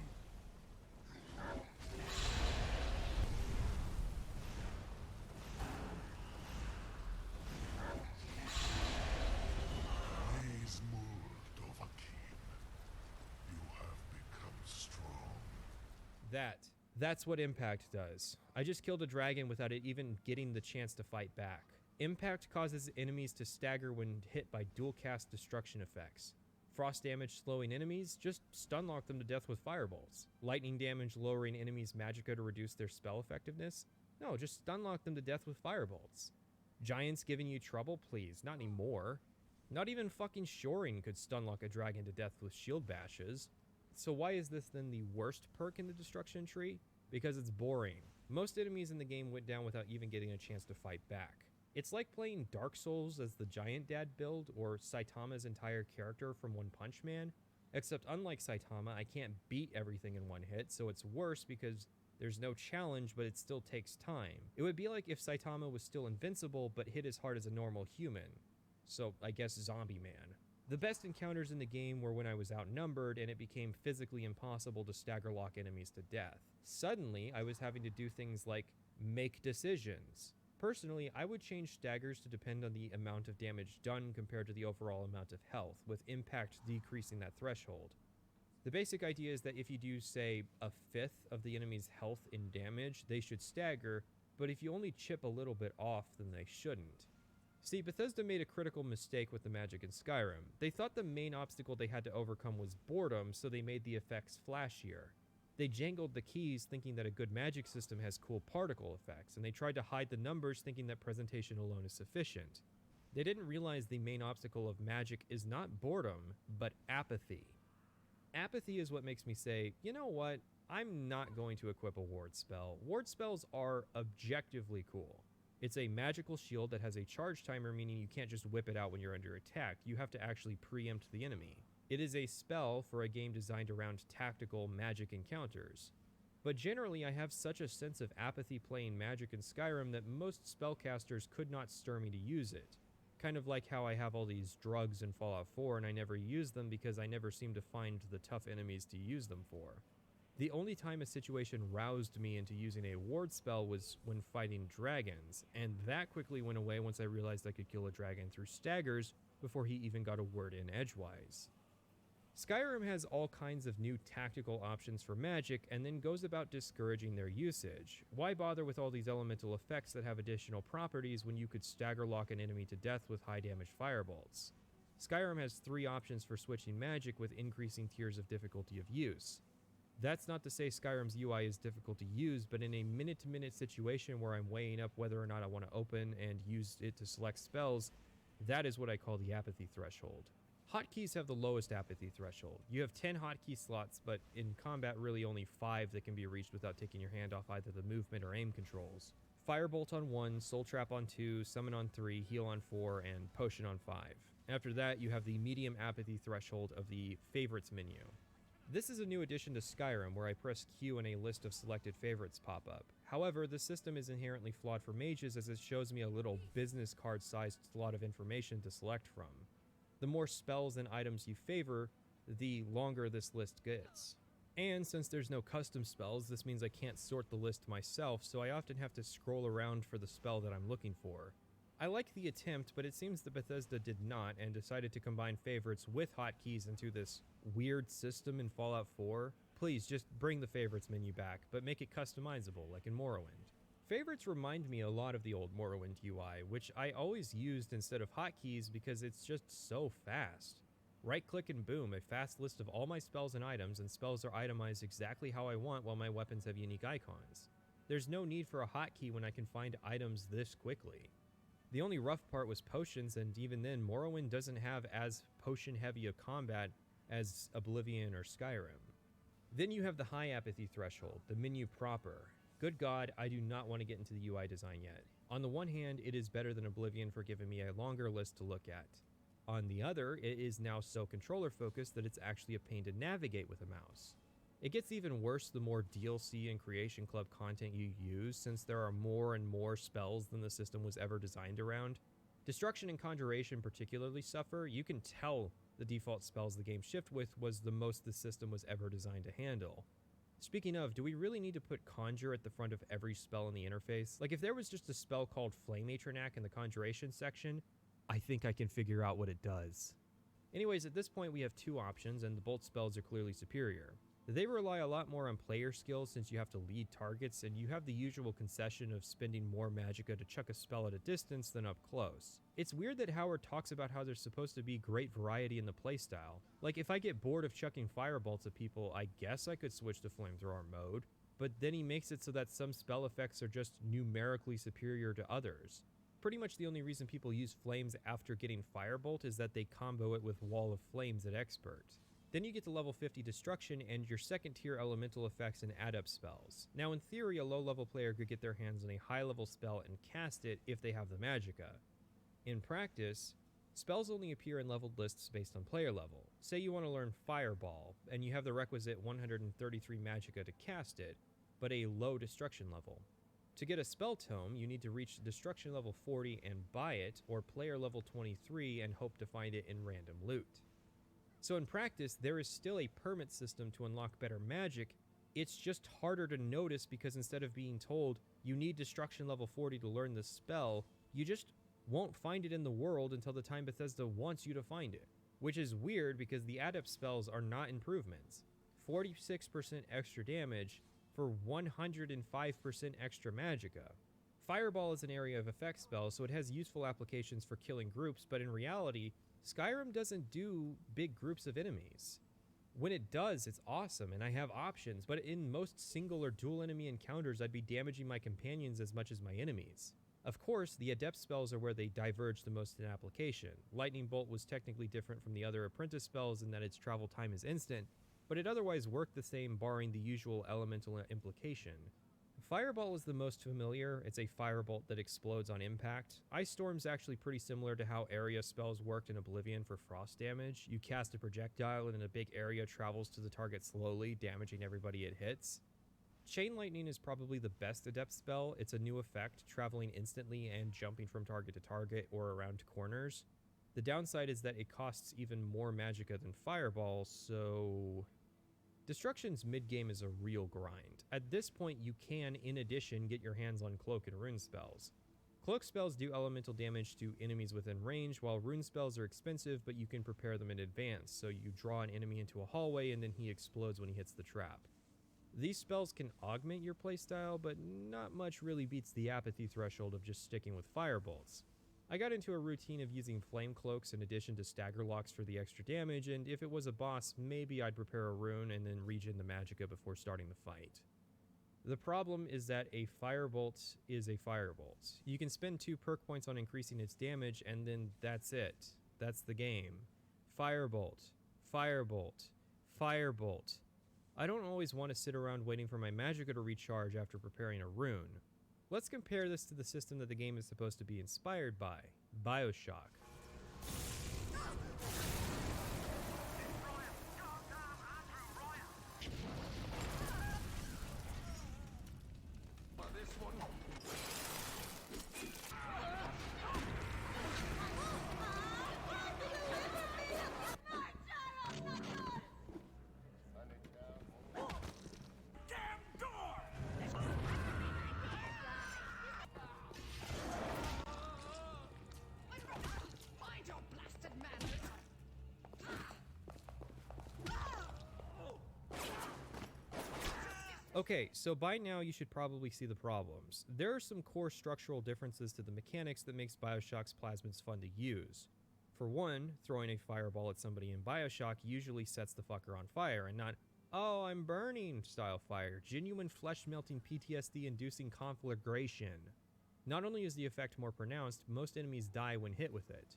Please move, Dovahkiin. You have become strong. That's what Impact does. I just killed a dragon without it even getting the chance to fight back. Impact causes enemies to stagger when hit by dual cast destruction effects. Frost damage slowing enemies, just stun lock them to death with fireballs. Lightning damage lowering enemies' magicka to reduce their spell effectiveness? No, just stun lock them to death with firebolts. Giants giving you trouble? Please, not anymore. Not even fucking Shoring could stun lock a dragon to death with shield bashes. So why is this then the worst perk in the destruction tree? Because it's boring. Most enemies in the game went down without even getting a chance to fight back. It's like playing Dark Souls as the Giant Dad build or Saitama's entire character from One Punch Man, except unlike Saitama, I can't beat everything in one hit, so it's worse because there's no challenge, but it still takes time. It would be like if Saitama was still invincible but hit as hard as a normal human. So I guess Zombie Man. The best encounters in the game were when I was outnumbered and it became physically impossible to stagger lock enemies to death. Suddenly, I was having to do things like make decisions. Personally, I would change staggers to depend on the amount of damage done compared to the overall amount of health, with impact decreasing that threshold. The basic idea is that if you do, say, a fifth of the enemy's health in damage, they should stagger, but if you only chip a little bit off, then they shouldn't. See, Bethesda made a critical mistake with the magic in Skyrim. They thought the main obstacle they had to overcome was boredom, so they made the effects flashier. They jangled the keys thinking that a good magic system has cool particle effects, and they tried to hide the numbers thinking that presentation alone is sufficient. They didn't realize the main obstacle of magic is not boredom, but apathy. Apathy is what makes me say, you know what, I'm not going to equip a ward spell. Ward spells are objectively cool. It's a magical shield that has a charge timer, meaning you can't just whip it out when you're under attack. You have to actually preempt the enemy. It is a spell for a game designed around tactical magic encounters. But generally, I have such a sense of apathy playing magic in Skyrim that most spellcasters could not stir me to use it. Kind of like how I have all these drugs in Fallout 4 and I never use them because I never seem to find the tough enemies to use them for. The only time a situation roused me into using a ward spell was when fighting dragons, and that quickly went away once I realized I could kill a dragon through staggers before he even got a word in edgewise. Skyrim has all kinds of new tactical options for magic and then goes about discouraging their usage. Why bother with all these elemental effects that have additional properties when you could stagger lock an enemy to death with high damage firebolts? Skyrim has 3 options for switching magic with increasing tiers of difficulty of use. That's not to say Skyrim's UI is difficult to use, but in a minute-to-minute situation where I'm weighing up whether or not I want to open and use it to select spells, that is what I call the apathy threshold. Hotkeys have the lowest apathy threshold. You have 10 hotkey slots, but in combat really only 5 that can be reached without taking your hand off either the movement or aim controls. Firebolt on 1, Soul Trap on 2, Summon on 3, Heal on 4, and Potion on 5. After that, you have the medium apathy threshold of the Favorites menu. This is a new addition to Skyrim, where I press Q and a list of selected favorites pop up. However, the system is inherently flawed for mages as it shows me a little business card-sized slot of information to select from. The more spells and items you favor, the longer this list gets. And since there's no custom spells, this means I can't sort the list myself, so I often have to scroll around for the spell that I'm looking for. I like the attempt, but it seems that Bethesda did not and decided to combine favorites with hotkeys into this weird system in Fallout 4. Please, just bring the favorites menu back, but make it customizable, like in Morrowind. Favorites remind me a lot of the old Morrowind UI, which I always used instead of hotkeys because it's just so fast. Right-click and boom, a fast list of all my spells and items, and spells are itemized exactly how I want while my weapons have unique icons. There's no need for a hotkey when I can find items this quickly. The only rough part was potions, and even then, Morrowind doesn't have as potion-heavy a combat as Oblivion or Skyrim. Then you have the high apathy threshold, the menu proper. Good God, I do not want to get into the UI design yet. On the one hand, it is better than Oblivion for giving me a longer list to look at. On the other, it is now so controller-focused that it's actually a pain to navigate with a mouse. It gets even worse the more DLC and Creation Club content you use, since there are more and more spells than the system was ever designed around. Destruction and Conjuration particularly suffer. You can tell the default spells the game shipped with was the most the system was ever designed to handle. Speaking of, do we really need to put Conjure at the front of every spell in the interface? Like, if there was just a spell called Flame Atronac in the Conjuration section, I think I can figure out what it does. Anyways, at this point we have 2 options, and the bolt spells are clearly superior. They rely a lot more on player skill since you have to lead targets, and you have the usual concession of spending more magicka to chuck a spell at a distance than up close. It's weird that Howard talks about how there's supposed to be great variety in the playstyle. Like, if I get bored of chucking firebolts at people, I guess I could switch to flamethrower mode, but then he makes it so that some spell effects are just numerically superior to others. Pretty much the only reason people use flames after getting firebolt is that they combo it with Wall of Flames at expert. Then you get to level 50 Destruction and your second tier elemental effects and add-up spells. Now in theory, a low-level player could get their hands on a high-level spell and cast it if they have the magicka. In practice, spells only appear in leveled lists based on player level. Say you want to learn Fireball, and you have the requisite 133 magicka to cast it, but a low Destruction level. To get a spell tome, you need to reach destruction level 40 and buy it, or player level 23 and hope to find it in random loot. So in practice, there is still a permit system to unlock better magic. It's just harder to notice because instead of being told you need destruction level 40 to learn this spell, you just won't find it in the world until the time Bethesda wants you to find it. Which is weird because the adept spells are not improvements. 46% extra damage for 105% extra magicka. Fireball is an area of effect spell, so it has useful applications for killing groups, but in reality, Skyrim doesn't do big groups of enemies. When it does, it's awesome, and I have options, but in most single or dual enemy encounters, I'd be damaging my companions as much as my enemies. Of course, the adept spells are where they diverge the most in application. Lightning Bolt was technically different from the other apprentice spells in that its travel time is instant, but it otherwise worked the same barring the usual elemental implication. Fireball is the most familiar. It's a firebolt that explodes on impact. Ice Storm's actually pretty similar to how area spells worked in Oblivion for frost damage. You cast a projectile and a big area travels to the target slowly, damaging everybody it hits. Chain Lightning is probably the best adept spell. It's a new effect, traveling instantly and jumping from target to target or around corners. The downside is that it costs even more magicka than Fireball, so Destruction's mid-game is a real grind. At this point, you can, in addition, get your hands on Cloak and Rune spells. Cloak spells do elemental damage to enemies within range, while Rune spells are expensive, but you can prepare them in advance, so you draw an enemy into a hallway and then he explodes when he hits the trap. These spells can augment your playstyle, but not much really beats the apathy threshold of just sticking with firebolts. I got into a routine of using flame cloaks in addition to stagger locks for the extra damage, and if it was a boss, maybe I'd prepare a rune and then regen the magicka before starting the fight. The problem is that a firebolt is a firebolt. You can spend 2 perk points on increasing its damage, and then that's it. That's the game. Firebolt, firebolt, firebolt. I don't always want to sit around waiting for my magicka to recharge after preparing a rune. Let's compare this to the system that the game is supposed to be inspired by, BioShock. Okay, so by now you should probably see the problems. There are some core structural differences to the mechanics that makes BioShock's plasmids fun to use. For one, throwing a fireball at somebody in BioShock usually sets the fucker on fire, and not, oh, I'm burning style fire, genuine flesh-melting PTSD-inducing conflagration. Not only is the effect more pronounced, most enemies die when hit with it.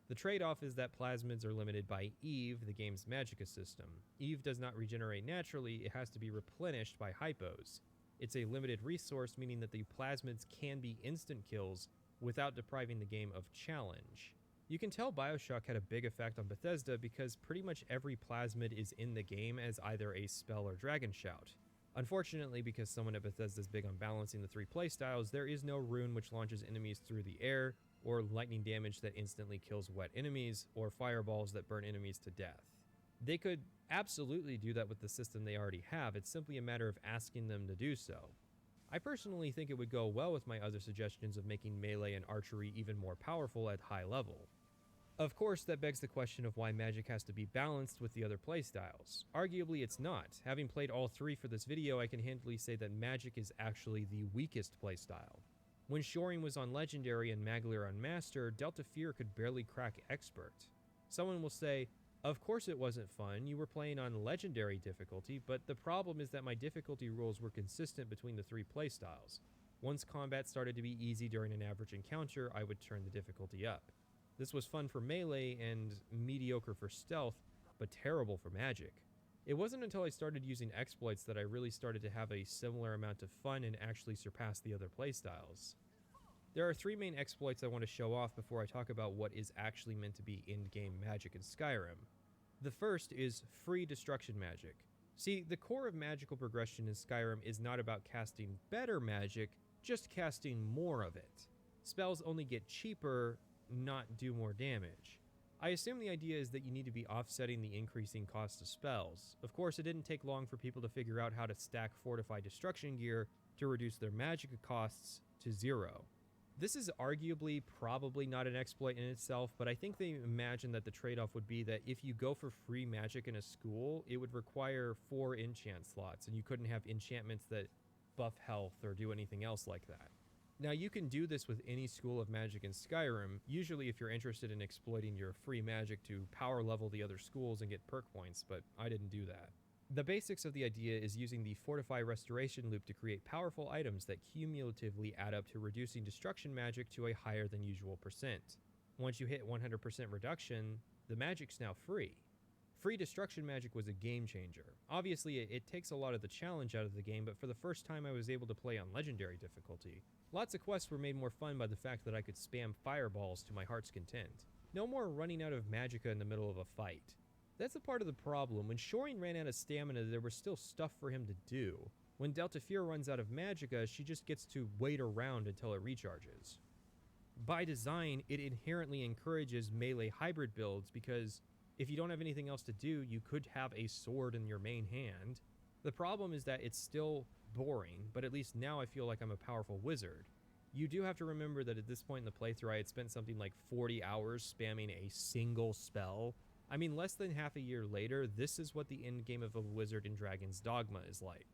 The trade-off is that plasmids are limited by Eve, the game's magicka system. Eve does not regenerate naturally, it has to be replenished by hypos. It's a limited resource, meaning that the plasmids can be instant kills without depriving the game of challenge. You can tell BioShock had a big effect on Bethesda because pretty much every plasmid is in the game as either a spell or dragon shout. Unfortunately, because someone at Bethesda is big on balancing the 3 playstyles, there is no rune which launches enemies through the air, or lightning damage that instantly kills wet enemies, or fireballs that burn enemies to death. They could absolutely do that with the system they already have, it's simply a matter of asking them to do so. I personally think it would go well with my other suggestions of making melee and archery even more powerful at high level. Of course, that begs the question of why magic has to be balanced with the other playstyles. Arguably it's not. Having played all 3 for this video, I can handily say that magic is actually the weakest playstyle. When Shoring was on Legendary and Magleer on Master, Delta Fear could barely crack Expert. Someone will say, of course it wasn't fun, you were playing on Legendary difficulty, but the problem is that my difficulty rules were consistent between the 3 playstyles. Once combat started to be easy during an average encounter, I would turn the difficulty up. This was fun for melee and mediocre for stealth, but terrible for magic. It wasn't until I started using exploits that I really started to have a similar amount of fun and actually surpass the other playstyles. There are 3 main exploits I want to show off before I talk about what is actually meant to be in-game magic in Skyrim. The first is free destruction magic. See, the core of magical progression in Skyrim is not about casting better magic, just casting more of it. Spells only get cheaper, not do more damage. I assume the idea is that you need to be offsetting the increasing cost of spells. Of course, it didn't take long for people to figure out how to stack fortified destruction gear to reduce their magicka costs to 0. This is arguably probably not an exploit in itself, but I think they imagine that the trade-off would be that if you go for free magic in a school, it would require 4 enchant slots, and you couldn't have enchantments that buff health or do anything else like that. Now, you can do this with any school of magic in Skyrim, usually if you're interested in exploiting your free magic to power level the other schools and get perk points, but I didn't do that. The basics of the idea is using the Fortify Restoration loop to create powerful items that cumulatively add up to reducing destruction magic to a higher than usual percent. Once you hit 100% reduction, the magic's now free. Free destruction magic was a game changer. Obviously, it takes a lot of the challenge out of the game, but for the first time I was able to play on legendary difficulty. Lots of quests were made more fun by the fact that I could spam fireballs to my heart's content. No more running out of magicka in the middle of a fight. That's a part of the problem. When Shorin ran out of stamina, there was still stuff for him to do. When Delta Fear runs out of magicka, she just gets to wait around until it recharges. By design, it inherently encourages melee hybrid builds because if you don't have anything else to do, you could have a sword in your main hand. The problem is that it's still boring, but at least now I feel like I'm a powerful wizard. You do have to remember that at this point in the playthrough, I had spent something like 40 hours spamming a single spell. I mean, less than half a year later, this is what the endgame of a wizard in Dragon's Dogma is like.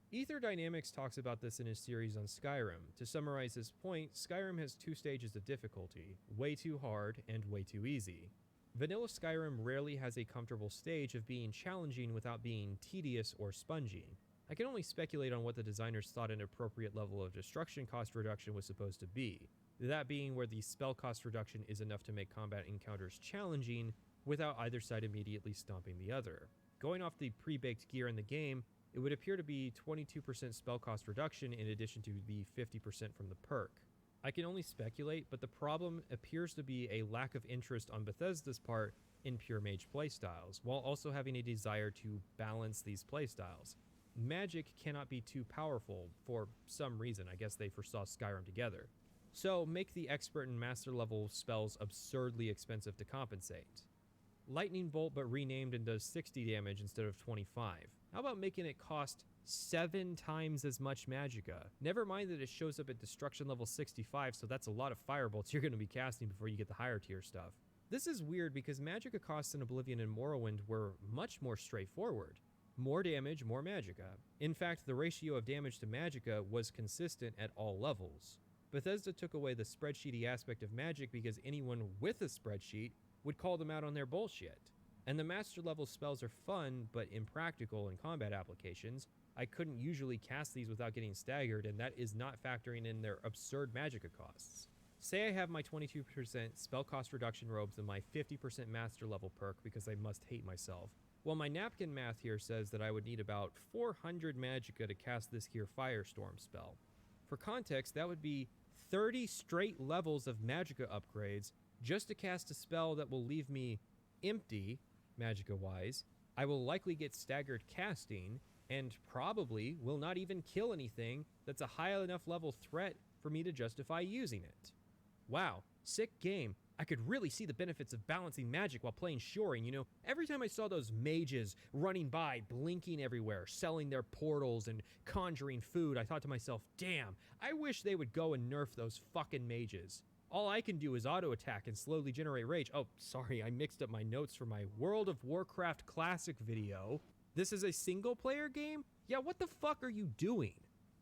Ether Dynamics talks about this in his series on Skyrim. To summarize his point, Skyrim has 2 stages of difficulty, way too hard and way too easy. Vanilla Skyrim rarely has a comfortable stage of being challenging without being tedious or spongy. I can only speculate on what the designers thought an appropriate level of destruction cost reduction was supposed to be, that being where the spell cost reduction is enough to make combat encounters challenging without either side immediately stomping the other. Going off the pre-baked gear in the game, it would appear to be 22% spell cost reduction in addition to the 50% from the perk. I can only speculate, but the problem appears to be a lack of interest on Bethesda's part in pure mage playstyles, while also having a desire to balance these playstyles. Magic cannot be too powerful for some reason. I guess they foresaw Skyrim together. So make the expert and master level spells absurdly expensive to compensate. Lightning Bolt but renamed and does 60 damage instead of 25. How about making it cost 7 times as much magicka? Never mind that it shows up at destruction level 65, so that's a lot of firebolts you're going to be casting before you get the higher tier stuff. This is weird because magicka costs in Oblivion and Morrowind were much more straightforward. More damage, more magicka. In fact, the ratio of damage to magicka was consistent at all levels. Bethesda took away the spreadsheety aspect of magic because anyone with a spreadsheet would call them out on their bullshit. And the master level spells are fun, but impractical in combat applications. I couldn't usually cast these without getting staggered, and that is not factoring in their absurd magicka costs. Say I have my 22% spell cost reduction robes and my 50% master level perk because I must hate myself. Well, my napkin math here says that I would need about 400 magicka to cast this here Firestorm spell. For context, that would be 30 straight levels of magicka upgrades just to cast a spell that will leave me empty, magicka-wise. I will likely get staggered casting, and probably will not even kill anything that's a high enough level threat for me to justify using it. Wow, sick game. I could really see the benefits of balancing magic while playing Shoring, you know? Every time I saw those mages running by, blinking everywhere, selling their portals and conjuring food, I thought to myself, damn, I wish they would go and nerf those fucking mages. All I can do is auto-attack and slowly generate rage. Oh, sorry, I mixed up my notes for my World of Warcraft Classic video. This is a single-player game? Yeah, what the fuck are you doing?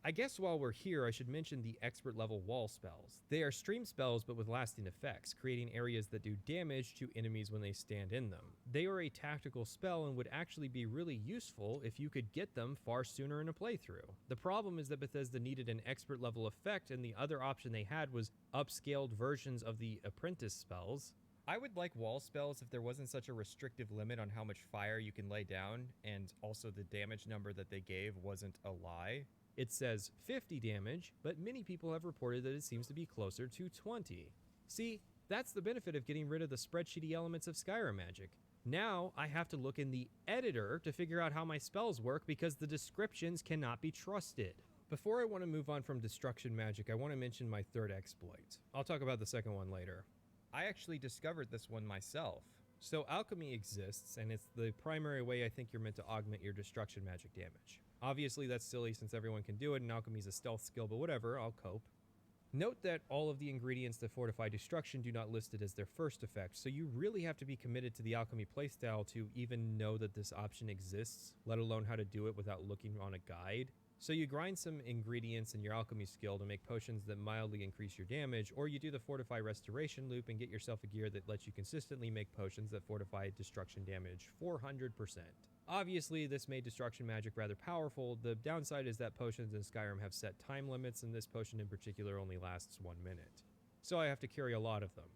I guess while we're here, I should mention the expert level wall spells. They are stream spells but with lasting effects, creating areas that do damage to enemies when they stand in them. They are a tactical spell and would actually be really useful if you could get them far sooner in a playthrough. The problem is that Bethesda needed an expert level effect, and the other option they had was upscaled versions of the apprentice spells. I would like wall spells if there wasn't such a restrictive limit on how much fire you can lay down, and also the damage number that they gave wasn't a lie. It says 50 damage, but many people have reported that it seems to be closer to 20. See, that's the benefit of getting rid of the spreadsheety elements of Skyrim magic. Now I have to look in the editor to figure out how my spells work because the descriptions cannot be trusted. Before I want to move on from destruction magic, I want to mention my third exploit. I'll talk about the second one later. I actually discovered this one myself. So alchemy exists, and it's the primary way I think you're meant to augment your destruction magic damage. Obviously that's silly since everyone can do it, and alchemy is a stealth skill, but whatever, I'll cope. Note that all of the ingredients that fortify destruction do not list it as their first effect, so you really have to be committed to the alchemy playstyle to even know that this option exists, let alone how to do it without looking on a guide. So you grind some ingredients in your alchemy skill to make potions that mildly increase your damage, or you do the fortify restoration loop and get yourself a gear that lets you consistently make potions that fortify destruction damage 400%. Obviously, this made destruction magic rather powerful. The downside is that potions in Skyrim have set time limits, and this potion in particular only lasts 1 minute. So I have to carry a lot of them.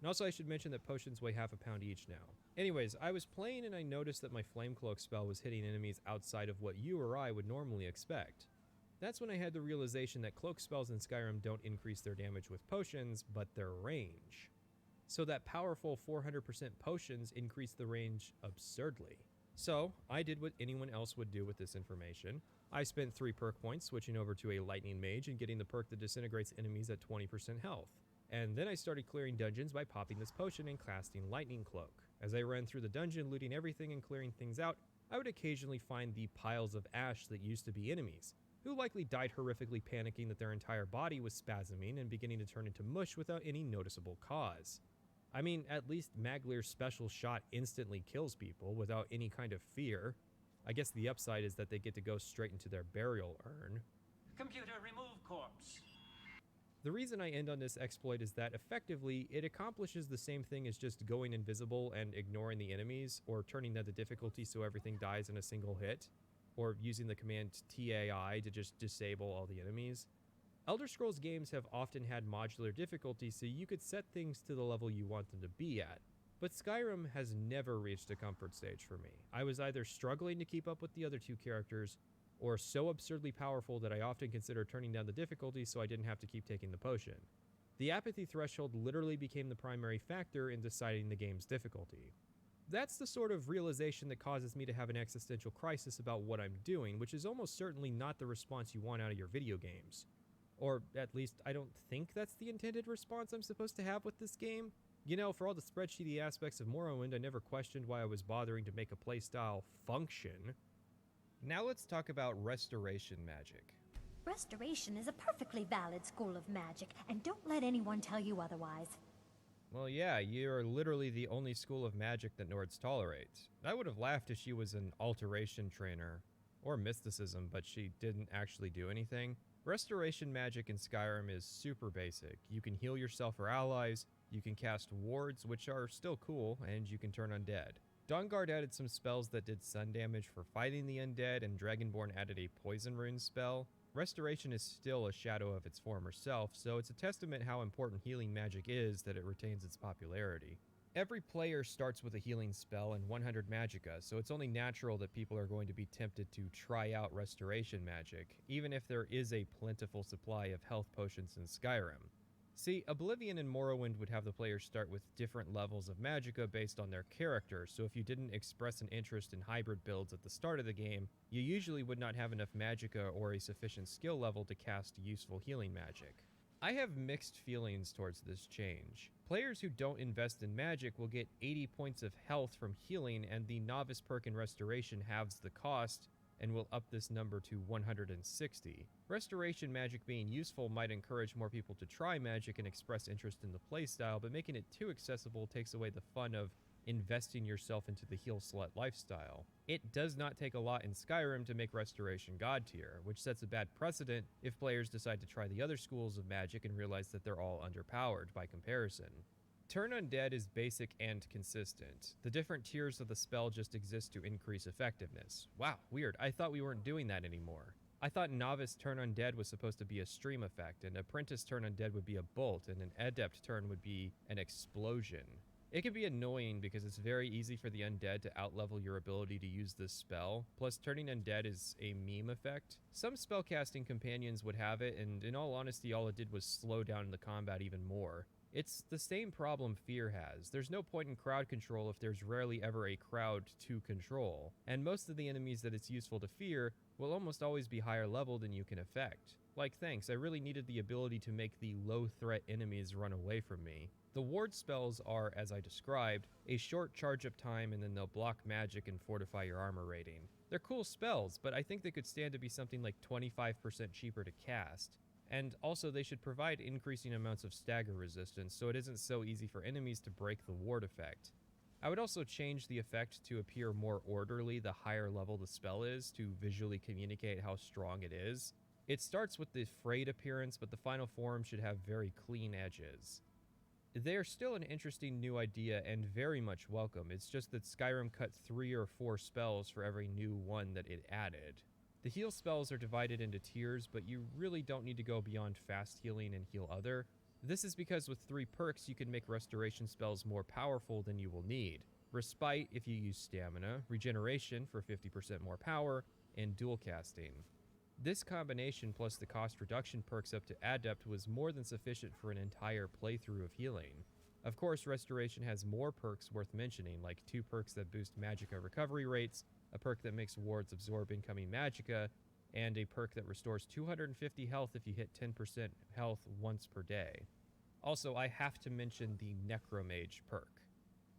And also I should mention that potions weigh half a pound each now. Anyways, I was playing and I noticed that my Flame Cloak spell was hitting enemies outside of what you or I would normally expect. That's when I had the realization that cloak spells in Skyrim don't increase their damage with potions, but their range. So that powerful 400% potions increase the range absurdly. So I did what anyone else would do with this information. I spent 3 perk points switching over to a Lightning Mage and getting the perk that disintegrates enemies at 20% health. And then I started clearing dungeons by popping this potion and casting Lightning Cloak. As I ran through the dungeon looting everything and clearing things out, I would occasionally find the piles of ash that used to be enemies, who likely died horrifically panicking that their entire body was spasming and beginning to turn into mush without any noticeable cause. I mean, at least Maglir's special shot instantly kills people without any kind of fear. I guess the upside is that they get to go straight into their burial urn. Computer, remove corpse. The reason I end on this exploit is that effectively it accomplishes the same thing as just going invisible and ignoring the enemies, or turning down the difficulty so everything dies in a single hit, or using the command TAI to just disable all the enemies. Elder Scrolls games have often had modular difficulty, so you could set things to the level you want them to be at. But Skyrim has never reached a comfort stage for me. I was either struggling to keep up with the other 2 characters, or so absurdly powerful that I often consider turning down the difficulty so I didn't have to keep taking the potion. The apathy threshold literally became the primary factor in deciding the game's difficulty. That's the sort of realization that causes me to have an existential crisis about what I'm doing, which is almost certainly not the response you want out of your video games. Or at least I don't think that's the intended response I'm supposed to have with this game. You know, for all the spreadsheety aspects of Morrowind, I never questioned why I was bothering to make a playstyle function. Now let's talk about restoration magic. Restoration is a perfectly valid school of magic, and don't let anyone tell you otherwise. Well, yeah, you're literally the only school of magic that Nords tolerate. I would have laughed if she was an alteration trainer, or mysticism, but she didn't actually do anything. Restoration magic in Skyrim is super basic. You can heal yourself or allies, you can cast wards, which are still cool, and you can turn undead. Dawnguard added some spells that did sun damage for fighting the undead, and Dragonborn added a poison rune spell. Restoration is still a shadow of its former self, so it's a testament how important healing magic is that it retains its popularity. Every player starts with a healing spell and 100 magicka, so it's only natural that people are going to be tempted to try out restoration magic, even if there is a plentiful supply of health potions in Skyrim. See, Oblivion and Morrowind would have the players start with different levels of magicka based on their character, so if you didn't express an interest in hybrid builds at the start of the game, you usually would not have enough magicka or a sufficient skill level to cast useful healing magic. I have mixed feelings towards this change. Players who don't invest in magic will get 80 points of health from healing, and the novice perk in restoration halves the cost, and will up this number to 160. Restoration magic being useful might encourage more people to try magic and express interest in the playstyle, but making it too accessible takes away the fun of investing yourself into the heal slut lifestyle. It does not take a lot in Skyrim to make restoration god tier, which sets a bad precedent if players decide to try the other schools of magic and realize that they're all underpowered by comparison. Turn Undead is basic and consistent. The different tiers of the spell just exist to increase effectiveness. Wow, weird. I thought we weren't doing that anymore. I thought Novice Turn Undead was supposed to be a stream effect, and Apprentice Turn Undead would be a bolt, and an Adept Turn would be an explosion. It can be annoying because it's very easy for the undead to outlevel your ability to use this spell, plus turning undead is a meme effect. Some spellcasting companions would have it, and in all honesty all it did was slow down the combat even more. It's the same problem Fear has. There's no point in crowd control if there's rarely ever a crowd to control, and most of the enemies that it's useful to fear will almost always be higher level than you can affect. Like, thanks, I really needed the ability to make the low threat enemies run away from me. The ward spells are, as I described, a short charge up time and then they'll block magic and fortify your armor rating. They're cool spells, but I think they could stand to be something like 25% cheaper to cast. And also they should provide increasing amounts of stagger resistance so it isn't so easy for enemies to break the ward effect. I would also change the effect to appear more orderly the higher level the spell is to visually communicate how strong it is. It starts with the frayed appearance, but the final form should have very clean edges. They're still an interesting new idea and very much welcome. It's just that Skyrim cut 3 or 4 spells for every new one that it added. The heal spells are divided into tiers, but you really don't need to go beyond fast healing and heal other. This is because with 3 perks you can make restoration spells more powerful than you will need. Respite if you use stamina, regeneration for 50% more power, and dual casting. This combination plus the cost reduction perks up to Adept was more than sufficient for an entire playthrough of healing. Of course, Restoration has more perks worth mentioning, like 2 perks that boost magicka recovery rates, a perk that makes wards absorb incoming magicka, and a perk that restores 250 health if you hit 10% health once per day. Also, I have to mention the Necromage perk.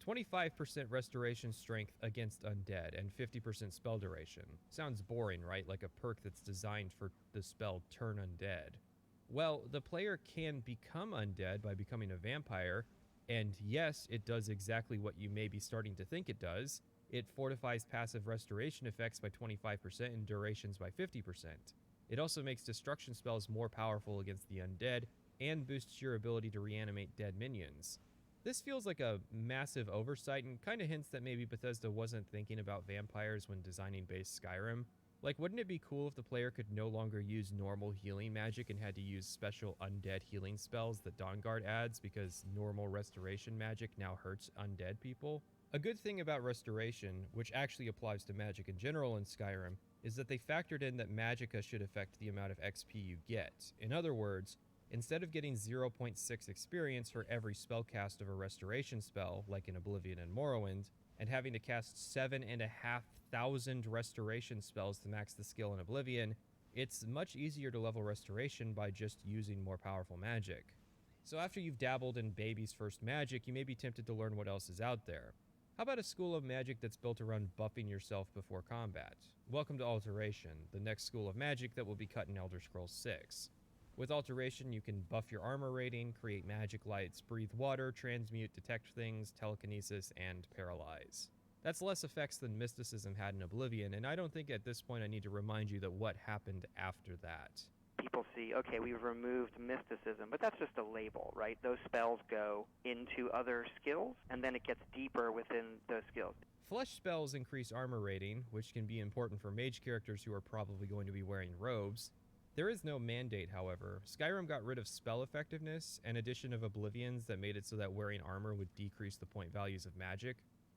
25% restoration strength against undead and 50% spell duration. Sounds boring, right? Like a perk that's designed for the spell Turn Undead. Well, the player can become undead by becoming a vampire, and yes, it does exactly what you may be starting to think it does. It fortifies passive restoration effects by 25% and durations by 50%. It also makes destruction spells more powerful against the undead and boosts your ability to reanimate dead minions. This feels like a massive oversight and kind of hints that maybe Bethesda wasn't thinking about vampires when designing base Skyrim. Like, wouldn't it be cool if the player could no longer use normal healing magic and had to use special undead healing spells that Dawnguard adds because normal restoration magic now hurts undead people? A good thing about restoration, which actually applies to magic in general in Skyrim, is that they factored in that magicka should affect the amount of XP you get. In other words, instead of getting 0.6 experience for every spellcast of a restoration spell, like in Oblivion and Morrowind, and having to cast 7,500 restoration spells to max the skill in Oblivion, it's much easier to level restoration by just using more powerful magic. So after you've dabbled in baby's first magic, you may be tempted to learn what else is out there. How about a school of magic that's built around buffing yourself before combat? Welcome to Alteration, the next school of magic that will be cut in Elder Scrolls 6. With Alteration, you can buff your armor rating, create magic lights, breathe water, transmute, detect things, telekinesis, and paralyze. That's less effects than Mysticism had in Oblivion, and I don't think at this point I need to remind you that what happened after that. People see, okay, we've removed Mysticism, but that's just a label, right? Those spells go into other skills, and then it gets deeper within those skills. Flesh spells increase armor rating, which can be important for mage characters who are probably going to be wearing robes. There is no mandate, however. Skyrim got rid of spell effectiveness, an addition of Oblivions that made it so that wearing armor would decrease the point values of magic.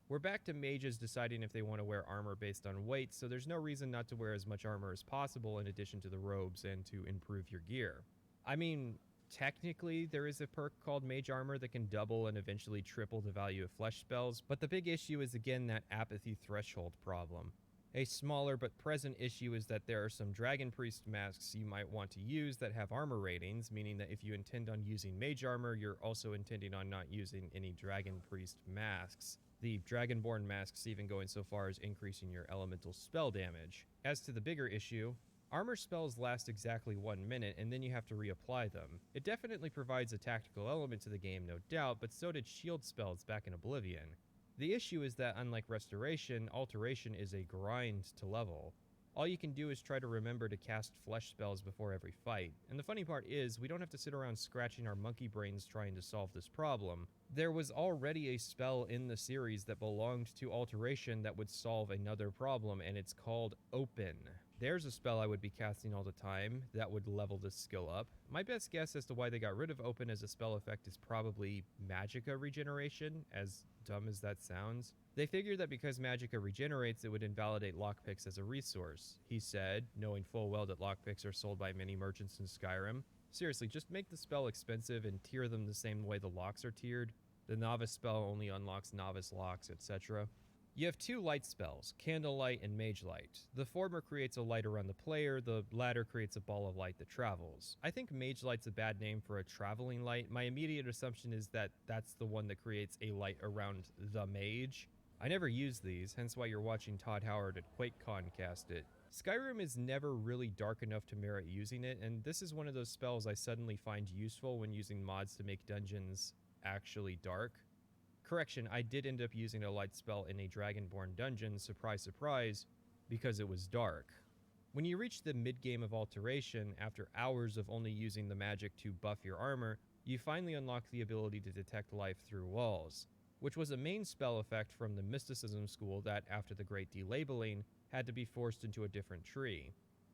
We're back to mages deciding if they want to wear armor based on weight, so there's no reason not to wear as much armor as possible in addition to the robes and to improve your gear. I mean, technically there is a perk called Mage Armor that can double and eventually triple the value of flesh spells, but the big issue is again that apathy threshold problem. A smaller but present issue is that there are some Dragon Priest masks you might want to use that have armor ratings, meaning that if you intend on using Mage Armor, you're also intending on not using any Dragon Priest masks. The Dragonborn masks even going so far as increasing your elemental spell damage. As to the bigger issue, armor spells last exactly 1 minute and then you have to reapply them. It definitely provides a tactical element to the game, no doubt, but so did shield spells back in Oblivion. The issue is that unlike Restoration, Alteration is a grind to level. All you can do is try to remember to cast flesh spells before every fight, and the funny part is, we don't have to sit around scratching our monkey brains trying to solve this problem. There was already a spell in the series that belonged to Alteration that would solve another problem, and it's called Open. there's a spell I would be casting all the time that would level this skill up. My best guess as to why they got rid of Open as a spell effect is probably Magicka Regeneration, as dumb as that sounds. They figured that because Magicka regenerates, it would invalidate lockpicks as a resource. He said, knowing full well that lockpicks are sold by many merchants in Skyrim, seriously, just make the spell expensive and tier them the same way the locks are tiered. The novice spell only unlocks novice locks, etc. You have two light spells, Candlelight and Mage Light. The former creates a light around the player, the latter creates a ball of light that travels. I think Mage Light's a bad name for a traveling light. My immediate assumption is that that's the one that creates a light around the mage. I never use these, hence why you're watching Todd Howard at QuakeCon cast it. Skyrim is never really dark enough to merit using it, and this is one of those spells I suddenly find useful when using mods to make dungeons actually dark. Correction, I did end up using a light spell in a Dragonborn dungeon, surprise surprise, because it was dark. When you reach the mid-game of Alteration, after hours of only using the magic to buff your armor, you finally unlock the ability to detect life through walls, which was a main spell effect from the Mysticism school that, after the Great Delabeling, had to be forced into a different tree.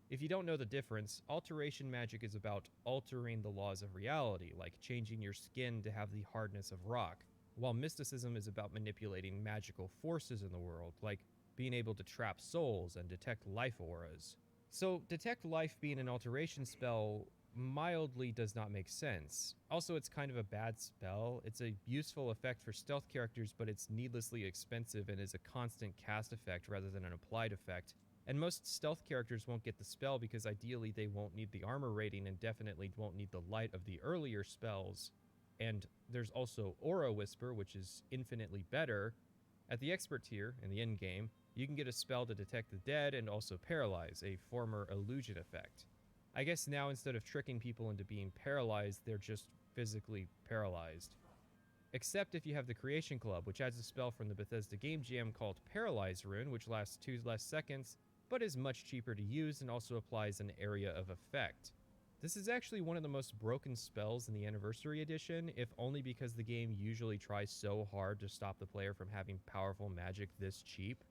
If you don't know the difference, Alteration magic is about altering the laws of reality, like changing your skin to have the hardness of rock, while Mysticism is about manipulating magical forces in the world, like being able to trap souls and detect life auras. So, Detect Life being an Alteration spell mildly does not make sense. Also, it's kind of a bad spell. It's a useful effect for stealth characters, but it's needlessly expensive and is a constant cast effect rather than an applied effect. And most stealth characters won't get the spell because ideally they won't need the armor rating and definitely won't need the light of the earlier spells. And there's also Aura Whisper, which is infinitely better. At the expert tier, in the end game, you can get a spell to detect the dead and also paralyze, a former illusion effect. I guess now instead of tricking people into being paralyzed, they're just physically paralyzed. Except if you have the Creation Club, which adds a spell from the Bethesda Game Jam called Paralyze Rune, which lasts 2 less seconds, but is much cheaper to use and also applies an area of effect. This is actually one of the most broken spells in the Anniversary Edition, if only because the game usually tries so hard to stop the player from having powerful magic this cheap.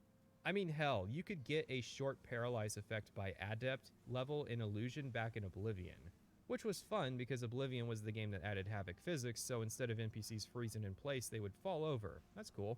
I mean, hell, you could get a short paralyze effect by Adept level in Illusion back in Oblivion, which was fun because Oblivion was the game that added Havoc physics, so instead of NPCs freezing in place, they would fall over. That's cool.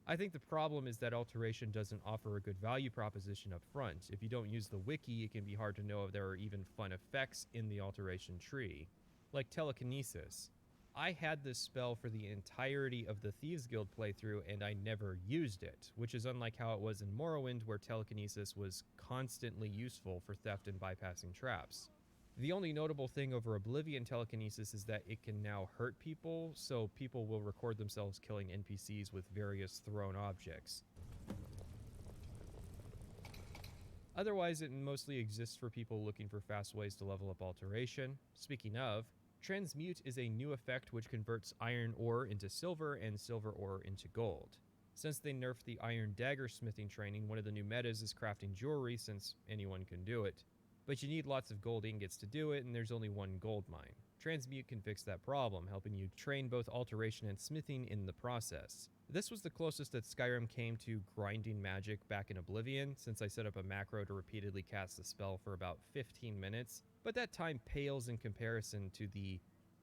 I think the problem is that Alteration doesn't offer a good value proposition up front. If you don't use the wiki, it can be hard to know if there are even fun effects in the Alteration tree, like Telekinesis. I had this spell for the entirety of the Thieves Guild playthrough and I never used it, which is unlike how it was in Morrowind where Telekinesis was constantly useful for theft and bypassing traps. The only notable thing over Oblivion Telekinesis is that it can now hurt people, so people will record themselves killing NPCs with various thrown objects. Otherwise, it mostly exists for people looking for fast ways to level up Alteration. Speaking of, Transmute is a new effect which converts iron ore into silver and silver ore into gold. Since they nerfed the iron dagger smithing training, one of the new metas is crafting jewelry since anyone can do it. But you need lots of gold ingots to do it, and there's only one gold mine. Transmute can fix that problem, helping you train both alteration and smithing in the process. This was the closest that Skyrim came to grinding magic back in Oblivion, since I set up a macro to repeatedly cast the spell for about 15 minutes, but that time pales in comparison to the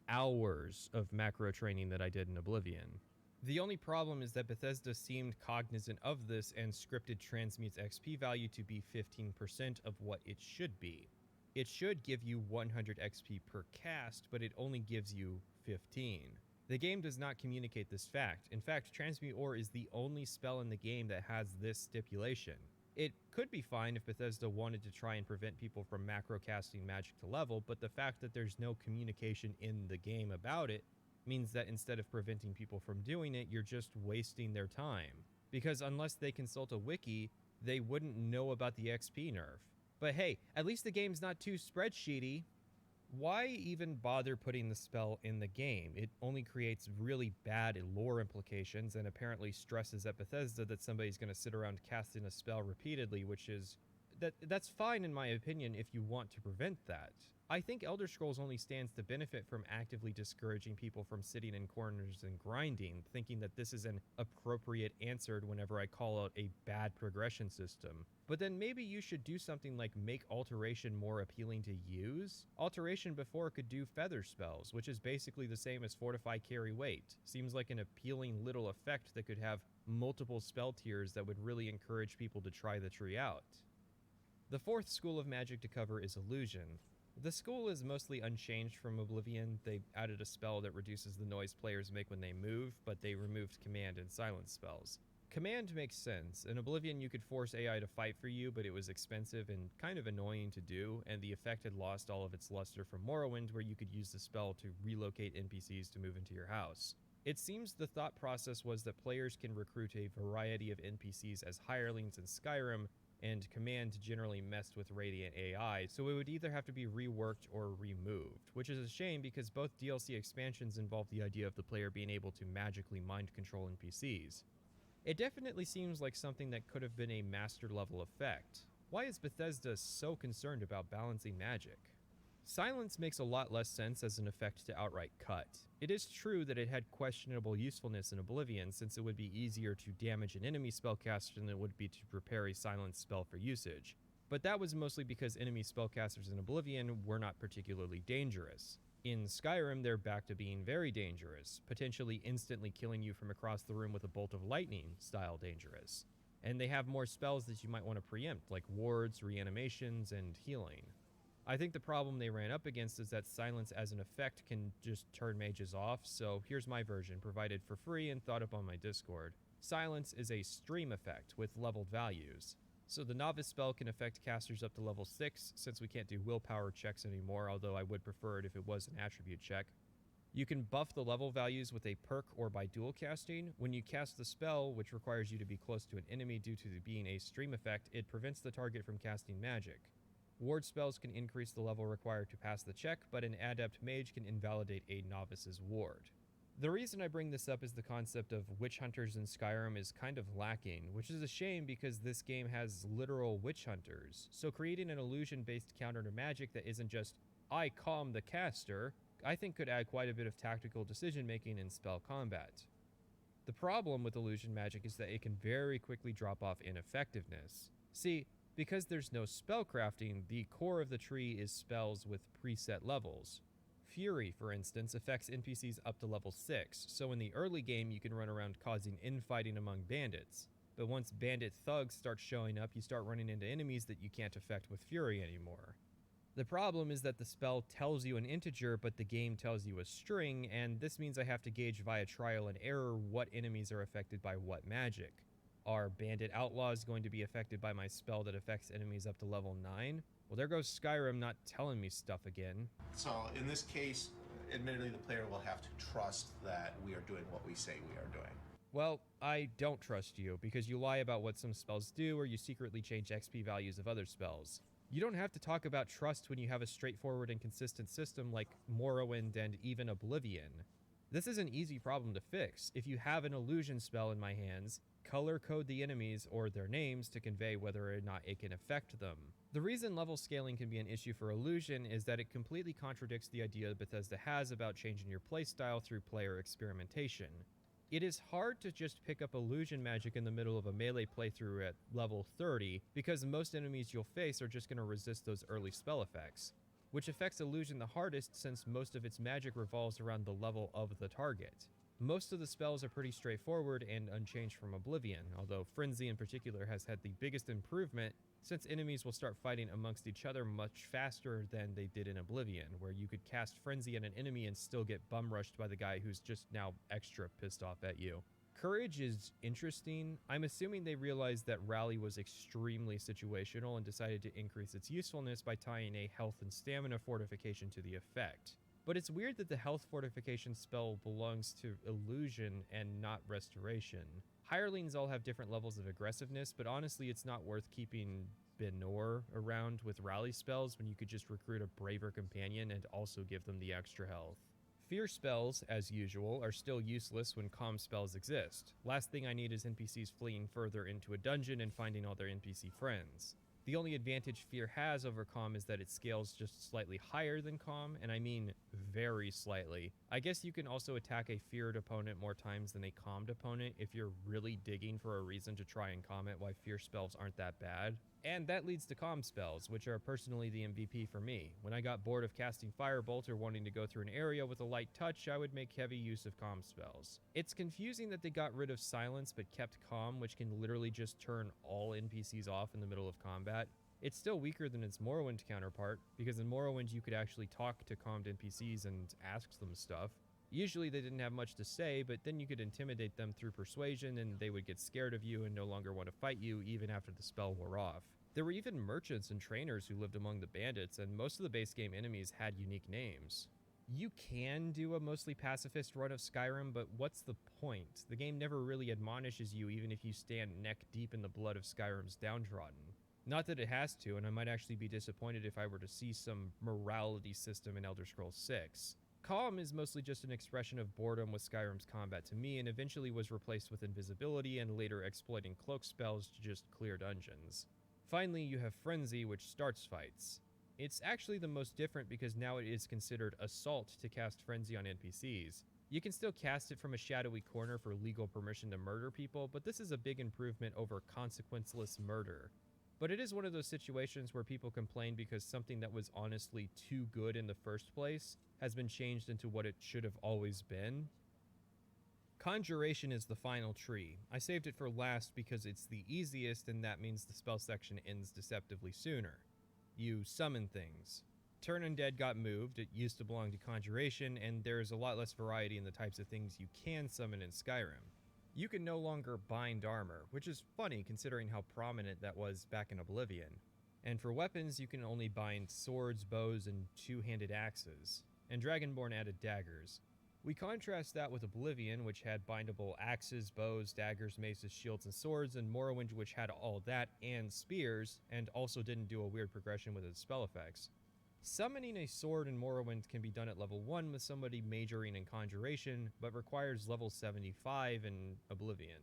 hours of macro training that I did in Oblivion. The only problem is that Bethesda seemed cognizant of this and scripted Transmute's XP value to be 15% of what it should be. It should give you 100 XP per cast, but it only gives you 15. The game does not communicate this fact. In fact, Transmute Ore is the only spell in the game that has this stipulation. It could be fine if Bethesda wanted to try and prevent people from macro casting magic to level, but the fact that there's no communication in the game about it means that instead of preventing people from doing it, you're just wasting their time. Because unless they consult a wiki, they wouldn't know about the XP nerf. But hey, at least the game's not too spreadsheety. Why even bother putting the spell in the game? It only creates really bad lore implications and apparently stresses at Bethesda that somebody's going to sit around casting a spell repeatedly, which is That's fine in my opinion if you want to prevent that. I think Elder Scrolls only stands to benefit from actively discouraging people from sitting in corners and grinding, thinking that this is an appropriate answer whenever I call out a bad progression system. But then maybe you should do something like make Alteration more appealing to use? Alteration before could do feather spells, which is basically the same as Fortify Carry Weight. Seems like an appealing little effect that could have multiple spell tiers that would really encourage people to try the tree out. The fourth school of magic to cover is Illusion. The school is mostly unchanged from Oblivion. They added a spell that reduces the noise players make when they move, but they removed command and silence spells. Command makes sense. In Oblivion, you could force AI to fight for you, but it was expensive and kind of annoying to do, and the effect had lost all of its luster from Morrowind, where you could use the spell to relocate NPCs to move into your house. It seems the thought process was that players can recruit a variety of NPCs as hirelings in Skyrim, and Command generally messed with Radiant AI, so it would either have to be reworked or removed, which is a shame because both DLC expansions involve the idea of the player being able to magically mind control NPCs. It definitely seems like something that could have been a master level effect. Why is Bethesda so concerned about balancing magic? Silence makes a lot less sense as an effect to outright cut. It is true that it had questionable usefulness in Oblivion, since it would be easier to damage an enemy spellcaster than it would be to prepare a silence spell for usage. But that was mostly because enemy spellcasters in Oblivion were not particularly dangerous. In Skyrim, they're back to being very dangerous, potentially instantly killing you from across the room with a bolt of lightning style dangerous. And they have more spells that you might want to preempt, like wards, reanimations, and healing. I think the problem they ran up against is that silence as an effect can just turn mages off, so here's my version, provided for free and thought up on my Discord. Silence is a stream effect with leveled values. So the novice spell can affect casters up to level 6, since we can't do willpower checks anymore, although I would prefer it if it was an attribute check. You can buff the level values with a perk or by dual casting. When you cast the spell, which requires you to be close to an enemy due to being a stream effect, it prevents the target from casting magic. Ward spells can increase the level required to pass the check, but an adept mage can invalidate a novice's ward. The reason I bring this up is the concept of witch hunters in Skyrim is kind of lacking, which is a shame because this game has literal witch hunters. So creating an illusion-based counter to magic that isn't just, I calm the caster, I think could add quite a bit of tactical decision-making in spell combat. The problem with illusion magic is that it can very quickly drop off in effectiveness. See, because there's no spellcrafting, the core of the tree is spells with preset levels. Fury, for instance, affects NPCs up to level 6, so in the early game you can run around causing infighting among bandits. But once bandit thugs start showing up, you start running into enemies that you can't affect with Fury anymore. The problem is that the spell tells you an integer, but the game tells you a string, and this means I have to gauge via trial and error what enemies are affected by what magic. Are bandit outlaws going to be affected by my spell that affects enemies up to level 9? Well, there goes Skyrim not telling me stuff again. So in this case, admittedly, the player will have to trust that we are doing what we say we are doing. Well, I don't trust you, because you lie about what some spells do, or you secretly change XP values of other spells. You don't have to talk about trust when you have a straightforward and consistent system like Morrowind and even Oblivion. This is an easy problem to fix. If you have an illusion spell in my hands, color code the enemies or their names to convey whether or not it can affect them. The reason level scaling can be an issue for illusion is that it completely contradicts the idea Bethesda has about changing your playstyle through player experimentation. It is hard to just pick up illusion magic in the middle of a melee playthrough at level 30 because most enemies you'll face are just going to resist those early spell effects, which affects illusion the hardest since most of its magic revolves around the level of the target. Most of the spells are pretty straightforward and unchanged from Oblivion, although Frenzy in particular has had the biggest improvement since enemies will start fighting amongst each other much faster than they did in Oblivion, where you could cast Frenzy at an enemy and still get bum rushed by the guy who's just now extra pissed off at you. Courage is interesting. I'm assuming they realized that Rally was extremely situational and decided to increase its usefulness by tying a health and stamina fortification to the effect. But it's weird that the health fortification spell belongs to Illusion and not Restoration. Hirelings all have different levels of aggressiveness, but honestly it's not worth keeping Benor around with rally spells when you could just recruit a braver companion and also give them the extra health. Fear spells, as usual, are still useless when calm spells exist. Last thing I need is NPCs fleeing further into a dungeon and finding all their NPC friends. The only advantage Fear has over Calm is that it scales just slightly higher than Calm, and I mean very slightly. I guess you can also attack a Feared opponent more times than a Calmed opponent if you're really digging for a reason to try and comment why Fear spells aren't that bad. And that leads to Calm spells, which are personally the MVP for me. When I got bored of casting Firebolt or wanting to go through an area with a light touch, I would make heavy use of Calm spells. It's confusing that they got rid of Silence but kept Calm, which can literally just turn all NPCs off in the middle of combat. It's still weaker than its Morrowind counterpart, because in Morrowind you could actually talk to calmed NPCs and ask them stuff. Usually they didn't have much to say, but then you could intimidate them through persuasion and they would get scared of you and no longer want to fight you even after the spell wore off. There were even merchants and trainers who lived among the bandits, and most of the base game enemies had unique names. You can do a mostly pacifist run of Skyrim, but what's the point? The game never really admonishes you even if you stand neck deep in the blood of Skyrim's downtrodden. Not that it has to, and I might actually be disappointed if I were to see some morality system in Elder Scrolls 6. Calm is mostly just an expression of boredom with Skyrim's combat to me, and eventually was replaced with invisibility and later exploiting cloak spells to just clear dungeons. Finally, you have Frenzy, which starts fights. It's actually the most different because now it is considered assault to cast Frenzy on NPCs. You can still cast it from a shadowy corner for legal permission to murder people, but this is a big improvement over consequenceless murder. But it is one of those situations where people complain because something that was honestly too good in the first place has been changed into what it should have always been. Conjuration is the final tree. I saved it for last because it's the easiest, and that means the spell section ends deceptively sooner. You summon things. Turn Undead got moved, it used to belong to Conjuration, and there is a lot less variety in the types of things you can summon in Skyrim. You can no longer bind armor, which is funny considering how prominent that was back in Oblivion. And for weapons, you can only bind swords, bows, and two-handed axes. And Dragonborn added daggers. We contrast that with Oblivion, which had bindable axes, bows, daggers, maces, shields, and swords, and Morrowind, which had all that and spears, and also didn't do a weird progression with its spell effects. Summoning a sword in Morrowind can be done at level 1 with somebody majoring in Conjuration, but requires level 75 in Oblivion.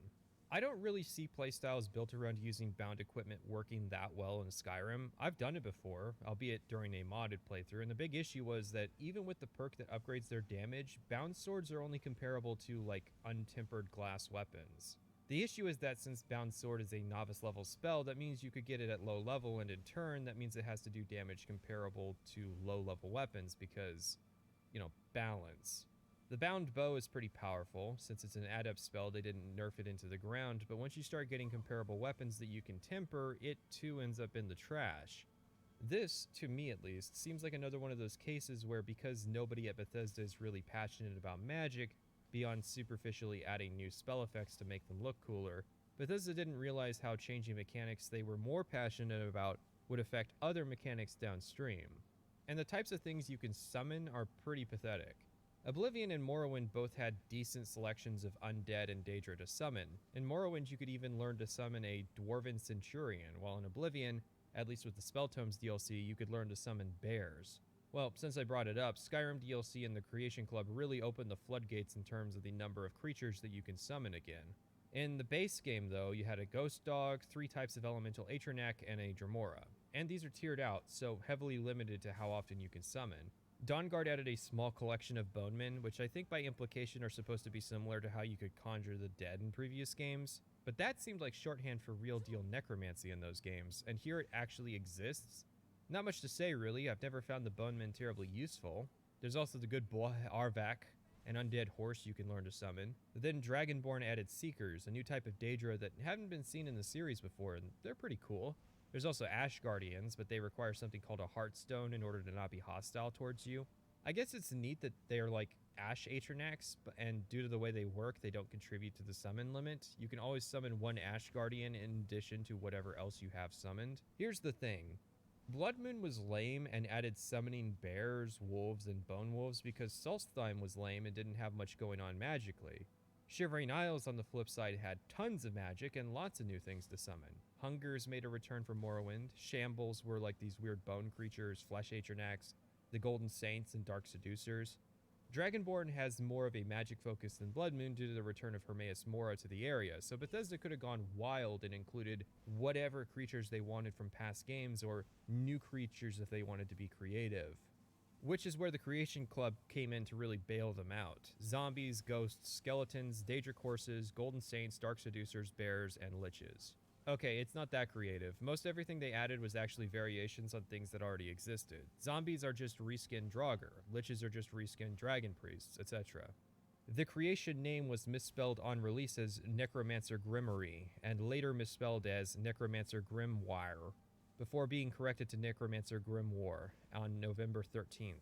I don't really see playstyles built around using bound equipment working that well in Skyrim. I've done it before, albeit during a modded playthrough, and the big issue was that even with the perk that upgrades their damage, bound swords are only comparable to, like, untempered glass weapons. The issue is that since Bound Sword is a novice level spell, that means you could get it at low level, and in turn, that means it has to do damage comparable to low level weapons because, you know, balance. The Bound Bow is pretty powerful. Since it's an adept spell, they didn't nerf it into the ground, but once you start getting comparable weapons that you can temper, it too ends up in the trash. This, to me at least, seems like another one of those cases where because nobody at Bethesda is really passionate about magic, beyond superficially adding new spell effects to make them look cooler, Bethesda didn't realize how changing mechanics they were more passionate about would affect other mechanics downstream. And the types of things you can summon are pretty pathetic. Oblivion and Morrowind both had decent selections of undead and Daedra to summon. In Morrowind, you could even learn to summon a Dwarven Centurion, while in Oblivion, at least with the Spelltomes DLC, you could learn to summon bears. Well, since I brought it up, Skyrim DLC and the Creation Club really opened the floodgates in terms of the number of creatures that you can summon again. In the base game, though, you had a Ghost Dog, 3 types of Elemental Atronak, and a Dremora. And these are tiered out, so heavily limited to how often you can summon. Dawnguard added a small collection of Bonemen, which I think by implication are supposed to be similar to how you could conjure the dead in previous games, but that seemed like shorthand for real-deal necromancy in those games, and here it actually exists. Not much to say, really. I've never found the Bonemen terribly useful. There's also the good boy Arvak, an undead horse you can learn to summon. But then Dragonborn added Seekers, a new type of Daedra that haven't been seen in the series before, and they're pretty cool. There's also Ash Guardians, but they require something called a Heartstone in order to not be hostile towards you. I guess it's neat that they're like Ash Atronachs, and due to the way they work, they don't contribute to the summon limit. You can always summon one Ash Guardian in addition to whatever else you have summoned. Here's the thing. Blood Moon was lame and added summoning bears, wolves, and bone wolves because Solstheim was lame and didn't have much going on magically. Shivering Isles, on the flip side, had tons of magic and lots of new things to summon. Hungers made a return from Morrowind. Shambles were like these weird bone creatures, Flesh Atronachs, the Golden Saints, and Dark Seducers. Dragonborn has more of a magic focus than Blood Moon due to the return of Hermaeus Mora to the area, so Bethesda could have gone wild and included whatever creatures they wanted from past games or new creatures if they wanted to be creative. Which is where the Creation Club came in to really bail them out. Zombies, ghosts, skeletons, Daedric horses, golden saints, dark seducers, bears, and liches. Okay, it's not that creative. Most everything they added was actually variations on things that already existed. Zombies are just reskinned Draugr, liches are just reskinned dragon priests, etc. The creation name was misspelled on release as Necromancer Grimory, and later misspelled as Necromancer Grimoire, before being corrected to Necromancer Grimoire on November 13th.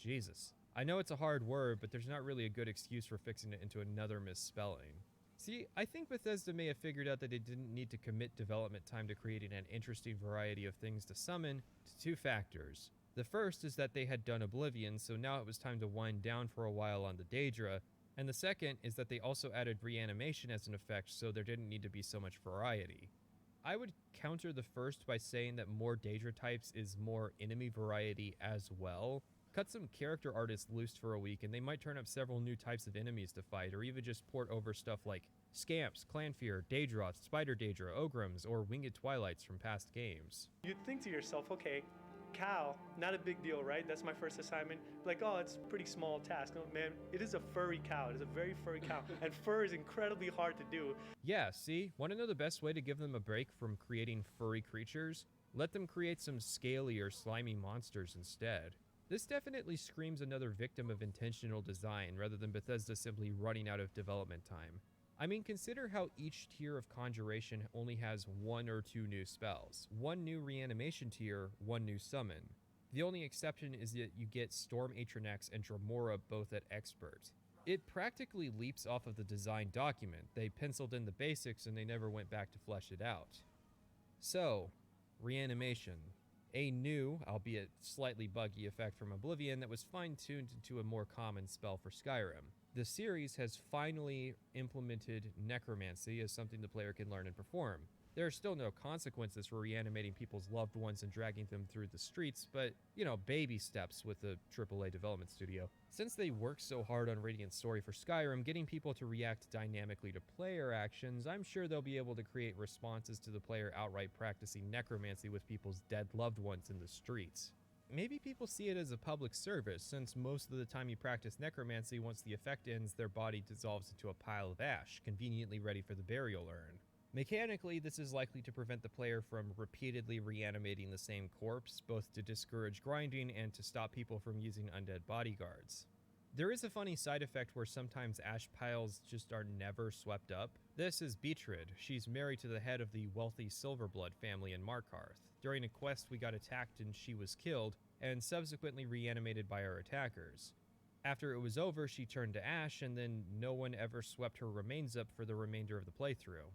Jesus. I know it's a hard word, but there's not really a good excuse for fixing it into another misspelling. See, I think Bethesda may have figured out that they didn't need to commit development time to creating an interesting variety of things to summon to two factors. The first is that they had done Oblivion, so now it was time to wind down for a while on the Daedra, and the second is that they also added reanimation as an effect, so there didn't need to be so much variety. I would counter the first by saying that more Daedra types is more enemy variety as well. Cut some character artists loose for a week and they might turn up several new types of enemies to fight, or even just port over stuff like Scamps, Clanfear, Daedroth, Spider Daedra, Ogrims, or Winged Twilights from past games. You'd think to yourself, okay, cow, not a big deal, right? That's my first assignment. Like, oh, it's a pretty small task. No, man, it is a furry cow. It is a very furry cow. And fur is incredibly hard to do. Yeah, see? Want to know the best way to give them a break from creating furry creatures? Let them create some scaly or slimy monsters instead. This definitely screams another victim of intentional design rather than Bethesda simply running out of development time. I mean, consider how each tier of Conjuration only has one or two new spells. One new reanimation tier, one new summon. The only exception is that you get Storm Atronex and Dremora both at Expert. It practically leaps off of the design document. They penciled in the basics and they never went back to flesh it out. So, reanimation. A new, albeit slightly buggy effect from Oblivion that was fine-tuned into a more common spell for Skyrim. The series has finally implemented necromancy as something the player can learn and perform. There are still no consequences for reanimating people's loved ones and dragging them through the streets, but, you know, baby steps with a AAA development studio. Since they worked so hard on Radiant's story for Skyrim, getting people to react dynamically to player actions, I'm sure they'll be able to create responses to the player outright practicing necromancy with people's dead loved ones in the streets. Maybe people see it as a public service, since most of the time you practice necromancy, once the effect ends, their body dissolves into a pile of ash, conveniently ready for the burial urn. Mechanically, this is likely to prevent the player from repeatedly reanimating the same corpse, both to discourage grinding and to stop people from using undead bodyguards. There is a funny side effect where sometimes ash piles just are never swept up. This is Beatrid. She's married to the head of the wealthy Silverblood family in Markarth. During a quest, we got attacked and she was killed, and subsequently reanimated by our attackers. After it was over, she turned to ash, and then no one ever swept her remains up for the remainder of the playthrough.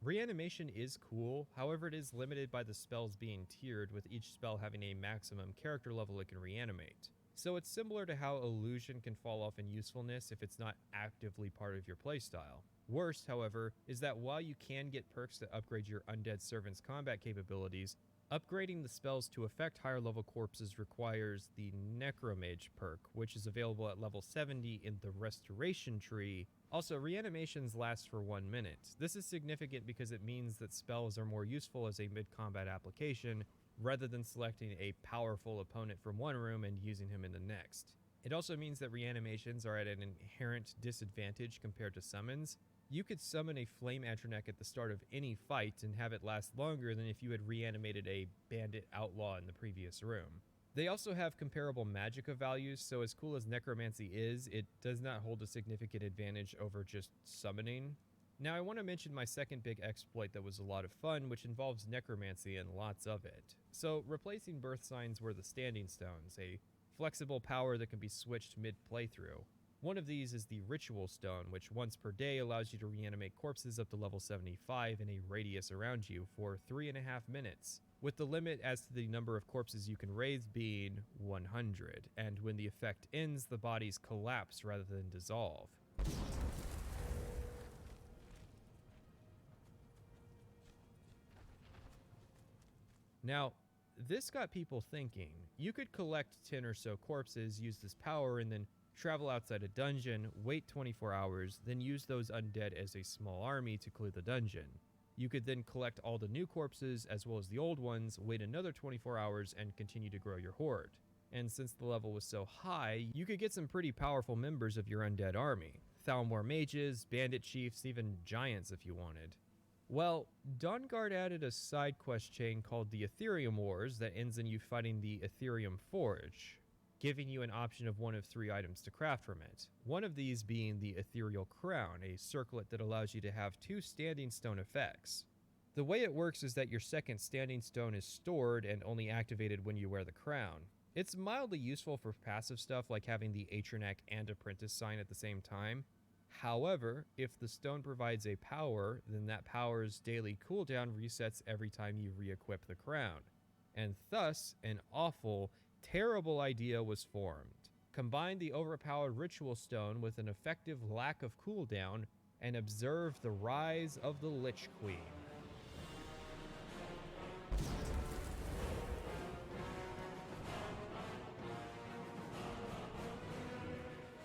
Reanimation is cool, however it is limited by the spells being tiered, with each spell having a maximum character level it can reanimate. So it's similar to how Illusion can fall off in usefulness if it's not actively part of your playstyle. Worst, however, is that while you can get perks that upgrade your undead servant's combat capabilities, upgrading the spells to affect higher level corpses requires the Necromage perk, which is available at level 70 in the Restoration tree. Also, reanimations last for 1 minute. This is significant because it means that spells are more useful as a mid-combat application, rather than selecting a powerful opponent from one room and using him in the next. It also means that reanimations are at an inherent disadvantage compared to summons. You could summon a Flame Atroneck at the start of any fight and have it last longer than if you had reanimated a bandit outlaw in the previous room. They also have comparable magicka values, so as cool as necromancy is, it does not hold a significant advantage over just summoning. Now I want to mention my second big exploit that was a lot of fun, which involves necromancy and lots of it. So replacing birth signs were the standing stones, a flexible power that can be switched mid-playthrough. One of these is the Ritual Stone, which once per day allows you to reanimate corpses up to level 75 in a radius around you for 3.5 minutes, with the limit as to the number of corpses you can raise being 100, and when the effect ends, the bodies collapse rather than dissolve. Now, this got people thinking. You could collect 10 or so corpses, use this power, and then travel outside a dungeon, wait 24 hours, then use those undead as a small army to clear the dungeon. You could then collect all the new corpses as well as the old ones, wait another 24 hours, and continue to grow your horde. And since the level was so high, you could get some pretty powerful members of your undead army. Thalmor mages, bandit chiefs, even giants if you wanted. Well, Dawnguard added a side quest chain called the Ethereum Wars that ends in you fighting the Ethereum Forge, giving you an option of one of 3 items to craft from it. One of these being the Ethereal Crown, a circlet that allows you to have 2 standing stone effects. The way it works is that your second standing stone is stored and only activated when you wear the crown. It's mildly useful for passive stuff like having the Atronak and Apprentice sign at the same time. However, if the stone provides a power, then that power's daily cooldown resets every time you re-equip the crown. And thus, an awful, terrible idea was formed. Combine the overpowered ritual stone with an effective lack of cooldown, and observe the rise of the Lich Queen.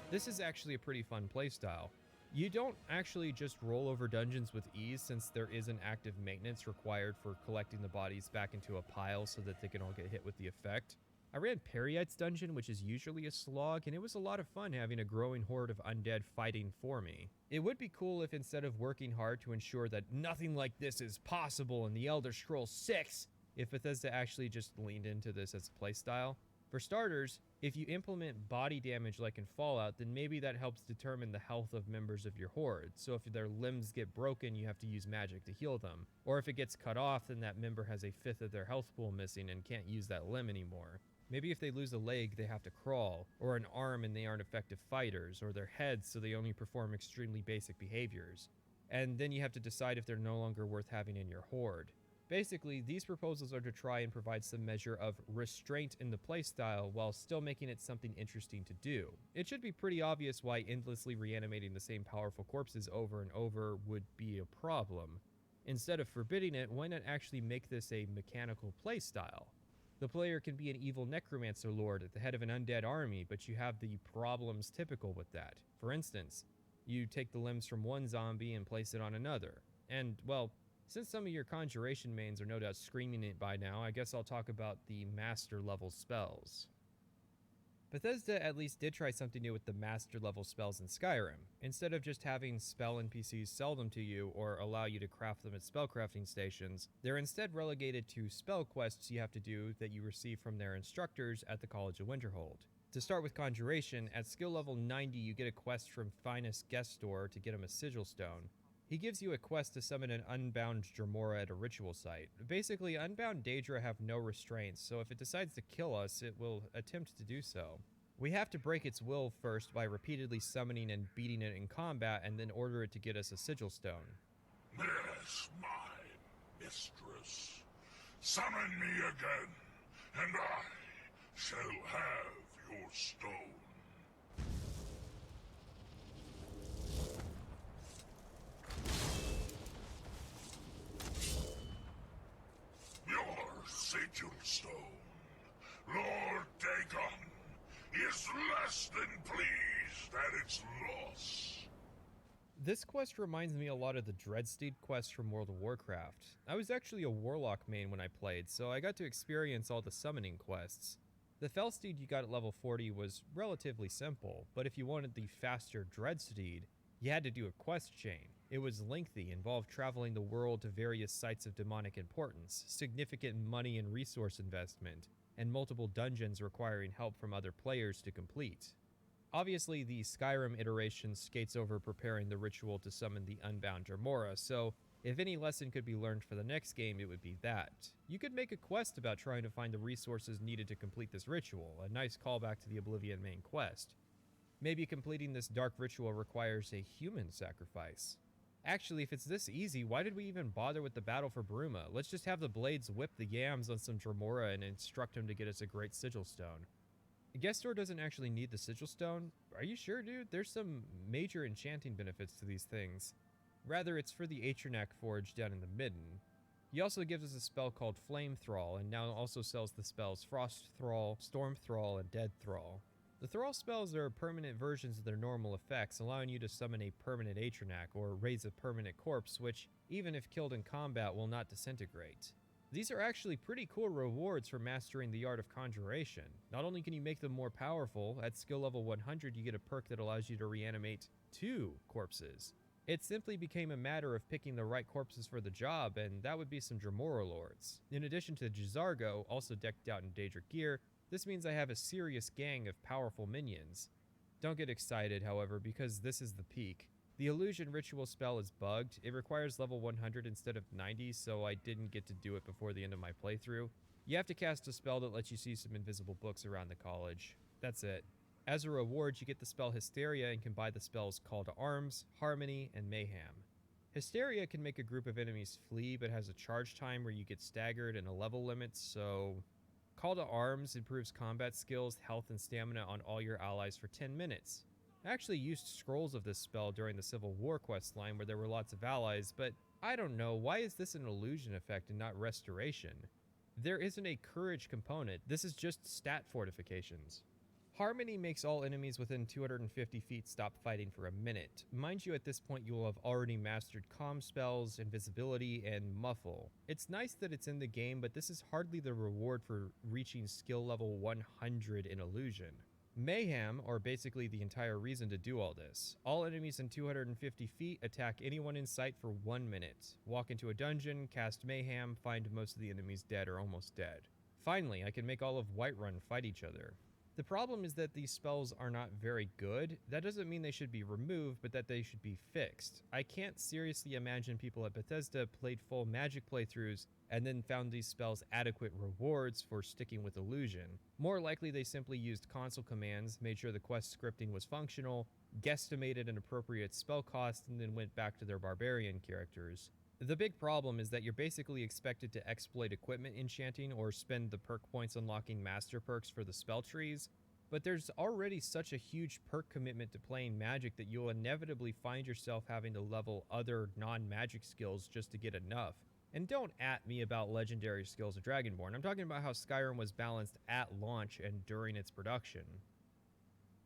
This is actually a pretty fun playstyle. You don't actually just roll over dungeons with ease since there is an active maintenance required for collecting the bodies back into a pile so that they can all get hit with the effect. I ran Periite's dungeon, which is usually a slog, and it was a lot of fun having a growing horde of undead fighting for me. It would be cool if instead of working hard to ensure that nothing like this is possible in the Elder Scrolls 6, if Bethesda actually just leaned into this as a playstyle. For starters, if you implement body damage like in Fallout, then maybe that helps determine the health of members of your horde. So if their limbs get broken, you have to use magic to heal them. Or if it gets cut off, then that member has a fifth of their health pool missing and can't use that limb anymore. Maybe if they lose a leg, they have to crawl, or an arm and they aren't effective fighters, or their heads so they only perform extremely basic behaviors. And then you have to decide if they're no longer worth having in your horde. Basically, these proposals are to try and provide some measure of restraint in the playstyle while still making it something interesting to do. It should be pretty obvious why endlessly reanimating the same powerful corpses over and over would be a problem. Instead of forbidding it, why not actually make this a mechanical playstyle? The player can be an evil necromancer lord at the head of an undead army, but you have the problems typical with that. For instance, you take the limbs from one zombie and place it on another. And, well, since some of your conjuration mains are no doubt screaming it by now, I guess I'll talk about the master level spells. Bethesda at least did try something new with the master level spells in Skyrim. Instead of just having spell NPCs sell them to you or allow you to craft them at spellcrafting stations, they're instead relegated to spell quests you have to do that you receive from their instructors at the College of Winterhold. To start with Conjuration, at skill level 90 you get a quest from Finest Gestor to get him a Sigil Stone. He gives you a quest to summon an Unbound Dremora at a ritual site. Basically, Unbound Daedra have no restraints, so if it decides to kill us, it will attempt to do so. We have to break its will first by repeatedly summoning and beating it in combat, and then order it to get us a Sigil Stone. Yes, my mistress. Summon me again, and I shall have your stone. Your sigil stone, Lord Dagon, is less than pleased at its loss. This quest reminds me a lot of the Dreadsteed quest from World of Warcraft. I was actually a Warlock main when I played, so I got to experience all the summoning quests. The Felsteed you got at level 40 was relatively simple, but if you wanted the faster Dreadsteed, you had to do a quest chain. It was lengthy, involved traveling the world to various sites of demonic importance, significant money and resource investment, and multiple dungeons requiring help from other players to complete. Obviously, the Skyrim iteration skates over preparing the ritual to summon the Unbound Dremora, so if any lesson could be learned for the next game, it would be that. You could make a quest about trying to find the resources needed to complete this ritual, a nice callback to the Oblivion main quest. Maybe completing this dark ritual requires a human sacrifice. Actually, if it's this easy, why did we even bother with the battle for Bruma? Let's just have the blades whip the yams on some Dremora and instruct him to get us a great Sigil Stone. Gestor doesn't actually need the Sigil Stone. Are you sure, dude? There's some major enchanting benefits to these things. Rather, it's for the Atronak Forge down in the Midden. He also gives us a spell called Flame Thrall, and now also sells the spells Frost Thrall, Storm Thrall, and Dead Thrall. The Thrall spells are permanent versions of their normal effects, allowing you to summon a permanent Atronac or raise a permanent corpse, which, even if killed in combat, will not disintegrate. These are actually pretty cool rewards for mastering the art of conjuration. Not only can you make them more powerful, at skill level 100 you get a perk that allows you to reanimate 2 corpses. It simply became a matter of picking the right corpses for the job, and that would be some Dremora Lords. In addition to Jizargo, also decked out in Daedric gear, this means I have a serious gang of powerful minions. Don't get excited, however, because this is the peak. The Illusion Ritual spell is bugged. It requires level 100 instead of 90, so I didn't get to do it before the end of my playthrough. You have to cast a spell that lets you see some invisible books around the college. That's it. As a reward, you get the spell Hysteria and can buy the spells Call to Arms, Harmony, and Mayhem. Hysteria can make a group of enemies flee, but has a charge time where you get staggered and a level limit, so... Call to Arms improves combat skills, health, and stamina on all your allies for 10 minutes. I actually used scrolls of this spell during the Civil War quest line where there were lots of allies, but I don't know, why is this an illusion effect and not restoration? There isn't a courage component, this is just stat fortifications. Harmony makes all enemies within 250 feet stop fighting for a minute. Mind you, at this point you will have already mastered comm spells, invisibility, and muffle. It's nice that it's in the game, but this is hardly the reward for reaching skill level 100 in illusion. Mayhem, or basically the entire reason to do all this. All enemies in 250 feet attack anyone in sight for 1 minute. Walk into a dungeon, cast Mayhem, find most of the enemies dead or almost dead. Finally, I can make all of Whiterun fight each other. The problem is that these spells are not very good. That doesn't mean they should be removed, but that they should be fixed. I can't seriously imagine people at Bethesda played full Magic playthroughs and then found these spells adequate rewards for sticking with Illusion. More likely they simply used console commands, made sure the quest scripting was functional, guesstimated an appropriate spell cost, and then went back to their barbarian characters. The big problem is that you're basically expected to exploit equipment enchanting or spend the perk points unlocking master perks for the spell trees, but there's already such a huge perk commitment to playing Magic that you'll inevitably find yourself having to level other non-Magic skills just to get enough. And don't at me about legendary skills of Dragonborn, I'm talking about how Skyrim was balanced at launch and during its production.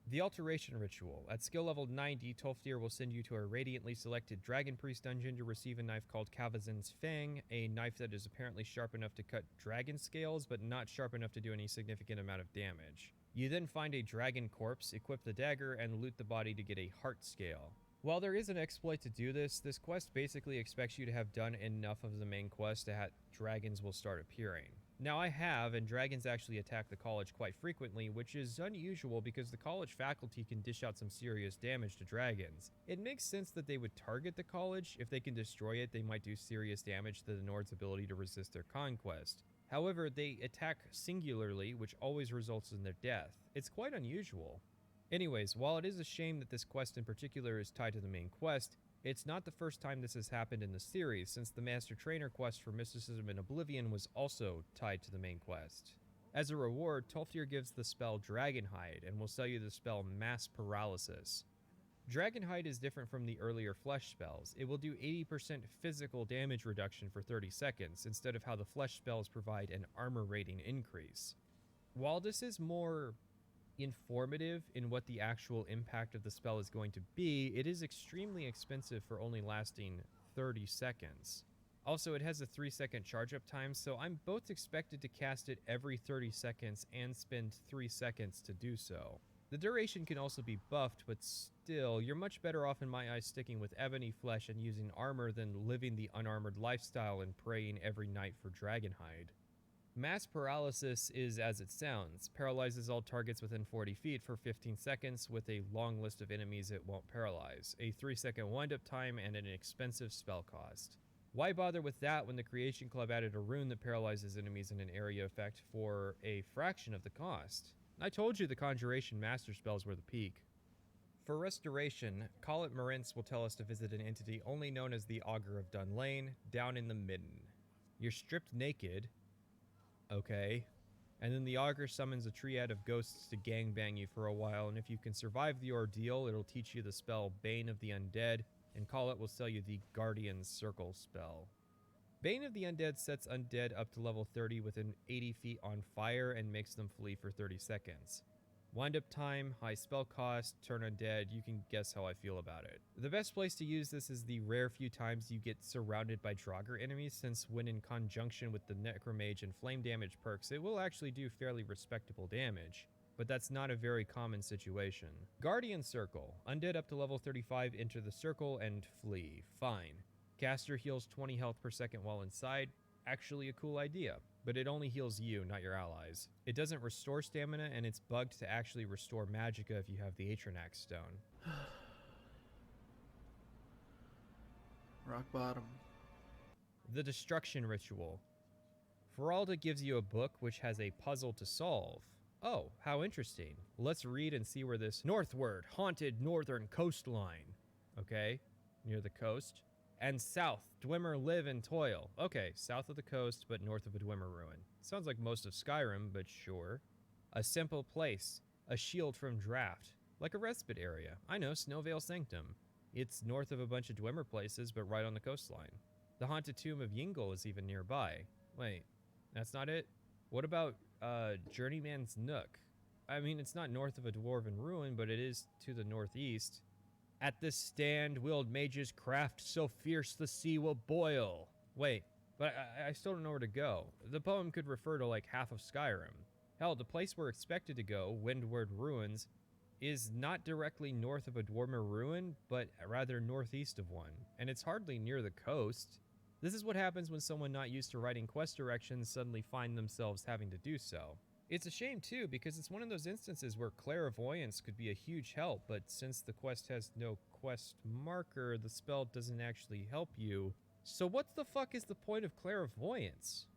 The Alteration Ritual. At skill level 90, Tolfdir will send you to a radiantly selected Dragon Priest dungeon to receive a knife called Kavazin's Fang, a knife that is apparently sharp enough to cut dragon scales, but not sharp enough to do any significant amount of damage. You then find a dragon corpse, equip the dagger, and loot the body to get a heart scale. While there is an exploit to do this quest basically expects you to have done enough of the main quest that dragons will start appearing. Now I have, and dragons actually attack the college quite frequently, which is unusual because the college faculty can dish out some serious damage to dragons. It makes sense that they would target the college. If they can destroy it, they might do serious damage to the Nord's ability to resist their conquest. However, they attack singularly, which always results in their death. It's quite unusual. Anyways, while it is a shame that this quest in particular is tied to the main quest, it's not the first time this has happened in the series, since the Master Trainer quest for Mysticism and Oblivion was also tied to the main quest. As a reward, Tolfdir gives the spell Dragonhide, and will sell you the spell Mass Paralysis. Dragonhide is different from the earlier flesh spells. It will do 80% physical damage reduction for 30 seconds, instead of how the flesh spells provide an armor rating increase. While this is more informative in what the actual impact of the spell is going to be, it is extremely expensive for only lasting 30 seconds. Also, it has a 3-second charge up time, so I'm both expected to cast it every 30 seconds and spend 3 seconds to do so. The duration can also be buffed, but still, you're much better off in my eyes sticking with ebony flesh and using armor than living the unarmored lifestyle and praying every night for Dragonhide. Mass Paralysis is as it sounds, paralyzes all targets within 40 feet for 15 seconds with a long list of enemies it won't paralyze, a 3-second wind-up time, and an expensive spell cost. Why bother with that when the Creation Club added a rune that paralyzes enemies in an area effect for a fraction of the cost? I told you the Conjuration Master spells were the peak. For Restoration, Collet Marintz will tell us to visit an entity only known as the Augur of Dunlane, down in the Midden. You're stripped naked. Okay. And then the Augur summons a triad of ghosts to gangbang you for a while, and if you can survive the ordeal, it'll teach you the spell Bane of the Undead, and Collet will sell you the Guardian's Circle spell. Bane of the Undead sets undead up to level 30 within 80 feet on fire and makes them flee for 30 seconds. Wind-up time, high spell cost, turn undead, you can guess how I feel about it. The best place to use this is the rare few times you get surrounded by Draugr enemies, since when in conjunction with the Necromage and Flame Damage perks, it will actually do fairly respectable damage. But that's not a very common situation. Guardian Circle. Undead up to level 35 enter the circle and flee. Fine. Caster heals 20 health per second while inside. Actually a cool idea. But it only heals you, not your allies. It doesn't restore stamina, and it's bugged to actually restore magicka if you have the Atronax Stone. Rock bottom. The Destruction Ritual. Feralda gives you a book which has a puzzle to solve. Oh, how interesting. Let's read and see where this northward, haunted northern coastline. Okay, near the coast. And south, Dwemer live and toil. Okay, south of the coast, but north of a Dwemer ruin. Sounds like most of Skyrim, but sure. A simple place, a shield from draft. Like a respite area. I know, Snowvale Sanctum. It's north of a bunch of Dwemer places, but right on the coastline. The haunted tomb of Yingle is even nearby. Wait, that's not it? What about Journeyman's Nook? I mean, it's not north of a dwarven ruin, but it is to the northeast. At this stand, willed mages craft so fierce the sea will boil. Wait, but I still don't know where to go. The poem could refer to like half of Skyrim. Hell, the place we're expected to go, Windward Ruins, is not directly north of a Dwemer ruin, but rather northeast of one. And it's hardly near the coast. This is what happens when someone not used to writing quest directions suddenly find themselves having to do so. It's a shame too, because it's one of those instances where clairvoyance could be a huge help, but since the quest has no quest marker, the spell doesn't actually help you. So what the fuck is the point of clairvoyance?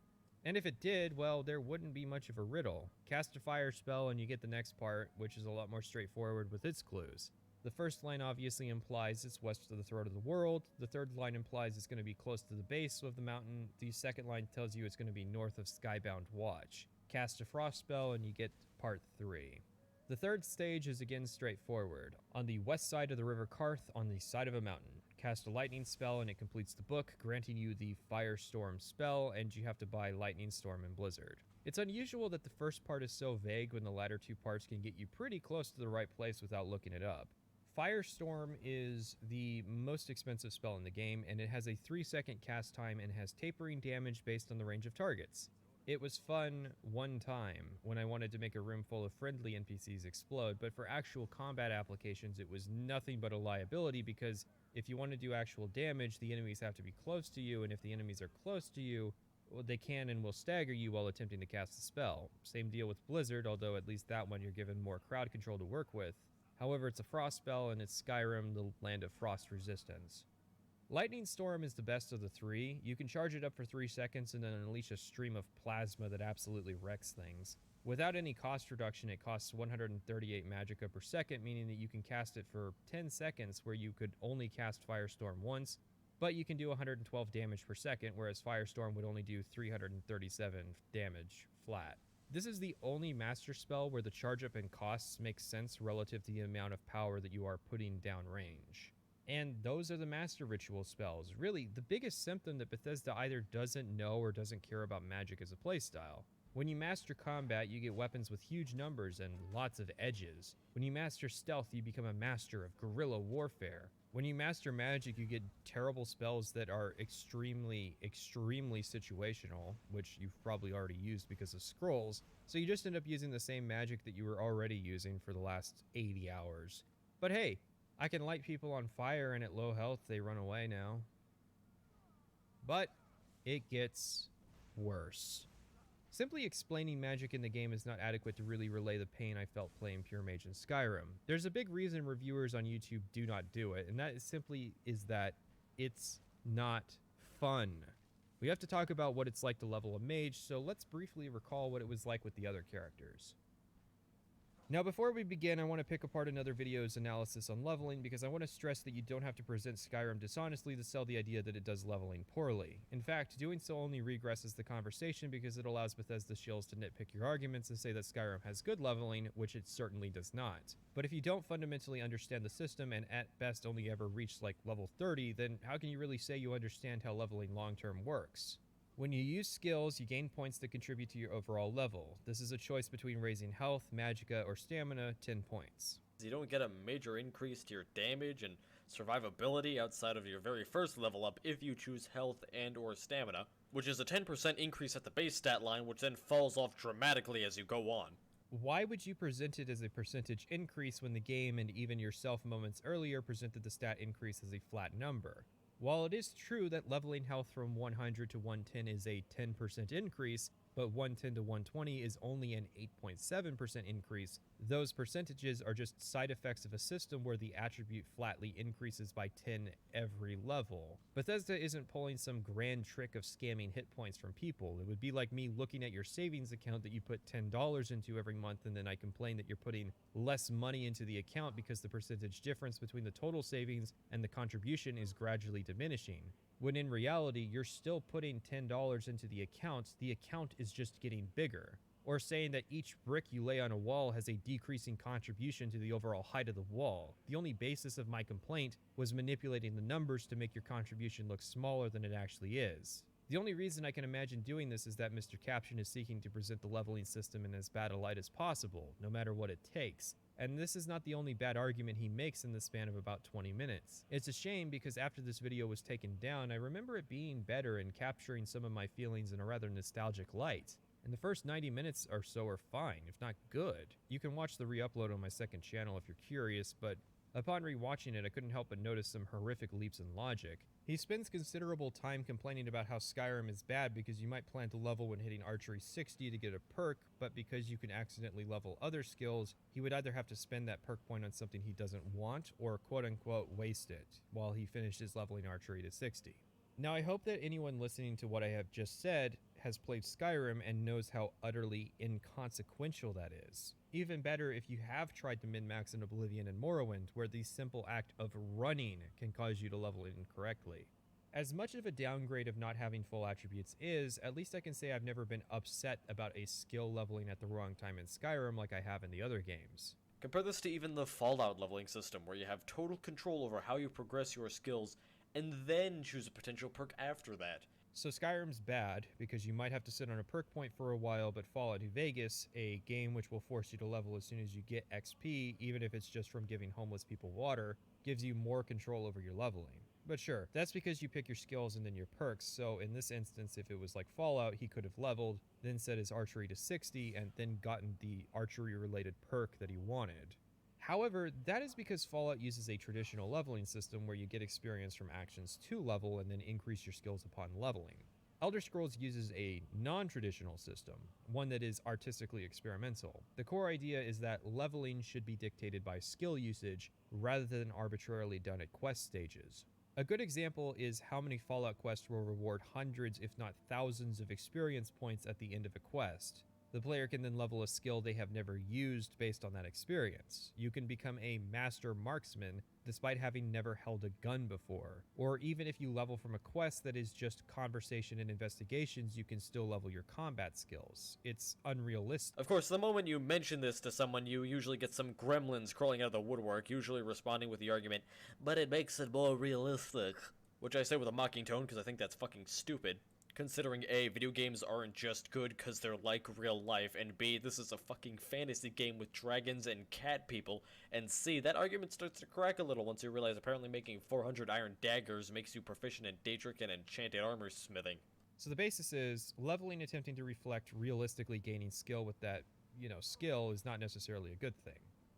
And if it did, well, there wouldn't be much of a riddle. Cast a fire spell and you get the next part, which is a lot more straightforward with its clues. The first line obviously implies it's west of the throat of the world. The third line implies it's going to be close to the base of the mountain. The second line tells you it's going to be north of Skybound Watch. Cast a frost spell and you get part 3. The third stage is again straightforward. On the west side of the River Karth, on the side of a mountain. Cast a lightning spell and it completes the book, granting you the Firestorm spell, and you have to buy Lightning Storm and Blizzard. It's unusual that the first part is so vague when the latter two parts can get you pretty close to the right place without looking it up. Firestorm is the most expensive spell in the game, and it has a 3-second cast time and has tapering damage based on the range of targets. It was fun one time when I wanted to make a room full of friendly NPCs explode, but for actual combat applications it was nothing but a liability, because if you want to do actual damage, the enemies have to be close to you, and if the enemies are close to you, well, they can and will stagger you while attempting to cast the spell. Same deal with Blizzard, although at least that one you're given more crowd control to work with. However, it's a frost spell, and it's Skyrim, the land of frost resistance. Lightning Storm is the best of the 3. You can charge it up for 3 seconds and then unleash a stream of plasma that absolutely wrecks things. Without any cost reduction, it costs 138 magicka per second, meaning that you can cast it for 10 seconds where you could only cast Firestorm once, but you can do 112 damage per second, whereas Firestorm would only do 337 damage flat. This is the only master spell where the charge up and costs make sense relative to the amount of power that you are putting down range. And those are the master ritual spells. Really, the biggest symptom that Bethesda either doesn't know or doesn't care about magic as a playstyle. When you master combat, you get weapons with huge numbers and lots of edges. When you master stealth, you become a master of guerrilla warfare. When you master magic, you get terrible spells that are extremely, extremely situational, which you've probably already used because of scrolls, so you just end up using the same magic that you were already using for the last 80 hours. But hey, I can light people on fire and at low health they run away now. But it gets worse. Simply explaining magic in the game is not adequate to really relay the pain I felt playing Pure Mage in Skyrim. There's a big reason reviewers on YouTube do not do it, and that simply is that it's not fun. We have to talk about what it's like to level a mage, so let's briefly recall what it was like with the other characters. Now, before we begin, I want to pick apart another video's analysis on leveling, because I want to stress that you don't have to present Skyrim dishonestly to sell the idea that it does leveling poorly. In fact, doing so only regresses the conversation because it allows Bethesda shields to nitpick your arguments and say that Skyrim has good leveling, which it certainly does not. But if you don't fundamentally understand the system and at best only ever reach like level 30, then how can you really say you understand how leveling long-term works? When you use skills, you gain points that contribute to your overall level. This is a choice between raising health, magicka, or stamina, 10 points. You don't get a major increase to your damage and survivability outside of your very first level up if you choose health and or stamina, which is a 10% increase at the base stat line, which then falls off dramatically as you go on. Why would you present it as a percentage increase when the game and even yourself moments earlier presented the stat increase as a flat number? While it is true that leveling health from 100 to 110 is a 10% increase, but 110 to 120 is only an 8.7% increase, those percentages are just side effects of a system where the attribute flatly increases by 10 every level. Bethesda isn't pulling some grand trick of scamming hit points from people. It would be like me looking at your savings account that you put $10 into every month, and then I complain that you're putting less money into the account because the percentage difference between the total savings and the contribution is gradually diminishing. When in reality, you're still putting $10 into the account is just getting bigger. Or saying that each brick you lay on a wall has a decreasing contribution to the overall height of the wall. The only basis of my complaint was manipulating the numbers to make your contribution look smaller than it actually is. The only reason I can imagine doing this is that Mr. Caption is seeking to present the leveling system in as bad a light as possible, no matter what it takes. And this is not the only bad argument he makes in the span of about 20 minutes. It's a shame because after this video was taken down, I remember it being better and capturing some of my feelings in a rather nostalgic light. And the first 90 minutes or so are fine, if not good. You can watch the re-upload on my second channel if you're curious, but upon rewatching it, I couldn't help but notice some horrific leaps in logic. He spends considerable time complaining about how Skyrim is bad because you might plan to level when hitting archery 60 to get a perk, but because you can accidentally level other skills, he would either have to spend that perk point on something he doesn't want, or quote-unquote waste it, while he finishes leveling archery to 60. Now, I hope that anyone listening to what I have just said has played Skyrim and knows how utterly inconsequential that is. Even better if you have tried to min-max in Oblivion and Morrowind, where the simple act of running can cause you to level incorrectly. As much of a downgrade of not having full attributes is, at least I can say I've never been upset about a skill leveling at the wrong time in Skyrim like I have in the other games. Compare this to even the Fallout leveling system, where you have total control over how you progress your skills and then choose a potential perk after that. So Skyrim's bad because you might have to sit on a perk point for a while, but Fallout New Vegas, a game which will force you to level as soon as you get XP, even if it's just from giving homeless people water, gives you more control over your leveling. But sure, that's because you pick your skills and then your perks, so in this instance, if it was like Fallout, he could have leveled, then set his archery to 60, and then gotten the archery-related perk that he wanted. However, that is because Fallout uses a traditional leveling system where you get experience from actions to level and then increase your skills upon leveling. Elder Scrolls uses a non-traditional system, one that is artistically experimental. The core idea is that leveling should be dictated by skill usage rather than arbitrarily done at quest stages. A good example is how many Fallout quests will reward hundreds if not thousands of experience points at the end of a quest. The player can then level a skill they have never used based on that experience. You can become a master marksman despite having never held a gun before. Or even if you level from a quest that is just conversation and investigations, you can still level your combat skills. It's unrealistic. Of course, the moment you mention this to someone, you usually get some gremlins crawling out of the woodwork, usually responding with the argument, but it makes it more realistic. Which I say with a mocking tone because I think that's fucking stupid. Considering A, video games aren't just good because they're like real life, and B, this is a fucking fantasy game with dragons and cat people, and C, that argument starts to crack a little once you realize apparently making 400 iron daggers makes you proficient in Daedric and enchanted armor smithing. So the basis is, leveling attempting to reflect realistically gaining skill with that, skill is not necessarily a good thing.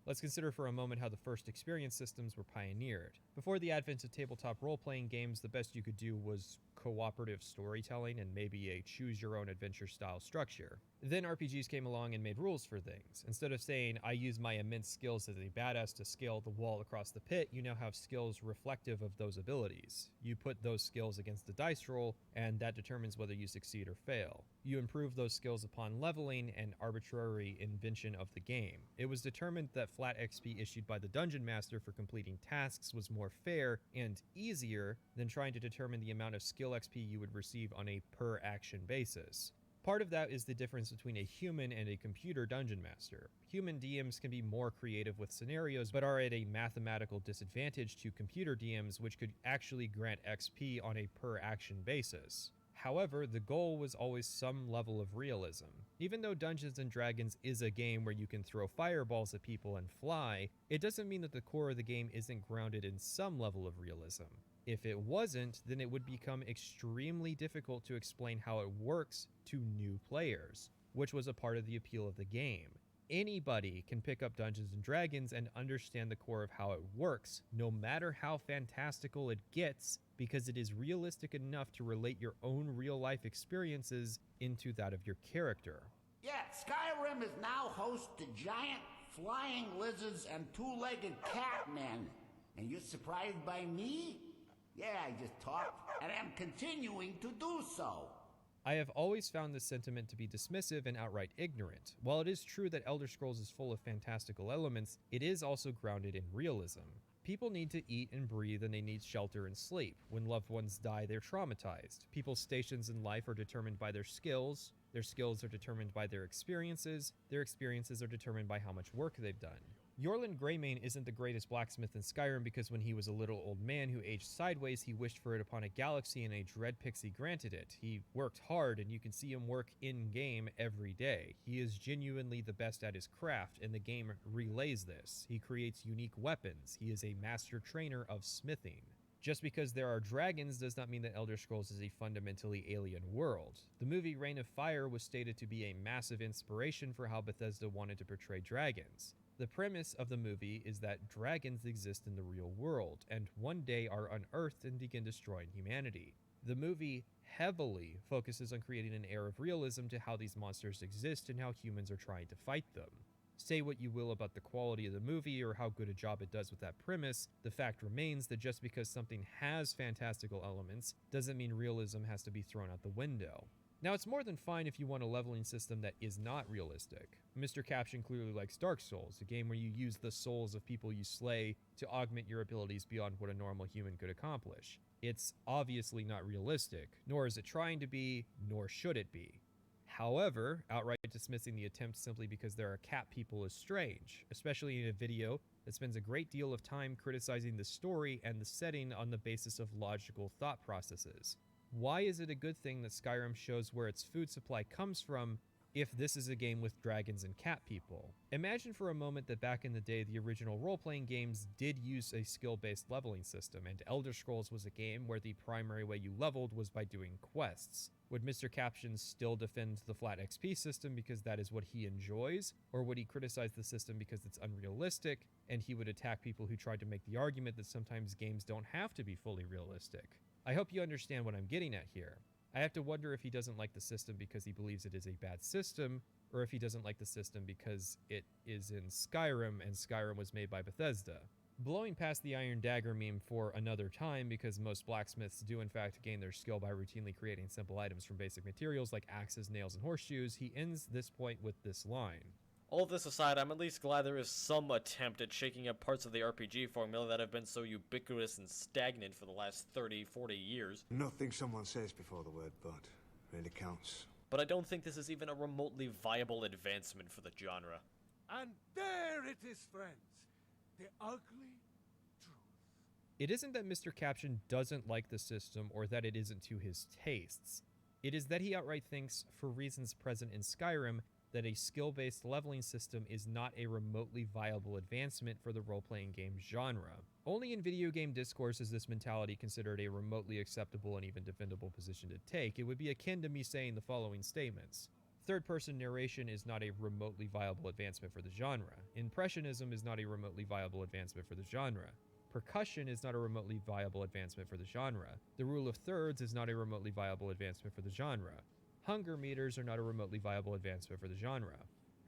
Let's consider for a moment how the first experience systems were pioneered. Before the advent of tabletop role-playing games, the best you could do was cooperative storytelling and maybe a choose-your-own-adventure style structure. Then RPGs came along and made rules for things. Instead of saying, I use my immense skills as a badass to scale the wall across the pit, you now have skills reflective of those abilities. You put those skills against the dice roll, and that determines whether you succeed or fail. You improve those skills upon leveling, an arbitrary invention of the game. It was determined that flat XP issued by the Dungeon Master for completing tasks was more fair and easier than trying to determine the amount of skill XP you would receive on a per action basis. Part of that is the difference between a human and a computer Dungeon Master. Human DMs can be more creative with scenarios, but are at a mathematical disadvantage to computer DMs, which could actually grant XP on a per action basis. However, the goal was always some level of realism. Even though Dungeons & Dragons is a game where you can throw fireballs at people and fly, it doesn't mean that the core of the game isn't grounded in some level of realism. If it wasn't, then it would become extremely difficult to explain how it works to new players, which was a part of the appeal of the game. Anybody can pick up Dungeons & Dragons and understand the core of how it works, no matter how fantastical it gets, because it is realistic enough to relate your own real-life experiences into that of your character. Yeah, Skyrim is now host to giant flying lizards and two-legged cat men. And you're surprised by me? Yeah, I just talked, and I'm continuing to do so. I have always found this sentiment to be dismissive and outright ignorant. While it is true that Elder Scrolls is full of fantastical elements, it is also grounded in realism. People need to eat and breathe, and they need shelter and sleep. When loved ones die, they're traumatized. People's stations in life are determined by their skills are determined by their experiences are determined by how much work they've done. Yorlin Greymane isn't the greatest blacksmith in Skyrim because when he was a little old man who aged sideways, he wished for it upon a galaxy and a dread pixie granted it. He worked hard, and you can see him work in-game every day. He is genuinely the best at his craft, and the game relays this. He creates unique weapons. He is a master trainer of smithing. Just because there are dragons does not mean that Elder Scrolls is a fundamentally alien world. The movie Reign of Fire was stated to be a massive inspiration for how Bethesda wanted to portray dragons. The premise of the movie is that dragons exist in the real world, and one day are unearthed and begin destroying humanity. The movie heavily focuses on creating an air of realism to how these monsters exist and how humans are trying to fight them. Say what you will about the quality of the movie or how good a job it does with that premise, the fact remains that just because something has fantastical elements doesn't mean realism has to be thrown out the window. Now, it's more than fine if you want a leveling system that is not realistic. Mr. Caption clearly likes Dark Souls, a game where you use the souls of people you slay to augment your abilities beyond what a normal human could accomplish. It's obviously not realistic, nor is it trying to be, nor should it be. However, outright dismissing the attempt simply because there are cat people is strange, especially in a video that spends a great deal of time criticizing the story and the setting on the basis of logical thought processes. Why is it a good thing that Skyrim shows where its food supply comes from if this is a game with dragons and cat people? Imagine for a moment that back in the day the original role-playing games did use a skill-based leveling system, and Elder Scrolls was a game where the primary way you leveled was by doing quests. Would Mr. Caption still defend the flat XP system because that is what he enjoys? Or would he criticize the system because it's unrealistic, and he would attack people who tried to make the argument that sometimes games don't have to be fully realistic? I hope you understand what I'm getting at here. I have to wonder if he doesn't like the system because he believes it is a bad system, or if he doesn't like the system because it is in Skyrim and Skyrim was made by Bethesda. Blowing past the Iron Dagger meme for another time, because most blacksmiths do in fact gain their skill by routinely creating simple items from basic materials like axes, nails, and horseshoes, he ends this point with this line. All this aside, I'm at least glad there is some attempt at shaking up parts of the RPG formula that have been so ubiquitous and stagnant for the last 30, 40 years. Nothing someone says before the word but really counts. But I don't think this is even a remotely viable advancement for the genre. And there it is, friends. The ugly truth. It isn't that Mr. Caption doesn't like the system or that it isn't to his tastes. It is that he outright thinks, for reasons present in Skyrim, that a skill-based leveling system is not a remotely viable advancement for the role-playing game genre. Only in video game discourse is this mentality considered a remotely acceptable and even defendable position to take. It would be akin to me saying the following statements. Third-person narration is not a remotely viable advancement for the genre. Impressionism is not a remotely viable advancement for the genre. Percussion is not a remotely viable advancement for the genre. The rule of thirds is not a remotely viable advancement for the genre. Hunger meters are not a remotely viable advancement for the genre.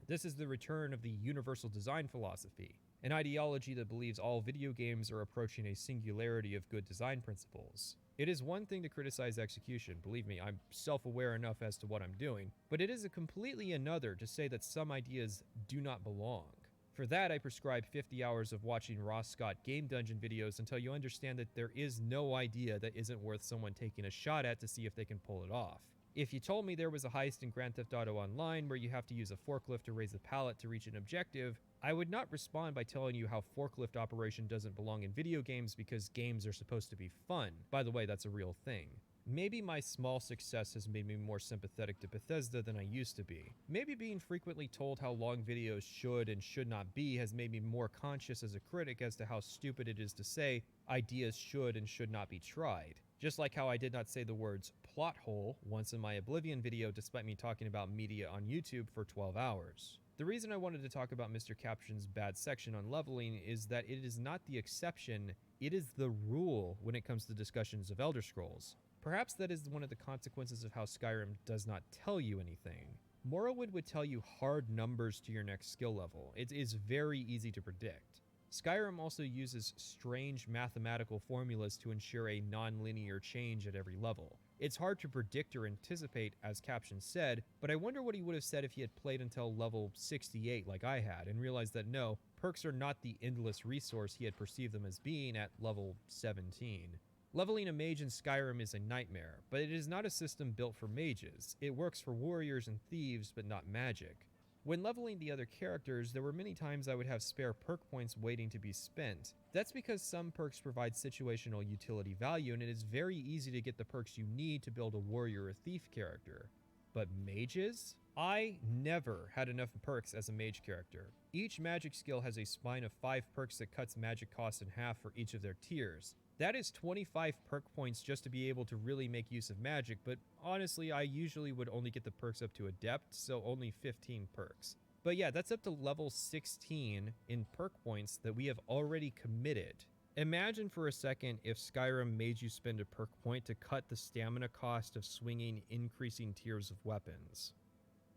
This is the return of the universal design philosophy, an ideology that believes all video games are approaching a singularity of good design principles. It is one thing to criticize execution, believe me, I'm self-aware enough as to what I'm doing, but it is a completely another to say that some ideas do not belong. For that, I prescribe 50 hours of watching Ross Scott game dungeon videos until you understand that there is no idea that isn't worth someone taking a shot at to see if they can pull it off. If you told me there was a heist in Grand Theft Auto Online where you have to use a forklift to raise a pallet to reach an objective, I would not respond by telling you how forklift operation doesn't belong in video games because games are supposed to be fun. By the way, that's a real thing. Maybe my small success has made me more sympathetic to Bethesda than I used to be. Maybe being frequently told how long videos should and should not be has made me more conscious as a critic as to how stupid it is to say ideas should and should not be tried. Just like how I did not say the words plot hole once in my Oblivion video despite me talking about media on YouTube for 12 hours. The reason I wanted to talk about Mr. Caption's bad section on leveling is that it is not the exception, it is the rule when it comes to discussions of Elder Scrolls. Perhaps that is one of the consequences of how Skyrim does not tell you anything. Morrowind would tell you hard numbers to your next skill level. It is very easy to predict. Skyrim also uses strange mathematical formulas to ensure a non-linear change at every level. It's hard to predict or anticipate, as Caption said, but I wonder what he would have said if he had played until level 68 like I had, and realized that no, perks are not the endless resource he had perceived them as being at level 17. Leveling a mage in Skyrim is a nightmare, but it is not a system built for mages. It works for warriors and thieves, but not magic. When leveling the other characters, there were many times I would have spare perk points waiting to be spent. That's because some perks provide situational utility value, and it is very easy to get the perks you need to build a warrior or thief character. But mages? I never had enough perks as a mage character. Each magic skill has a spine of 5 perks that cuts magic costs in half for each of their tiers. That is 25 perk points just to be able to really make use of magic, but honestly, I usually would only get the perks up to Adept, so only 15 perks. But yeah, that's up to level 16 in perk points that we have already committed. Imagine for a second if Skyrim made you spend a perk point to cut the stamina cost of swinging increasing tiers of weapons.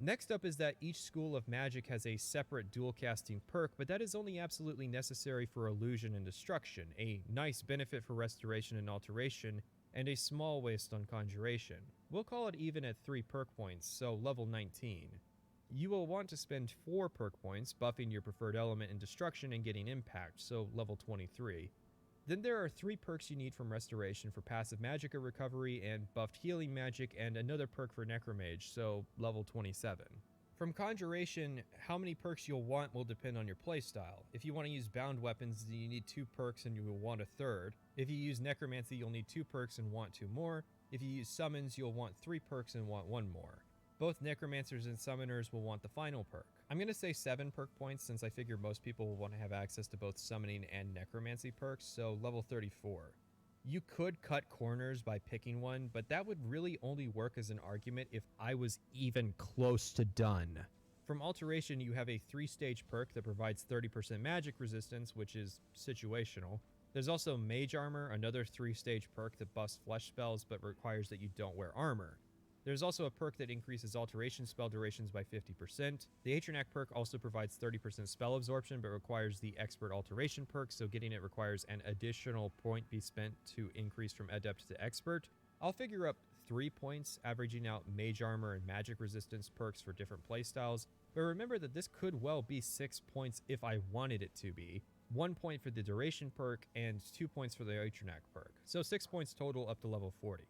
Next up is that each school of magic has a separate dual casting perk, but that is only absolutely necessary for illusion and destruction, a nice benefit for restoration and alteration, and a small waste on conjuration. We'll call it even at 3 perk points, so level 19. You will want to spend 4 perk points buffing your preferred element in destruction and getting impact, so level 23. Then there are 3 perks you need from Restoration for passive magicka recovery and buffed healing magic, and another perk for Necromage, so level 27. From Conjuration, how many perks you'll want will depend on your playstyle. If you want to use bound weapons, then you need 2 perks and you will want a third. If you use Necromancy, you'll need 2 perks and want 2 more. If you use Summons, you'll want 3 perks and want 1 more. Both Necromancers and Summoners will want the final perk. I'm going to say 7 perk points since I figure most people will want to have access to both Summoning and Necromancy perks, so level 34. You could cut corners by picking one, but that would really only work as an argument if I was even close to done. From Alteration, you have a 3-stage perk that provides 30% magic resistance, which is situational. There's also Mage Armor, another 3-stage perk that buffs flesh spells but requires that you don't wear armor. There's also a perk that increases alteration spell durations by 50%. The Atronak perk also provides 30% spell absorption but requires the expert alteration perk, so getting it requires an additional point be spent to increase from adept to expert. I'll figure up 3 points, averaging out mage armor and magic resistance perks for different playstyles, but remember that this could well be 6 points if I wanted it to be. 1 point for the duration perk and 2 points for the Atronak perk, so 6 points total up to level 40.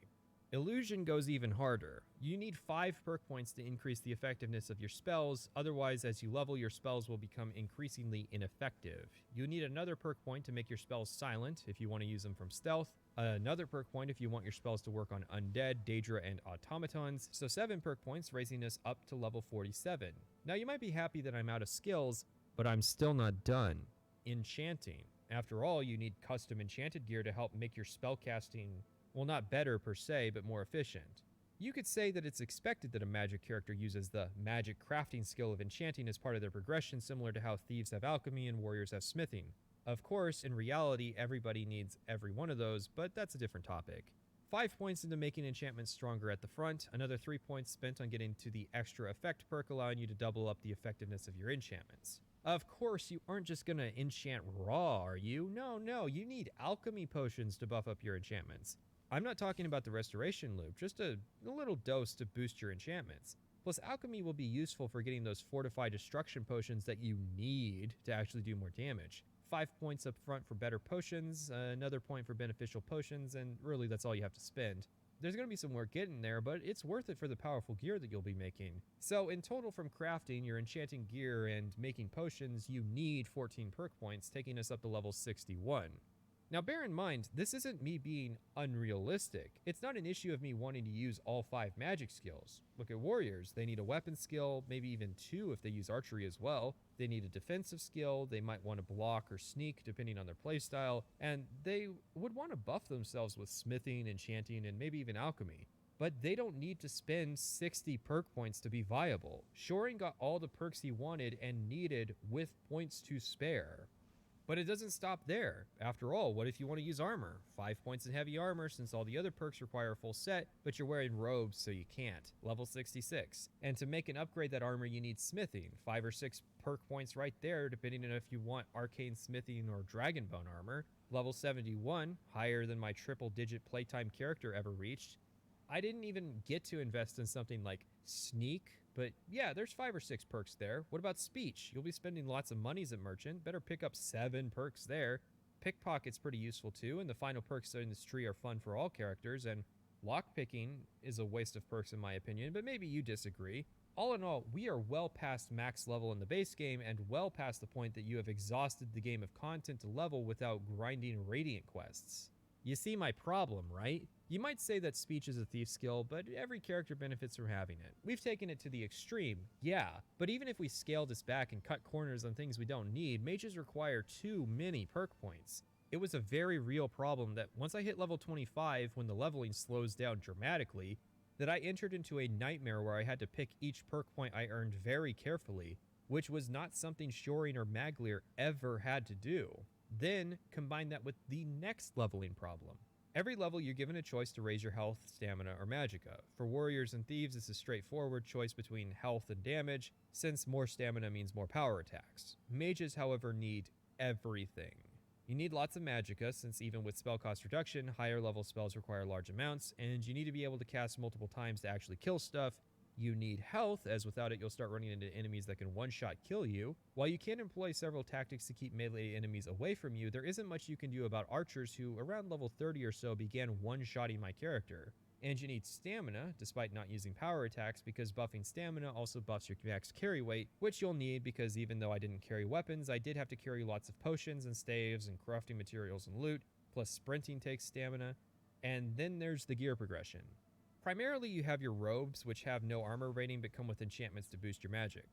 Illusion goes even harder. You need 5 perk points to increase the effectiveness of your spells, otherwise as you level your spells will become increasingly ineffective. You need another perk point to make your spells silent if you want to use them from stealth, another perk point if you want your spells to work on undead, daedra, and automatons, so 7 perk points, raising us up to level 47. Now you might be happy that I'm out of skills, but I'm still not done. Enchanting. After all, you need custom enchanted gear to help make your spellcasting, well, not better per se, but more efficient. You could say that it's expected that a magic character uses the magic crafting skill of enchanting as part of their progression, similar to how thieves have alchemy and warriors have smithing. Of course, in reality, everybody needs every one of those, but that's a different topic. 5 points into making enchantments stronger at the front, another 3 points spent on getting to the extra effect perk, allowing you to double up the effectiveness of your enchantments. Of course, you aren't just gonna enchant raw, are you? No, you need alchemy potions to buff up your enchantments. I'm not talking about the restoration loop, just a little dose to boost your enchantments. Plus, alchemy will be useful for getting those fortified destruction potions that you need to actually do more damage. 5 points up front for better potions, another point for beneficial potions, and really that's all you have to spend. There's going to be some work getting there, but it's worth it for the powerful gear that you'll be making. So in total, from crafting your enchanting gear and making potions, you need 14 perk points, taking us up to level 61. Now bear in mind, this isn't me being unrealistic. It's not an issue of me wanting to use all 5 magic skills. Look at warriors, they need a weapon skill, maybe even 2 if they use archery as well. They need a defensive skill, they might want to block or sneak depending on their playstyle, and they would want to buff themselves with smithing, enchanting, and maybe even alchemy. But they don't need to spend 60 perk points to be viable. Shorin got all the perks he wanted and needed with points to spare. But it doesn't stop there. After all, what if you want to use armor? 5 points in heavy armor since all the other perks require a full set, but you're wearing robes so you can't. Level 66. And to make and upgrade that armor you need smithing. 5 or 6 perk points right there depending on if you want arcane smithing or dragonbone armor. Level 71, higher than my triple digit playtime character ever reached. I didn't even get to invest in something like sneak, but yeah, there's 5 or 6 perks there. What about speech? You'll be spending lots of monies at merchant. Better pick up 7 perks there. Pickpocket's pretty useful too, and the final perks in this tree are fun for all characters, and lockpicking is a waste of perks in my opinion, but maybe you disagree. All in all, we are well past max level in the base game and well past the point that you have exhausted the game of content to level without grinding Radiant quests. You see my problem, right? You might say that speech is a thief skill, but every character benefits from having it. We've taken it to the extreme, yeah, but even if we scale this back and cut corners on things we don't need, mages require too many perk points. It was a very real problem that once I hit level 25, when the leveling slows down dramatically, that I entered into a nightmare where I had to pick each perk point I earned very carefully, which was not something Shorin or Maglier ever had to do. Then combine that with the next leveling problem. Every level you're given a choice to raise your health, stamina, or magicka. For warriors and thieves, it's a straightforward choice between health and damage, since more stamina means more power attacks. Mages, however, need everything. You need lots of magicka, since even with spell cost reduction, higher level spells require large amounts, and you need to be able to cast multiple times to actually kill stuff. You need health, as without it you'll start running into enemies that can one-shot kill you. While you can employ several tactics to keep melee enemies away from you, there isn't much you can do about archers who, around level 30 or so, began one-shotting my character. And you need stamina, despite not using power attacks, because buffing stamina also buffs your max carry weight, which you'll need because even though I didn't carry weapons, I did have to carry lots of potions and staves and crafting materials and loot, plus sprinting takes stamina. And then there's the gear progression. Primarily, you have your robes, which have no armor rating but come with enchantments to boost your magic.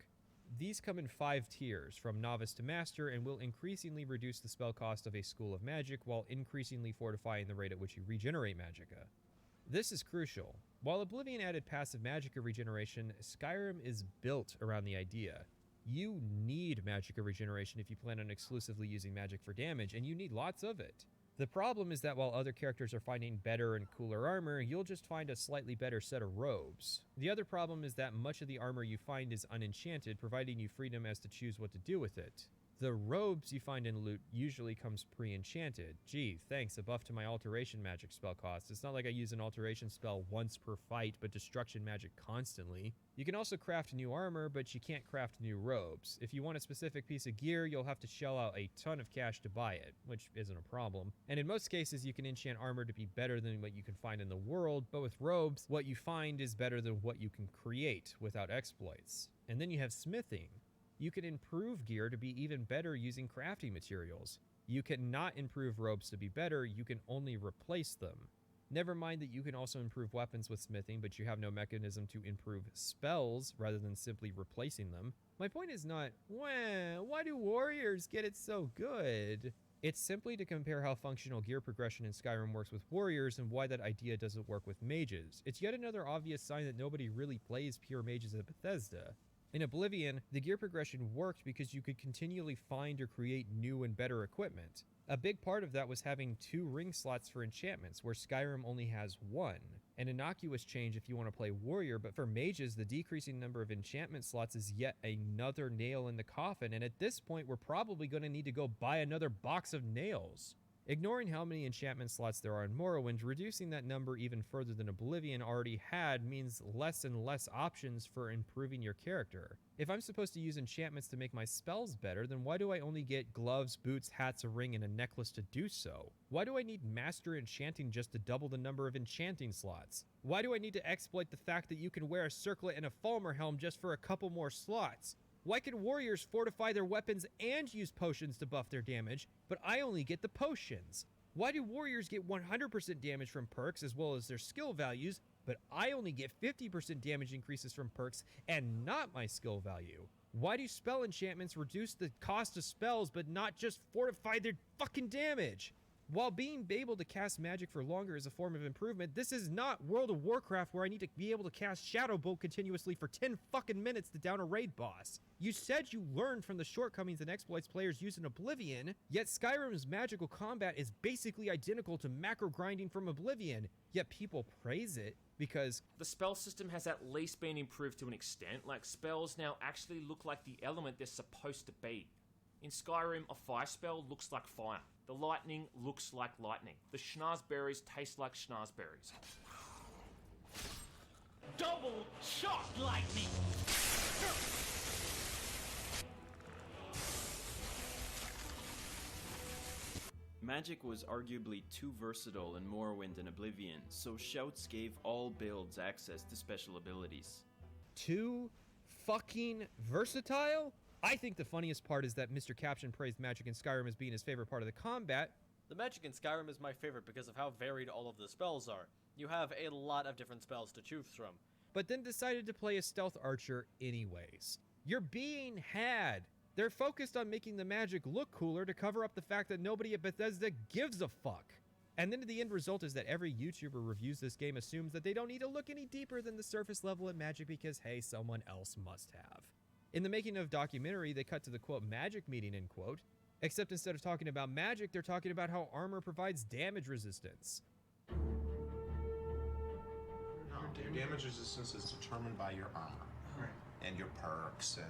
These come in 5 tiers, from novice to master, and will increasingly reduce the spell cost of a school of magic while increasingly fortifying the rate at which you regenerate magicka. This is crucial. While Oblivion added passive magicka regeneration, Skyrim is built around the idea. You need magicka regeneration if you plan on exclusively using magic for damage, and you need lots of it. The problem is that while other characters are finding better and cooler armor, you'll just find a slightly better set of robes. The other problem is that much of the armor you find is unenchanted, providing you freedom as to choose what to do with it. The robes you find in loot usually comes pre-enchanted. Gee, thanks, a buff to my alteration magic spell cost. It's not like I use an alteration spell once per fight, but destruction magic constantly. You can also craft new armor, but you can't craft new robes. If you want a specific piece of gear, you'll have to shell out a ton of cash to buy it, which isn't a problem. And in most cases, you can enchant armor to be better than what you can find in the world, but with robes, what you find is better than what you can create without exploits. And then you have smithing. You can improve gear to be even better using crafting materials. You cannot improve robes to be better, you can only replace them. Never mind that you can also improve weapons with smithing, but you have no mechanism to improve spells rather than simply replacing them. My point is not, why do warriors get it so good? It's simply to compare how functional gear progression in Skyrim works with warriors and why that idea doesn't work with mages. It's yet another obvious sign that nobody really plays pure mages at Bethesda. In Oblivion, the gear progression worked because you could continually find or create new and better equipment. A big part of that was having 2 ring slots for enchantments, where Skyrim only has 1. An innocuous change if you want to play warrior, but for mages, the decreasing number of enchantment slots is yet another nail in the coffin, and at this point, we're probably going to need to go buy another box of nails. Ignoring how many enchantment slots there are in Morrowind, reducing that number even further than Oblivion already had means less and less options for improving your character. If I'm supposed to use enchantments to make my spells better, then why do I only get gloves, boots, hats, a ring, and a necklace to do so? Why do I need Master Enchanting just to double the number of enchanting slots? Why do I need to exploit the fact that you can wear a circlet and a Falmer helm just for a couple more slots? Why can warriors fortify their weapons and use potions to buff their damage, but I only get the potions? Why do warriors get 100% damage from perks as well as their skill values, but I only get 50% damage increases from perks and not my skill value? Why do spell enchantments reduce the cost of spells but not just fortify their fucking damage? While being able to cast magic for longer is a form of improvement, this is not World of Warcraft where I need to be able to cast Shadow Bolt continuously for 10 fucking minutes to down a raid boss. You said you learned from the shortcomings and exploits players use in Oblivion, yet Skyrim's magical combat is basically identical to macro grinding from Oblivion, yet people praise it because the spell system has at least been improved to an extent. Like, spells now actually look like the element they're supposed to be. In Skyrim, a fire spell looks like fire. The lightning looks like lightning. The schnozberries taste like schnozberries. Double shot lightning! Magic was arguably too versatile in Morrowind and Oblivion, so shouts gave all builds access to special abilities. Too fucking versatile? I think the funniest part is that Mr. Caption praised magic in Skyrim as being his favorite part of the combat. The magic in Skyrim is my favorite because of how varied all of the spells are. You have a lot of different spells to choose from. But then decided to play a stealth archer anyways. You're being had. They're focused on making the magic look cooler to cover up the fact that nobody at Bethesda gives a fuck. And then the end result is that every YouTuber reviews this game assumes that they don't need to look any deeper than the surface level at magic because, hey, someone else must have. In the making of documentary, they cut to the quote magic meeting end quote, except instead of talking about magic, they're talking about how armor provides damage resistance. No, your damage resistance is determined by your armor. Right. And your perks and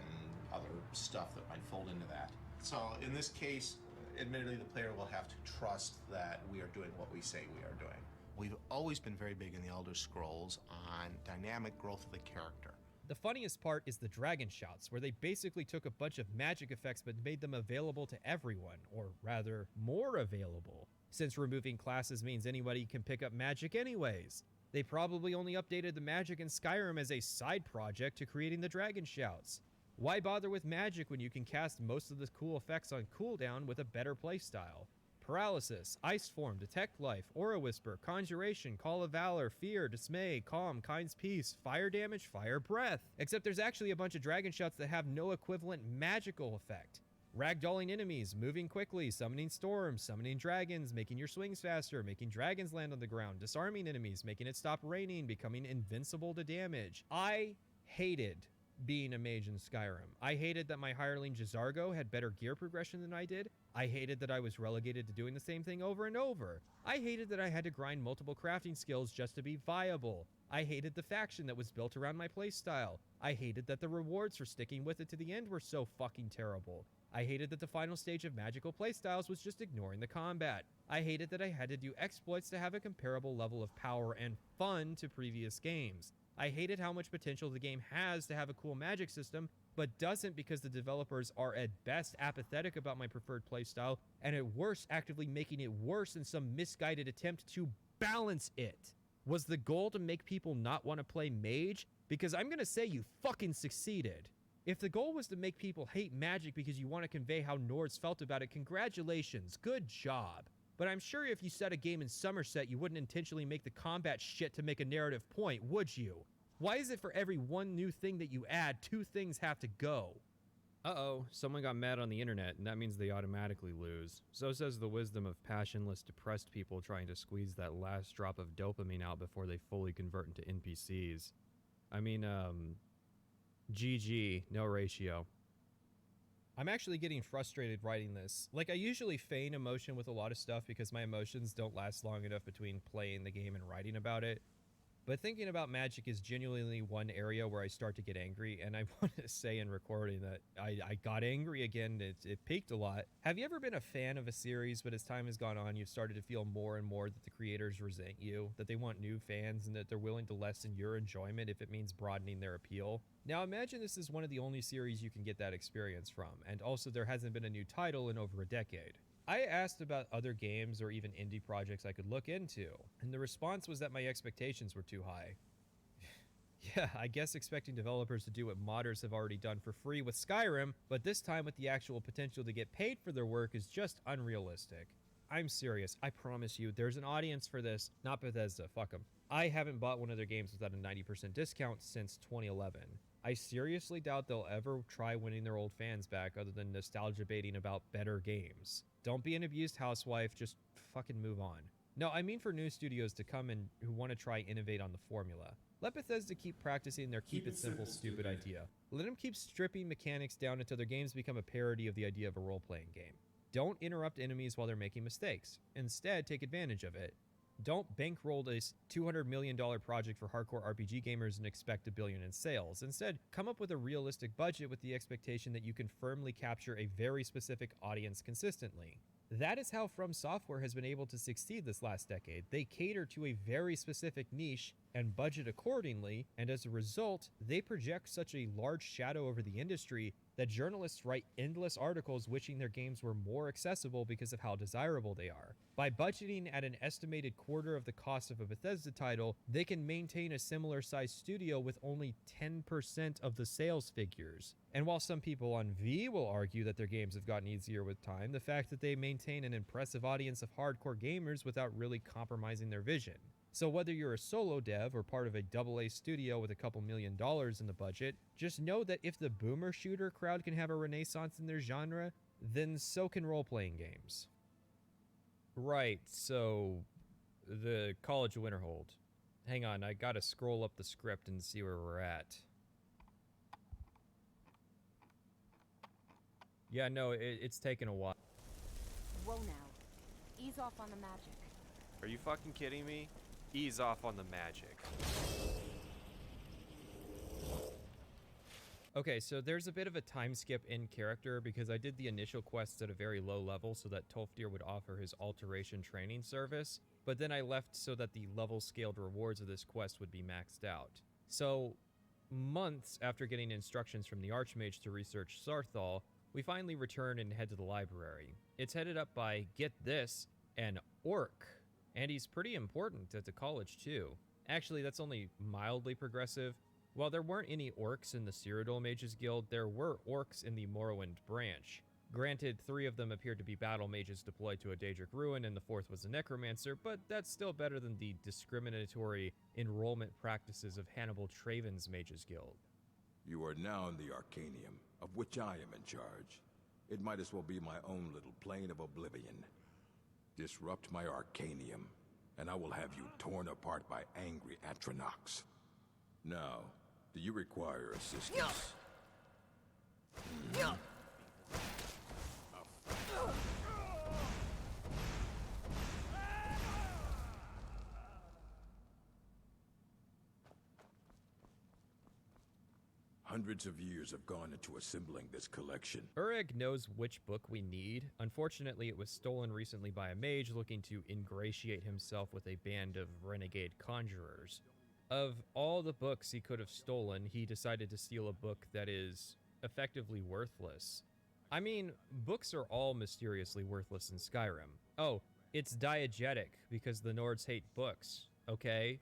other stuff that might fold into that. So in this case, admittedly, the player will have to trust that we are doing what we say we are doing. We've always been very big in the Elder Scrolls on dynamic growth of the character. The funniest part is the dragon shouts, where they basically took a bunch of magic effects but made them available to everyone, or rather, more available, since removing classes means anybody can pick up magic anyways. They probably only updated the magic in Skyrim as a side project to creating the dragon shouts. Why bother with magic when you can cast most of the cool effects on cooldown with a better playstyle? Paralysis, Ice Form, Detect Life, Aura Whisper, Conjuration, Call of Valor, Fear, Dismay, Calm, Kind's Peace, Fire Damage, Fire Breath. Except there's actually a bunch of dragon shouts that have no equivalent magical effect. Ragdolling enemies, moving quickly, summoning storms, summoning dragons, making your swings faster, making dragons land on the ground, disarming enemies, making it stop raining, becoming invincible to damage. I hated being a mage in Skyrim. I hated that my hireling Jizargo had better gear progression than I did. I hated that I was relegated to doing the same thing over and over. I hated that I had to grind multiple crafting skills just to be viable. I hated the faction that was built around my playstyle. I hated that the rewards for sticking with it to the end were so fucking terrible. I hated that the final stage of magical playstyles was just ignoring the combat. I hated that I had to do exploits to have a comparable level of power and fun to previous games. I hated how much potential the game has to have a cool magic system, but doesn't because the developers are at best apathetic about my preferred playstyle, and at worst actively making it worse in some misguided attempt to balance it. Was the goal to make people not want to play mage? Because I'm gonna say you fucking succeeded. If the goal was to make people hate magic because you want to convey how Nords felt about it, congratulations, good job. But I'm sure if you set a game in Somerset, you wouldn't intentionally make the combat shit to make a narrative point, would you? Why is it for every one new thing that you add, two things have to go? Uh-oh, someone got mad on the internet, and that means they automatically lose. So says the wisdom of passionless, depressed people trying to squeeze that last drop of dopamine out before they fully convert into NPCs. I mean, GG, no ratio. I'm actually getting frustrated writing this. Like, I usually feign emotion with a lot of stuff because my emotions don't last long enough between playing the game and writing about it. But thinking about magic is genuinely one area where I start to get angry, and I want to say in recording that I got angry again. It peaked a lot. Have you ever been a fan of a series, but as time has gone on, you've started to feel more and more that the creators resent you, that they want new fans, and that they're willing to lessen your enjoyment if it means broadening their appeal? Now imagine this is one of the only series you can get that experience from, and also there hasn't been a new title in over a decade. I asked about other games or even indie projects I could look into, and the response was that my expectations were too high. Yeah, I guess expecting developers to do what modders have already done for free with Skyrim, but this time with the actual potential to get paid for their work is just unrealistic. I'm serious. I promise you, there's an audience for this. Not Bethesda, fuck them. I haven't bought one of their games without a 90% discount since 2011. I seriously doubt they'll ever try winning their old fans back other than nostalgia baiting about better games. Don't be an abused housewife, just fucking move on. No, I mean for new studios to come in who want to try innovate on the formula. Let Bethesda keep practicing their keep it simple, stupid idea. Let them keep stripping mechanics down until their games become a parody of the idea of a role-playing game. Don't interrupt enemies while they're making mistakes. Instead, take advantage of it. Don't bankroll this $200 million project for hardcore RPG gamers and expect $1 billion in sales. Instead, come up with a realistic budget with the expectation that you can firmly capture a very specific audience consistently. That is how From Software has been able to succeed this last decade. They cater to a very specific niche and budget accordingly, and as a result, they project such a large shadow over the industry that journalists write endless articles wishing their games were more accessible because of how desirable they are. By budgeting at an estimated quarter of the cost of a Bethesda title, they can maintain a similar sized studio with only 10% of the sales figures. And while some people on V will argue that their games have gotten easier with time, the fact that they maintain an impressive audience of hardcore gamers without really compromising their vision. So whether you're a solo dev or part of a AA studio with a couple $1 million in the budget, just know that if the boomer shooter crowd can have a renaissance in their genre, then so can role-playing games. Right, so the College of Winterhold. Hang on, I gotta scroll up the script and see where we're at. Yeah, no, it's taken a while. Whoa now. Ease off on the magic. Are you fucking kidding me? Ease off on the magic. Okay, so there's a bit of a time skip in character because I did the initial quests at a very low level so that Tolfdir would offer his alteration training service, but then I left so that the level scaled rewards of this quest would be maxed out. So, months after getting instructions from the Archmage to research Sarthal, we finally return and head to the library. It's headed up by, get this, an orc. And he's pretty important at the college too. Actually, that's only mildly progressive. While there weren't any orcs in the Cyrodiil Mages Guild, there were orcs in the Morrowind branch. Granted, 3 of them appeared to be battle mages deployed to a Daedric ruin, and the 4th was a necromancer, but that's still better than the discriminatory enrollment practices of Hannibal Traven's Mages Guild. You are now in the Arcanium, of which I am in charge. It might as well be my own little plane of oblivion. Disrupt my Arcanium, and I will have you torn apart by angry Atronachs. Now, do you require assistance? Hundreds of years have gone into assembling this collection. Ureg knows which book we need. Unfortunately, it was stolen recently by a mage looking to ingratiate himself with a band of renegade conjurers. Of all the books he could have stolen, he decided to steal a book that is effectively worthless. I mean, books are all mysteriously worthless in Skyrim. Oh, it's diegetic because the Nords hate books, okay?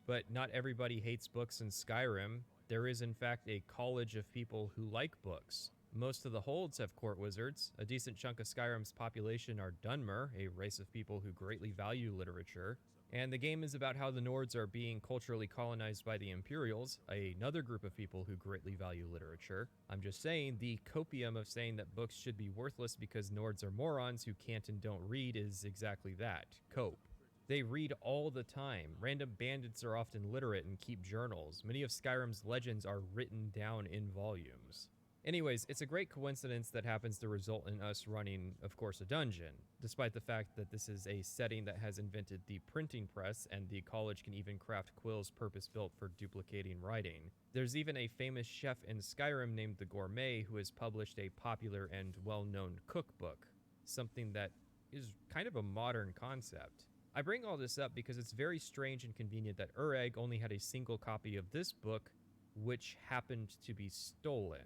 But not everybody hates books in Skyrim. There is, in fact, a college of people who like books. Most of the holds have court wizards. A decent chunk of Skyrim's population are Dunmer, a race of people who greatly value literature. And the game is about how the Nords are being culturally colonized by the Imperials, another group of people who greatly value literature. I'm just saying, the copium of saying that books should be worthless because Nords are morons who can't and don't read is exactly that, cope. They read all the time. Random bandits are often literate and keep journals. Many of Skyrim's legends are written down in volumes. Anyways, it's a great coincidence that happens to result in us running, of course, a dungeon, despite the fact that this is a setting that has invented the printing press and the college can even craft quills purpose-built for duplicating writing. There's even a famous chef in Skyrim named the Gourmet who has published a popular and well-known cookbook, something that is kind of a modern concept. I bring all this up because it's very strange and convenient that Ureg only had a single copy of this book, which happened to be stolen.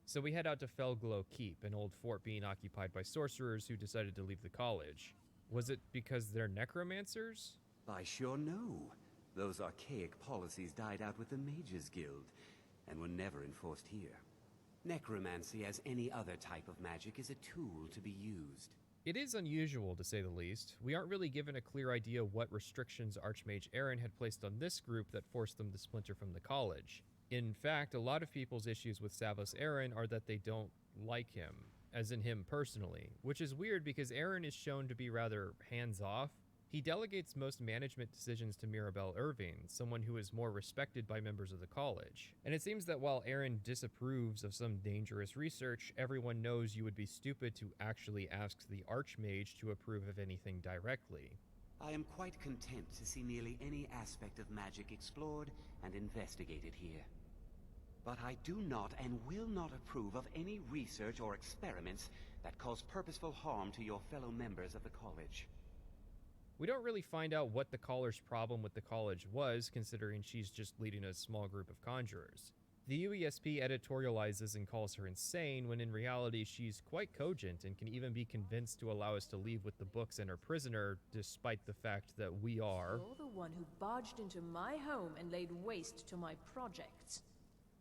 So we head out to Felglow Keep, an old fort being occupied by sorcerers who decided to leave the college. Was it because they're necromancers? I sure know. Those archaic policies died out with the Mages Guild, and were never enforced here. Necromancy, as any other type of magic, is a tool to be used. It is unusual, to say the least. We aren't really given a clear idea what restrictions Archmage Aaron had placed on this group that forced them to splinter from the college. In fact, a lot of people's issues with Savos Aaron are that they don't like him, as in him personally, which is weird because Aaron is shown to be rather hands-off. He delegates most management decisions to Mirabelle Irving, someone who is more respected by members of the college. And it seems that while Aaron disapproves of some dangerous research, everyone knows you would be stupid to actually ask the Archmage to approve of anything directly. I am quite content to see nearly any aspect of magic explored and investigated here. But I do not and will not approve of any research or experiments that cause purposeful harm to your fellow members of the college. We don't really find out what the caller's problem with the college was, considering she's just leading a small group of conjurers. The UESP editorializes and calls her insane, when in reality she's quite cogent and can even be convinced to allow us to leave with the books and her prisoner, despite the fact that we are... You're the one who barged into my home and laid waste to my projects.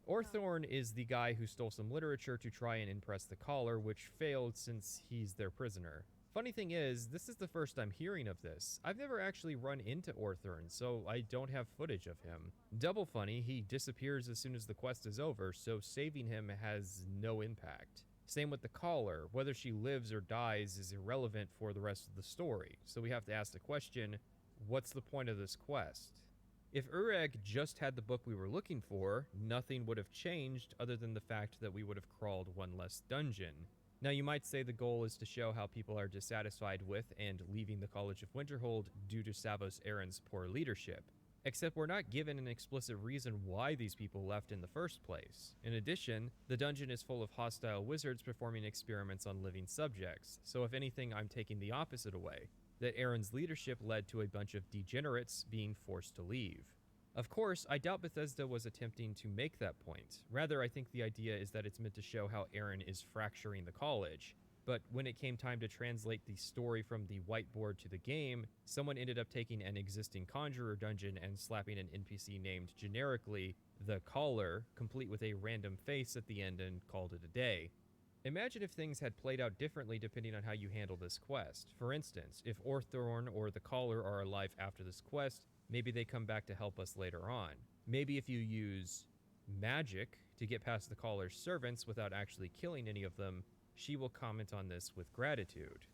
Orthorn is the guy who stole some literature to try and impress the caller, which failed since he's their prisoner. Funny thing is, this is the first I'm hearing of this. I've never actually run into Orthorn, so I don't have footage of him. Double funny, he disappears as soon as the quest is over, so saving him has no impact. Same with the caller. Whether she lives or dies is irrelevant for the rest of the story, so we have to ask the question, what's the point of this quest? If Ureg just had the book we were looking for, nothing would have changed other than the fact that we would have crawled one less dungeon. Now, you might say the goal is to show how people are dissatisfied with and leaving the College of Winterhold due to Savos Aaron's poor leadership. Except we're not given an explicit reason why these people left in the first place. In addition, the dungeon is full of hostile wizards performing experiments on living subjects, so if anything, I'm taking the opposite away, that Aaron's leadership led to a bunch of degenerates being forced to leave. Of course, I doubt Bethesda was attempting to make that point. Rather, I think the idea is that it's meant to show how Aaron is fracturing the college. But when it came time to translate the story from the whiteboard to the game, someone ended up taking an existing Conjurer dungeon and slapping an NPC named generically the Caller, complete with a random face at the end, and called it a day. Imagine if things had played out differently depending on how you handle this quest. For instance, if Orthorn or the Caller are alive after this quest, maybe they come back to help us later on. Maybe if you use magic to get past the Caller's servants without actually killing any of them, she will comment on this with gratitude.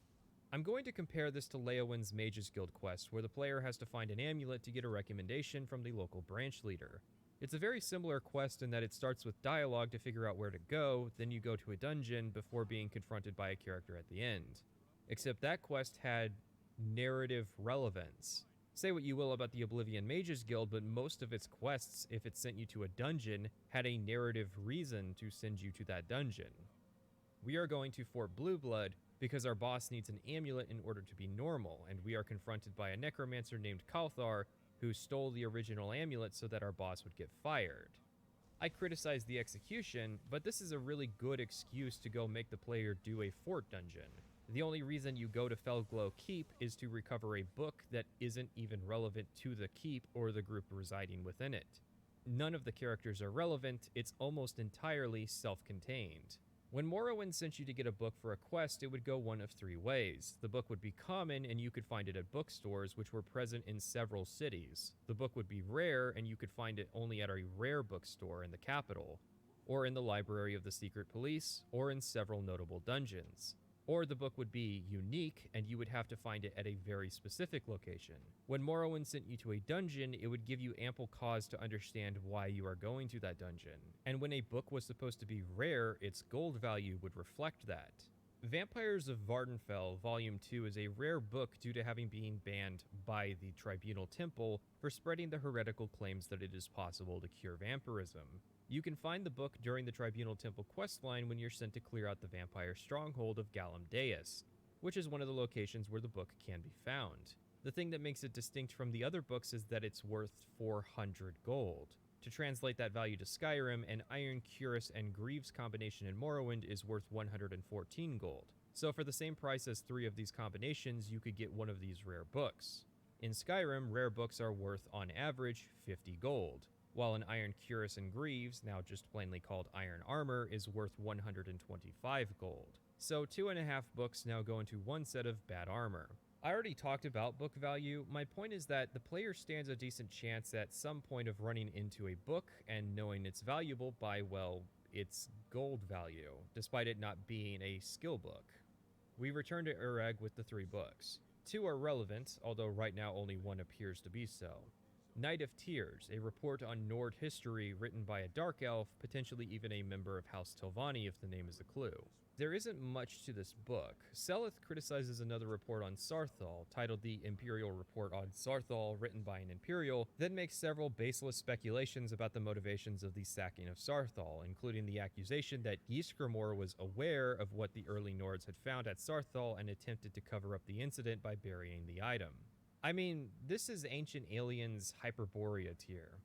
I'm going to compare this to Leowin's Mage's Guild quest, where the player has to find an amulet to get a recommendation from the local branch leader. It's a very similar quest in that it starts with dialogue to figure out where to go, then you go to a dungeon before being confronted by a character at the end. Except that quest had narrative relevance. Say what you will about the Oblivion Mages Guild, but most of its quests, if it sent you to a dungeon, had a narrative reason to send you to that dungeon. We are going to Fort Blueblood because our boss needs an amulet in order to be normal, and we are confronted by a necromancer named Kalthar who stole the original amulet so that our boss would get fired. I criticize the execution, but this is a really good excuse to go make the player do a fort dungeon. The only reason you go to Felglow Keep is to recover a book that isn't even relevant to the keep or the group residing within it. None of the characters are relevant, it's almost entirely self-contained. When Morrowind sent you to get a book for a quest, it would go one of three ways. The book would be common and you could find it at bookstores, which were present in several cities. The book would be rare and you could find it only at a rare bookstore in the capital, or in the library of the secret police, or in several notable dungeons. Or the book would be unique, and you would have to find it at a very specific location. When Morrowind sent you to a dungeon, it would give you ample cause to understand why you are going to that dungeon. And when a book was supposed to be rare, its gold value would reflect that. Vampires of Vardenfell Volume 2 is a rare book due to having been banned by the Tribunal Temple for spreading the heretical claims that it is possible to cure vampirism. You can find the book during the Tribunal Temple questline when you're sent to clear out the vampire stronghold of Galam Deus, which is one of the locations where the book can be found. The thing that makes it distinct from the other books is that it's worth 400 gold. To translate that value to Skyrim, an Iron Cuirass and Greaves combination in Morrowind is worth 114 gold. So for the same price as 3 of these combinations, you could get one of these rare books. In Skyrim, rare books are worth, on average, 50 gold. While an Iron Cuirass and Greaves, now just plainly called Iron Armor, is worth 125 gold. So 2.5 books now go into one set of bad armor. I already talked about book value. My point is that the player stands a decent chance at some point of running into a book and knowing it's valuable by, well, its gold value, despite it not being a skill book. We return to Ureg with the 3 books. 2 are relevant, although right now only 1 appears to be so. Night of Tears, a report on Nord history written by a dark elf, potentially even a member of House Telvanni if the name is a clue. There isn't much to this book. Seleth criticizes another report on Sarthal, titled the Imperial Report on Sarthal, written by an Imperial, then makes several baseless speculations about the motivations of the sacking of Sarthal, including the accusation that Ysgramor was aware of what the early Nords had found at Sarthal and attempted to cover up the incident by burying the item. I mean, this is Ancient Aliens Hyperborea tier.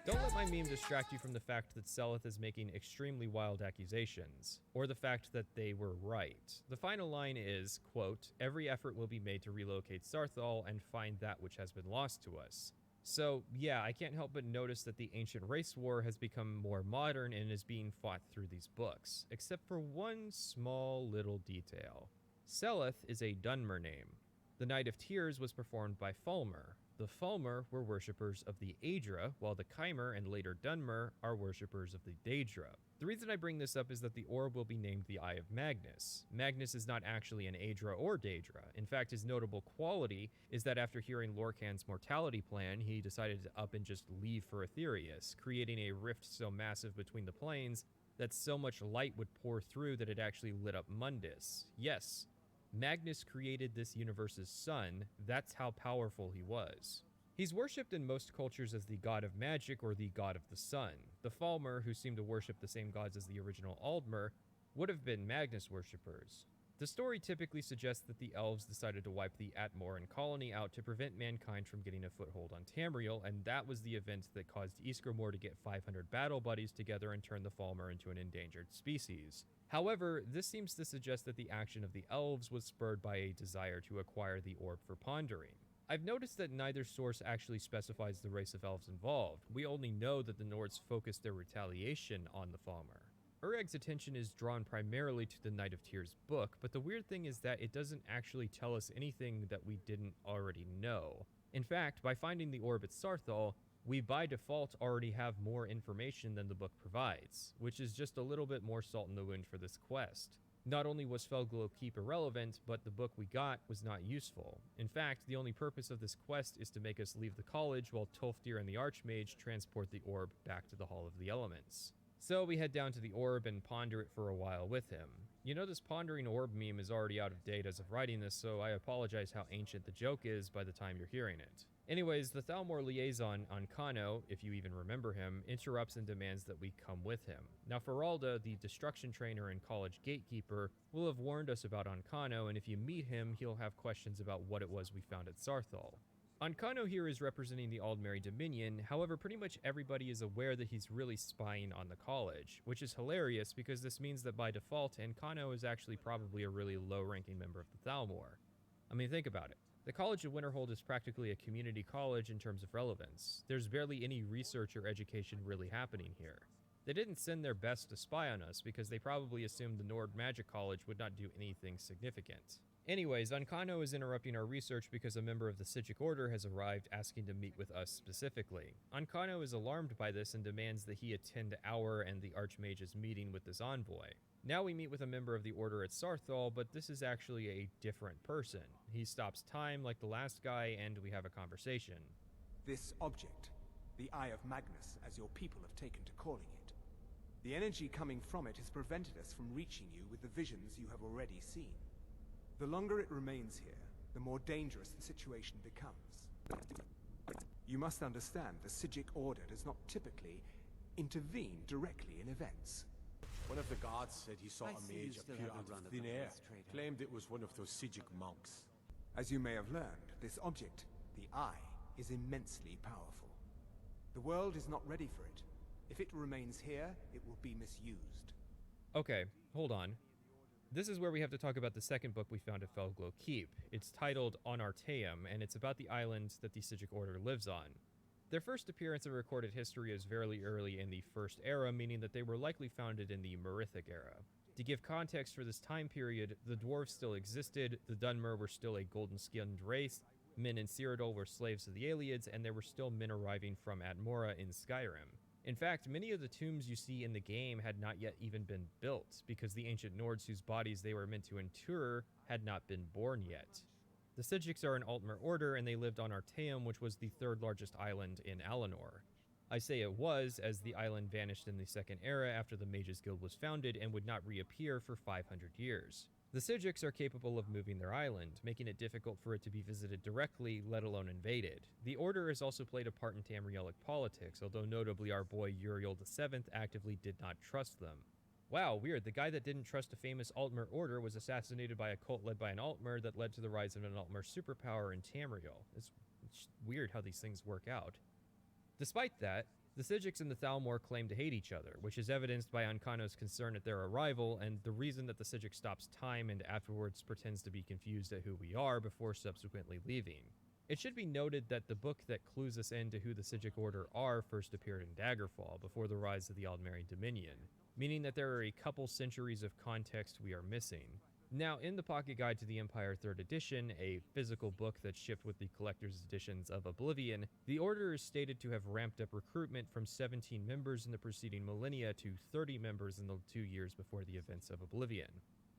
Don't let my meme distract you from the fact that Seleth is making extremely wild accusations, or the fact that they were right. The final line is, quote, "Every effort will be made to relocate Sarthal and find that which has been lost to us." So, yeah, I can't help but notice that the ancient race war has become more modern and is being fought through these books, except for one small little detail. Seleth is a Dunmer name. The Night of Tears was performed by Falmer. The Falmer were worshippers of the Aedra, while the Chimer and later Dunmer are worshippers of the Daedra. The reason I bring this up is that the orb will be named the Eye of Magnus. Magnus is not actually an Aedra or Daedra. In fact, his notable quality is that after hearing Lorkhan's mortality plan, he decided to up and just leave for Aetherius, creating a rift so massive between the planes that so much light would pour through that it actually lit up Mundus. Yes, Magnus created this universe's sun. That's how powerful he was. He's worshipped in most cultures as the god of magic or the god of the sun. The Falmer, who seem to worship the same gods as the original Aldmer, would have been Magnus worshippers. The story typically suggests that the elves decided to wipe the Atmoran colony out to prevent mankind from getting a foothold on Tamriel, and that was the event that caused Ysgramor to get 500 battle buddies together and turn the Falmer into an endangered species. However, this seems to suggest that the action of the elves was spurred by a desire to acquire the orb for pondering. I've noticed that neither source actually specifies the race of elves involved. We only know that the Nords focused their retaliation on the Falmer. Ureg's attention is drawn primarily to the Night of Tears book, but the weird thing is that it doesn't actually tell us anything that we didn't already know. In fact, by finding the orb at Sarthal, we by default already have more information than the book provides, which is just a little bit more salt in the wound for this quest. Not only was Felglow Keep irrelevant, but the book we got was not useful. In fact, the only purpose of this quest is to make us leave the college while Tolfdir and the Archmage transport the orb back to the Hall of the Elements. So we head down to the orb and ponder it for a while with him. You know, this pondering orb meme is already out of date as of writing this, so I apologize how ancient the joke is by the time you're hearing it. Anyways, the Thalmor liaison, Ancano, if you even remember him, interrupts and demands that we come with him. Now, Feralda, the destruction trainer and college gatekeeper, will have warned us about Ancano, and if you meet him, he'll have questions about what it was we found at Sarthal. Ancano here is representing the Aldmeri Dominion, however pretty much everybody is aware that he's really spying on the college, which is hilarious because this means that by default, Ancano is actually probably a really low-ranking member of the Thalmor. I mean, think about it. The College of Winterhold is practically a community college in terms of relevance. There's barely any research or education really happening here. They didn't send their best to spy on us because they probably assumed the Nord Magic College would not do anything significant. Anyways, Ancano is interrupting our research because a member of the Sijic Order has arrived asking to meet with us specifically. Ancano is alarmed by this and demands that he attend our and the Archmage's meeting with this envoy. Now we meet with a member of the Order at Sarthal, but this is actually a different person. He stops time like the last guy and we have a conversation. This object, the Eye of Magnus, as your people have taken to calling it. The energy coming from it has prevented us from reaching you with the visions you have already seen. The longer it remains here, the more dangerous the situation becomes. You must understand the Sijic Order does not typically intervene directly in events. One of the guards said he saw a mage appear out of thin air. Claimed it was one of those Sijic monks. As you may have learned, this object, the Eye, is immensely powerful. The world is not ready for it. If it remains here, it will be misused. Okay, hold on. This is where we have to talk about the second book we found at Felglow Keep. It's titled On Artaeum, and it's about the island that the Sijic Order lives on. Their first appearance in recorded history is fairly early in the First Era, meaning that they were likely founded in the Merithic era. To give context for this time period, the dwarves still existed, the Dunmer were still a golden-skinned race, Min and Cyrodiil were slaves of the Ayleids, and there were still men arriving from Atmora in Skyrim. In fact, many of the tombs you see in the game had not yet even been built, because the ancient Nords whose bodies they were meant to inter had not been born yet. The Psijics are an Altmer order, and they lived on Artaeum, which was the third largest island in Alinor. I say it was, as the island vanished in the Second Era after the Mages Guild was founded and would not reappear for 500 years. The Psijics are capable of moving their island, making it difficult for it to be visited directly, let alone invaded. The Order has also played a part in Tamrielic politics, although notably our boy Uriel VII actively did not trust them. Wow, weird, the guy that didn't trust a famous Altmer order was assassinated by a cult led by an Altmer that led to the rise of an Altmer superpower in Tamriel. It's weird how these things work out. Despite that, the Psijics and the Thalmor claim to hate each other, which is evidenced by Ancano's concern at their arrival and the reason that the Psijic stops time and afterwards pretends to be confused at who we are before subsequently leaving. It should be noted that the book that clues us into who the Psijic Order are first appeared in Daggerfall, before the rise of the Aldmeri Dominion, meaning that there are a couple centuries of context we are missing. Now, in the Pocket Guide to the Empire 3rd Edition, a physical book that shipped with the collector's editions of Oblivion, the Order is stated to have ramped up recruitment from 17 members in the preceding millennia to 30 members in the 2 years before the events of Oblivion.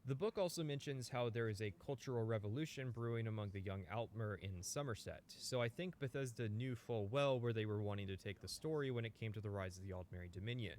The book also mentions how there is a cultural revolution brewing among the young Altmer in Somerset, so I think Bethesda knew full well where they were wanting to take the story when it came to the rise of the Aldmeri Dominion.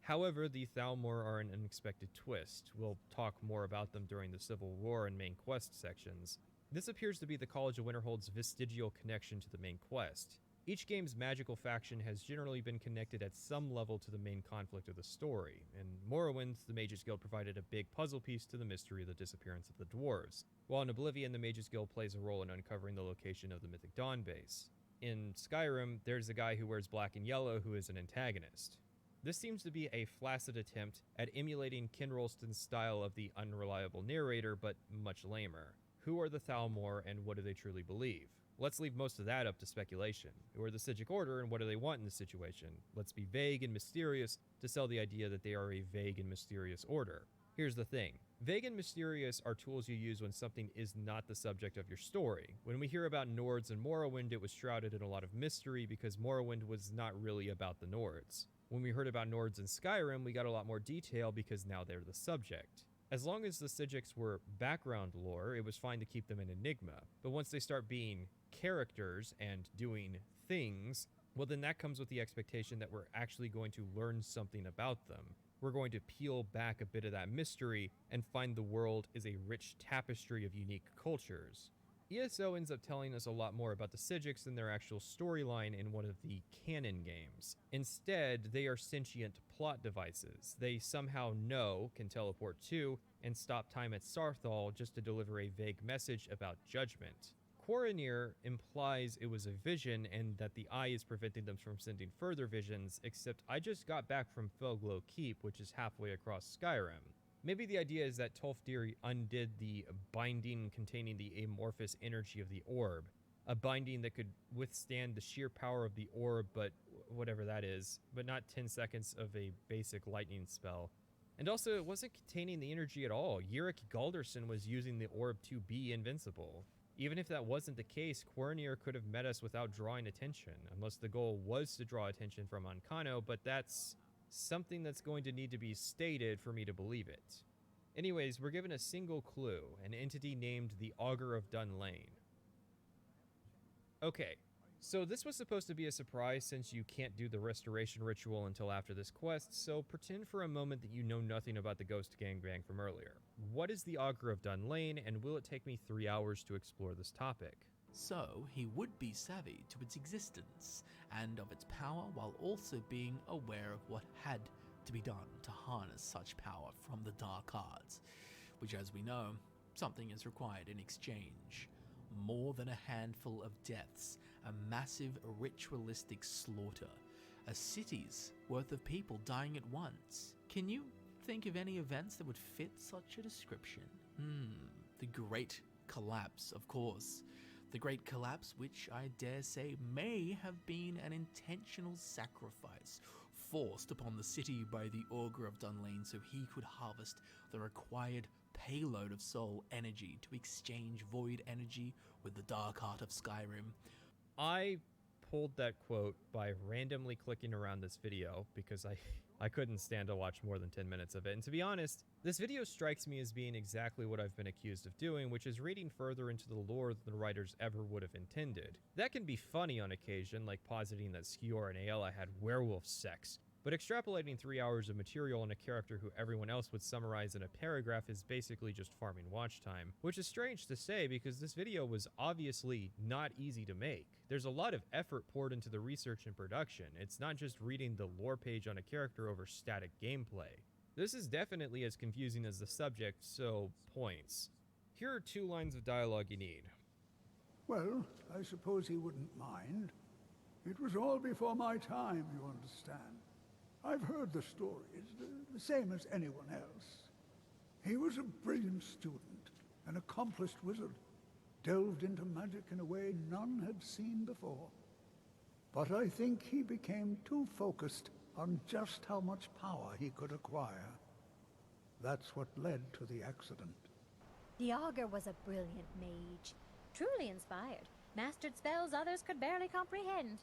However, the Thalmor are an unexpected twist. We'll talk more about them during the Civil War and main quest sections. This appears to be the College of Winterhold's vestigial connection to the main quest. Each game's magical faction has generally been connected at some level to the main conflict of the story. In Morrowind, the Mages Guild provided a big puzzle piece to the mystery of the disappearance of the dwarves, while in Oblivion, the Mages Guild plays a role in uncovering the location of the Mythic Dawn base. In Skyrim, there's a guy who wears black and yellow who is an antagonist. This seems to be a flaccid attempt at emulating Ken Rolston's style of the unreliable narrator, but much lamer. Who are the Thalmor, and what do they truly believe? Let's leave most of that up to speculation. Who are the Psijic Order, and what do they want in this situation? Let's be vague and mysterious to sell the idea that they are a vague and mysterious order. Here's the thing. Vague and mysterious are tools you use when something is not the subject of your story. When we hear about Nords in Morrowind, it was shrouded in a lot of mystery because Morrowind was not really about the Nords. When we heard about Nords in Skyrim, we got a lot more detail because now they're the subject. As long as the Psijics were background lore, it was fine to keep them an enigma. But once they start being characters and doing things, well then that comes with the expectation that we're actually going to learn something about them. We're going to peel back a bit of that mystery and find the world is a rich tapestry of unique cultures. ESO ends up telling us a lot more about the Psijics than their actual storyline in one of the canon games. Instead, they are sentient plot devices. They somehow can teleport to, and stop time at Sarthal just to deliver a vague message about judgment. Quaranir implies it was a vision and that the eye is preventing them from sending further visions, except I just got back from Felglow Keep, which is halfway across Skyrim. Maybe the idea is that Tolfdir undid the binding containing the amorphous energy of the orb, a binding that could withstand the sheer power of the orb, but whatever that is, but not 10 seconds of a basic lightning spell. And also, it wasn't containing the energy at all. Yrick Galderson was using the orb to be invincible. Even if that wasn't the case, Quaranir could have met us without drawing attention, unless the goal was to draw attention from Ancano, but that's something that's going to need to be stated for me to believe it. Anyways, we're given a single clue, an entity named the Augur of Dun Lane. Okay, so this was supposed to be a surprise since you can't do the restoration ritual until after this quest, so pretend for a moment that you know nothing about the ghost gangbang from earlier. What is the Augur of Dun Lane, and will it take me 3 hours to explore this topic? So, he would be savvy to its existence and of its power while also being aware of what had to be done to harness such power from the Dark Arts, which, as we know, something is required in exchange. More than a handful of deaths, a massive ritualistic slaughter, a city's worth of people dying at once. Can you think of any events that would fit such a description? The Great Collapse, of course. The Great Collapse, which I dare say may have been an intentional sacrifice forced upon the city by the Augur of Dunlane so he could harvest the required payload of soul energy to exchange void energy with the dark heart of Skyrim. I pulled that quote by randomly clicking around this video because I couldn't stand to watch more than 10 minutes of it. And to be honest, this video strikes me as being exactly what I've been accused of doing, which is reading further into the lore than the writers ever would have intended. That can be funny on occasion, like positing that Skior and Aela had werewolf sex, but extrapolating 3 hours of material on a character who everyone else would summarize in a paragraph is basically just farming watch time, which is strange to say because this video was obviously not easy to make. There's a lot of effort poured into the research and production. It's not just reading the lore page on a character over static gameplay. This is definitely as confusing as the subject, so points. Here are 2 lines of dialogue you need. Well, I suppose he wouldn't mind. It was all before my time, you understand. I've heard the stories, the same as anyone else. He was a brilliant student, an accomplished wizard, delved into magic in a way none had seen before. But I think he became too focused on just how much power he could acquire. That's what led to the accident. The Augur was a brilliant mage, truly inspired, mastered spells others could barely comprehend.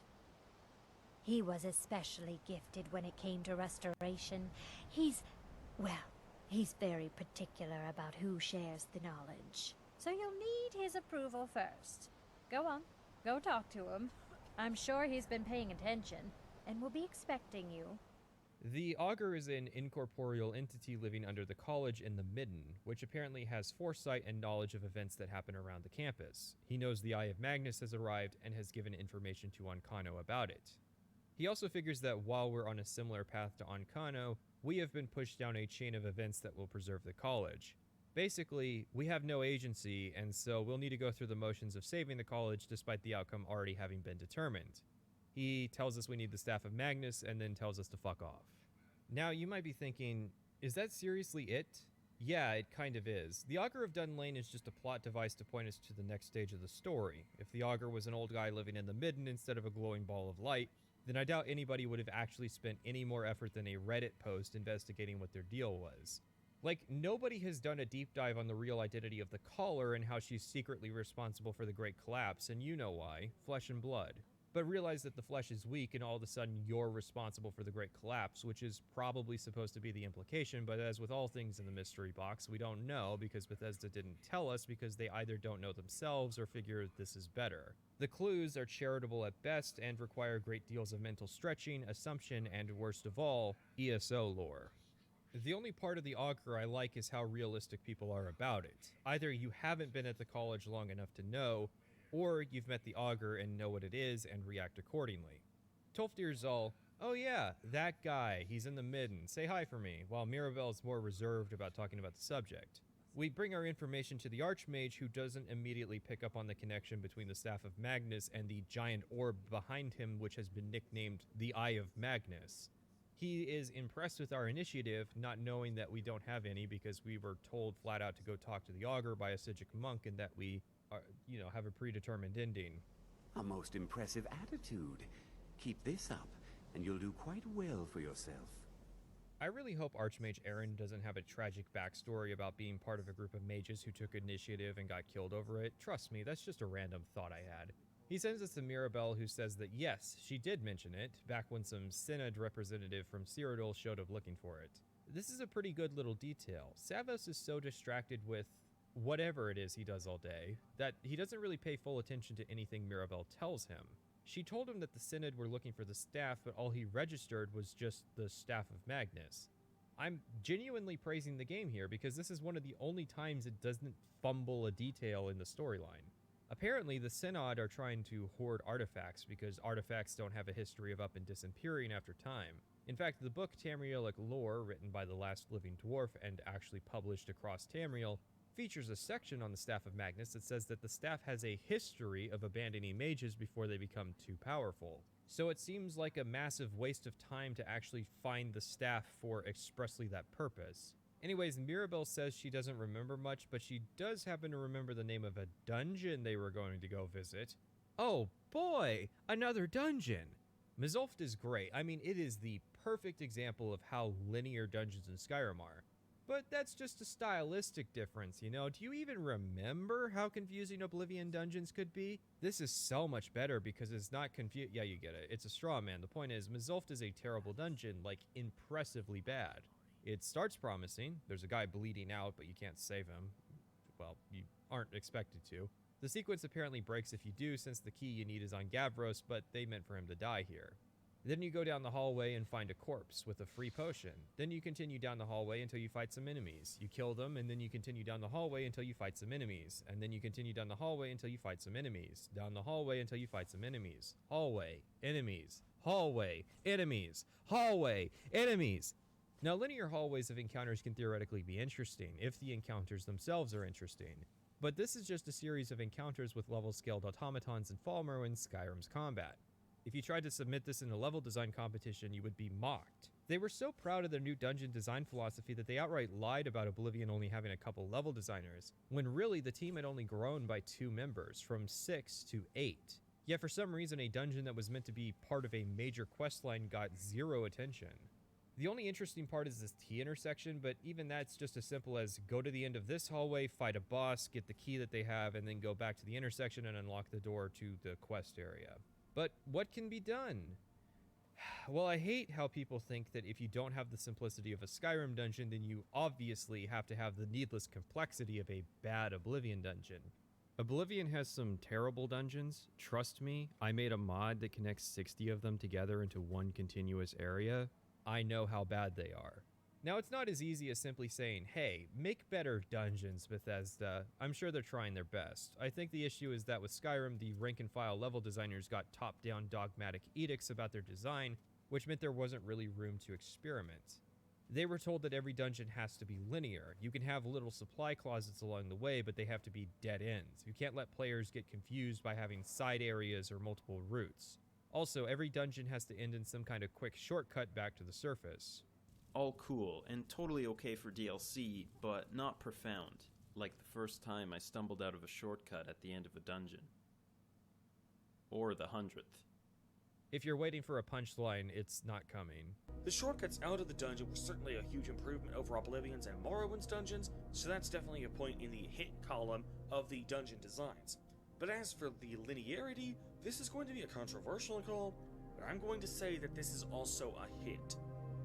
He was especially gifted when it came to restoration. He's very particular about who shares the knowledge. So you'll need his approval first. Go on, go talk to him. I'm sure he's been paying attention, and will be expecting you. The Augur is an incorporeal entity living under the college in the Midden, which apparently has foresight and knowledge of events that happen around the campus. He knows the Eye of Magnus has arrived and has given information to Ancano about it. He also figures that while we're on a similar path to Ancano, we have been pushed down a chain of events that will preserve the college. Basically, we have no agency, and so we'll need to go through the motions of saving the college despite the outcome already having been determined. He tells us we need the Staff of Magnus, and then tells us to fuck off. Now, you might be thinking, is that seriously it? Yeah, it kind of is. The Augur of Dunlane is just a plot device to point us to the next stage of the story. If the Augur was an old guy living in the Midden instead of a glowing ball of light, then I doubt anybody would have actually spent any more effort than a Reddit post investigating what their deal was. Like, nobody has done a deep dive on the real identity of the Caller and how she's secretly responsible for the Great Collapse, and you know why, flesh and blood. But realize that the flesh is weak and all of a sudden you're responsible for the Great Collapse, which is probably supposed to be the implication, but as with all things in the mystery box, we don't know because Bethesda didn't tell us because they either don't know themselves or figure this is better. The clues are charitable at best and require great deals of mental stretching, assumption, and worst of all, ESO lore. The only part of the Augur I like is how realistic people are about it. Either you haven't been at the college long enough to know, or you've met the Augur and know what it is and react accordingly. Tolfdir's all, oh yeah, that guy, he's in the Midden, say hi for me, while Mirabelle's more reserved about talking about the subject. We bring our information to the Archmage, who doesn't immediately pick up on the connection between the Staff of Magnus and the giant orb behind him, which has been nicknamed the Eye of Magnus. He is impressed with our initiative, not knowing that we don't have any because we were told flat out to go talk to the Augur by a Sijic monk and that we have a predetermined ending. A most impressive attitude. Keep this up, and you'll do quite well for yourself. I really hope Archmage Aaron doesn't have a tragic backstory about being part of a group of mages who took initiative and got killed over it. Trust me, that's just a random thought I had. He sends us to Mirabelle, who says that yes, she did mention it, back when some Synod representative from Cyrodiil showed up looking for it. This is a pretty good little detail. Savos is so distracted with whatever it is he does all day, that he doesn't really pay full attention to anything Mirabelle tells him. She told him that the Synod were looking for the staff, but all he registered was just the Staff of Magnus. I'm genuinely praising the game here because this is one of the only times it doesn't fumble a detail in the storyline. Apparently, the Synod are trying to hoard artifacts because artifacts don't have a history of up and disappearing after time. In fact, the book Tamrielic Lore, written by the last living dwarf and actually published across Tamriel, features a section on the Staff of Magnus that says that the staff has a history of abandoning mages before they become too powerful. So it seems like a massive waste of time to actually find the staff for expressly that purpose. Anyways, Mirabelle says she doesn't remember much, but she does happen to remember the name of a dungeon they were going to go visit. Oh boy, another dungeon! Mizulft is great. I mean, it is the perfect example of how linear dungeons in Skyrim are. But that's just a stylistic difference, you know? Do you even remember how confusing Oblivion dungeons could be? This is so much better because it's not confused. Yeah, you get it. It's a straw man. The point is, Mizulft is a terrible dungeon, like impressively bad. It starts promising. There's a guy bleeding out, but you can't save him. Well, you aren't expected to. The sequence apparently breaks if you do, since the key you need is on Gavros, but they meant for him to die here. Then you go down the hallway and find a corpse with a free potion. Then you continue down the hallway until you fight some enemies. You kill them, and then you continue down the hallway until you fight some enemies. And then you continue down the hallway until you fight some enemies. Down the hallway until you fight some enemies. Hallway, enemies, hallway, enemies, hallway, enemies. Now, linear hallways of encounters can theoretically be interesting, if the encounters themselves are interesting. But this is just a series of encounters with level-scaled automatons and Falmer in Skyrim's combat. If you tried to submit this in a level design competition, you would be mocked. They were so proud of their new dungeon design philosophy that they outright lied about Oblivion only having a couple level designers, when really the team had only grown by 2 members, from 6 to 8. Yet for some reason, a dungeon that was meant to be part of a major questline got 0 attention. The only interesting part is this T intersection, but even that's just as simple as go to the end of this hallway, fight a boss, get the key that they have, and then go back to the intersection and unlock the door to the quest area. But what can be done? Well, I hate how people think that if you don't have the simplicity of a Skyrim dungeon, then you obviously have to have the needless complexity of a bad Oblivion dungeon. Oblivion has some terrible dungeons. Trust me, I made a mod that connects 60 of them together into one continuous area. I know how bad they are. Now, it's not as easy as simply saying, hey, make better dungeons, Bethesda. I'm sure they're trying their best. I think the issue is that with Skyrim, the rank-and-file level designers got top-down dogmatic edicts about their design, which meant there wasn't really room to experiment. They were told that every dungeon has to be linear. You can have little supply closets along the way, but they have to be dead ends. You can't let players get confused by having side areas or multiple routes. Also, every dungeon has to end in some kind of quick shortcut back to the surface. All cool, and totally okay for DLC, but not profound, like the first time I stumbled out of a shortcut at the end of a dungeon. Or the 100th. If you're waiting for a punchline, it's not coming. The shortcuts out of the dungeon were certainly a huge improvement over Oblivion's and Morrowind's dungeons, so that's definitely a point in the hit column of the dungeon designs. But as for the linearity, this is going to be a controversial call, but I'm going to say that this is also a hit.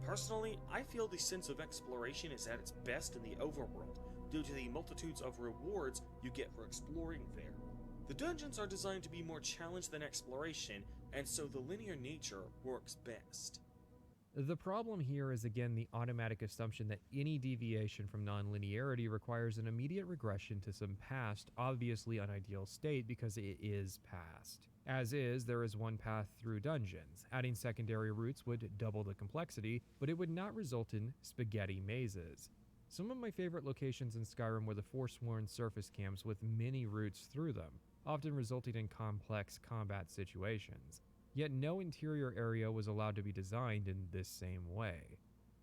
Personally, I feel the sense of exploration is at its best in the overworld, due to the multitudes of rewards you get for exploring there. The dungeons are designed to be more challenge than exploration, and so the linear nature works best. The problem here is again the automatic assumption that any deviation from non-linearity requires an immediate regression to some past, obviously unideal state because it is past. As is, there is one path through dungeons. Adding secondary routes would double the complexity, but it would not result in spaghetti mazes. Some of my favorite locations in Skyrim were the Forsworn surface camps with many routes through them, often resulting in complex combat situations. Yet no interior area was allowed to be designed in this same way.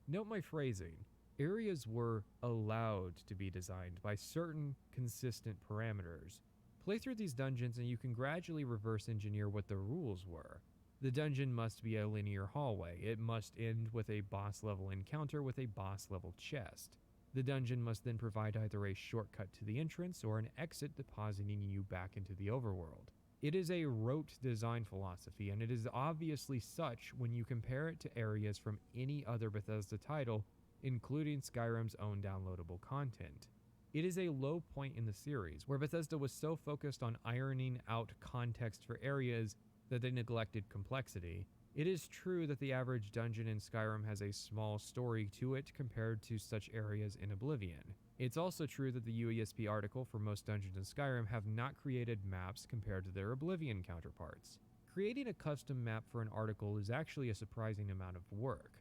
Note my phrasing. Areas were allowed to be designed by certain consistent parameters. Play through these dungeons and you can gradually reverse engineer what the rules were. The dungeon must be a linear hallway. It must end with a boss level encounter with a boss level chest. The dungeon must then provide either a shortcut to the entrance or an exit depositing you back into the overworld. It is a rote design philosophy, and it is obviously such when you compare it to areas from any other Bethesda title, including Skyrim's own downloadable content. It is a low point in the series, where Bethesda was so focused on ironing out context for areas that they neglected complexity. It is true that the average dungeon in Skyrim has a small story to it compared to such areas in Oblivion. It's also true that the UESP article for most dungeons in Skyrim have not created maps compared to their Oblivion counterparts. Creating a custom map for an article is actually a surprising amount of work.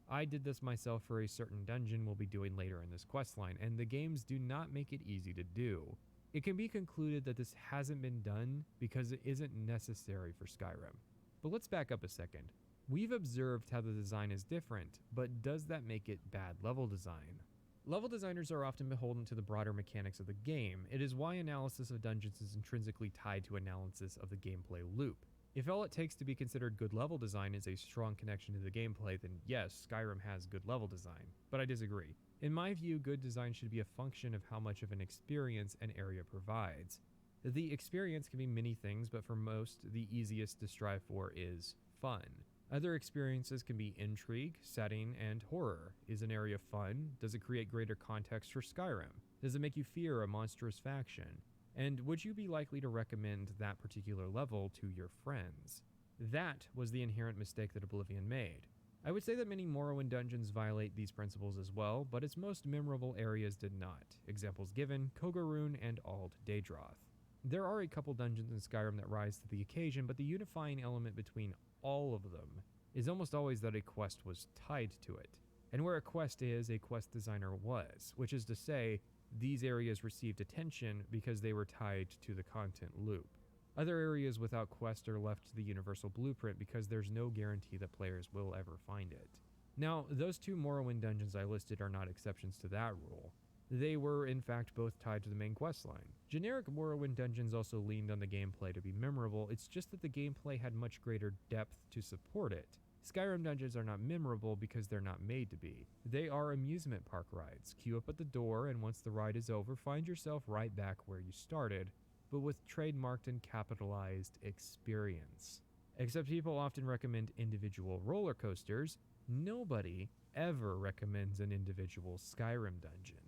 I did this myself for a certain dungeon we'll be doing later in this questline, and the games do not make it easy to do. It can be concluded that this hasn't been done because it isn't necessary for Skyrim. But let's back up a second. We've observed how the design is different, but does that make it bad level design? Level designers are often beholden to the broader mechanics of the game. It is why analysis of dungeons is intrinsically tied to analysis of the gameplay loop. If all it takes to be considered good level design is a strong connection to the gameplay, then yes, Skyrim has good level design, but I disagree. In my view, good design should be a function of how much of an experience an area provides. The experience can be many things, but for most, the easiest to strive for is fun. Other experiences can be intrigue, setting, and horror. Is an area fun? Does it create greater context for Skyrim? Does it make you fear a monstrous faction? And would you be likely to recommend that particular level to your friends? That was the inherent mistake that Oblivion made. I would say that many Morrowind dungeons violate these principles as well, but its most memorable areas did not. Examples given, Kogarun and Ald Daedroth. There are a couple dungeons in Skyrim that rise to the occasion, but the unifying element between all of them is almost always that a quest was tied to it. And where a quest is, a quest designer was, which is to say, these areas received attention because they were tied to the content loop. Other areas without quest are left to the universal blueprint because there's no guarantee that players will ever find it. Now, those two Morrowind dungeons I listed are not exceptions to that rule. They were, in fact, both tied to the main questline. Generic Morrowind dungeons also leaned on the gameplay to be memorable, it's just that the gameplay had much greater depth to support it. Skyrim dungeons are not memorable because they're not made to be. They are amusement park rides. Queue up at the door, and once the ride is over, find yourself right back where you started, but with trademarked and capitalized experience. Except people often recommend individual roller coasters. Nobody ever recommends an individual Skyrim dungeon.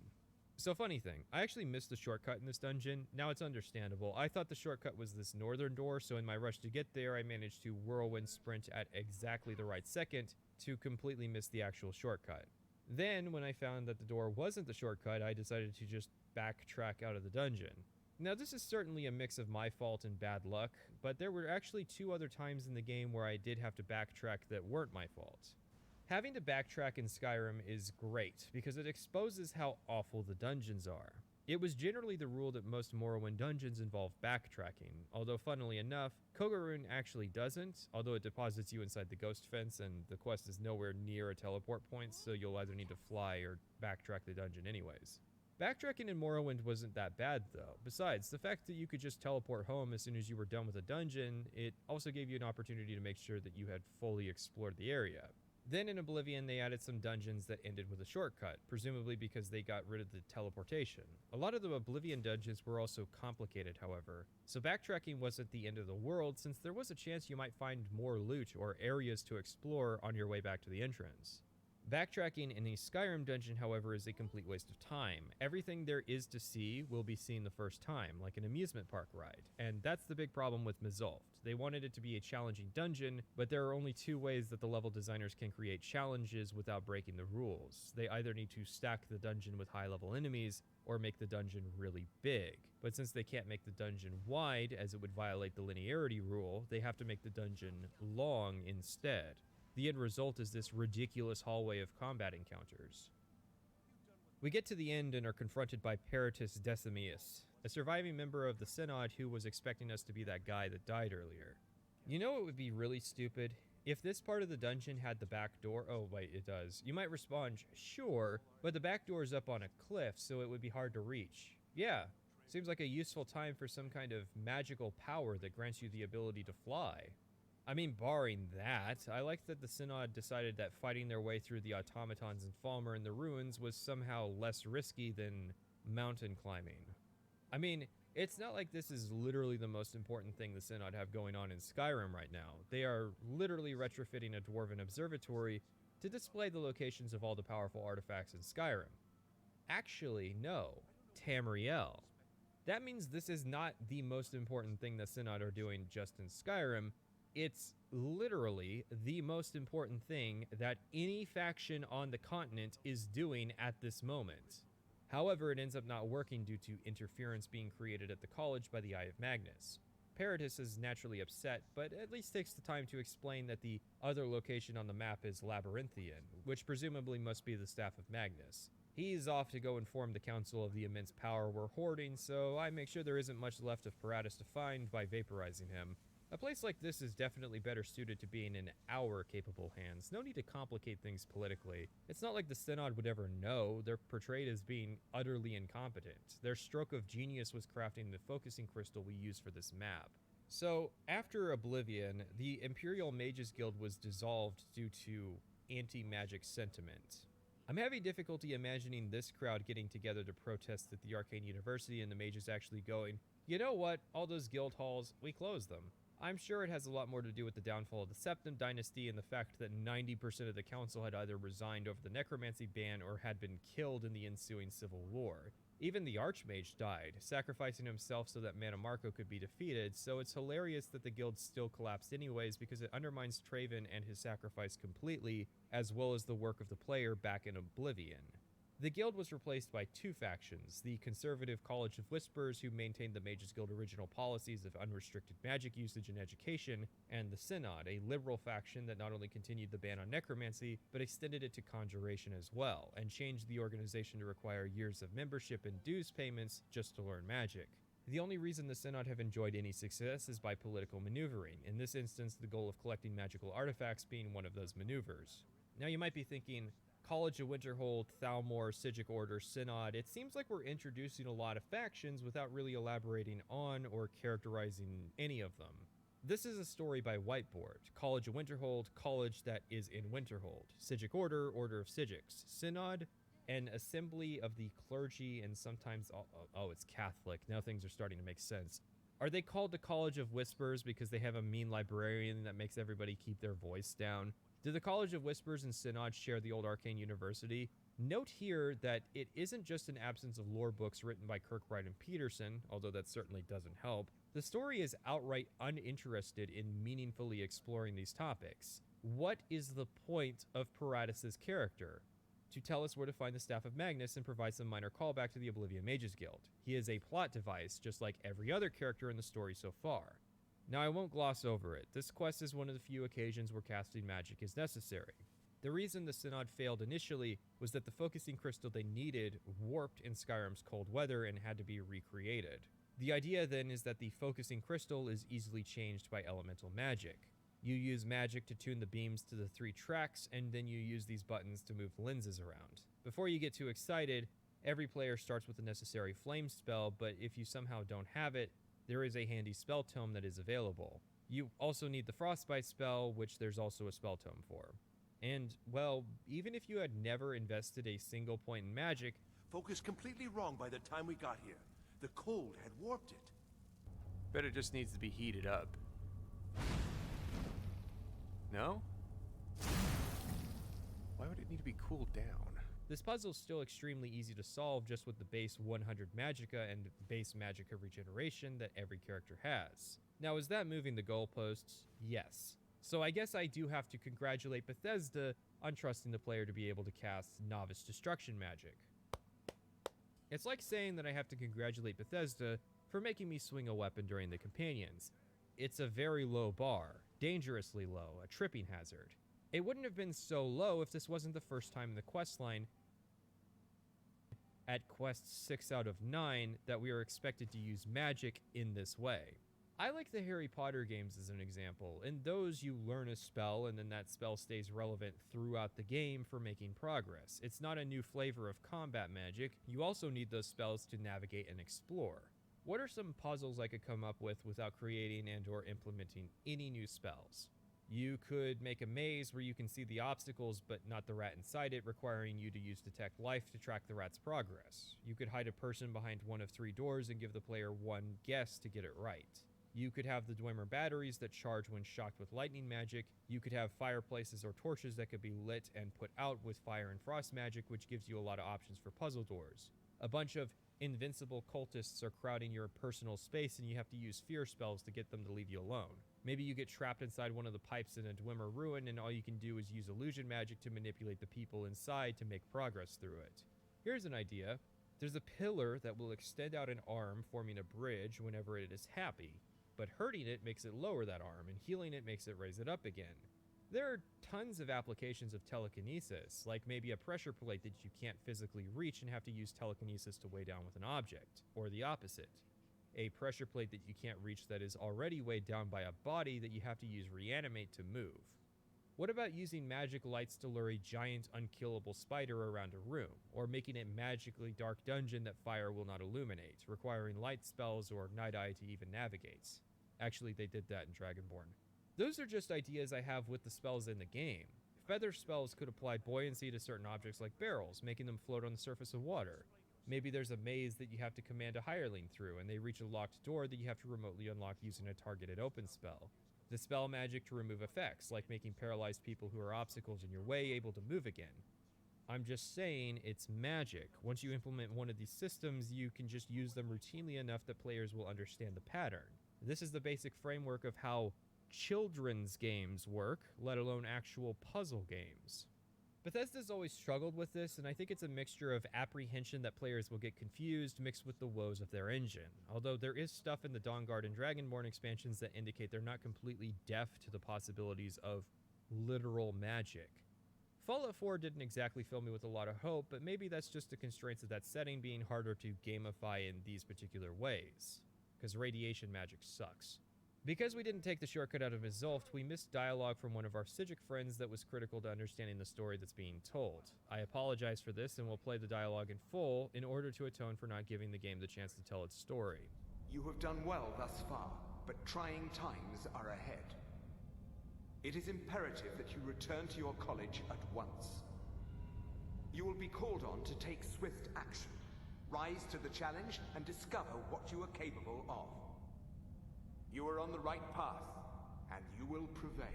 So funny thing, I actually missed the shortcut in this dungeon. Now it's understandable. I thought the shortcut was this northern door, so in my rush to get there, I managed to whirlwind sprint at exactly the right second to completely miss the actual shortcut. Then, when I found that the door wasn't the shortcut, I decided to just backtrack out of the dungeon. Now this is certainly a mix of my fault and bad luck, but there were actually 2 other times in the game where I did have to backtrack that weren't my fault. Having to backtrack in Skyrim is great, because it exposes how awful the dungeons are. It was generally the rule that most Morrowind dungeons involve backtracking, although funnily enough, Kogarun actually doesn't, although it deposits you inside the ghost fence and the quest is nowhere near a teleport point, so you'll either need to fly or backtrack the dungeon anyways. Backtracking in Morrowind wasn't that bad though. Besides, the fact that you could just teleport home as soon as you were done with a dungeon, it also gave you an opportunity to make sure that you had fully explored the area. Then in Oblivion, they added some dungeons that ended with a shortcut, presumably because they got rid of the teleportation. A lot of the Oblivion dungeons were also complicated, however, so backtracking wasn't the end of the world since there was a chance you might find more loot or areas to explore on your way back to the entrance. Backtracking in a Skyrim dungeon, however, is a complete waste of time. Everything there is to see will be seen the first time, like an amusement park ride, and that's the big problem with Mizulft. They wanted it to be a challenging dungeon, but there are only 2 ways that the level designers can create challenges without breaking the rules. They either need to stack the dungeon with high-level enemies, or make the dungeon really big. But since they can't make the dungeon wide, as it would violate the linearity rule, they have to make the dungeon long instead. The end result is this ridiculous hallway of combat encounters. We get to the end and are confronted by Peritus Decimius, a surviving member of the Synod who was expecting us to be that guy that died earlier. You know what would be really stupid? If this part of the dungeon had the back door— oh wait, it does. You might respond, sure, but the back door is up on a cliff, so it would be hard to reach. Yeah, seems like a useful time for some kind of magical power that grants you the ability to fly. I mean, barring that, I like that the Synod decided that fighting their way through the automatons and Falmer in the ruins was somehow less risky than mountain climbing. I mean, it's not like this is literally the most important thing the Synod have going on in Skyrim right now. They are literally retrofitting a dwarven observatory to display the locations of all the powerful artifacts in Skyrim. Actually, no. Tamriel. That means this is not the most important thing the Synod are doing just in Skyrim. It's literally the most important thing that any faction on the continent is doing at this moment. However, it ends up not working due to interference being created at the college by the Eye of Magnus. Peritus is naturally upset, but at least takes the time to explain that the other location on the map is Labyrinthian, which presumably must be the Staff of Magnus. He's off to go inform the council of the immense power we're hoarding, so I make sure there isn't much left of Paratus to find by vaporizing him. A place like this is definitely better suited to being in our capable hands. No need to complicate things politically. It's not like the Synod would ever know. They're portrayed as being utterly incompetent. Their stroke of genius was crafting the focusing crystal we use for this map. So, after Oblivion, the Imperial Mages Guild was dissolved due to anti-magic sentiment. I'm having difficulty imagining this crowd getting together to protest at the Arcane University and the mages actually going, you know what, all those guild halls, we close them. I'm sure it has a lot more to do with the downfall of the Septim Dynasty and the fact that 90% of the council had either resigned over the necromancy ban or had been killed in the ensuing civil war. Even the Archmage died, sacrificing himself so that Mannimarco could be defeated, so it's hilarious that the guild still collapsed anyways because it undermines Traven and his sacrifice completely, as well as the work of the player back in Oblivion. The guild was replaced by two factions, the conservative College of Whisperers, who maintained the Mages Guild original policies of unrestricted magic usage and education, and the Synod, a liberal faction that not only continued the ban on necromancy, but extended it to conjuration as well, and changed the organization to require years of membership and dues payments just to learn magic. The only reason the Synod have enjoyed any success is by political maneuvering, in this instance the goal of collecting magical artifacts being one of those maneuvers. Now you might be thinking, College of Winterhold, Thalmor, Sigic Order, Synod, it seems like we're introducing a lot of factions without really elaborating on or characterizing any of them. This is a story by Whiteboard. College of Winterhold, college that is in Winterhold. Sigic Order, Order of Sigics. Synod, an assembly of the clergy and sometimes, oh, it's Catholic. Now things are starting to make sense. Are they called the College of Whispers because they have a mean librarian that makes everybody keep their voice down? Do the College of Whispers and Synod share the old Arcane University? Note here that it isn't just an absence of lore books written by Kirkbride and Peterson, although that certainly doesn't help. The story is outright uninterested in meaningfully exploring these topics. What is the point of Paratus' character? To tell us where to find the Staff of Magnus and provide some minor callback to the Oblivion Mages Guild. He is a plot device, just like every other character in the story so far. Now I won't gloss over it. This quest is one of the few occasions where casting magic is necessary. The reason the Synod failed initially was that the focusing crystal they needed warped in Skyrim's cold weather and had to be recreated. The idea then is that the focusing crystal is easily changed by elemental magic. You use magic to tune the beams to the 3 tracks, and then you use these buttons to move lenses around. Before you get too excited, every player starts with the necessary flame spell, but if you somehow don't have it, there is a handy spell tome that is available. You also need the frostbite spell, which there's also a spell tome for. And, well, even if you had never invested a single point in magic... Focused completely wrong by the time we got here. The cold had warped it. Bet it just needs to be heated up. No? Why would it need to be cooled down? This puzzle is still extremely easy to solve just with the base 100 magicka and base magicka regeneration that every character has. Now, is that moving the goalposts? Yes. So I guess I do have to congratulate Bethesda on trusting the player to be able to cast novice destruction magic. It's like saying that I have to congratulate Bethesda for making me swing a weapon during the companions. It's a very low bar, dangerously low, a tripping hazard. It wouldn't have been so low if this wasn't the first time in the questline at quest 6 out of 9 that we are expected to use magic in this way. I like the Harry Potter games as an example. In those, you learn a spell and then that spell stays relevant throughout the game for making progress. It's not a new flavor of combat magic. You also need those spells to navigate and explore. What are some puzzles I could come up with without creating and or implementing any new spells? You could make a maze where you can see the obstacles but not the rat inside it, requiring you to use Detect Life to track the rat's progress. You could hide a person behind one of 3 doors and give the player one guess to get it right. You could have the Dwemer batteries that charge when shocked with lightning magic. You could have fireplaces or torches that could be lit and put out with fire and frost magic, which gives you a lot of options for puzzle doors. A bunch of invincible cultists are crowding your personal space and you have to use fear spells to get them to leave you alone. Maybe you get trapped inside one of the pipes in a Dwemer ruin and all you can do is use illusion magic to manipulate the people inside to make progress through it. Here's an idea. There's a pillar that will extend out an arm, forming a bridge whenever it is happy, but hurting it makes it lower that arm and healing it makes it raise it up again. There are tons of applications of telekinesis, like maybe a pressure plate that you can't physically reach and have to use telekinesis to weigh down with an object, or the opposite. A pressure plate that you can't reach that is already weighed down by a body that you have to use reanimate to move. What about using magic lights to lure a giant unkillable spider around a room, or making a magically dark dungeon that fire will not illuminate, requiring light spells or night eye to even navigate? Actually, they did that in Dragonborn. Those are just ideas I have with the spells in the game. Feather spells could apply buoyancy to certain objects like barrels, making them float on the surface of water. Maybe there's a maze that you have to command a hireling through, and they reach a locked door that you have to remotely unlock using a targeted open spell. Dispel magic to remove effects, like making paralyzed people who are obstacles in your way able to move again. I'm just saying it's magic. Once you implement one of these systems, you can just use them routinely enough that players will understand the pattern. This is the basic framework of how children's games work, let alone actual puzzle games. Bethesda's always struggled with this, and I think it's a mixture of apprehension that players will get confused mixed with the woes of their engine. Although there is stuff in the Dawnguard and Dragonborn expansions that indicate they're not completely deaf to the possibilities of literal magic. Fallout 4 didn't exactly fill me with a lot of hope, but maybe that's just the constraints of that setting being harder to gamify in these particular ways, because radiation magic sucks. Because we didn't take the shortcut out of Izulft, we missed dialogue from one of our Psijic friends that was critical to understanding the story that's being told. I apologize for this and will play the dialogue in full in order to atone for not giving the game the chance to tell its story. You have done well thus far, but trying times are ahead. It is imperative that you return to your college at once. You will be called on to take swift action, rise to the challenge, and discover what you are capable of. You are on the right path, and you will prevail.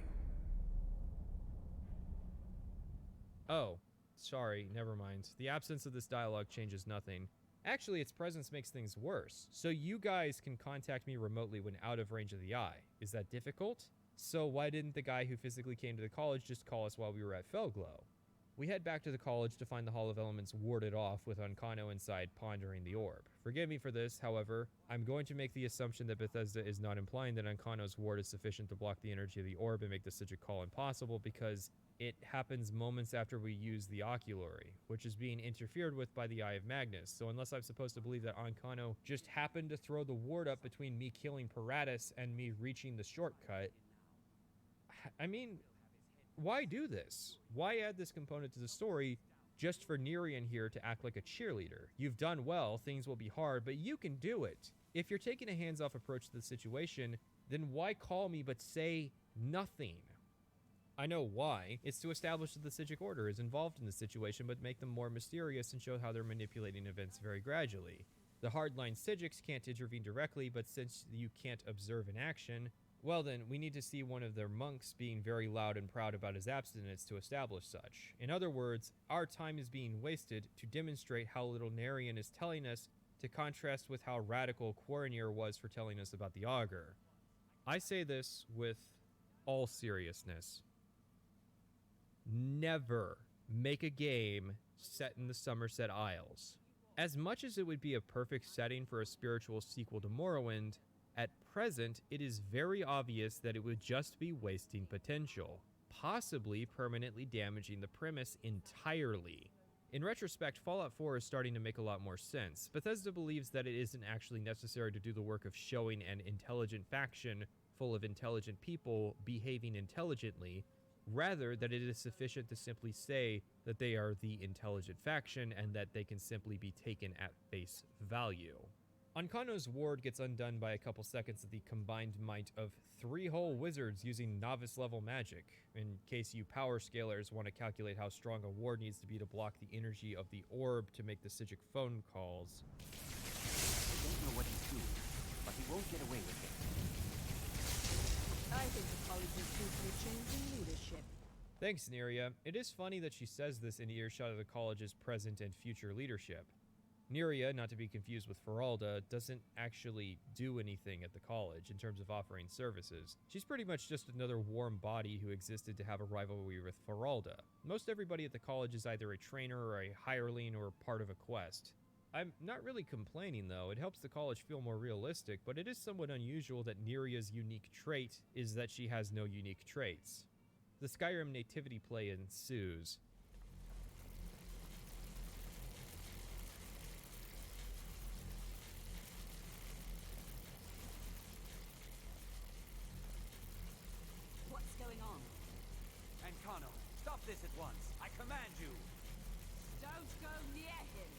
Oh, sorry, never mind. The absence of this dialogue changes nothing. Actually, its presence makes things worse. So you guys can contact me remotely when out of range of the eye. Is that difficult? So why didn't the guy who physically came to the college just call us while we were at Felglow? We head back to the college to find the Hall of Elements warded off with Ancano inside pondering the orb. Forgive me for this, however, I'm going to make the assumption that Bethesda is not implying that Ancano's ward is sufficient to block the energy of the orb and make the Psijic call impossible, because it happens moments after we use the Oculary, which is being interfered with by the Eye of Magnus. So unless I'm supposed to believe that Ancano just happened to throw the ward up between me killing Paratus and me reaching the shortcut, I mean, why do this? Why add this component to the story just for Nerian here to act like a cheerleader? You've done well, things will be hard, but you can do it. If you're taking a hands-off approach to the situation, then why call me but say nothing? I know why. It's to establish that the Psijic Order is involved in the situation, but make them more mysterious and show how they're manipulating events very gradually. The hardline Psijics can't intervene directly, but since you can't observe an action, well then, we need to see one of their monks being very loud and proud about his abstinence to establish such. In other words, our time is being wasted to demonstrate how little Nerian is telling us, to contrast with how radical Quaranir was for telling us about the Augur. I say this with all seriousness. Never make a game set in the Somerset Isles. As much as it would be a perfect setting for a spiritual sequel to Morrowind, at present, it is very obvious that it would just be wasting potential, possibly permanently damaging the premise entirely. In retrospect, Fallout 4 is starting to make a lot more sense. Bethesda believes that it isn't actually necessary to do the work of showing an intelligent faction full of intelligent people behaving intelligently, rather that it is sufficient to simply say that they are the intelligent faction and that they can simply be taken at face value. Ancano's ward gets undone by a couple seconds of the combined might of 3 whole wizards using novice-level magic, in case you power scalers want to calculate how strong a ward needs to be to block the energy of the orb to make the Psijic phone calls. I don't know what he's doing, but he won't get away with it. I think the college is due for a change in leadership. Thanks, Neria. It is funny that she says this in earshot of the college's present and future leadership. Neria, not to be confused with Feralda, doesn't actually do anything at the college in terms of offering services. She's pretty much just another warm body who existed to have a rivalry with Feralda. Most everybody at the college is either a trainer or a hireling or part of a quest. I'm not really complaining though, it helps the college feel more realistic, but it is somewhat unusual that Neria's unique trait is that she has no unique traits. The Skyrim nativity play ensues. What's going on? Ancano, stop this at once. I command you. Don't go near him.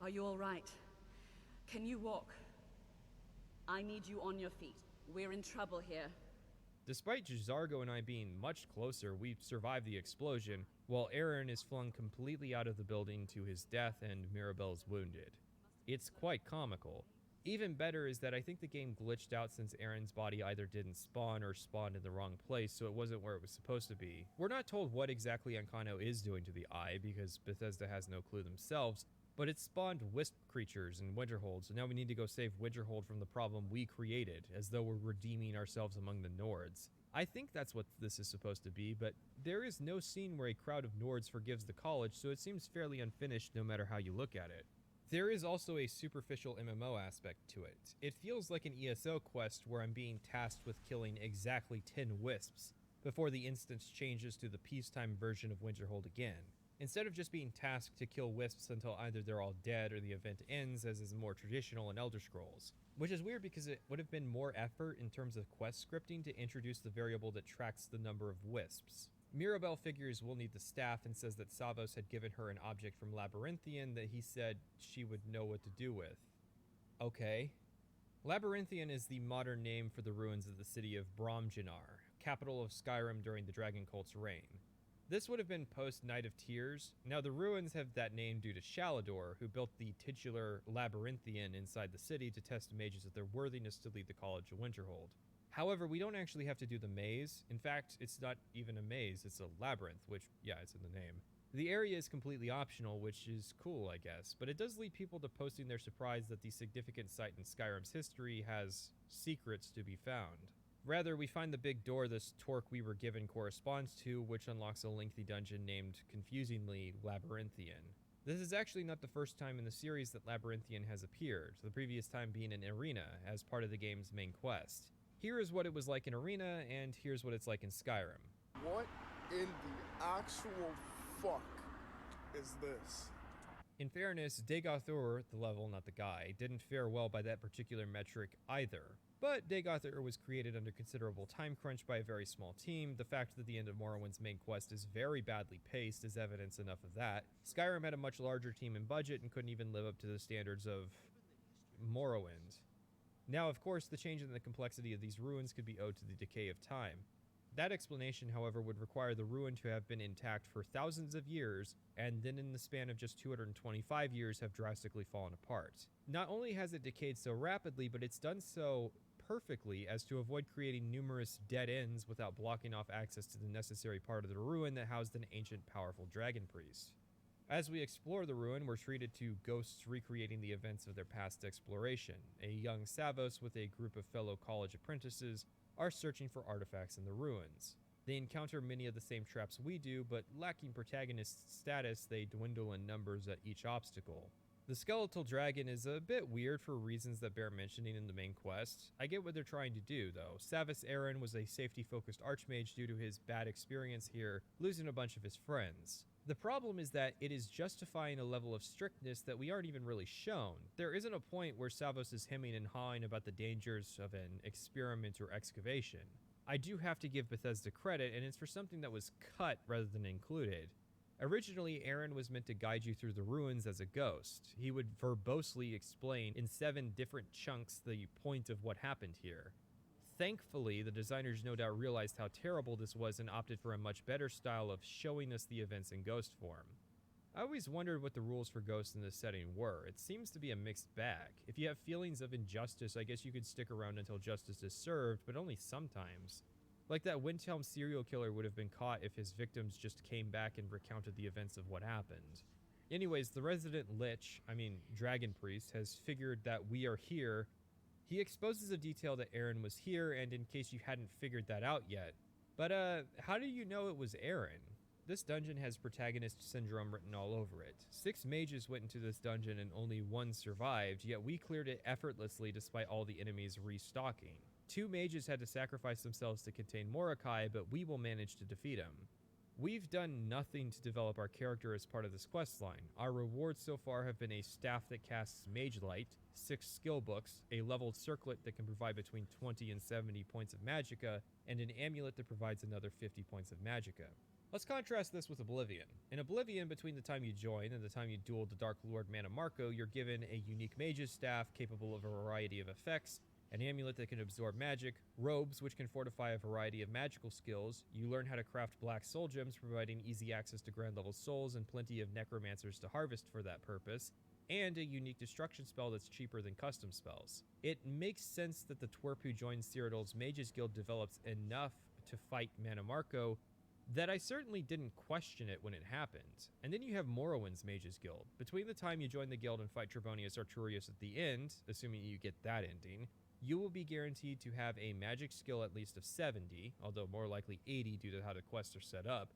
Are you all right? Can you walk? I need you on your feet. We're in trouble here. Despite Jazargo and I being much closer, we survived the explosion, while Aaron is flung completely out of the building to his death and Mirabelle's wounded. It's quite comical. Even better is that I think the game glitched out since Aaron's body either didn't spawn or spawned in the wrong place, so it wasn't where it was supposed to be. We're not told what exactly Ancano is doing to the Eye, because Bethesda has no clue themselves, but it spawned wisp creatures in Winterhold, so now we need to go save Winterhold from the problem we created, as though we're redeeming ourselves among the Nords. I think that's what this is supposed to be, but there is no scene where a crowd of Nords forgives the college, so it seems fairly unfinished no matter how you look at it. There is also a superficial MMO aspect to it. It feels like an ESO quest where I'm being tasked with killing exactly 10 wisps, before the instance changes to the peacetime version of Winterhold again. Instead of just being tasked to kill wisps until either they're all dead or the event ends, as is more traditional in Elder Scrolls. Which is weird because it would have been more effort in terms of quest scripting to introduce the variable that tracks the number of wisps. Mirabelle figures we'll need the staff and says that Savos had given her an object from Labyrinthian that he said she would know what to do with. Okay. Labyrinthian is the modern name for the ruins of the city of Bromjanar, capital of Skyrim during the Dragon Cult's reign. This would have been post-Night of Tears. Now the ruins have that name due to Shalador, who built the titular Labyrinthian inside the city to test mages of their worthiness to lead the College of Winterhold. However, we don't actually have to do the maze. In fact, it's not even a maze, it's a labyrinth, which, yeah, it's in the name. The area is completely optional, which is cool, I guess, but it does lead people to posting their surprise that the significant site in Skyrim's history has secrets to be found. Rather, we find the big door this torque we were given corresponds to, which unlocks a lengthy dungeon named, confusingly, Labyrinthian. This is actually not the first time in the series that Labyrinthian has appeared, the previous time being in Arena, as part of the game's main quest. Here is what it was like in Arena, and here's what it's like in Skyrim. What in the actual fuck is this? In fairness, Dagothur, the level, not the guy, didn't fare well by that particular metric either. But Dagothur was created under considerable time crunch by a very small team. The fact that the end of Morrowind's main quest is very badly paced is evidence enough of that. Skyrim had a much larger team and budget and couldn't even live up to the standards of Morrowind. Now, of course, the change in the complexity of these ruins could be owed to the decay of time. That explanation, however, would require the ruin to have been intact for thousands of years, and then in the span of just 225 years have drastically fallen apart. Not only has it decayed so rapidly, but it's done so perfectly as to avoid creating numerous dead ends without blocking off access to the necessary part of the ruin that housed an ancient, powerful dragon priest. As we explore the ruin, we're treated to ghosts recreating the events of their past exploration. A young Savos with a group of fellow college apprentices are searching for artifacts in the ruins. They encounter many of the same traps we do, but lacking protagonist status, they dwindle in numbers at each obstacle. The skeletal dragon is a bit weird for reasons that bear mentioning in the main quest. I get what they're trying to do, though. Savos Aaron was a safety-focused archmage due to his bad experience here, losing a bunch of his friends. The problem is that it is justifying a level of strictness that we aren't even really shown. There isn't a point where Savos is hemming and hawing about the dangers of an experiment or excavation. I do have to give Bethesda credit, and it's for something that was cut rather than included. Originally, Aaron was meant to guide you through the ruins as a ghost. He would verbosely explain in 7 different chunks the point of what happened here. Thankfully, the designers no doubt realized how terrible this was and opted for a much better style of showing us the events in ghost form. I always wondered what the rules for ghosts in this setting were. It seems to be a mixed bag. If you have feelings of injustice, I guess you could stick around until justice is served, but only sometimes. Like that Windhelm serial killer would have been caught if his victims just came back and recounted the events of what happened. Anyways, the resident dragon priest, has figured that we are here. He exposes a detail that Aaron was here, and in case you hadn't figured that out yet. But how do you know it was Aaron? This dungeon has protagonist syndrome written all over it. 6 mages went into this dungeon and only 1 survived, yet we cleared it effortlessly despite all the enemies restocking. 2 mages had to sacrifice themselves to contain Mordecai, but we will manage to defeat him. We've done nothing to develop our character as part of this questline. Our rewards so far have been a staff that casts Mage Light, 6 skill books, a leveled circlet that can provide between 20 and 70 points of magicka, and an amulet that provides another 50 points of magicka. Let's contrast this with Oblivion. In Oblivion, between the time you join and the time you duel the Dark Lord Mannimarco, you're given a unique mage's staff capable of a variety of effects, an amulet that can absorb magic, robes which can fortify a variety of magical skills, you learn how to craft black soul gems providing easy access to grand level souls and plenty of necromancers to harvest for that purpose, and a unique destruction spell that's cheaper than custom spells. It makes sense that the twerp who joins Cyrodiil's Mages Guild develops enough to fight Mannimarco that I certainly didn't question it when it happened. And then you have Morrowind's Mages Guild. Between the time you join the guild and fight Trebonius Arturius at the end, assuming you get that ending, you will be guaranteed to have a magic skill at least of 70, although more likely 80 due to how the quests are set up.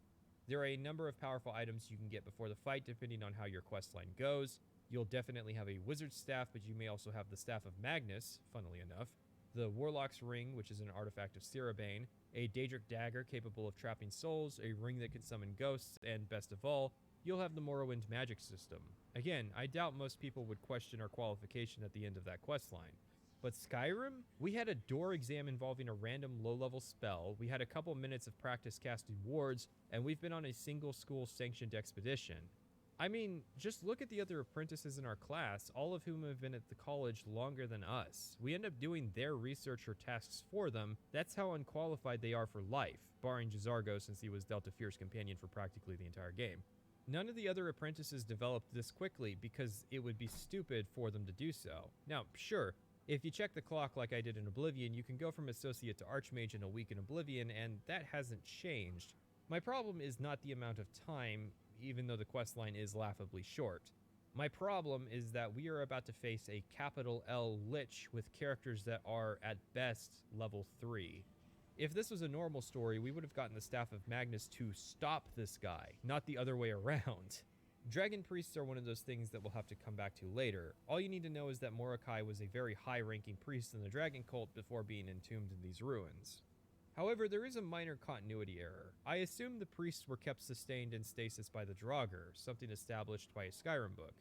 There are a number of powerful items you can get before the fight depending on how your questline goes. You'll definitely have a wizard's staff, but you may also have the Staff of Magnus, funnily enough, the Warlock's Ring, which is an artifact of Cerebane, a Daedric Dagger capable of trapping souls, a ring that can summon ghosts, and best of all, you'll have the Morrowind magic system. Again, I doubt most people would question our qualification at the end of that questline. But Skyrim? We had a door exam involving a random low-level spell, we had a couple minutes of practice casting wards, and we've been on a single school-sanctioned expedition. I mean, just look at the other apprentices in our class, all of whom have been at the college longer than us. We end up doing their research or tasks for them. That's how unqualified they are for life, barring Jazargo since he was dealt a fierce companion for practically the entire game. None of the other apprentices developed this quickly because it would be stupid for them to do so. Now, sure, if you check the clock like I did in Oblivion, you can go from Associate to Archmage in a week in Oblivion, and that hasn't changed. My problem is not the amount of time, even though the questline is laughably short. My problem is that we are about to face a capital L Lich with characters that are, at best, level 3. If this was a normal story, we would have gotten the Staff of Magnus to stop this guy, not the other way around. Dragon Priests are one of those things that we'll have to come back to later. All you need to know is that Mordecai was a very high-ranking priest in the Dragon Cult before being entombed in these ruins. However, there is a minor continuity error. I assume the priests were kept sustained in stasis by the Draugr, something established by a Skyrim book,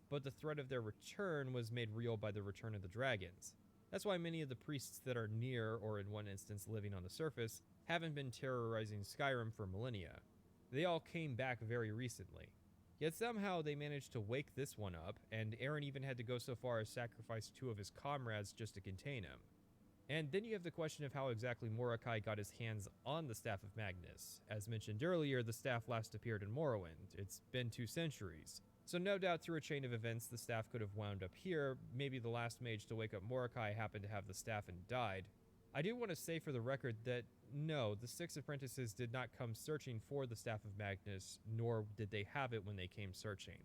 but the threat of their return was made real by the return of the dragons. That's why many of the priests that are near, or in one instance living on the surface, haven't been terrorizing Skyrim for millennia. They all came back very recently. Yet somehow they managed to wake this one up, and Aaron even had to go so far as sacrifice 2 of his comrades just to contain him. And then you have the question of how exactly Mordecai got his hands on the Staff of Magnus. As mentioned earlier, the staff last appeared in Morrowind. It's been 2 centuries. So no doubt through a chain of events, the staff could have wound up here. Maybe the last mage to wake up Mordecai happened to have the staff and died. I do want to say for the record that no, the 6 apprentices did not come searching for the Staff of Magnus, nor did they have it when they came searching.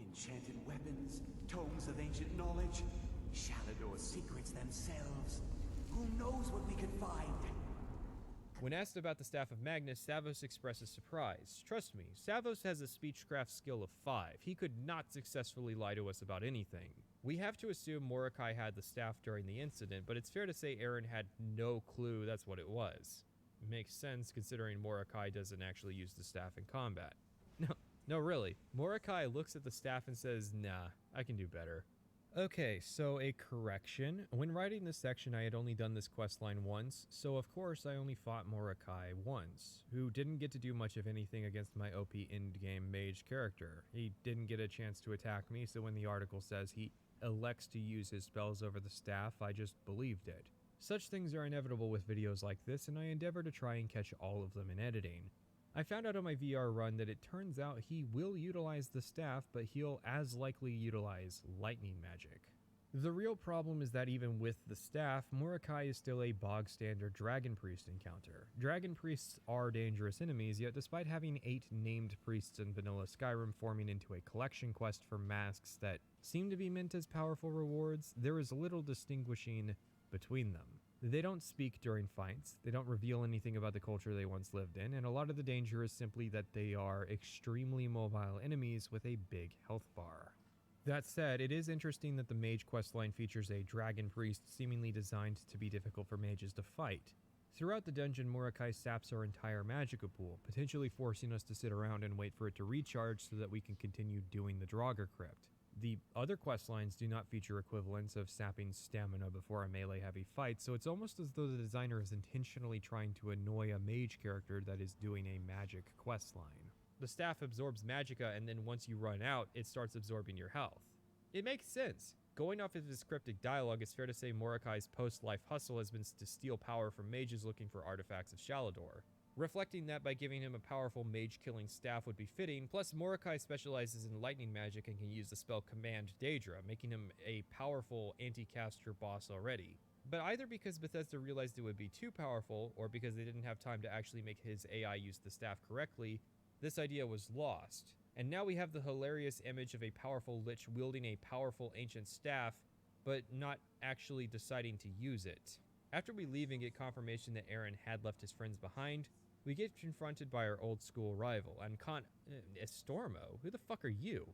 Enchanted weapons, tomes of ancient knowledge, Shalador's secrets themselves. Who knows what we could find? When asked about the Staff of Magnus, Savos expresses surprise. Trust me, Savos has a speechcraft skill of 5. He could not successfully lie to us about anything. We have to assume Mordecai had the staff during the incident, but it's fair to say Aaron had no clue that's what it was. Makes sense considering Mordecai doesn't actually use the staff in combat. No, really. Mordecai looks at the staff and says, nah, I can do better. Okay, so a correction. When writing this section, I had only done this questline once, so of course I only fought Mordecai once, who didn't get to do much of anything against my OP endgame mage character. He didn't get a chance to attack me, so when the article says he elects to use his spells over the staff, I just believed it. Such things are inevitable with videos like this, and I endeavor to try and catch all of them in editing. I found out on my VR run that it turns out he will utilize the staff, but he'll as likely utilize lightning magic. The real problem is that even with the staff, Mordecai is still a bog-standard Dragon Priest encounter. Dragon Priests are dangerous enemies, yet despite having 8 named priests in vanilla Skyrim forming into a collection quest for masks that seem to be meant as powerful rewards, there is little distinguishing between them. They don't speak during fights, they don't reveal anything about the culture they once lived in, and a lot of the danger is simply that they are extremely mobile enemies with a big health bar. That said, it is interesting that the mage questline features a dragon priest seemingly designed to be difficult for mages to fight. Throughout the dungeon, Mordecai saps our entire magica pool, potentially forcing us to sit around and wait for it to recharge so that we can continue doing the Draugr Crypt. The other quest lines do not feature equivalents of sapping stamina before a melee heavy fight, so it's almost as though the designer is intentionally trying to annoy a mage character that is doing a magic quest line. The staff absorbs magicka, and then once you run out, it starts absorbing your health. It makes sense. Going off of his cryptic dialogue, it's fair to say Mordecai's post-life hustle has been to steal power from mages looking for artifacts of Shalador. Reflecting that by giving him a powerful mage-killing staff would be fitting, plus Mordecai specializes in lightning magic and can use the spell Command Daedra, making him a powerful anti-caster boss already. But either because Bethesda realized it would be too powerful, or because they didn't have time to actually make his AI use the staff correctly, this idea was lost. And now we have the hilarious image of a powerful lich wielding a powerful ancient staff, but not actually deciding to use it. After we leave and get confirmation that Aaron had left his friends behind, we get confronted by our old school rival, Estormo? Who the fuck are you?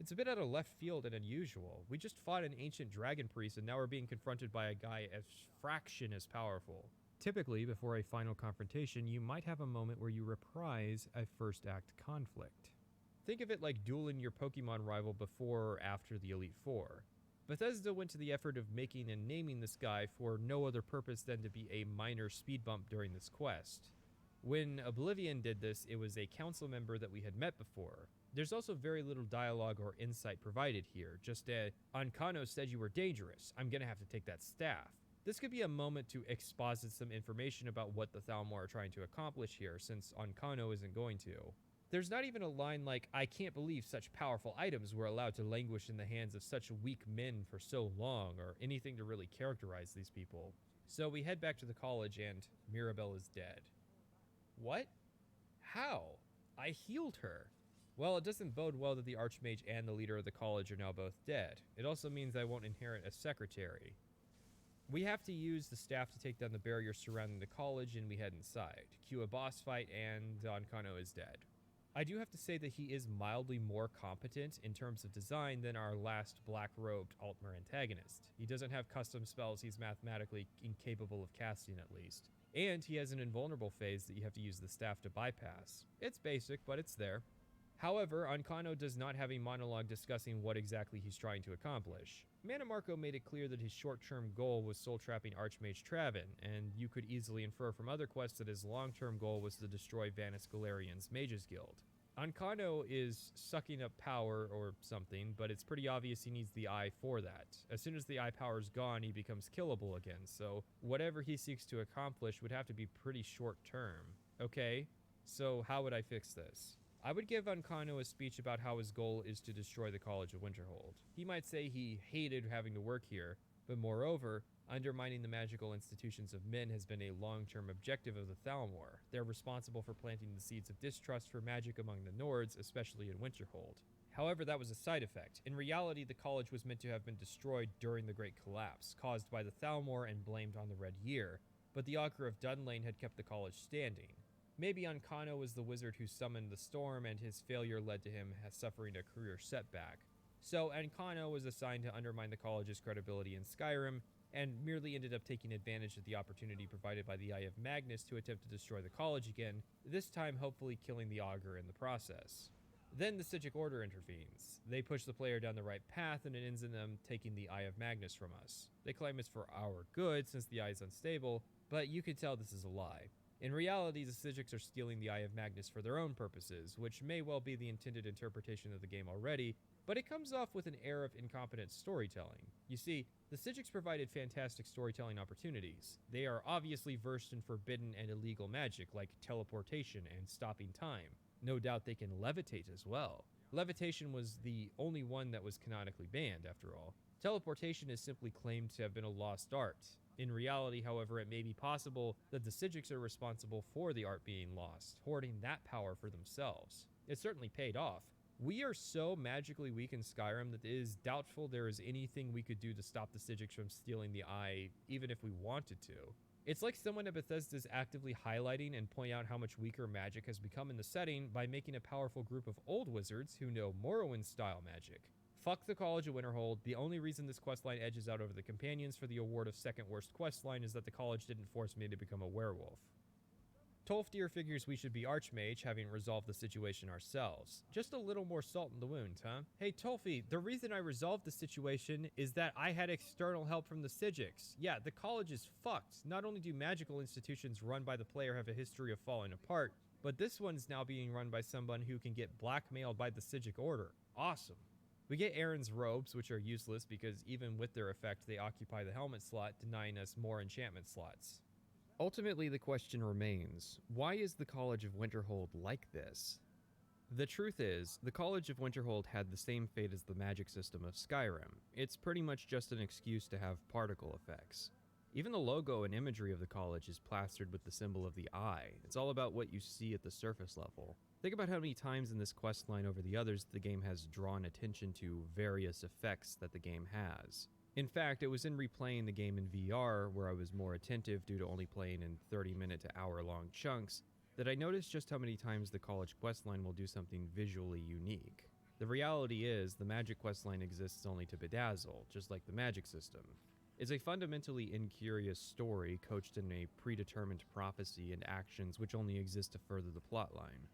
It's a bit out of left field and unusual. We just fought an ancient dragon priest and now we're being confronted by a guy a fraction as powerful. Typically, before a final confrontation, you might have a moment where you reprise a first act conflict. Think of it like dueling your Pokemon rival before or after the Elite Four. Bethesda went to the effort of making and naming this guy for no other purpose than to be a minor speed bump during this quest. When Oblivion did this, it was a council member that we had met before. There's also very little dialogue or insight provided here, just Ancano said you were dangerous, I'm gonna have to take that staff. This could be a moment to exposit some information about what the Thalmor are trying to accomplish here, since Ancano isn't going to. There's not even a line like, I can't believe such powerful items were allowed to languish in the hands of such weak men for so long, or anything to really characterize these people. So we head back to the college and Mirabelle is dead. What? How? I healed her. Well, it doesn't bode well that the Archmage and the leader of the college are now both dead. It also means I won't inherit a secretary. We have to use the staff to take down the barrier surrounding the college, and we head inside. Cue a boss fight, and Ancano is dead. I do have to say that he is mildly more competent in terms of design than our last black-robed Altmer antagonist. He doesn't have custom spells he's mathematically incapable of casting at least. And he has an invulnerable phase that you have to use the staff to bypass. It's basic, but it's there. However, Ancano does not have a monologue discussing what exactly he's trying to accomplish. Mannimarco made it clear that his short-term goal was soul-trapping Archmage Travin, and you could easily infer from other quests that his long-term goal was to destroy Vanus Galarian's Mages Guild. Ancano is sucking up power or something, but it's pretty obvious he needs the eye for that. As soon as the eye power's gone, he becomes killable again, so whatever he seeks to accomplish would have to be pretty short-term. Okay, so how would I fix this? I would give Ancano a speech about how his goal is to destroy the College of Winterhold. He might say he hated having to work here, but moreover, undermining the magical institutions of men has been a long-term objective of the Thalmor. They're responsible for planting the seeds of distrust for magic among the Nords, especially in Winterhold. However, that was a side effect. In reality, the college was meant to have been destroyed during the Great Collapse, caused by the Thalmor and blamed on the Red Year, but the Augur of Dunlane had kept the college standing. Maybe Ancano was the wizard who summoned the storm, and his failure led to him suffering a career setback. So Ancano was assigned to undermine the college's credibility in Skyrim, and merely ended up taking advantage of the opportunity provided by the Eye of Magnus to attempt to destroy the college again, this time hopefully killing the Augur in the process. Then the Psijic Order intervenes. They push the player down the right path, and it ends in them taking the Eye of Magnus from us. They claim it's for our good, since the Eye is unstable, but you can tell this is a lie. In reality, the Psijics are stealing the Eye of Magnus for their own purposes, which may well be the intended interpretation of the game already, but it comes off with an air of incompetent storytelling. You see, the Psijics provided fantastic storytelling opportunities. They are obviously versed in forbidden and illegal magic like teleportation and stopping time. No doubt they can levitate as well. Levitation was the only one that was canonically banned, after all. Teleportation is simply claimed to have been a lost art. In reality, however, it may be possible that the Psijics are responsible for the art being lost, hoarding that power for themselves. It certainly paid off. We are so magically weak in Skyrim that it is doubtful there is anything we could do to stop the Psijics from stealing the eye, even if we wanted to. It's like someone at Bethesda is actively highlighting and pointing out how much weaker magic has become in the setting by making a powerful group of old wizards who know Morrowind-style magic. Fuck the College of Winterhold. The only reason this questline edges out over the companions for the award of second worst questline is that the college didn't force me to become a werewolf. Tolfdir figures we should be Archmage, having resolved the situation ourselves. Just a little more salt in the wound, huh? Hey Tolfi, the reason I resolved the situation is that I had external help from the Psijics. Yeah, the college is fucked. Not only do magical institutions run by the player have a history of falling apart, but this one's now being run by someone who can get blackmailed by the Psijic Order. Awesome. We get Aaron's robes, which are useless because even with their effect, they occupy the helmet slot, denying us more enchantment slots. Ultimately, the question remains, why is the College of Winterhold like this? The truth is, the College of Winterhold had the same fate as the magic system of Skyrim. It's pretty much just an excuse to have particle effects. Even the logo and imagery of the college is plastered with the symbol of the eye. It's all about what you see at the surface level. Think about how many times in this questline over the others the game has drawn attention to various effects that the game has. In fact, it was in replaying the game in VR, where I was more attentive due to only playing in 30-minute to hour-long chunks, that I noticed just how many times the college questline will do something visually unique. The reality is, the magic questline exists only to bedazzle, just like the magic system. It's a fundamentally incurious story coached in a predetermined prophecy and actions which only exist to further the plotline.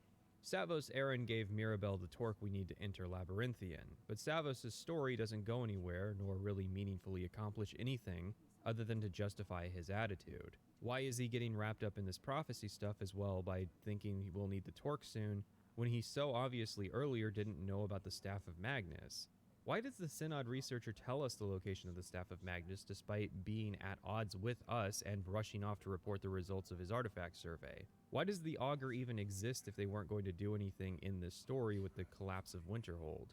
Savos Aaron gave Mirabelle the torque we need to enter Labyrinthian, but Savos' story doesn't go anywhere nor really meaningfully accomplish anything other than to justify his attitude. Why is he getting wrapped up in this prophecy stuff as well by thinking he will need the torque soon when he so obviously earlier didn't know about the Staff of Magnus? Why does the Synod researcher tell us the location of the Staff of Magnus despite being at odds with us and rushing off to report the results of his artifact survey? Why does the Augur even exist if they weren't going to do anything in this story with the collapse of Winterhold?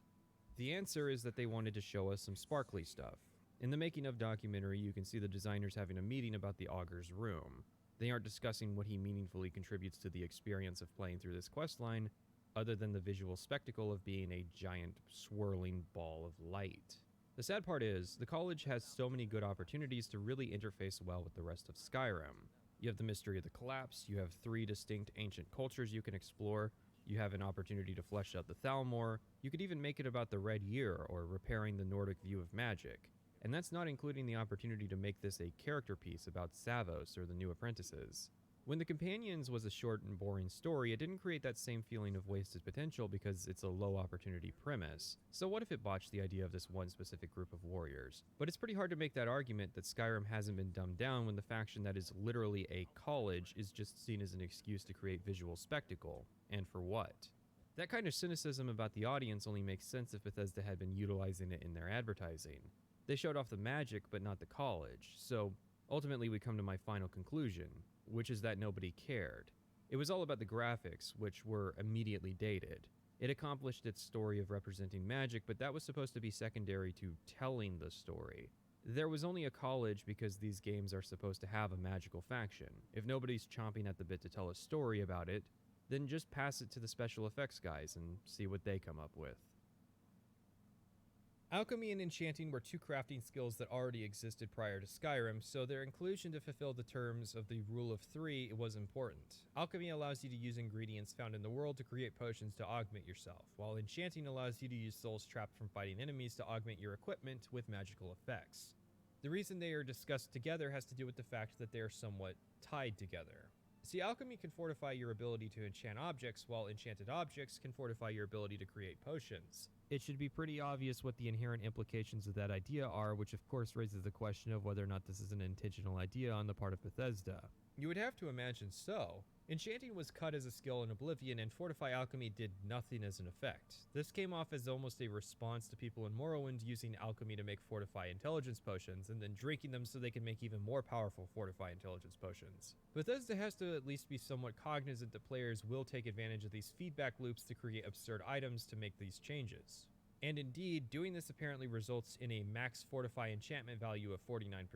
The answer is that they wanted to show us some sparkly stuff. In the making of documentary, you can see the designers having a meeting about the Augur's room. They aren't discussing what he meaningfully contributes to the experience of playing through this questline, other than the visual spectacle of being a giant swirling ball of light. The sad part is, the college has so many good opportunities to really interface well with the rest of Skyrim. You have the mystery of the collapse, you have 3 distinct ancient cultures you can explore, you have an opportunity to flesh out the Thalmor, you could even make it about the Red Year or repairing the Nordic view of magic. And that's not including the opportunity to make this a character piece about Savos or the new apprentices. When The Companions was a short and boring story, it didn't create that same feeling of wasted potential because it's a low opportunity premise. So what if it botched the idea of this one specific group of warriors? But it's pretty hard to make that argument that Skyrim hasn't been dumbed down when the faction that is literally a college is just seen as an excuse to create visual spectacle. And for what? That kind of cynicism about the audience only makes sense if Bethesda had been utilizing it in their advertising. They showed off the magic, but not the college, so ultimately we come to my final conclusion, which is that nobody cared. It was all about the graphics, which were immediately dated. It accomplished its story of representing magic, but that was supposed to be secondary to telling the story. There was only a college because these games are supposed to have a magical faction. If nobody's chomping at the bit to tell a story about it, then just pass it to the special effects guys and see what they come up with. Alchemy and enchanting were 2 crafting skills that already existed prior to Skyrim, so their inclusion to fulfill the terms of the Rule of 3 was important. Alchemy allows you to use ingredients found in the world to create potions to augment yourself, while enchanting allows you to use souls trapped from fighting enemies to augment your equipment with magical effects. The reason they are discussed together has to do with the fact that they are somewhat tied together. See, alchemy can fortify your ability to enchant objects, while enchanted objects can fortify your ability to create potions. It should be pretty obvious what the inherent implications of that idea are, which of course raises the question of whether or not this is an intentional idea on the part of Bethesda. You would have to imagine so. Enchanting was cut as a skill in Oblivion, and Fortify Alchemy did nothing as an effect. This came off as almost a response to people in Morrowind using alchemy to make Fortify Intelligence potions, and then drinking them so they can make even more powerful Fortify Intelligence potions. Bethesda has to at least be somewhat cognizant that players will take advantage of these feedback loops to create absurd items to make these changes. And indeed, doing this apparently results in a max Fortify enchantment value of 49%.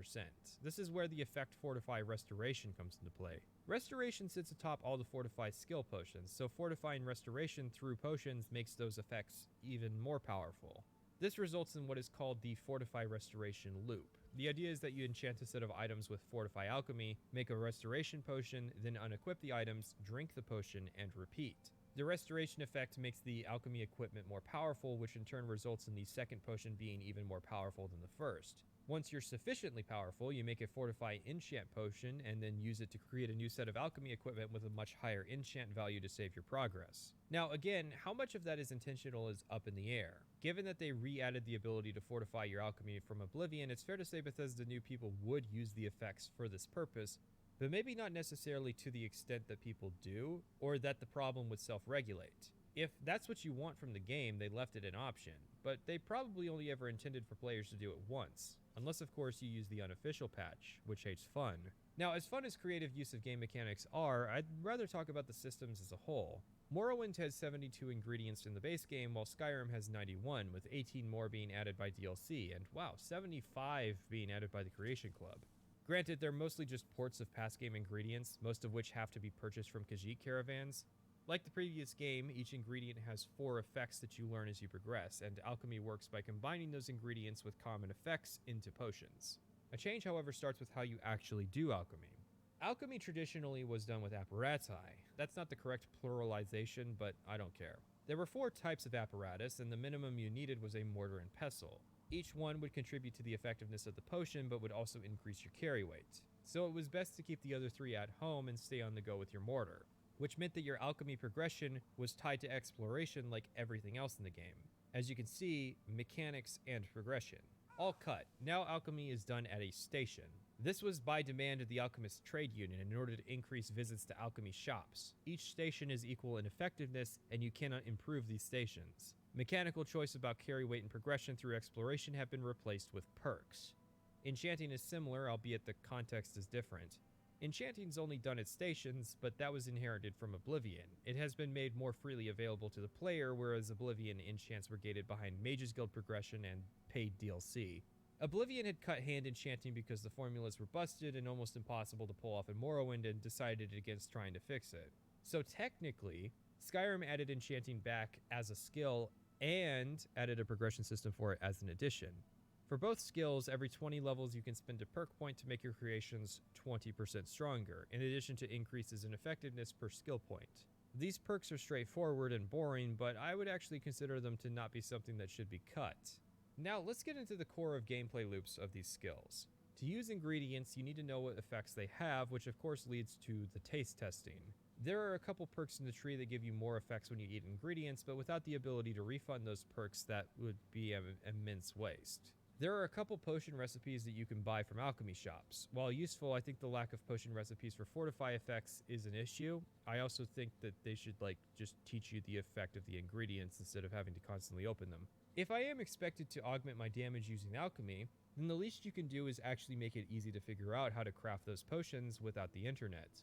This is where the effect Fortify Restoration comes into play. Restoration sits atop all the Fortify skill potions, so fortifying Restoration through potions makes those effects even more powerful. This results in what is called the Fortify Restoration loop. The idea is that you enchant a set of items with Fortify Alchemy, make a Restoration potion, then unequip the items, drink the potion, and repeat. The restoration effect makes the alchemy equipment more powerful, which in turn results in the second potion being even more powerful than the first. Once you're sufficiently powerful, you make a fortify enchant potion and then use it to create a new set of alchemy equipment with a much higher enchant value to save your progress. Now again, how much of that is intentional is up in the air. Given that they re-added the ability to fortify your alchemy from Oblivion, it's fair to say Bethesda knew people would use the effects for this purpose, but maybe not necessarily to the extent that people do, or that the problem would self-regulate. If that's what you want from the game, they left it an option, but they probably only ever intended for players to do it once. Unless of course you use the unofficial patch, which hates fun. Now as fun as creative use of game mechanics are, I'd rather talk about the systems as a whole. Morrowind has 72 ingredients in the base game, while Skyrim has 91, with 18 more being added by DLC, and wow, 75 being added by the Creation Club. Granted, they're mostly just ports of past game ingredients, most of which have to be purchased from Khajiit caravans. Like the previous game, each ingredient has 4 effects that you learn as you progress, and alchemy works by combining those ingredients with common effects into potions. A change, however, starts with how you actually do alchemy. Alchemy traditionally was done with apparati. That's not the correct pluralization, but I don't care. There were 4 types of apparatus, and the minimum you needed was a mortar and pestle. Each one would contribute to the effectiveness of the potion, but would also increase your carry weight. So it was best to keep the other 3 at home and stay on the go with your mortar, which meant that your alchemy progression was tied to exploration like everything else in the game. As you can see, mechanics and progression. All cut. Now alchemy is done at a station. This was by demand of the Alchemist Trade Union in order to increase visits to alchemy shops. Each station is equal in effectiveness, and you cannot improve these stations. Mechanical choice about carry weight and progression through exploration have been replaced with perks. Enchanting is similar, albeit the context is different. Enchanting's only done at stations, but that was inherited from Oblivion. It has been made more freely available to the player, whereas Oblivion enchants were gated behind Mage's Guild progression and paid DLC. Oblivion had cut hand enchanting because the formulas were busted and almost impossible to pull off in Morrowind, and decided against trying to fix it. So technically, Skyrim added enchanting back as a skill and added a progression system for it as an addition. For both skills, every 20 levels you can spend a perk point to make your creations 20% stronger, in addition to increases in effectiveness per skill point. These perks are straightforward and boring, but I would actually consider them to not be something that should be cut. Now let's get into the core of gameplay loops of these skills. To use ingredients, you need to know what effects they have, which of course leads to the taste testing. There are a couple perks in the tree that give you more effects when you eat ingredients, but without the ability to refund those perks, that would be an immense waste. There are a couple potion recipes that you can buy from alchemy shops. While useful, I think the lack of potion recipes for fortify effects is an issue. I also think that they should just teach you the effect of the ingredients instead of having to constantly open them. If I am expected to augment my damage using alchemy, then the least you can do is actually make it easy to figure out how to craft those potions without the internet.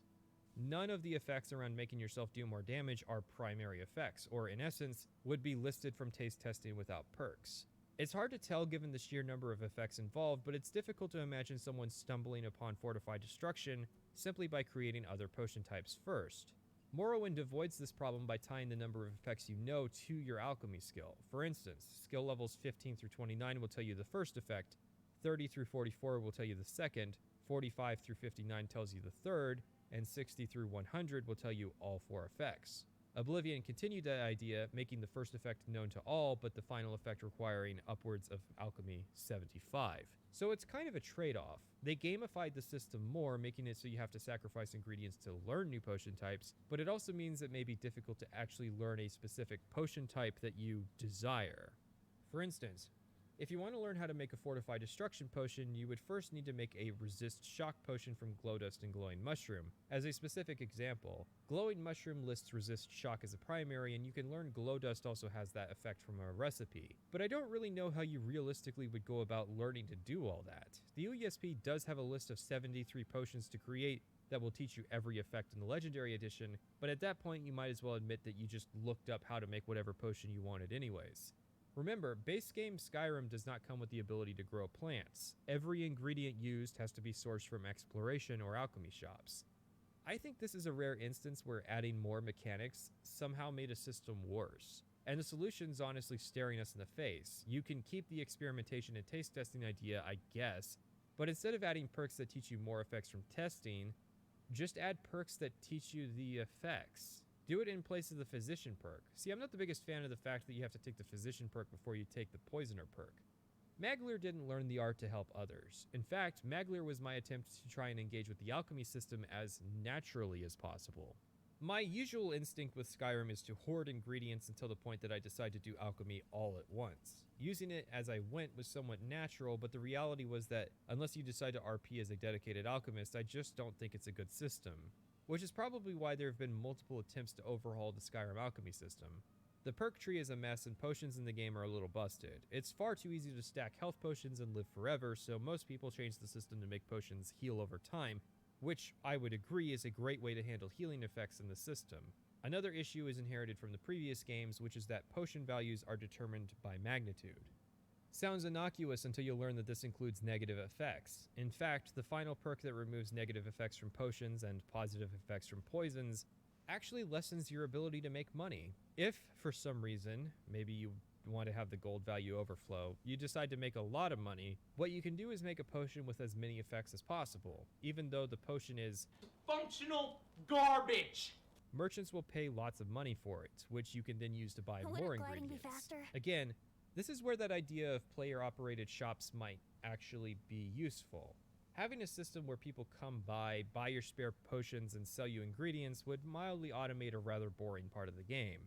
None of the effects around making yourself do more damage are primary effects, or in essence, would be listed from taste testing without perks. It's hard to tell given the sheer number of effects involved, but it's difficult to imagine someone stumbling upon Fortified Destruction simply by creating other potion types first. Morrowind avoids this problem by tying the number of effects you know to your alchemy skill. For instance, skill levels 15 through 29 will tell you the first effect, 30 through 44 will tell you the second, 45 through 59 tells you the third, and 60 through 100 will tell you all 4 effects. Oblivion continued that idea, making the first effect known to all, but the final effect requiring upwards of alchemy 75. So it's kind of a trade-off. They gamified the system more, making it so you have to sacrifice ingredients to learn new potion types, but it also means it may be difficult to actually learn a specific potion type that you desire. For instance, if you want to learn how to make a Fortified Destruction potion, you would first need to make a Resist Shock potion from Glow Dust and Glowing Mushroom. As a specific example, Glowing Mushroom lists Resist Shock as a primary, and you can learn Glow Dust also has that effect from a recipe. But I don't really know how you realistically would go about learning to do all that. The OESP does have a list of 73 potions to create that will teach you every effect in the Legendary Edition, but at that point you might as well admit that you just looked up how to make whatever potion you wanted anyways. Remember, base game Skyrim does not come with the ability to grow plants. Every ingredient used has to be sourced from exploration or alchemy shops. I think this is a rare instance where adding more mechanics somehow made a system worse. And the solution's honestly staring us in the face. You can keep the experimentation and taste testing idea, I guess, but instead of adding perks that teach you more effects from testing, just add perks that teach you the effects. Do it in place of the Physician perk. See, I'm not the biggest fan of the fact that you have to take the Physician perk before you take the Poisoner perk. Maglir didn't learn the art to help others. In fact, Maglir was my attempt to try and engage with the alchemy system as naturally as possible. My usual instinct with Skyrim is to hoard ingredients until the point that I decide to do alchemy all at once. Using it as I went was somewhat natural, but the reality was that unless you decide to RP as a dedicated alchemist, I just don't think it's a good system. Which is probably why there have been multiple attempts to overhaul the Skyrim alchemy system. The perk tree is a mess and potions in the game are a little busted. It's far too easy to stack health potions and live forever, so most people change the system to make potions heal over time, which I would agree is a great way to handle healing effects in the system. Another issue is inherited from the previous games, which is that potion values are determined by magnitude. Sounds innocuous until you learn that this includes negative effects. In fact, the final perk that removes negative effects from potions and positive effects from poisons actually lessens your ability to make money. If, for some reason, maybe you want to have the gold value overflow, you decide to make a lot of money, what you can do is make a potion with as many effects as possible, even though the potion is functional garbage. Merchants will pay lots of money for it, which you can then use to buy more ingredients. Again, this is where that idea of player-operated shops might actually be useful. Having a system where people come by, buy your spare potions, and sell you ingredients would mildly automate a rather boring part of the game.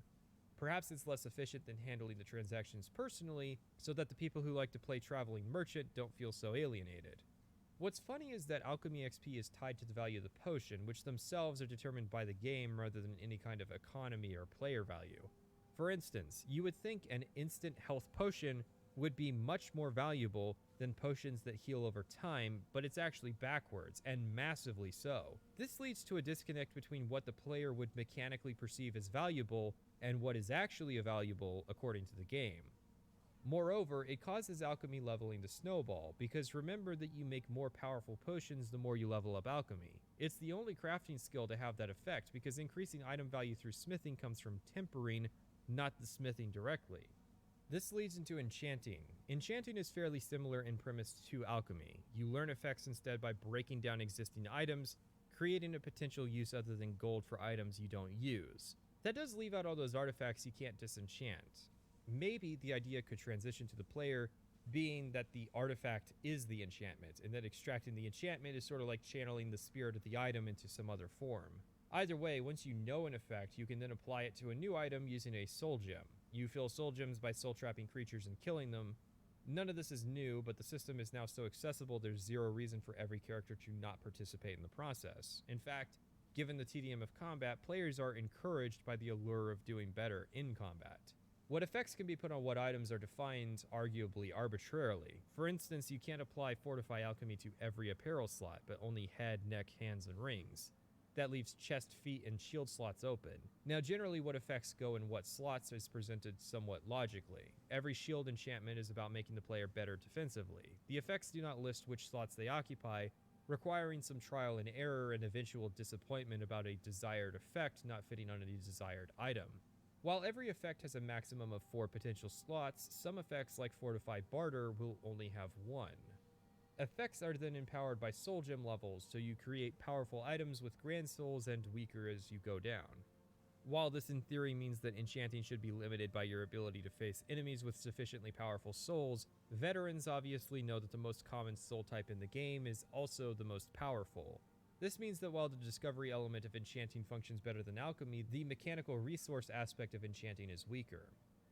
Perhaps it's less efficient than handling the transactions personally, so that the people who like to play Traveling Merchant don't feel so alienated. What's funny is that alchemy XP is tied to the value of the potion, which themselves are determined by the game rather than any kind of economy or player value. For instance, you would think an instant health potion would be much more valuable than potions that heal over time, but it's actually backwards, and massively so. This leads to a disconnect between what the player would mechanically perceive as valuable and what is actually valuable according to the game. Moreover, it causes alchemy leveling to snowball, because remember that you make more powerful potions the more you level up alchemy. It's the only crafting skill to have that effect, because increasing item value through smithing comes from tempering, not the smithing directly. This leads into enchanting. Enchanting is fairly similar in premise to alchemy. You learn effects instead by breaking down existing items, creating a potential use other than gold for items you don't use. That does leave out all those artifacts you can't disenchant. Maybe the idea could transition to the player being that the artifact is the enchantment, and that extracting the enchantment is sort of like channeling the spirit of the item into some other form. Either way, once you know an effect, you can then apply it to a new item using a soul gem. You fill soul gems by soul trapping creatures and killing them. None of this is new, but the system is now so accessible there's zero reason for every character to not participate in the process. In fact, given the tedium of combat, players are encouraged by the allure of doing better in combat. What effects can be put on what items are defined arguably arbitrarily. For instance, you can't apply Fortify Alchemy to every apparel slot, but only head, neck, hands, and rings. That leaves chest, feet, and shield slots open. Now, generally what effects go in what slots is presented somewhat logically. Every shield enchantment is about making the player better defensively. The effects do not list which slots they occupy, requiring some trial and error and eventual disappointment about a desired effect not fitting on a desired item. While every effect has a maximum of 4 potential slots, some effects like Fortify Barter will only have 1. Effects are then empowered by soul gem levels, so you create powerful items with grand souls and weaker as you go down. While this in theory means that enchanting should be limited by your ability to face enemies with sufficiently powerful souls, veterans obviously know that the most common soul type in the game is also the most powerful. This means that while the discovery element of enchanting functions better than alchemy, the mechanical resource aspect of enchanting is weaker.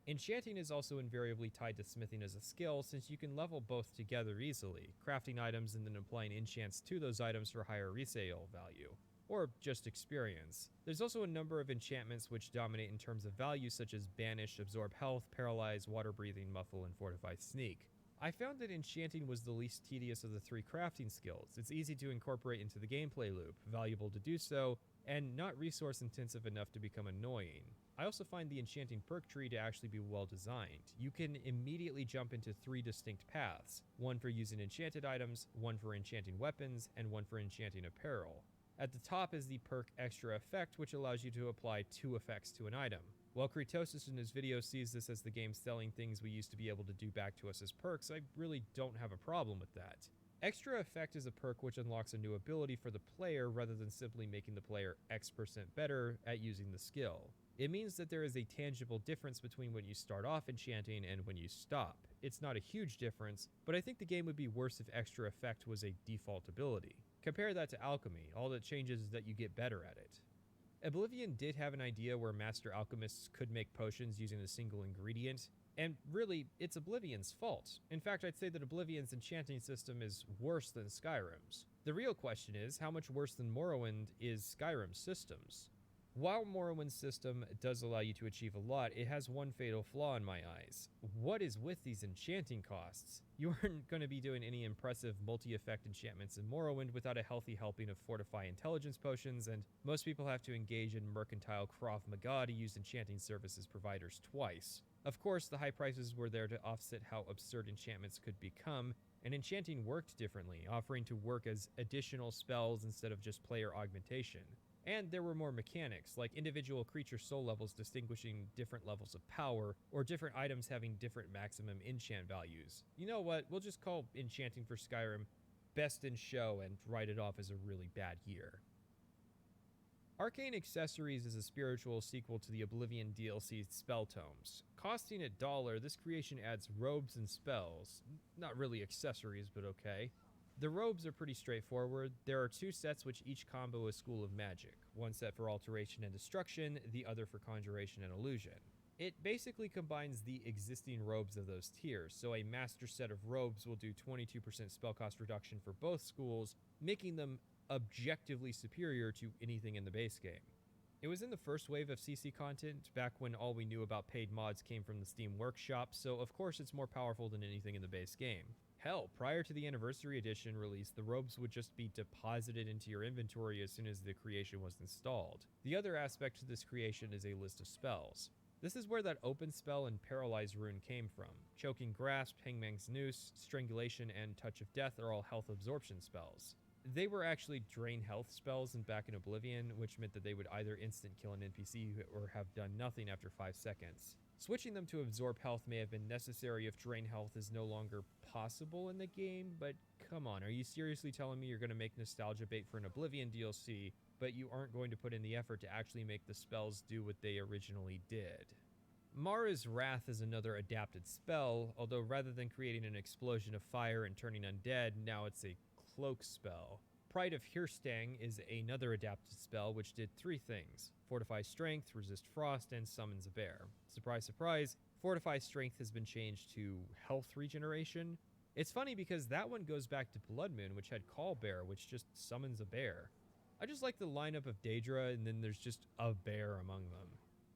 Enchanting is also invariably tied to smithing as a skill, since you can level both together easily, crafting items and then applying enchants to those items for higher resale value, or just experience. There's also a number of enchantments which dominate in terms of value, such as Banish, Absorb Health, Paralyze, Water Breathing, Muffle, and Fortify Sneak. I found that enchanting was the least tedious of the 3 crafting skills. It's easy to incorporate into the gameplay loop, valuable to do so, and not resource intensive enough to become annoying. I also find the enchanting perk tree to actually be well designed. You can immediately jump into 3 distinct paths, one for using enchanted items, one for enchanting weapons, and one for enchanting apparel. At the top is the perk Extra Effect, which allows you to apply 2 effects to an item. While Kritosis in his video sees this as the game selling things we used to be able to do back to us as perks, I really don't have a problem with that. Extra Effect is a perk which unlocks a new ability for the player rather than simply making the player X% better at using the skill. It means that there is a tangible difference between when you start off enchanting and when you stop. It's not a huge difference, but I think the game would be worse if Extra Effect was a default ability. Compare that to Alchemy, all that changes is that you get better at it. Oblivion did have an idea where master alchemists could make potions using a single ingredient, and really, it's Oblivion's fault. In fact, I'd say that Oblivion's enchanting system is worse than Skyrim's. The real question is, how much worse than Morrowind is Skyrim's systems? While Morrowind's system does allow you to achieve a lot, it has one fatal flaw in my eyes. What is with these enchanting costs? You aren't going to be doing any impressive multi-effect enchantments in Morrowind without a healthy helping of Fortify Intelligence potions, and most people have to engage in mercantile Krav Maga to use enchanting services providers twice. Of course, the high prices were there to offset how absurd enchantments could become, and enchanting worked differently, offering to work as additional spells instead of just player augmentation. And there were more mechanics, like individual creature soul levels distinguishing different levels of power, or different items having different maximum enchant values. You know what, we'll just call enchanting for Skyrim best in show and write it off as a really bad year. Arcane Accessories is a spiritual sequel to the Oblivion DLC Spell Tomes. Costing $1, this creation adds robes and spells. Not really accessories, but okay. The robes are pretty straightforward. There are 2 sets which each combo a school of magic. One set for alteration and destruction, the other for conjuration and illusion. It basically combines the existing robes of those tiers, so a master set of robes will do 22% spell cost reduction for both schools, making them objectively superior to anything in the base game. It was in the first wave of CC content, back when all we knew about paid mods came from the Steam Workshop, so of course it's more powerful than anything in the base game. Hell, prior to the Anniversary Edition release, the robes would just be deposited into your inventory as soon as the creation was installed. The other aspect to this creation is a list of spells. This is where that Open Spell and Paralyze rune came from. Choking Grasp, Hangman's Noose, Strangulation, and Touch of Death are all health absorption spells. They were actually drain health spells back in Oblivion, which meant that they would either instant kill an NPC or have done nothing after 5 seconds. Switching them to absorb health may have been necessary if drain health is no longer possible in the game, but come on, are you seriously telling me you're going to make nostalgia bait for an Oblivion DLC, but you aren't going to put in the effort to actually make the spells do what they originally did? Mara's Wrath is another adapted spell, although rather than creating an explosion of fire and turning undead, now it's a cloak spell. Pride of Hirstang is another adapted spell which did 3 things: Fortify Strength, Resist Frost, and Summons a Bear. Surprise, surprise, Fortify Strength has been changed to Health Regeneration. It's funny because that one goes back to Blood Moon, which had Call Bear, which just summons a bear. I just like the lineup of Daedra, and then there's just a bear among them.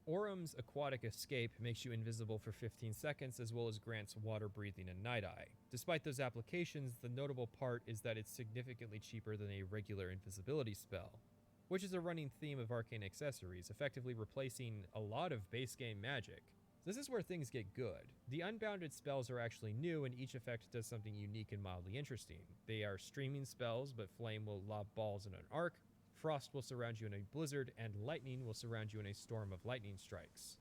Orum's Aquatic Escape makes you invisible for 15 seconds, as well as grants water breathing and Night Eye. Despite those applications, the notable part is that it's significantly cheaper than a regular invisibility spell, which is a running theme of Arcane Accessories, effectively replacing a lot of base game magic. This is where things get good. The unbounded spells are actually new, and each effect does something unique and mildly interesting. They are streaming spells, but Flame will lob balls in an arc, Frost will surround you in a blizzard, and Lightning will surround you in a storm of lightning strikes.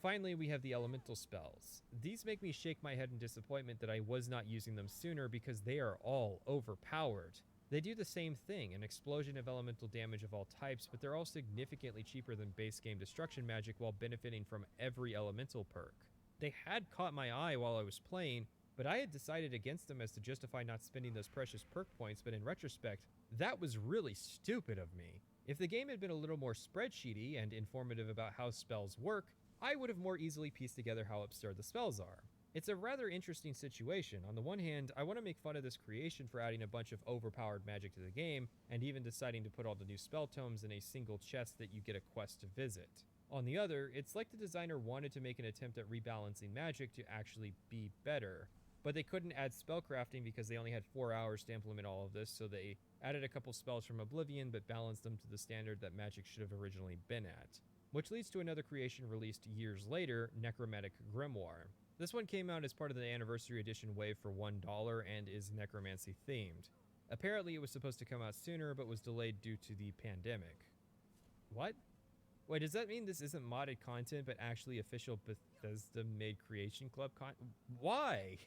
Finally, we have the elemental spells. These make me shake my head in disappointment that I was not using them sooner because they are all overpowered. They do the same thing, an explosion of elemental damage of all types, but they're all significantly cheaper than base game destruction magic while benefiting from every elemental perk. They had caught my eye while I was playing, but I had decided against them as to justify not spending those precious perk points, but in retrospect, that was really stupid of me. If the game had been a little more spreadsheety and informative about how spells work, I would have more easily pieced together how absurd the spells are. It's a rather interesting situation. On the one hand, I want to make fun of this creation for adding a bunch of overpowered magic to the game, and even deciding to put all the new spell tomes in a single chest that you get a quest to visit. On the other, it's like the designer wanted to make an attempt at rebalancing magic to actually be better, but they couldn't add spellcrafting because they only had 4 hours to implement all of this, so they added a couple spells from Oblivion but balanced them to the standard that magic should have originally been at. Which leads to another creation released years later, Necromantic Grimoire. This one came out as part of the Anniversary Edition wave for $1 and is necromancy themed. Apparently it was supposed to come out sooner but was delayed due to the pandemic. What? Wait, does that mean this isn't modded content but actually official Bethesda made Creation Club content? Why?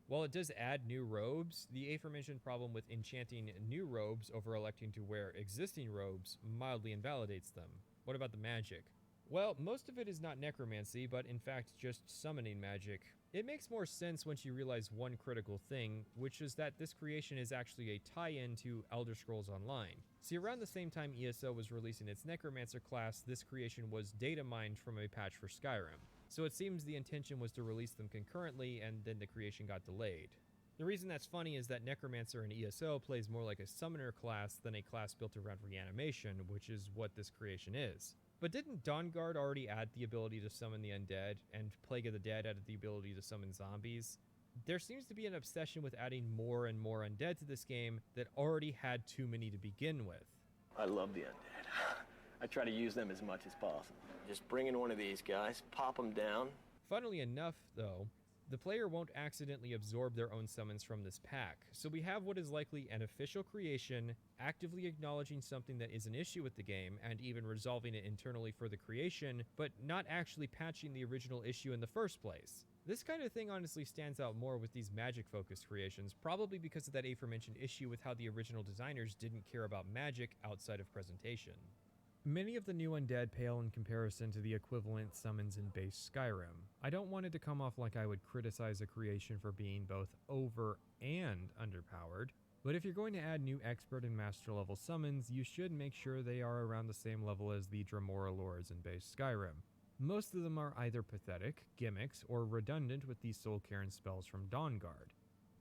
While it does add new robes, the aforementioned problem with enchanting new robes over electing to wear existing robes mildly invalidates them. What about the magic? Well, most of it is not necromancy, but in fact just summoning magic. It makes more sense once you realize one critical thing, which is that this creation is actually a tie-in to Elder Scrolls Online. See, around the same time ESO was releasing its Necromancer class, this creation was data mined from a patch for Skyrim. So it seems the intention was to release them concurrently, and then the creation got delayed. The reason that's funny is that Necromancer in ESO plays more like a summoner class than a class built around reanimation, which is what this creation is. But didn't Dawnguard already add the ability to summon the undead, and Plague of the Dead added the ability to summon zombies? There seems to be an obsession with adding more and more undead to this game that already had too many to begin with. I love the undead. I try to use them as much as possible. Just bring in one of these guys, pop them down. Funnily enough, though, the player won't accidentally absorb their own summons from this pack, so we have what is likely an official creation actively acknowledging something that is an issue with the game and even resolving it internally for the creation, but not actually patching the original issue in the first place. This kind of thing honestly stands out more with these magic-focused creations, probably because of that aforementioned issue with how the original designers didn't care about magic outside of presentation. Many of the new undead pale in comparison to the equivalent summons in base Skyrim. I don't want it to come off like I would criticize a creation for being both over and underpowered, but if you're going to add new expert and master level summons, you should make sure they are around the same level as the Dremora lords in base Skyrim. Most of them are either pathetic, gimmicks, or redundant with the soul cairn spells from Dawnguard.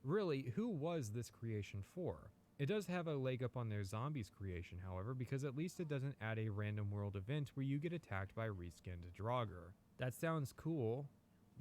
Really, who was this creation for? It does have a leg up on their zombies creation, however, because at least it doesn't add a random world event where you get attacked by reskinned Draugr. That sounds cool,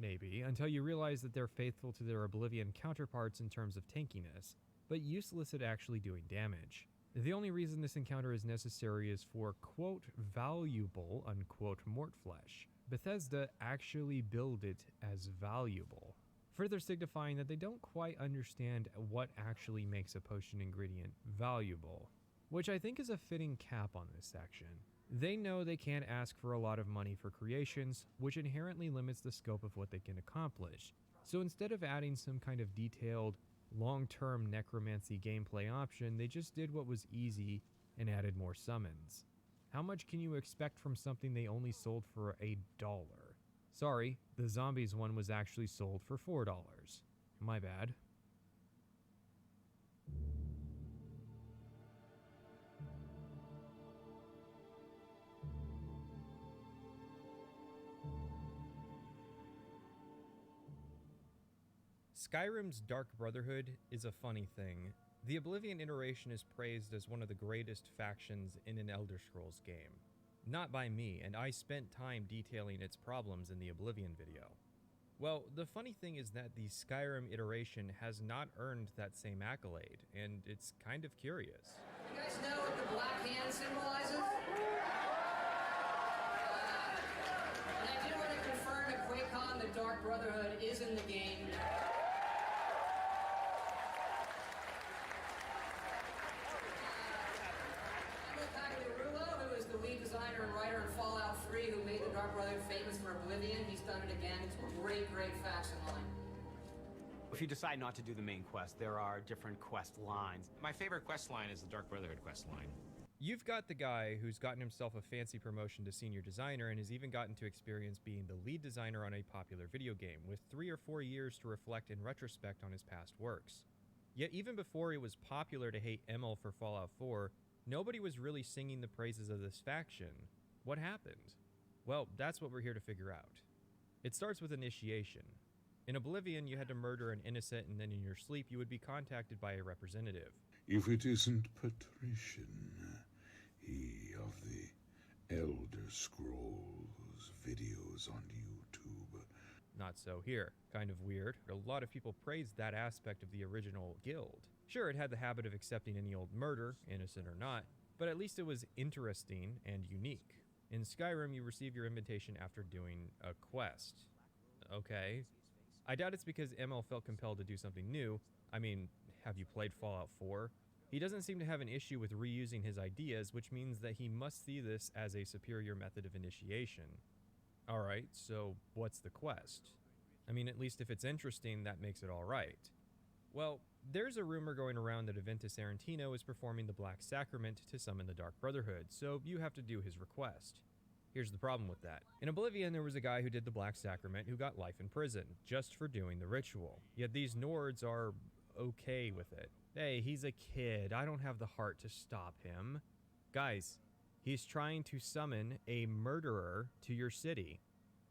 maybe, until you realize that they're faithful to their Oblivion counterparts in terms of tankiness, but useless at actually doing damage. The only reason this encounter is necessary is for, quote, valuable, unquote, Mortflesh. Bethesda actually build it as valuable, further signifying that they don't quite understand what actually makes a potion ingredient valuable, which I think is a fitting cap on this section. They know they can't ask for a lot of money for creations, which inherently limits the scope of what they can accomplish. So instead of adding some kind of detailed, long-term necromancy gameplay option, they just did what was easy and added more summons. How much can you expect from something they only sold for $1? Sorry, the zombies one was actually sold for $4. My bad. Skyrim's Dark Brotherhood is a funny thing. The Oblivion iteration is praised as one of the greatest factions in an Elder Scrolls game. Not by me, and I spent time detailing its problems in the Oblivion video. Well, the funny thing is that the Skyrim iteration has not earned that same accolade, and it's kind of curious. You guys know what the black hand symbolizes? And I do want to confirm to QuakeCon that Dark Brotherhood is in the game. Designer and writer in Fallout 3 who made the Dark Brotherhood famous for Oblivion. He's done it again. It's a great, great faction line. If you decide not to do the main quest, there are different quest lines. My favorite quest line is the Dark Brotherhood quest line. You've got the guy who's gotten himself a fancy promotion to senior designer and has even gotten to experience being the lead designer on a popular video game, with 3 or 4 years to reflect in retrospect on his past works. Yet even before it was popular to hate Emil for Fallout 4, nobody was really singing the praises of this faction. What happened? Well, that's what we're here to figure out. It starts with initiation. In Oblivion, you had to murder an innocent, and then in your sleep, you would be contacted by a representative. If it isn't Patrician, he of the Elder Scrolls videos on YouTube. Not so here. Kind of weird. A lot of people praised that aspect of the original guild. Sure, it had the habit of accepting any old murder, innocent or not, but at least it was interesting and unique. In Skyrim, you receive your invitation after doing a quest. Okay. I doubt it's because Emil felt compelled to do something new. I mean, have you played Fallout 4? He doesn't seem to have an issue with reusing his ideas, which means that he must see this as a superior method of initiation. Alright, so what's the quest? I mean, at least if it's interesting, that makes it alright. Well, there's a rumor going around that Aventus Arantino is performing the Black Sacrament to summon the Dark Brotherhood, so you have to do his request. Here's the problem with that. In Oblivion, there was a guy who did the Black Sacrament who got life in prison, just for doing the ritual. Yet these Nords are okay with it. Hey, he's a kid. I don't have the heart to stop him. Guys, he's trying to summon a murderer to your city.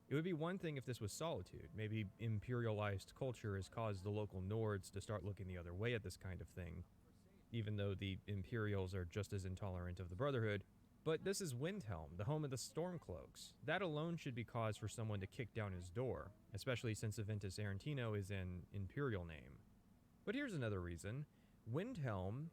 It would be one thing if this was Solitude. Maybe imperialized culture has caused the local Nords to start looking the other way at this kind of thing, even though the Imperials are just as intolerant of the Brotherhood. But this is Windhelm, the home of the Stormcloaks. That alone should be cause for someone to kick down his door, especially since Aventus Arantino is an Imperial name. But here's another reason. Windhelm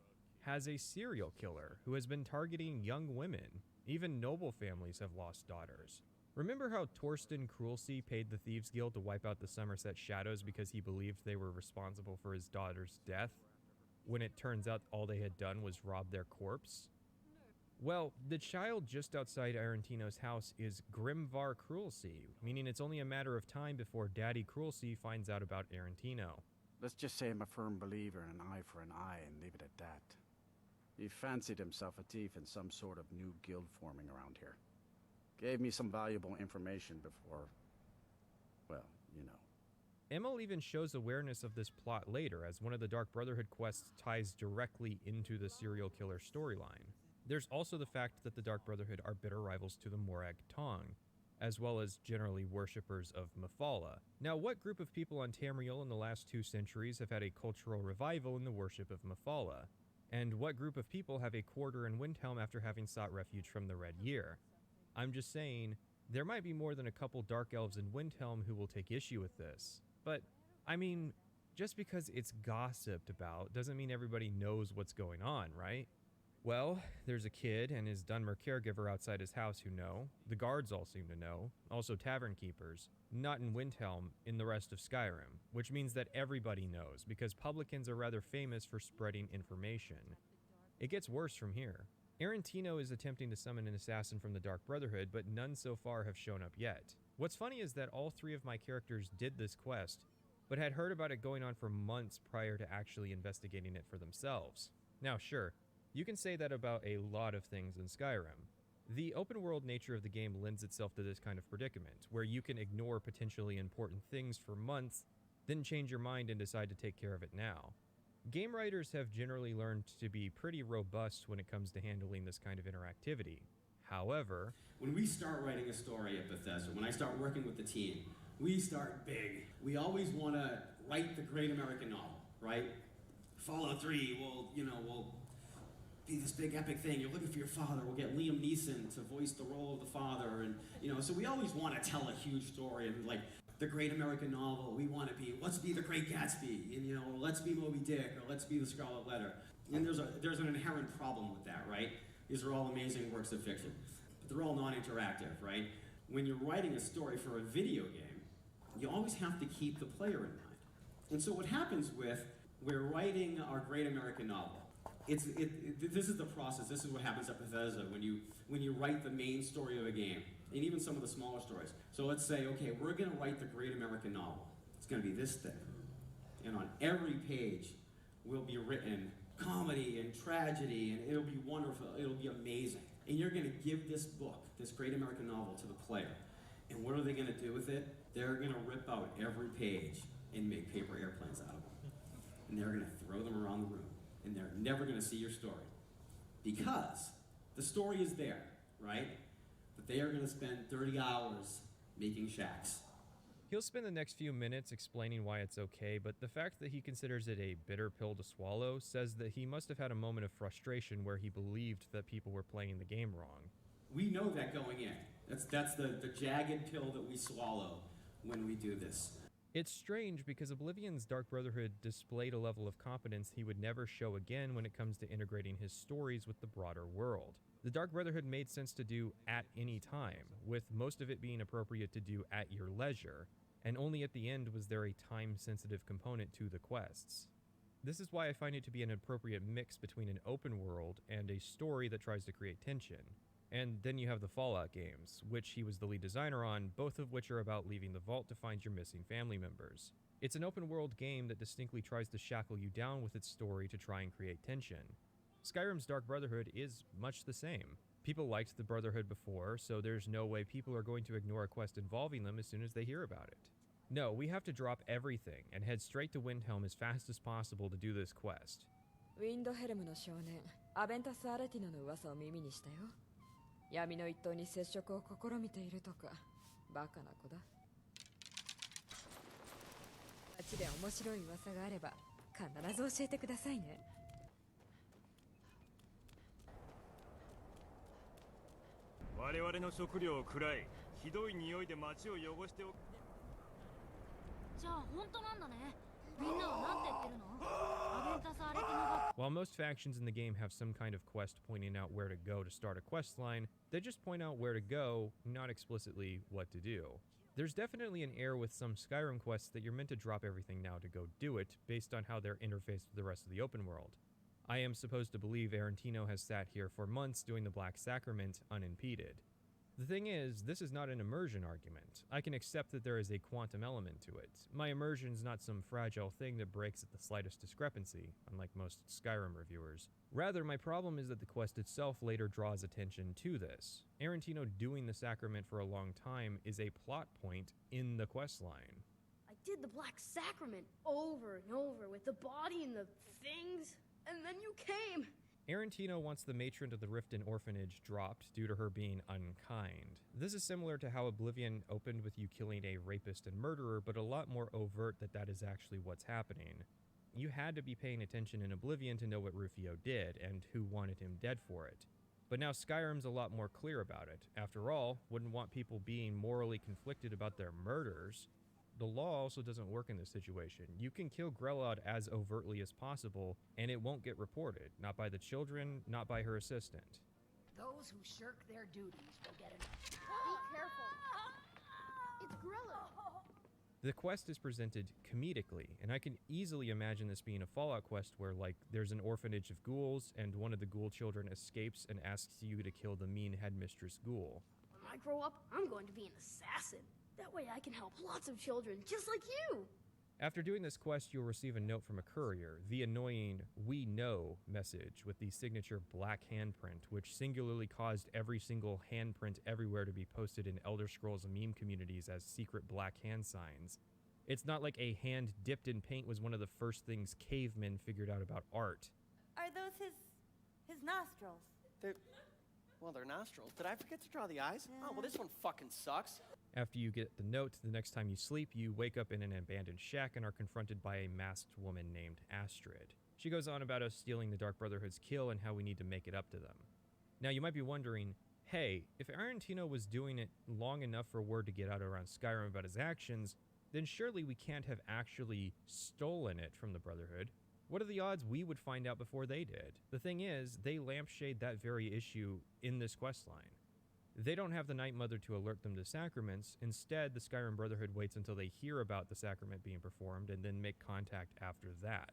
has a serial killer who has been targeting young women. Even noble families have lost daughters. Remember how Torsten Cruelsea paid the Thieves Guild to wipe out the Somerset Shadows because he believed they were responsible for his daughter's death, when it turns out all they had done was rob their corpse? Well, the child just outside Arantino's house is Grimvar Cruelsea, meaning it's only a matter of time before Daddy Cruelsea finds out about Arantino. Let's just say I'm a firm believer in an eye for an eye and leave it at that. He fancied himself a thief in some sort of new guild forming around here. Gave me some valuable information before, well, you know. Emil even shows awareness of this plot later, as one of the Dark Brotherhood quests ties directly into the serial killer storyline. There's also the fact that the Dark Brotherhood are bitter rivals to the Morag Tong, as well as generally worshippers of Mephala. Now, what group of people on Tamriel in the last 2 centuries have had a cultural revival in the worship of Mephala? And what group of people have a quarter in Windhelm after having sought refuge from the Red Year? I'm just saying, there might be more than a couple Dark Elves in Windhelm who will take issue with this. But, I mean, just because it's gossiped about doesn't mean everybody knows what's going on, right? Well, there's a kid and his Dunmer caregiver outside his house who know. The guards all seem to know. Also tavern keepers. Not in Windhelm, in the rest of Skyrim. Which means that everybody knows, because publicans are rather famous for spreading information. It gets worse from here. Arantino is attempting to summon an assassin from the Dark Brotherhood, but none so far have shown up yet. What's funny is that all 3 of my characters did this quest, but had heard about it going on for months prior to actually investigating it for themselves. Now sure, you can say that about a lot of things in Skyrim. The open world nature of the game lends itself to this kind of predicament, where you can ignore potentially important things for months, then change your mind and decide to take care of it now. Game writers have generally learned to be pretty robust when it comes to handling this kind of interactivity. However, when we start writing a story at Bethesda, when I start working with the team, we start big. We always want to write the great American novel, right? Fallout 3 will be this big epic thing. You're looking for your father. We'll get Liam Neeson to voice the role of the father, and so we always want to tell a huge story and like the great American novel. We want to be, let's be the Great Gatsby, and let's be Moby Dick, or let's be the Scarlet Letter. And there's an inherent problem with that, right? These are all amazing works of fiction, but they're all non-interactive, right? When you're writing a story for a video game, you always have to keep the player in mind. And so what happens we're writing our great American novel. This is the process. This is what happens at Bethesda when you write the main story of a game, and even some of the smaller stories. So let's say, okay, we're going to write the great American novel. It's going to be this thick, and on every page will be written comedy and tragedy, and it'll be wonderful. It'll be amazing. And you're going to give this book, this great American novel, to the player. And what are they going to do with it? They're going to rip out every page and make paper airplanes out of them. And they're going to throw them around the room. And they're never going to see your story. Because the story is there, right? But they are going to spend 30 hours making shacks. He'll spend the next few minutes explaining why it's okay, but the fact that he considers it a bitter pill to swallow says that he must have had a moment of frustration where he believed that people were playing the game wrong. We know that going in. That's the jagged pill that we swallow when we do this. It's strange because Oblivion's Dark Brotherhood displayed a level of competence he would never show again when it comes to integrating his stories with the broader world. The Dark Brotherhood made sense to do at any time, with most of it being appropriate to do at your leisure, and only at the end was there a time-sensitive component to the quests. This is why I find it to be an appropriate mix between an open world and a story that tries to create tension. And then you have the Fallout games, which he was the lead designer on, both of which are about leaving the vault to find your missing family members. It's an open world game that distinctly tries to shackle you down with its story to try and create tension. Skyrim's Dark Brotherhood is much the same. People liked the Brotherhood before, so there's no way people are going to ignore a quest involving them as soon as they hear about it. No, we have to drop everything and head straight to Windhelm as fast as possible to do this quest. ウィンドヘルムの少年、アベンタス・アレティノの噂を耳にしたよ。闇の一党に接触を試みているとか、バカな子だ。街で面白い噂があれば、必ず教えてくださいね。我々の食料を食らい、ひどい匂いで街を汚しておく。じゃあ本当なんだね。みんなはなんて言ってるの？アベンタス・アレティノが。While most factions in the game have some kind of quest pointing out where to go to start a quest line, they just point out where to go, not explicitly what to do. There's definitely an air with some Skyrim quests that you're meant to drop everything now to go do it, based on how they're interfaced with the rest of the open world. I am supposed to believe Arantino has sat here for months doing the Black Sacrament unimpeded. The thing is, this is not an immersion argument. I can accept that there is a quantum element to it. My immersion's not some fragile thing that breaks at the slightest discrepancy, unlike most Skyrim reviewers. Rather, my problem is that the quest itself later draws attention to this. Arantino doing the sacrament for a long time is a plot point in the quest line. I did the Black Sacrament over and over with the body and the things, and then you came! Arantino wants the matron of the Riften orphanage dropped due to her being unkind. This is similar to how Oblivion opened with you killing a rapist and murderer, but a lot more overt that is actually what's happening. You had to be paying attention in Oblivion to know what Rufio did, and who wanted him dead for it. But now Skyrim's a lot more clear about it. After all, wouldn't want people being morally conflicted about their murders. The law also doesn't work in this situation. You can kill Grelod as overtly as possible, and it won't get reported. Not by the children, not by her assistant. Those who shirk their duties will get enough. Be careful. It's Grilla. The quest is presented comedically, and I can easily imagine this being a Fallout quest where, like, there's an orphanage of ghouls, and one of the ghoul children escapes and asks you to kill the mean headmistress ghoul. When I grow up, I'm going to be an assassin. That way I can help lots of children just like you! After doing this quest, you'll receive a note from a courier, the annoying "We know" message with the signature black handprint, which singularly caused every single handprint everywhere to be posted in Elder Scrolls meme communities as secret black hand signs. It's not like a hand dipped in paint was one of the first things cavemen figured out about art. Are those his nostrils? They're nostrils. Did I forget to draw the eyes? Yeah. Oh, well, this one fucking sucks. After you get the note, the next time you sleep, you wake up in an abandoned shack and are confronted by a masked woman named Astrid. She goes on about us stealing the Dark Brotherhood's kill and how we need to make it up to them. Now, you might be wondering, hey, if Arantino was doing it long enough for word to get out around Skyrim about his actions, then surely we can't have actually stolen it from the Brotherhood. What are the odds we would find out before they did? The thing is, they lampshade that very issue in this questline. They don't have the Night Mother to alert them to sacraments. Instead, the Skyrim Brotherhood waits until they hear about the sacrament being performed and then make contact after that.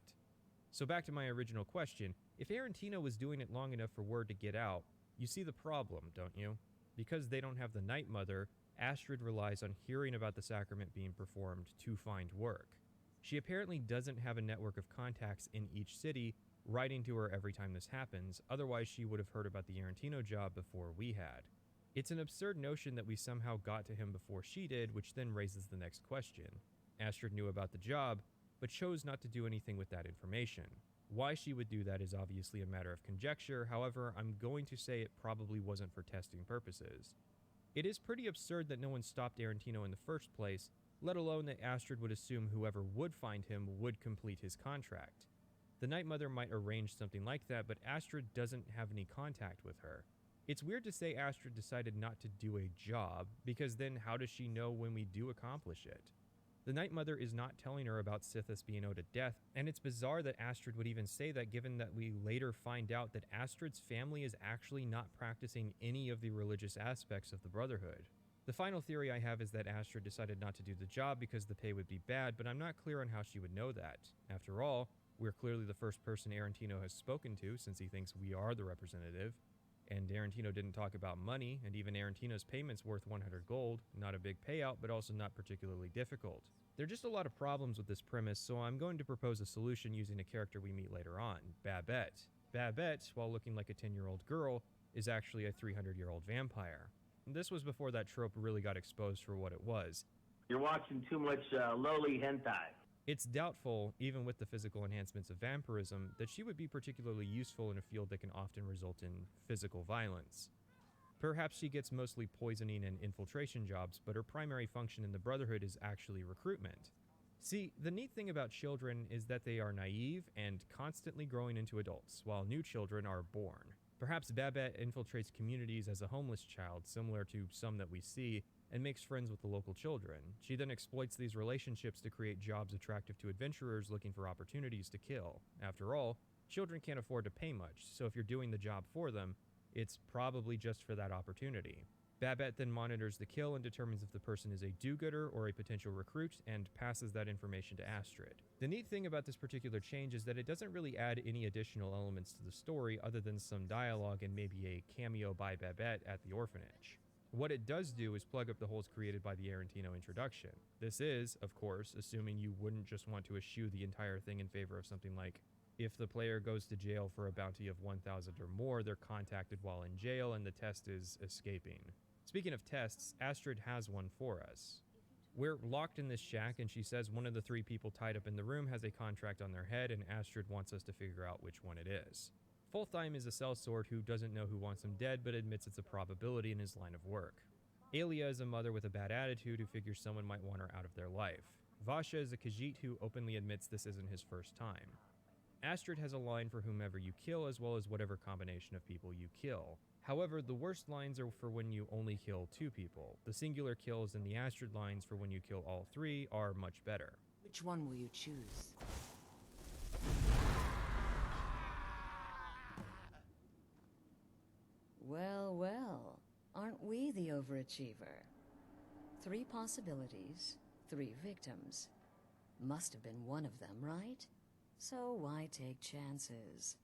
So back to my original question, if Arantino was doing it long enough for word to get out, you see the problem, don't you? Because they don't have the Night Mother, Astrid relies on hearing about the sacrament being performed to find work. She apparently doesn't have a network of contacts in each city, writing to her every time this happens, otherwise she would have heard about the Arantino job before we had. It's an absurd notion that we somehow got to him before she did, which then raises the next question. Astrid knew about the job, but chose not to do anything with that information. Why she would do that is obviously a matter of conjecture, however, I'm going to say it probably wasn't for testing purposes. It is pretty absurd that no one stopped Arantino in the first place, let alone that Astrid would assume whoever would find him would complete his contract. The Night Mother might arrange something like that, but Astrid doesn't have any contact with her. It's weird to say Astrid decided not to do a job, because then how does she know when we do accomplish it? The Night Mother is not telling her about Sithis being owed a death, and it's bizarre that Astrid would even say that given that we later find out that Astrid's family is actually not practicing any of the religious aspects of the Brotherhood. The final theory I have is that Astrid decided not to do the job because the pay would be bad, but I'm not clear on how she would know that. After all, we're clearly the first person Arantino has spoken to since he thinks we are the representative. And Arantino didn't talk about money, and even Arantino's payment's worth 100 gold. Not a big payout, but also not particularly difficult. There are just a lot of problems with this premise, so I'm going to propose a solution using a character we meet later on, Babette. Babette, while looking like a 10-year-old girl, is actually a 300-year-old vampire. This was before that trope really got exposed for what it was. You're watching too much lowly hentai. It's doubtful, even with the physical enhancements of vampirism, that she would be particularly useful in a field that can often result in physical violence. Perhaps she gets mostly poisoning and infiltration jobs, but her primary function in the Brotherhood is actually recruitment. See, the neat thing about children is that they are naive and constantly growing into adults, while new children are born. Perhaps Babette infiltrates communities as a homeless child, similar to some that we see, and makes friends with the local children. She then exploits these relationships to create jobs attractive to adventurers looking for opportunities to kill. After all, children can't afford to pay much, so if you're doing the job for them, it's probably just for that opportunity. Babette then monitors the kill and determines if the person is a do-gooder or a potential recruit and passes that information to Astrid. The neat thing about this particular change is that it doesn't really add any additional elements to the story other than some dialogue and maybe a cameo by Babette at the orphanage. What it does do is plug up the holes created by the Arantino introduction. This is, of course, assuming you wouldn't just want to eschew the entire thing in favor of something like, if the player goes to jail for a bounty of 1,000 or more, they're contacted while in jail and the test is escaping. Speaking of tests, Astrid has one for us. We're locked in this shack and she says one of the 3 people tied up in the room has a contract on their head and Astrid wants us to figure out which one it is. Fulltime is a sellsword who doesn't know who wants him dead but admits it's a probability in his line of work. Alia is a mother with a bad attitude who figures someone might want her out of their life. Vasha is a Khajiit who openly admits this isn't his first time. Astrid has a line for whomever you kill as well as whatever combination of people you kill. However, the worst lines are for when you only kill 2 people. The singular kills and the Astrid lines for when you kill all 3 are much better. Which one will you choose? Well, well, aren't we the overachiever? 3 possibilities, 3 victims. Must have been one of them, right? So why take chances?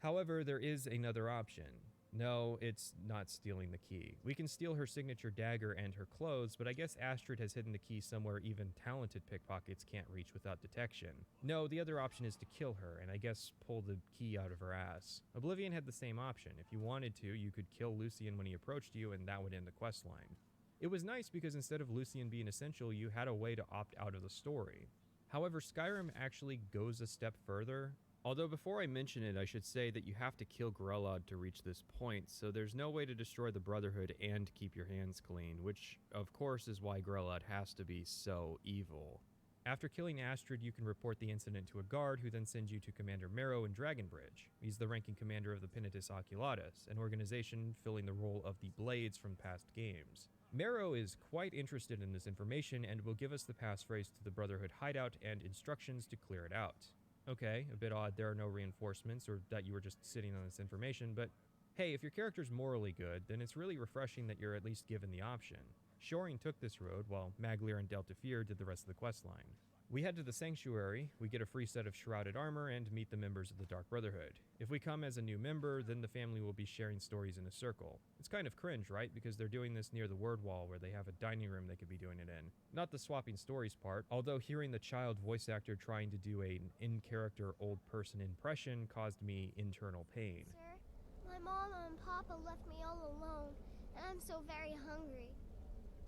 However, there is another option. No, it's not stealing the key. We can steal her signature dagger and her clothes, but I guess Astrid has hidden the key somewhere even talented pickpockets can't reach without detection. No, the other option is to kill her, and I guess pull the key out of her ass. Oblivion had the same option. If you wanted to, you could kill Lucian when he approached you, and that would end the quest line. It was nice because instead of Lucian being essential, you had a way to opt out of the story. However, Skyrim actually goes a step further. Although before I mention it, I should say that you have to kill Grelod to reach this point, so there's no way to destroy the Brotherhood and keep your hands clean, which of course is why Grelod has to be so evil. After killing Astrid, you can report the incident to a guard who then sends you to Commander Marrow in Dragonbridge. He's the ranking commander of the Penitus Oculatus, an organization filling the role of the Blades from past games. Marrow is quite interested in this information and will give us the passphrase to the Brotherhood hideout and instructions to clear it out. Okay, a bit odd there are no reinforcements or that you were just sitting on this information, but hey, if your character's morally good, then it's really refreshing that you're at least given the option. Shoring took this road, while Maglier and Deltafir did the rest of the questline. We head to the Sanctuary, we get a free set of shrouded armor, and meet the members of the Dark Brotherhood. If we come as a new member, then the family will be sharing stories in a circle. It's kind of cringe, right? Because they're doing this near the word wall where they have a dining room they could be doing it in. Not the swapping stories part, although hearing the child voice actor trying to do an in-character old person impression caused me internal pain. Sir, my mama and papa left me all alone, and I'm so very hungry.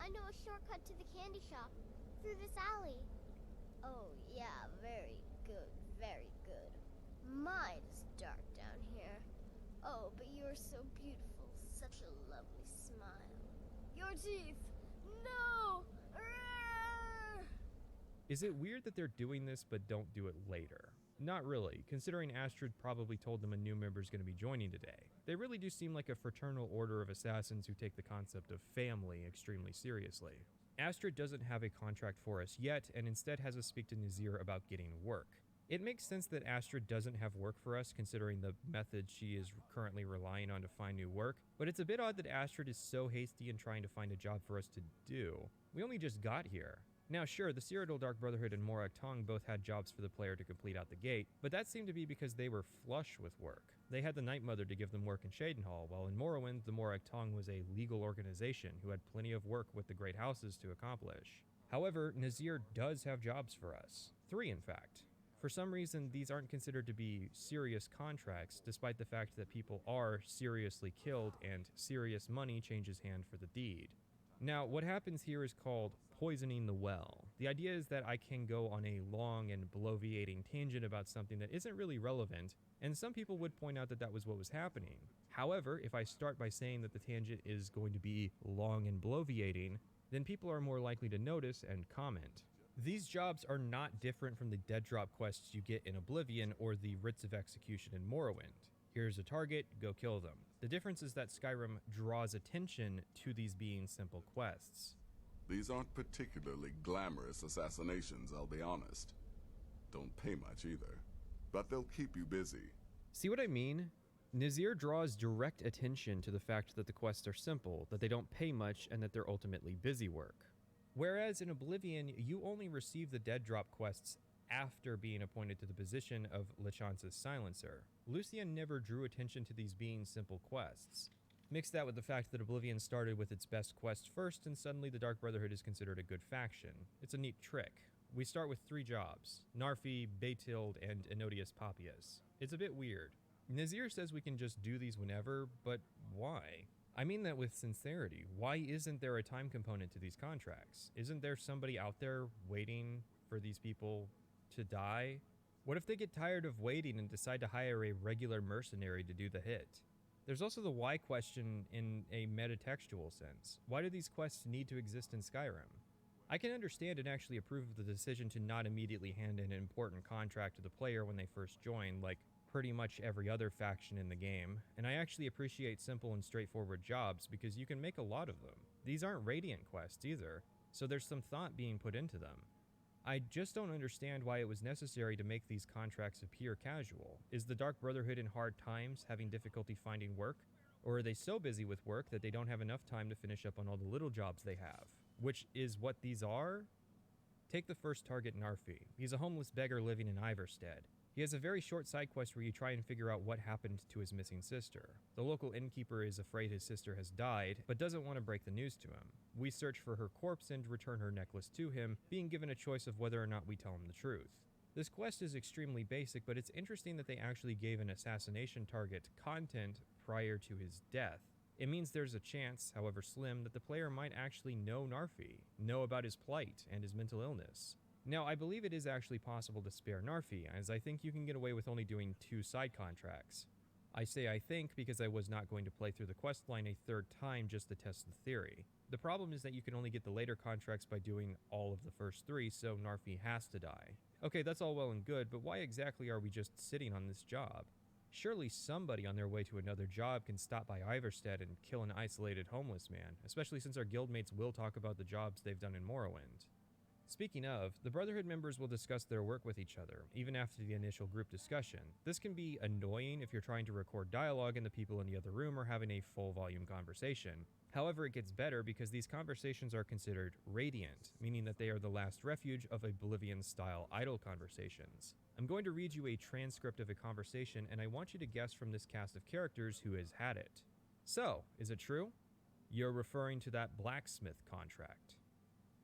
I know a shortcut to the candy shop, through this alley. Oh, yeah, very good, very good. My, it's dark down here. Oh, but you're so beautiful, such a lovely smile. Your teeth! No! Arrgh! Is it weird that they're doing this but don't do it later? Not really, considering Astrid probably told them a new member is going to be joining today. They really do seem like a fraternal order of assassins who take the concept of family extremely seriously. Astrid doesn't have a contract for us yet, and instead has us speak to Nazir about getting work. It makes sense that Astrid doesn't have work for us, considering the method she is currently relying on to find new work, but it's a bit odd that Astrid is so hasty in trying to find a job for us to do. We only just got here. Now sure, the Cyrodiil Dark Brotherhood and Morak Tong both had jobs for the player to complete out the gate, but that seemed to be because they were flush with work. They had the Night Mother to give them work in Shadenhall, while in Morrowind, the Morak Tong was a legal organization who had plenty of work with the Great Houses to accomplish. However, Nazir does have jobs for us. 3, in fact. For some reason, these aren't considered to be serious contracts, despite the fact that people are seriously killed and serious money changes hand for the deed. Now, what happens here is called poisoning the well. The idea is that I can go on a long and bloviating tangent about something that isn't really relevant, and some people would point out that that was what was happening. However, if I start by saying that the tangent is going to be long and bloviating, then people are more likely to notice and comment. These jobs are not different from the dead drop quests you get in Oblivion or the writs of execution in Morrowind. Here's a target, go kill them. The difference is that Skyrim draws attention to these being simple quests. These aren't particularly glamorous assassinations, I'll be honest. Don't pay much either, but they'll keep you busy. See what I mean? Nazir draws direct attention to the fact that the quests are simple, that they don't pay much, and that they're ultimately busy work. Whereas in Oblivion, you only receive the dead drop quests after being appointed to the position of Lachance's silencer. Lucian never drew attention to these being simple quests. Mix that with the fact that Oblivion started with its best quest first, and suddenly the Dark Brotherhood is considered a good faction. It's a neat trick. We start with 3 jobs: Narfi, Beytild, and Enodius Papias. It's a bit weird. Nazir says we can just do these whenever, but why? I mean that with sincerity. Why isn't there a time component to these contracts? Isn't there somebody out there waiting for these people to die? What if they get tired of waiting and decide to hire a regular mercenary to do the hit? There's also the why question in a metatextual sense. Why do these quests need to exist in Skyrim? I can understand and actually approve of the decision to not immediately hand in an important contract to the player when they first join, like pretty much every other faction in the game, and I actually appreciate simple and straightforward jobs because you can make a lot of them. These aren't Radiant quests either, so there's some thought being put into them. I just don't understand why it was necessary to make these contracts appear casual. Is the Dark Brotherhood in hard times, having difficulty finding work? Or are they so busy with work that they don't have enough time to finish up on all the little jobs they have? Which is what these are? Take the first target, Narfi. He's a homeless beggar living in Iverstead. He has a very short side quest where you try and figure out what happened to his missing sister. The local innkeeper is afraid his sister has died, but doesn't want to break the news to him. We search for her corpse and return her necklace to him, being given a choice of whether or not we tell him the truth. This quest is extremely basic, but it's interesting that they actually gave an assassination target content prior to his death. It means there's a chance, however slim, that the player might actually know Narfi, know about his plight and his mental illness. Now, I believe it is actually possible to spare Narfi, as I think you can get away with only doing 2 side contracts. I say I think because I was not going to play through the questline a 3rd time just to test the theory. The problem is that you can only get the later contracts by doing all of the first 3, so Narfi has to die. Okay, that's all well and good, but why exactly are we just sitting on this job? Surely somebody on their way to another job can stop by Iverstead and kill an isolated homeless man, especially since our guildmates will talk about the jobs they've done in Morrowind. Speaking of, the Brotherhood members will discuss their work with each other, even after the initial group discussion. This can be annoying if you're trying to record dialogue and the people in the other room are having a full volume conversation. However, it gets better because these conversations are considered radiant, meaning that they are the last refuge of Oblivion-style idle conversations. I'm going to read you a transcript of a conversation, and I want you to guess from this cast of characters who has had it. So, is it true? You're referring to that blacksmith contract.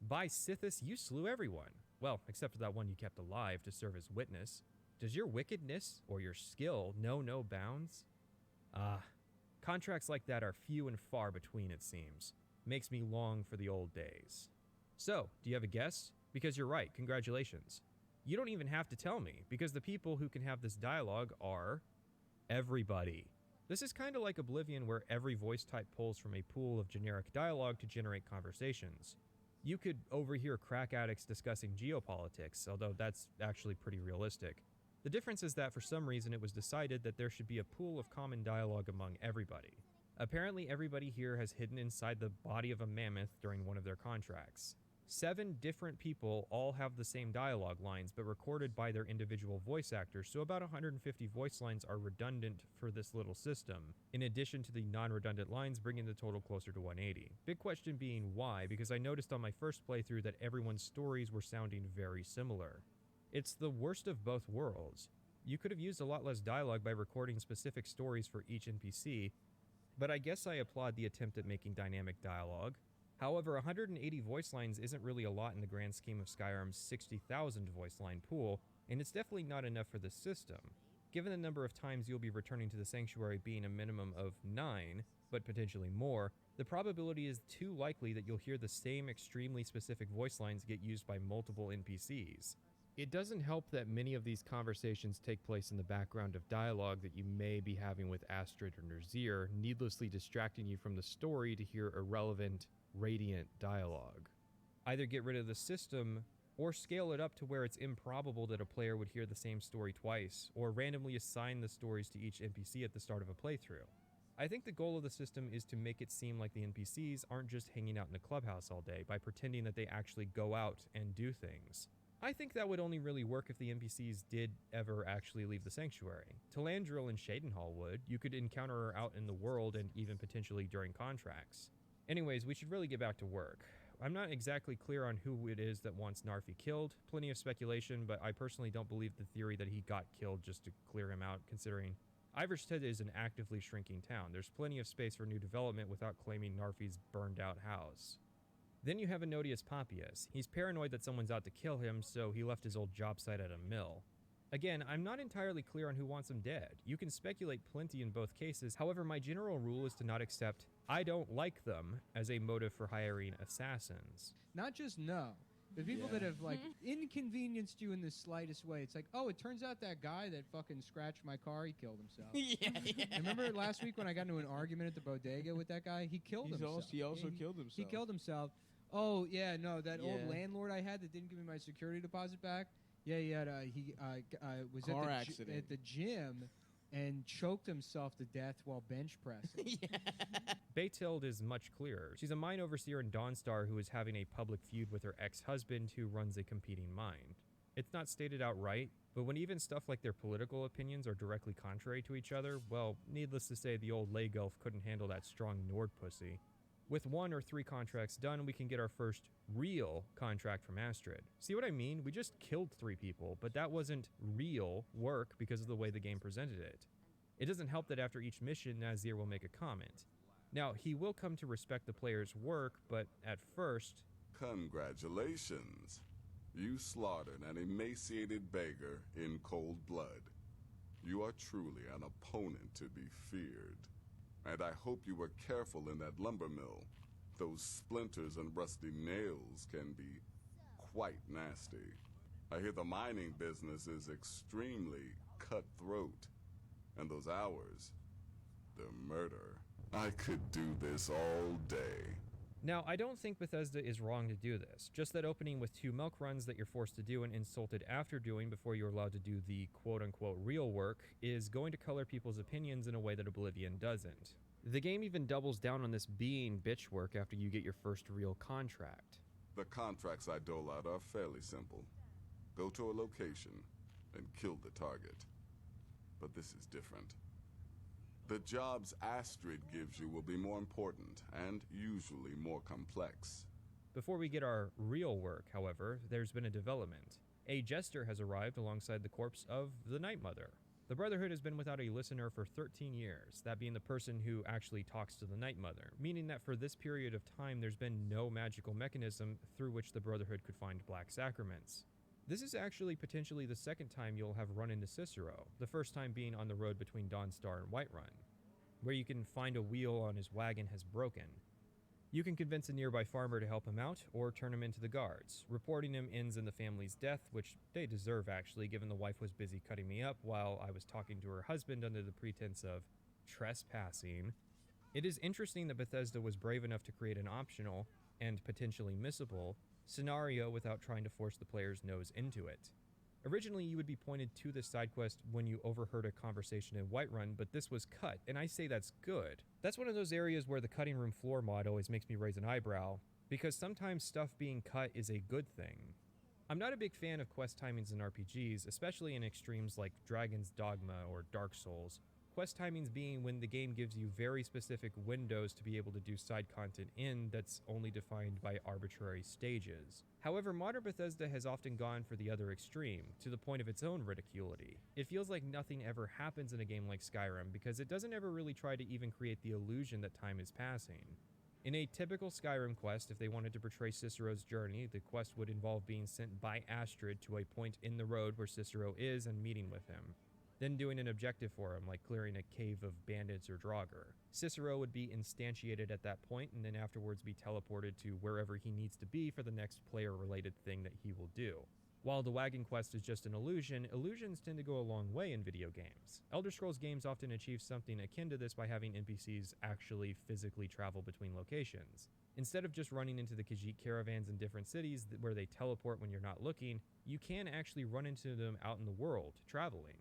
By Sithis, you slew everyone. Well, except for that one you kept alive to serve as witness. Does your wickedness or your skill know no bounds? Contracts like that are few and far between, it seems. Makes me long for the old days. So, do you have a guess? Because you're right, congratulations. You don't even have to tell me, because the people who can have this dialogue are everybody. This is kind of like Oblivion, where every voice type pulls from a pool of generic dialogue to generate conversations. You could overhear crack addicts discussing geopolitics, although that's actually pretty realistic. The difference is that for some reason it was decided that there should be a pool of common dialogue among everybody. Apparently everybody here has hidden inside the body of a mammoth during one of their contracts. 7 different people all have the same dialogue lines, but recorded by their individual voice actors, so about 150 voice lines are redundant for this little system, in addition to the non-redundant lines bringing the total closer to 180. Big question being why, because I noticed on my first playthrough that everyone's stories were sounding very similar. It's the worst of both worlds. You could have used a lot less dialogue by recording specific stories for each NPC, but I guess I applaud the attempt at making dynamic dialogue. However, 180 voice lines isn't really a lot in the grand scheme of Skyrim's 60,000 voice line pool, and it's definitely not enough for the system. Given the number of times you'll be returning to the Sanctuary being a minimum of 9, but potentially more, the probability is too likely that you'll hear the same extremely specific voice lines get used by multiple NPCs. It doesn't help that many of these conversations take place in the background of dialogue that you may be having with Astrid or Nazir, needlessly distracting you from the story to hear irrelevant, radiant dialogue. Either get rid of the system, or scale it up to where it's improbable that a player would hear the same story twice, or randomly assign the stories to each NPC at the start of a playthrough. I think the goal of the system is to make it seem like the NPCs aren't just hanging out in the clubhouse all day by pretending that they actually go out and do things. I think that would only really work if the NPCs did ever actually leave the Sanctuary. Talandril and Shadenhall would. You could encounter her out in the world and even potentially during contracts. Anyways, we should really get back to work. I'm not exactly clear on who it is that wants Narfi killed. Plenty of speculation, but I personally don't believe the theory that he got killed just to clear him out, considering Iverstead is an actively shrinking town. There's plenty of space for new development without claiming Narfi's burned out house. Then you have Anodius Papias. He's paranoid that someone's out to kill him, so he left his old job site at a mill. Again, I'm not entirely clear on who wants him dead. You can speculate plenty in both cases, however my general rule is to not accept "I don't like them" as a motive for hiring assassins. Not just no. The people that have, like, inconvenienced you in the slightest way. It's like, oh, it turns out that guy that fucking scratched my car, he killed himself. Yeah. Remember last week when I got into an argument at the bodega with that guy? He killed himself. He also killed himself. He killed himself. Oh, yeah, no, that old Yeah. landlord I had that didn't give me my security deposit back. Yeah, he had was Car at accident. at the gym and choked himself to death while bench pressing. Beytild is much clearer. She's a mine overseer in Dawnstar who is having a public feud with her ex-husband who runs a competing mine. It's not stated outright, but when even stuff like their political opinions are directly contrary to each other, well, needless to say, the old Lagelf couldn't handle that strong Nord pussy. With 1 or 3 contracts done, we can get our first real contract from Astrid. See what I mean? We just killed 3 people, but that wasn't real work because of the way the game presented it. It doesn't help that after each mission, Nazir will make a comment. Now, he will come to respect the player's work, but at first... Congratulations. You slaughtered an emaciated beggar in cold blood. You are truly an opponent to be feared. And I hope you were careful in that lumber mill. Those splinters and rusty nails can be quite nasty. I hear the mining business is extremely cutthroat. And those hours, the murder. I could do this all day. Now, I don't think Bethesda is wrong to do this, just that opening with 2 milk runs that you're forced to do and insulted after doing before you're allowed to do the quote-unquote real work is going to color people's opinions in a way that Oblivion doesn't. The game even doubles down on this being bitch work after you get your first real contract. The contracts I dole out are fairly simple. Go to a location and kill the target. But this is different. The jobs Astrid gives you will be more important and usually more complex. Before we get our real work, however, there's been a development. A jester has arrived alongside the corpse of the Night Mother. The Brotherhood has been without a listener for 13 years, that being the person who actually talks to the Night Mother, meaning that for this period of time there's been no magical mechanism through which the Brotherhood could find black sacraments. This is actually potentially the second time you'll have run into Cicero, the first time being on the road between Dawnstar and Whiterun, where you can find a wheel on his wagon has broken. You can convince a nearby farmer to help him out, or turn him into the guards. Reporting him ends in the family's death, which they deserve actually, given the wife was busy cutting me up while I was talking to her husband under the pretense of trespassing. It is interesting that Bethesda was brave enough to create an optional, and potentially missable, scenario without trying to force the player's nose into it. Originally, you would be pointed to this side quest when you overheard a conversation in Whiterun, but this was cut, and I say that's good. That's one of those areas where the cutting room floor mod always makes me raise an eyebrow. because sometimes stuff being cut is a good thing. I'm not a big fan of quest timings in RPGs, especially in extremes like Dragon's Dogma or Dark Souls. Quest timings being when the game gives you very specific windows to be able to do side content in that's only defined by arbitrary stages. However, modern Bethesda has often gone for the other extreme, to the point of its own ridiculity. It feels like nothing ever happens in a game like Skyrim because it doesn't ever really try to even create the illusion that time is passing. In a typical Skyrim quest, if they wanted to portray Cicero's journey, the quest would involve being sent by Astrid to a point in the road where Cicero is and meeting with him. Then doing an objective for him, like clearing a cave of bandits or Draugr. Cicero would be instantiated at that point and then afterwards be teleported to wherever he needs to be for the next player-related thing that he will do. While the wagon quest is just an illusion, illusions tend to go a long way in video games. Elder Scrolls games often achieve something akin to this by having NPCs actually physically travel between locations. Instead of just running into the Khajiit caravans in different cities where they teleport when you're not looking, you can actually run into them out in the world, traveling.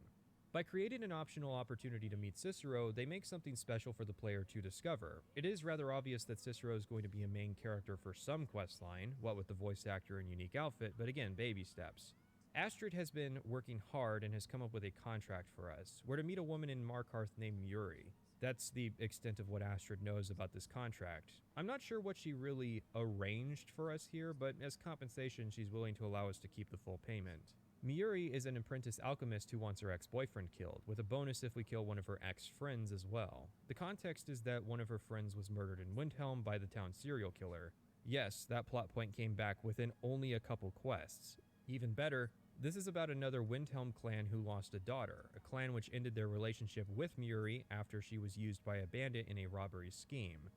By creating an optional opportunity to meet Cicero, they make something special for the player to discover. It is rather obvious that Cicero is going to be a main character for some questline, what with the voice actor and unique outfit, but again, baby steps. Astrid has been working hard and has come up with a contract for us. We're to meet a woman in Markarth named Yuri. That's the extent of what Astrid knows about this contract. I'm not sure what she really arranged for us here, but as compensation, she's willing to allow us to keep the full payment. Miuri is an apprentice alchemist who wants her ex-boyfriend killed, with a bonus if we kill one of her ex-friends as well. The context is that one of her friends was murdered in Windhelm by the town serial killer. Yes, that plot point came back within only a couple quests. Even better, this is about another Windhelm clan who lost a daughter, a clan which ended their relationship with Miuri after she was used by a bandit in a robbery scheme.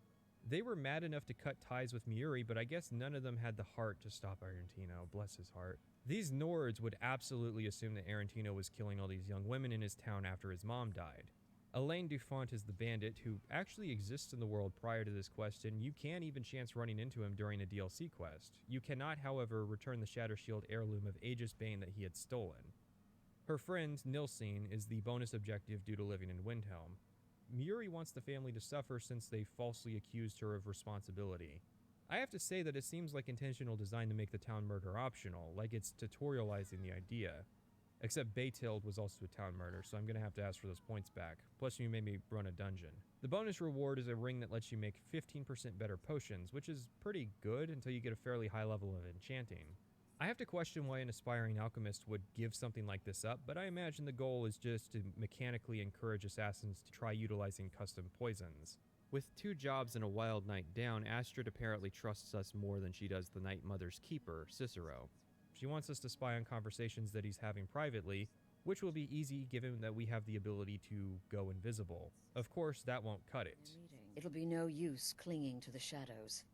They were mad enough to cut ties with Miuri, but I guess none of them had the heart to stop Argentino, bless his heart. These Nords would absolutely assume that Argentino was killing all these young women in his town after his mom died. Elaine Dufont is the bandit who actually exists in the world prior to this quest, and you can even chance running into him during a DLC quest. You cannot, however, return the Shatter Shield heirloom of Aegis Bane that he had stolen. Her friend, Nilsine, is the bonus objective due to living in Windhelm. Miuri wants the family to suffer since they falsely accused her of responsibility. I have to say that it seems like intentional design to make the town murder optional, like it's tutorializing the idea. Except Baytild was also a town murder, so I'm gonna have to ask for those points back. Plus you made me run a dungeon. The bonus reward is a ring that lets you make 15% better potions, which is pretty good until you get a fairly high level of enchanting. I have to question why an aspiring alchemist would give something like this up, but I imagine the goal is just to mechanically encourage assassins to try utilizing custom poisons. With 2 jobs and a wild night down, Astrid apparently trusts us more than she does the Night Mother's keeper, Cicero. She wants us to spy on conversations that he's having privately, which will be easy given that we have the ability to go invisible. Of course, that won't cut it. It'll be no use clinging to the shadows.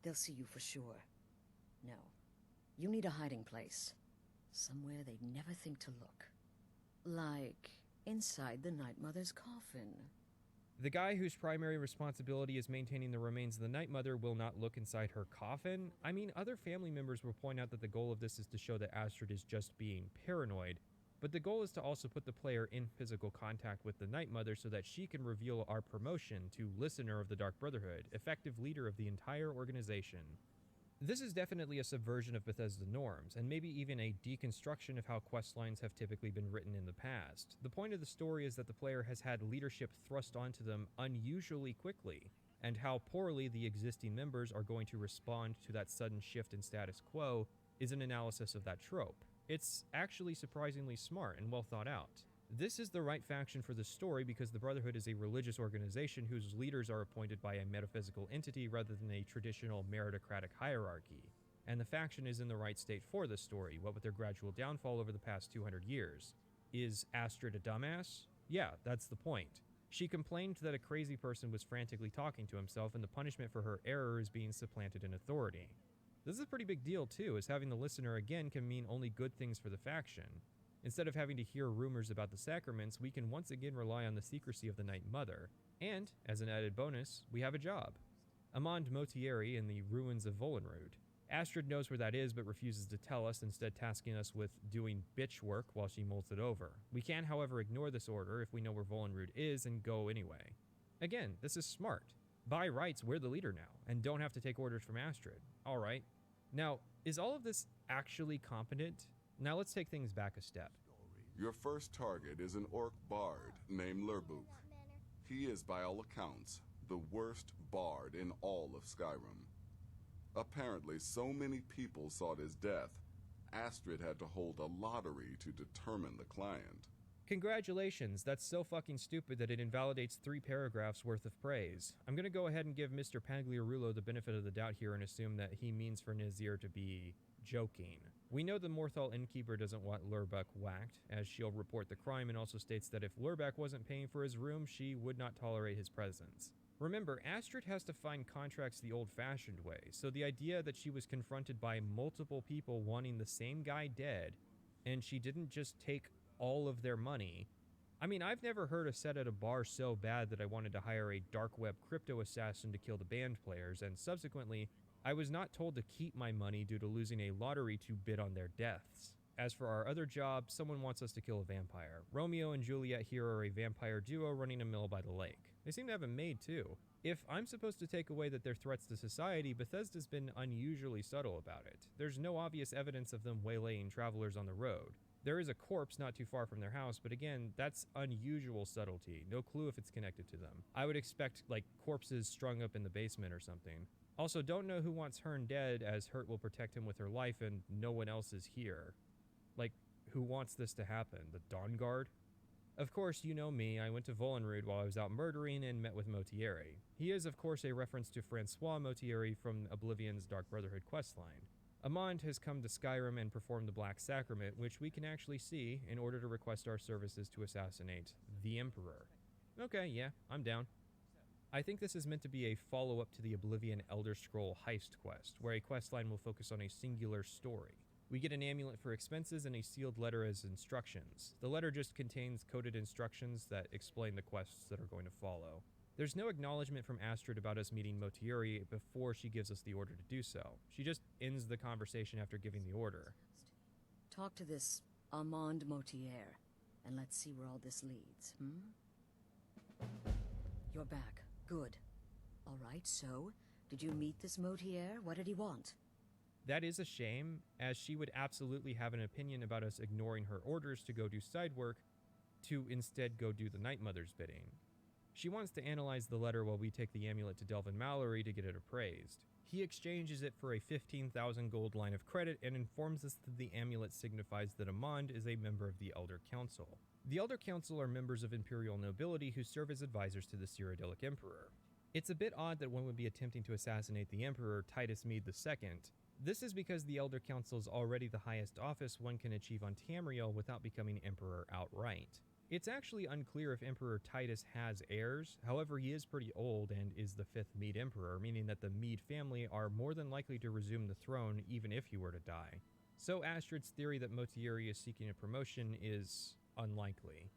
They'll see you for sure. No. You need a hiding place. Somewhere they'd never think to look. Like inside the Night Mother's coffin. The guy whose primary responsibility is maintaining the remains of the Night Mother will not look inside her coffin? I mean, other family members will point out that the goal of this is to show that Astrid is just being paranoid, but the goal is to also put the player in physical contact with the Night Mother so that she can reveal our promotion to Listener of the Dark Brotherhood, effective leader of the entire organization. This is definitely a subversion of Bethesda norms, and maybe even a deconstruction of how questlines have typically been written in the past. The point of the story is that the player has had leadership thrust onto them unusually quickly, and how poorly the existing members are going to respond to that sudden shift in status quo is an analysis of that trope. It's actually surprisingly smart and well thought out. This is the right faction for the story because the Brotherhood is a religious organization whose leaders are appointed by a metaphysical entity rather than a traditional meritocratic hierarchy. And the faction is in the right state for this story, what with their gradual downfall over the past 200 years. Is Astrid a dumbass? Yeah, that's the point. She complained that a crazy person was frantically talking to himself, and the punishment for her error is being supplanted in authority. This is a pretty big deal too, as having the Listener again can mean only good things for the faction. Instead of having to hear rumors about the sacraments, we can once again rely on the secrecy of the Night Mother. And, as an added bonus, we have a job. Amand Motieri in the ruins of Volenrud. Astrid knows where that is but refuses to tell us, instead tasking us with doing bitch work while she molds it over. We can, however, ignore this order if we know where Volenrud is and go anyway. Again, this is smart. By rights, we're the leader now, and don't have to take orders from Astrid. Alright. Now, is all of this actually competent? Now let's take things back a step. Your first target is an orc bard named Lerbuk. He is, by all accounts, the worst bard in all of Skyrim. Apparently, so many people sought his death, Astrid had to hold a lottery to determine the client. Congratulations, that's so fucking stupid that it invalidates 3 paragraphs worth of praise. I'm gonna go ahead and give Mr. Pagliarulo the benefit of the doubt here and assume that he means for Nazir to be joking. We know the Morthal innkeeper doesn't want Lurbuk whacked, as she'll report the crime and also states that if Lurbuk wasn't paying for his room, she would not tolerate his presence. Remember, Astrid has to find contracts the old-fashioned way, so the idea that she was confronted by multiple people wanting the same guy dead, and she didn't just take all of their money. I mean, I've never heard a set at a bar so bad that I wanted to hire a dark web crypto assassin to kill the band players, and subsequently, I was not told to keep my money due to losing a lottery to bid on their deaths. As for our other job, someone wants us to kill a vampire. Romeo and Juliet here are a vampire duo running a mill by the lake. They seem to have a maid too. If I'm supposed to take away that they're threats to society, Bethesda's been unusually subtle about it. There's no obvious evidence of them waylaying travelers on the road. There is a corpse not too far from their house, but again, that's unusual subtlety. No clue if it's connected to them. I would expect, like, corpses strung up in the basement or something. Also, don't know who wants Hearn dead, as Hurt will protect him with her life and no one else is here. Like, who wants this to happen? The Dawn Guard? Of course, you know me, I went to Volenrud while I was out murdering and met with Motieri. He is, of course, a reference to Francois Motieri from Oblivion's Dark Brotherhood questline. Amand has come to Skyrim and performed the Black Sacrament, which we can actually see in order to request our services to assassinate the Emperor. Okay, yeah, I'm down. I think this is meant to be a follow-up to the Oblivion Elder Scroll heist quest, where a questline will focus on a singular story. We get an amulet for expenses and a sealed letter as instructions. The letter just contains coded instructions that explain the quests that are going to follow. There's no acknowledgement from Astrid about us meeting Motieri before she gives us the order to do so. She just ends the conversation after giving the order. Talk to this Armand Motier, and let's see where all this leads, You're back. Good. All right, so, did you meet this Motier? What did he want? That is a shame, as she would absolutely have an opinion about us ignoring her orders to go do side work, to instead go do the Night Mother's bidding. She wants to analyze the letter while we take the amulet to Delvin Mallory to get it appraised. He exchanges it for a 15,000 gold line of credit and informs us that the amulet signifies that Amand is a member of the Elder Council. The Elder Council are members of Imperial nobility who serve as advisors to the Cyrodiilic Emperor. It's a bit odd that one would be attempting to assassinate the Emperor Titus Mede II. This is because the Elder Council is already the highest office one can achieve on Tamriel without becoming Emperor outright. It's actually unclear if Emperor Titus has heirs, however he is pretty old and is the 5th Mede Emperor, meaning that the Mede family are more than likely to resume the throne even if he were to die. So Astrid's theory that Motieri is seeking a promotion is unlikely.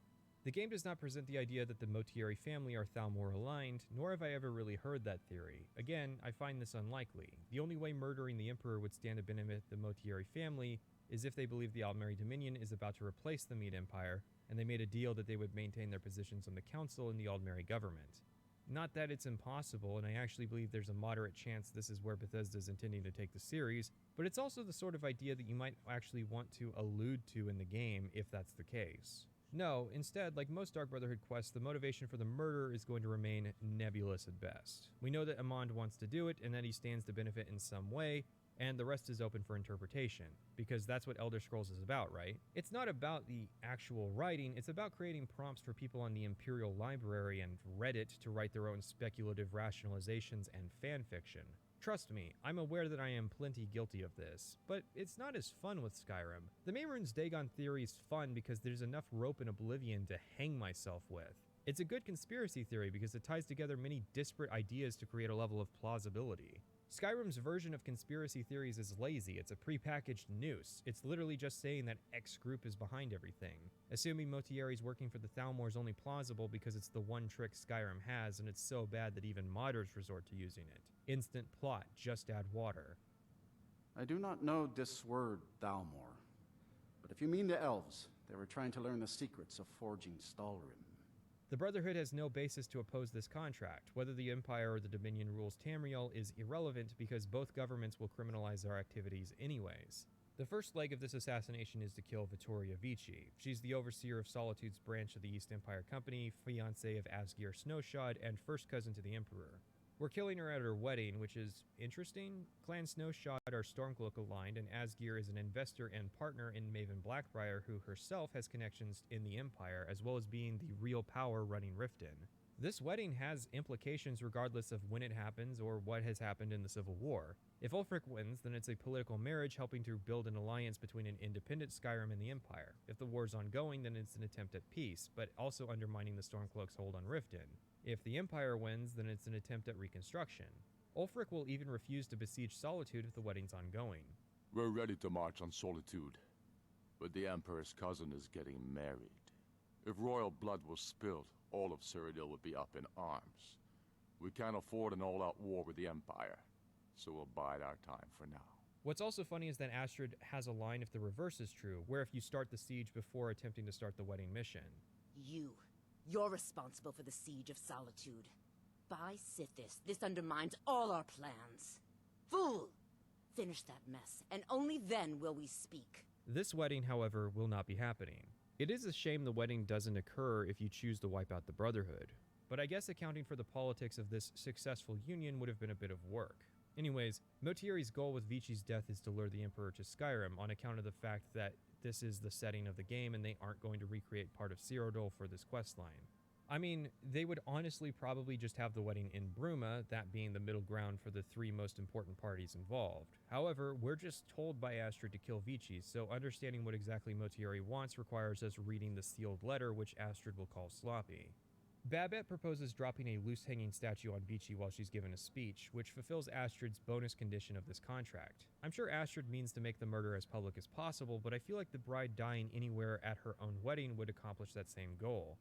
The game does not present the idea that the Motieri family are Thalmor aligned, nor have I ever really heard that theory. Again, I find this unlikely. The only way murdering the Emperor would stand to benefit the Motieri family is if they believe the Aldmeri Dominion is about to replace the Mede Empire, and they made a deal that they would maintain their positions on the council and the Aldmeri government. Not that it's impossible, and I actually believe there's a moderate chance this is where Bethesda is intending to take the series, but it's also the sort of idea that you might actually want to allude to in the game if that's the case. No, instead, like most Dark Brotherhood quests, the motivation for the murder is going to remain nebulous at best. We know that Amand wants to do it, and that he stands to benefit in some way, and the rest is open for interpretation, because that's what Elder Scrolls is about, right? It's not about the actual writing, it's about creating prompts for people on the Imperial Library and Reddit to write their own speculative rationalizations and fanfiction. Trust me, I'm aware that I am plenty guilty of this, but it's not as fun with Skyrim. The Mehrunes Dagon theory is fun because there's enough rope in Oblivion to hang myself with. It's a good conspiracy theory because it ties together many disparate ideas to create a level of plausibility. Skyrim's version of conspiracy theories is lazy. It's a prepackaged noose. It's literally just saying that X group is behind everything. Assuming Motieri's working for the Thalmor is only plausible because it's the one trick Skyrim has, and it's so bad that even modders resort to using it. Instant plot, just add water. I do not know this word, Thalmor. But if you mean the elves, they were trying to learn the secrets of forging Stalrim. The Brotherhood has no basis to oppose this contract. Whether the Empire or the Dominion rules Tamriel is irrelevant because both governments will criminalize their activities anyways. The first leg of this assassination is to kill Vittoria Vici. She's the overseer of Solitude's branch of the East Empire Company, fiancée of Asgeir Snowshod, and first cousin to the Emperor. We're killing her at her wedding, which is interesting. Clan Snowshod are Stormcloak aligned, and Asgeir is an investor and partner in Maven Blackbriar, who herself has connections in the Empire, as well as being the real power running Riften. This wedding has implications regardless of when it happens or what has happened in the Civil War. If Ulfric wins, then it's a political marriage helping to build an alliance between an independent Skyrim and the Empire. If the war's ongoing, then it's an attempt at peace, but also undermining the Stormcloak's hold on Riften. If the Empire wins, then it's an attempt at reconstruction. Ulfric will even refuse to besiege Solitude if the wedding's ongoing. We're ready to march on Solitude, but the Emperor's cousin is getting married. If royal blood was spilled, all of Cyrodiil would be up in arms. We can't afford an all-out war with the Empire, so we'll bide our time for now. What's also funny is that Astrid has a line if the reverse is true, where if you start the siege before attempting to start the wedding mission. You're responsible for the siege of Solitude. By Sithis, this undermines all our plans. Fool! Finish that mess, and only then will we speak. This wedding, however, will not be happening. It is a shame the wedding doesn't occur if you choose to wipe out the Brotherhood, but I guess accounting for the politics of this successful union would have been a bit of work. Anyways, Motieri's goal with Vici's death is to lure the Emperor to Skyrim on account of the fact that this is the setting of the game and they aren't going to recreate part of Cyrodiil for this questline. I mean, they would honestly probably just have the wedding in Bruma, that being the middle ground for the three most important parties involved. However, we're just told by Astrid to kill Vici, so understanding what exactly Motieri wants requires us reading the sealed letter, which Astrid will call sloppy. Babette proposes dropping a loose-hanging statue on Vici while she's given a speech, which fulfills Astrid's bonus condition of this contract. I'm sure Astrid means to make the murder as public as possible, but I feel like the bride dying anywhere at her own wedding would accomplish that same goal.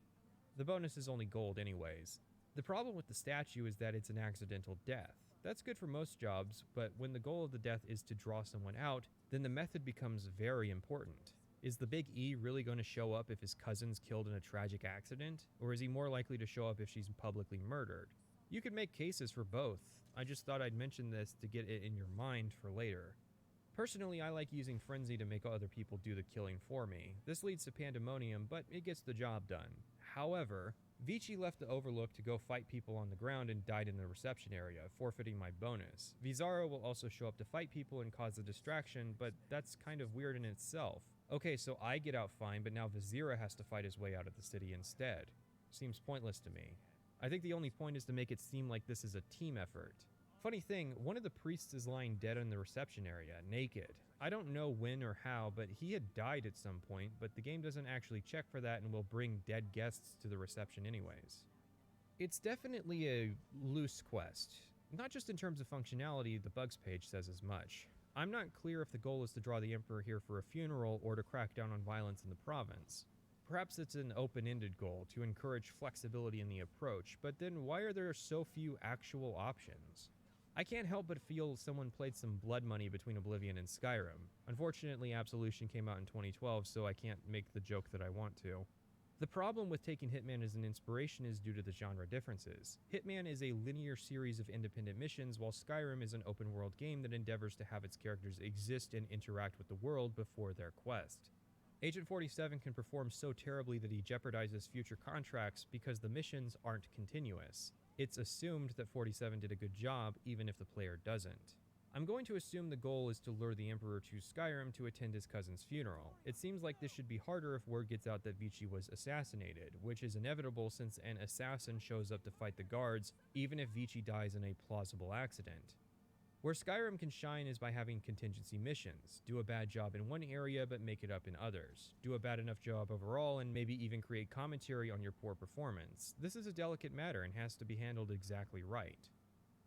The bonus is only gold anyways. The problem with the statue is that it's an accidental death. That's good for most jobs, but when the goal of the death is to draw someone out, then the method becomes very important. Is the Big E really going to show up if his cousin's killed in a tragic accident? Or is he more likely to show up if she's publicly murdered? You could make cases for both. I just thought I'd mention this to get it in your mind for later. Personally, I like using Frenzy to make other people do the killing for me. This leads to Pandemonium, but it gets the job done. However, Vici left the Overlook to go fight people on the ground and died in the reception area, forfeiting my bonus. Vizara will also show up to fight people and cause a distraction, but that's kind of weird in itself. Okay, so I get out fine, but now Vizira has to fight his way out of the city instead. Seems pointless to me. I think the only point is to make it seem like this is a team effort. Funny thing, one of the priests is lying dead in the reception area, naked. I don't know when or how, but he had died at some point, but the game doesn't actually check for that and will bring dead guests to the reception anyways. It's definitely a loose quest. Not just in terms of functionality, the bugs page says as much. I'm not clear if the goal is to draw the Emperor here for a funeral or to crack down on violence in the province. Perhaps it's an open-ended goal to encourage flexibility in the approach, but then why are there so few actual options? I can't help but feel someone played some blood money between Oblivion and Skyrim. Unfortunately, Absolution came out in 2012, so I can't make the joke that I want to. The problem with taking Hitman as an inspiration is due to the genre differences. Hitman is a linear series of independent missions, while Skyrim is an open-world game that endeavors to have its characters exist and interact with the world before their quest. Agent 47 can perform so terribly that he jeopardizes future contracts because the missions aren't continuous. It's assumed that 47 did a good job, even if the player doesn't. I'm going to assume the goal is to lure the Emperor to Skyrim to attend his cousin's funeral. It seems like this should be harder if word gets out that Vici was assassinated, which is inevitable since an assassin shows up to fight the guards, even if Vici dies in a plausible accident. Where Skyrim can shine is by having contingency missions. Do a bad job in one area but make it up in others. Do a bad enough job overall and maybe even create commentary on your poor performance. This is a delicate matter and has to be handled exactly right.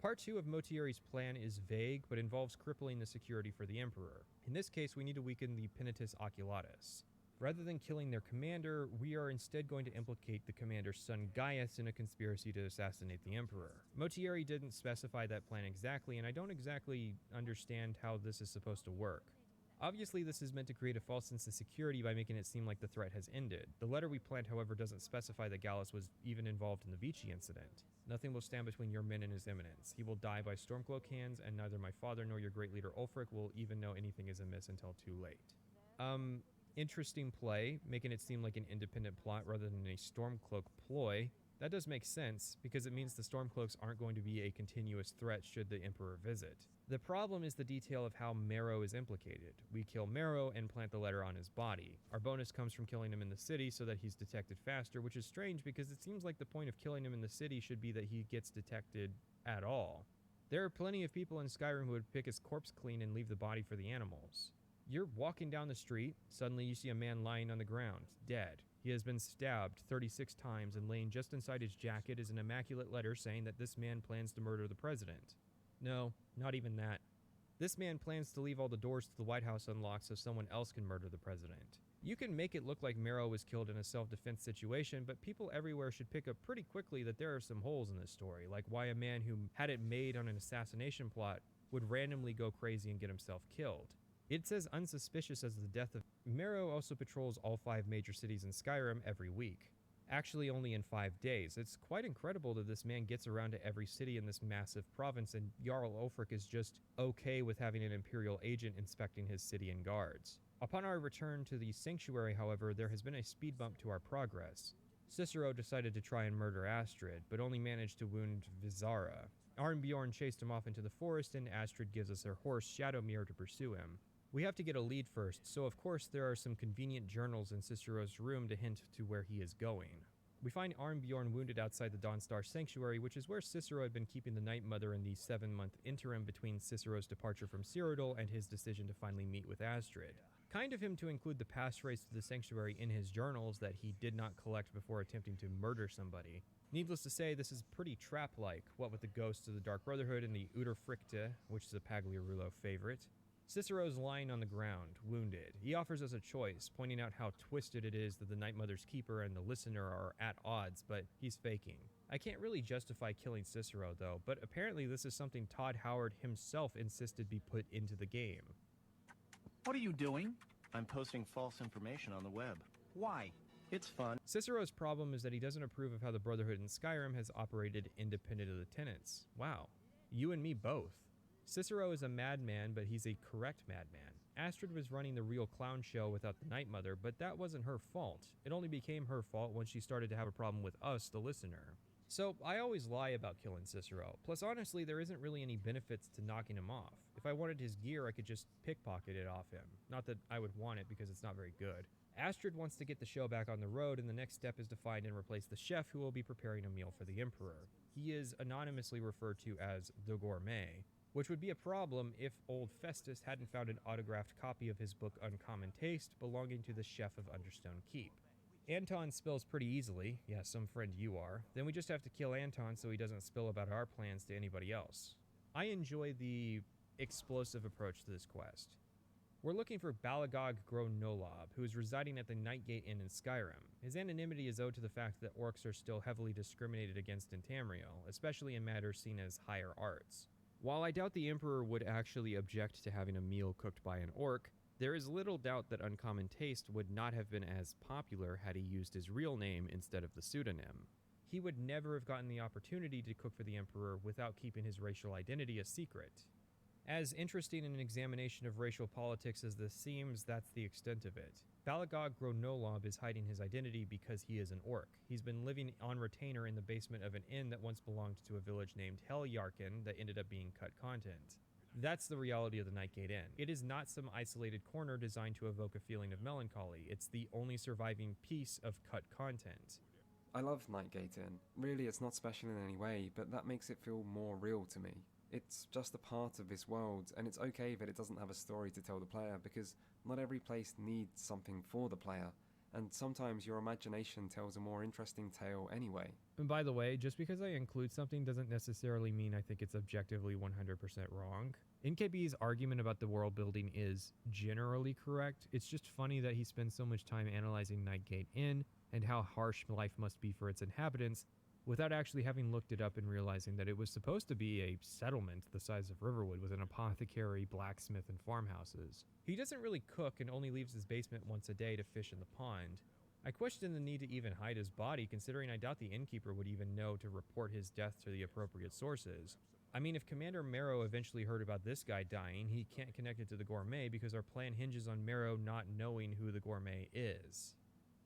Part 2 of Motieri's plan is vague but involves crippling the security for the Emperor. In this case, we need to weaken the Penitus Oculatus. Rather than killing their commander, we are instead going to implicate the commander's son Gaius in a conspiracy to assassinate the Emperor. Motieri didn't specify that plan exactly, and I don't exactly understand how this is supposed to work. Obviously, this is meant to create a false sense of security by making it seem like the threat has ended. The letter we plant, however, doesn't specify that Gallus was even involved in the Vici incident. Nothing will stand between your men and his eminence. He will die by Stormcloak hands, and neither my father nor your great leader Ulfric will even know anything is amiss until too late. Interesting play, making it seem like an independent plot rather than a Stormcloak ploy. That does make sense, because it means the Stormcloaks aren't going to be a continuous threat should the Emperor visit. The problem is the detail of how Marrow is implicated. We kill Marrow and plant the letter on his body. Our bonus comes from killing him in the city so that he's detected faster, which is strange because it seems like the point of killing him in the city should be that he gets detected at all. There are plenty of people in Skyrim who would pick his corpse clean and leave the body for the animals. You're walking down the street, suddenly you see a man lying on the ground, dead. He has been stabbed 36 times, and laying just inside his jacket is an immaculate letter saying that this man plans to murder the president. No, not even that. This man plans to leave all the doors to the White House unlocked so someone else can murder the president. You can make it look like Marrow was killed in a self-defense situation, but people everywhere should pick up pretty quickly that there are some holes in this story, like why a man who had it made on an assassination plot would randomly go crazy and get himself killed. It's as unsuspicious as the death of Marrow also patrols all 5 major cities in Skyrim every week. Actually only in 5 days. It's quite incredible that this man gets around to every city in this massive province, and Jarl Ulfric is just okay with having an Imperial agent inspecting his city and guards. Upon our return to the Sanctuary, however, there has been a speed bump to our progress. Cicero decided to try and murder Astrid, but only managed to wound Vizara. Arnbjorn chased him off into the forest, and Astrid gives us her horse Shadowmere to pursue him. We have to get a lead first, so of course there are some convenient journals in Cicero's room to hint to where he is going. We find Arnbjorn wounded outside the Dawnstar Sanctuary, which is where Cicero had been keeping the Night Mother in the 7-month interim between Cicero's departure from Cyrodiil and his decision to finally meet with Astrid. Kind of him to include the pass race to the Sanctuary in his journals that he did not collect before attempting to murder somebody. Needless to say, this is pretty trap-like, what with the ghosts of the Dark Brotherhood and the Uterfricta, which is a Pagliarulo favorite. Cicero's lying on the ground, wounded. He offers us a choice, pointing out how twisted it is that the Night Mother's keeper and the listener are at odds, but he's faking. I can't really justify killing Cicero, though, but apparently this is something Todd Howard himself insisted be put into the game. What are you doing? I'm posting false information on the web. Why? It's fun. Cicero's problem is that he doesn't approve of how the Brotherhood in Skyrim has operated independent of the tenants. Wow. You and me both. Cicero is a madman, but he's a correct madman. Astrid was running the real clown show without the Night Mother, but that wasn't her fault. It only became her fault when she started to have a problem with us, the listener. So I always lie about killing Cicero. Plus, honestly, there isn't really any benefits to knocking him off. If I wanted his gear, I could just pickpocket it off him. Not that I would want it because it's not very good. Astrid wants to get the show back on the road, and the next step is to find and replace the chef who will be preparing a meal for the Emperor. He is anonymously referred to as the Gourmet, which would be a problem if old Festus hadn't found an autographed copy of his book Uncommon Taste belonging to the chef of Understone Keep. Anton spills pretty easily, yeah, some friend you are. Then we just have to kill Anton so he doesn't spill about our plans to anybody else. I enjoy the explosive approach to this quest. We're looking for Balagog Gro-Nolob, who is residing at the Nightgate Inn in Skyrim. His anonymity is owed to the fact that orcs are still heavily discriminated against in Tamriel, especially in matters seen as higher arts. While I doubt the Emperor would actually object to having a meal cooked by an orc, there is little doubt that Uncommon Taste would not have been as popular had he used his real name instead of the pseudonym. He would never have gotten the opportunity to cook for the Emperor without keeping his racial identity a secret. As interesting an examination of racial politics as this seems, that's the extent of it. Balagog Gro-Nolob is hiding his identity because he is an orc. He's been living on retainer in the basement of an inn that once belonged to a village named Heljarken that ended up being cut content. That's the reality of the Nightgate Inn. It is not some isolated corner designed to evoke a feeling of melancholy. It's the only surviving piece of cut content. I love Nightgate Inn. Really, it's not special in any way, but that makes it feel more real to me. It's just a part of this world, and it's okay that it doesn't have a story to tell the player, because not every place needs something for the player, and sometimes your imagination tells a more interesting tale anyway. And by the way, just because I include something doesn't necessarily mean I think it's objectively 100% wrong. NKB's argument about the world building is generally correct. It's just funny that he spends so much time analyzing Nightgate Inn and how harsh life must be for its inhabitants, without actually having looked it up and realizing that it was supposed to be a settlement the size of Riverwood with an apothecary, blacksmith, and farmhouses. He doesn't really cook and only leaves his basement once a day to fish in the pond. I question the need to even hide his body, considering I doubt the innkeeper would even know to report his death to the appropriate sources. I mean, if Commander Marrow eventually heard about this guy dying, he can't connect it to the gourmet because our plan hinges on Marrow not knowing who the gourmet is.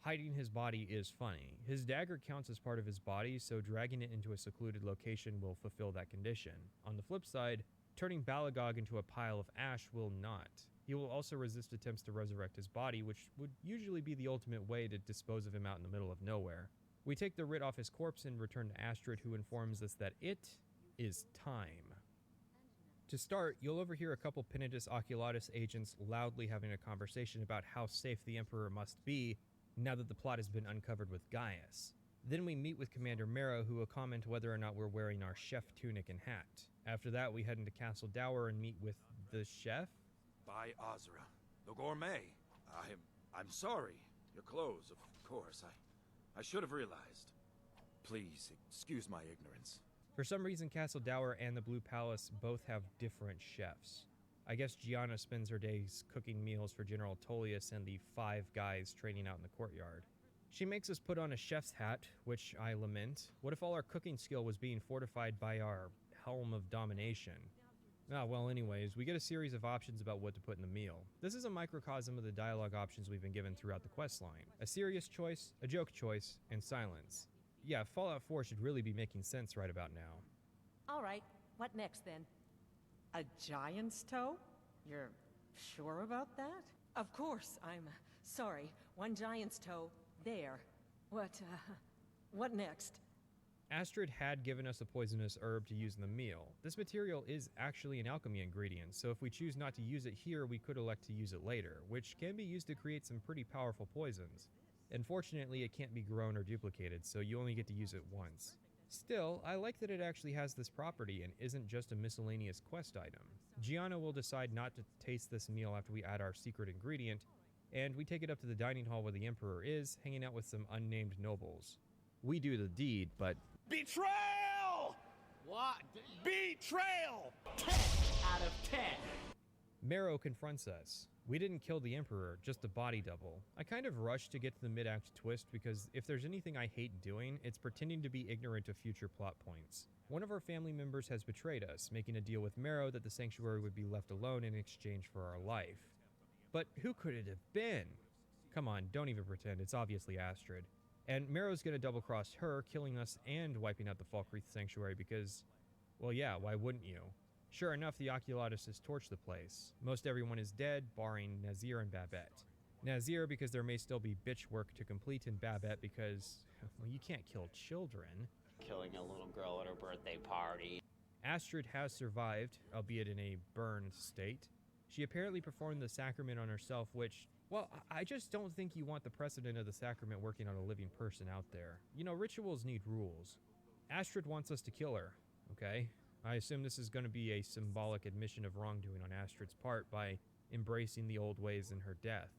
Hiding his body is funny. His dagger counts as part of his body, so dragging it into a secluded location will fulfill that condition. On the flip side, turning Balagog into a pile of ash will not. He will also resist attempts to resurrect his body, which would usually be the ultimate way to dispose of him out in the middle of nowhere. We take the writ off his corpse and return to Astrid, who informs us that it is time. To start, you'll overhear a couple Penitus Oculatus agents loudly having a conversation about how safe the Emperor must be now that the plot has been uncovered with Gaius. Then we meet with Commander Marrow, who will comment whether or not we're wearing our chef tunic and hat. After that, we head into Castle Dower and meet with the chef? By Azra, the gourmet. I'm sorry. Your clothes, of course. I should have realized. Please, excuse my ignorance. For some reason, Castle Dower and the Blue Palace both have different chefs. I guess Gianna spends her days cooking meals for General Tullius and the 5 guys training out in the courtyard. She makes us put on a chef's hat, which I lament. What if all our cooking skill was being fortified by our helm of domination? Well, anyways, we get a series of options about what to put in the meal. This is a microcosm of the dialogue options we've been given throughout the questline. A serious choice, a joke choice, and silence. Yeah, Fallout 4 should really be making sense right about now. All right, what next then? A giant's toe? You're sure about that? Of course, I'm sorry. One giant's toe, there. What next? Astrid had given us a poisonous herb to use in the meal. This material is actually an alchemy ingredient, so if we choose not to use it here, we could elect to use it later, which can be used to create some pretty powerful poisons. Unfortunately, it can't be grown or duplicated, so you only get to use it once. Still, I like that it actually has this property and isn't just a miscellaneous quest item. Gianna will decide not to taste this meal after we add our secret ingredient, and we take it up to the dining hall where the Emperor is, hanging out with some unnamed nobles. We do the deed, but... Betrayal! What? Betrayal! 10 out of 10. Marrow confronts us. We didn't kill the Emperor, just a body double. I kind of rushed to get to the mid-act twist because if there's anything I hate doing, it's pretending to be ignorant of future plot points. One of our family members has betrayed us, making a deal with Marrow that the sanctuary would be left alone in exchange for our life. But who could it have been? Come on, don't even pretend, it's obviously Astrid. And Marrow's gonna double-cross her, killing us and wiping out the Falkreath Sanctuary because, well yeah, why wouldn't you? Sure enough, the Oculatus has torched the place. Most everyone is dead, barring Nazir and Babette. Nazir because there may still be bitch work to complete, and Babette because, well, you can't kill children. Killing a little girl at her birthday party. Astrid has survived, albeit in a burned state. She apparently performed the sacrament on herself, which, well, I just don't think you want the precedent of the sacrament working on a living person out there. You know, rituals need rules. Astrid wants us to kill her, okay? I assume this is going to be a symbolic admission of wrongdoing on Astrid's part by embracing the old ways in her death.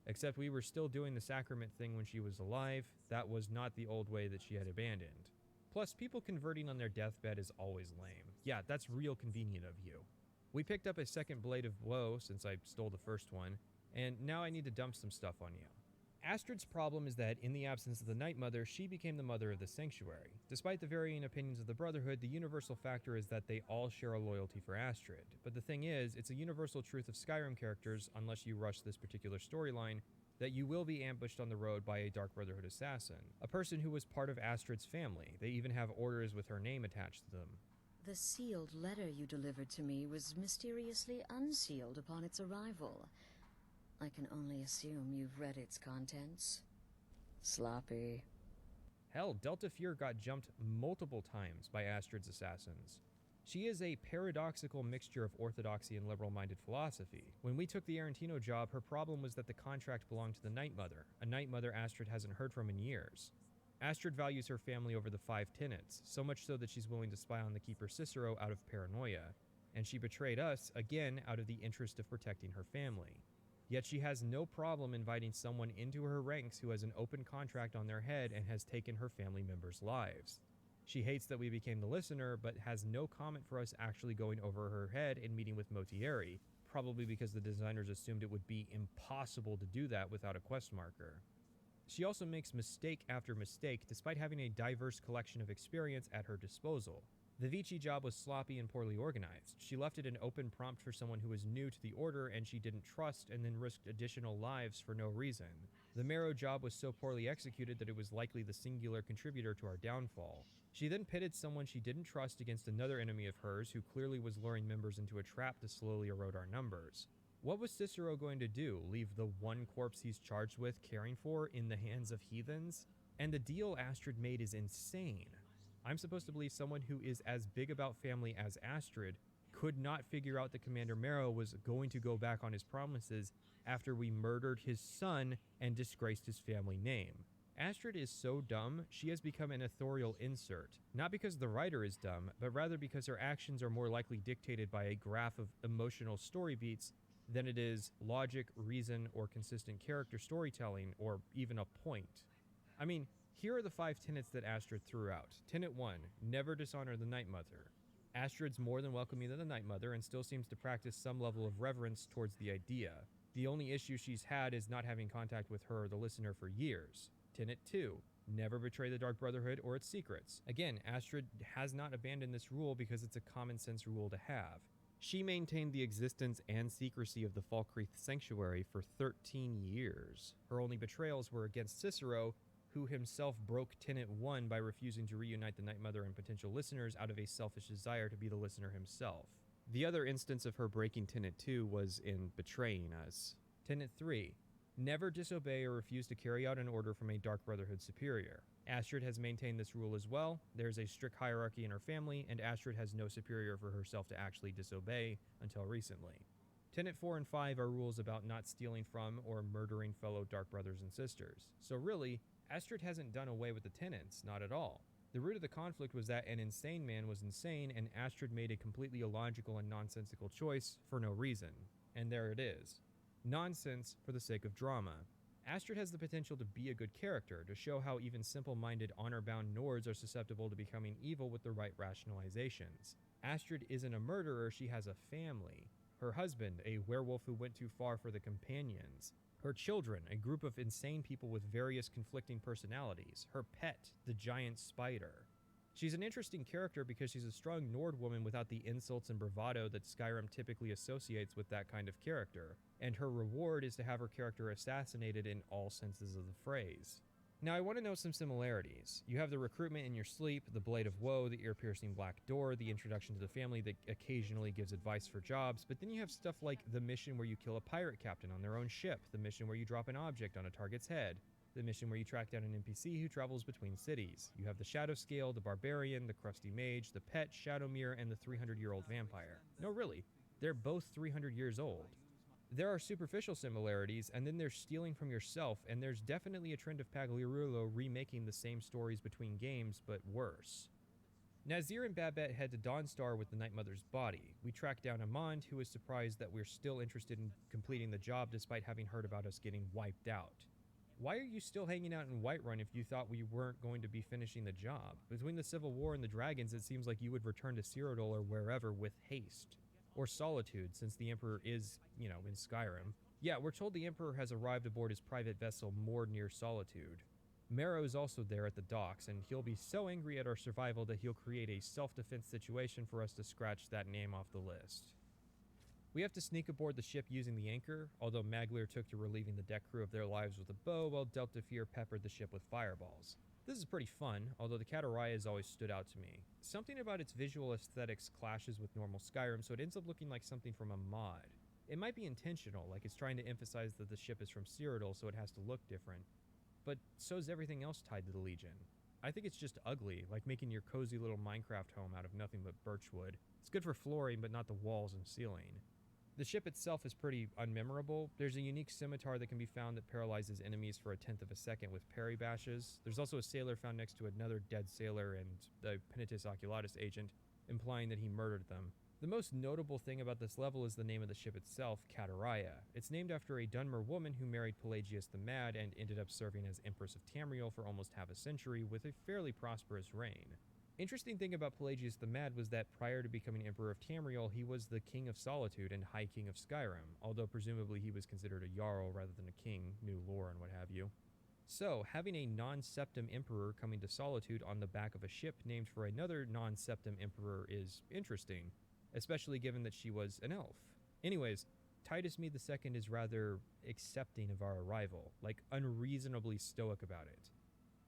Except we were still doing the sacrament thing when she was alive. That was not the old way that she had abandoned. Plus, people converting on their deathbed is always lame. Yeah, that's real convenient of you. We picked up a second blade of blow since I stole the first one, and now I need to dump some stuff on you. Astrid's problem is that, in the absence of the Night Mother, she became the mother of the sanctuary. Despite the varying opinions of the Brotherhood, the universal factor is that they all share a loyalty for Astrid. But the thing is, it's a universal truth of Skyrim characters, unless you rush this particular storyline, that you will be ambushed on the road by a Dark Brotherhood assassin, a person who was part of Astrid's family. They even have orders with her name attached to them. The sealed letter you delivered to me was mysteriously unsealed upon its arrival. I can only assume you've read its contents. Sloppy. Hell, Delta Fear got jumped multiple times by Astrid's assassins. She is a paradoxical mixture of orthodoxy and liberal-minded philosophy. When we took the Arantino job, her problem was that the contract belonged to the Night Mother, a Night Mother Astrid hasn't heard from in years. Astrid values her family over the 5 tenets, so much so that she's willing to spy on the Keeper Cicero out of paranoia, and she betrayed us, again, out of the interest of protecting her family. Yet she has no problem inviting someone into her ranks who has an open contract on their head and has taken her family members' lives. She hates that we became the listener, but has no comment for us actually going over her head and meeting with Motieri, probably because the designers assumed it would be impossible to do that without a quest marker. She also makes mistake after mistake despite having a diverse collection of experience at her disposal. The Vici job was sloppy and poorly organized. She left it an open prompt for someone who was new to the Order and she didn't trust, and then risked additional lives for no reason. The Marrow job was so poorly executed that it was likely the singular contributor to our downfall. She then pitted someone she didn't trust against another enemy of hers who clearly was luring members into a trap to slowly erode our numbers. What was Cicero going to do? Leave the one corpse he's charged with caring for in the hands of heathens? And the deal Astrid made is insane. I'm supposed to believe someone who is as big about family as Astrid could not figure out that Commander Marrow was going to go back on his promises after we murdered his son and disgraced his family name. Astrid is so dumb, she has become an authorial insert, not because the writer is dumb, but rather because her actions are more likely dictated by a graph of emotional story beats than it is logic, reason, or consistent character storytelling, or even a point. I mean, here are the 5 tenets that Astrid threw out. Tenet 1, never dishonor the Night Mother. Astrid's more than welcoming to the Night Mother and still seems to practice some level of reverence towards the idea. The only issue she's had is not having contact with her, the listener, for years. Tenet 2, never betray the Dark Brotherhood or its secrets. Again, Astrid has not abandoned this rule because it's a common sense rule to have. She maintained the existence and secrecy of the Falkreath Sanctuary for 13 years. Her only betrayals were against Cicero, who himself broke Tenet 1 by refusing to reunite the Night Mother and potential listeners out of a selfish desire to be the listener himself. The other instance of her breaking Tenet 2 was in betraying us. Tenet 3, never disobey or refuse to carry out an order from a Dark Brotherhood superior. Astrid has maintained this rule as well. There's a strict hierarchy in her family, and Astrid has no superior for herself to actually disobey until recently. Tenet 4 and 5 are rules about not stealing from or murdering fellow Dark Brothers and Sisters. So really, Astrid hasn't done away with the tenets, not at all. The root of the conflict was that an insane man was insane, and Astrid made a completely illogical and nonsensical choice for no reason. And there it is. Nonsense for the sake of drama. Astrid has the potential to be a good character, to show how even simple-minded, honor-bound Nords are susceptible to becoming evil with the right rationalizations. Astrid isn't a murderer, she has a family. Her husband, a werewolf who went too far for the companions. Her children, a group of insane people with various conflicting personalities. Her pet, the giant spider. She's an interesting character because she's a strong Nord woman without the insults and bravado that Skyrim typically associates with that kind of character, and her reward is to have her character assassinated in all senses of the phrase. Now I want to know some similarities. You have the recruitment in your sleep, the Blade of Woe, the ear-piercing black door, the introduction to the family that occasionally gives advice for jobs, but then you have stuff like the mission where you kill a pirate captain on their own ship, the mission where you drop an object on a target's head, the mission where you track down an NPC who travels between cities. You have the Shadow Scale, the Barbarian, the Crusty Mage, the Pet, Shadowmere, and the 300-year-old Vampire. No, really, they're both 300 years old. There are superficial similarities, and then there's stealing from yourself, and there's definitely a trend of Pagliarulo remaking the same stories between games, but worse. Nazir and Babette head to Dawnstar with the Night Mother's body. We track down Amand, who is surprised that we're still interested in completing the job despite having heard about us getting wiped out. Why are you still hanging out in Whiterun if you thought we weren't going to be finishing the job? Between the Civil War and the Dragons, it seems like you would return to Cyrodiil or wherever with haste. Or Solitude, since the Emperor is, in Skyrim. Yeah, we're told the Emperor has arrived aboard his private vessel moored near Solitude. Marrow is also there at the docks, and he'll be so angry at our survival that he'll create a self-defense situation for us to scratch that name off the list. We have to sneak aboard the ship using the anchor, although Maglir took to relieving the deck crew of their lives with a bow, while Deltafir peppered the ship with fireballs. This is pretty fun, although the Kataraya has always stood out to me. Something about its visual aesthetics clashes with normal Skyrim, so it ends up looking like something from a mod. It might be intentional, like it's trying to emphasize that the ship is from Cyrodiil, so it has to look different. But so's everything else tied to the Legion. I think it's just ugly, like making your cozy little Minecraft home out of nothing but birchwood. It's good for flooring, but not the walls and ceiling. The ship itself is pretty unmemorable. There's a unique scimitar that can be found that paralyzes enemies for 1/10 of a second with parry bashes. There's also a sailor found next to another dead sailor and the Penitus Oculatus agent, implying that he murdered them. The most notable thing about this level is the name of the ship itself, Kataraya. It's named after a Dunmer woman who married Pelagius the Mad and ended up serving as Empress of Tamriel for almost half a century with a fairly prosperous reign. Interesting thing about Pelagius the Mad was that prior to becoming Emperor of Tamriel, he was the King of Solitude and High King of Skyrim, although presumably he was considered a Jarl rather than a king, new lore and what have you. So, having a non-septum emperor coming to Solitude on the back of a ship named for another non-septum emperor is interesting, especially given that she was an elf. Anyways, Titus Mede II is rather accepting of our arrival, like unreasonably stoic about it.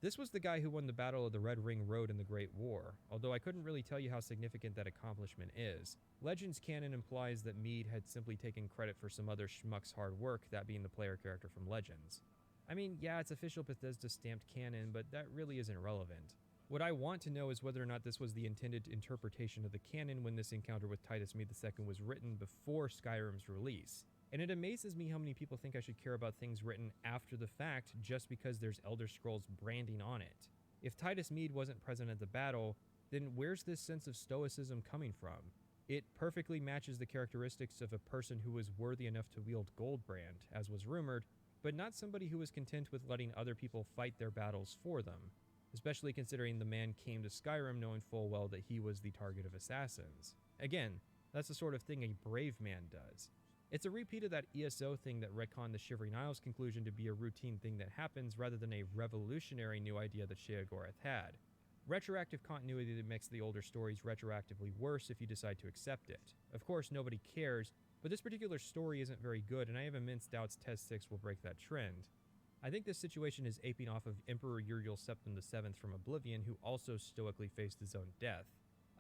This was the guy who won the Battle of the Red Ring Road in the Great War, although I couldn't really tell you how significant that accomplishment is. Legends canon implies that Mede had simply taken credit for some other schmuck's hard work, that being the player character from Legends. I mean, yeah, it's official Bethesda stamped canon, but that really isn't relevant. What I want to know is whether or not this was the intended interpretation of the canon when this encounter with Titus Mede II was written before Skyrim's release. And it amazes me how many people think I should care about things written after the fact just because there's Elder Scrolls branding on it. If Titus Mede wasn't present at the battle, then where's this sense of stoicism coming from? It perfectly matches the characteristics of a person who was worthy enough to wield Goldbrand, as was rumored, but not somebody who was content with letting other people fight their battles for them, especially considering the man came to Skyrim knowing full well that he was the target of assassins. Again, that's the sort of thing a brave man does. It's a repeat of that ESO thing that retconned the Shivering Isles conclusion to be a routine thing that happens rather than a revolutionary new idea that Sheogorath had. Retroactive continuity that makes the older stories retroactively worse if you decide to accept it. Of course, nobody cares, but this particular story isn't very good, and I have immense doubts Tez 6 will break that trend. I think this situation is aping off of Emperor Uriel Septim VII from Oblivion, who also stoically faced his own death.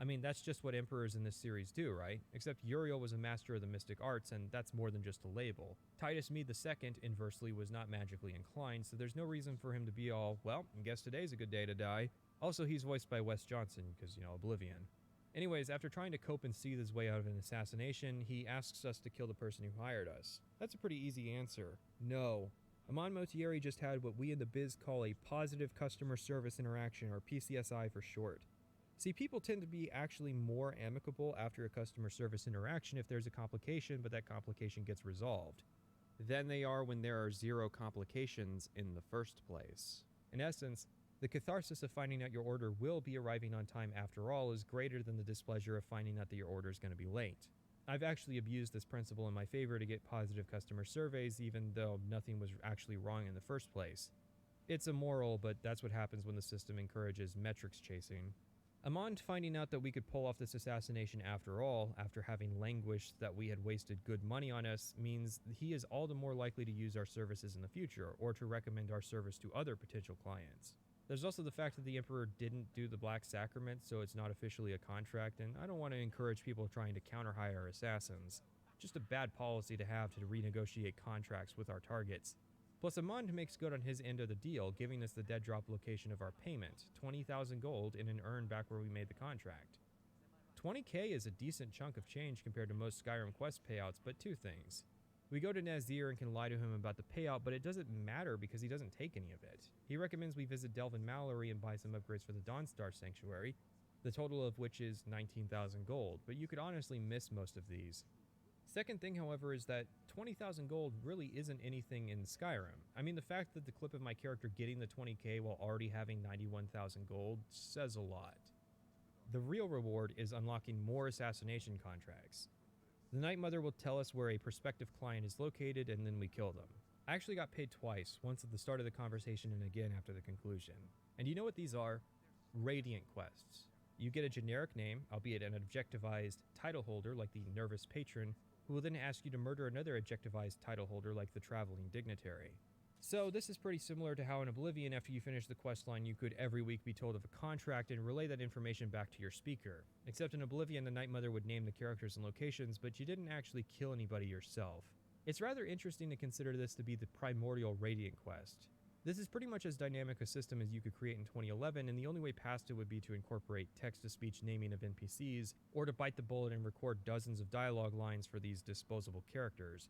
I mean, that's just what emperors in this series do, right? Except Uriel was a master of the mystic arts, and that's more than just a label. Titus Mede II, inversely, was not magically inclined, so there's no reason for him to be all, well, I guess today's a good day to die. Also, he's voiced by Wes Johnson, because, Oblivion. Anyways, after trying to cope and seethe his way out of an assassination, he asks us to kill the person who hired us. That's a pretty easy answer. No. Amon Motieri just had what we in the biz call a positive customer service interaction, or PCSI for short. See, people tend to be actually more amicable after a customer service interaction if there's a complication, but that complication gets resolved, than they are when there are zero complications in the first place. In essence, the catharsis of finding out your order will be arriving on time after all is greater than the displeasure of finding out that your order is going to be late. I've actually abused this principle in my favor to get positive customer surveys, even though nothing was actually wrong in the first place. It's immoral, but that's what happens when the system encourages metrics chasing. Amon finding out that we could pull off this assassination after all, after having languished that we had wasted good money on us, means he is all the more likely to use our services in the future, or to recommend our service to other potential clients. There's also the fact that the Emperor didn't do the Black Sacrament, so it's not officially a contract, and I don't want to encourage people trying to counter-hire assassins. Just a bad policy to have to renegotiate contracts with our targets. Plus, Amon makes good on his end of the deal, giving us the dead drop location of our payment, 20,000 gold in an urn back where we made the contract. 20k is a decent chunk of change compared to most Skyrim quest payouts, but two things. We go to Nazir and can lie to him about the payout, but it doesn't matter because he doesn't take any of it. He recommends we visit Delvin Mallory and buy some upgrades for the Dawnstar Sanctuary, the total of which is 19,000 gold, but you could honestly miss most of these. Second thing, however, is that 20,000 gold really isn't anything in Skyrim. I mean, the fact that the clip of my character getting the 20k while already having 91,000 gold says a lot. The real reward is unlocking more assassination contracts. The Night Mother will tell us where a prospective client is located, and then we kill them. I actually got paid twice, once at the start of the conversation and again after the conclusion. And you know what these are? Radiant quests. You get a generic name, albeit an objectivized title holder like the Nervous Patron, who will then ask you to murder another objectivized title holder like the Traveling Dignitary. So this is pretty similar to how in Oblivion, after you finish the questline, you could every week be told of a contract and relay that information back to your speaker. Except in Oblivion, the Night Mother would name the characters and locations, but you didn't actually kill anybody yourself. It's rather interesting to consider this to be the primordial Radiant quest. This is pretty much as dynamic a system as you could create in 2011, and the only way past it would be to incorporate text-to-speech naming of NPCs, or to bite the bullet and record dozens of dialogue lines for these disposable characters.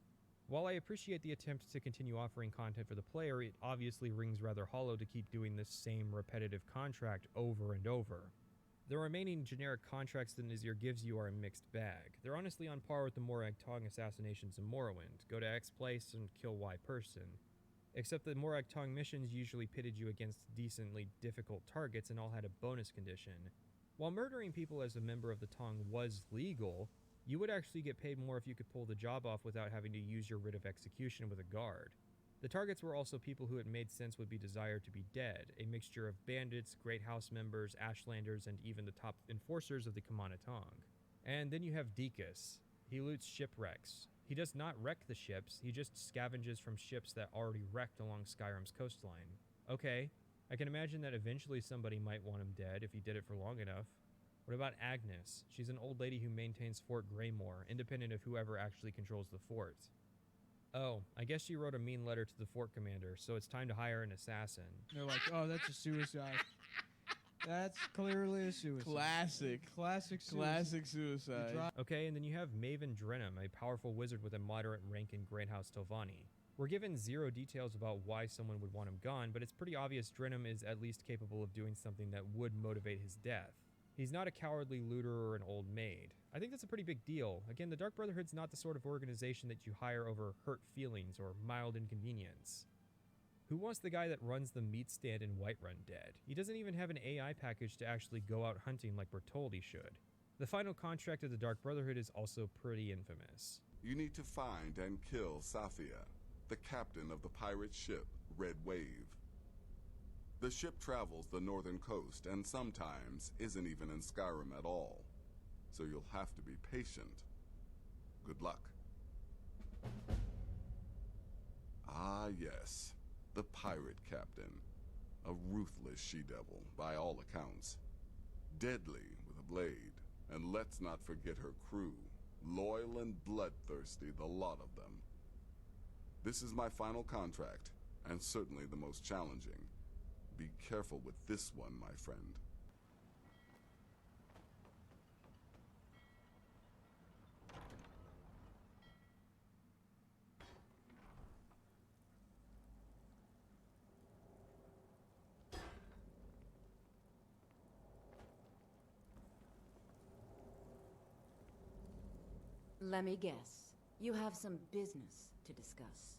While I appreciate the attempt to continue offering content for the player, it obviously rings rather hollow to keep doing this same repetitive contract over and over. The remaining generic contracts that Nazir gives you are a mixed bag. They're honestly on par with the Morag Tong assassinations in Morrowind. Go to X place and kill Y person. Except that Morag Tong missions usually pitted you against decently difficult targets and all had a bonus condition. While murdering people as a member of the Tong was legal, you would actually get paid more if you could pull the job off without having to use your writ of execution with a guard. The targets were also people who it made sense would be desired to be dead, a mixture of bandits, Great House members, Ashlanders, and even the top enforcers of the Kumanatong. And then you have Dekus. He loots shipwrecks. He does not wreck the ships, he just scavenges from ships that already wrecked along Skyrim's coastline. Okay, I can imagine that eventually somebody might want him dead if he did it for long enough. What about Agnes? She's an old lady who maintains Fort Greymore, independent of whoever actually controls the fort. Oh, I guess she wrote a mean letter to the fort commander, so it's time to hire an assassin. They're like, oh, that's a suicide. That's clearly a suicide. Classic suicide. Okay, and then you have Maven Drenham, a powerful wizard with a moderate rank in Greathouse Tovani. We're given zero details about why someone would want him gone, but it's pretty obvious Drenham is at least capable of doing something that would motivate his death. He's not a cowardly looter or an old maid. I think that's a pretty big deal. Again, the Dark Brotherhood's not the sort of organization that you hire over hurt feelings or mild inconvenience. Who wants the guy that runs the meat stand in Whiterun dead? He doesn't even have an AI package to actually go out hunting like we're told he should. The final contract of the Dark Brotherhood is also pretty infamous. You need to find and kill Safia, the captain of the pirate ship Red Wave. The ship travels the northern coast and sometimes isn't even in Skyrim at all, so you'll have to be patient. Good luck. Ah, yes. The pirate captain. A ruthless she-devil, by all accounts. Deadly with a blade. And let's not forget her crew. Loyal and bloodthirsty, the lot of them. This is my final contract, and certainly the most challenging. Be careful with this one, my friend. Let me guess. You have some business to discuss.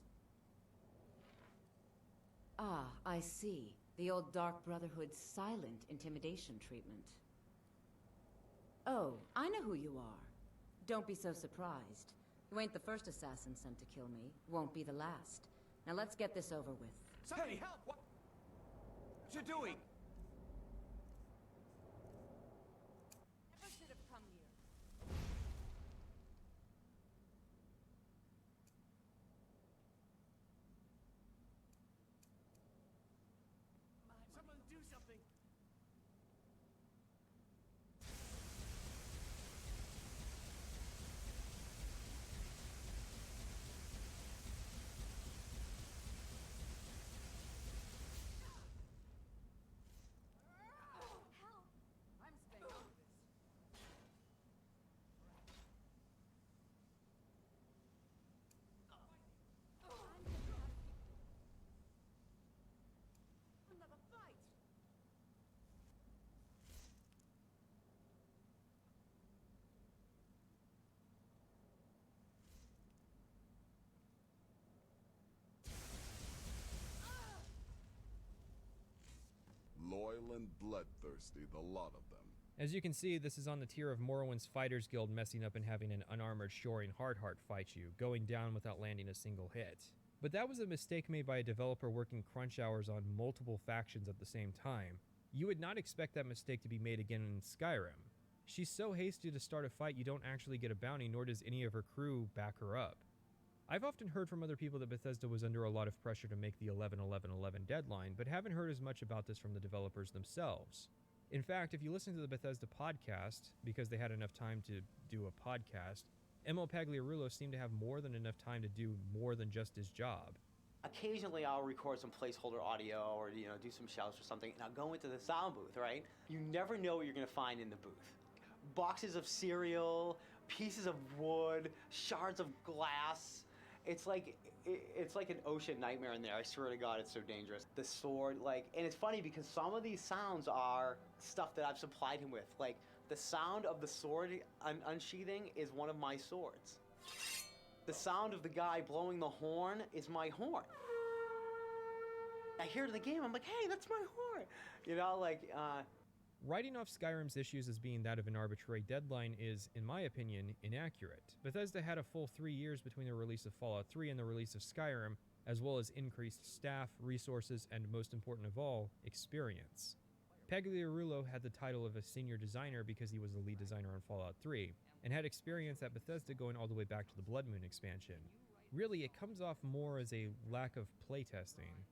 Ah, I see. The old Dark Brotherhood's silent intimidation treatment. Oh, I know who you are. Don't be so surprised. You ain't the first assassin sent to kill me. Won't be the last. Now let's get this over with. Somebody help! What you doing? Never should have come here. Someone do something! I'm staying out of this. Another fight. Loyal and bloodthirsty, the lot of them. As you can see, this is on the tier of Morrowind's Fighters Guild messing up and having an unarmored Shoring Hardheart fight you, going down without landing a single hit. But that was a mistake made by a developer working crunch hours on multiple factions at the same time. You would not expect that mistake to be made again in Skyrim. She's so hasty to start a fight you don't actually get a bounty, nor does any of her crew back her up. I've often heard from other people that Bethesda was under a lot of pressure to make the 11-11-11 deadline, but haven't heard as much about this from the developers themselves. In fact, if you listen to the Bethesda podcast, because they had enough time to do a podcast, Emil Pagliarulo seemed to have more than enough time to do more than just his job. Occasionally I'll record some placeholder audio or, do some shouts or something, and I'll go into the sound booth, right? You never know what you're gonna find in the booth. Boxes of cereal, pieces of wood, shards of glass. It's like an ocean nightmare in there. I swear to God, it's so dangerous. The sword, and it's funny because some of these sounds are stuff that I've supplied him with. Like, the sound of the sword unsheathing is one of my swords. The sound of the guy blowing the horn is my horn. I hear it in the game, I'm like, hey, that's my horn. Writing off Skyrim's issues as being that of an arbitrary deadline is, in my opinion, inaccurate. Bethesda had a full 3 years between the release of Fallout 3 and the release of Skyrim, as well as increased staff, resources, and most important of all, experience. Pagliarulo had the title of a senior designer because he was the lead designer on Fallout 3, and had experience at Bethesda going all the way back to the Blood Moon expansion. Really, it comes off more as a lack of playtesting.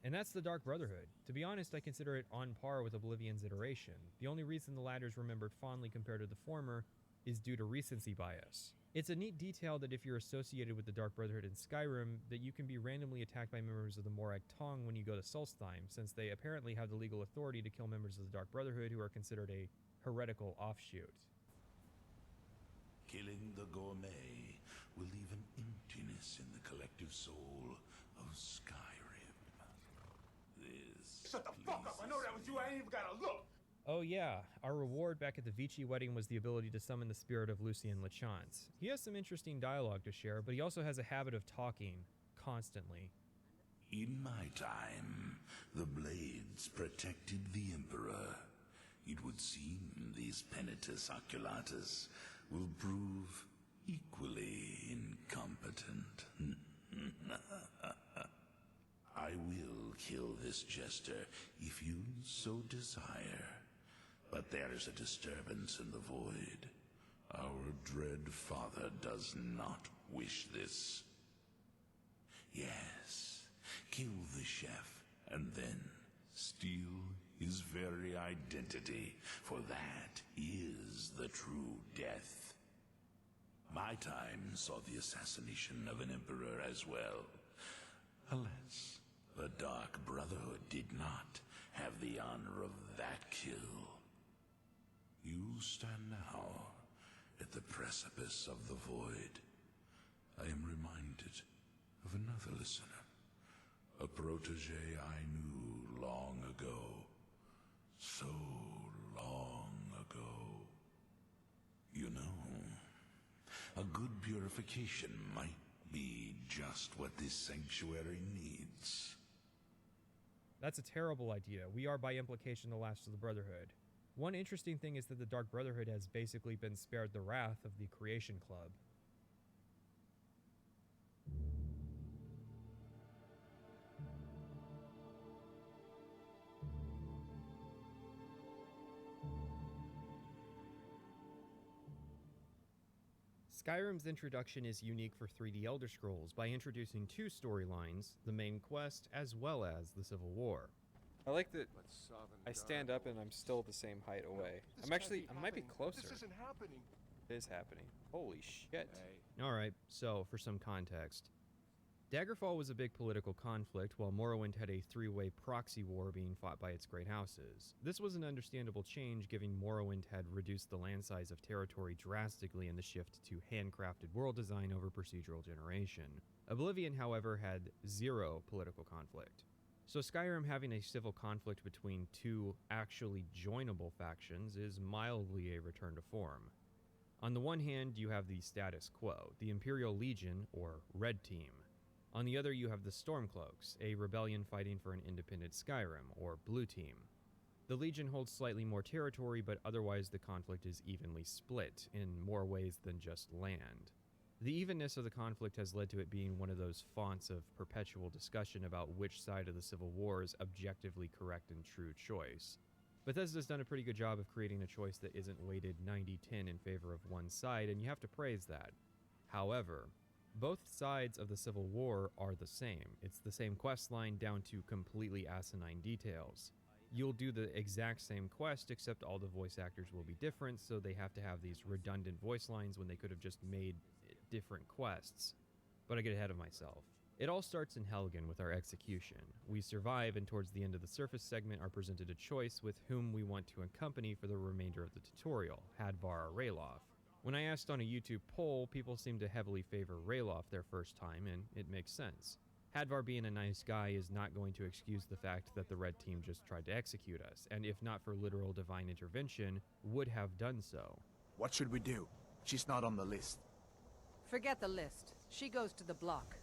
And that's the Dark Brotherhood. To be honest, I consider it on par with Oblivion's iteration. The only reason the latter is remembered fondly compared to the former is due to recency bias. It's a neat detail that if you're associated with the Dark Brotherhood in Skyrim, that you can be randomly attacked by members of the Morag Tong when you go to Solstheim, since they apparently have the legal authority to kill members of the Dark Brotherhood who are considered a heretical offshoot. Killing the gourmet will leave an emptiness in the collective soul of Skyrim. Shut the fuck up! I know that was you, I ain't even gotta look! Oh yeah, our reward back at the Vici wedding was the ability to summon the spirit of Lucien Lachance. He has some interesting dialogue to share, but he also has a habit of talking constantly. In my time, the blades protected the Emperor. It would seem these Penitus Oculatus will prove equally incompetent. I will kill this jester if you so desire. But there is a disturbance in the void. Our dread father does not wish this. Yes, kill the chef and then steal his very identity, for that is the true death. My time saw the assassination of an emperor as well. Alas, the Dark Brotherhood did not have the honor of that kill. You stand now at the precipice of the void. I am reminded of another listener, a protege I knew long ago. So long ago. You know, a good purification might be just what this sanctuary needs. That's a terrible idea. We are by implication the last of the Brotherhood. One interesting thing is that the Dark Brotherhood has basically been spared the wrath of the Creation Club. Skyrim's introduction is unique for 3D Elder Scrolls by introducing 2 storylines, the main quest as well as the Civil War. I like that I stand up and I'm still the same height away. I might be closer. This isn't happening. It is happening. Holy shit. Alright, so for some context. Daggerfall was a big political conflict, while Morrowind had a 3-way proxy war being fought by its great houses. This was an understandable change, given Morrowind had reduced the land size of territory drastically in the shift to handcrafted world design over procedural generation. Oblivion, however, had 0 political conflict. So Skyrim having a civil conflict between 2 actually joinable factions is mildly a return to form. On the one hand, you have the status quo, the Imperial Legion, or Red Team. On the other, you have the Stormcloaks, a rebellion fighting for an independent Skyrim, or Blue Team. The Legion holds slightly more territory, but otherwise the conflict is evenly split, in more ways than just land. The evenness of the conflict has led to it being one of those fonts of perpetual discussion about which side of the Civil War is objectively correct and true choice. Bethesda's done a pretty good job of creating a choice that isn't weighted 90-10 in favor of one side, and you have to praise that. However, both sides of the Civil War are the same. It's the same quest line down to completely asinine details. You'll do the exact same quest, except all the voice actors will be different, so they have to have these redundant voice lines when they could have just made different quests. But I get ahead of myself. It all starts in Helgen with our execution. We survive, and towards the end of the surface segment are presented a choice with whom we want to accompany for the remainder of the tutorial, Hadvar or Ralof. When I asked on a YouTube poll, people seem to heavily favor Ralof their first time, and it makes sense. Hadvar being a nice guy is not going to excuse the fact that the Red Team just tried to execute us, and if not for literal divine intervention, would have done so. What should we do? She's not on the list. Forget the list. She goes to the block.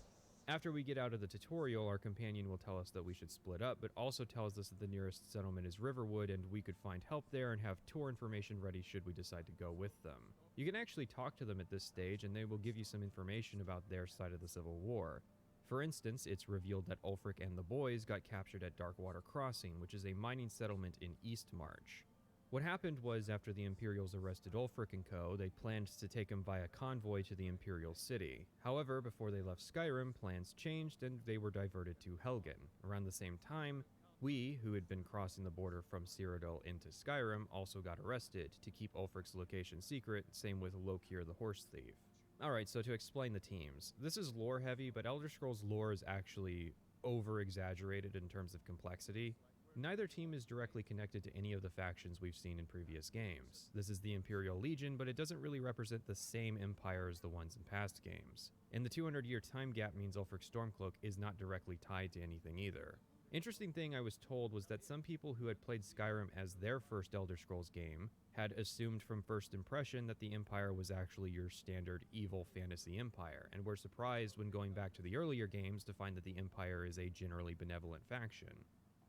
After we get out of the tutorial, our companion will tell us that we should split up, but also tells us that the nearest settlement is Riverwood and we could find help there and have tour information ready should we decide to go with them. You can actually talk to them at this stage and they will give you some information about their side of the Civil War. For instance, it's revealed that Ulfric and the boys got captured at Darkwater Crossing, which is a mining settlement in Eastmarch. What happened was, after the Imperials arrested Ulfric and co., they planned to take him via convoy to the Imperial city. However, before they left Skyrim, plans changed and they were diverted to Helgen. Around the same time, we, who had been crossing the border from Cyrodiil into Skyrim, also got arrested to keep Ulfric's location secret, same with Lokir the Horse Thief. Alright, so to explain the teams. This is lore heavy, but Elder Scrolls lore is actually over-exaggerated in terms of complexity. Neither team is directly connected to any of the factions we've seen in previous games. This is the Imperial Legion, but it doesn't really represent the same empire as the ones in past games. And the 200-year time gap means Ulfric Stormcloak is not directly tied to anything either. Interesting thing I was told was that some people who had played Skyrim as their first Elder Scrolls game had assumed from first impression that the Empire was actually your standard evil fantasy empire, and were surprised when going back to the earlier games to find that the Empire is a generally benevolent faction.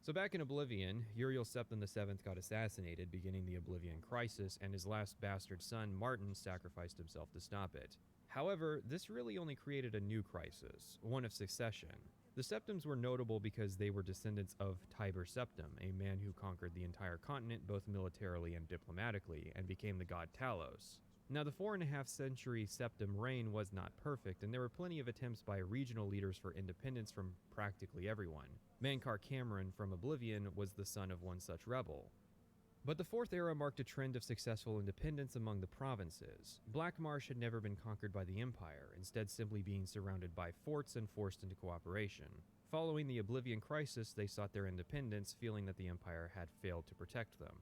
So back in Oblivion, Uriel Septim VII got assassinated, beginning the Oblivion Crisis, and his last bastard son, Martin, sacrificed himself to stop it. However, this really only created a new crisis, one of succession. The Septims were notable because they were descendants of Tiber Septim, a man who conquered the entire continent both militarily and diplomatically, and became the god Talos. Now, the 4.5 century Septim reign was not perfect, and there were plenty of attempts by regional leaders for independence from practically everyone. Mankar Cameron from Oblivion was the son of one such rebel. But the Fourth Era marked a trend of successful independence among the provinces. Black Marsh had never been conquered by the Empire, instead simply being surrounded by forts and forced into cooperation. Following the Oblivion Crisis, they sought their independence, feeling that the Empire had failed to protect them.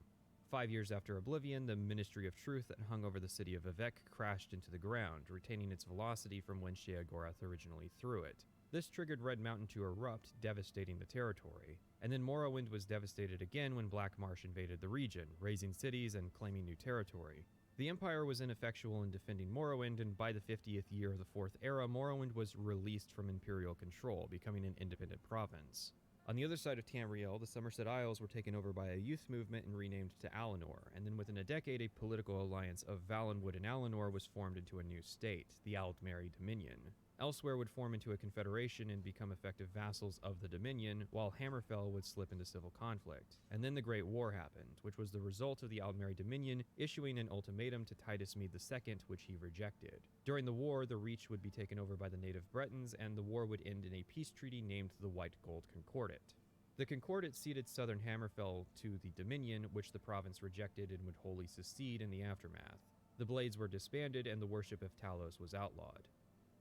5 years after Oblivion, the Ministry of Truth that hung over the city of Vivec crashed into the ground, retaining its velocity from when Sheogorath originally threw it. This triggered Red Mountain to erupt, devastating the territory. And then Morrowind was devastated again when Black Marsh invaded the region, razing cities and claiming new territory. The Empire was ineffectual in defending Morrowind, and by the 50th year of the Fourth Era, Morrowind was released from Imperial control, becoming an independent province. On the other side of Tamriel, the Somerset Isles were taken over by a youth movement and renamed to Alinor, and then within a decade, a political alliance of Valenwood and Alinor was formed into a new state, the Aldmeri Dominion. Elsewhere would form into a confederation and become effective vassals of the Dominion, while Hammerfell would slip into civil conflict. And then the Great War happened, which was the result of the Aldmeri Dominion issuing an ultimatum to Titus Mede II, which he rejected. During the war, the Reach would be taken over by the native Bretons, and the war would end in a peace treaty named the White Gold Concordat. The Concordat ceded southern Hammerfell to the Dominion, which the province rejected and would wholly secede in the aftermath. The Blades were disbanded, and the worship of Talos was outlawed.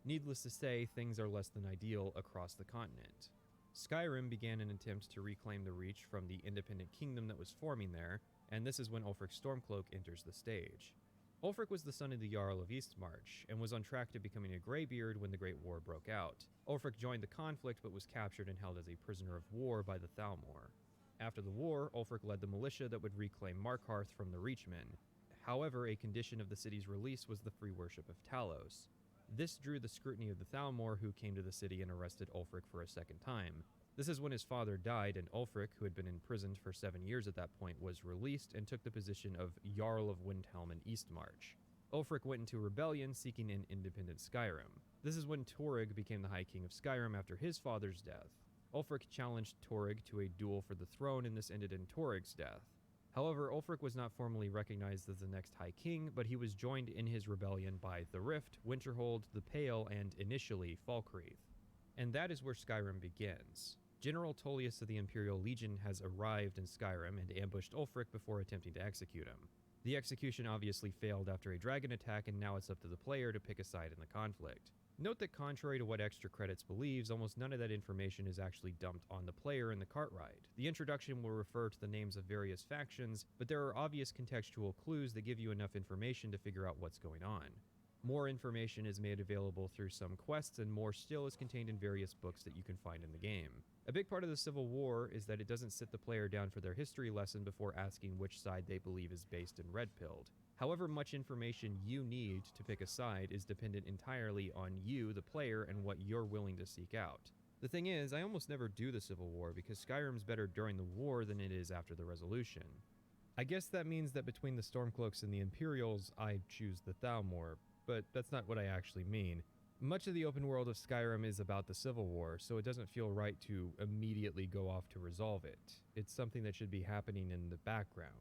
Needless to say, things are less than ideal across the continent. Skyrim began an attempt to reclaim the Reach from the independent kingdom that was forming there, and this is when Ulfric Stormcloak enters the stage. Ulfric was the son of the Jarl of Eastmarch, and was on track to becoming a Greybeard when the Great War broke out. Ulfric joined the conflict but was captured and held as a prisoner of war by the Thalmor. After the war, Ulfric led the militia that would reclaim Markarth from the Reachmen. However, a condition of the city's release was the free worship of Talos. This drew the scrutiny of the Thalmor, who came to the city and arrested Ulfric for a second time. This is when his father died, and Ulfric, who had been imprisoned for 7 years at that point, was released and took the position of Jarl of Windhelm in Eastmarch. Ulfric went into rebellion, seeking an independent Skyrim. This is when Torygg became the High King of Skyrim after his father's death. Ulfric challenged Torygg to a duel for the throne, and this ended in Torygg's death. However, Ulfric was not formally recognized as the next High King, but he was joined in his rebellion by the Rift, Winterhold, the Pale, and initially Falkreath. And that is where Skyrim begins. General Tullius of the Imperial Legion has arrived in Skyrim and ambushed Ulfric before attempting to execute him. The execution obviously failed after a dragon attack, and now it's up to the player to pick a side in the conflict. Note that contrary to what Extra Credits believes, almost none of that information is actually dumped on the player in the cart ride. The introduction will refer to the names of various factions, but there are obvious contextual clues that give you enough information to figure out what's going on. More information is made available through some quests, and more still is contained in various books that you can find in the game. A big part of the Civil War is that it doesn't sit the player down for their history lesson before asking which side they believe is based and red-pilled. However much information you need to pick a side is dependent entirely on you, the player, and what you're willing to seek out. The thing is, I almost never do the Civil War because Skyrim's better during the war than it is after the resolution. I guess that means that between the Stormcloaks and the Imperials, I choose the Thalmor, but that's not what I actually mean. Much of the open world of Skyrim is about the Civil War, so it doesn't feel right to immediately go off to resolve it. It's something that should be happening in the background.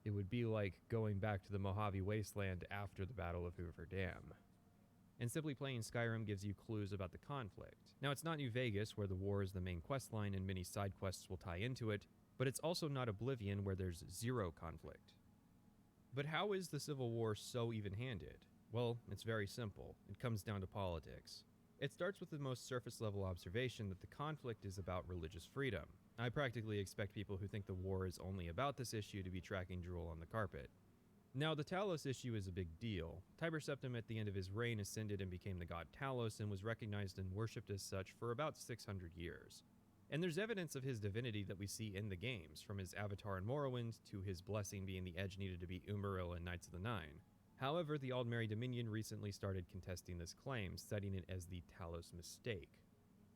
It would be like going back to the Mojave Wasteland after the Battle of Hoover Dam. And simply playing Skyrim gives you clues about the conflict. Now, it's not New Vegas, where the war is the main questline and many side quests will tie into it, but it's also not Oblivion, where there's zero conflict. But how is the Civil War so even-handed? Well, it's very simple. It comes down to politics. It starts with the most surface-level observation that the conflict is about religious freedom. I practically expect people who think the war is only about this issue to be tracking drool on the carpet. Now, the Talos issue is a big deal. Tiber Septim at the end of his reign ascended and became the god Talos and was recognized and worshipped as such for about 600 years. And there's evidence of his divinity that we see in the games, from his avatar in Morrowind to his blessing being the edge needed to beat Umaril in Knights of the Nine. However, the Aldmeri Dominion recently started contesting this claim, citing it as the Talos mistake.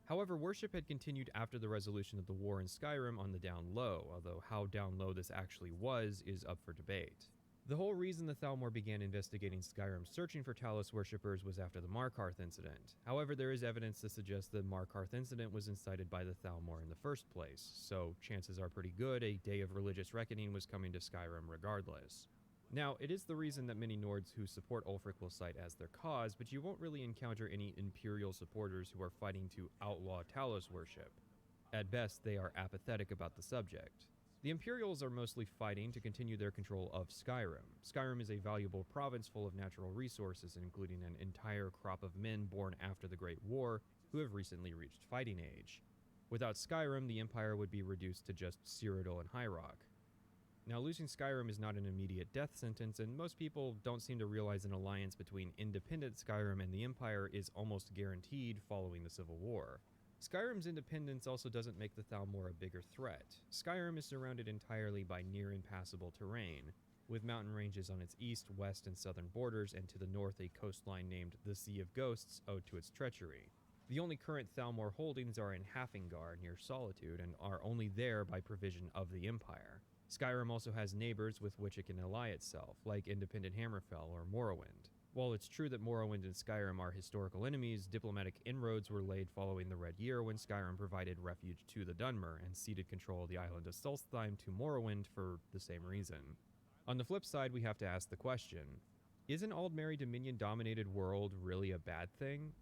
However, worship had continued after the resolution of the war in Skyrim on the down low, although how down low this actually was is up for debate. The whole reason the Thalmor began investigating Skyrim searching for Talos worshippers was after the Markarth incident. However, there is evidence to suggest the Markarth incident was incited by the Thalmor in the first place, so chances are pretty good a day of religious reckoning was coming to Skyrim regardless. Now, it is the reason that many Nords who support Ulfric will cite as their cause, but you won't really encounter any Imperial supporters who are fighting to outlaw Talos worship. At best, they are apathetic about the subject. The Imperials are mostly fighting to continue their control of Skyrim. Skyrim is a valuable province full of natural resources, including an entire crop of men born after the Great War who have recently reached fighting age. Without Skyrim, the Empire would be reduced to just Cyrodiil and High Rock. Now, losing Skyrim is not an immediate death sentence, and most people don't seem to realize an alliance between independent Skyrim and the Empire is almost guaranteed following the Civil War. Skyrim's independence also doesn't make the Thalmor a bigger threat. Skyrim is surrounded entirely by near-impassable terrain, with mountain ranges on its east, west, and southern borders, and to the north a coastline named the Sea of Ghosts owed to its treachery. The only current Thalmor holdings are in Hafingar near Solitude, and are only there by provision of the Empire. Skyrim also has neighbors with which it can ally itself, like independent Hammerfell or Morrowind. While it's true that Morrowind and Skyrim are historical enemies, diplomatic inroads were laid following the Red Year when Skyrim provided refuge to the Dunmer and ceded control of the island of Solstheim to Morrowind for the same reason. On the flip side, we have to ask the question, is an Aldmeri Dominion-dominated world really a bad thing?